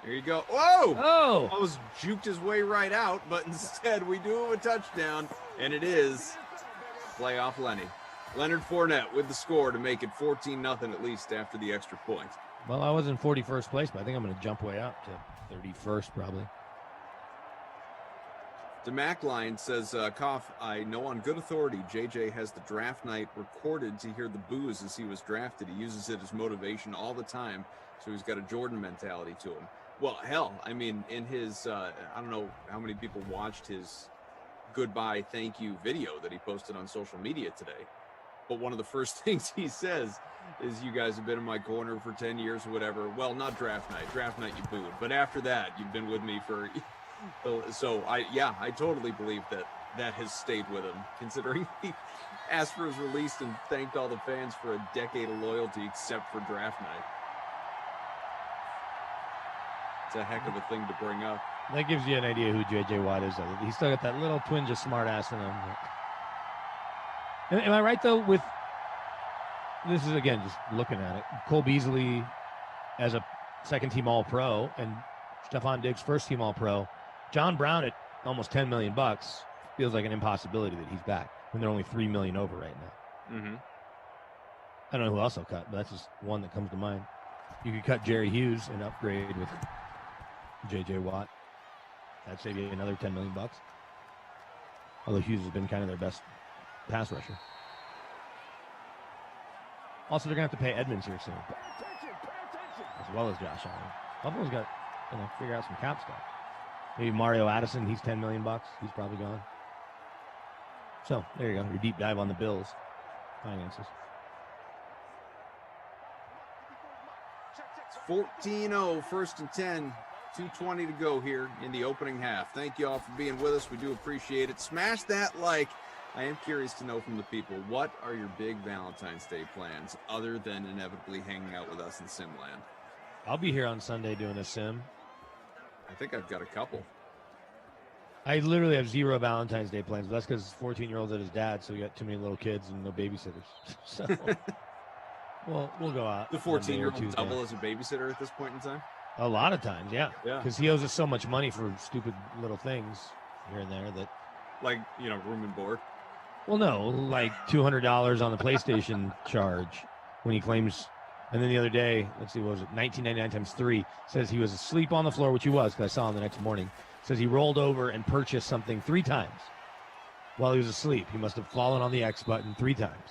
There you go. Whoa! Oh! Almost juked his way right out, but instead we do have a touchdown, and it is playoff Lenny. Leonard Fournette with the score to make it 14-0 at least after the extra point. Well, I was in 41st place, but I think I'm going to jump way up to 31st probably. DeMacline says, Cough, I know on good authority JJ has the draft night recorded to hear the boos as he was drafted. He uses it as motivation all the time, so he's got a Jordan mentality to him. Well, hell, I mean, in his, I don't know how many people watched his goodbye thank you video that he posted on social media today. But one of the first things he says is you guys have been in my corner for 10 years or whatever. Well, not draft night. Draft night you booed. But after that, you've been with me for... So, I totally believe that has stayed with him, considering he asked for his release and thanked all the fans for a decade of loyalty except for draft night. It's a heck of a thing to bring up. That gives you an idea who J.J. Watt is. He's still got that little twinge of smart ass in him. Am I right, though, with this is, again, just looking at it, Cole Beasley as a second-team All-Pro and Stephon Diggs first-team All-Pro, John Brown at almost $10 million feels like an impossibility that he's back when they're only $3 million over right now. Mm-hmm. I don't know who else I'll cut, but that's just one that comes to mind. You could cut Jerry Hughes and upgrade with J.J. Watt. That'd save you another $10 million. Although Hughes has been kind of their best pass rusher. Also, they're going to have to pay Edmonds here soon, as well as Josh Allen. Buffalo's got to figure out some cap stuff. Maybe Mario Addison, he's $10 million. He's probably gone. So, there you go. Your deep dive on the Bills. Finances. 14-0, first and 10. 2:20 to go here in the opening half. Thank you all for being with us. We do appreciate it. Smash that like. I am curious to know from the people, what are your big Valentine's Day plans other than inevitably hanging out with us in Simland? I'll be here on Sunday doing a sim. I think I've got a couple. I literally have zero Valentine's Day plans, but that's because 14-year-old's at his dad, so we got too many little kids and no babysitters. So, well, we'll go out. The 14-year-old double as a babysitter at this point in time? A lot of times, yeah. Yeah. Because he owes us so much money for stupid little things here and there that... Like, room and board? Well, no, like $200 on the PlayStation charge when he claims... And then the other day, let's see, what was it? $19.99 times 3. Says he was asleep on the floor, which he was, because I saw him the next morning. Says he rolled over and purchased something 3 times while he was asleep. He must have fallen on the X button 3 times.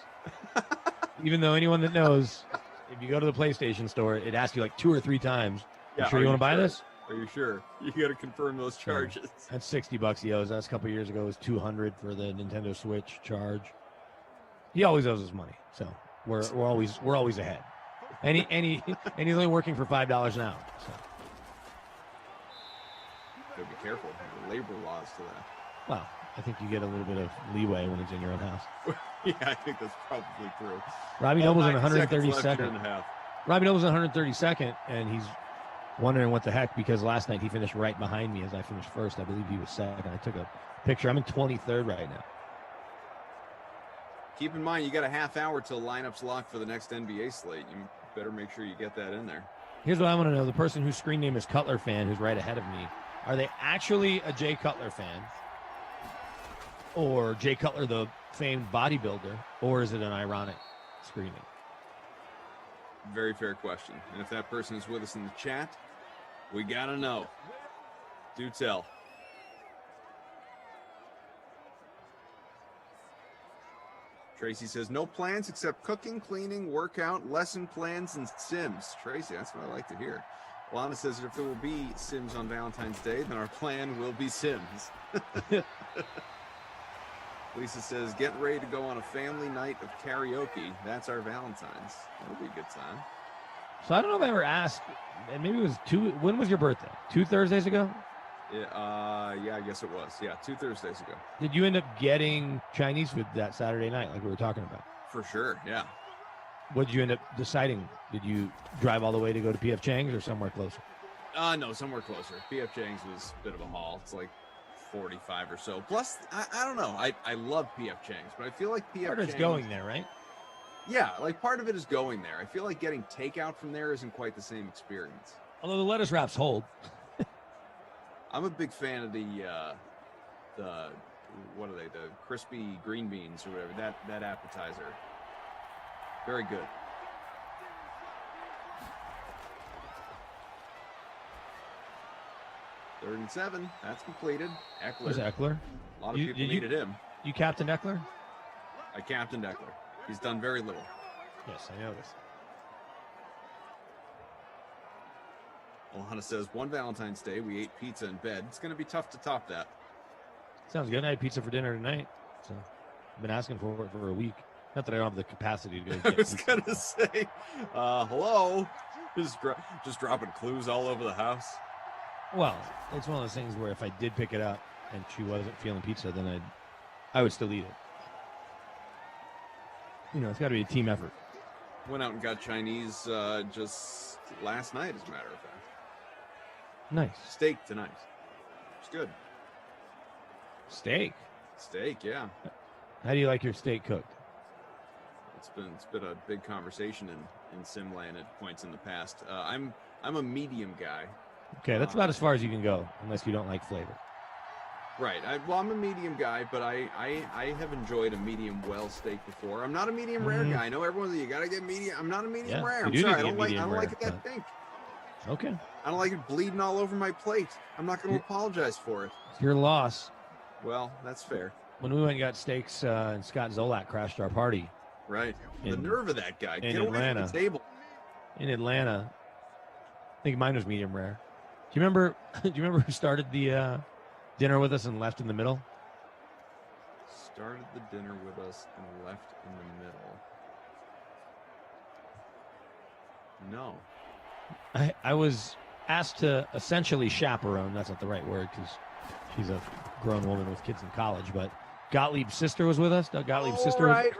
Even though anyone that knows, if you go to the PlayStation store, it asks you like 2 or 3 times. Yeah, You sure you want to buy this? Are you sure? You got to confirm those charges. That's $60 he owes us. A couple of years ago, it was $200 for the Nintendo Switch charge. He always owes us money, so we're always ahead. And he's only working for $5 an hour. So. Gotta be careful. There are labor laws to that. Well, I think you get a little bit of leeway when it's in your own house. Yeah, I think that's probably true. Robbie Noble's in 132nd. 132nd. Robbie Noble's in 132nd, and he's wondering what the heck, because last night he finished right behind me as I finished first. I believe he was second. I took a picture. I'm in 23rd right now. Keep in mind, you got a half hour till lineup's locked for the next NBA slate. You better make sure you get that in there. Here's what I want to know. The person whose screen name is Cutler Fan, who's right ahead of me, are they actually a Jay Cutler fan? Or Jay Cutler, the famed bodybuilder? Or is it an ironic screen name? Very fair question. And if that person is with us in the chat, we got to know. Do tell. Tracy says, no plans except cooking, cleaning, workout, lesson plans, and Sims. Tracy, that's what I like to hear. Lana says, if there will be Sims on Valentine's Day, then our plan will be Sims. Lisa says, getting ready to go on a family night of karaoke. That's our Valentine's. That'll be a good time. So I don't know if I ever asked, and maybe it was when was your birthday? 2 Thursdays ago? Yeah, I guess it was. Yeah, 2 Thursdays ago. Did you end up getting Chinese food that Saturday night, like we were talking about? For sure, yeah. What did you end up deciding? Did you drive all the way to go to P.F. Chang's or somewhere closer? No, somewhere closer. P.F. Chang's was a bit of a haul. It's like 45 or so. Plus, I don't know. I love P.F. Chang's, but I feel like P.F. Part of it's going there, right? Yeah, like part of it is going there. I feel like getting takeout from there isn't quite the same experience. Although the lettuce wraps hold. I'm a big fan of the what are they? The crispy green beans or whatever. That appetizer. Very good. Third and 7. That's completed. Eckler. Who's Eckler? A lot of people needed him. You captained Eckler? I captained Eckler. He's done very little. Yes, I noticed. Alana says, one Valentine's Day, we ate pizza in bed. It's going to be tough to top that. Sounds good. I had pizza for dinner tonight. So I've been asking for it for a week. Not that I don't have the capacity to go. I Get was pizza. gonna say, hello. Just dropping clues all over the house. Well, it's one of those things where if I did pick it up and she wasn't feeling pizza, then I would still eat it. You know, it's got to be a team effort. Went out and got Chinese just last night, as a matter of fact. Nice. Steak tonight. It's good. Steak? Steak, yeah. How do you like your steak cooked? It's been a big conversation in Simland at points in the past. I'm a medium guy. Okay, that's about as far as you can go, unless you don't like flavor. Right. I'm a medium guy, but I have enjoyed a medium well steak before. I'm not a medium rare guy. I know everyone, you got to get medium. I'm not a medium rare. I'm sorry. I don't like it that pink. Okay. I don't like it bleeding all over my plate. I'm not going to apologize for it. It's your loss. Well, that's fair. When we went and got steaks, and Scott Zolak crashed our party. Right. The nerve of that guy. In Get away Atlanta. from the table. In Atlanta. I think mine was medium rare. Do you remember who started the dinner with us and left in the middle? Started the dinner with us and left in the middle. No. I was asked to essentially chaperone. That's not the right word because she's a grown woman with kids in college. But Gottlieb's sister was with us. Doug Gottlieb's sister. Right.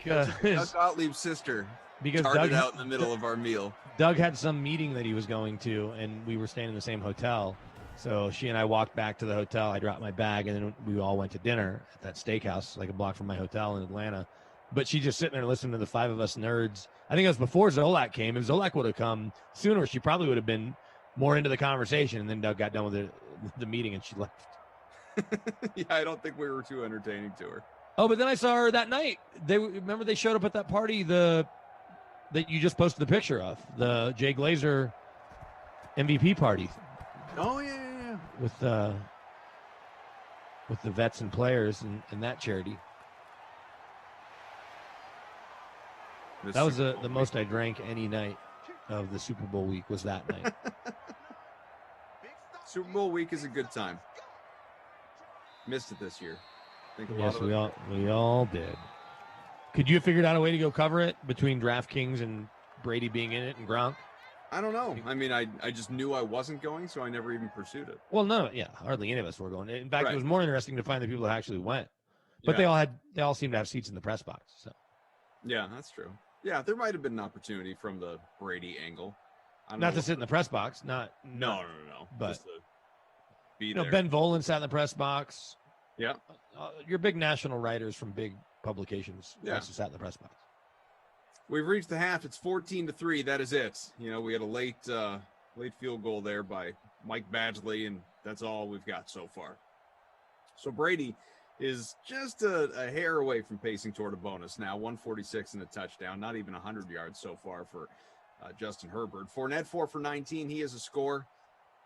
Because Doug Gottlieb's sister. Because started Doug out in the middle of our meal. Doug had some meeting that he was going to, and we were staying in the same hotel. So she and I walked back to the hotel. I dropped my bag, and then we all went to dinner at that steakhouse, like a block from my hotel in Atlanta. But she just sitting there listening to the five of us nerds. I think it was before Zolak came. If Zolak would have come sooner, she probably would have been more into the conversation. And then Doug got done with the meeting, and she left. Yeah, I don't think we were too entertaining to her. Oh, but then I saw her that night. Remember they showed up at that party that you just posted the picture of, the Jay Glazer MVP party. Oh yeah. With the vets and players and that charity. That was the most I drank any night of the Super Bowl week was that night. Super Bowl week is a good time. Missed it this year. Yes, we all did. Could you have figured out a way to go cover it between DraftKings and Brady being in it and Gronk? I don't know. I mean, I just knew I wasn't going, so I never even pursued it. Well, no, yeah, hardly any of us were going. In fact, Right. It was more interesting to find the people that actually went. But Yeah. they all seemed to have seats in the press box. So Yeah, that's true. Yeah, there might have been an opportunity from the Brady angle. I don't not know. to sit in the press box, No. But just to be there. Ben Volen sat in the press box. Yeah. Your big national writers from big publications Yeah. also sat in the press box. We've reached the half. It's 14-3. That is it. You know, we had a late field goal there by Mike Badgley, and that's all we've got so far. So Brady is just a hair away from pacing toward a bonus now. 146 and a touchdown. Not even 100 yards so far for Justin Herbert. Fournette 4 for 19. He has a score.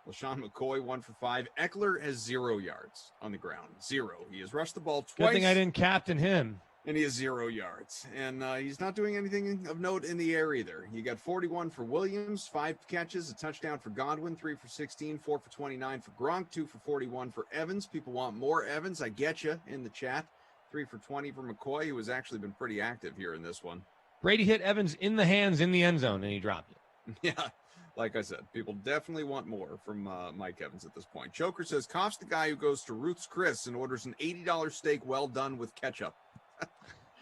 LaShawn McCoy 1 for 5. Eckler has 0 yards on the ground. 0. He has rushed the ball twice. Good thing I didn't captain him. And he has 0 yards. And he's not doing anything of note in the air either. He got 41 for Williams, 5 catches, a touchdown for Godwin, 3 for 16, 4 for 29 for Gronk, 2 for 41 for Evans. People want more Evans. I get you in the chat. 3 for 20 for McCoy, who has actually been pretty active here in this one. Brady hit Evans in the hands in the end zone, and he dropped it. Yeah, like I said, people definitely want more from Mike Evans at this point. Choker says, Koff's the guy who goes to Ruth's Chris and orders an $80 steak well done with ketchup.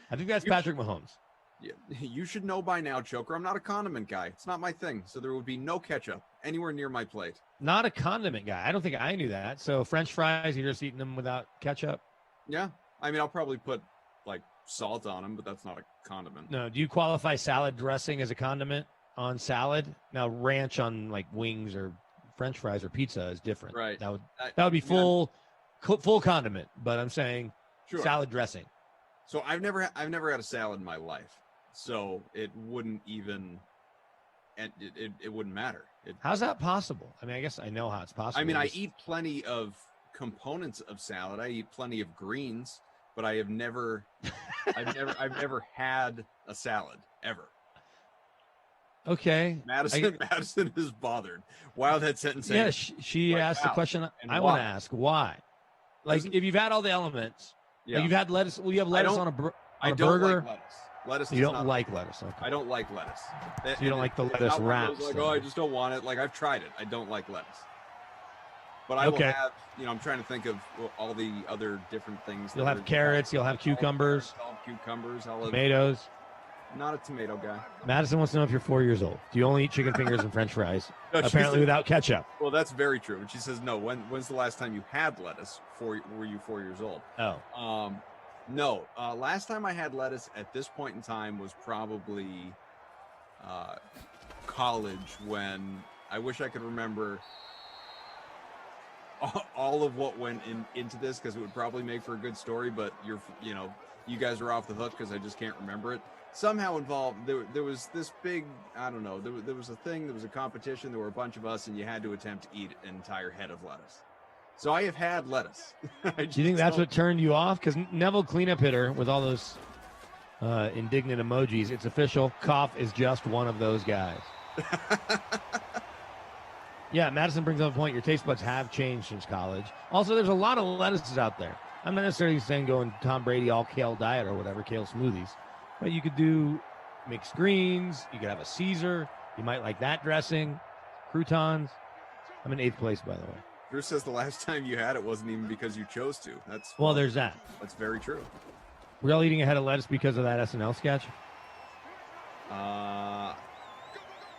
I think that's Patrick Mahomes. Yeah, you should know by now, Choker. I'm not a condiment guy. It's not my thing. So there would be no ketchup anywhere near my plate. Not a condiment guy. I don't think I knew that. So French fries, you're just eating them without ketchup? Yeah. I mean, I'll probably put like salt on them, but that's not a condiment. No. Do you qualify salad dressing as a condiment on salad? Now, ranch on like wings or French fries or pizza is different. Right. That would be full condiment. But I'm saying Sure. salad dressing. So I've never had a salad in my life, so it wouldn't even, and it wouldn't matter. How's that possible? I mean, I guess I know how it's possible. I mean, I eat plenty of components of salad. I eat plenty of greens, but I've never had a salad ever. Okay. Madison is bothered. Wow, that sentence. Yeah, she asked the question I want to ask. Why? Like, if you've had all the elements. Yeah. Like you've had lettuce. Well, you have lettuce on a. On I a don't burger? like lettuce. Lettuce. You does don't not like lettuce. Okay. I don't like lettuce. So you don't like the It's lettuce not one of wraps, those, like, then. oh, I just don't want it. Like, I've tried it. I don't like lettuce. But I will Okay. have, I'm trying to think of all the other different things. You'll that have are- carrots. You'll have cucumbers, I'll have cucumbers. I'll have, tomatoes. Not a tomato guy. Madison wants to know if you're 4 years old. Do you only eat chicken fingers and French fries? No, she Apparently said- without ketchup. Well, that's very true. But she says no. When's the last time you had lettuce? Were you 4 years old? Oh. No. Last time I had lettuce at this point in time was probably college, when I wish I could remember all of what went into this, because it would probably make for a good story, but you guys are off the hook because I just can't remember it. Somehow involved, there was this big, I don't know, there was a thing, there was a competition, there were a bunch of us, and you had to attempt to eat an entire head of lettuce. So I have had lettuce. Do you think that's what turned you off? Because Neville Cleanup Hitter, with all those indignant emojis, it's official. Koff is just one of those guys. Yeah, Madison brings up a point. Your taste buds have changed since college. Also, there's a lot of lettuces out there. I'm not necessarily saying going Tom Brady all kale diet or whatever, kale smoothies. But you could do mixed greens. You could have a Caesar. You might like that dressing. Croutons. I'm in 8th place, by the way. Drew says the last time you had it wasn't even because you chose to. Well, there's that. That's very true. We're all eating a head of lettuce because of that SNL sketch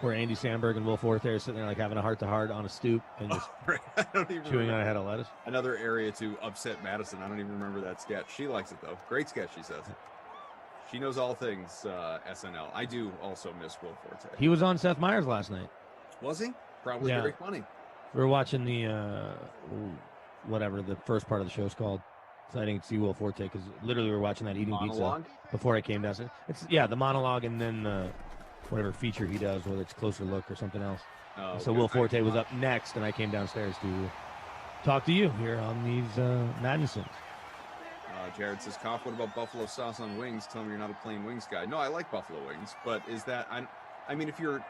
where Andy Samberg and Will Forte are sitting there like having a heart-to-heart on a stoop and just I don't even chewing remember. on a head of lettuce. Another area to upset Madison. I don't even remember that sketch. She likes it, though. Great sketch, she says. She knows all things SNL. I do also miss Will Forte. He was on Seth Meyers last night. Was he? Probably Yeah. very funny. We were watching the whatever the first part of the show's called. So I didn't see Will Forte because literally we were watching that eating Monologue? pizza before I came down. It's the monologue and then whatever feature he does, whether it's Closer Look or something else. Oh, So okay. Will Forte was up next, and I came downstairs to talk to you here on these Madden Sims. Jared says, "Koff, what about buffalo sauce on wings? Tell me you're not a plain wings guy." No, I like buffalo wings, but is that I mean, if you're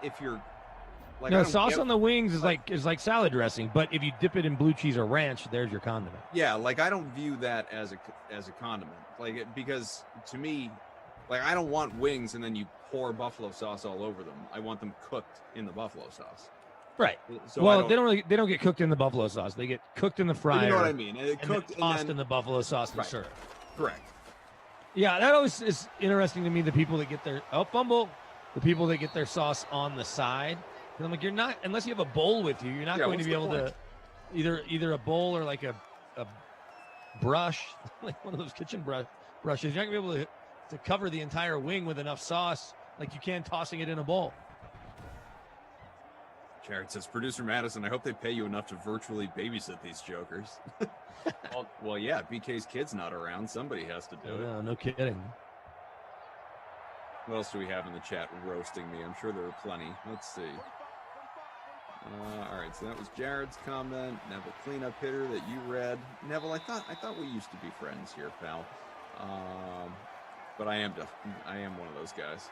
like, No, I don't sauce get- on the wings is like salad dressing, but if you dip it in blue cheese or ranch, there's your condiment. Yeah, like I don't view that as a condiment, because to me, like I don't want wings and then you pour buffalo sauce all over them. I want them cooked in the buffalo sauce. Right. So Well, they don't get cooked in the buffalo sauce. They get cooked in the fryer. You know what I mean? And Cooked then tossed and then, in the buffalo sauce and Right. served. Correct. Yeah, that always is interesting to me. The people that get their the people that get their sauce on the side. 'Cause I'm like, you're not, unless you have a bowl with you, you're not going to be able to either a bowl or like a brush, like one of those kitchen brushes. You're not going to be able to cover the entire wing with enough sauce like you can tossing it in a bowl. Jared says, "Producer Madison, I hope they pay you enough to virtually babysit these jokers." well, yeah. BK's kid's not around. Somebody has to do it. No, no kidding. What else do we have in the chat roasting me? I'm sure there are plenty. Let's see. All right, so that was Jared's comment. Neville Cleanup Hitter that you read. Neville, I thought we used to be friends here, pal. But I am one of those guys.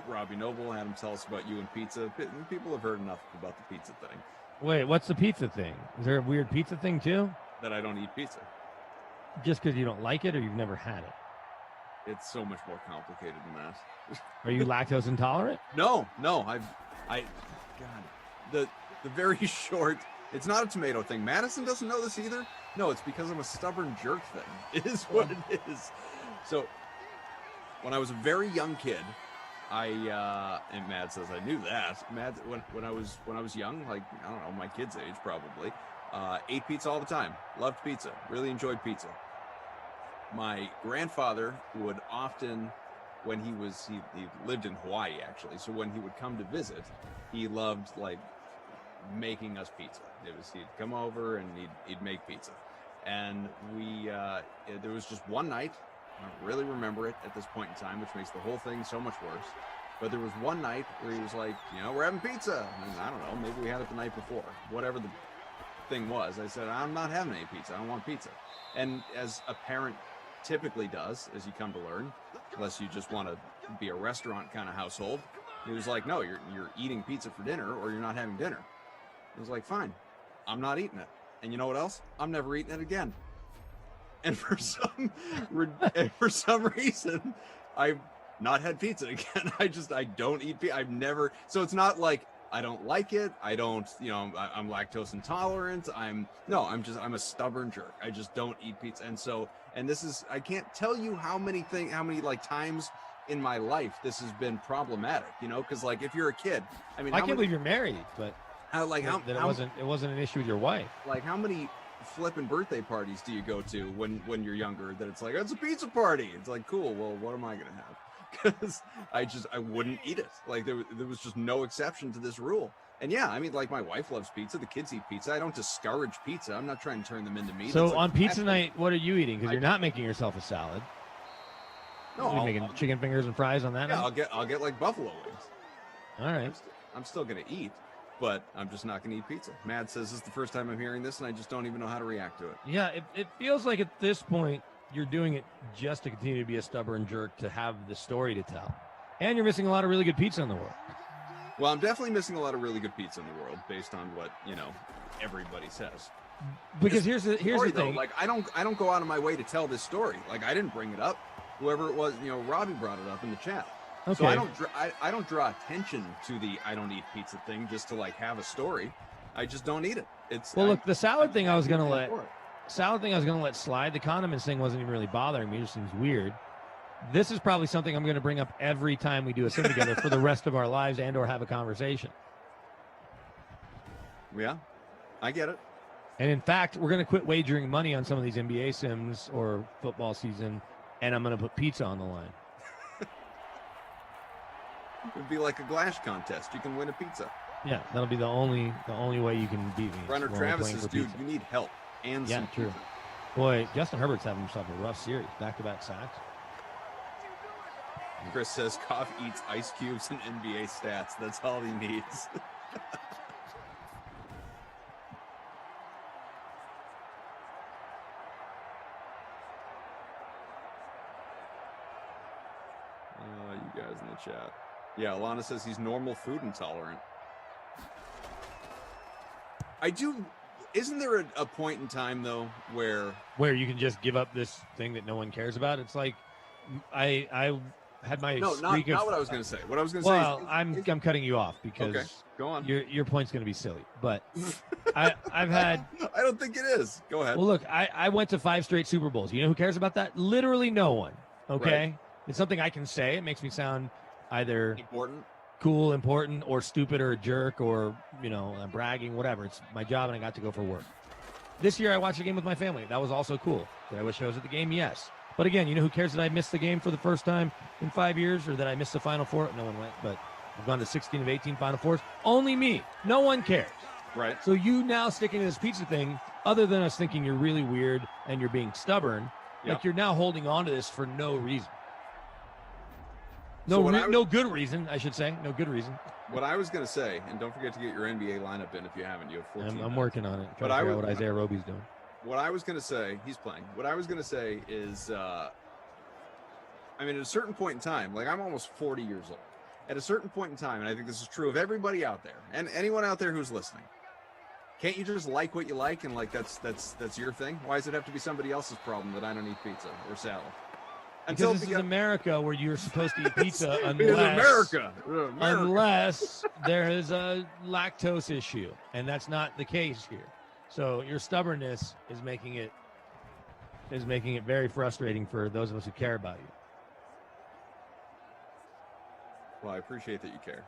Robbie Noble had him tell us about you and pizza. People have heard enough about the pizza thing. Wait, what's the pizza thing? Is there a weird pizza thing too? That I don't eat pizza. Just because you don't like it or you've never had it? It's so much more complicated than that. Are you lactose intolerant? No. God, the very short. It's not a tomato thing. Madison doesn't know this either. No, it's because I'm a stubborn jerk thing. It is what it is. So, when I was a very young kid, and Mad says I knew that. Mad, when I was young, like I don't know, my kid's age probably, ate pizza all the time. Loved pizza. Really enjoyed pizza. My grandfather would often, when he lived in Hawaii actually, so when he would come to visit, he loved like making us pizza. He'd come over and he'd make pizza, and there was just one night. I don't really remember it at this point in time, which makes the whole thing so much worse. But there was one night where he was like, we're having pizza. And I don't know, maybe we had it the night before. Whatever the thing was, I said, I'm not having any pizza. I don't want pizza. And as a parent typically does, as you come to learn, unless you just want to be a restaurant kind of household, he was like, no, you're eating pizza for dinner or you're not having dinner. I was like, fine, I'm not eating it. And you know what else? I'm never eating it again. And for some reason, I've not had pizza again. I don't eat pizza. I've never. So it's not like I don't like it. I don't, I'm lactose intolerant. I'm a stubborn jerk. I just don't eat pizza. And this is, I can't tell you how many like times in my life this has been problematic, because like if you're a kid, I mean, I can't believe you're married, but it wasn't an issue with your wife. Like how many flipping birthday parties do you go to when you're younger that it's like, it's a pizza party? It's like, cool. Well, what am I going to have? Because I wouldn't eat it. Like there was just no exception to this rule. And yeah, I mean, like my wife loves pizza. The kids eat pizza. I don't discourage pizza. I'm not trying to turn them into me. So on pizza night, what are you eating? Because you're not making yourself a salad. No, are you making chicken fingers and fries on that night? I'll get like buffalo wings. All right. I'm still gonna eat, but I'm just not gonna eat pizza. Mad says this is the first time I'm hearing this, and I just don't even know how to react to it. Yeah, it feels like at this point you're doing it just to continue to be a stubborn jerk to have the story to tell. And you're missing a lot of really good pizza in the world. Well, I'm definitely missing a lot of really good pizza in the world based on what, everybody says. Because here's the thing. Though, like I don't go out of my way to tell this story. Like I didn't bring it up. Whoever it was, Robbie brought it up in the chat. Okay. So I don't draw attention to the I don't eat pizza thing just to like have a story. I just don't eat it. Look, the salad thing I was gonna let slide. The condiments thing wasn't even really bothering me. It just seems weird. This is probably something I'm going to bring up every time we do a sim together for the rest of our lives and or have a conversation. Yeah, I get it. And in fact, we're going to quit wagering money on some of these NBA sims or football season, and I'm going to put pizza on the line. It'd be like a glass contest. You can win a pizza. Yeah, that'll be the only way you can beat me. Runner Travis says, dude, you need help and some true. pizza. Boy, Justin Herbert's having himself a rough series. Back-to-back sacks. Chris says Koff eats ice cubes and NBA stats. That's all he needs. You guys in the chat. Yeah, Alana says he's normal food intolerant. Isn't there a point in time though where you can just give up this thing that no one cares about? It's like I had my not what I was going to say. What I was going to say is I'm cutting you off because okay, go on. Your point's going to be silly, but I've had. I don't think it is. Go ahead. Well, look, I went to 5 straight Super Bowls. You know who cares about that? Literally no one. Okay, right. It's something I can say. It makes me sound either important, cool, important, or stupid, or a jerk, or bragging, whatever. It's my job, and I got to go for work. This year, I watched a game with my family. That was also cool. Did I wish I was at the game? Yes. But again, you know who cares that I missed the game for the first time in 5 years, or that I missed the Final Four? No one went, but I've gone to 16 of 18 Final Fours. Only me. No one cares. Right. So you now sticking to this pizza thing, other than us thinking you're really weird and you're being stubborn, like you're now holding on to this for no reason. No good reason, I should say. No good reason. What I was going to say, and don't forget to get your NBA lineup in if you haven't. You have 14. I'm working on it. Trying to figure out what Isaiah Roby's doing. What I was going to say, he's playing. What I was going to say is, at a certain point in time, like I'm almost 40 years old. At a certain point in time, and I think this is true of everybody out there and anyone out there who's listening, can't you just like what you like and like that's your thing? Why does it have to be somebody else's problem that I don't eat pizza or salad? Because this is America, where you're supposed to eat pizza America. Unless there is a lactose issue, and that's not the case here. So your stubbornness is making it very frustrating for those of us who care about you. Well, I appreciate that you care.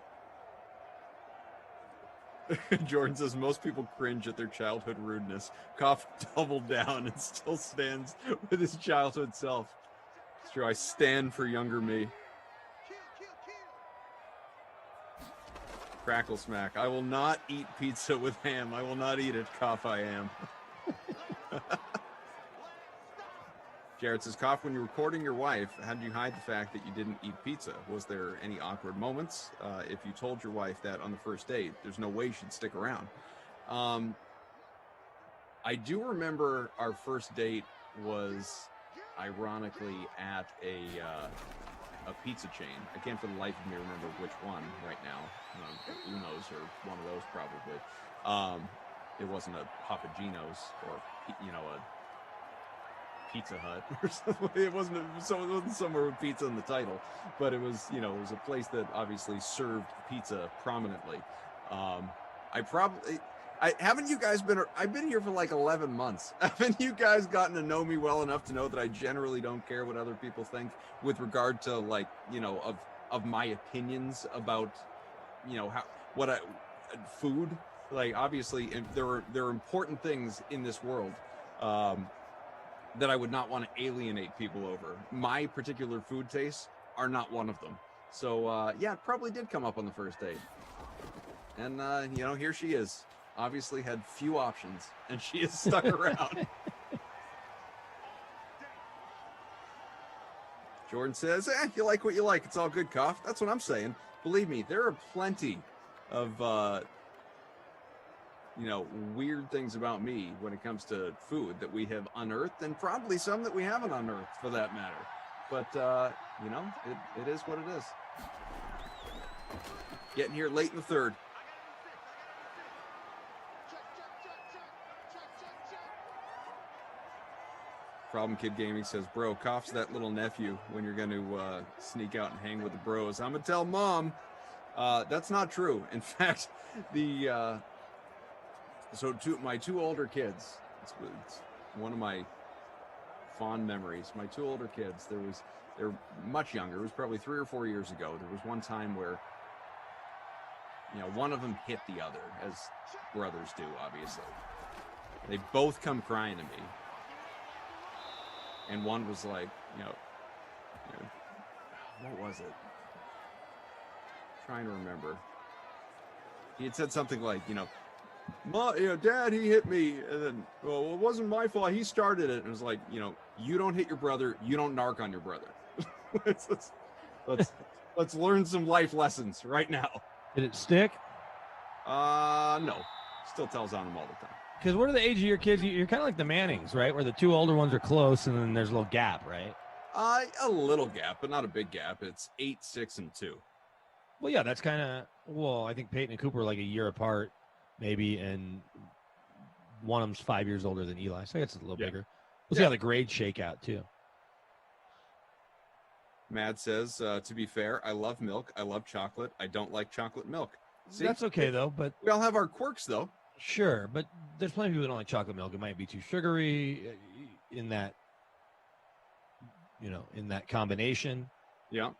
Jordan says most people cringe at their childhood rudeness. Koff doubled down and still stands with his childhood self. It's true. I stand for younger me. Crackle smack. I will not eat pizza with ham. I will not eat it. Koff, I am. Jared says, Koff, when you're recording your wife, how did you hide the fact that you didn't eat pizza? Was there any awkward moments? If you told your wife that on the first date, there's no way she'd stick around. I do remember our first date was ironically at a pizza chain. I can't for the life of me remember which one right now. Uno's or one of those probably. It wasn't a Papa Gino's or a Pizza Hut or something. It wasn't somewhere with pizza in the title, but it was, you know, it was a place that obviously served pizza prominently. Haven't you guys I've been here for like 11 months. Haven't you guys gotten to know me well enough to know that I generally don't care what other people think with regard to, like, you know, of my opinions about, you know, food. Like, obviously there are important things in this world that I would not want to alienate people over. My particular food tastes are not one of them. So yeah, it probably did come up on the first date. And you know, here she is. Obviously had few options, and she is stuck around. Jordan says, you like what you like. It's all good, Koff. That's what I'm saying. Believe me, there are plenty of, you know, weird things about me when it comes to food that we have unearthed, and probably some that we haven't unearthed for that matter. But, you know, it is what it is. Getting here late in the third. Problem Kid Gaming says, bro, Koff's that little nephew when you're going to sneak out and hang with the bros. I'm going to tell mom. That's not true. In fact, my two older kids, it's one of my fond memories. My two older kids, they're much younger. It was probably 3 or 4 years ago. There was one time where, you know, one of them hit the other, as brothers do, obviously. They both come crying to me. And one was like, you know, what was it? I'm trying to remember. He had said something like, you know, Dad, he hit me. And then, well, it wasn't my fault. He started it. And it was like, you know, you don't hit your brother. You don't narc on your brother. let's learn some life lessons right now. Did it stick? No. Still tells on him all the time. Because what are the age of your kids? You're kind of like the Mannings, right? Where the two older ones are close, and then there's a little gap, right? A little gap, but not a big gap. It's 8, 6, and 2. Well, yeah, that's kind of. Well, I think Peyton and Cooper are like a year apart, maybe, and one of them's 5 years older than Eli. So it's a little bigger. We'll see how the grades shake out too. Mad says, to be fair, I love milk. I love chocolate. I don't like chocolate milk. See, that's okay though. But we all have our quirks, though. Sure, but there's plenty of people that don't like chocolate milk. It might be too sugary in that, you know, in that combination. Yeah.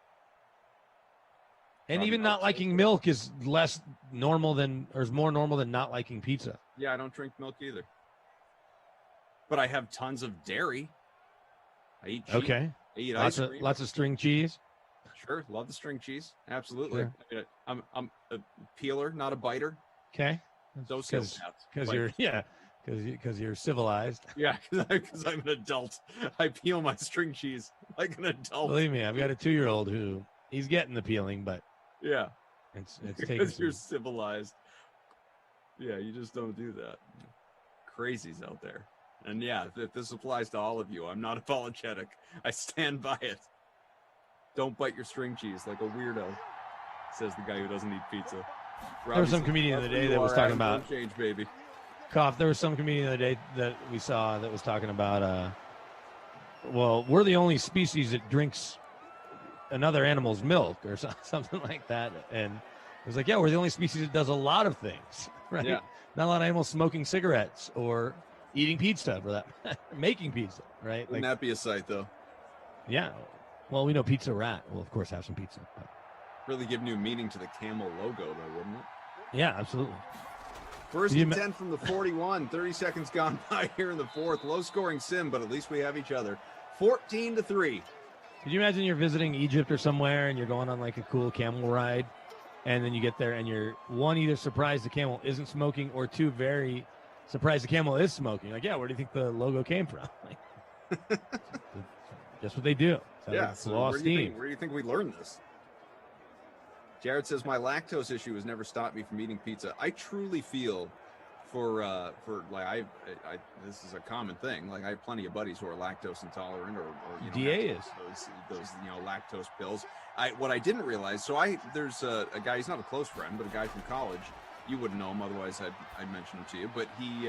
And even not liking milk is less normal than, or is more normal than not liking pizza. Yeah, I don't drink milk either. But I have tons of dairy. I eat cheese. Okay. I eat lots ice cream. Lots of string cheese. Sure, love the string cheese. Absolutely. Sure. I'm a peeler, not a biter. Okay. Because you're civilized. Yeah, because I'm an adult. I peel my string cheese like an adult. Believe me, I've got a 2-year-old who he's getting the peeling, but yeah, it's taking because you're civilized. Yeah, you just don't do that. Crazies out there, and yeah, this applies to all of you. I'm not apologetic. I stand by it. Don't bite your string cheese like a weirdo, says the guy who doesn't eat pizza. There was some comedian the other day that was talking about change, baby. Koff. There was some comedian the other day that we saw that was talking about, well, we're the only species that drinks another animal's milk or something like that. And it was like, yeah, we're the only species that does a lot of things, right? Yeah. Not a lot of animals smoking cigarettes or eating pizza for that, making pizza, right? Wouldn't that be a sight, though? Yeah. Well, we know Pizza Rat will, of course, have some pizza. But. Really give new meaning to the camel logo, though, wouldn't it? Yeah, absolutely. First and 10 from the 41. 30 seconds gone by here in the fourth. Low-scoring sim, but at least we have each other. 14-3. Could you imagine you're visiting Egypt or somewhere and you're going on like a cool camel ride, and then you get there and you're, one, either surprised the camel isn't smoking, or two, very surprised the camel is smoking. Like, yeah, where do you think the logo came from? Like, just what they do. Yeah, so where do you think we learned this? Jared says, my lactose issue has never stopped me from eating pizza. I truly feel for like, I this is a common thing. Like, I have plenty of buddies who are lactose intolerant, or you know, DA is those you know, lactose pills. What I didn't realize, so there's a guy, he's not a close friend, but a guy from college. You wouldn't know him, otherwise I'd mention him to you. But he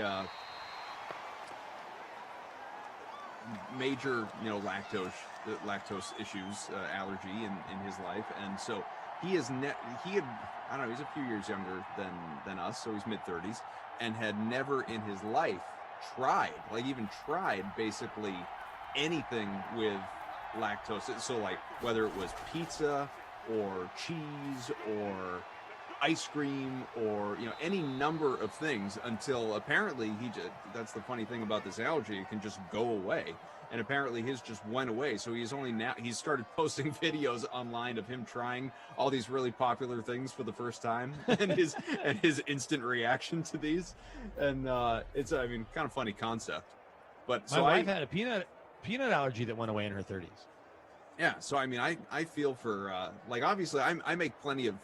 major, lactose issues, allergy in his life, and so he had, I don't know, he's a few years younger than us, so he's mid-30s, and had never in his life tried basically anything with lactose. So like whether it was pizza or cheese or ice cream or any number of things, until apparently that's the funny thing about this allergy, it can just go away, and apparently his just went away. So he's started posting videos online of him trying all these really popular things for the first time and his instant reaction to these, and it's kind of funny concept. But my wife had a peanut allergy that went away in her 30s. Yeah, so I feel for obviously I make plenty of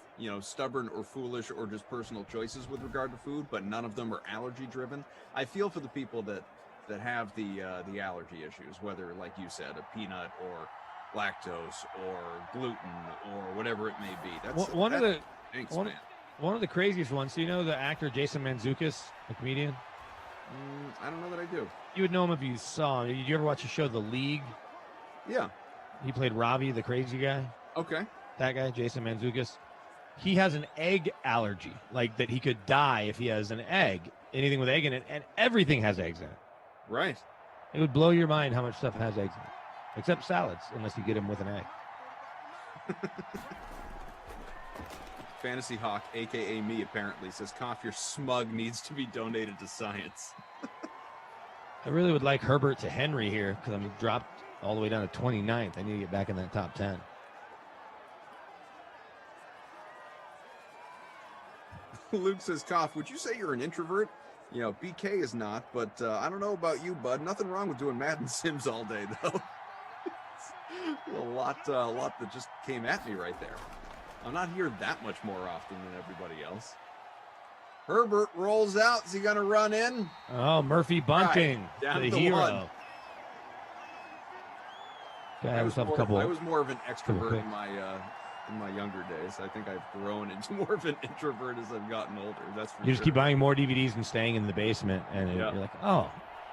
stubborn or foolish or just personal choices with regard to food, but none of them are allergy driven. I feel for the people that have the allergy issues, whether, like you said, a peanut or lactose or gluten or whatever it may be. That's one of the craziest ones. So the actor Jason Mantzoukas, the comedian? I don't know that I do. You would know him if you saw him. Did you ever watch the show The League? Yeah. He played Ravi, the crazy guy. Okay. That guy, Jason Mantzoukas. He has an egg allergy, like that he could die if he has an egg, anything with egg in it, and everything has eggs in it. Right. It would blow your mind how much stuff has eggs in it, except salads, unless you get them with an egg. Fantasy Hawk, a.k.a. me, apparently, says, Cough, your smug needs to be donated to science. I really would like Herbert to Henry here, because I'm dropped all the way down to 29th. I need to get back in that top 10. Luke says, Cough, would you say you're an introvert? BK is not, but I don't know about you, bud. Nothing wrong with doing Madden Sims all day, though. a lot that just came at me right there. I'm not here that much more often than everybody else. Herbert rolls out. Is he going to run in? Oh, Murphy Bunting, down the to hero. one. I was more of an extrovert in my younger days. I think I've grown into more of an introvert as I've gotten older. That's for You just keep buying more DVDs and staying in the basement, and you're like, oh,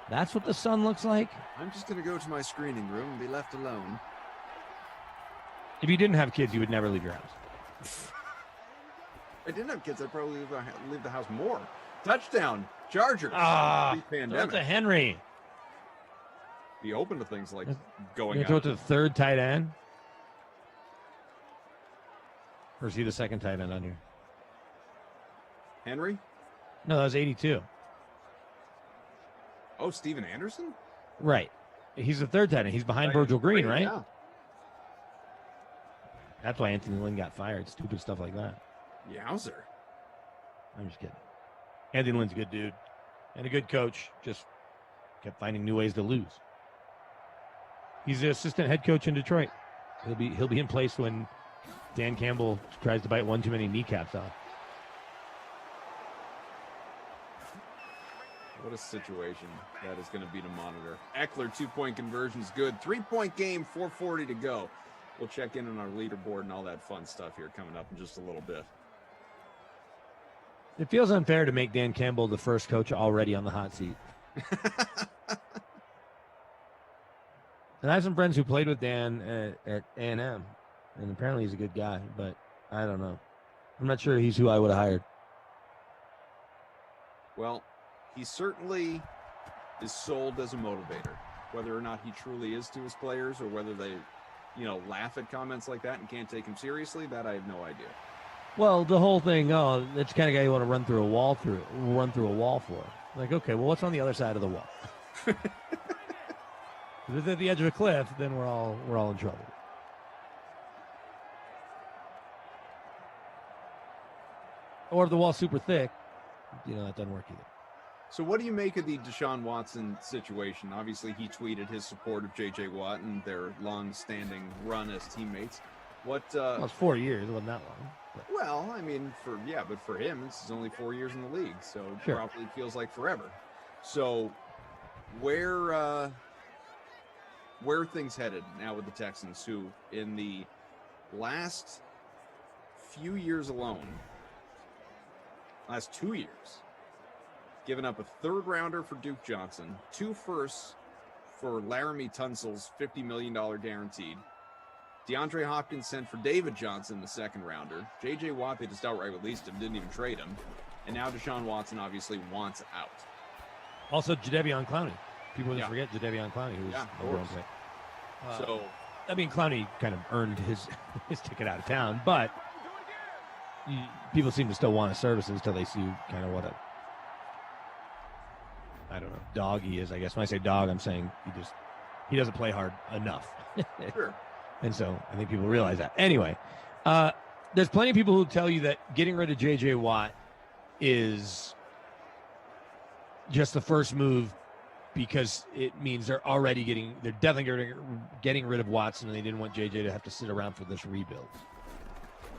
that's what the sun looks like? I'm just going to go to my screening room and be left alone. If you didn't have kids, you would never leave your house. If I didn't have kids, I'd probably leave the house more. Touchdown, Chargers. That's a Henry. Be open to things like going You out. throw it to the third tight end? Or is he the second tight end on here? Henry? No, that was 82. Oh, Steven Anderson? Right. He's the third tight end. He's behind Virgil Green, right? Yeah. That's why Anthony Lynn got fired. Stupid stuff like that. Yowzer. I'm just kidding. Anthony Lynn's a good dude and a good coach. Just kept finding new ways to lose. He's the assistant head coach in Detroit. He'll be in place when Dan Campbell tries to bite one too many kneecaps off. What a situation that is going to be to monitor. Eckler, 2-point conversion is good. 3-point game, 4:40 to go. We'll check in on our leaderboard and all that fun stuff here coming up in just a little bit. It feels unfair to make Dan Campbell the first coach already on the hot seat. And I have some friends who played with Dan at A&M, and apparently he's a good guy, but I don't know. I'm not sure he's who I would have hired. Well, he certainly is sold as a motivator. Whether or not he truly is to his players, or whether they, laugh at comments like that and can't take him seriously, that I have no idea. Well, the whole thing, that's the kind of guy you want to run through a wall for. Like, okay, well, what's on the other side of the wall? If it's at the edge of a cliff, then we're all in trouble. Or if the wall's super thick, that doesn't work either. So what do you make of the Deshaun Watson situation? Obviously, he tweeted his support of J.J. Watt and their long-standing run as teammates. Well, it's 4 years. It wasn't that long. But. Well, but for him, this is only 4 years in the league, so it probably feels like forever. So where are things headed now with the Texans, who in the last few years alone, last 2 years, given up a third rounder for Duke Johnson, 2 firsts for Laramie Tunsil's $50 million guaranteed. DeAndre Hopkins sent for David Johnson, the second rounder. J.J. Watt, they just outright released him, didn't even trade him. And now Deshaun Watson obviously wants out. Also, Jadeveon Clowney. People just forget Jadeveon Clowney, who was a grown pick. So, I mean, Clowney kind of earned his ticket out of town, but people seem to still want his services until they see kind of what I don't know, dog he is, I guess. When I say dog, I'm saying he doesn't play hard enough. Sure. And so I think people realize that. Anyway, there's plenty of people who tell you that getting rid of J.J. Watt is just the first move because it means they're definitely getting rid of Watson, and they didn't want J.J. to have to sit around for this rebuild.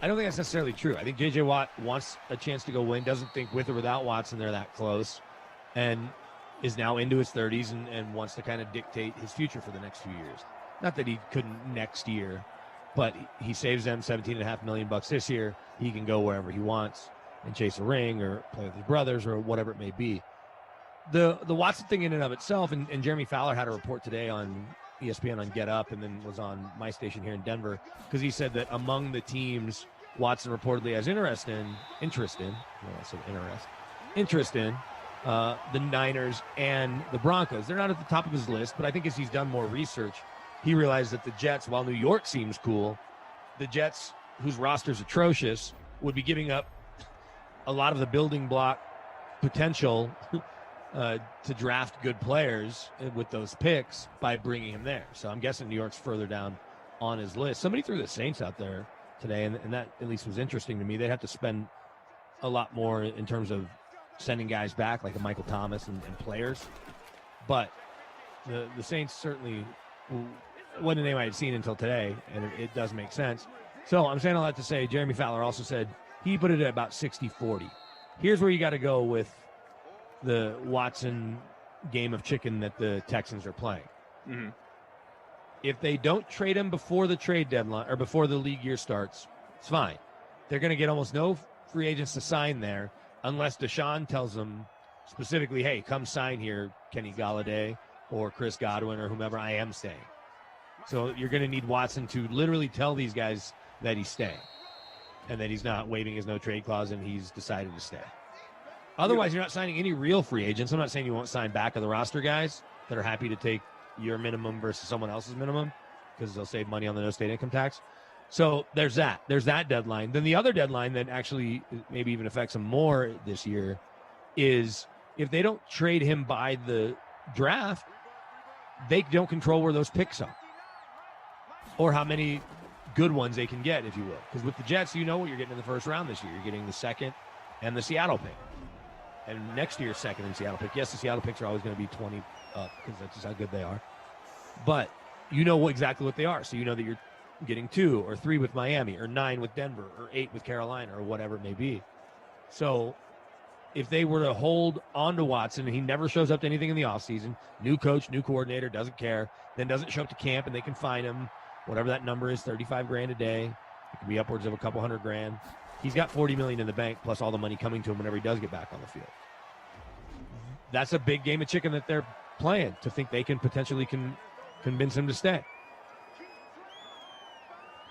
I don't think that's necessarily true. I think J.J. Watt wants a chance to go win, doesn't think with or without Watson they're that close, and is now into his 30s and wants to kind of dictate his future for the next few years. Not that he couldn't next year, but he saves them $17.5 million this year. He can go wherever he wants and chase a ring or play with his brothers or whatever it may be. The Watson thing in and of itself, and Jeremy Fowler had a report today on ESPN on Get Up and then was on my station here in Denver because he said that among the teams Watson reportedly has interest in, the Niners and the Broncos. They're not at the top of his list, but I think as he's done more research, he realized that the Jets, while New York seems cool, the Jets, whose roster's atrocious, would be giving up a lot of the building block potential to draft good players with those picks by bringing him there. So I'm guessing New York's further down on his list. Somebody threw the Saints out there today, and that at least was interesting to me. They'd have to spend a lot more in terms of sending guys back like a Michael Thomas and players. But the Saints certainly wasn't a name I had seen until today, and it does make sense. So I'm saying all that to say Jeremy Fowler also said he put it at about 60-40. Here's where you got to go with the Watson game of chicken that the Texans are playing. Mm-hmm. If they don't trade him before the trade deadline or before the league year starts, it's fine. They're going to get almost no free agents to sign there unless Deshaun tells them specifically, hey, come sign here, Kenny Galladay or Chris Godwin or whomever, I am staying. So you're going to need Watson to literally tell these guys that he's staying and that he's not waiving his no-trade clause and he's decided to stay. Otherwise, you're not signing any real free agents. I'm not saying you won't sign back of the roster guys that are happy to take your minimum versus someone else's minimum because they'll save money on the no-state income tax. So there's that. There's that deadline. Then the other deadline that actually maybe even affects him more this year is if they don't trade him by the draft, they don't control where those picks are or how many good ones they can get, if you will. Because with the Jets, you know what you're getting in the first round this year. You're getting the second and the Seattle pick. And next year's second and Seattle pick. Yes, the Seattle picks are always going to be 20 up because that's just how good they are. But you know exactly what they are. So you know that you're getting 2 or 3 with Miami or 9 with Denver or 8 with Carolina or whatever it may be. So if they were to hold on to Watson and he never shows up to anything in the offseason, new coach, new coordinator, doesn't care, then doesn't show up to camp and they can fine him, whatever that number is, $35,000 a day. It could be upwards of a couple $100,000. He's got $40 million in the bank plus all the money coming to him whenever he does get back on the field. That's a big game of chicken that they're playing to think they can potentially convince him to stay.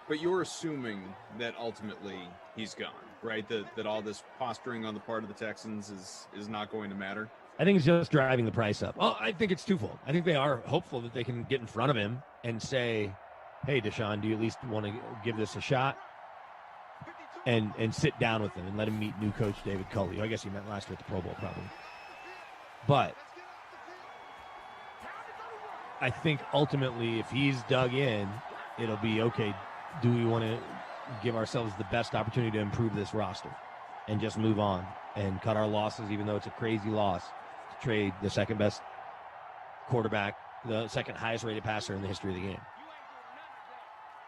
But you're assuming that ultimately he's gone, right? That all this posturing on the part of the Texans is not going to matter? I think it's just driving the price up. Well, I think it's twofold. I think they are hopeful that they can get in front of him and say, hey, Deshaun, do you at least want to give this a shot? And sit down with him and let him meet new coach David Culley. I guess he meant last year at the Pro Bowl probably. But I think ultimately if he's dug in, it'll be, okay, do we want to give ourselves the best opportunity to improve this roster and just move on and cut our losses, even though it's a crazy loss, to trade the second best quarterback, the second highest rated passer in the history of the game.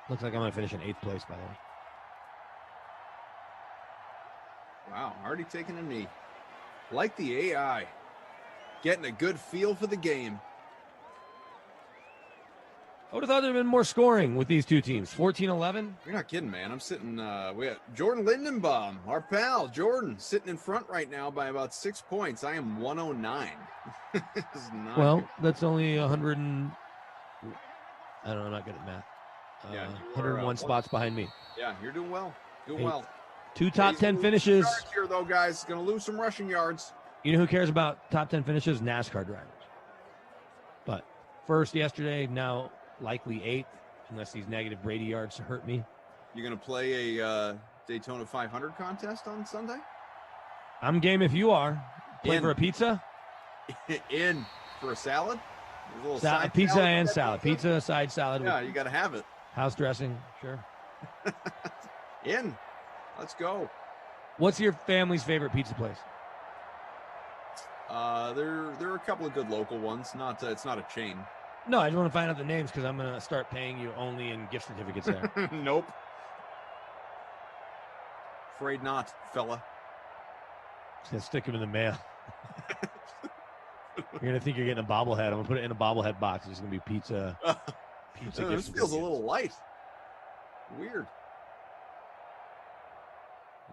Looks like I'm going to finish in 8th place, by the way. Wow, already taking a knee. Like the AI. Getting a good feel for the game. I would have thought there'd been more scoring with these two teams. 14-11. You're not kidding, man. I'm sitting. We got Jordan Lindenbaum, our pal Jordan, sitting in front right now by about 6 points. I am 109. This is not Well, good. that's only 100 and I don't know. I'm not good at math. Yeah, 101 spots behind me. Yeah, you're doing well. Doing Hey, well. 2 top He's 10 losing finishes. yards here, though, guys. Going to lose some rushing yards. You know who cares about top 10 finishes? NASCAR drivers. But first yesterday, now likely 8th, unless these negative Brady yards hurt me. You going to play a Daytona 500 contest on Sunday? I'm game if you are. Play In. for a pizza? In for a salad? There's a little side Pizza salad and with that salad. Pizza, side salad. Yeah, with you got to have it. house dressing, sure. In. Let's go. What's your family's favorite pizza place? There are a couple of good local ones. It's not a chain. No, I just want to find out the names because I'm going to start paying you only in gift certificates there. Nope. Afraid not, fella. Just gonna stick them in the mail. You're gonna think you're getting a bobblehead. I'm gonna put it in a bobblehead box. It's gonna be pizza. Pizza. This feels a little light. Weird.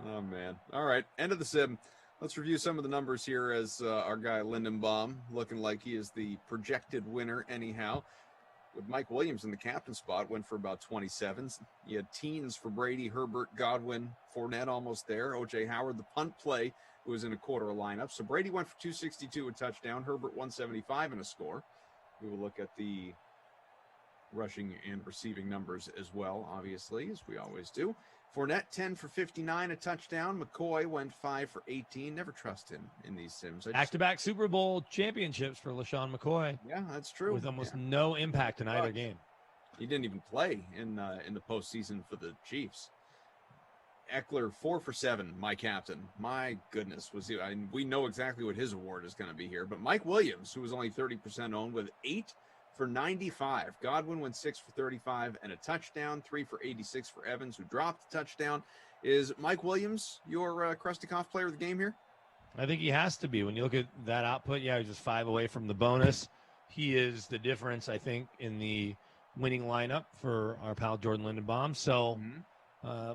Oh man. All right. End of the sim. Let's review some of the numbers here as our guy Lindenbaum looking like he is the projected winner anyhow. With Mike Williams in the captain spot, went for about 27s. You had teens for Brady, Herbert, Godwin, Fournette almost there. O.J. Howard, the punt play, who was in a quarter lineup. So Brady went for 262, a touchdown. Herbert 175 and a score. We will look at the rushing and receiving numbers as well, obviously, as we always do. Fournette 10 for 59, a touchdown. McCoy went 5 for 18. Never trust him in these sims. Back-to-back Super Bowl championships for LaShawn McCoy. Yeah, that's true. With almost no impact in either game. He didn't even play in the postseason for the Chiefs. Eckler 4 for 7, my captain. My goodness, we know exactly what his award is going to be here. But Mike Williams, who was only 30% owned, with 8 for 95. Godwin went 6 for 35 and a touchdown. 3 for 86 for Evans, who dropped the touchdown. Is Mike Williams your Krustikov player of the game here? I think he has to be. When you look at that output, yeah, he's just 5 away from the bonus. He is the difference, I think, in the winning lineup for our pal Jordan Lindenbaum. So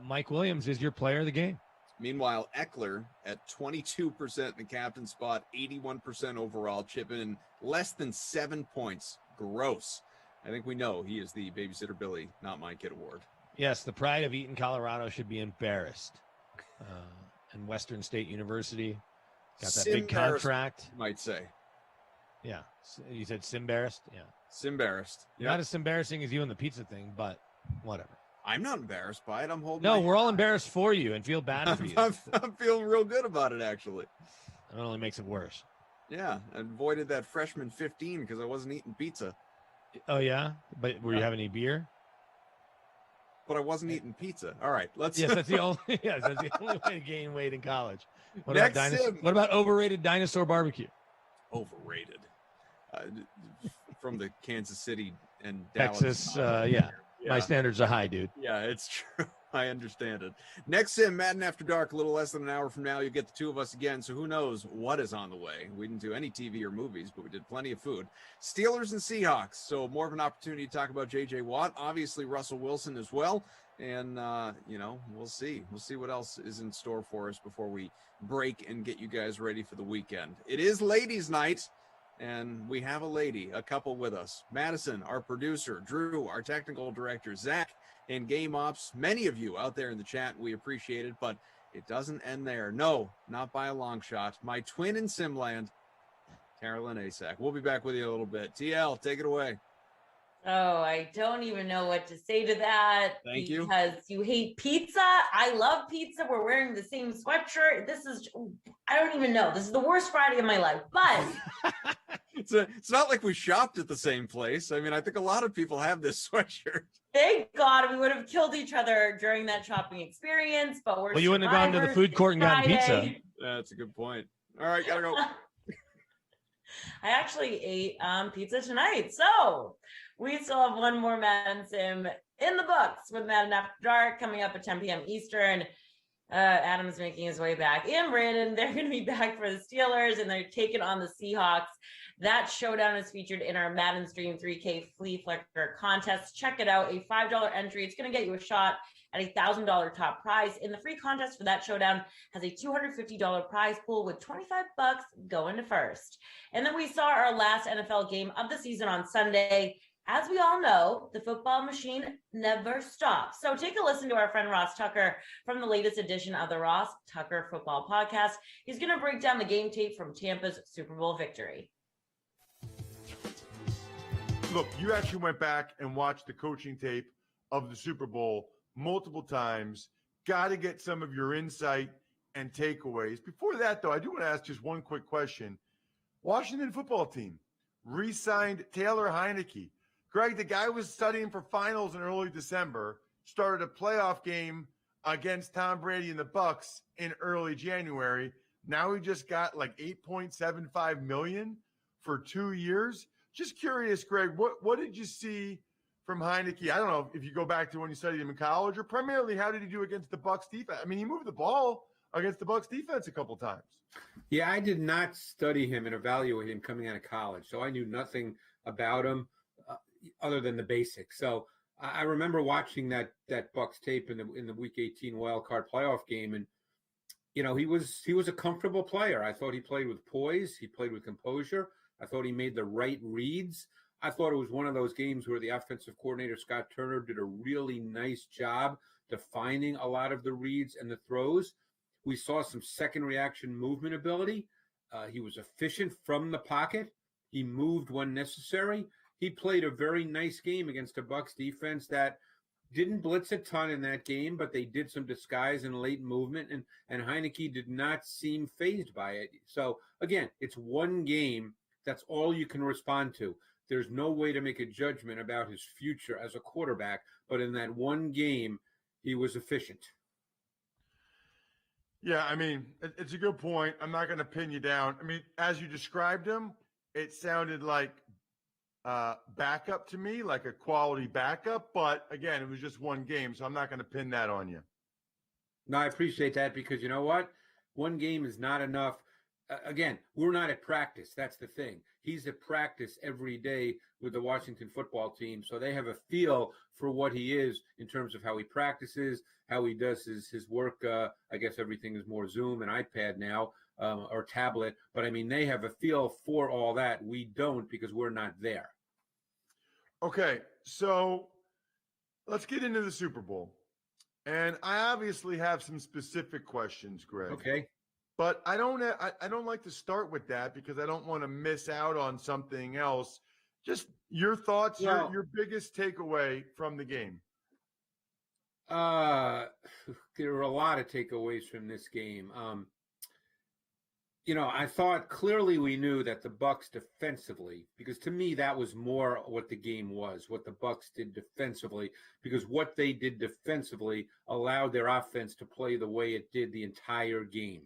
Mike Williams is your player of the game. Meanwhile, Eckler at 22% in the captain spot, 81% overall, chipping in less than 7 points. Gross. I think we know he is the Babysitter Billy, not my kid award. Yes, the pride of Eaton, Colorado should be embarrassed. And Western State University got that big contract. You might say. Yeah. You said Simbarrassed? Yeah. Simbarrassed. Not as embarrassing as you in the pizza thing, but whatever. I'm not embarrassed by it. I'm holding. No, we're all embarrassed for you and feel bad for you. I'm feeling real good about it, actually. It only makes it worse. Yeah, I avoided that freshman 15 because I wasn't eating pizza. Oh, yeah? But were you having any beer? But I wasn't eating pizza. All right, let's. Yes, that's the only. Yes, that's the only way to gain weight in college. What Next about sim. What about overrated dinosaur barbecue? Overrated. From the Kansas City and Texas, Dallas. yeah. My standards are high, dude. Yeah, it's true. I understand it. Next sim, Madden After Dark, a little less than an hour from now, you get the two of us again. So who knows what is on the way? We didn't do any TV or movies, but we did plenty of food. Steelers and Seahawks. So more of an opportunity to talk about J.J. Watt. Obviously, Russell Wilson as well. And, we'll see. We'll see what else is in store for us before we break and get you guys ready for the weekend. It is ladies' night. And we have a couple with us. Madison, our producer, Drew, our technical director, Zach, and Game Ops. Many of you out there in the chat, we appreciate it, but it doesn't end there. No, not by a long shot. My twin in Simland, Carolyn Asak. We'll be back with you in a little bit. TL, take it away. Oh, I don't even know what to say to that. Thank you. Because you hate pizza. I love pizza. We're wearing the same sweatshirt. I don't even know. This is the worst Friday of my life. But it's not like we shopped at the same place. I mean, I think a lot of people have this sweatshirt. thank God we would have killed each other during that shopping experience. But Well, you wouldn't have gone to the food court and gotten pizza. That's a good point. All right, gotta go. I actually ate pizza tonight. So we still have one more Madden Sim in the books with Madden After Dark coming up at 10 p.m. Eastern. Adam's making his way back. And Brandon, they're going to be back for the Steelers, and they're taking on the Seahawks. That showdown is featured in our Madden Stream 3K Flea Flicker contest. Check it out. A $5 entry. It's going to get you a shot at a $1,000 top prize. And the free contest for that showdown has a $250 prize pool with $25 going to first. And then we saw our last NFL game of the season on Sunday. As we all know, the football machine never stops. So take a listen to our friend Ross Tucker from the latest edition of the Ross Tucker Football Podcast. He's going to break down the game tape from Tampa's Super Bowl victory. Look, you actually went back and watched the coaching tape of the Super Bowl multiple times. Got to get some of your insight and takeaways. Before that, though, I do want to ask just one quick question. Washington football team re-signed Taylor Heineke. Greg, the guy was studying for finals in early December, started a playoff game against Tom Brady and the Bucks in early January. Now he just got like $8.75 million for 2 years. Just curious, Greg, what did you see from Heineke? I don't know if you go back to when you studied him in college, or primarily how did he do against the Bucks defense? I mean, he moved the ball against the Bucks defense a couple times. Yeah, I did not study him and evaluate him coming out of college, so I knew nothing about him other than the basics. So I remember watching that Bucks tape in the Week 18 wild card playoff game, and you know he was a comfortable player. I thought he played with poise, he played with composure. I thought he made the right reads. I thought it was one of those games where the offensive coordinator Scott Turner did a really nice job defining a lot of the reads and the throws. We saw some second reaction movement ability. He was efficient from the pocket. He moved when necessary. He played a very nice game against a Bucks defense that didn't blitz a ton in that game, but they did some disguise and late movement, and Heineke did not seem fazed by it. So, again, it's one game. That's all you can respond to. There's no way to make a judgment about his future as a quarterback, but in that one game, he was efficient. Yeah, I mean, it's a good point. I'm not going to pin you down. I mean, as you described him, it sounded like backup to me, like a quality backup. But again, it was just one game, so I'm not going to pin that on you. No, I appreciate that, because you know what? One game is not enough. Again, we're not at practice. That's the thing. He's at practice every day with the Washington football team, so they have a feel for what he is in terms of how he practices, how he does his work. I guess everything is more Zoom and iPad now, or tablet. But, I mean, they have a feel for all that. We don't, because we're not there. Okay, so let's get into the Super Bowl. And I obviously have some specific questions, Greg. Okay. But I don't like to start with that, because I don't want to miss out on something else. Just your thoughts, your biggest takeaway from the game. There were a lot of takeaways from this game. You know, I thought clearly we knew that the Bucks defensively, because to me that was more what the game was, what the Bucks did defensively, because what they did defensively allowed their offense to play the way it did the entire game.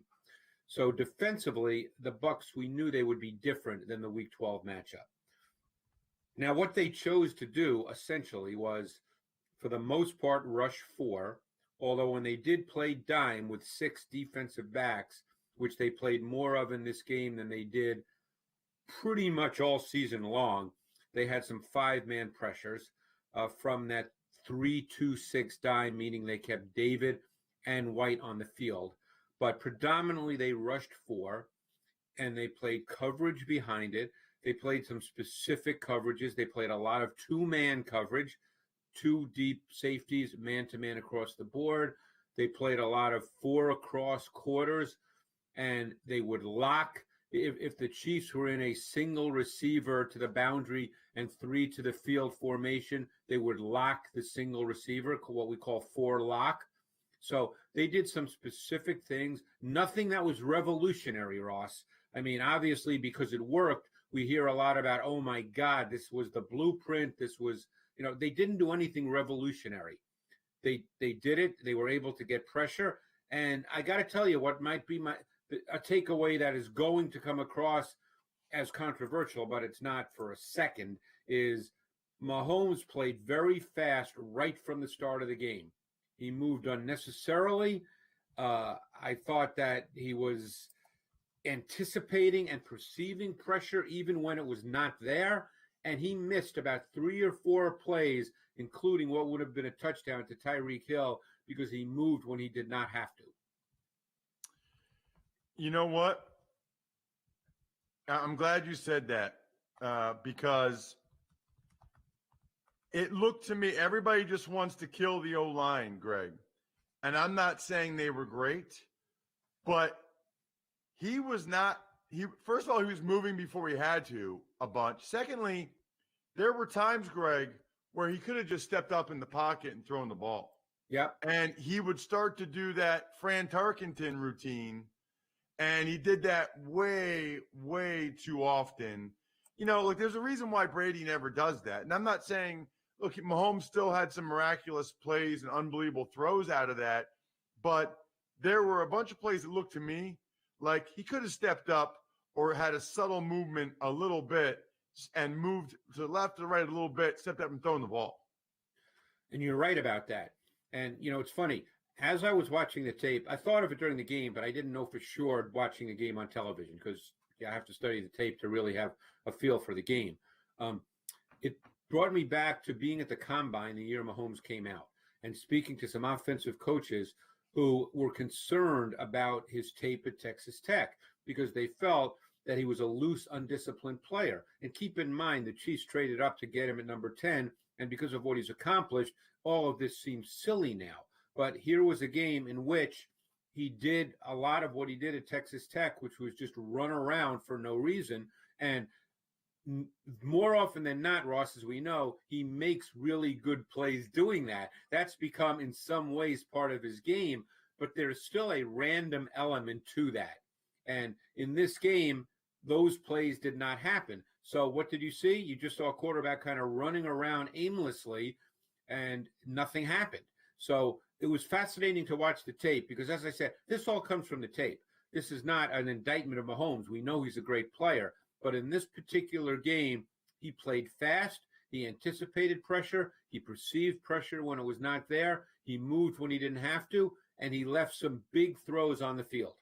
So defensively, the Bucks, we knew they would be different than the Week 12 matchup. Now, what they chose to do essentially was, for the most part, rush 4, although when they did play dime with 6 defensive backs, which they played more of in this game than they did pretty much all season long, they had some 5-man pressures from that 3-2-6 dime, meaning they kept David and White on the field. But predominantly they rushed 4, and they played coverage behind it. They played some specific coverages. They played a lot of 2-man coverage, 2 deep safeties, man-to-man across the board. They played a lot of 4 across quarters, and they would lock. If the Chiefs were in a single receiver to the boundary and 3 to the field formation, they would lock the single receiver, what we call 4 lock. So they did some specific things, nothing that was revolutionary, Ross. I mean, obviously, because it worked, we hear a lot about, oh, my God, this was the blueprint. This was, you know, they didn't do anything revolutionary. They did it. They were able to get pressure. And I got to tell you what might be a takeaway that is going to come across as controversial, but it's not for a second, is Mahomes played very fast right from the start of the game. He moved unnecessarily. I thought that he was anticipating and perceiving pressure even when it was not there. And he missed about 3 or 4 plays, including what would have been a touchdown to Tyreek Hill, because he moved when he did not have to. You know what? I'm glad you said that because it looked to me, everybody just wants to kill the O-line, Greg. And I'm not saying they were great, but he was not – first of all, he was moving before he had to a bunch. Secondly, there were times, Greg, where he could have just stepped up in the pocket and thrown the ball. Yep. And he would start to do that Fran Tarkenton routine, and he did that way, way too often. You know, look, there's a reason why Brady never does that. And I'm not saying, look, Mahomes still had some miraculous plays and unbelievable throws out of that, but there were a bunch of plays that looked to me like he could have stepped up or had a subtle movement a little bit and moved to the left or the right a little bit, stepped up and thrown the ball. And you're right about that. And, you know, it's funny. As I was watching the tape, I thought of it during the game, but I didn't know for sure watching the game on television because I have to study the tape to really have a feel for the game. It brought me back to being at the Combine the year Mahomes came out and speaking to some offensive coaches who were concerned about his tape at Texas Tech because they felt that he was a loose, undisciplined player. And keep in mind, the Chiefs traded up to get him at number 10, and because of what he's accomplished, all of this seems silly now. But here was a game in which he did a lot of what he did at Texas Tech, which was just run around for no reason. And more often than not, Ross, as we know, he makes really good plays doing that. That's become in some ways part of his game, but there's still a random element to that. And in this game, those plays did not happen. So what did you see? You just saw a quarterback kind of running around aimlessly and nothing happened. So it was fascinating to watch the tape because, as I said, this all comes from the tape. This is not an indictment of Mahomes. We know he's a great player. But in this particular game, he played fast. He anticipated pressure. He perceived pressure when it was not there. He moved when he didn't have to. And he left some big throws on the field.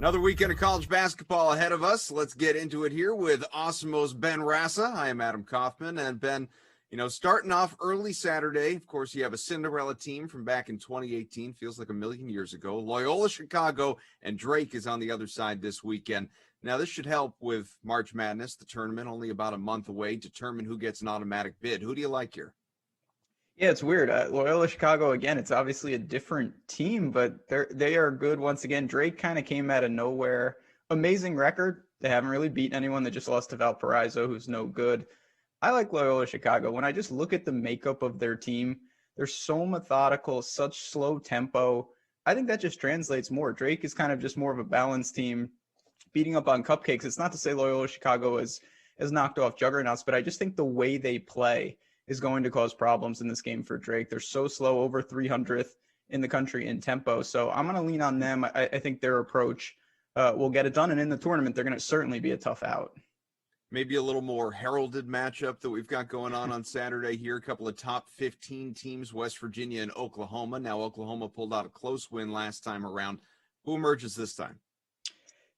Another weekend of college basketball ahead of us. Let's get into it here with Awesomo's Ben Rassa. I am Adam Kaufman. And Ben, starting off early Saturday, of course, you have a Cinderella team from back in 2018. Feels like a million years ago. Loyola Chicago and Drake is on the other side this weekend. Now, this should help with March Madness, the tournament, only about a month away, determine who gets an automatic bid. Who do you like here? Yeah, it's weird. Loyola Chicago, again, it's obviously a different team, but they are good once again. Drake kind of came out of nowhere. Amazing record. They haven't really beaten anyone. They just lost to Valparaiso, who's no good. I like Loyola Chicago. When I just look at the makeup of their team, they're so methodical, such slow tempo. I think that just translates more. Drake is kind of just more of a balanced team, beating up on cupcakes. It's not to say Loyola Chicago has knocked off juggernauts, but I just think the way they play is going to cause problems in this game for Drake. They're so slow, over 300th in the country in tempo. So I'm going to lean on them. I think their approach will get it done. And in the tournament, they're going to certainly be a tough out. Maybe a little more heralded matchup that we've got going on Saturday here. A couple of top 15 teams, West Virginia and Oklahoma. Now, Oklahoma pulled out a close win last time around. Who emerges this time?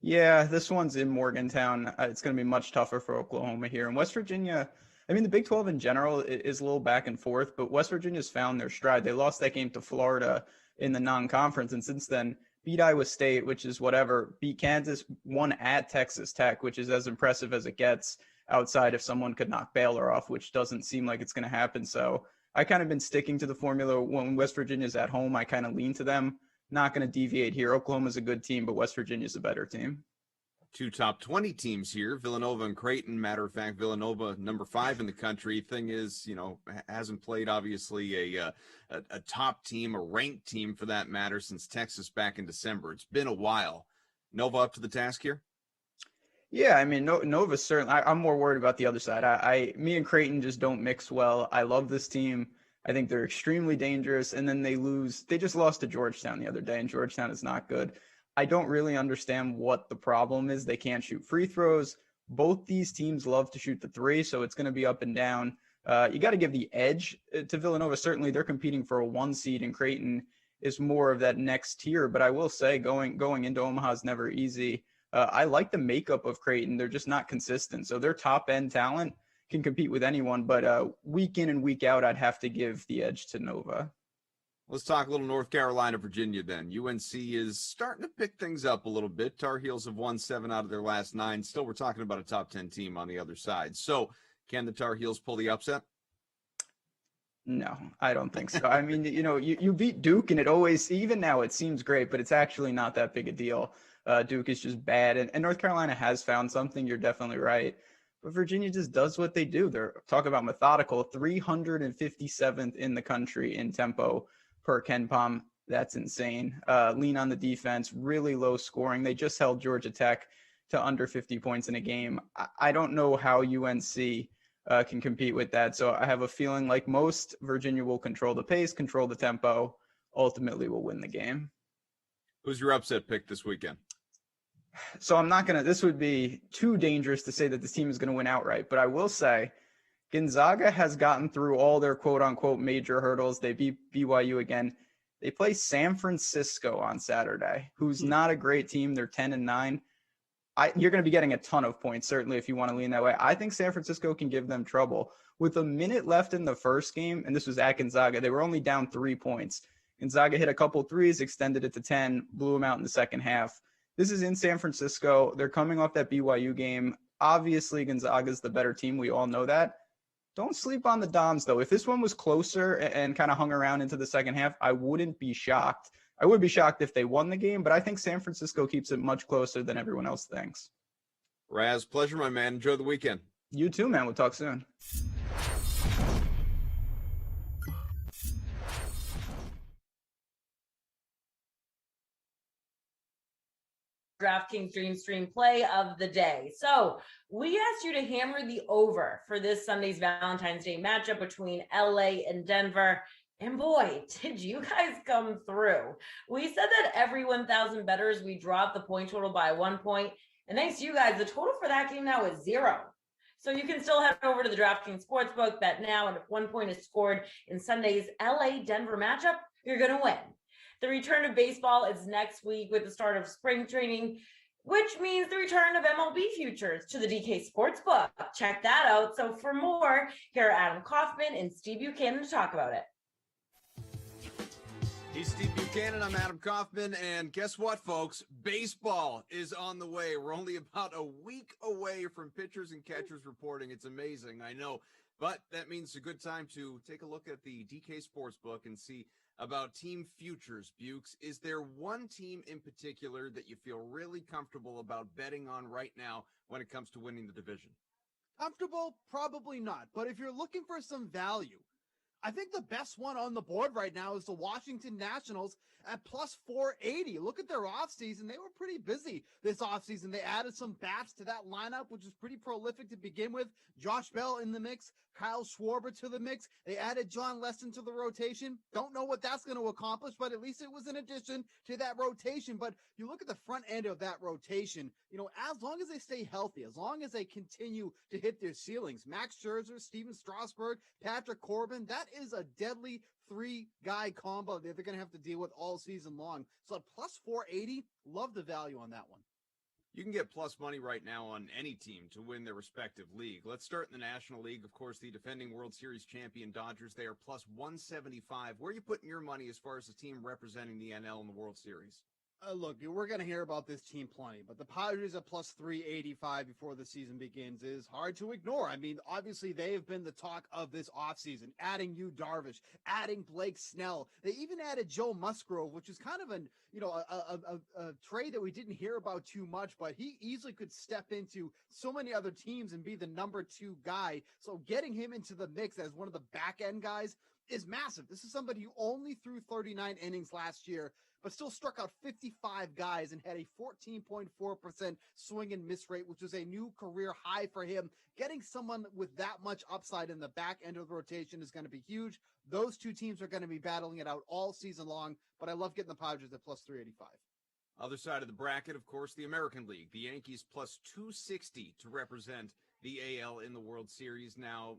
Yeah, this one's in Morgantown. It's going to be much tougher for Oklahoma here. And West Virginia, I mean, the Big 12 in general is a little back and forth, but West Virginia's found their stride. They lost that game to Florida in the non-conference, and since then beat Iowa State, which is whatever, beat Kansas, won at Texas Tech, which is as impressive as it gets outside if someone could knock Baylor off, which doesn't seem like it's going to happen. So I kind of been sticking to the formula. When West Virginia's at home, I kind of lean to them. Not going to deviate here. Oklahoma's a good team, but West Virginia's a better team. Two top 20 teams here, Villanova and Creighton. Matter of fact, Villanova, number 5 in the country. Thing is, hasn't played obviously a top team, a ranked team for that matter, since Texas back in December. It's been a while. Nova up to the task here? Yeah, I mean, Nova certainly. I'm more worried about the other side. Me and Creighton just don't mix well. I love this team. I think they're extremely dangerous, and then they lose. They just lost to Georgetown the other day, and Georgetown is not good. I don't really understand what the problem is. They can't shoot free throws. Both these teams love to shoot the three, so it's going to be up and down. You got to give the edge to Villanova. Certainly, they're competing for a 1 seed, and Creighton is more of that next tier. But I will say, going into Omaha is never easy. I like the makeup of Creighton. They're just not consistent. So their top-end talent can compete with anyone. But week in and week out, I'd have to give the edge to Nova. Let's talk a little North Carolina, Virginia then. UNC is starting to pick things up a little bit. Tar Heels have won 7 out of their last 9. Still, we're talking about a top 10 team on the other side. So can the Tar Heels pull the upset? No, I don't think so. I mean, you beat Duke, and it always, even now, it seems great, but it's actually not that big a deal. Duke is just bad, and North Carolina has found something. You're definitely right. But Virginia just does what they do. They're talking about methodical, 357th in the country in tempo per Ken Pom. That's insane. Lean on the defense, really low scoring. They just held Georgia Tech to under 50 points in a game. I don't know how UNC can compete with that. So I have a feeling, like most, Virginia will control the pace, control the tempo, ultimately will win the game. Who's your upset pick this weekend? So I'm not going to – this would be too dangerous to say that this team is going to win outright. But I will say Gonzaga has gotten through all their quote-unquote major hurdles. They beat BYU again. They play San Francisco on Saturday, who's not a great team. They're 10-9. You're going to be getting a ton of points, certainly, if you want to lean that way. I think San Francisco can give them trouble. With a minute left in the first game, and this was at Gonzaga, they were only down 3 points. Gonzaga hit a couple threes, extended it to 10, blew them out in the second half. This is in San Francisco. They're coming off that BYU game. Obviously, Gonzaga's the better team. We all know that. Don't sleep on the Doms, though. If this one was closer and kind of hung around into the second half, I wouldn't be shocked. I would be shocked if they won the game, but I think San Francisco keeps it much closer than everyone else thinks. Raz, pleasure, my man. Enjoy the weekend. You too, man. We'll talk soon. DraftKings Dream Stream play of the day. So we asked you to hammer the over for this Sunday's Valentine's Day matchup between LA and Denver. And boy, did you guys come through. We said that every 1,000 bettors, we dropped the point total by 1 point. And thanks to you guys, the total for that game now is 0. So you can still head over to the DraftKings Sportsbook, bet now, and if 1 point is scored in Sunday's LA-Denver matchup, you're going to win. The return of baseball is next week with the start of spring training, which means the return of MLB futures to the DK Sportsbook. Check that out. So for more, here are Adam Kaufman and Steve Buchanan to talk about it. He's Steve Buchanan. I'm Adam Kaufman. And guess what, folks? Baseball is on the way. We're only about a week away from pitchers and catchers reporting. It's amazing, I know. But that means it's a good time to take a look at the DK Sportsbook and see about team futures. Bukes, is there one team in particular that you feel really comfortable about betting on right now when it comes to winning the division? Comfortable? Probably not. But if you're looking for some value, I think the best one on the board right now is the Washington Nationals at plus 480. Look at their offseason. They were pretty busy this offseason. They added some bats to that lineup, which is pretty prolific to begin with. Josh Bell in the mix, Kyle Schwarber to the mix. They added John Leston to the rotation. Don't know what that's going to accomplish, but at least it was an addition to that rotation. But you look at the front end of that rotation, as long as they stay healthy, as long as they continue to hit their ceilings, Max Scherzer, Steven Strasburg, Patrick Corbin, that is a deadly three-guy combo that they're going to have to deal with all season long. So at plus 480, love the value on that one. You can get plus money right now on any team to win their respective league. Let's start in the National League. Of course, the defending World Series champion Dodgers, they are plus 175. Where are you putting your money as far as the team representing the NL in the World Series? Look, we're going to hear about this team plenty, but the Padres at plus 385 before the season begins is hard to ignore. I mean, obviously, they have been the talk of this offseason, adding Yu Darvish, adding Blake Snell. They even added Joe Musgrove, which is kind of a trade that we didn't hear about too much, but he easily could step into so many other teams and be the number 2 guy. So getting him into the mix as one of the back end guys is massive. This is somebody who only threw 39 innings last year, but still struck out 55 guys and had a 14.4% swing and miss rate, which was a new career high for him. Getting someone with that much upside in the back end of the rotation is going to be huge. Those two teams are going to be battling it out all season long, but I love getting the Padres at plus 385. Other side of the bracket, of course, the American League. The Yankees plus 260 to represent the AL in the World Series. Now,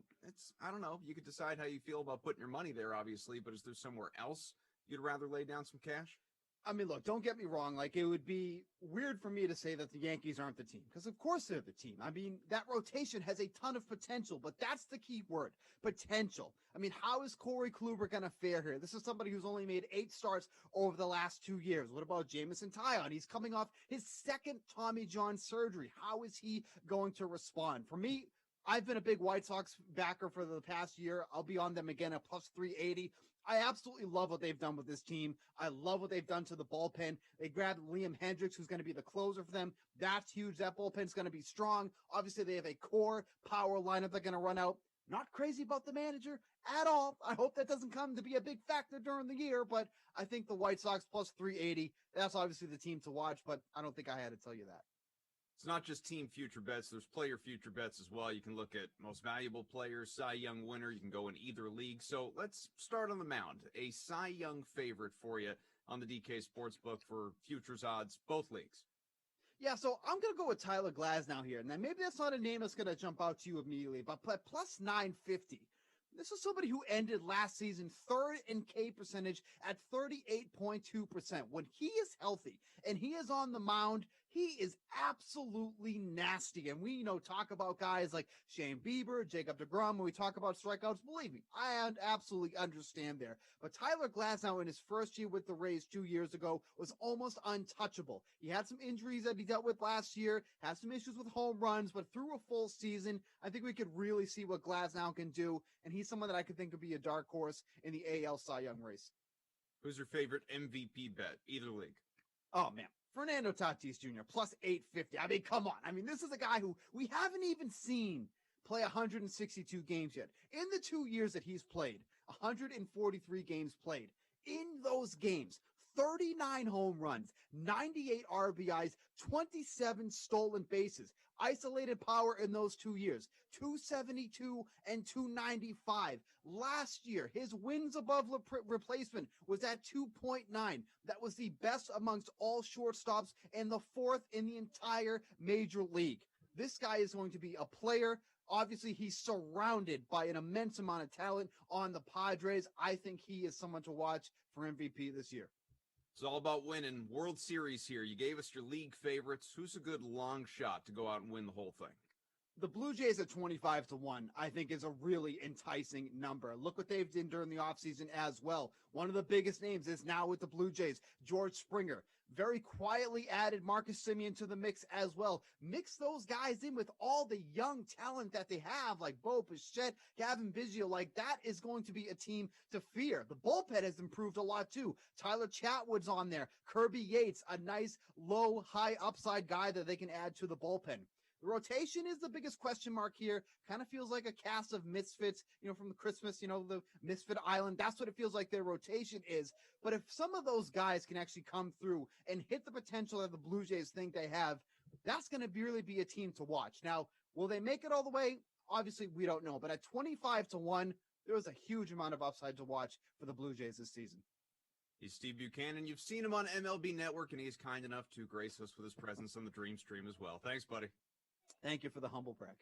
I don't know. You could decide how you feel about putting your money there, obviously, but is there somewhere else you'd rather lay down some cash? I mean, look, don't get me wrong. Like, it would be weird for me to say that the Yankees aren't the team, because of course they're the team. I mean, that rotation has a ton of potential, but that's the key word, potential. I mean, how is Corey Kluber going to fare here? This is somebody who's only made 8 starts over the last 2 years. What about Jamison Taillon? He's coming off his second Tommy John surgery. How is he going to respond? For me, I've been a big White Sox backer for the past year. I'll be on them again at plus 380. I absolutely love what they've done with this team. I love what they've done to the bullpen. They grabbed Liam Hendricks, who's going to be the closer for them. That's huge. That bullpen's going to be strong. Obviously, they have a core power lineup they're going to run out. Not crazy about the manager at all. I hope that doesn't come to be a big factor during the year, but I think the White Sox plus 380, that's obviously the team to watch, but I don't think I had to tell you that. It's not just team future bets. There's player future bets as well. You can look at most valuable players, Cy Young winner. You can go in either league. So let's start on the mound. A Cy Young favorite for you on the DK Sportsbook for futures odds, both leagues. Yeah, so I'm going to go with Tyler Glasnow here. Now, maybe that's not a name that's going to jump out to you immediately, but plus 950. This is somebody who ended last season third in K percentage at 38.2%. When he is healthy and he is on the mound, he is absolutely nasty. And we, talk about guys like Shane Bieber, Jacob deGrom. When we talk about strikeouts, believe me, I absolutely understand there. But Tyler Glasnow in his first year with the Rays 2 years ago was almost untouchable. He had some injuries that he dealt with last year, had some issues with home runs, but through a full season, I think we could really see what Glasnow can do. And he's someone that I could think could be a dark horse in the AL Cy Young race. Who's your favorite MVP bet? Either league. Oh, man. Fernando Tatis Jr. plus 850. I mean, come on. I mean, this is a guy who we haven't even seen play 162 games yet. In the 2 years that he's played, 143 games played. In those games, 39 home runs, 98 RBIs, 27 stolen bases. Isolated power in those 2 years, 272 and 295. Last year, his wins above replacement was at 2.9. That was the best amongst all shortstops and the 4th in the entire major league. This guy is going to be a player. Obviously, he's surrounded by an immense amount of talent on the Padres. I think he is someone to watch for MVP this year. It's all about winning. World Series here. You gave us your league favorites. Who's a good long shot to go out and win the whole thing? The Blue Jays at 25-1, I think, is a really enticing number. Look what they've done during the offseason as well. One of the biggest names is now with the Blue Jays, George Springer. Very quietly added Marcus Semien to the mix as well. Mix those guys in with all the young talent that they have, like Bo Bichette, Gavin Biggio. Like, that is going to be a team to fear. The bullpen has improved a lot too. Tyler Chatwood's on there. Kirby Yates, a nice low, high upside guy that they can add to the bullpen. The rotation is the biggest question mark here. Kind of feels like a cast of misfits, from the Christmas, the Misfit Island. That's what it feels like their rotation is. But if some of those guys can actually come through and hit the potential that the Blue Jays think they have, that's going to really be a team to watch. Now, will they make it all the way? Obviously, we don't know. But at 25-1, there was a huge amount of upside to watch for the Blue Jays this season. He's Steve Buchanan. You've seen him on MLB Network, and he's kind enough to grace us with his presence on the Dream Stream as well. Thanks, buddy. Thank you for the humble brag.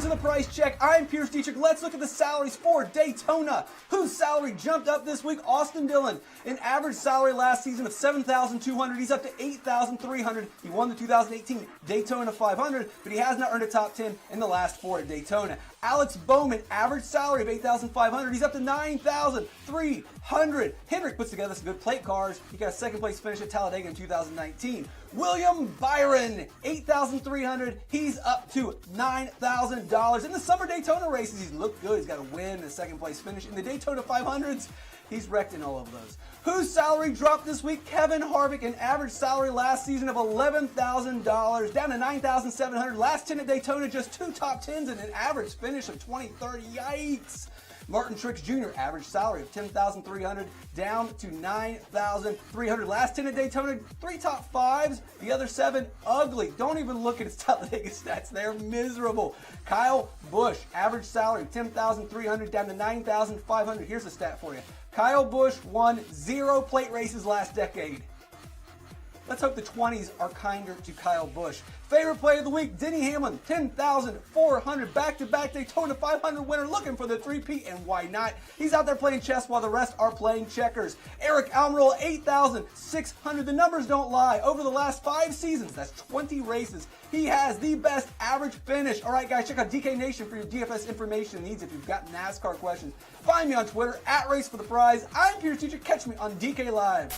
to the price check. I'm Pierce Dietrich. Let's look at the salaries for Daytona. Whose salary jumped up this week? Austin Dillon. An average salary last season of $7,200. He's up to $8,300. He won the 2018 Daytona 500, but he has not earned a top 10 in the last 4 at Daytona. Alex Bowman, average salary of $8,500. He's up to $9,300. Hendrick puts together some good plate cars. He got a second place finish at Talladega in 2019. William Byron, $8,300. He's up to $9,000. In the summer Daytona races, he's looked good. He's got a win and a second place finish. In the Daytona 500s, he's wrecked in all of those. Whose salary dropped this week? Kevin Harvick, an average salary last season of $11,000, down to $9,700. Last 10 at Daytona, just 2 top 10s and an average finish of 2030. Yikes. Martin Truex Jr., average salary of $10,300, down to $9,300. Last 10 at Daytona, 3 top 5s. The other 7, ugly. Don't even look at his Talladega stats. They're miserable. Kyle Busch, average salary of $10,300, down to $9,500. Here's a stat for you. Kyle Busch won 0 plate races last decade. Let's hope the 20s are kinder to Kyle Busch. Favorite play of the week, Denny Hamlin, $10,400, back-to-back Daytona 500 winner, looking for the 3-peat, and why not? He's out there playing chess while the rest are playing checkers. Eric Almirola, $8,600. The numbers don't lie. Over the last 5 seasons, that's 20 races, he has the best average finish. All right, guys, check out DK Nation for your DFS information needs if you've got NASCAR questions. Find me on Twitter, @RaceForThePrize. I'm Pierce Dietrich. Catch me on DK Live.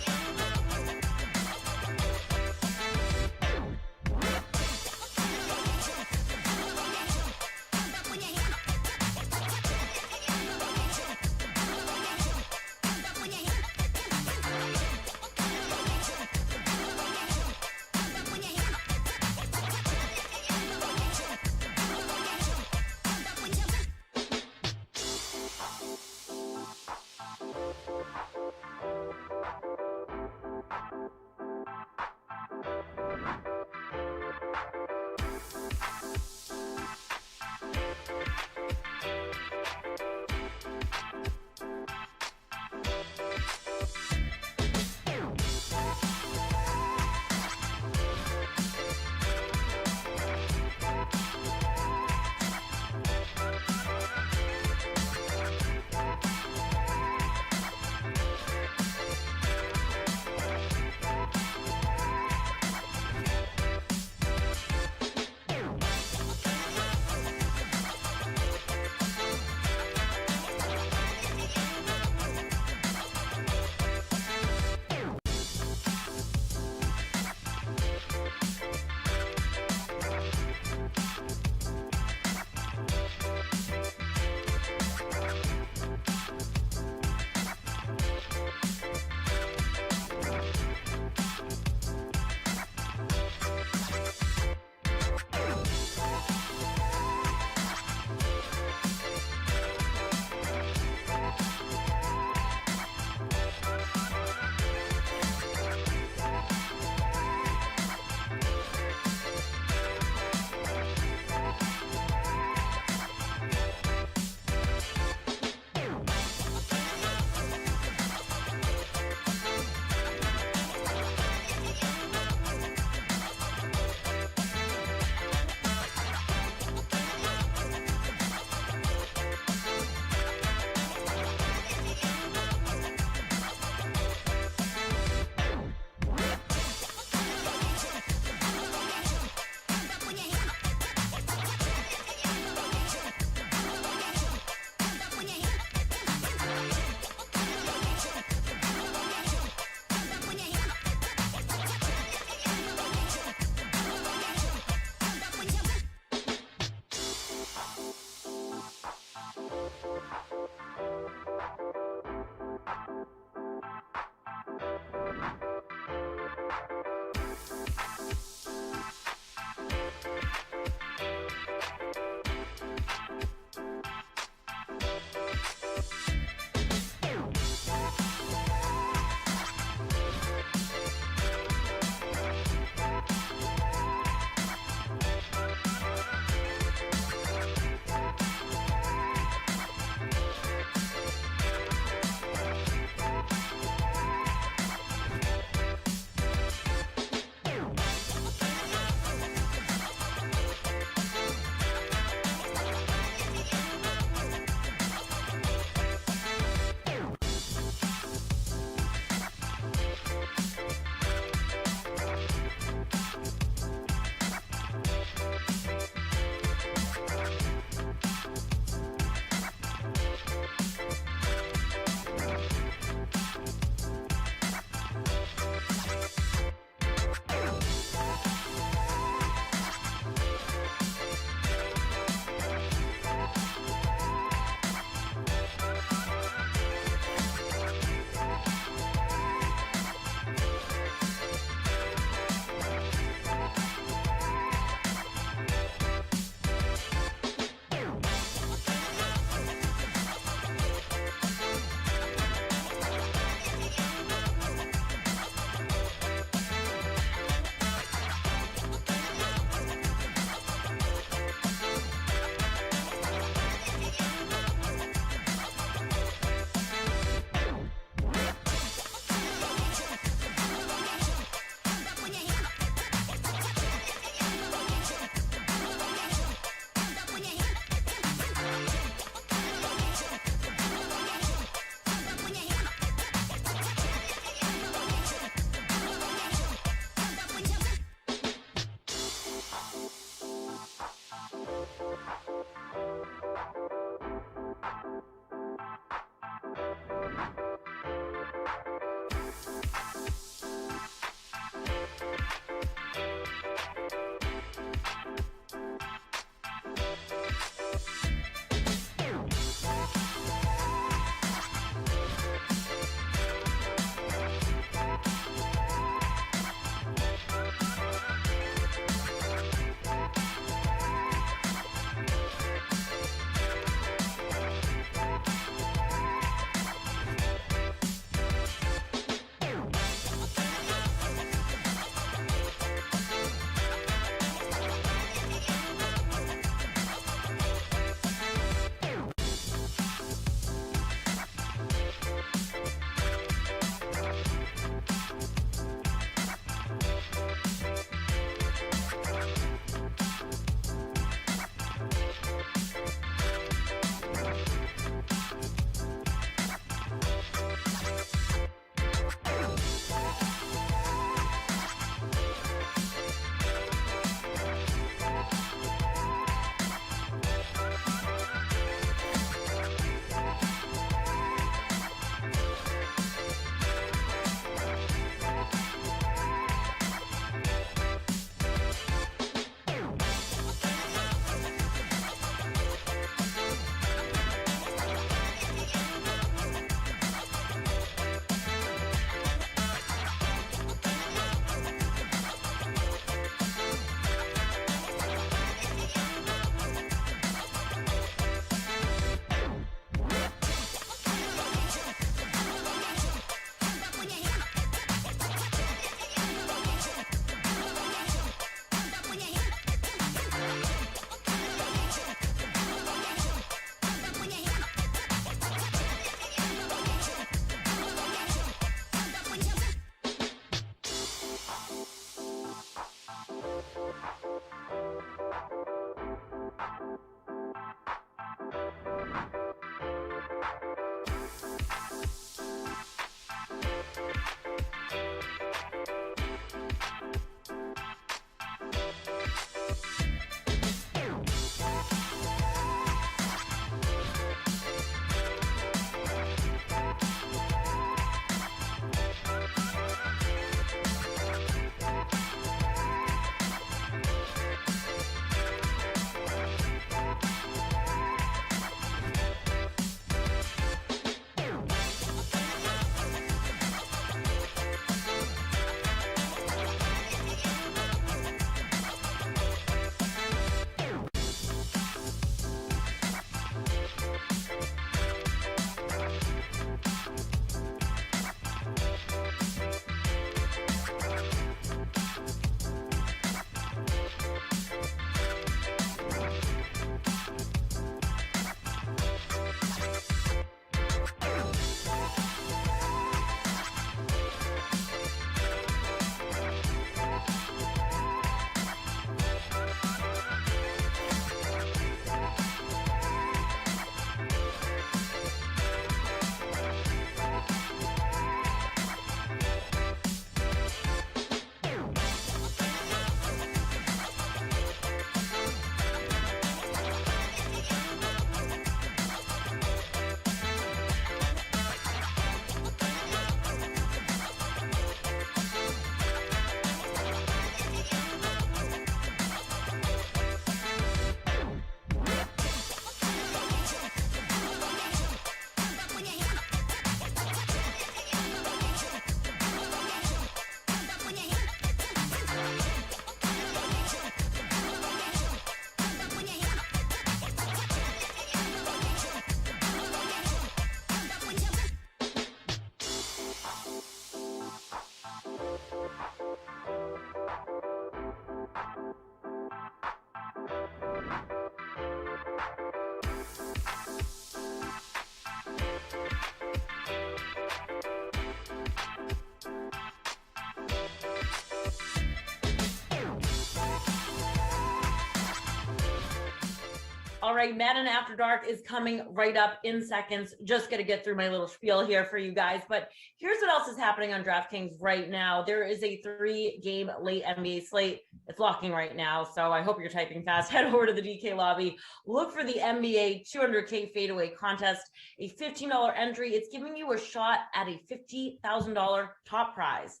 right, Madden After Dark is coming right up in seconds. Just going to get through my little spiel here for you guys. But here's what else is happening on DraftKings right now. There is a 3-game late NBA slate. It's locking right now, so I hope you're typing fast. Head over to the DK lobby. Look for the NBA 200K fadeaway contest, a $15 entry. It's giving you a shot at a $50,000 top prize.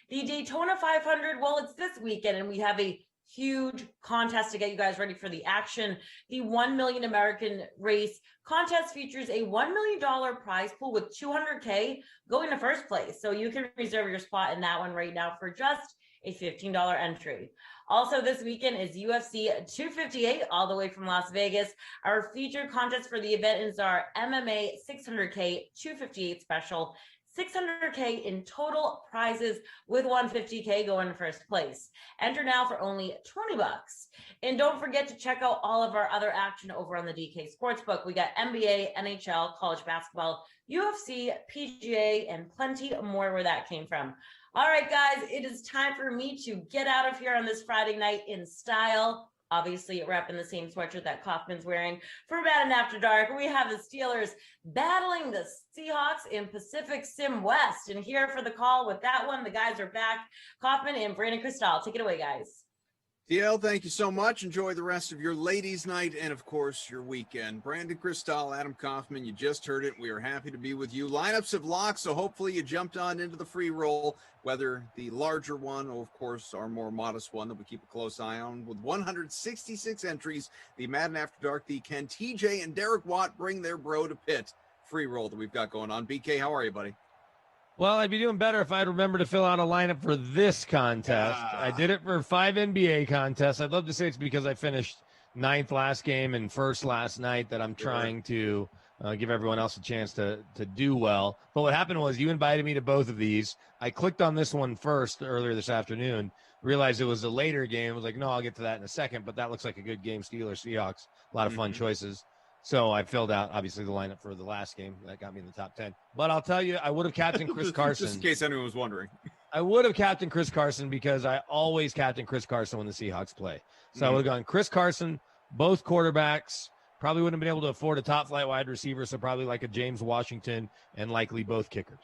The Daytona 500, well, it's this weekend, and we have a huge contest to get you guys ready for the action. The 1 million American race contest features a $1 million prize pool with $200K going to first place. So you can reserve your spot in that one right now for just a $15 entry. Also this weekend is UFC 258 all the way from Las Vegas. Our featured contest for the event is our MMA 600K 258 special. $600K in total prizes with $150K going to first place. Enter now for only $20. And don't forget to check out all of our other action over on the DK Sportsbook. We got NBA, NHL, college basketball, UFC, PGA, and plenty more where that came from. All right, guys, it is time for me to get out of here on this Friday night in style. Obviously, repping the same sweatshirt that Kaufman's wearing. For Madden After Dark, we have the Steelers battling the Seahawks in Pacific Sim West. And here for the call with that one, the guys are back. Kaufman and Brandon Cristal. Take it away, guys. DL, thank you so much. Enjoy the rest of your ladies' night and, of course, your weekend. Brandon Cristal, Adam Kaufman, you just heard it. We are happy to be with you. Lineups have locked, so hopefully you jumped on into the free roll, whether the larger one or, of course, our more modest one that we keep a close eye on. With 166 entries, the Madden After Dark, the Ken TJ and Derek Watt bring their bro to pit free roll that we've got going on. BK, how are you, buddy? Well, I'd be doing better if I'd remember to fill out a lineup for this contest. I did it for 5 NBA contests. I'd love to say it's because I finished 9th last game and 1st last night that I'm trying to give everyone else a chance to do well. But what happened was you invited me to both of these. I clicked on this one first earlier this afternoon, realized it was a later game. I was like, no, I'll get to that in a second, but that looks like a good game. Steelers, Seahawks, a lot of fun choices. So I filled out, obviously, the lineup for the last game. That got me in the top 10. But I'll tell you, I would have captained Chris Carson. Just in case anyone was wondering. I would have captained Chris Carson because I always captain Chris Carson when the Seahawks play. So I would have gone Chris Carson, both quarterbacks. Probably wouldn't have been able to afford a top-flight wide receiver, so probably like a James Washington and likely both kickers.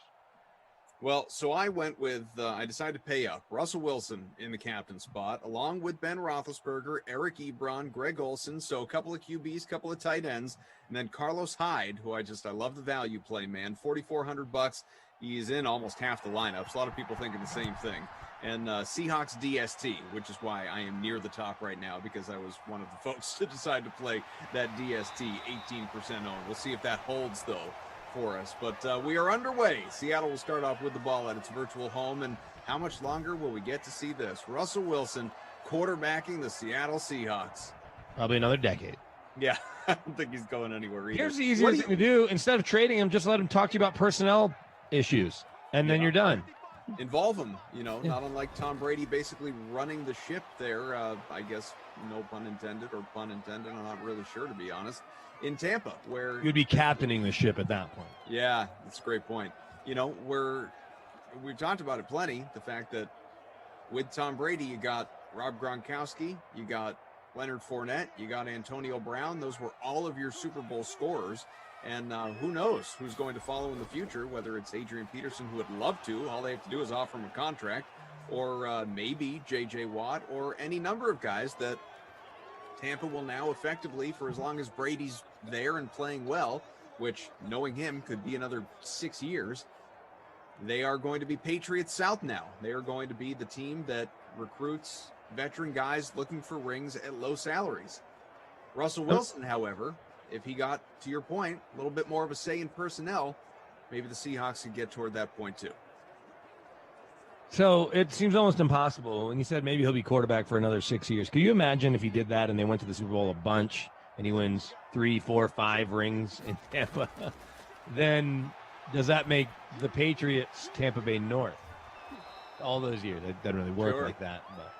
Well, so I went with, I decided to pay up. Russell Wilson in the captain spot, along with Ben Roethlisberger, Eric Ebron, Greg Olsen. So a couple of QBs, couple of tight ends, and then Carlos Hyde, who I love the value play, man. $4,400. He's in almost half the lineups. A lot of people thinking the same thing. And Seahawks DST, which is why I am near the top right now, because I was one of the folks to decide to play that DST 18% owned. We'll see if that holds, though, for us. But we are underway. Seattle will start off with the ball at its virtual home. And how much longer will we get to see this? Russell Wilson quarterbacking the Seattle Seahawks. Probably another decade. Yeah, I don't think he's going anywhere either. Here's the easiest thing to do. Instead of trading him, just let him talk to you about personnel issues, and then you're done. Involve him, not unlike Tom Brady basically running the ship there. I guess no pun intended or pun intended. I'm not really sure, to be honest. In Tampa, where you'd be captaining the ship at that point. Yeah, that's a great point. We've talked about it plenty. The fact that with Tom Brady, you got Rob Gronkowski, you got Leonard Fournette, you got Antonio Brown. Those were all of your Super Bowl scorers. And who knows who's going to follow in the future, whether it's Adrian Peterson, who would love to. All they have to do is offer him a contract, or maybe J.J. Watt, or any number of guys that Tampa will now effectively, for as long as Brady's there and playing well, which, knowing him, could be another 6 years, they are going to be Patriots South now. They are going to be the team that recruits veteran guys looking for rings at low salaries. Russell Wilson, however, if he got, to your point, a little bit more of a say in personnel, maybe the Seahawks could get toward that point too. So it seems almost impossible. And he said maybe he'll be quarterback for another 6 years. Could you imagine if he did that and they went to the Super Bowl a bunch and he wins 3, 4, 5 rings in Tampa? Then does that make the Patriots Tampa Bay North all those years? It doesn't really work like that. But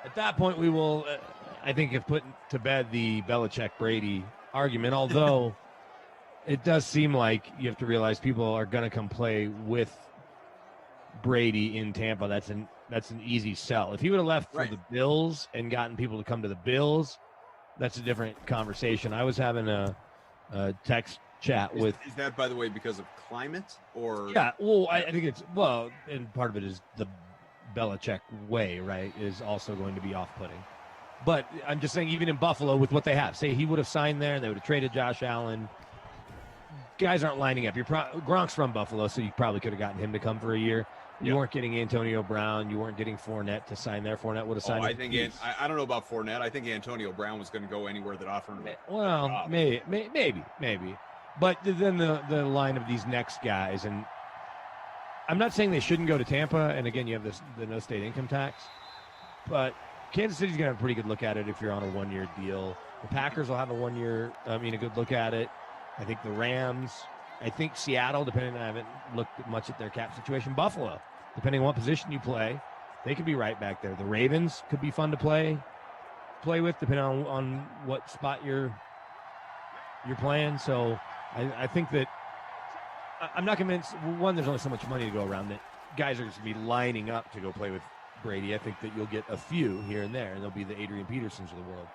at that point, we will, I think, have put to bed the Belichick-Brady argument, although it does seem like you have to realize people are going to come play with Brady in Tampa. That's an easy sell. If he would have left for the Bills and gotten people to come to the Bills, that's a different conversation. I was having a text chat with. Is that, by the way, because of climate or? Yeah, well, I think it's and part of it is the Belichick way, right? Is also going to be off-putting. But I'm just saying, even in Buffalo, with what they have, say he would have signed there, they would have traded Josh Allen. Guys aren't lining up. Gronk's from Buffalo, so you probably could have gotten him to come for a year. You weren't getting Antonio Brown. You weren't getting Fournette to sign there. Fournette would have signed. I think I don't know about Fournette. I think Antonio Brown was going to go anywhere that offered him. Well, maybe. But then the line of these next guys, and I'm not saying they shouldn't go to Tampa. And again, you have the no state income tax, but Kansas City's going to have a pretty good look at it if you're on a one-year deal. The Packers will have a good look at it. I think the Rams. I think Seattle, depending on, I haven't looked much at their cap situation. Buffalo, depending on what position you play, they could be right back there. The Ravens could be fun to play with, depending on what spot you're playing. So I think that I'm not convinced. One, there's only so much money to go around that guys are just going to be lining up to go play with Brady. I think that you'll get a few here and there, and they'll be the Adrian Petersons of the world,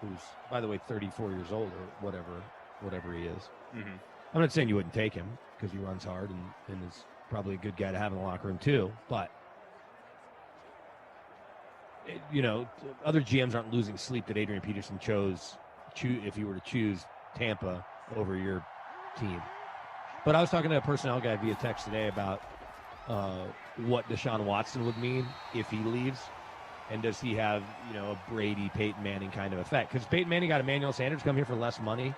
who's, by the way, 34 years old or whatever he is. Mm-hmm. I'm not saying you wouldn't take him because he runs hard and is probably a good guy to have in the locker room too. But, other GMs aren't losing sleep that Adrian Peterson if he were to choose Tampa over your team. But I was talking to a personnel guy via text today about what Deshaun Watson would mean if he leaves. And does he have, a Brady, Peyton Manning kind of effect? Because Peyton Manning got Emmanuel Sanders come here for less money.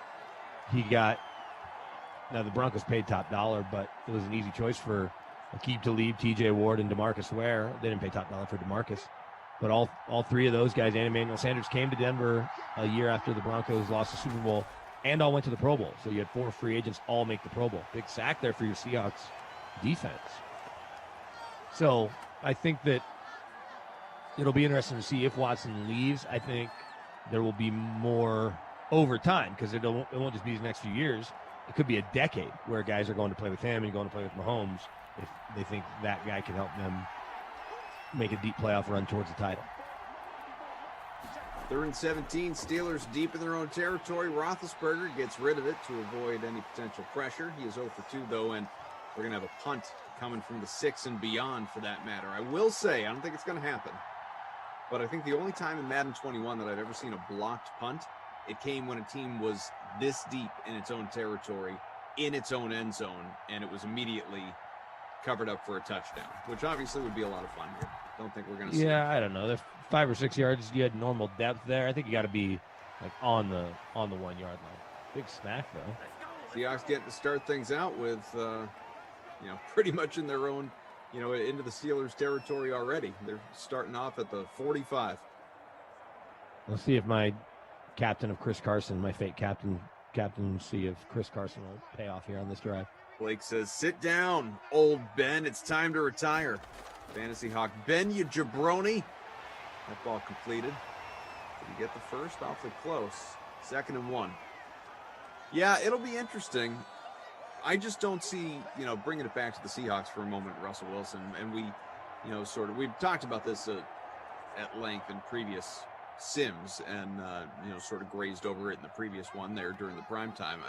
Now, the Broncos paid top dollar, but it was an easy choice for Aqib Talib, T.J. Ward, and DeMarcus Ware. They didn't pay top dollar for DeMarcus. But all three of those guys and Emmanuel Sanders came to Denver a year after the Broncos lost the Super Bowl and all went to the Pro Bowl. So you had 4 free agents all make the Pro Bowl. Big sack there for your Seahawks defense. So I think that it'll be interesting to see if Watson leaves. I think there will be more over time because it won't just be the next few years. It could be a decade where guys are going to play with him and going to play with Mahomes if they think that guy can help them make a deep playoff run towards the title. 3rd and 17, Steelers deep in their own territory. Roethlisberger gets rid of it to avoid any potential pressure. He is 0 for 2, though, and we're going to have a punt coming from the 6 and beyond for that matter. I will say, I don't think it's going to happen, but I think the only time in Madden 21 that I've ever seen a blocked punt, it came when a team was this deep in its own territory, in its own end zone, and it was immediately covered up for a touchdown, which obviously would be a lot of fun here. Don't think we're going to see. Yeah, I don't know. There's 5 or 6 yards. You had normal depth there. I think you got to be like on the 1 yard line. Big snack though. Seahawks getting to start things out with, pretty much in their own, into the Steelers' territory already. They're starting off at the 45. Let's see if my captain of Chris Carson, my fake captaincy of Chris Carson will pay off here on this drive. Blake says, "Sit down, old Ben. It's time to retire." Fantasy Hawk Ben, you jabroni. That ball completed. Did he get the first? Awfully close. 2nd and 1. Yeah, it'll be interesting. I just don't see, bringing it back to the Seahawks for a moment, Russell Wilson. And we've talked about this at length in previous Sims and, sort of grazed over it in the previous one there during the prime time.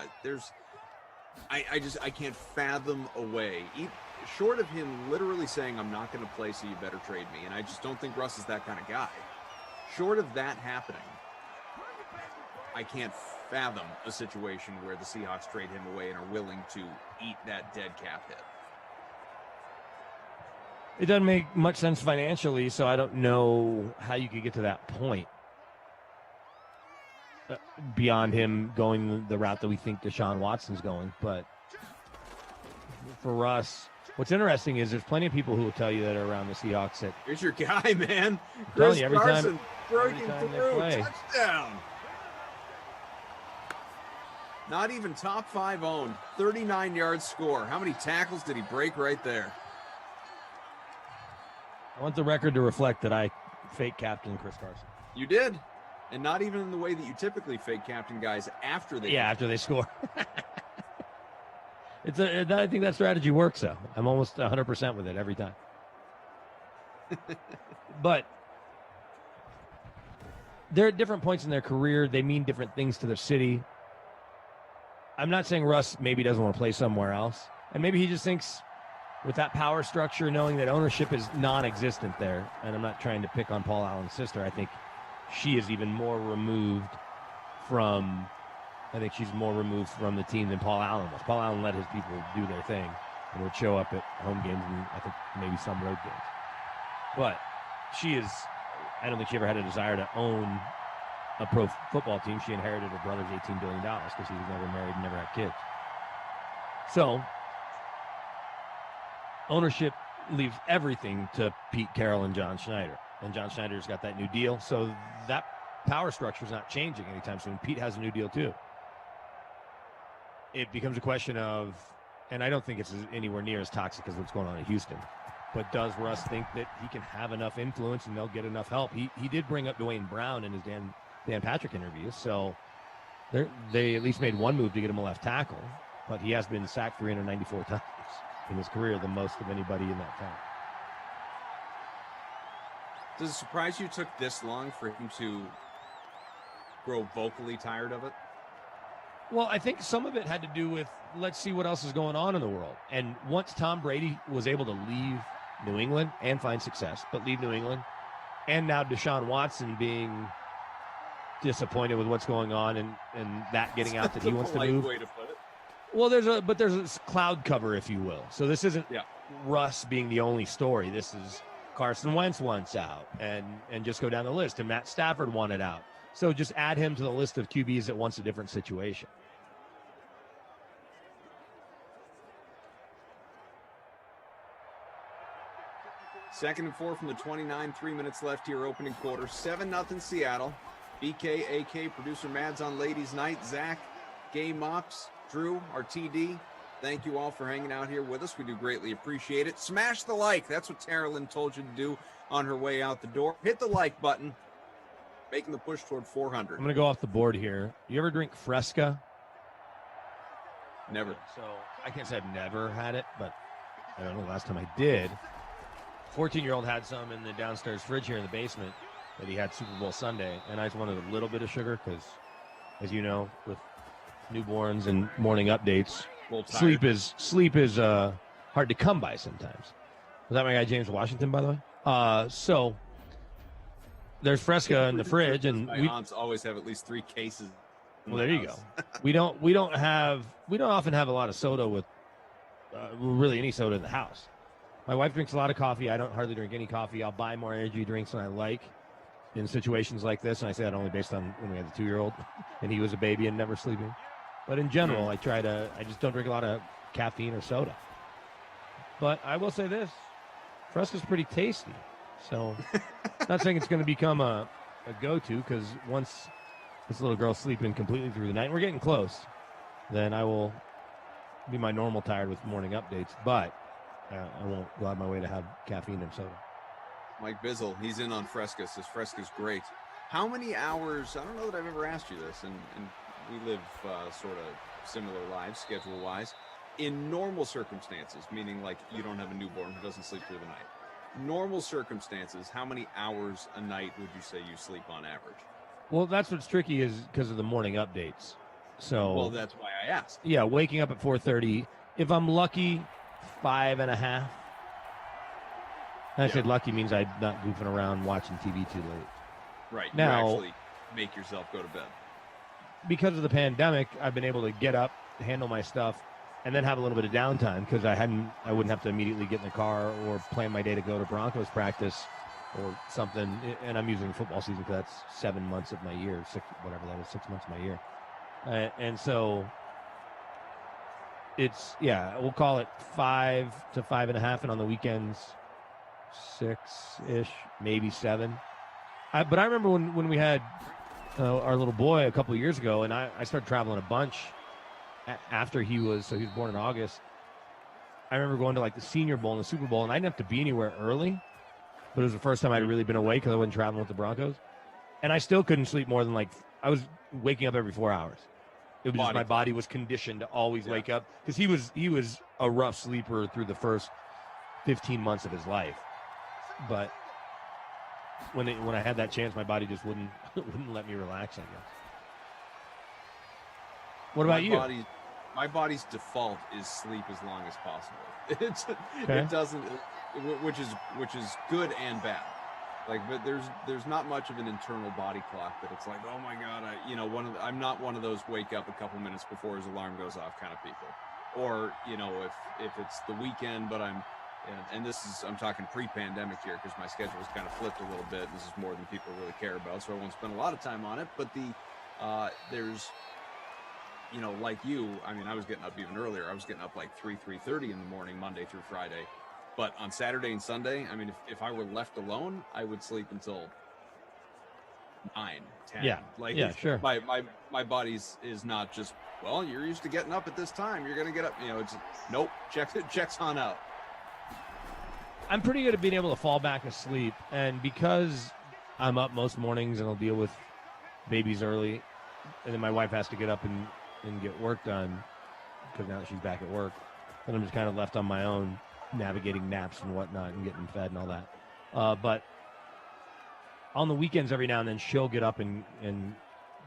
I can't fathom a way, short of him literally saying, "I'm not going to play, so you better trade me." And I just don't think Russ is that kind of guy. Short of that happening, I can't fathom a situation where the Seahawks trade him away and are willing to eat that dead cap hit. It doesn't make much sense financially, so I don't know how you could get to that point. Beyond him going the route that we think Deshaun Watson's going. But for Russ, what's interesting is there's plenty of people who will tell you that are around the Seahawks that... Here's your guy, man. Chris Carson breaking through. Touchdown. Not even top 5 owned. 39-yard score. How many tackles did he break right there? I want the record to reflect that I fake captain Chris Carson. You did. And not even in the way that you typically fake captain guys after they after they score. I think that strategy works, though. I'm almost 100% with it every time. But they're at different points in their career. They mean different things to their city. I'm not saying Russ maybe doesn't want to play somewhere else. And maybe he just thinks with that power structure, knowing that ownership is non-existent there, and I'm not trying to pick on Paul Allen's sister. I think she is even more removed from the team than Paul Allen was. Paul Allen let his people do their thing and would show up at home games and I think maybe some road games. But I don't think she ever had a desire to own a pro football team. She inherited her brother's $18 billion because he was never married and never had kids. So ownership leaves everything to Pete Carroll and John Schneider. And John Schneider's got that new deal. So that power structure is not changing anytime soon. Pete has a new deal too. It becomes a question of, and I don't think it's anywhere near as toxic as what's going on in Houston, but does Russ think that he can have enough influence and they'll get enough help? He did bring up Dwayne Brown in his Dan Patrick interview, so they at least made one move to get him a left tackle, but he has been sacked 394 times in his career, the most of anybody in that town. Does it surprise you it took this long for him to grow vocally tired of it? Well, I think some of it had to do with let's see what else is going on in the world. And once Tom Brady was able to leave New England and find success, but leave New England, and now Deshaun Watson being disappointed with what's going on and that getting out that he wants to move. Way to put it. Well, there's a cloud cover, if you will. So this isn't Russ being the only story. This is Carson Wentz wants out, and just go down the list. And Matt Stafford wanted out. So just add him to the list of QBs that wants a different situation. Second and 4 from the 29, 3 minutes left here, opening quarter. 7-0 Seattle. BK, AK, producer Mads on Ladies Night. Zach, Game Mops, Drew, our TD. Thank you all for hanging out here with us. We do greatly appreciate it. Smash the like. That's what Tara Lynn told you to do on her way out the door. Hit the like button. Making the push toward 400. I'm going to go off the board here. You ever drink Fresca? Never. So I can't say I've never had it, but I don't know the last time I did. 14-year-old had some in the downstairs fridge here in the basement that he had Super Bowl Sunday, and I just wanted a little bit of sugar because, as you know, with newborns and morning updates, sleep is hard to come by sometimes. Was that my guy James Washington, by the way? So there's Fresca in the fridge, and my aunts always have at least 3 cases. Well, there you go. We don't often have a lot of soda with really any soda in the house. My wife drinks a lot of coffee. I don't hardly drink any coffee. I'll buy more energy drinks than I like in situations like this. And I say that only based on when we had the 2-year-old and he was a baby and never sleeping. But in general, I just don't drink a lot of caffeine or soda. But I will say this, Fresca's pretty tasty. So not saying it's going to become a go-to, because once this little girl's sleeping completely through the night, and we're getting close, then I will be my normal tired with morning updates. But I won't go out of my way to have caffeine and soda. Mike Bizzle, he's in on Fresca, says Fresca's great. How many hours, I don't know that I've ever asked you this, and we live sort of similar lives, schedule-wise. In normal circumstances, meaning like you don't have a newborn who doesn't sleep through the night. Normal circumstances, how many hours a night would you say you sleep on average? Well, that's what's tricky is because of the morning updates. So Well, that's why I asked. Yeah, waking up at 4:30. If I'm lucky, 5.5. I said lucky means I'm not goofing around watching TV too late. Right. Now, you actually make yourself go to bed. Because of the pandemic, I've been able to get up, handle my stuff, and then have a little bit of downtime because I wouldn't have to immediately get in the car or plan my day to go to Broncos practice or something. And I'm using football season because that's 7 months of my year, 6 months of my year. And so it's, we'll call it 5 to 5.5, and on the weekends, 6-ish, maybe 7. But I remember when we had our little boy a couple of years ago, and I started traveling a bunch after he was born in August. I remember going to like the Senior Bowl and the Super Bowl, and I didn't have to be anywhere early, but it was the first time I'd really been away because I wasn't traveling with the Broncos. And I still couldn't sleep more than I was waking up every 4 hours. It was just my body was conditioned to always wake up because he was a rough sleeper through the first 15 months of his life. But when I had that chance, my body just wouldn't let me relax, I guess. What about you? My body's default is sleep as long as possible. Okay. It doesn't, which is good and bad. Like, but there's not much of an internal body clock that it's like, oh my God, I'm not one of those wake up a couple minutes before his alarm goes off kind of people. Or, if it's the weekend, but I'm talking pre-pandemic here because my schedule was kind of flipped a little bit. This is more than people really care about, so I won't spend a lot of time on it. But there's, like you, I mean, I was getting up even earlier. I was getting up like 3:30 in the morning, Monday through Friday. But on Saturday and Sunday, I mean, if I were left alone, I would sleep until 9, 10. Yeah. Like, yeah, sure. My body's is not just, well, you're used to getting up at this time. You're going to get up. It's nope. Checks on out. I'm pretty good at being able to fall back asleep, and because I'm up most mornings and I'll deal with babies early, and then my wife has to get up and get work done because now that she's back at work, then I'm just kind of left on my own, navigating naps and whatnot and getting fed and all that. But on the weekends, every now and then, she'll get up and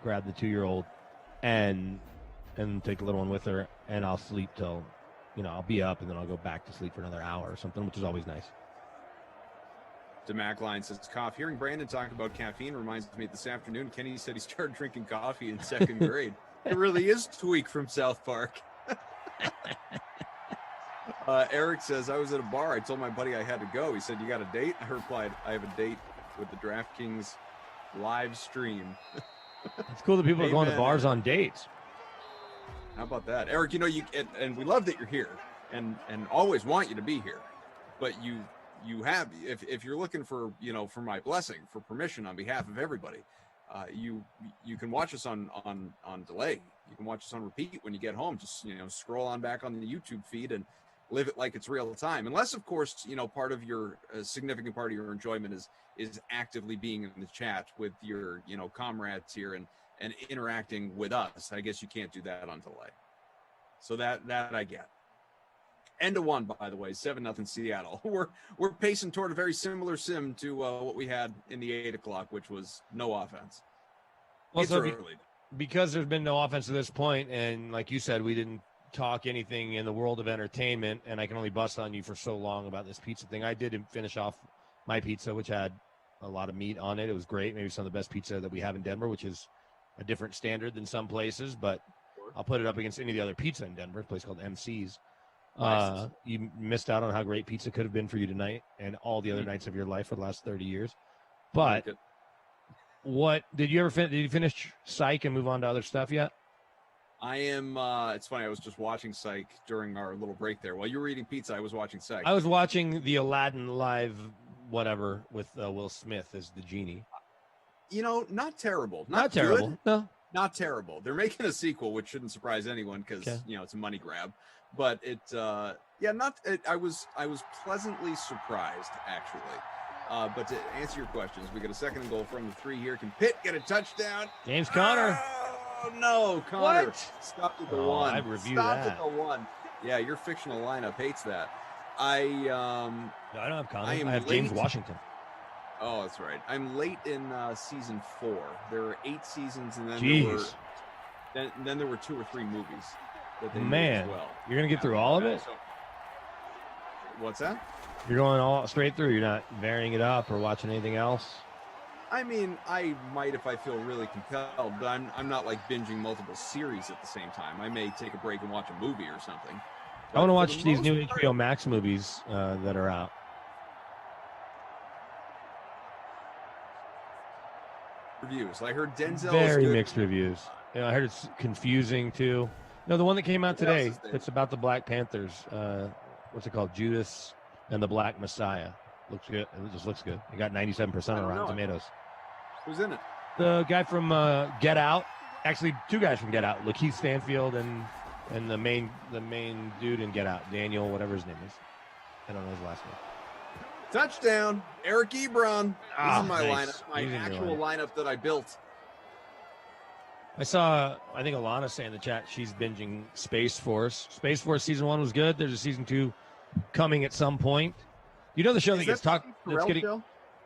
grab the 2-year-old and take the little one with her, and I'll sleep till, I'll be up and then I'll go back to sleep for another hour or something, which is always nice. DeMac Line says, cough. Hearing Brandon talk about caffeine reminds me this afternoon, Kenny said he started drinking coffee in 2nd grade. It really is Tweak from South Park. Eric says, I was at a bar. I told my buddy I had to go. He said, you got a date? I replied, I have a date with the DraftKings live stream. It's cool that people are going to bars on dates. How about that? Eric, and we love that you're here and always want you to be here. But you have, if you're looking for, for my blessing, for permission on behalf of everybody, you can watch us on delay. You can watch us on repeat when you get home. Just, scroll on back on the YouTube feed and live it like it's real time. Unless, of course, part of your significant part of your enjoyment is actively being in the chat with your, comrades here and interacting with us. I guess you can't do that on delay. So that I get. End of one, by the way, 7-0 Seattle. We're pacing toward a very similar sim to what we had in the 8 o'clock, which was no offense. Well, it's so early. Because there's been no offense to this point, and like you said, we didn't talk anything in the world of entertainment, and I can only bust on you for so long about this pizza thing. I did finish off my pizza, which had a lot of meat on it. It was great. Maybe some of the best pizza that we have in Denver, which is a different standard than some places, but I'll put it up against any of the other pizza in Denver, a place called MC's. Nice. You missed out on how great pizza could have been for you tonight and all the other nights of your life for the last 30 years. But what did you ever finish? Did you finish Psych and move on to other stuff yet? I am. It's funny. I was just watching Psych during our little break there. While you were eating pizza, I was watching Psych. I was watching the Aladdin live, whatever, with Will Smith as the genie. Not terrible. Not terrible. Good, no, not terrible. They're making a sequel, which shouldn't surprise anyone because it's a money grab. But I was pleasantly surprised actually. But to answer your questions, we got a 2nd and goal from the 3 here. Can Pitt get a touchdown? James Conner. Oh no, Connor. What? Stopped at the 1. I reviewed Stopped that. at the 1. Yeah, your fictional lineup hates that. I don't have Connor. I have late. James Washington. Oh, that's right. I'm late in season 4. There are 8 seasons, and then there were 2 or 3 movies that they made as well. You're gonna get through all of it. What's that? You're going all straight through. You're not varying it up or watching anything else. I mean, I might if I feel really compelled, but I'm not like binging multiple series at the same time. I may take a break and watch a movie or something. I want to watch these new HBO Max movies that are out. Reviews. I heard Denzel. Very mixed reviews. I heard it's confusing too. No, the one that came out today. It's about the Black Panthers. What's it called? Judas and the Black Messiah. Looks good. It just looks good. It got 97% on Rotten Tomatoes. Who's in it? The guy from Get Out. Actually, 2 guys from Get Out. Lakeith Stanfield and the main dude in Get Out, Daniel, whatever his name is. I don't know his last name. Touchdown, Eric Ebron. This is my nice. lineup, my actual lineup that I built. I saw, I think Alana saying in the chat, she's binging Space Force. Space Force season 1 was good. There's a season 2 coming at some point. You know the show that gets talked.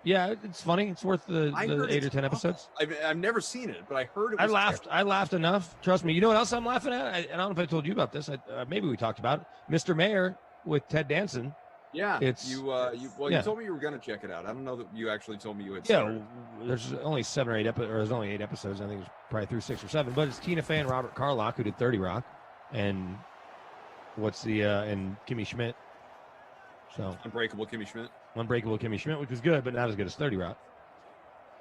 Yeah, it's funny. It's worth the 8 or 10 episodes. I've never seen it, but I heard it. I laughed enough. Trust me. You know what else I'm laughing at? I don't know if I told you about this. Maybe we talked about it. Mr. Mayor with Ted Danson. Yeah, it's you told me you were going to check it out. I don't know that you actually told me you had. Yeah, started. there's only 7 or 8 episodes, or there's only 8 episodes. I think it's probably through 6 or 7. But it's Tina Fey and Robert Carlock who did 30 Rock, and and Kimmy Schmidt. So Unbreakable Kimmy Schmidt, which was good, but not as good as 30 Rock.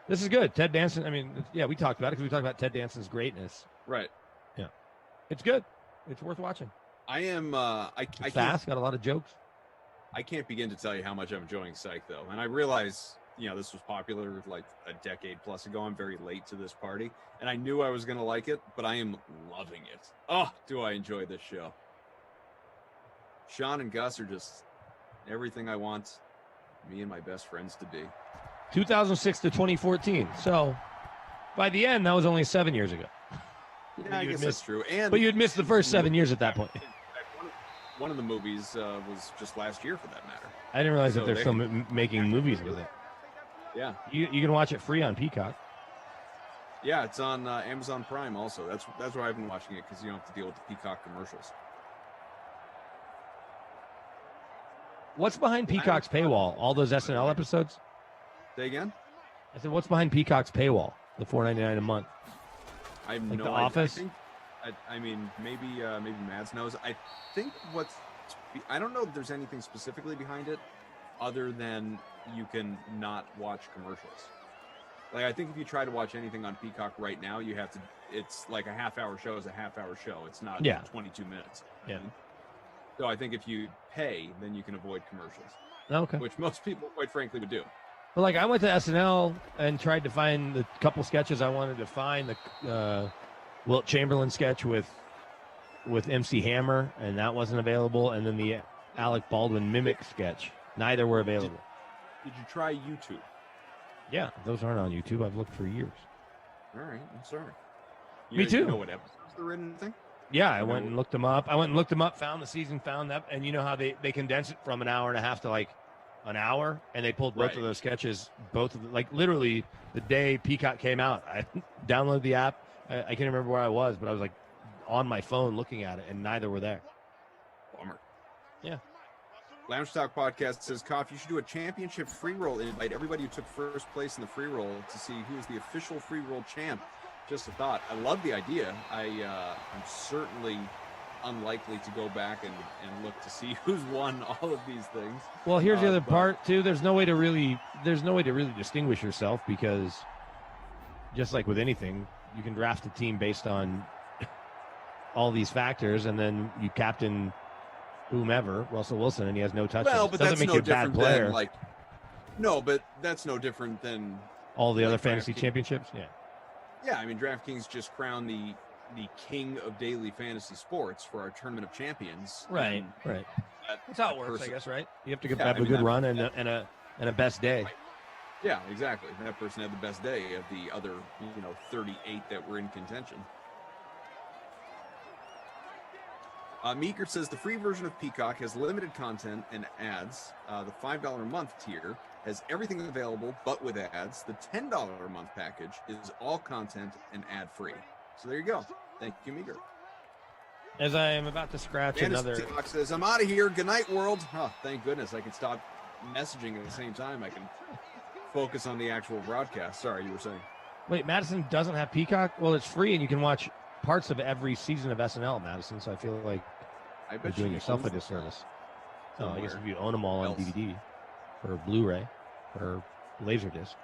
This is good. Ted Danson. I mean, yeah, we talked about it because we talked about Ted Danson's greatness. Right. Yeah, it's good. It's worth watching. I am. I fast. Got a lot of jokes. I can't begin to tell you how much I'm enjoying Psych, though. And I realize, this was popular like a decade plus ago. I'm very late to this party. And I knew I was going to like it, but I am loving it. Oh, do I enjoy this show. Sean and Gus are just everything I want me and my best friends to be. 2006 to 2014. So by the end, that was only 7 years ago. Yeah, I guess that's true. But you had missed the first 7 years at that point. One of the movies was just last year, for that matter. I didn't realize that they're still making movies with it. Yeah. You can watch it free on Peacock. Yeah, it's on Amazon Prime also. That's why I've been watching it, because you don't have to deal with the Peacock commercials. What's behind Peacock's paywall? All those SNL episodes? Say again? I said, what's behind Peacock's paywall? The $4.99 a month. I have like no The idea. Office? I mean, maybe Mads knows. I think I don't know if there's anything specifically behind it, other than you can not watch commercials. Like, I think if you try to watch anything on Peacock right now, you have to. It's like a half-hour show is a half-hour show. It's not 22 minutes. Yeah. So I think if you pay, then you can avoid commercials. Okay. Which most people, quite frankly, would do. But like, I went to SNL and tried to find the couple sketches I wanted to find. The Wilt Chamberlain sketch with MC Hammer, and that wasn't available. And then the Alec Baldwin mimic sketch. Neither were available. Did you try YouTube? Yeah, those aren't on YouTube. I've looked for years. All right, I'm sorry. Me too. You know what episodes they're in and thing? Yeah, I went and looked them up. Found the season, found that, and you know how they condense it from an hour and a half to like an hour, and they pulled both of those sketches, literally the day Peacock came out. I downloaded the app. I can't remember where I was, but I was like on my phone looking at it, and neither were there. Bummer. Yeah. Lounge Talk Podcast says, Koff, you should do a championship free roll and invite everybody who took first place in the free roll to see who is the official free roll champ. Just a thought. I love the idea. I'm certainly unlikely to go back and look to see who's won all of these things. Well, here's the other part too. There's no way to really distinguish yourself, because just like with anything, you can draft a team based on all these factors, and then you captain whomever, Russell Wilson, and he has no touches. Well, but doesn't that's make no you a bad different player. than no, but that's no different than all the other fantasy championships. Yeah. Yeah, I mean, DraftKings just crowned the king of daily fantasy sports for our Tournament of Champions. Right. That's how it works, I guess, right? You have to have a I mean, good run and a best day. Yeah, exactly. That person had the best day of the other, 38 that were in contention. Meeker says the free version of Peacock has limited content and ads. The $5 a month tier has everything available but with ads. The $10 a month package is all content and ad free. So there you go. Thank you, Meeker. As I am about to scratch another. Seahawks says, I'm out of here. Good night, world. Oh, thank goodness. I can stop messaging at the same time. I can focus on the actual broadcast. Sorry, you were saying. Wait, Madison doesn't have Peacock? Well, it's free, and you can watch parts of every season of SNL, Madison, so I feel like you're doing yourself a disservice. Oh, I guess if you own them all on DVD or Blu-ray or Laserdisc.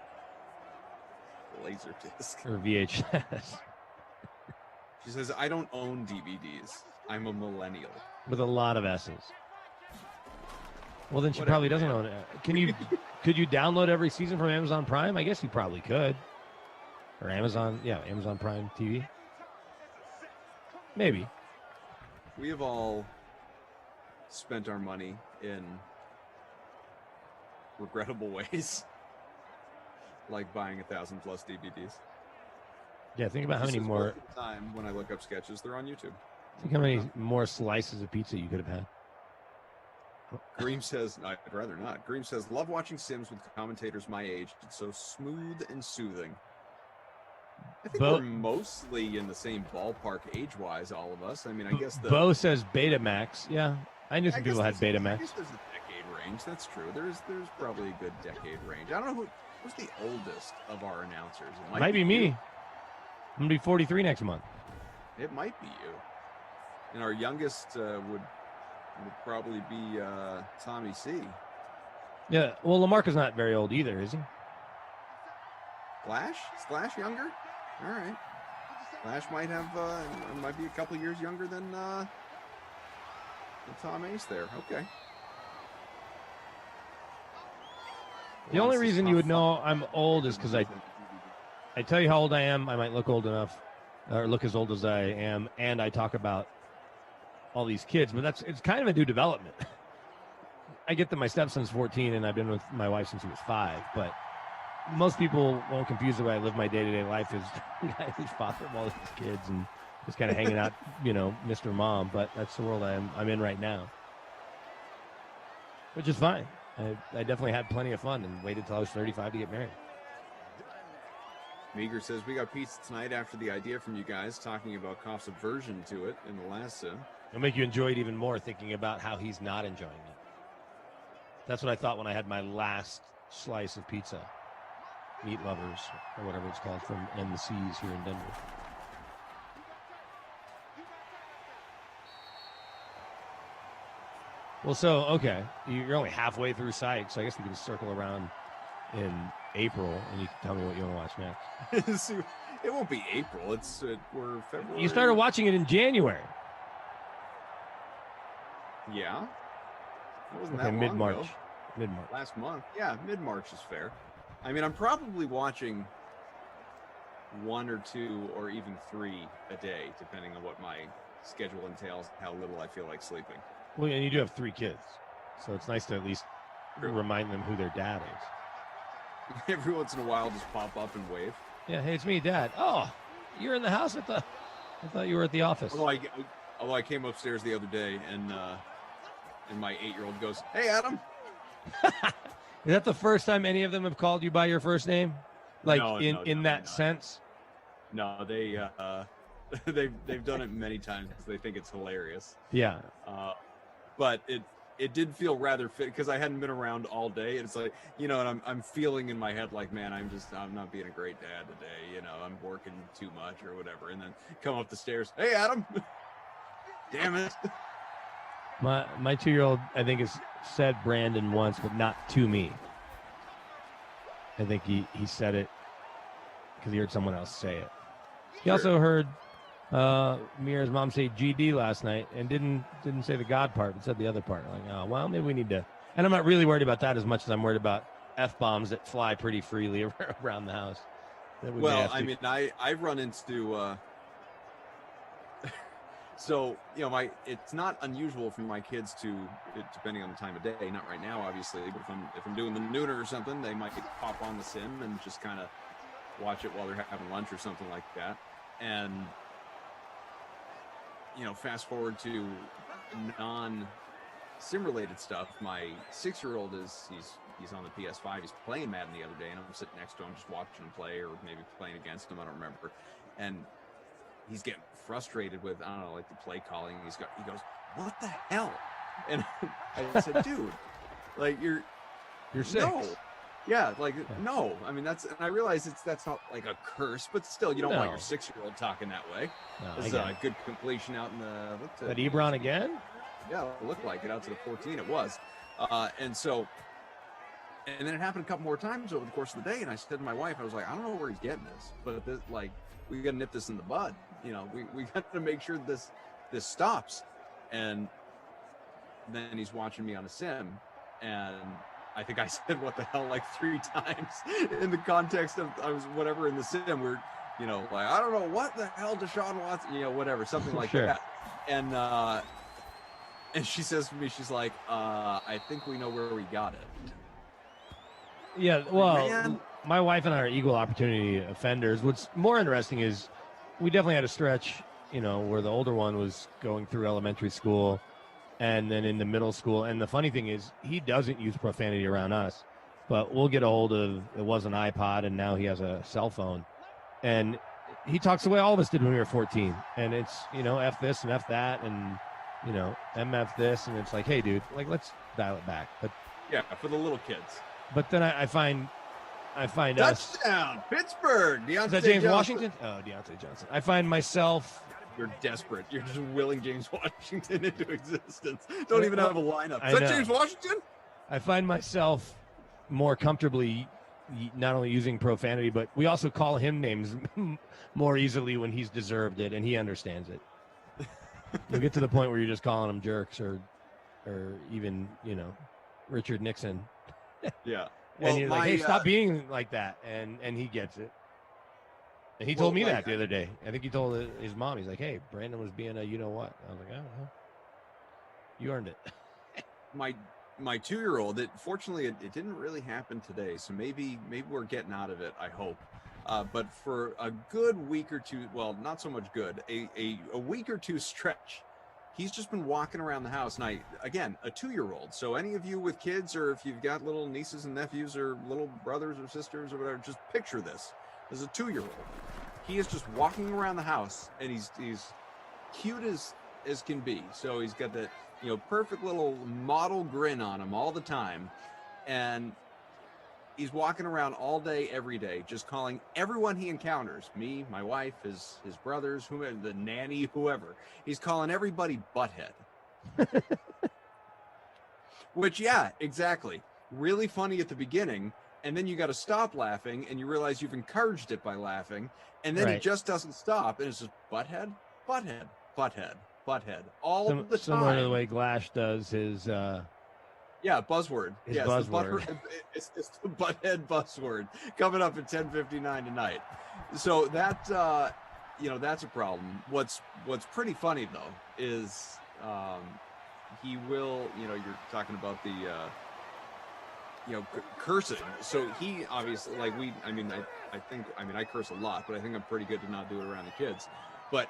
Or VHS. She says, I don't own DVDs. I'm a millennial. With a lot of S's. Well, then she probably doesn't own it. Could you download every season from Amazon Prime? I guess you probably could. Or Amazon Prime TV. Maybe. We have all spent our money in regrettable ways, like buying 1,000+ DVDs. Yeah, think about how many more time when I look up sketches, they're on YouTube. Think how many more slices of pizza you could have had. Greem says, I'd rather not. Greem says, love watching Sims with commentators my age. It's so smooth and soothing. I think we're mostly in the same ballpark age-wise, all of us. I mean, I guess Bo says Betamax. Yeah, I knew some people had Betamax. I guess there's a decade range. That's true. There's probably a good decade range. I don't know who's the oldest of our announcers. It might be me. you. I'm going to be 43 next month. It might be you. And our youngest would probably be Tommy C. Yeah, well, Lamarcus not very old either, is he? Flash? Is Flash younger? All right. Flash might have might be a couple years younger than Tom Ace there. Okay. The only reason you would know I'm old is because I tell you how old I am. I might look old enough, or look as old as I am, and I talk about all these kids. But it's kind of a new development. I get that my stepson's 14, and I've been with my wife since he was 5. But most people won't confuse the way I live my day-to-day life as the guy who's father of all these kids and just kind of hanging out, Mr. Mom. But that's the world I'm in right now, which is fine. I definitely had plenty of fun and waited till I was 35 to get married. Meager says, we got pizza tonight after the idea from you guys talking about Koff's aversion to it in the last sim. It'll make you enjoy it even more thinking about how he's not enjoying it. That's what I thought when I had my last slice of pizza. Meat Lovers, or whatever it's called, from In the Seas here in Denver. Well, so, okay, you're only halfway through Psych, so I guess we can circle around in April, and you can tell me what you want to watch next. It won't be April. We're February. You started watching it in January. Yeah. It wasn't Okay, that long mid-March. ago. Mid-March. Last month. Yeah, mid-March is fair. I mean, I'm probably watching 1 or 2 or even 3 a day, depending on what my schedule entails, how little I feel like sleeping. Well, and you do have 3 kids, so it's nice to at least remind them who their dad is. Every once in a while, just pop up and wave. Yeah, hey, it's me, Dad. Oh, you're in the house? I thought you were at the office. Although I came upstairs the other day, and my 8-year-old goes, "Hey, Adam." Is that the first time any of them have called you by your first name? Like No, in that sense? No, they they've done it many times because they think it's hilarious. Yeah. But it did feel rather fit because I hadn't been around all day. It's like, and I'm feeling in my head like, man, I'm not being a great dad today. I'm working too much or whatever. And then come up the stairs. Hey, Adam. Damn it. My 2-year-old, I think, has said Brandon once, but not to me. I think he said it because he heard someone else say it. He also heard Mira's mom say GD last night and didn't say the God part, but said the other part. Like, oh, well, maybe we need to. And I'm not really worried about that as much as I'm worried about F-bombs that fly pretty freely around the house. Well, I mean, I've run into. So, it's not unusual for my kids to, depending on the time of day, not right now, obviously, but if I'm doing the nooner or something, they might pop on the sim and just kind of watch it while they're having lunch or something like that. And, fast forward to non-sim related stuff. My 6-year-old he's on the PS5. He's playing Madden the other day, and I'm sitting next to him just watching him play, or maybe playing against him. I don't remember. And he's getting frustrated with, I don't know, like the play calling. He goes, "What the hell?" And I said, "Dude, like you're 6. No. Yeah, like no. I mean, and I realize that's not like a curse, but still, you don't want your 6-year-old talking that way. There's a good completion out in the. That Ebron again? Yeah, it looked like it out to the 14. It was, and then it happened a couple more times over the course of the day. And I said to my wife, I was like, I don't know where he's getting this, but we got to nip this in the bud. We got to make sure this stops. And then he's watching me on a sim, and I think I said "what the hell" like 3 times in the context of I was whatever in the sim. We're like, I don't know what the hell Deshaun Watson, whatever, something like Sure. that. And she says to me, she's like, I think we know where we got it. Yeah, well, Man. my wife and I are equal opportunity offenders. What's more interesting is we definitely had a stretch, where the older one was going through elementary school, and then in the middle school. And the funny thing is, he doesn't use profanity around us, but we'll get a hold of, it was an iPod, and now he has a cell phone. And he talks the way all of us did when we were 14. And it's, F this and F that, and, MF this. And it's like, hey, dude, like, let's dial it back. But yeah, for the little kids. But then I find touchdown, Pittsburgh. Is that James Washington? Oh, Deontay Johnson. I find myself. You're desperate. You're just willing James Washington into existence. Don't even have a lineup. Is that James Washington? I find myself more comfortably not only using profanity, but we also call him names more easily when he's deserved it, and he understands it. You'll get to the point where you're just calling them jerks or even, Richard Nixon. Yeah. Well, and you're like, hey, stop being like that. And he gets it. And he told me that the other day. I think he told his mom, he's like, hey, Brandon was being a you-know-what. I was like, I don't know. You earned it. My 2-year-old, fortunately, it didn't really happen today. So maybe we're getting out of it, I hope. But for a good week or two, well, not so much good, a week or two stretch, he's just been walking around the house. And again, a 2-year-old. So any of you with kids, or if you've got little nieces and nephews or little brothers or sisters or whatever, just picture this. As a 2-year-old, he is just walking around the house, and he's cute as can be. So he's got that, perfect little model grin on him all the time. And he's walking around all day, every day, just calling everyone he encounters, me, my wife, his brothers, whoever, the nanny, whoever. He's calling everybody butthead. Which, yeah, exactly. Really funny at the beginning, and then you got to stop laughing, and you realize you've encouraged it by laughing, and then Right. He just doesn't stop, and it's just butthead, butthead, butthead, butthead, all the time. Similar to the way Glash does his Yeah, buzzword. His Yes, buzzword. It's the butthead buzzword coming up at 10:59 tonight. So that that's a problem. What's pretty funny though is he will. You're talking about the cursing. So he obviously I curse a lot, but I think I'm pretty good to not do it around the kids. But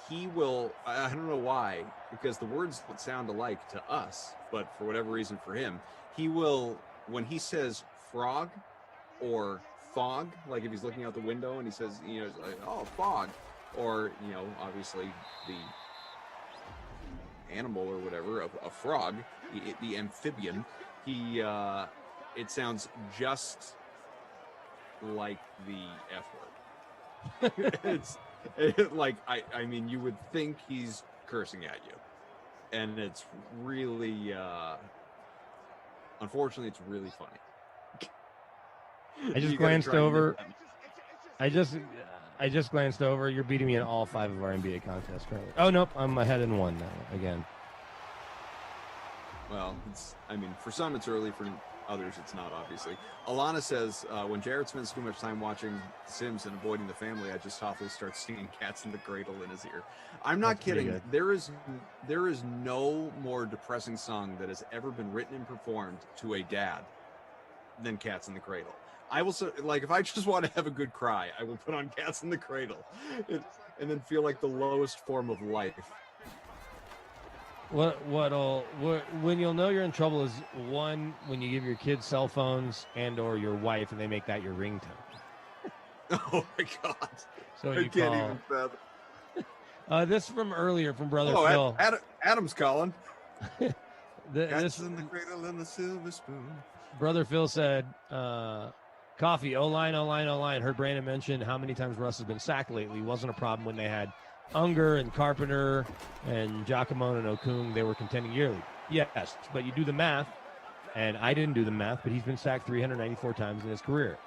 he will, I don't know why, because the words don't sound alike to us, but for whatever reason for him, he will, when he says frog or fog, like if he's looking out the window and he says, like, oh, fog, or, obviously the animal or whatever, a frog, the amphibian, it sounds just like the F word. You would think he's cursing at you, and it's really unfortunately it's really funny. I just glanced over. I just glanced over. You're beating me in all 5 of our NBA contests currently. Oh nope, I'm ahead in 1 now again. Well, for some it's early, for others it's not, obviously. Alana says, when Jared spends too much time watching Sims and avoiding the family, I just softly start singing Cats in the Cradle in his ear. I'm not kidding. There is no more depressing song that has ever been written and performed to a dad than Cats in the Cradle. I will, if I just want to have a good cry, I will put on Cats in the Cradle and then feel like the lowest form of life. When you'll know you're in trouble is, one, when you give your kids cell phones and or your wife and they make that your ringtone. Oh my God! So I you can't call. even fathom. This from earlier from Brother Phil. Adam's calling. This in the cradle and the silver spoon. Brother Phil said, "Coffee, O-line. Heard Brandon mention how many times Russ has been sacked lately. Wasn't a problem when they had Unger and Carpenter and Giacomo and Okung. They were contending yearly. Yes, but you do the math, and I didn't do the math, but he's been sacked 394 times in his career.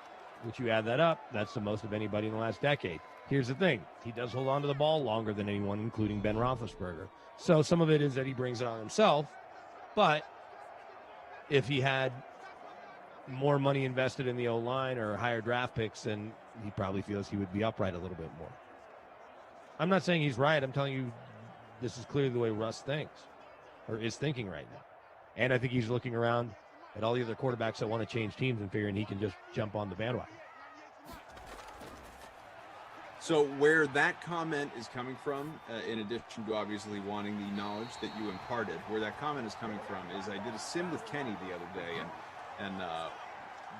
Which you add that up, that's the most of anybody in the last decade. Here's the thing. He does hold on to the ball longer than anyone, including Ben Roethlisberger. So some of it is that he brings it on himself, but if he had more money invested in the O-line or higher draft picks, then he probably feels he would be upright a little bit more. I'm not saying he's right. I'm telling you this is clearly the way Russ thinks or is thinking right now. And I think he's looking around at all the other quarterbacks that want to change teams and figuring he can just jump on the bandwagon. So where that comment is coming from, in addition to obviously wanting the knowledge that you imparted, where that comment is coming from is I did a sim with Kenny the other day, and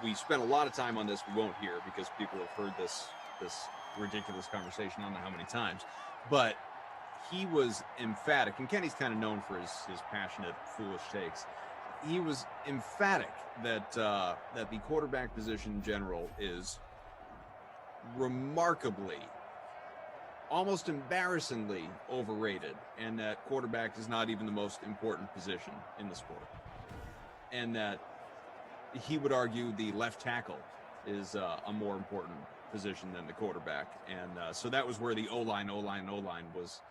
we spent a lot of time on this. We won't hear because people have heard this ridiculous conversation I don't know how many times, but he was emphatic, and Kenny's kind of known for his passionate, foolish takes. He was emphatic that that the quarterback position in general is remarkably, almost embarrassingly overrated, and that quarterback is not even the most important position in the sport, and that he would argue the left tackle is a more important position than the quarterback, and so that was where the O-line was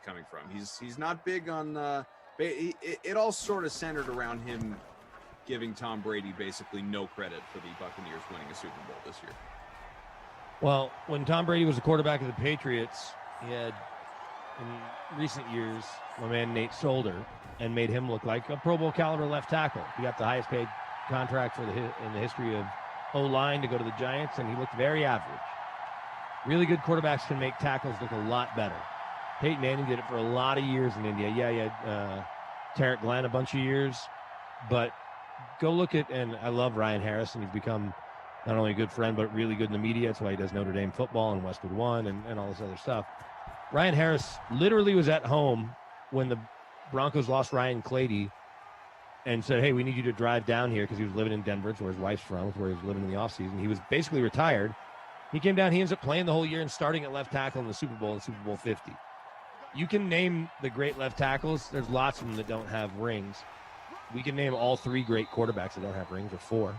coming from. He's not big on it all sort of centered around him giving Tom Brady basically no credit for the Buccaneers winning a Super Bowl this year. Well, when Tom Brady was the quarterback of the Patriots, he had, in recent years, my man Nate Solder, and made him look like a Pro Bowl caliber left tackle. He got the highest paid contract in the history of O-line to go to the Giants, and he looked very average. Really good quarterbacks can make tackles look a lot better. Peyton Manning did it for a lot of years in India. Yeah, he had Tarek Glenn a bunch of years, but go look at, and I love Ryan Harrison. He's become not only a good friend, but really good in the media. That's why he does Notre Dame football and Westwood One and all this other stuff. Ryan Harris literally was at home when the Broncos lost Ryan Clady and said, hey, we need you to drive down here, because he was living in Denver. It's where his wife's from. It's where he was living in the offseason. He was basically retired. He came down. He ends up playing the whole year and starting at left tackle in the Super Bowl, in Super Bowl 50. You can name the great left tackles. There's lots of them that don't have rings. We can name all three great quarterbacks that don't have rings, or four,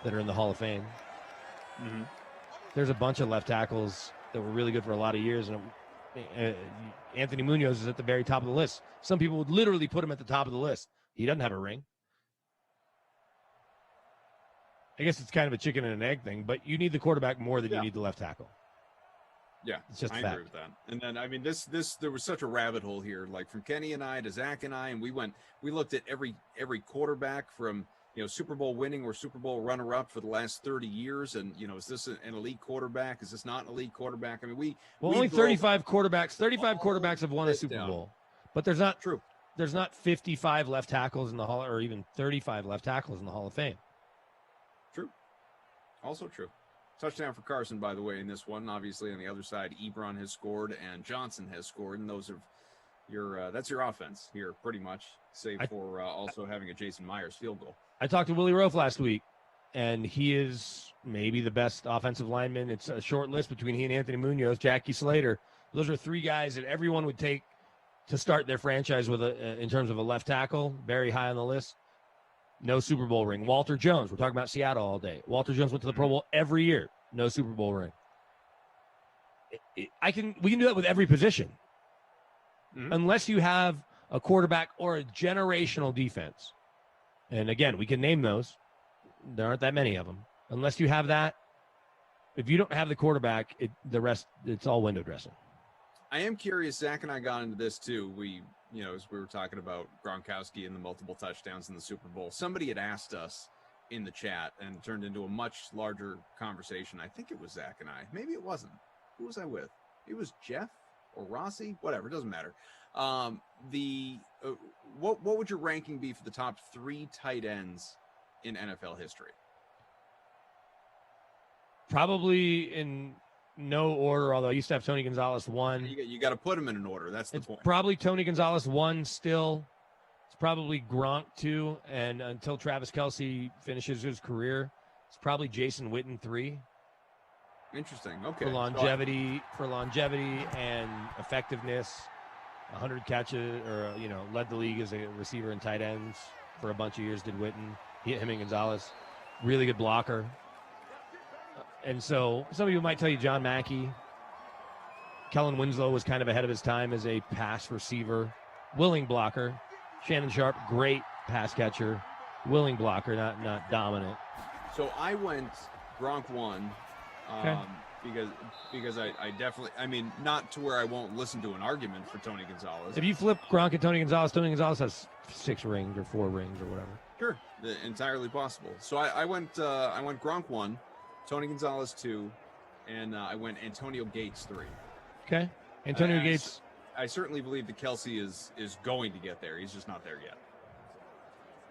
that are in the Hall of Fame. Mm-hmm. There's a bunch of left tackles that were really good for a lot of years, and Anthony Munoz is at the very top of the list. Some people would literally put him at the top of the list. He doesn't have a ring. I guess it's kind of a chicken and an egg thing, but you need the quarterback more than you need the left tackle. Yeah, it's just I fact. agree with that. And then, I mean, there was such a rabbit hole here, like from Kenny and I to Zach and I, and we looked at every quarterback from, Super Bowl winning or Super Bowl runner-up for the last 30 years. And, is this an elite quarterback? Is this not an elite quarterback? I mean, only 35 quarterbacks have won a Super Bowl, but there's not 55 left tackles in the Hall, or even 35 left tackles in the Hall of Fame. True. Also true. Touchdown for Carson, by the way, in this one. Obviously, on the other side, Ebron has scored and Johnson has scored, and those are that's your offense here, pretty much, save for also having a Jason Myers field goal. I talked to Willie Roaf last week, and he is maybe the best offensive lineman. It's a short list between he and Anthony Munoz, Jackie Slater. Those are three guys that everyone would take to start their franchise with in terms of a left tackle, very high on the list. No Super Bowl ring. Walter Jones, we're talking about Seattle all day. Walter Jones went to the Pro Bowl every year. No Super Bowl ring. We can do that with every position. Mm-hmm. Unless you have a quarterback or a generational defense. And again, we can name those. There aren't that many of them. Unless you have that, if you don't have the quarterback, the rest, it's all window dressing. I am curious. Zach and I got into this too. As we were talking about Gronkowski and the multiple touchdowns in the Super Bowl, somebody had asked us in the chat and turned into a much larger conversation. I think it was Zach and I. Maybe it wasn't. Who was I with? It was Jeff or Rossi. Whatever. It doesn't matter. What would your ranking be for the top three tight ends in NFL history? Probably in no order, although I used to have Tony Gonzalez 1. You got to put him in an order. That's the point. Probably Tony Gonzalez 1 still. It's probably Gronk 2, and until Travis Kelce finishes his career, it's probably Jason Witten 3. Interesting. Okay. For longevity and effectiveness, 100 catches, or led the league as a receiver and tight ends for a bunch of years. Did Witten? Him and Gonzalez, really good blocker. And so some of you might tell you John Mackey. Kellen Winslow was kind of ahead of his time as a pass receiver, willing blocker. Shannon Sharp, great pass catcher, willing blocker, not dominant. So I went Gronk 1 Okay. because I definitely, not to where I won't listen to an argument for Tony Gonzalez. If you flip Gronk and Tony Gonzalez has 6 rings or 4 rings or whatever. Sure, entirely possible. So I went Gronk 1, Tony Gonzalez 2, and I went Antonio Gates 3. Okay. Antonio Gates. I certainly believe that Kelsey is going to get there. He's just not there yet.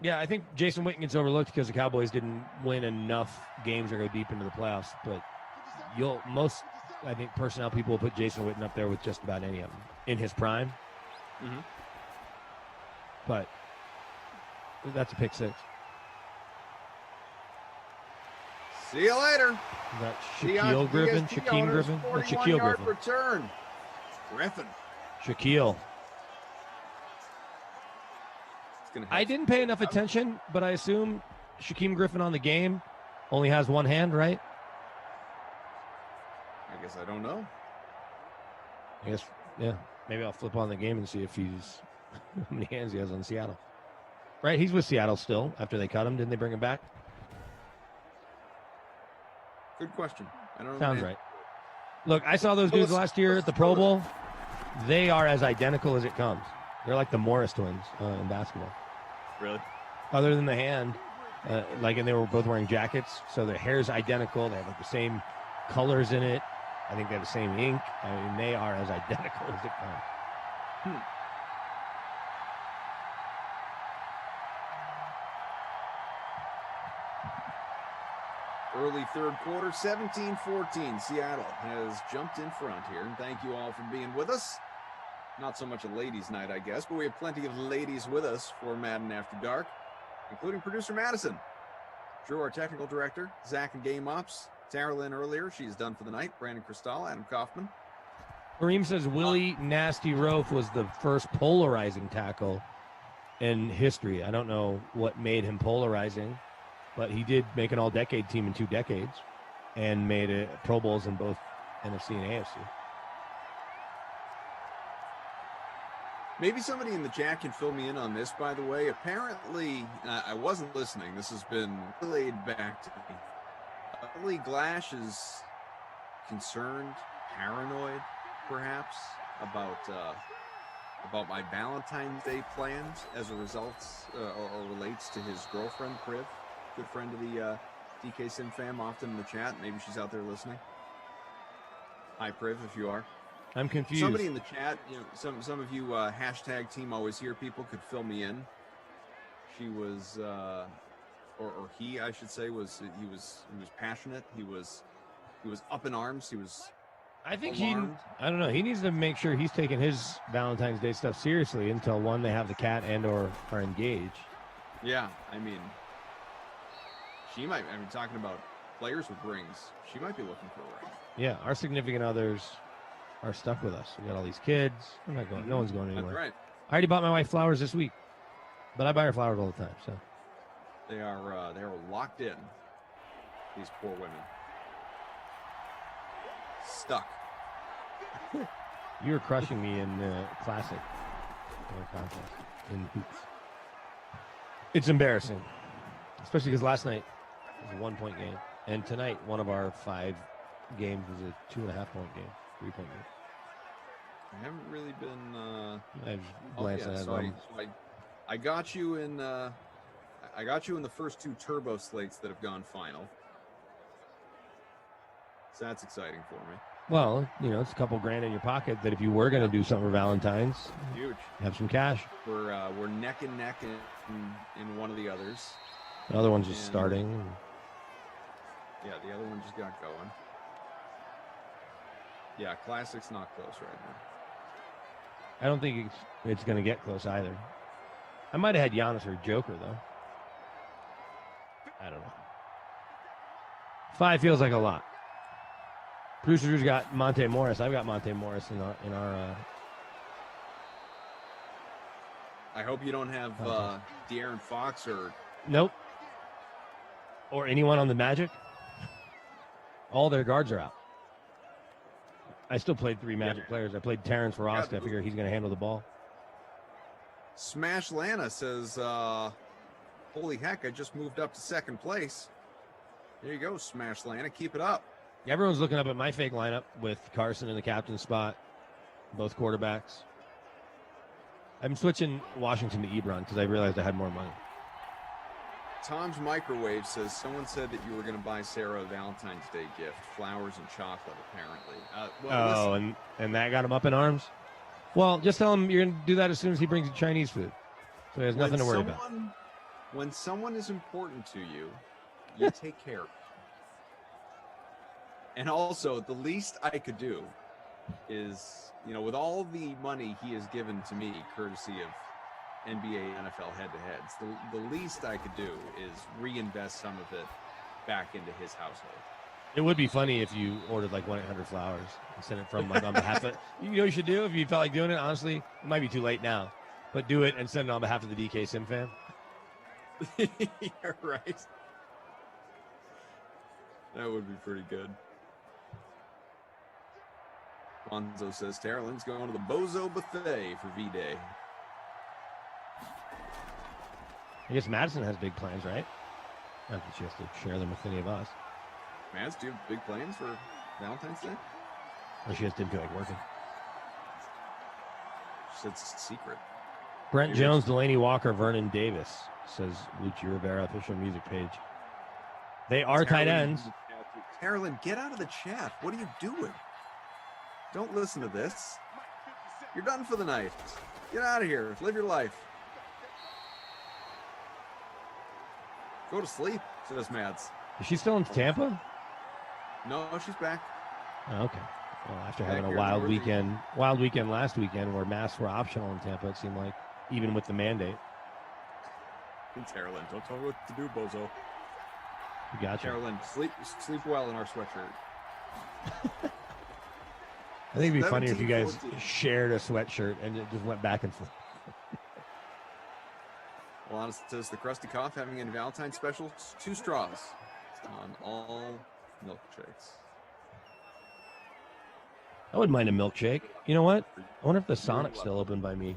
Yeah, I think Jason Witten gets overlooked because the Cowboys didn't win enough games or go deep into the playoffs. But I think personnel people will put Jason Witten up there with just about any of them in his prime. Mm-hmm. But that's a pick six. See you later. Is that Shaquille Griffin? Shaquem Griffin? No, Shaquille Griffin. Return. Griffin. Shaquille. I didn't pay enough attention, but I assume Shaquem Griffin on the game only has one hand, right? I guess I don't know. I guess, yeah. Maybe I'll flip on the game and see if he's how many hands he has on Seattle. Right? He's with Seattle still after they cut him. Didn't they bring him back? Good question. I don't know. Sounds right. Look, I saw those dudes last year at the Pro Bowl. They are as identical as it comes. They're like the Morris twins in basketball. Really? Other than the hand, and they were both wearing jackets, so their hair's identical. They have like the same colors in it. I think they have the same ink. I mean, they are as identical as it comes. Early third quarter, 17-14. Seattle has jumped in front here. And thank you all for being with us. Not so much a ladies' night, I guess, but we have plenty of ladies with us for Madden After Dark, including producer Madison, Drew, our technical director, Zach and Game Ops, Tara Lynn earlier. She's done for the night. Brandon Cristal, Adam Kaufman. Kareem says Willie Nasty Rofe was the first polarizing tackle in history. I don't know what made him polarizing, but he did make an all-decade team in 2 decades and made it Pro Bowls in both NFC and AFC. Maybe somebody in the chat can fill me in on this, by the way. Apparently, I wasn't listening. This has been relayed back to me. Willie Glash is concerned, paranoid, perhaps, about my Valentine's Day plans as a result or relates to his girlfriend, Priv, good friend of the DK Sim fam, often in the chat. Maybe she's out there listening. Hi, Priv, if you are. I'm confused. Somebody in the chat, some of you hashtag Team Always Here people could fill me in. She was, or he, I should say, he was passionate. He was up in arms. He was. I think alarmed. I don't know. He needs to make sure he's taking his Valentine's Day stuff seriously until one, they have the cat and or are engaged. Yeah, I mean, she might. I mean, talking about players with rings, she might be looking for a ring. Yeah, our significant others are stuck with us. We got all these kids. I'm not going. No one's going anywhere. That's right. I already bought my wife flowers this week, but I buy her flowers all the time. So they are locked in. These poor women stuck. You were crushing me in the classic contest in hoops. It's embarrassing, especially because last night was a 1-point game, and tonight one of our 5 games was a 2.5-point game, 3-point game. I haven't really been. I just glanced at it. I got you in. I got you in the first 2 turbo slates that have gone final. So that's exciting for me. Well, it's a couple grand in your pocket that if you were going to do something for Valentine's, huge. Have some cash. We're neck and neck in one of the others. The other one's just starting. Yeah, the other one just got going. Yeah, Classic's not close right now. I don't think it's going to get close either. I might have had Giannis or Joker, though. I don't know. 5 feels like a lot. Producer Drew's got Monte Morris. I've got Monte Morris in our I hope you don't have De'Aaron Fox or... Nope. Or anyone on the Magic. All their guards are out. I still played 3 Magic players. I played Terrence Ross. I figure he's going to handle the ball. Smash Lana says, holy heck, I just moved up to 2nd place. There you go, Smash Lana. Keep it up. Everyone's looking up at my fake lineup with Carson in the captain spot, both quarterbacks. I'm switching Washington to Ebron because I realized I had more money. Tom's Microwave says someone said that you were going to buy Sarah a Valentine's Day gift, flowers and chocolate, apparently. And that got him up in arms? Well, just tell him you're going to do that as soon as he brings you Chinese food. So he has nothing to worry about. When someone is important to you, you take care of them. And also, the least I could do is, with all the money he has given to me, courtesy of NBA, NFL head-to-heads, the least I could do is reinvest some of it back into his household. It would be funny if you ordered like 1-800-Flowers and sent it from like on behalf of. You know what you should do if you felt like doing it? Honestly, it might be too late now, but do it and send it on behalf of the DK Sim fam. You're right. That would be pretty good. Bonzo says Carolyn's going to the Bozo Buffet for V-Day. I guess Madison has big plans, right? Not that she has to share them with any of us. Mads, do you have big plans for Valentine's Day? Or she just didn't feel like working. She said it's a secret. Brent Jones, Delaney Walker, Vernon Davis, says Lucci Rivera official music page. They are tight ends. Carolyn, get out of the chat. What are you doing? Don't listen to this. You're done for the night. Get out of here. Live your life. Go to sleep, says Mads. Is she still in Tampa? No, she's back. Oh, okay. Well, after having a wild weekend last weekend where masks were optional in Tampa, it seemed like, even with the mandate. Carolyn, don't tell me what to do, bozo. You gotcha. Carolyn, sleep well in our sweatshirt. I think it'd be funny if you guys shared a sweatshirt and it just went back and forth. Alana says the Krusty Cough having a Valentine's special, 2 straws on all milkshakes. I wouldn't mind a milkshake. You know what? I wonder if the Sonic's still open by me.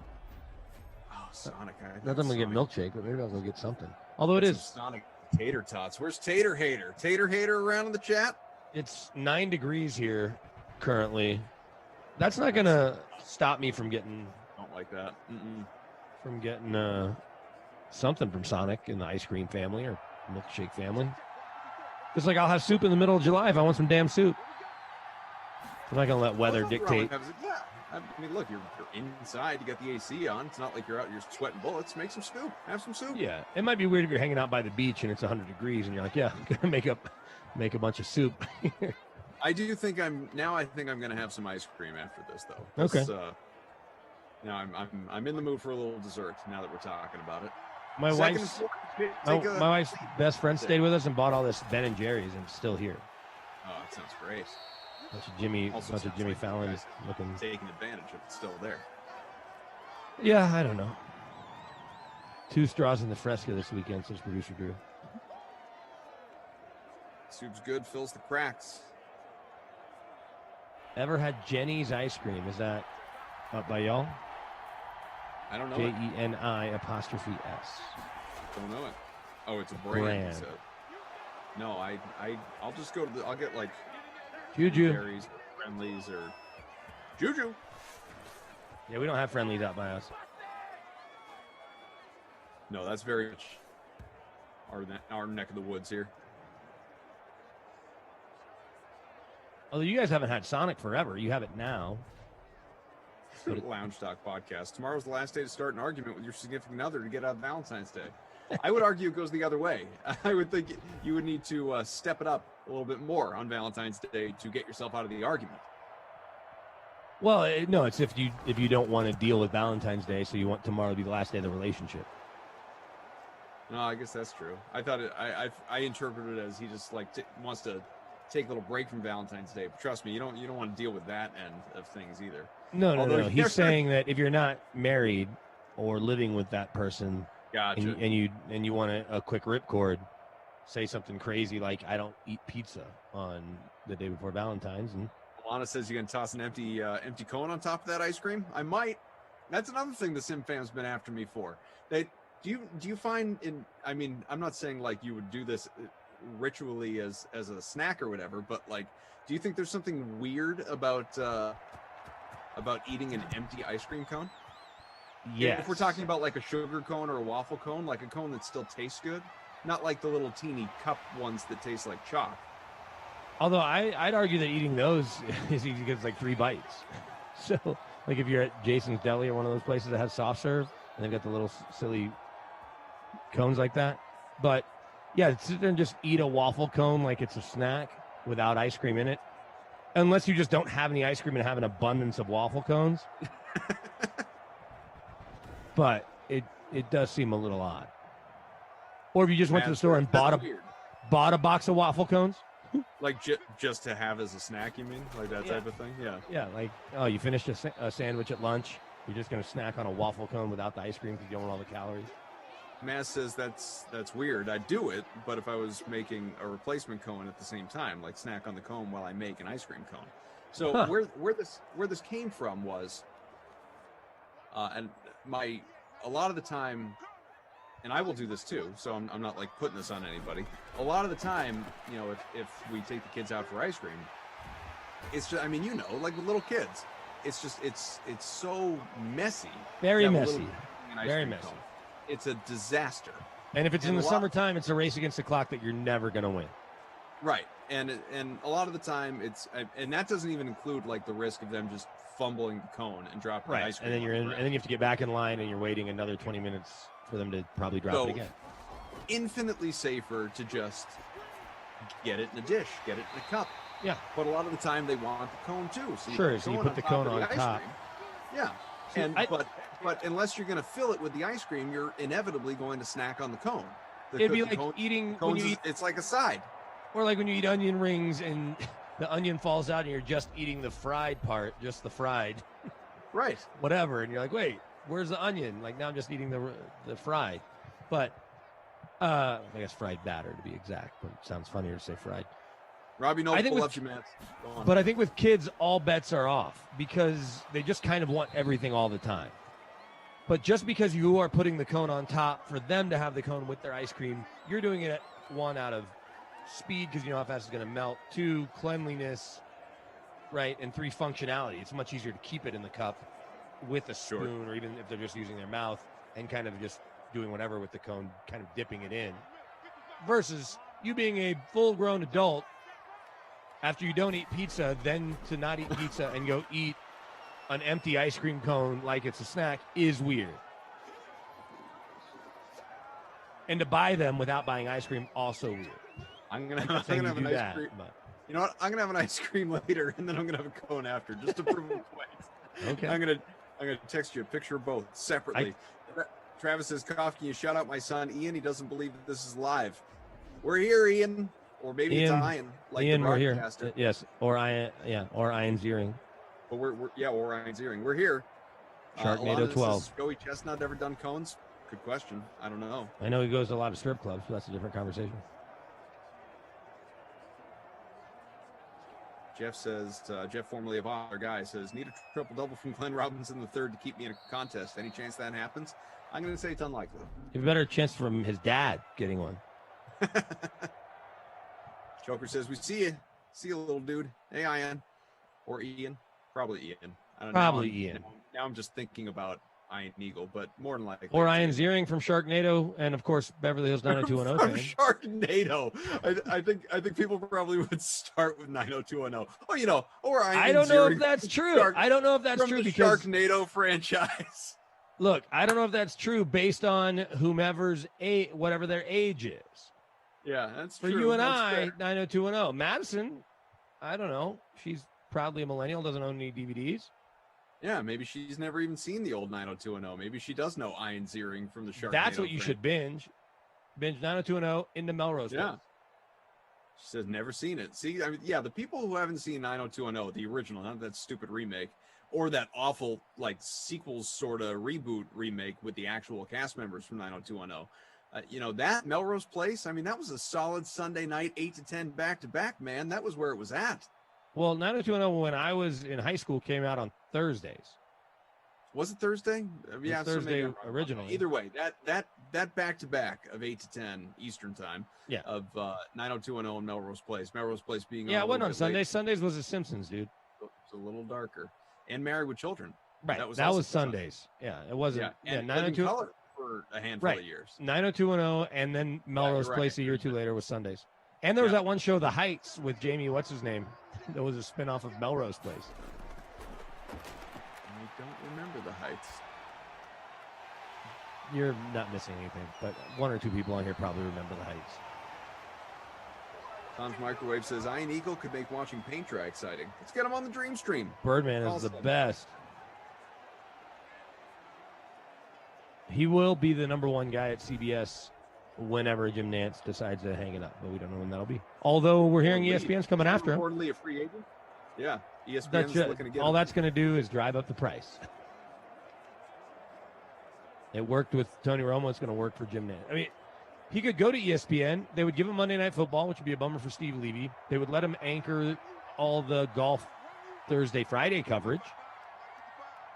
Oh, Sonic. Not that I'm going to get milkshake, but maybe I'll go get something. Although it is. Sonic tater tots. Where's Tater Hater? Tater Hater around in the chat? It's 9 degrees here currently. That's not going to stop me from getting. Don't like that. From getting something from Sonic in the ice cream family or milkshake family. Just like I'll have soup in the middle of July if I want some damn soup. I'm not going to let weather dictate. Yeah. I mean, look, you're inside. You got the AC on. It's not like you're out. You're sweating bullets. Make some soup. Have some soup. Yeah, it might be weird if you're hanging out by the beach and it's 100 degrees and you're like, yeah, I'm gonna make a bunch of soup. I think I'm going to have some ice cream after this, though. Okay. Now I'm in the mood for a little dessert. Now that we're talking about it. My wife's best friend stayed with us and bought all this Ben and Jerry's and it's still here. Oh, that sounds great. Bunch of Jimmy Fallon looking. Taking advantage of it's still there. Yeah, I don't know. 2 straws in the Fresca this weekend, says producer Drew. Soup's good, fills the cracks. Ever had Jenny's ice cream? Is that up by y'all? I don't know. JENI''S. Don't know it. Oh, it's a brand. So. No, I'll just go to I'll get like Juju. Berries, Friendlies, or Juju. Yeah, we don't have Friendlies out by us. No, that's very much our neck of the woods here. Although you guys haven't had Sonic forever. You have it now. Lounge Talk Podcast. Tomorrow's the last day to start an argument with your significant other to get out of Valentine's Day. I would argue it goes the other way. I would think you would need to step it up a little bit more on Valentine's Day to get yourself out of the argument. Well, no, it's if you don't want to deal with Valentine's Day, so you want tomorrow to be the last day of the relationship. No, I guess that's true. I thought I interpreted it as he just like wants to take a little break from Valentine's Day. But trust me, you don't want to deal with that end of things either. No. He's saying that if you're not married or living with that person, gotcha. and you want a quick ripcord, say something crazy like I don't eat pizza on the day before Valentine's. And Alana says you're gonna toss an empty cone on top of that ice cream. I might. That's another thing the Sim fam's been after me for. Do you find I mean, I'm not saying like you would do this ritually as a snack or whatever, but like, do you think there's something weird about eating an empty ice cream cone? Yeah. If we're talking about like a sugar cone or a waffle cone, like a cone that still tastes good. not like the little teeny cup ones that taste like chalk. Although I'd argue that eating those is easy because it's like 3 bites. So, like if you're at Jason's Deli or one of those places that has soft serve, and they've got the little silly cones like that. But yeah, sit there and just eat a waffle cone like it's a snack without ice cream in it. Unless you just don't have any ice cream and have an abundance of waffle cones. But it does seem a little odd. Or if you just went to the store and bought a box of waffle cones. Like just to have as a snack, you mean? Like that type of thing? Yeah. Yeah, like, oh, you finished a sandwich at lunch. You're just going to snack on a waffle cone without the ice cream because you don't want all the calories. Mass says that's weird. I'd do it, but if I was making a replacement cone at the same time, like snack on the cone while I make an ice cream cone. So where this came from was, and a lot of the time, and I will do this too, so I'm not like putting this on anybody. A lot of the time, you know, if we take the kids out for ice cream, it's just, I mean, you know, like with little kids, it's just it's so messy. Very messy. Very messy. Cone. It's a disaster. And if it's in the summertime, it's a race against the clock that you're never going to win. Right. And a lot of the time and that doesn't even include like the risk of them just fumbling the cone and dropping the ice cream. And then and then you have to get back in line and you're waiting another 20 minutes for them to probably drop it again. Infinitely safer to just get it in a dish, get it in a cup. Yeah. But a lot of the time they want the cone too. So you put the cone on top. Yeah. And but unless you're going to fill it with the ice cream, you're inevitably going to snack on the cone. It'd be like eating when you eat, it's like a side. Or like when you eat onion rings and the onion falls out and you're just eating the fried part, just the fried. Right. Whatever. And you're like, wait, where's the onion? Like now I'm just eating the fried. But I guess fried batter to be exact, but it sounds funnier to say fried. Robbie Noble loves you, man. But I think with kids, all bets are off because they just kind of want everything all the time. But just because you are putting the cone on top for them to have the cone with their ice cream, you're doing it out of speed because you know how fast it's going to melt. 2, cleanliness, right? And 3, functionality. It's much easier to keep it in the cup with a spoon or even if they're just using their mouth and kind of just doing whatever with the cone, kind of dipping it in. Versus you being a full-grown adult after you don't eat pizza, then to not eat pizza and go eat an empty ice cream cone like it's a snack is weird. And to buy them without buying ice cream, also weird. I'm gonna have an ice cream. You know what? I'm gonna have an ice cream later, and then I'm gonna have a cone after, just to prove a point. Okay. I'm gonna text you a picture of both separately. Travis says, "Cough, can you shout out my son Ian? He doesn't believe that this is live. We're here, Ian, or maybe Ian, it's Ian, like Ian, the we're here. broadcaster. Yes, or Ian Ziering. But we're Ian Ziering. We're here. Sharknado 12. Joey Chestnut ever done cones? Good question. I don't know. I know he goes to a lot of strip clubs, but that's a different conversation. Jeff says, Jeff, formerly of our guy, says, need a triple-double from Glenn Robinson III to keep me in a contest. Any chance that happens? I'm going to say it's unlikely. You have a better chance from his dad getting one. Joker says, we see you. See you, little dude. Hey, Ian. Or Ian. Probably Ian. I don't know. Probably Ian. Now I'm just thinking about Ian Eagle, but more than likely. Or Ian Ziering from Sharknado, and of course Beverly Hills 90210. Sharknado. I think people probably would start with 90210. Oh, you know, or Ian I don't know Ziering if that's true. I don't know if that's from true the because Sharknado franchise. Look, I don't know if that's true based on whomever's age, whatever their age is. Yeah, that's for true. you and That's I. fair. 90210. Madison, I don't know. She's probably a millennial. Doesn't own any DVDs. Yeah, maybe she's never even seen the old 90210. Maybe she does know Ian Ziering from the Sharknado. That's what you should binge. Binge 90210 into Melrose. Yeah. Place. She says never seen it. See, I mean, yeah, the people who haven't seen 90210, the original, not that stupid remake, or that awful like sequels sort of reboot remake with the actual cast members from 90210. You know, that Melrose Place, I mean, that was a solid Sunday night 8 to 10 back to back, man. That was where it was at. Well, 90210 when I was in high school came out on Thursdays. Was it Thursday? Yeah, Thursday so originally. Either way, that back to back of 8 to 10 Eastern time. Yeah. Of 90210 and Melrose Place. Melrose Place being Yeah, it wasn't on Sunday. Sundays. Sundays was The Simpsons, dude. It's a little darker. And Married with Children. Right. That was That also was Sundays. Yeah, it wasn't. Yeah, Yeah, and Living 90210. Color for a handful of years. 90210, and then Melrose you're Place right. a year or two later with Sundays. And there was that one show, The Heights, with Jamie, what's his name? That was a spinoff of Melrose Place. I don't remember The Heights. You're not missing anything, but one or two people on here probably remember The Heights. Tom's Microwave says, Iron Eagle could make watching paint dry exciting. Let's get him on the Dream Stream. Birdman is the best. He will be the number one guy at CBS whenever Jim Nantz decides to hang it up, but we don't know when that'll be. Although we're hearing ESPN's coming after him. Reportedly a free agent. Yeah, ESPN's looking to get all him. that's going to do is drive up the price. It worked with Tony Romo. It's going to work for Jim Nantz. I mean, he could go to ESPN. They would give him Monday Night Football, which would be a bummer for Steve Levy. They would let him anchor all the golf Thursday, Friday coverage.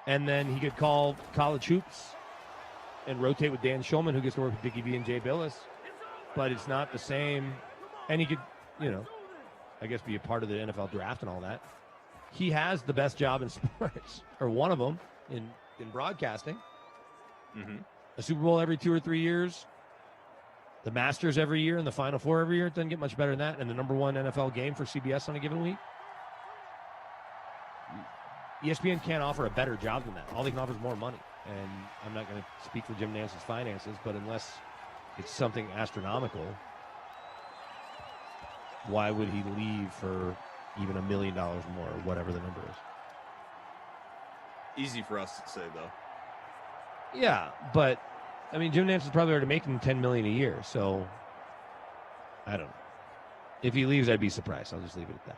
And then he could call college hoops and rotate with Dan Schulman, who gets to work with Dickie V and Jay Billis. But it's not the same. And he could, I guess be a part of the NFL draft and all that. He has the best job in sports, or one of them in broadcasting. Mm-hmm. A Super Bowl every 2 or 3 years. The Masters every year and the Final Four every year. It doesn't get much better than that. And the number one NFL game for CBS on a given week. ESPN can't offer a better job than that. All they can offer is more money. And I'm not going to speak for Jim Nance's finances, but unless it's something astronomical, why would he leave for even $1 million more or whatever the number is? Easy for us to say, though. Yeah, but I mean, Jim Nantz is probably already making $10 million a year, so I don't know. If he leaves, I'd be surprised. I'll just leave it at that.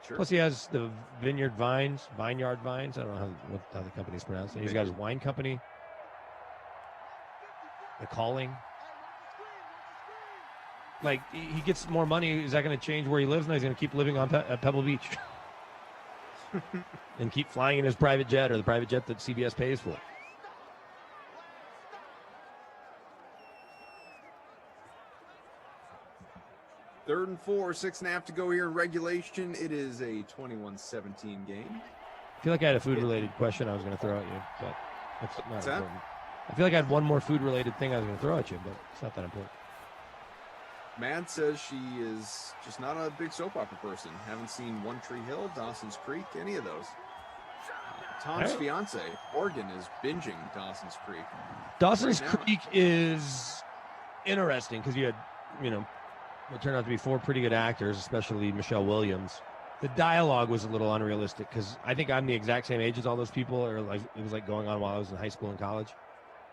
Sure. Plus, he has the Vineyard Vines. I don't know how the company's pronounced. He's got his wine company, The Calling. Like, he gets more money. Is that going to change where he lives? No, he's going to keep living on Pebble Beach and keep flying in his private jet or the private jet that CBS pays for. Third and 4, 6.5 to go here in regulation. It is a 21-17 game. I feel like I had a food-related question I was going to throw at you, but that's not What's that? important. I feel like I had one more food-related thing I was going to throw at you, but it's not that important. Mad says she is just not a big soap opera person. Haven't seen One Tree Hill, Dawson's Creek, any of those. Tom's fiance, Morgan, is binging Dawson's Creek. Dawson's right now. Creek is interesting because you had, what turned out to be 4 pretty good actors, especially Michelle Williams. The dialogue was a little unrealistic because I think I'm the exact same age as all those people, or like it was like going on while I was in high school and college,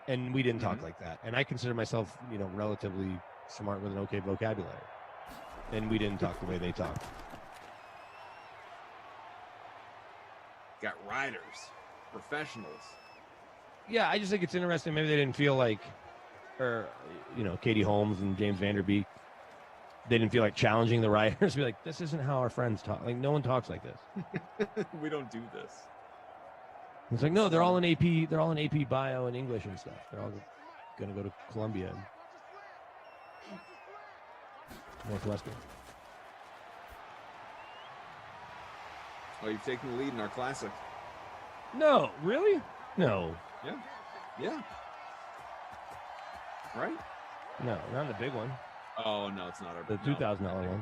and we didn't talk like that. And I consider myself, relatively smart with an okay vocabulary, and we didn't talk the way they talk. Got riders, professionals. Yeah, I just think it's interesting. Maybe they didn't feel like, or Katie Holmes and James Vanderbeek, they didn't feel like challenging the writers. Be like, this isn't how our friends talk. Like, no one talks like this. We don't do this. It's like, no, they're all in AP. They're all in AP Bio and English and stuff. They're all going to go to Columbia and Northwestern. Oh, you've taken the lead in our classic. No, really? No. Yeah. Yeah. Right? No, not the big one. Oh, no, it's not our The $2,000 one. Not the big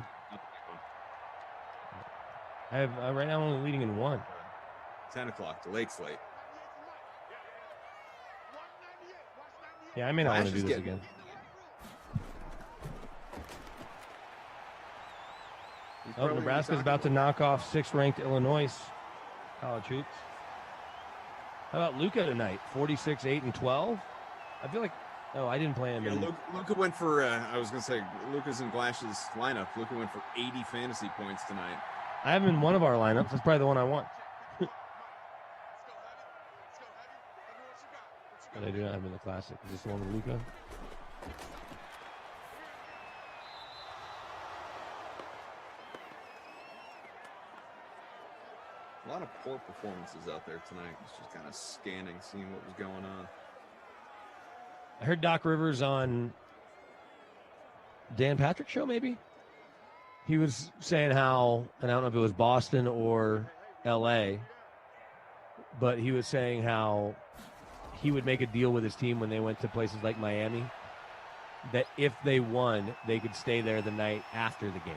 one. I have right now I'm only leading in one. 10 o'clock, the late slate. Yeah, I may not want to Flash do is this getting- again. He's Oh, probably Nebraska's about to knock off 6th-ranked Illinois college hoops. How about Luka tonight? 46, 8, and 12. I feel like, I didn't play him. Yeah, Luka went for, I was going to say, Luka's in Glash's lineup. Luka went for 80 fantasy points tonight. I have him in one of our lineups. That's probably the one I want. But I do not have him in the classic. Is this the one with Luka? A lot of poor performances out there tonight. Just kind of scanning, seeing what was going on. I heard Doc Rivers on Dan Patrick's show, maybe? He was saying how, and I don't know if it was Boston or L.A., but he was saying how he would make a deal with his team when they went to places like Miami that if they won, they could stay there the night after the game.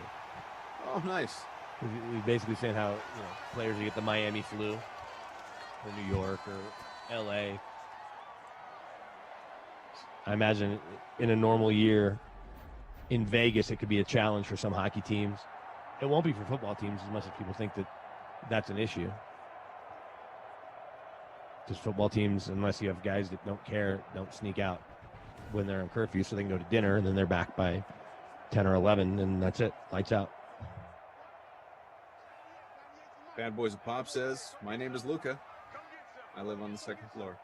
Oh, nice. He's basically saying how players who get the Miami flu or New York or LA. I imagine in a normal year in Vegas, it could be a challenge for some hockey teams. It won't be for football teams as much as people think that that's an issue. Because football teams, unless you have guys that don't care, don't sneak out when they're on curfew, so they can go to dinner, and then they're back by 10 or 11, and that's it. Lights out. Bad Boys of Pop says, my name is Luca. I live on the second floor.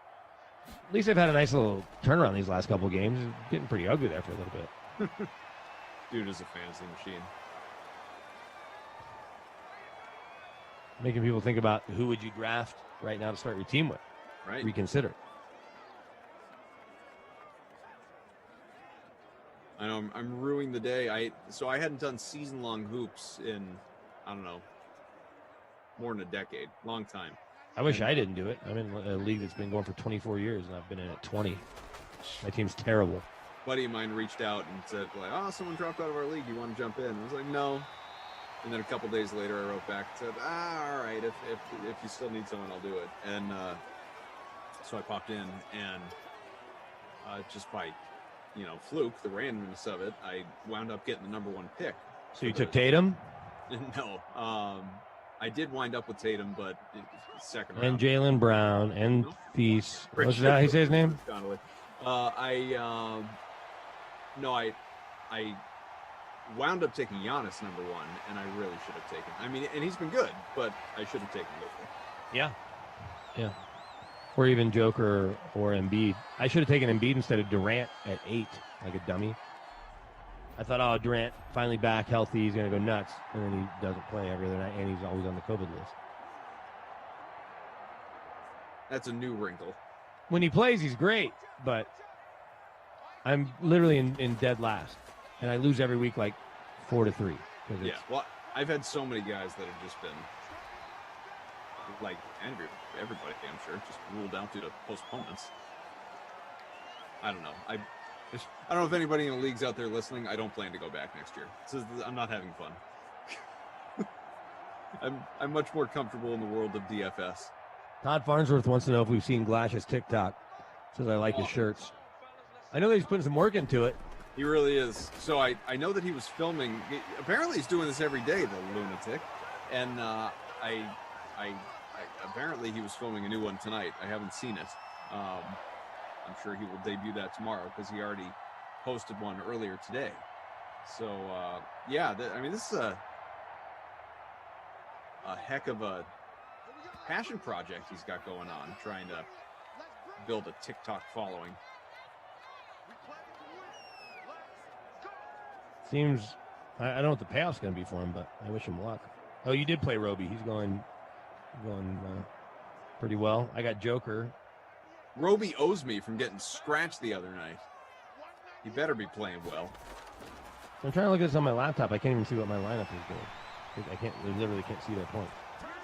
At least they've had a nice little turnaround these last couple games. It's getting pretty ugly there for a little bit. Dude is a fantasy machine. Making people think about who would you draft right now to start your team with. Right. Reconsider. I know I'm ruining the day. I hadn't done season-long hoops in, I don't know, more than a decade. Long time. I wish I didn't do it. I'm in a league that's been going for 24 years, and I've been in it 20. My team's terrible. A buddy of mine reached out and said, like, oh, someone dropped out of our league. Do you want to jump in? I was like, no. And then a couple days later, I wrote back and said, all right, if you still need someone, I'll do it. And so I popped in, and just by, fluke, the randomness of it, I wound up getting the number 1 pick. So you took Tatum? No. I did wind up with Tatum, but second round. And Jaylen Brown and Thies. What's that? He say his name? I wound up taking Giannis number 1, and I really should have taken. I mean, and he's been good, but I should have taken Luka. Yeah. Or even Joker or Embiid. I should have taken Embiid instead of Durant at 8, like a dummy. I thought, oh, Durant finally back, healthy, he's going to go nuts. And then he doesn't play every other night, and he's always on the COVID list. That's a new wrinkle. When he plays, he's great, but I'm literally in dead last. And I lose every week like 4-3. Yeah, well, I've had so many guys that have just been, like, everybody, I'm sure, just ruled out due to postponements. I don't know. I don't know if anybody in the leagues out there listening. I don't plan to go back next year. I'm not having fun. I'm much more comfortable in the world of DFS. Todd Farnsworth wants to know if we've seen Glash's TikTok. Says I like his shirts. I know that he's putting some work into it. He really is. So I know that he was filming. Apparently he's doing this every day, the lunatic. And apparently he was filming a new one tonight. I haven't seen it. I'm sure he will debut that tomorrow because he already posted one earlier today. So, this is a heck of a passion project he's got going on, trying to build a TikTok following. Seems, I don't know what the payoff's going to be for him, but I wish him luck. Oh, you did play Roby. He's going pretty well. I got Joker. Roby owes me from getting scratched the other night. He better be playing well. I'm trying to look at this on my laptop. I can't even see what my lineup is doing. I literally can't see their point.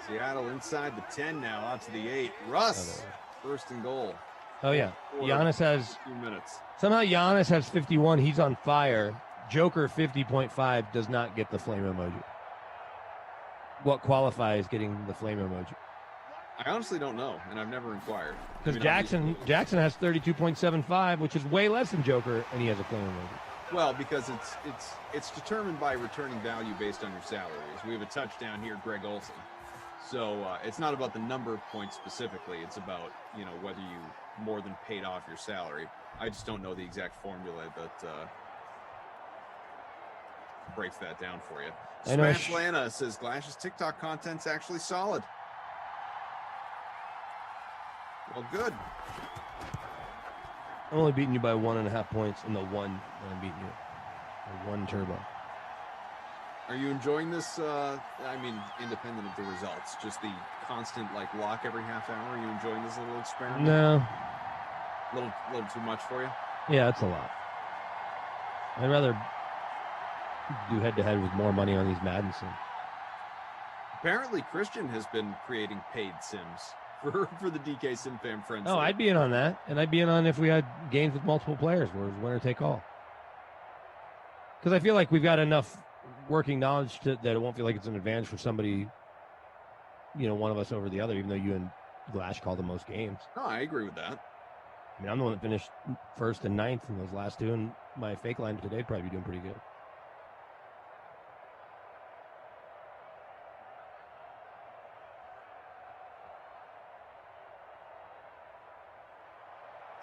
Seattle inside the 10 now, out to the 8. Russ, first and goal. Oh, yeah. Giannis has 2 minutes. Somehow Giannis has 51. He's on fire. Joker 50.5 does not get the flame emoji. What qualifies getting the flame emoji? I honestly don't know, and I've never inquired. Because Jackson has 32.75, which is way less than Joker, and he has a flame emoji. Well, because it's determined by returning value based on your salaries. We have a touchdown here, Greg Olsen. So it's not about the number of points specifically. It's about, whether you more than paid off your salary. I just don't know the exact formula that breaks that down for you. Smash Lana says Glash's TikTok content's actually solid. Well, good. I'm only beating you by 1.5 points in the one that I'm beating you. One turbo. Are you enjoying this? Independent of the results, just the constant lock every half hour. Are you enjoying this little experiment? No. Little too much for you? Yeah, it's a lot. I'd rather do head-to-head with more money on these Madden sims. Apparently, Christian has been creating paid sims for the DK Sim Fam friends. Oh, I'd be in on that, and I'd be in on if we had games with multiple players where it was winner take all. Because I feel like we've got enough working knowledge that it won't feel like it's an advantage for somebody, one of us over the other, even though you and Glash call the most games. No, I agree with that. I mean, I'm the one that finished first and ninth in those last two, and my fake line today would probably be doing pretty good.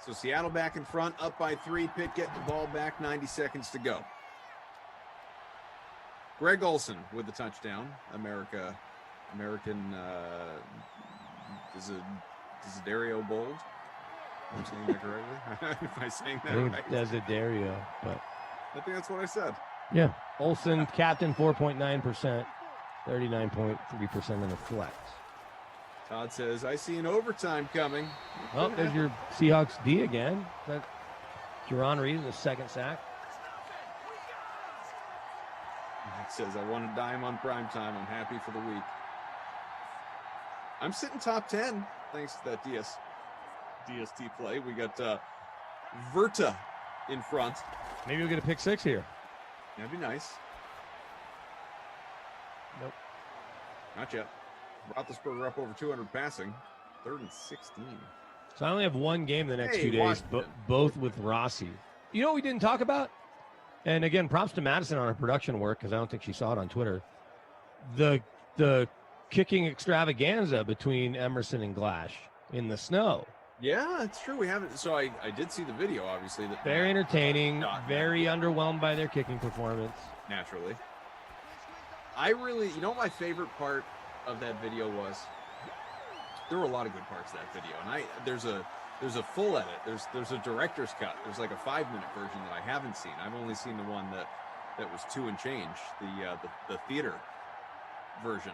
So Seattle back in front, up by 3. Pitt getting the ball back, 90 seconds to go. Greg Olson with the touchdown. American Desiderio Bold. Am I saying that correctly? Am I saying that I think right? it's Desiderio, but I think that's what I said. yeah. Olson, captain, 4.9%, 39.3% in the flex. Todd says, I see an overtime coming. Oh, there's your Seahawks D again. That Jerron Reed in the second sack. It says, I want a dime on primetime. I'm happy for the week. I'm sitting top 10 thanks to that DST play. We got Verta in front. Maybe we'll get a pick 6 here. That'd be nice. Nope. Not yet. Roethlisberger up over 200 passing. 3rd and 16. So I only have one game the next Hey, 2 days, Washington. both with Rossi. You know what we didn't talk about? And again, props to Madison on her production work, because I don't think she saw it on Twitter. The kicking extravaganza between Emerson and Glash in the snow. Yeah, it's true. We haven't. So I did see the video, obviously. That Very entertaining, very underwhelmed by their kicking performance. Naturally. I really, my favorite part of that video was, there were a lot of good parts of that video, and there's a full edit. There's a director's cut. There's like a 5-minute version that I haven't seen. I've only seen the one that was 2 and change, the theater version.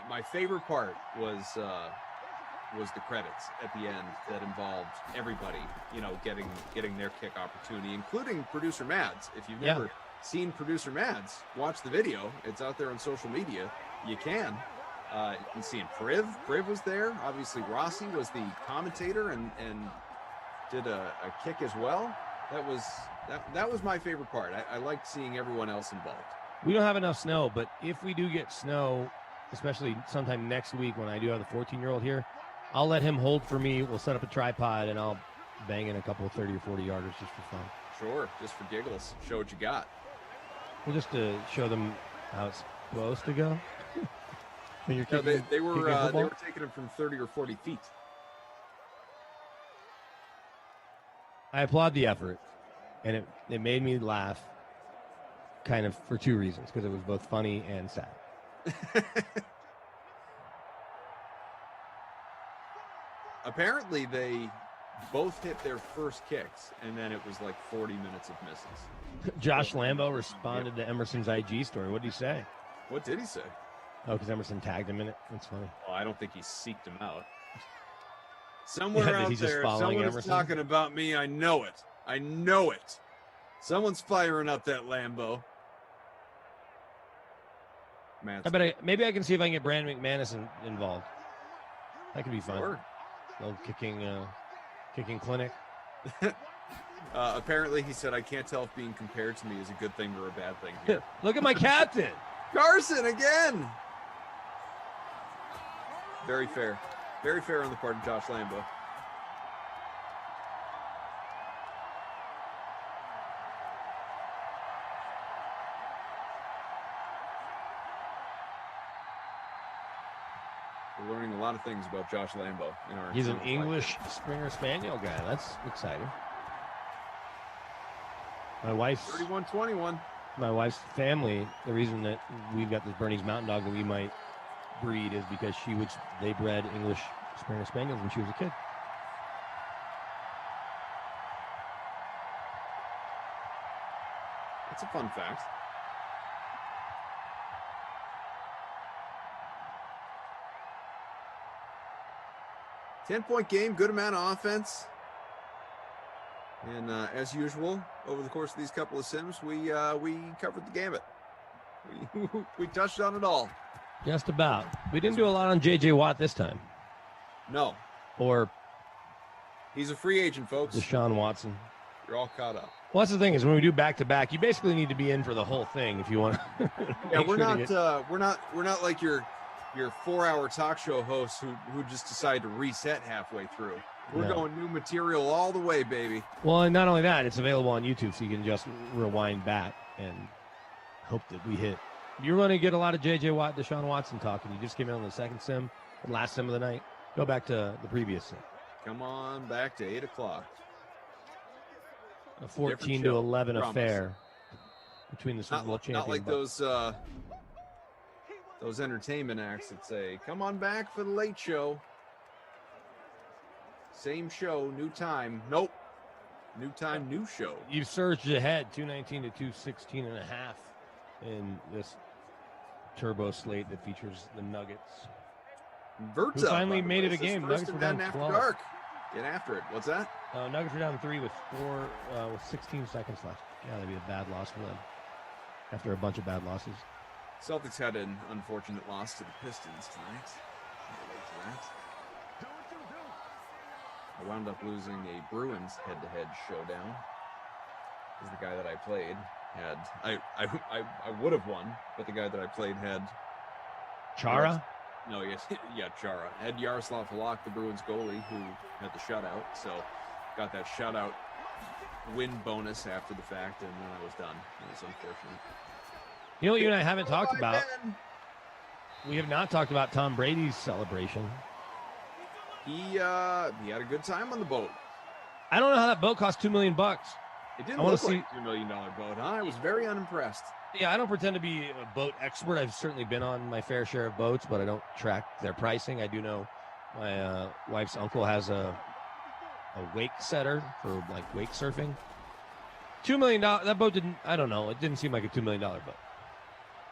My favorite part was the credits at the end that involved everybody, getting their kick opportunity, including producer Mads. If you've never seen producer Mads, watch the video. It's out there on social media. You can. You can see him. Priv was there. Obviously, Rossi was the commentator and did a kick as well. That was my favorite part. I liked seeing everyone else involved. We don't have enough snow, but if we do get snow, especially sometime next week when I do have the 14-year-old here, I'll let him hold for me. We'll set up a tripod, and I'll bang in a couple of 30 or 40-yarders just for fun. Sure, just for giggles. Show what you got. Well, just to show them how it's supposed to go. When you're kicking, they were football? taking him from 30 or 40 feet. I applaud the effort, and it made me laugh kind of for 2 reasons, because it was both funny and sad. Apparently, they both hit their first kicks, and then it was like 40 minutes of misses. Josh Lambo responded to Emerson's IG story. What did he say? What did he say? Oh, because Emerson tagged him in it. That's funny. Well, I don't think he seeked him out. Somewhere Yeah, out he's just there, following someone is Emerson? talking about me. I know it. I know it. Someone's firing up that Lambo. Maybe I can see if I can get Brandon McManus involved. That could be fun. Sure. Little kicking clinic. Apparently, he said, I can't tell if being compared to me is a good thing or a bad thing here. Look at my captain. Carson again. Very fair. Very fair on the part of Josh Lambo. We're learning a lot of things about Josh Lambo in our. He's an English Springer Spaniel guy. That's exciting. My wife's 31-21. My wife's family, the reason that we've got this Bernese Mountain Dog that we might breed is because they bred English Springer Spaniels when she was a kid. That's a fun fact. $10-point game, good amount of offense. And as usual, over the course of these couple of sims, we covered the gamut. We touched on it all. Just about. We didn't do a lot on J.J. Watt this time. No. Or he's a free agent, folks. Deshaun Watson. You're all caught up. Well, that's the thing is when we do back-to-back, you basically need to be in for the whole thing if you want to. Yeah, we're not like your 4-hour talk show hosts who just decide to reset halfway through. We're going new material all the way, baby. Well, and not only that, it's available on YouTube, so you can just rewind back and hope that we hit. You're going to get a lot of J.J. Watt, Deshaun Watson talking. You just came in on the second sim, the last sim of the night. Go back to the previous sim. Come on back to 8 o'clock. A 14 to 11 affair between the Super Bowl champion. Not like those entertainment acts that say, "Come on back for the late show." Same show, new time. Nope. New time, new show. You've surged ahead 219 to 216 and a half in this turbo slate that features the Nuggets. Who finally made it a game. Nuggets were down 12. Dark. Get after it. What's that? Nuggets were down 3 with 16 seconds left. Yeah, that'd be a bad loss for them after a bunch of bad losses. Celtics had an unfortunate loss to the Pistons tonight. I wound up losing a Bruins head-to-head showdown. Because the guy that I played had I would have won, but the guy that I played had Chara? No, yeah, Chara. Had Yaroslav Halak, the Bruins goalie, who had the shutout. So got that shutout win bonus after the fact, and then I was done. It was unfortunate. You know what you and I haven't talked about? We have not talked about Tom Brady's celebration. He had a good time on the boat. I don't know how that boat cost $2 million. It didn't look like a $2 million boat, huh? I was very unimpressed. Yeah, I don't pretend to be a boat expert. I've certainly been on my fair share of boats, but I don't track their pricing. I do know my wife's uncle has a wake setter for like wake surfing. $2 million. That boat didn't. I don't know. It didn't seem like a $2 million boat.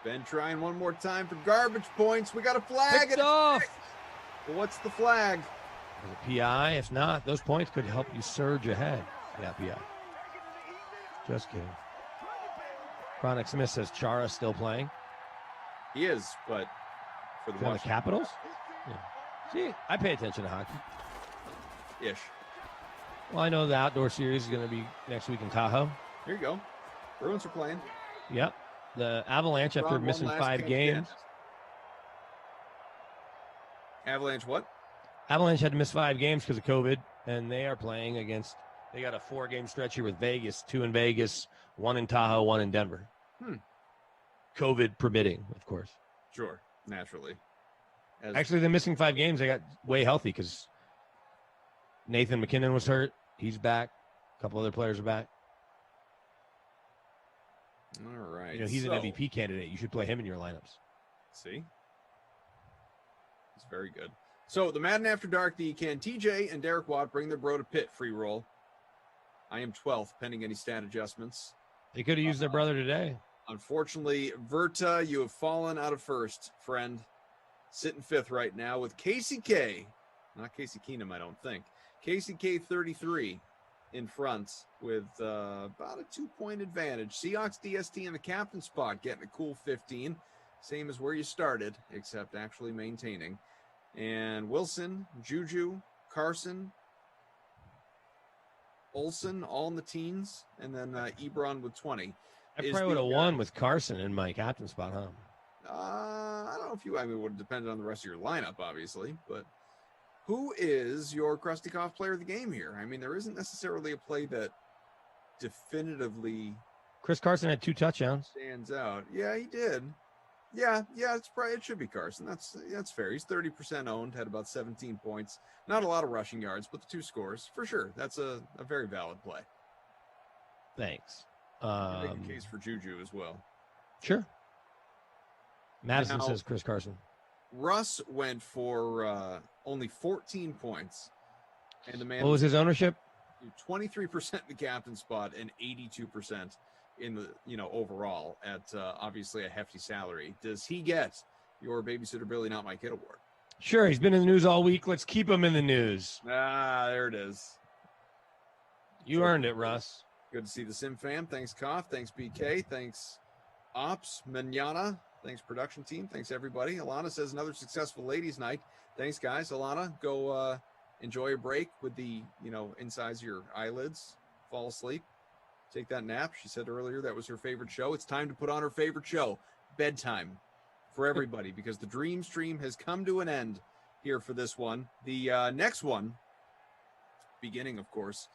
Ben trying one more time for garbage points. We got a flag. Picked off. Well, what's the flag? Is it PI? If not, those points could help you surge ahead. Yeah, PI. Just kidding. Chronic Smith says Chara still playing. He is, but for the Capitals? Yeah. See, I pay attention to hockey. Ish. Well, I know the outdoor series is going to be next week in Tahoe. Here you go. Bruins are playing. Yep. The Avalanche, after missing 5 games. Avalanche what? Avalanche had to miss 5 games because of COVID, and they are playing against, they got a 4-game stretch here with Vegas, 2 in Vegas, 1 in Tahoe, 1 in Denver. COVID permitting, of course. Sure, naturally. Actually, they're missing 5 games. They got way healthy because Nathan McKinnon was hurt. He's back. A couple other players are back. All right. You know, he's an MVP candidate. You should play him in your lineups. See? It's very good. So the Madden After Dark, can TJ and Derek Watt bring their bro to pit free roll? I am 12th, pending any stat adjustments. They could have used their brother today. Unfortunately, Verta, you have fallen out of first, friend. Sitting 5th right now with Casey K. Not Casey Keenum, I don't think. Casey K 33 in front with about a 2-point advantage. Seahawks DST in the captain spot, getting a cool 15. Same as where you started, except actually maintaining. And Wilson, Juju, Carson, Olsen, all in the teens. And then Ebron with 20. I probably would have won with Carson in my captain spot, huh? I don't know if it would have depended on the rest of your lineup, obviously. But who is your Krusty player of the game here? I mean, there isn't necessarily a play that definitively Chris Carson had 2 touchdowns. Stands out. Yeah, he did. Yeah, it should be Carson. That's fair. He's 30% owned, had about 17 points. Not a lot of rushing yards, but the 2 scores for sure. That's a very valid play. Thanks. Make a case for Juju as well. Sure. Madison Now, says Chris Carson. Russ went for only 14 points, and the man. What was his ownership? 23% in the captain spot and 82% in the overall at obviously a hefty salary. Does he get your Babysitter Billy Not My Kid award? Sure, he's been in the news all week. Let's keep him in the news. There it is. You earned it, Russ. Good to see the Sim fam. Thanks, Koff. Thanks, BK. Thanks, Ops, Manana. Thanks, production team. Thanks, everybody. Alana says another successful ladies' night. Thanks, guys. Alana, go enjoy a break with the, insides of your eyelids. Fall asleep. Take that nap. She said earlier that was her favorite show. It's time to put on her favorite show, bedtime, for everybody, because the Dream Stream has come to an end here for this one. The next one, beginning, of course,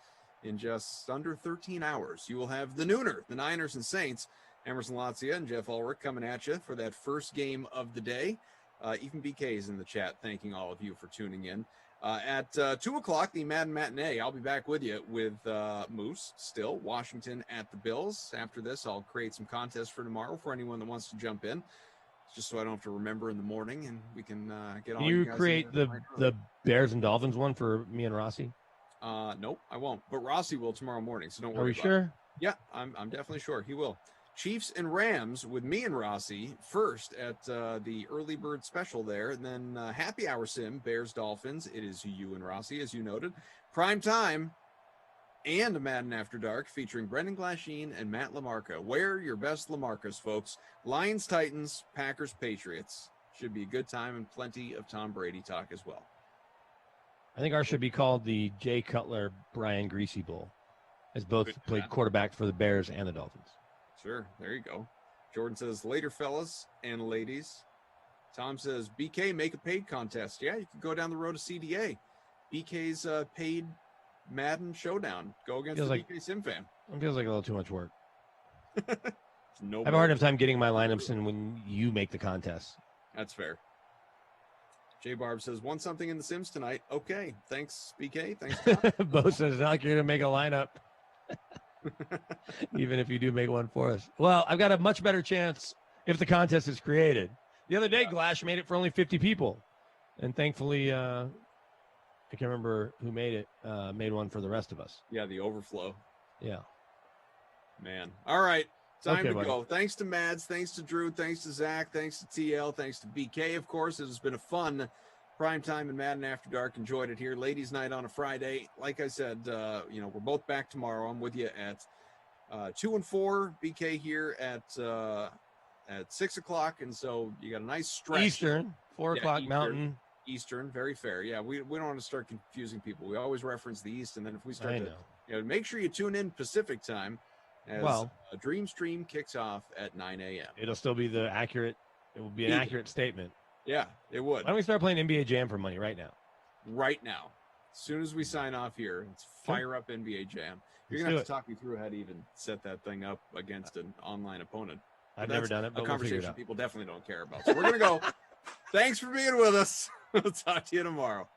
in just under 13 hours, you will have the Nooner, the Niners and Saints. Emerson Latzia and Jeff Ulrich coming at you for that first game of the day. Even BK is in the chat, thanking all of you for tuning in. At 2 o'clock, the Madden Matinee, I'll be back with you with Moose, still, Washington at the Bills. After this, I'll create some contests for tomorrow for anyone that wants to jump in, just so I don't have to remember in the morning, and we can get all you guys. You create the Bears and Dolphins one for me and Rossi? Nope, I won't. But Rossi will tomorrow morning, so don't worry. Are we sure? Yeah, I'm definitely sure he will. Chiefs and Rams with me and Rossi first at the early bird special there. And then happy hour sim, Bears Dolphins. It is you and Rossi, as you noted. Prime time and a Madden After Dark featuring Brendan Glasheen and Matt LaMarca. Wear your best LaMarcas, folks. Lions, Titans, Packers, Patriots. Should be a good time and plenty of Tom Brady talk as well. I think ours should be called the Jay Cutler Brian Greasy Bowl, as both played quarterback for the Bears and the Dolphins. Sure, there you go. Jordan says, later, fellas and ladies. Tom says, BK, make a paid contest. Yeah, you can go down the road to CDA. BK's paid Madden showdown. Go against the BK Sim fan. It feels like a little too much work. No, I have a hard enough time getting my lineups in when you make the contest. That's fair. J Barb says, want something in the Sims tonight? Okay, thanks, BK. Thanks, Tom. Bo says, it's not like you're going to make a lineup. Even if you do make one for us. Well, I've got a much better chance if the contest is created. The other day, Glash made it for only 50 people. And thankfully, I can't remember who made it, made one for the rest of us. Yeah, the overflow. Yeah. Man. All right. Time to buddy. go. Thanks to Mads. Thanks to Drew. Thanks to Zach. Thanks to TL. Thanks to BK, of course. It has been a fun Primetime and Madden After Dark. Enjoyed it here. Ladies' night on a Friday. Like I said, we're both back tomorrow. I'm with you at 2 and 4. BK here at 6 o'clock. And so you got a nice stretch. Eastern, 4 o'clock Mountain. Eastern, very fair. Yeah, we don't want to start confusing people. We always reference the East. And then if we start to, make sure you tune in Pacific time as a Dream Stream kicks off at 9 a.m. It'll still be it will be an accurate statement. Yeah, it would. Why don't we start playing NBA Jam for money right now? Right now. As soon as we sign off here, let's fire up NBA Jam. You're going to have to talk me through how to even set that thing up against an online opponent. I've never done it, but a we'll figure it conversation out. people definitely don't care about. So we're going to go. Thanks for being with us. We'll talk to you tomorrow.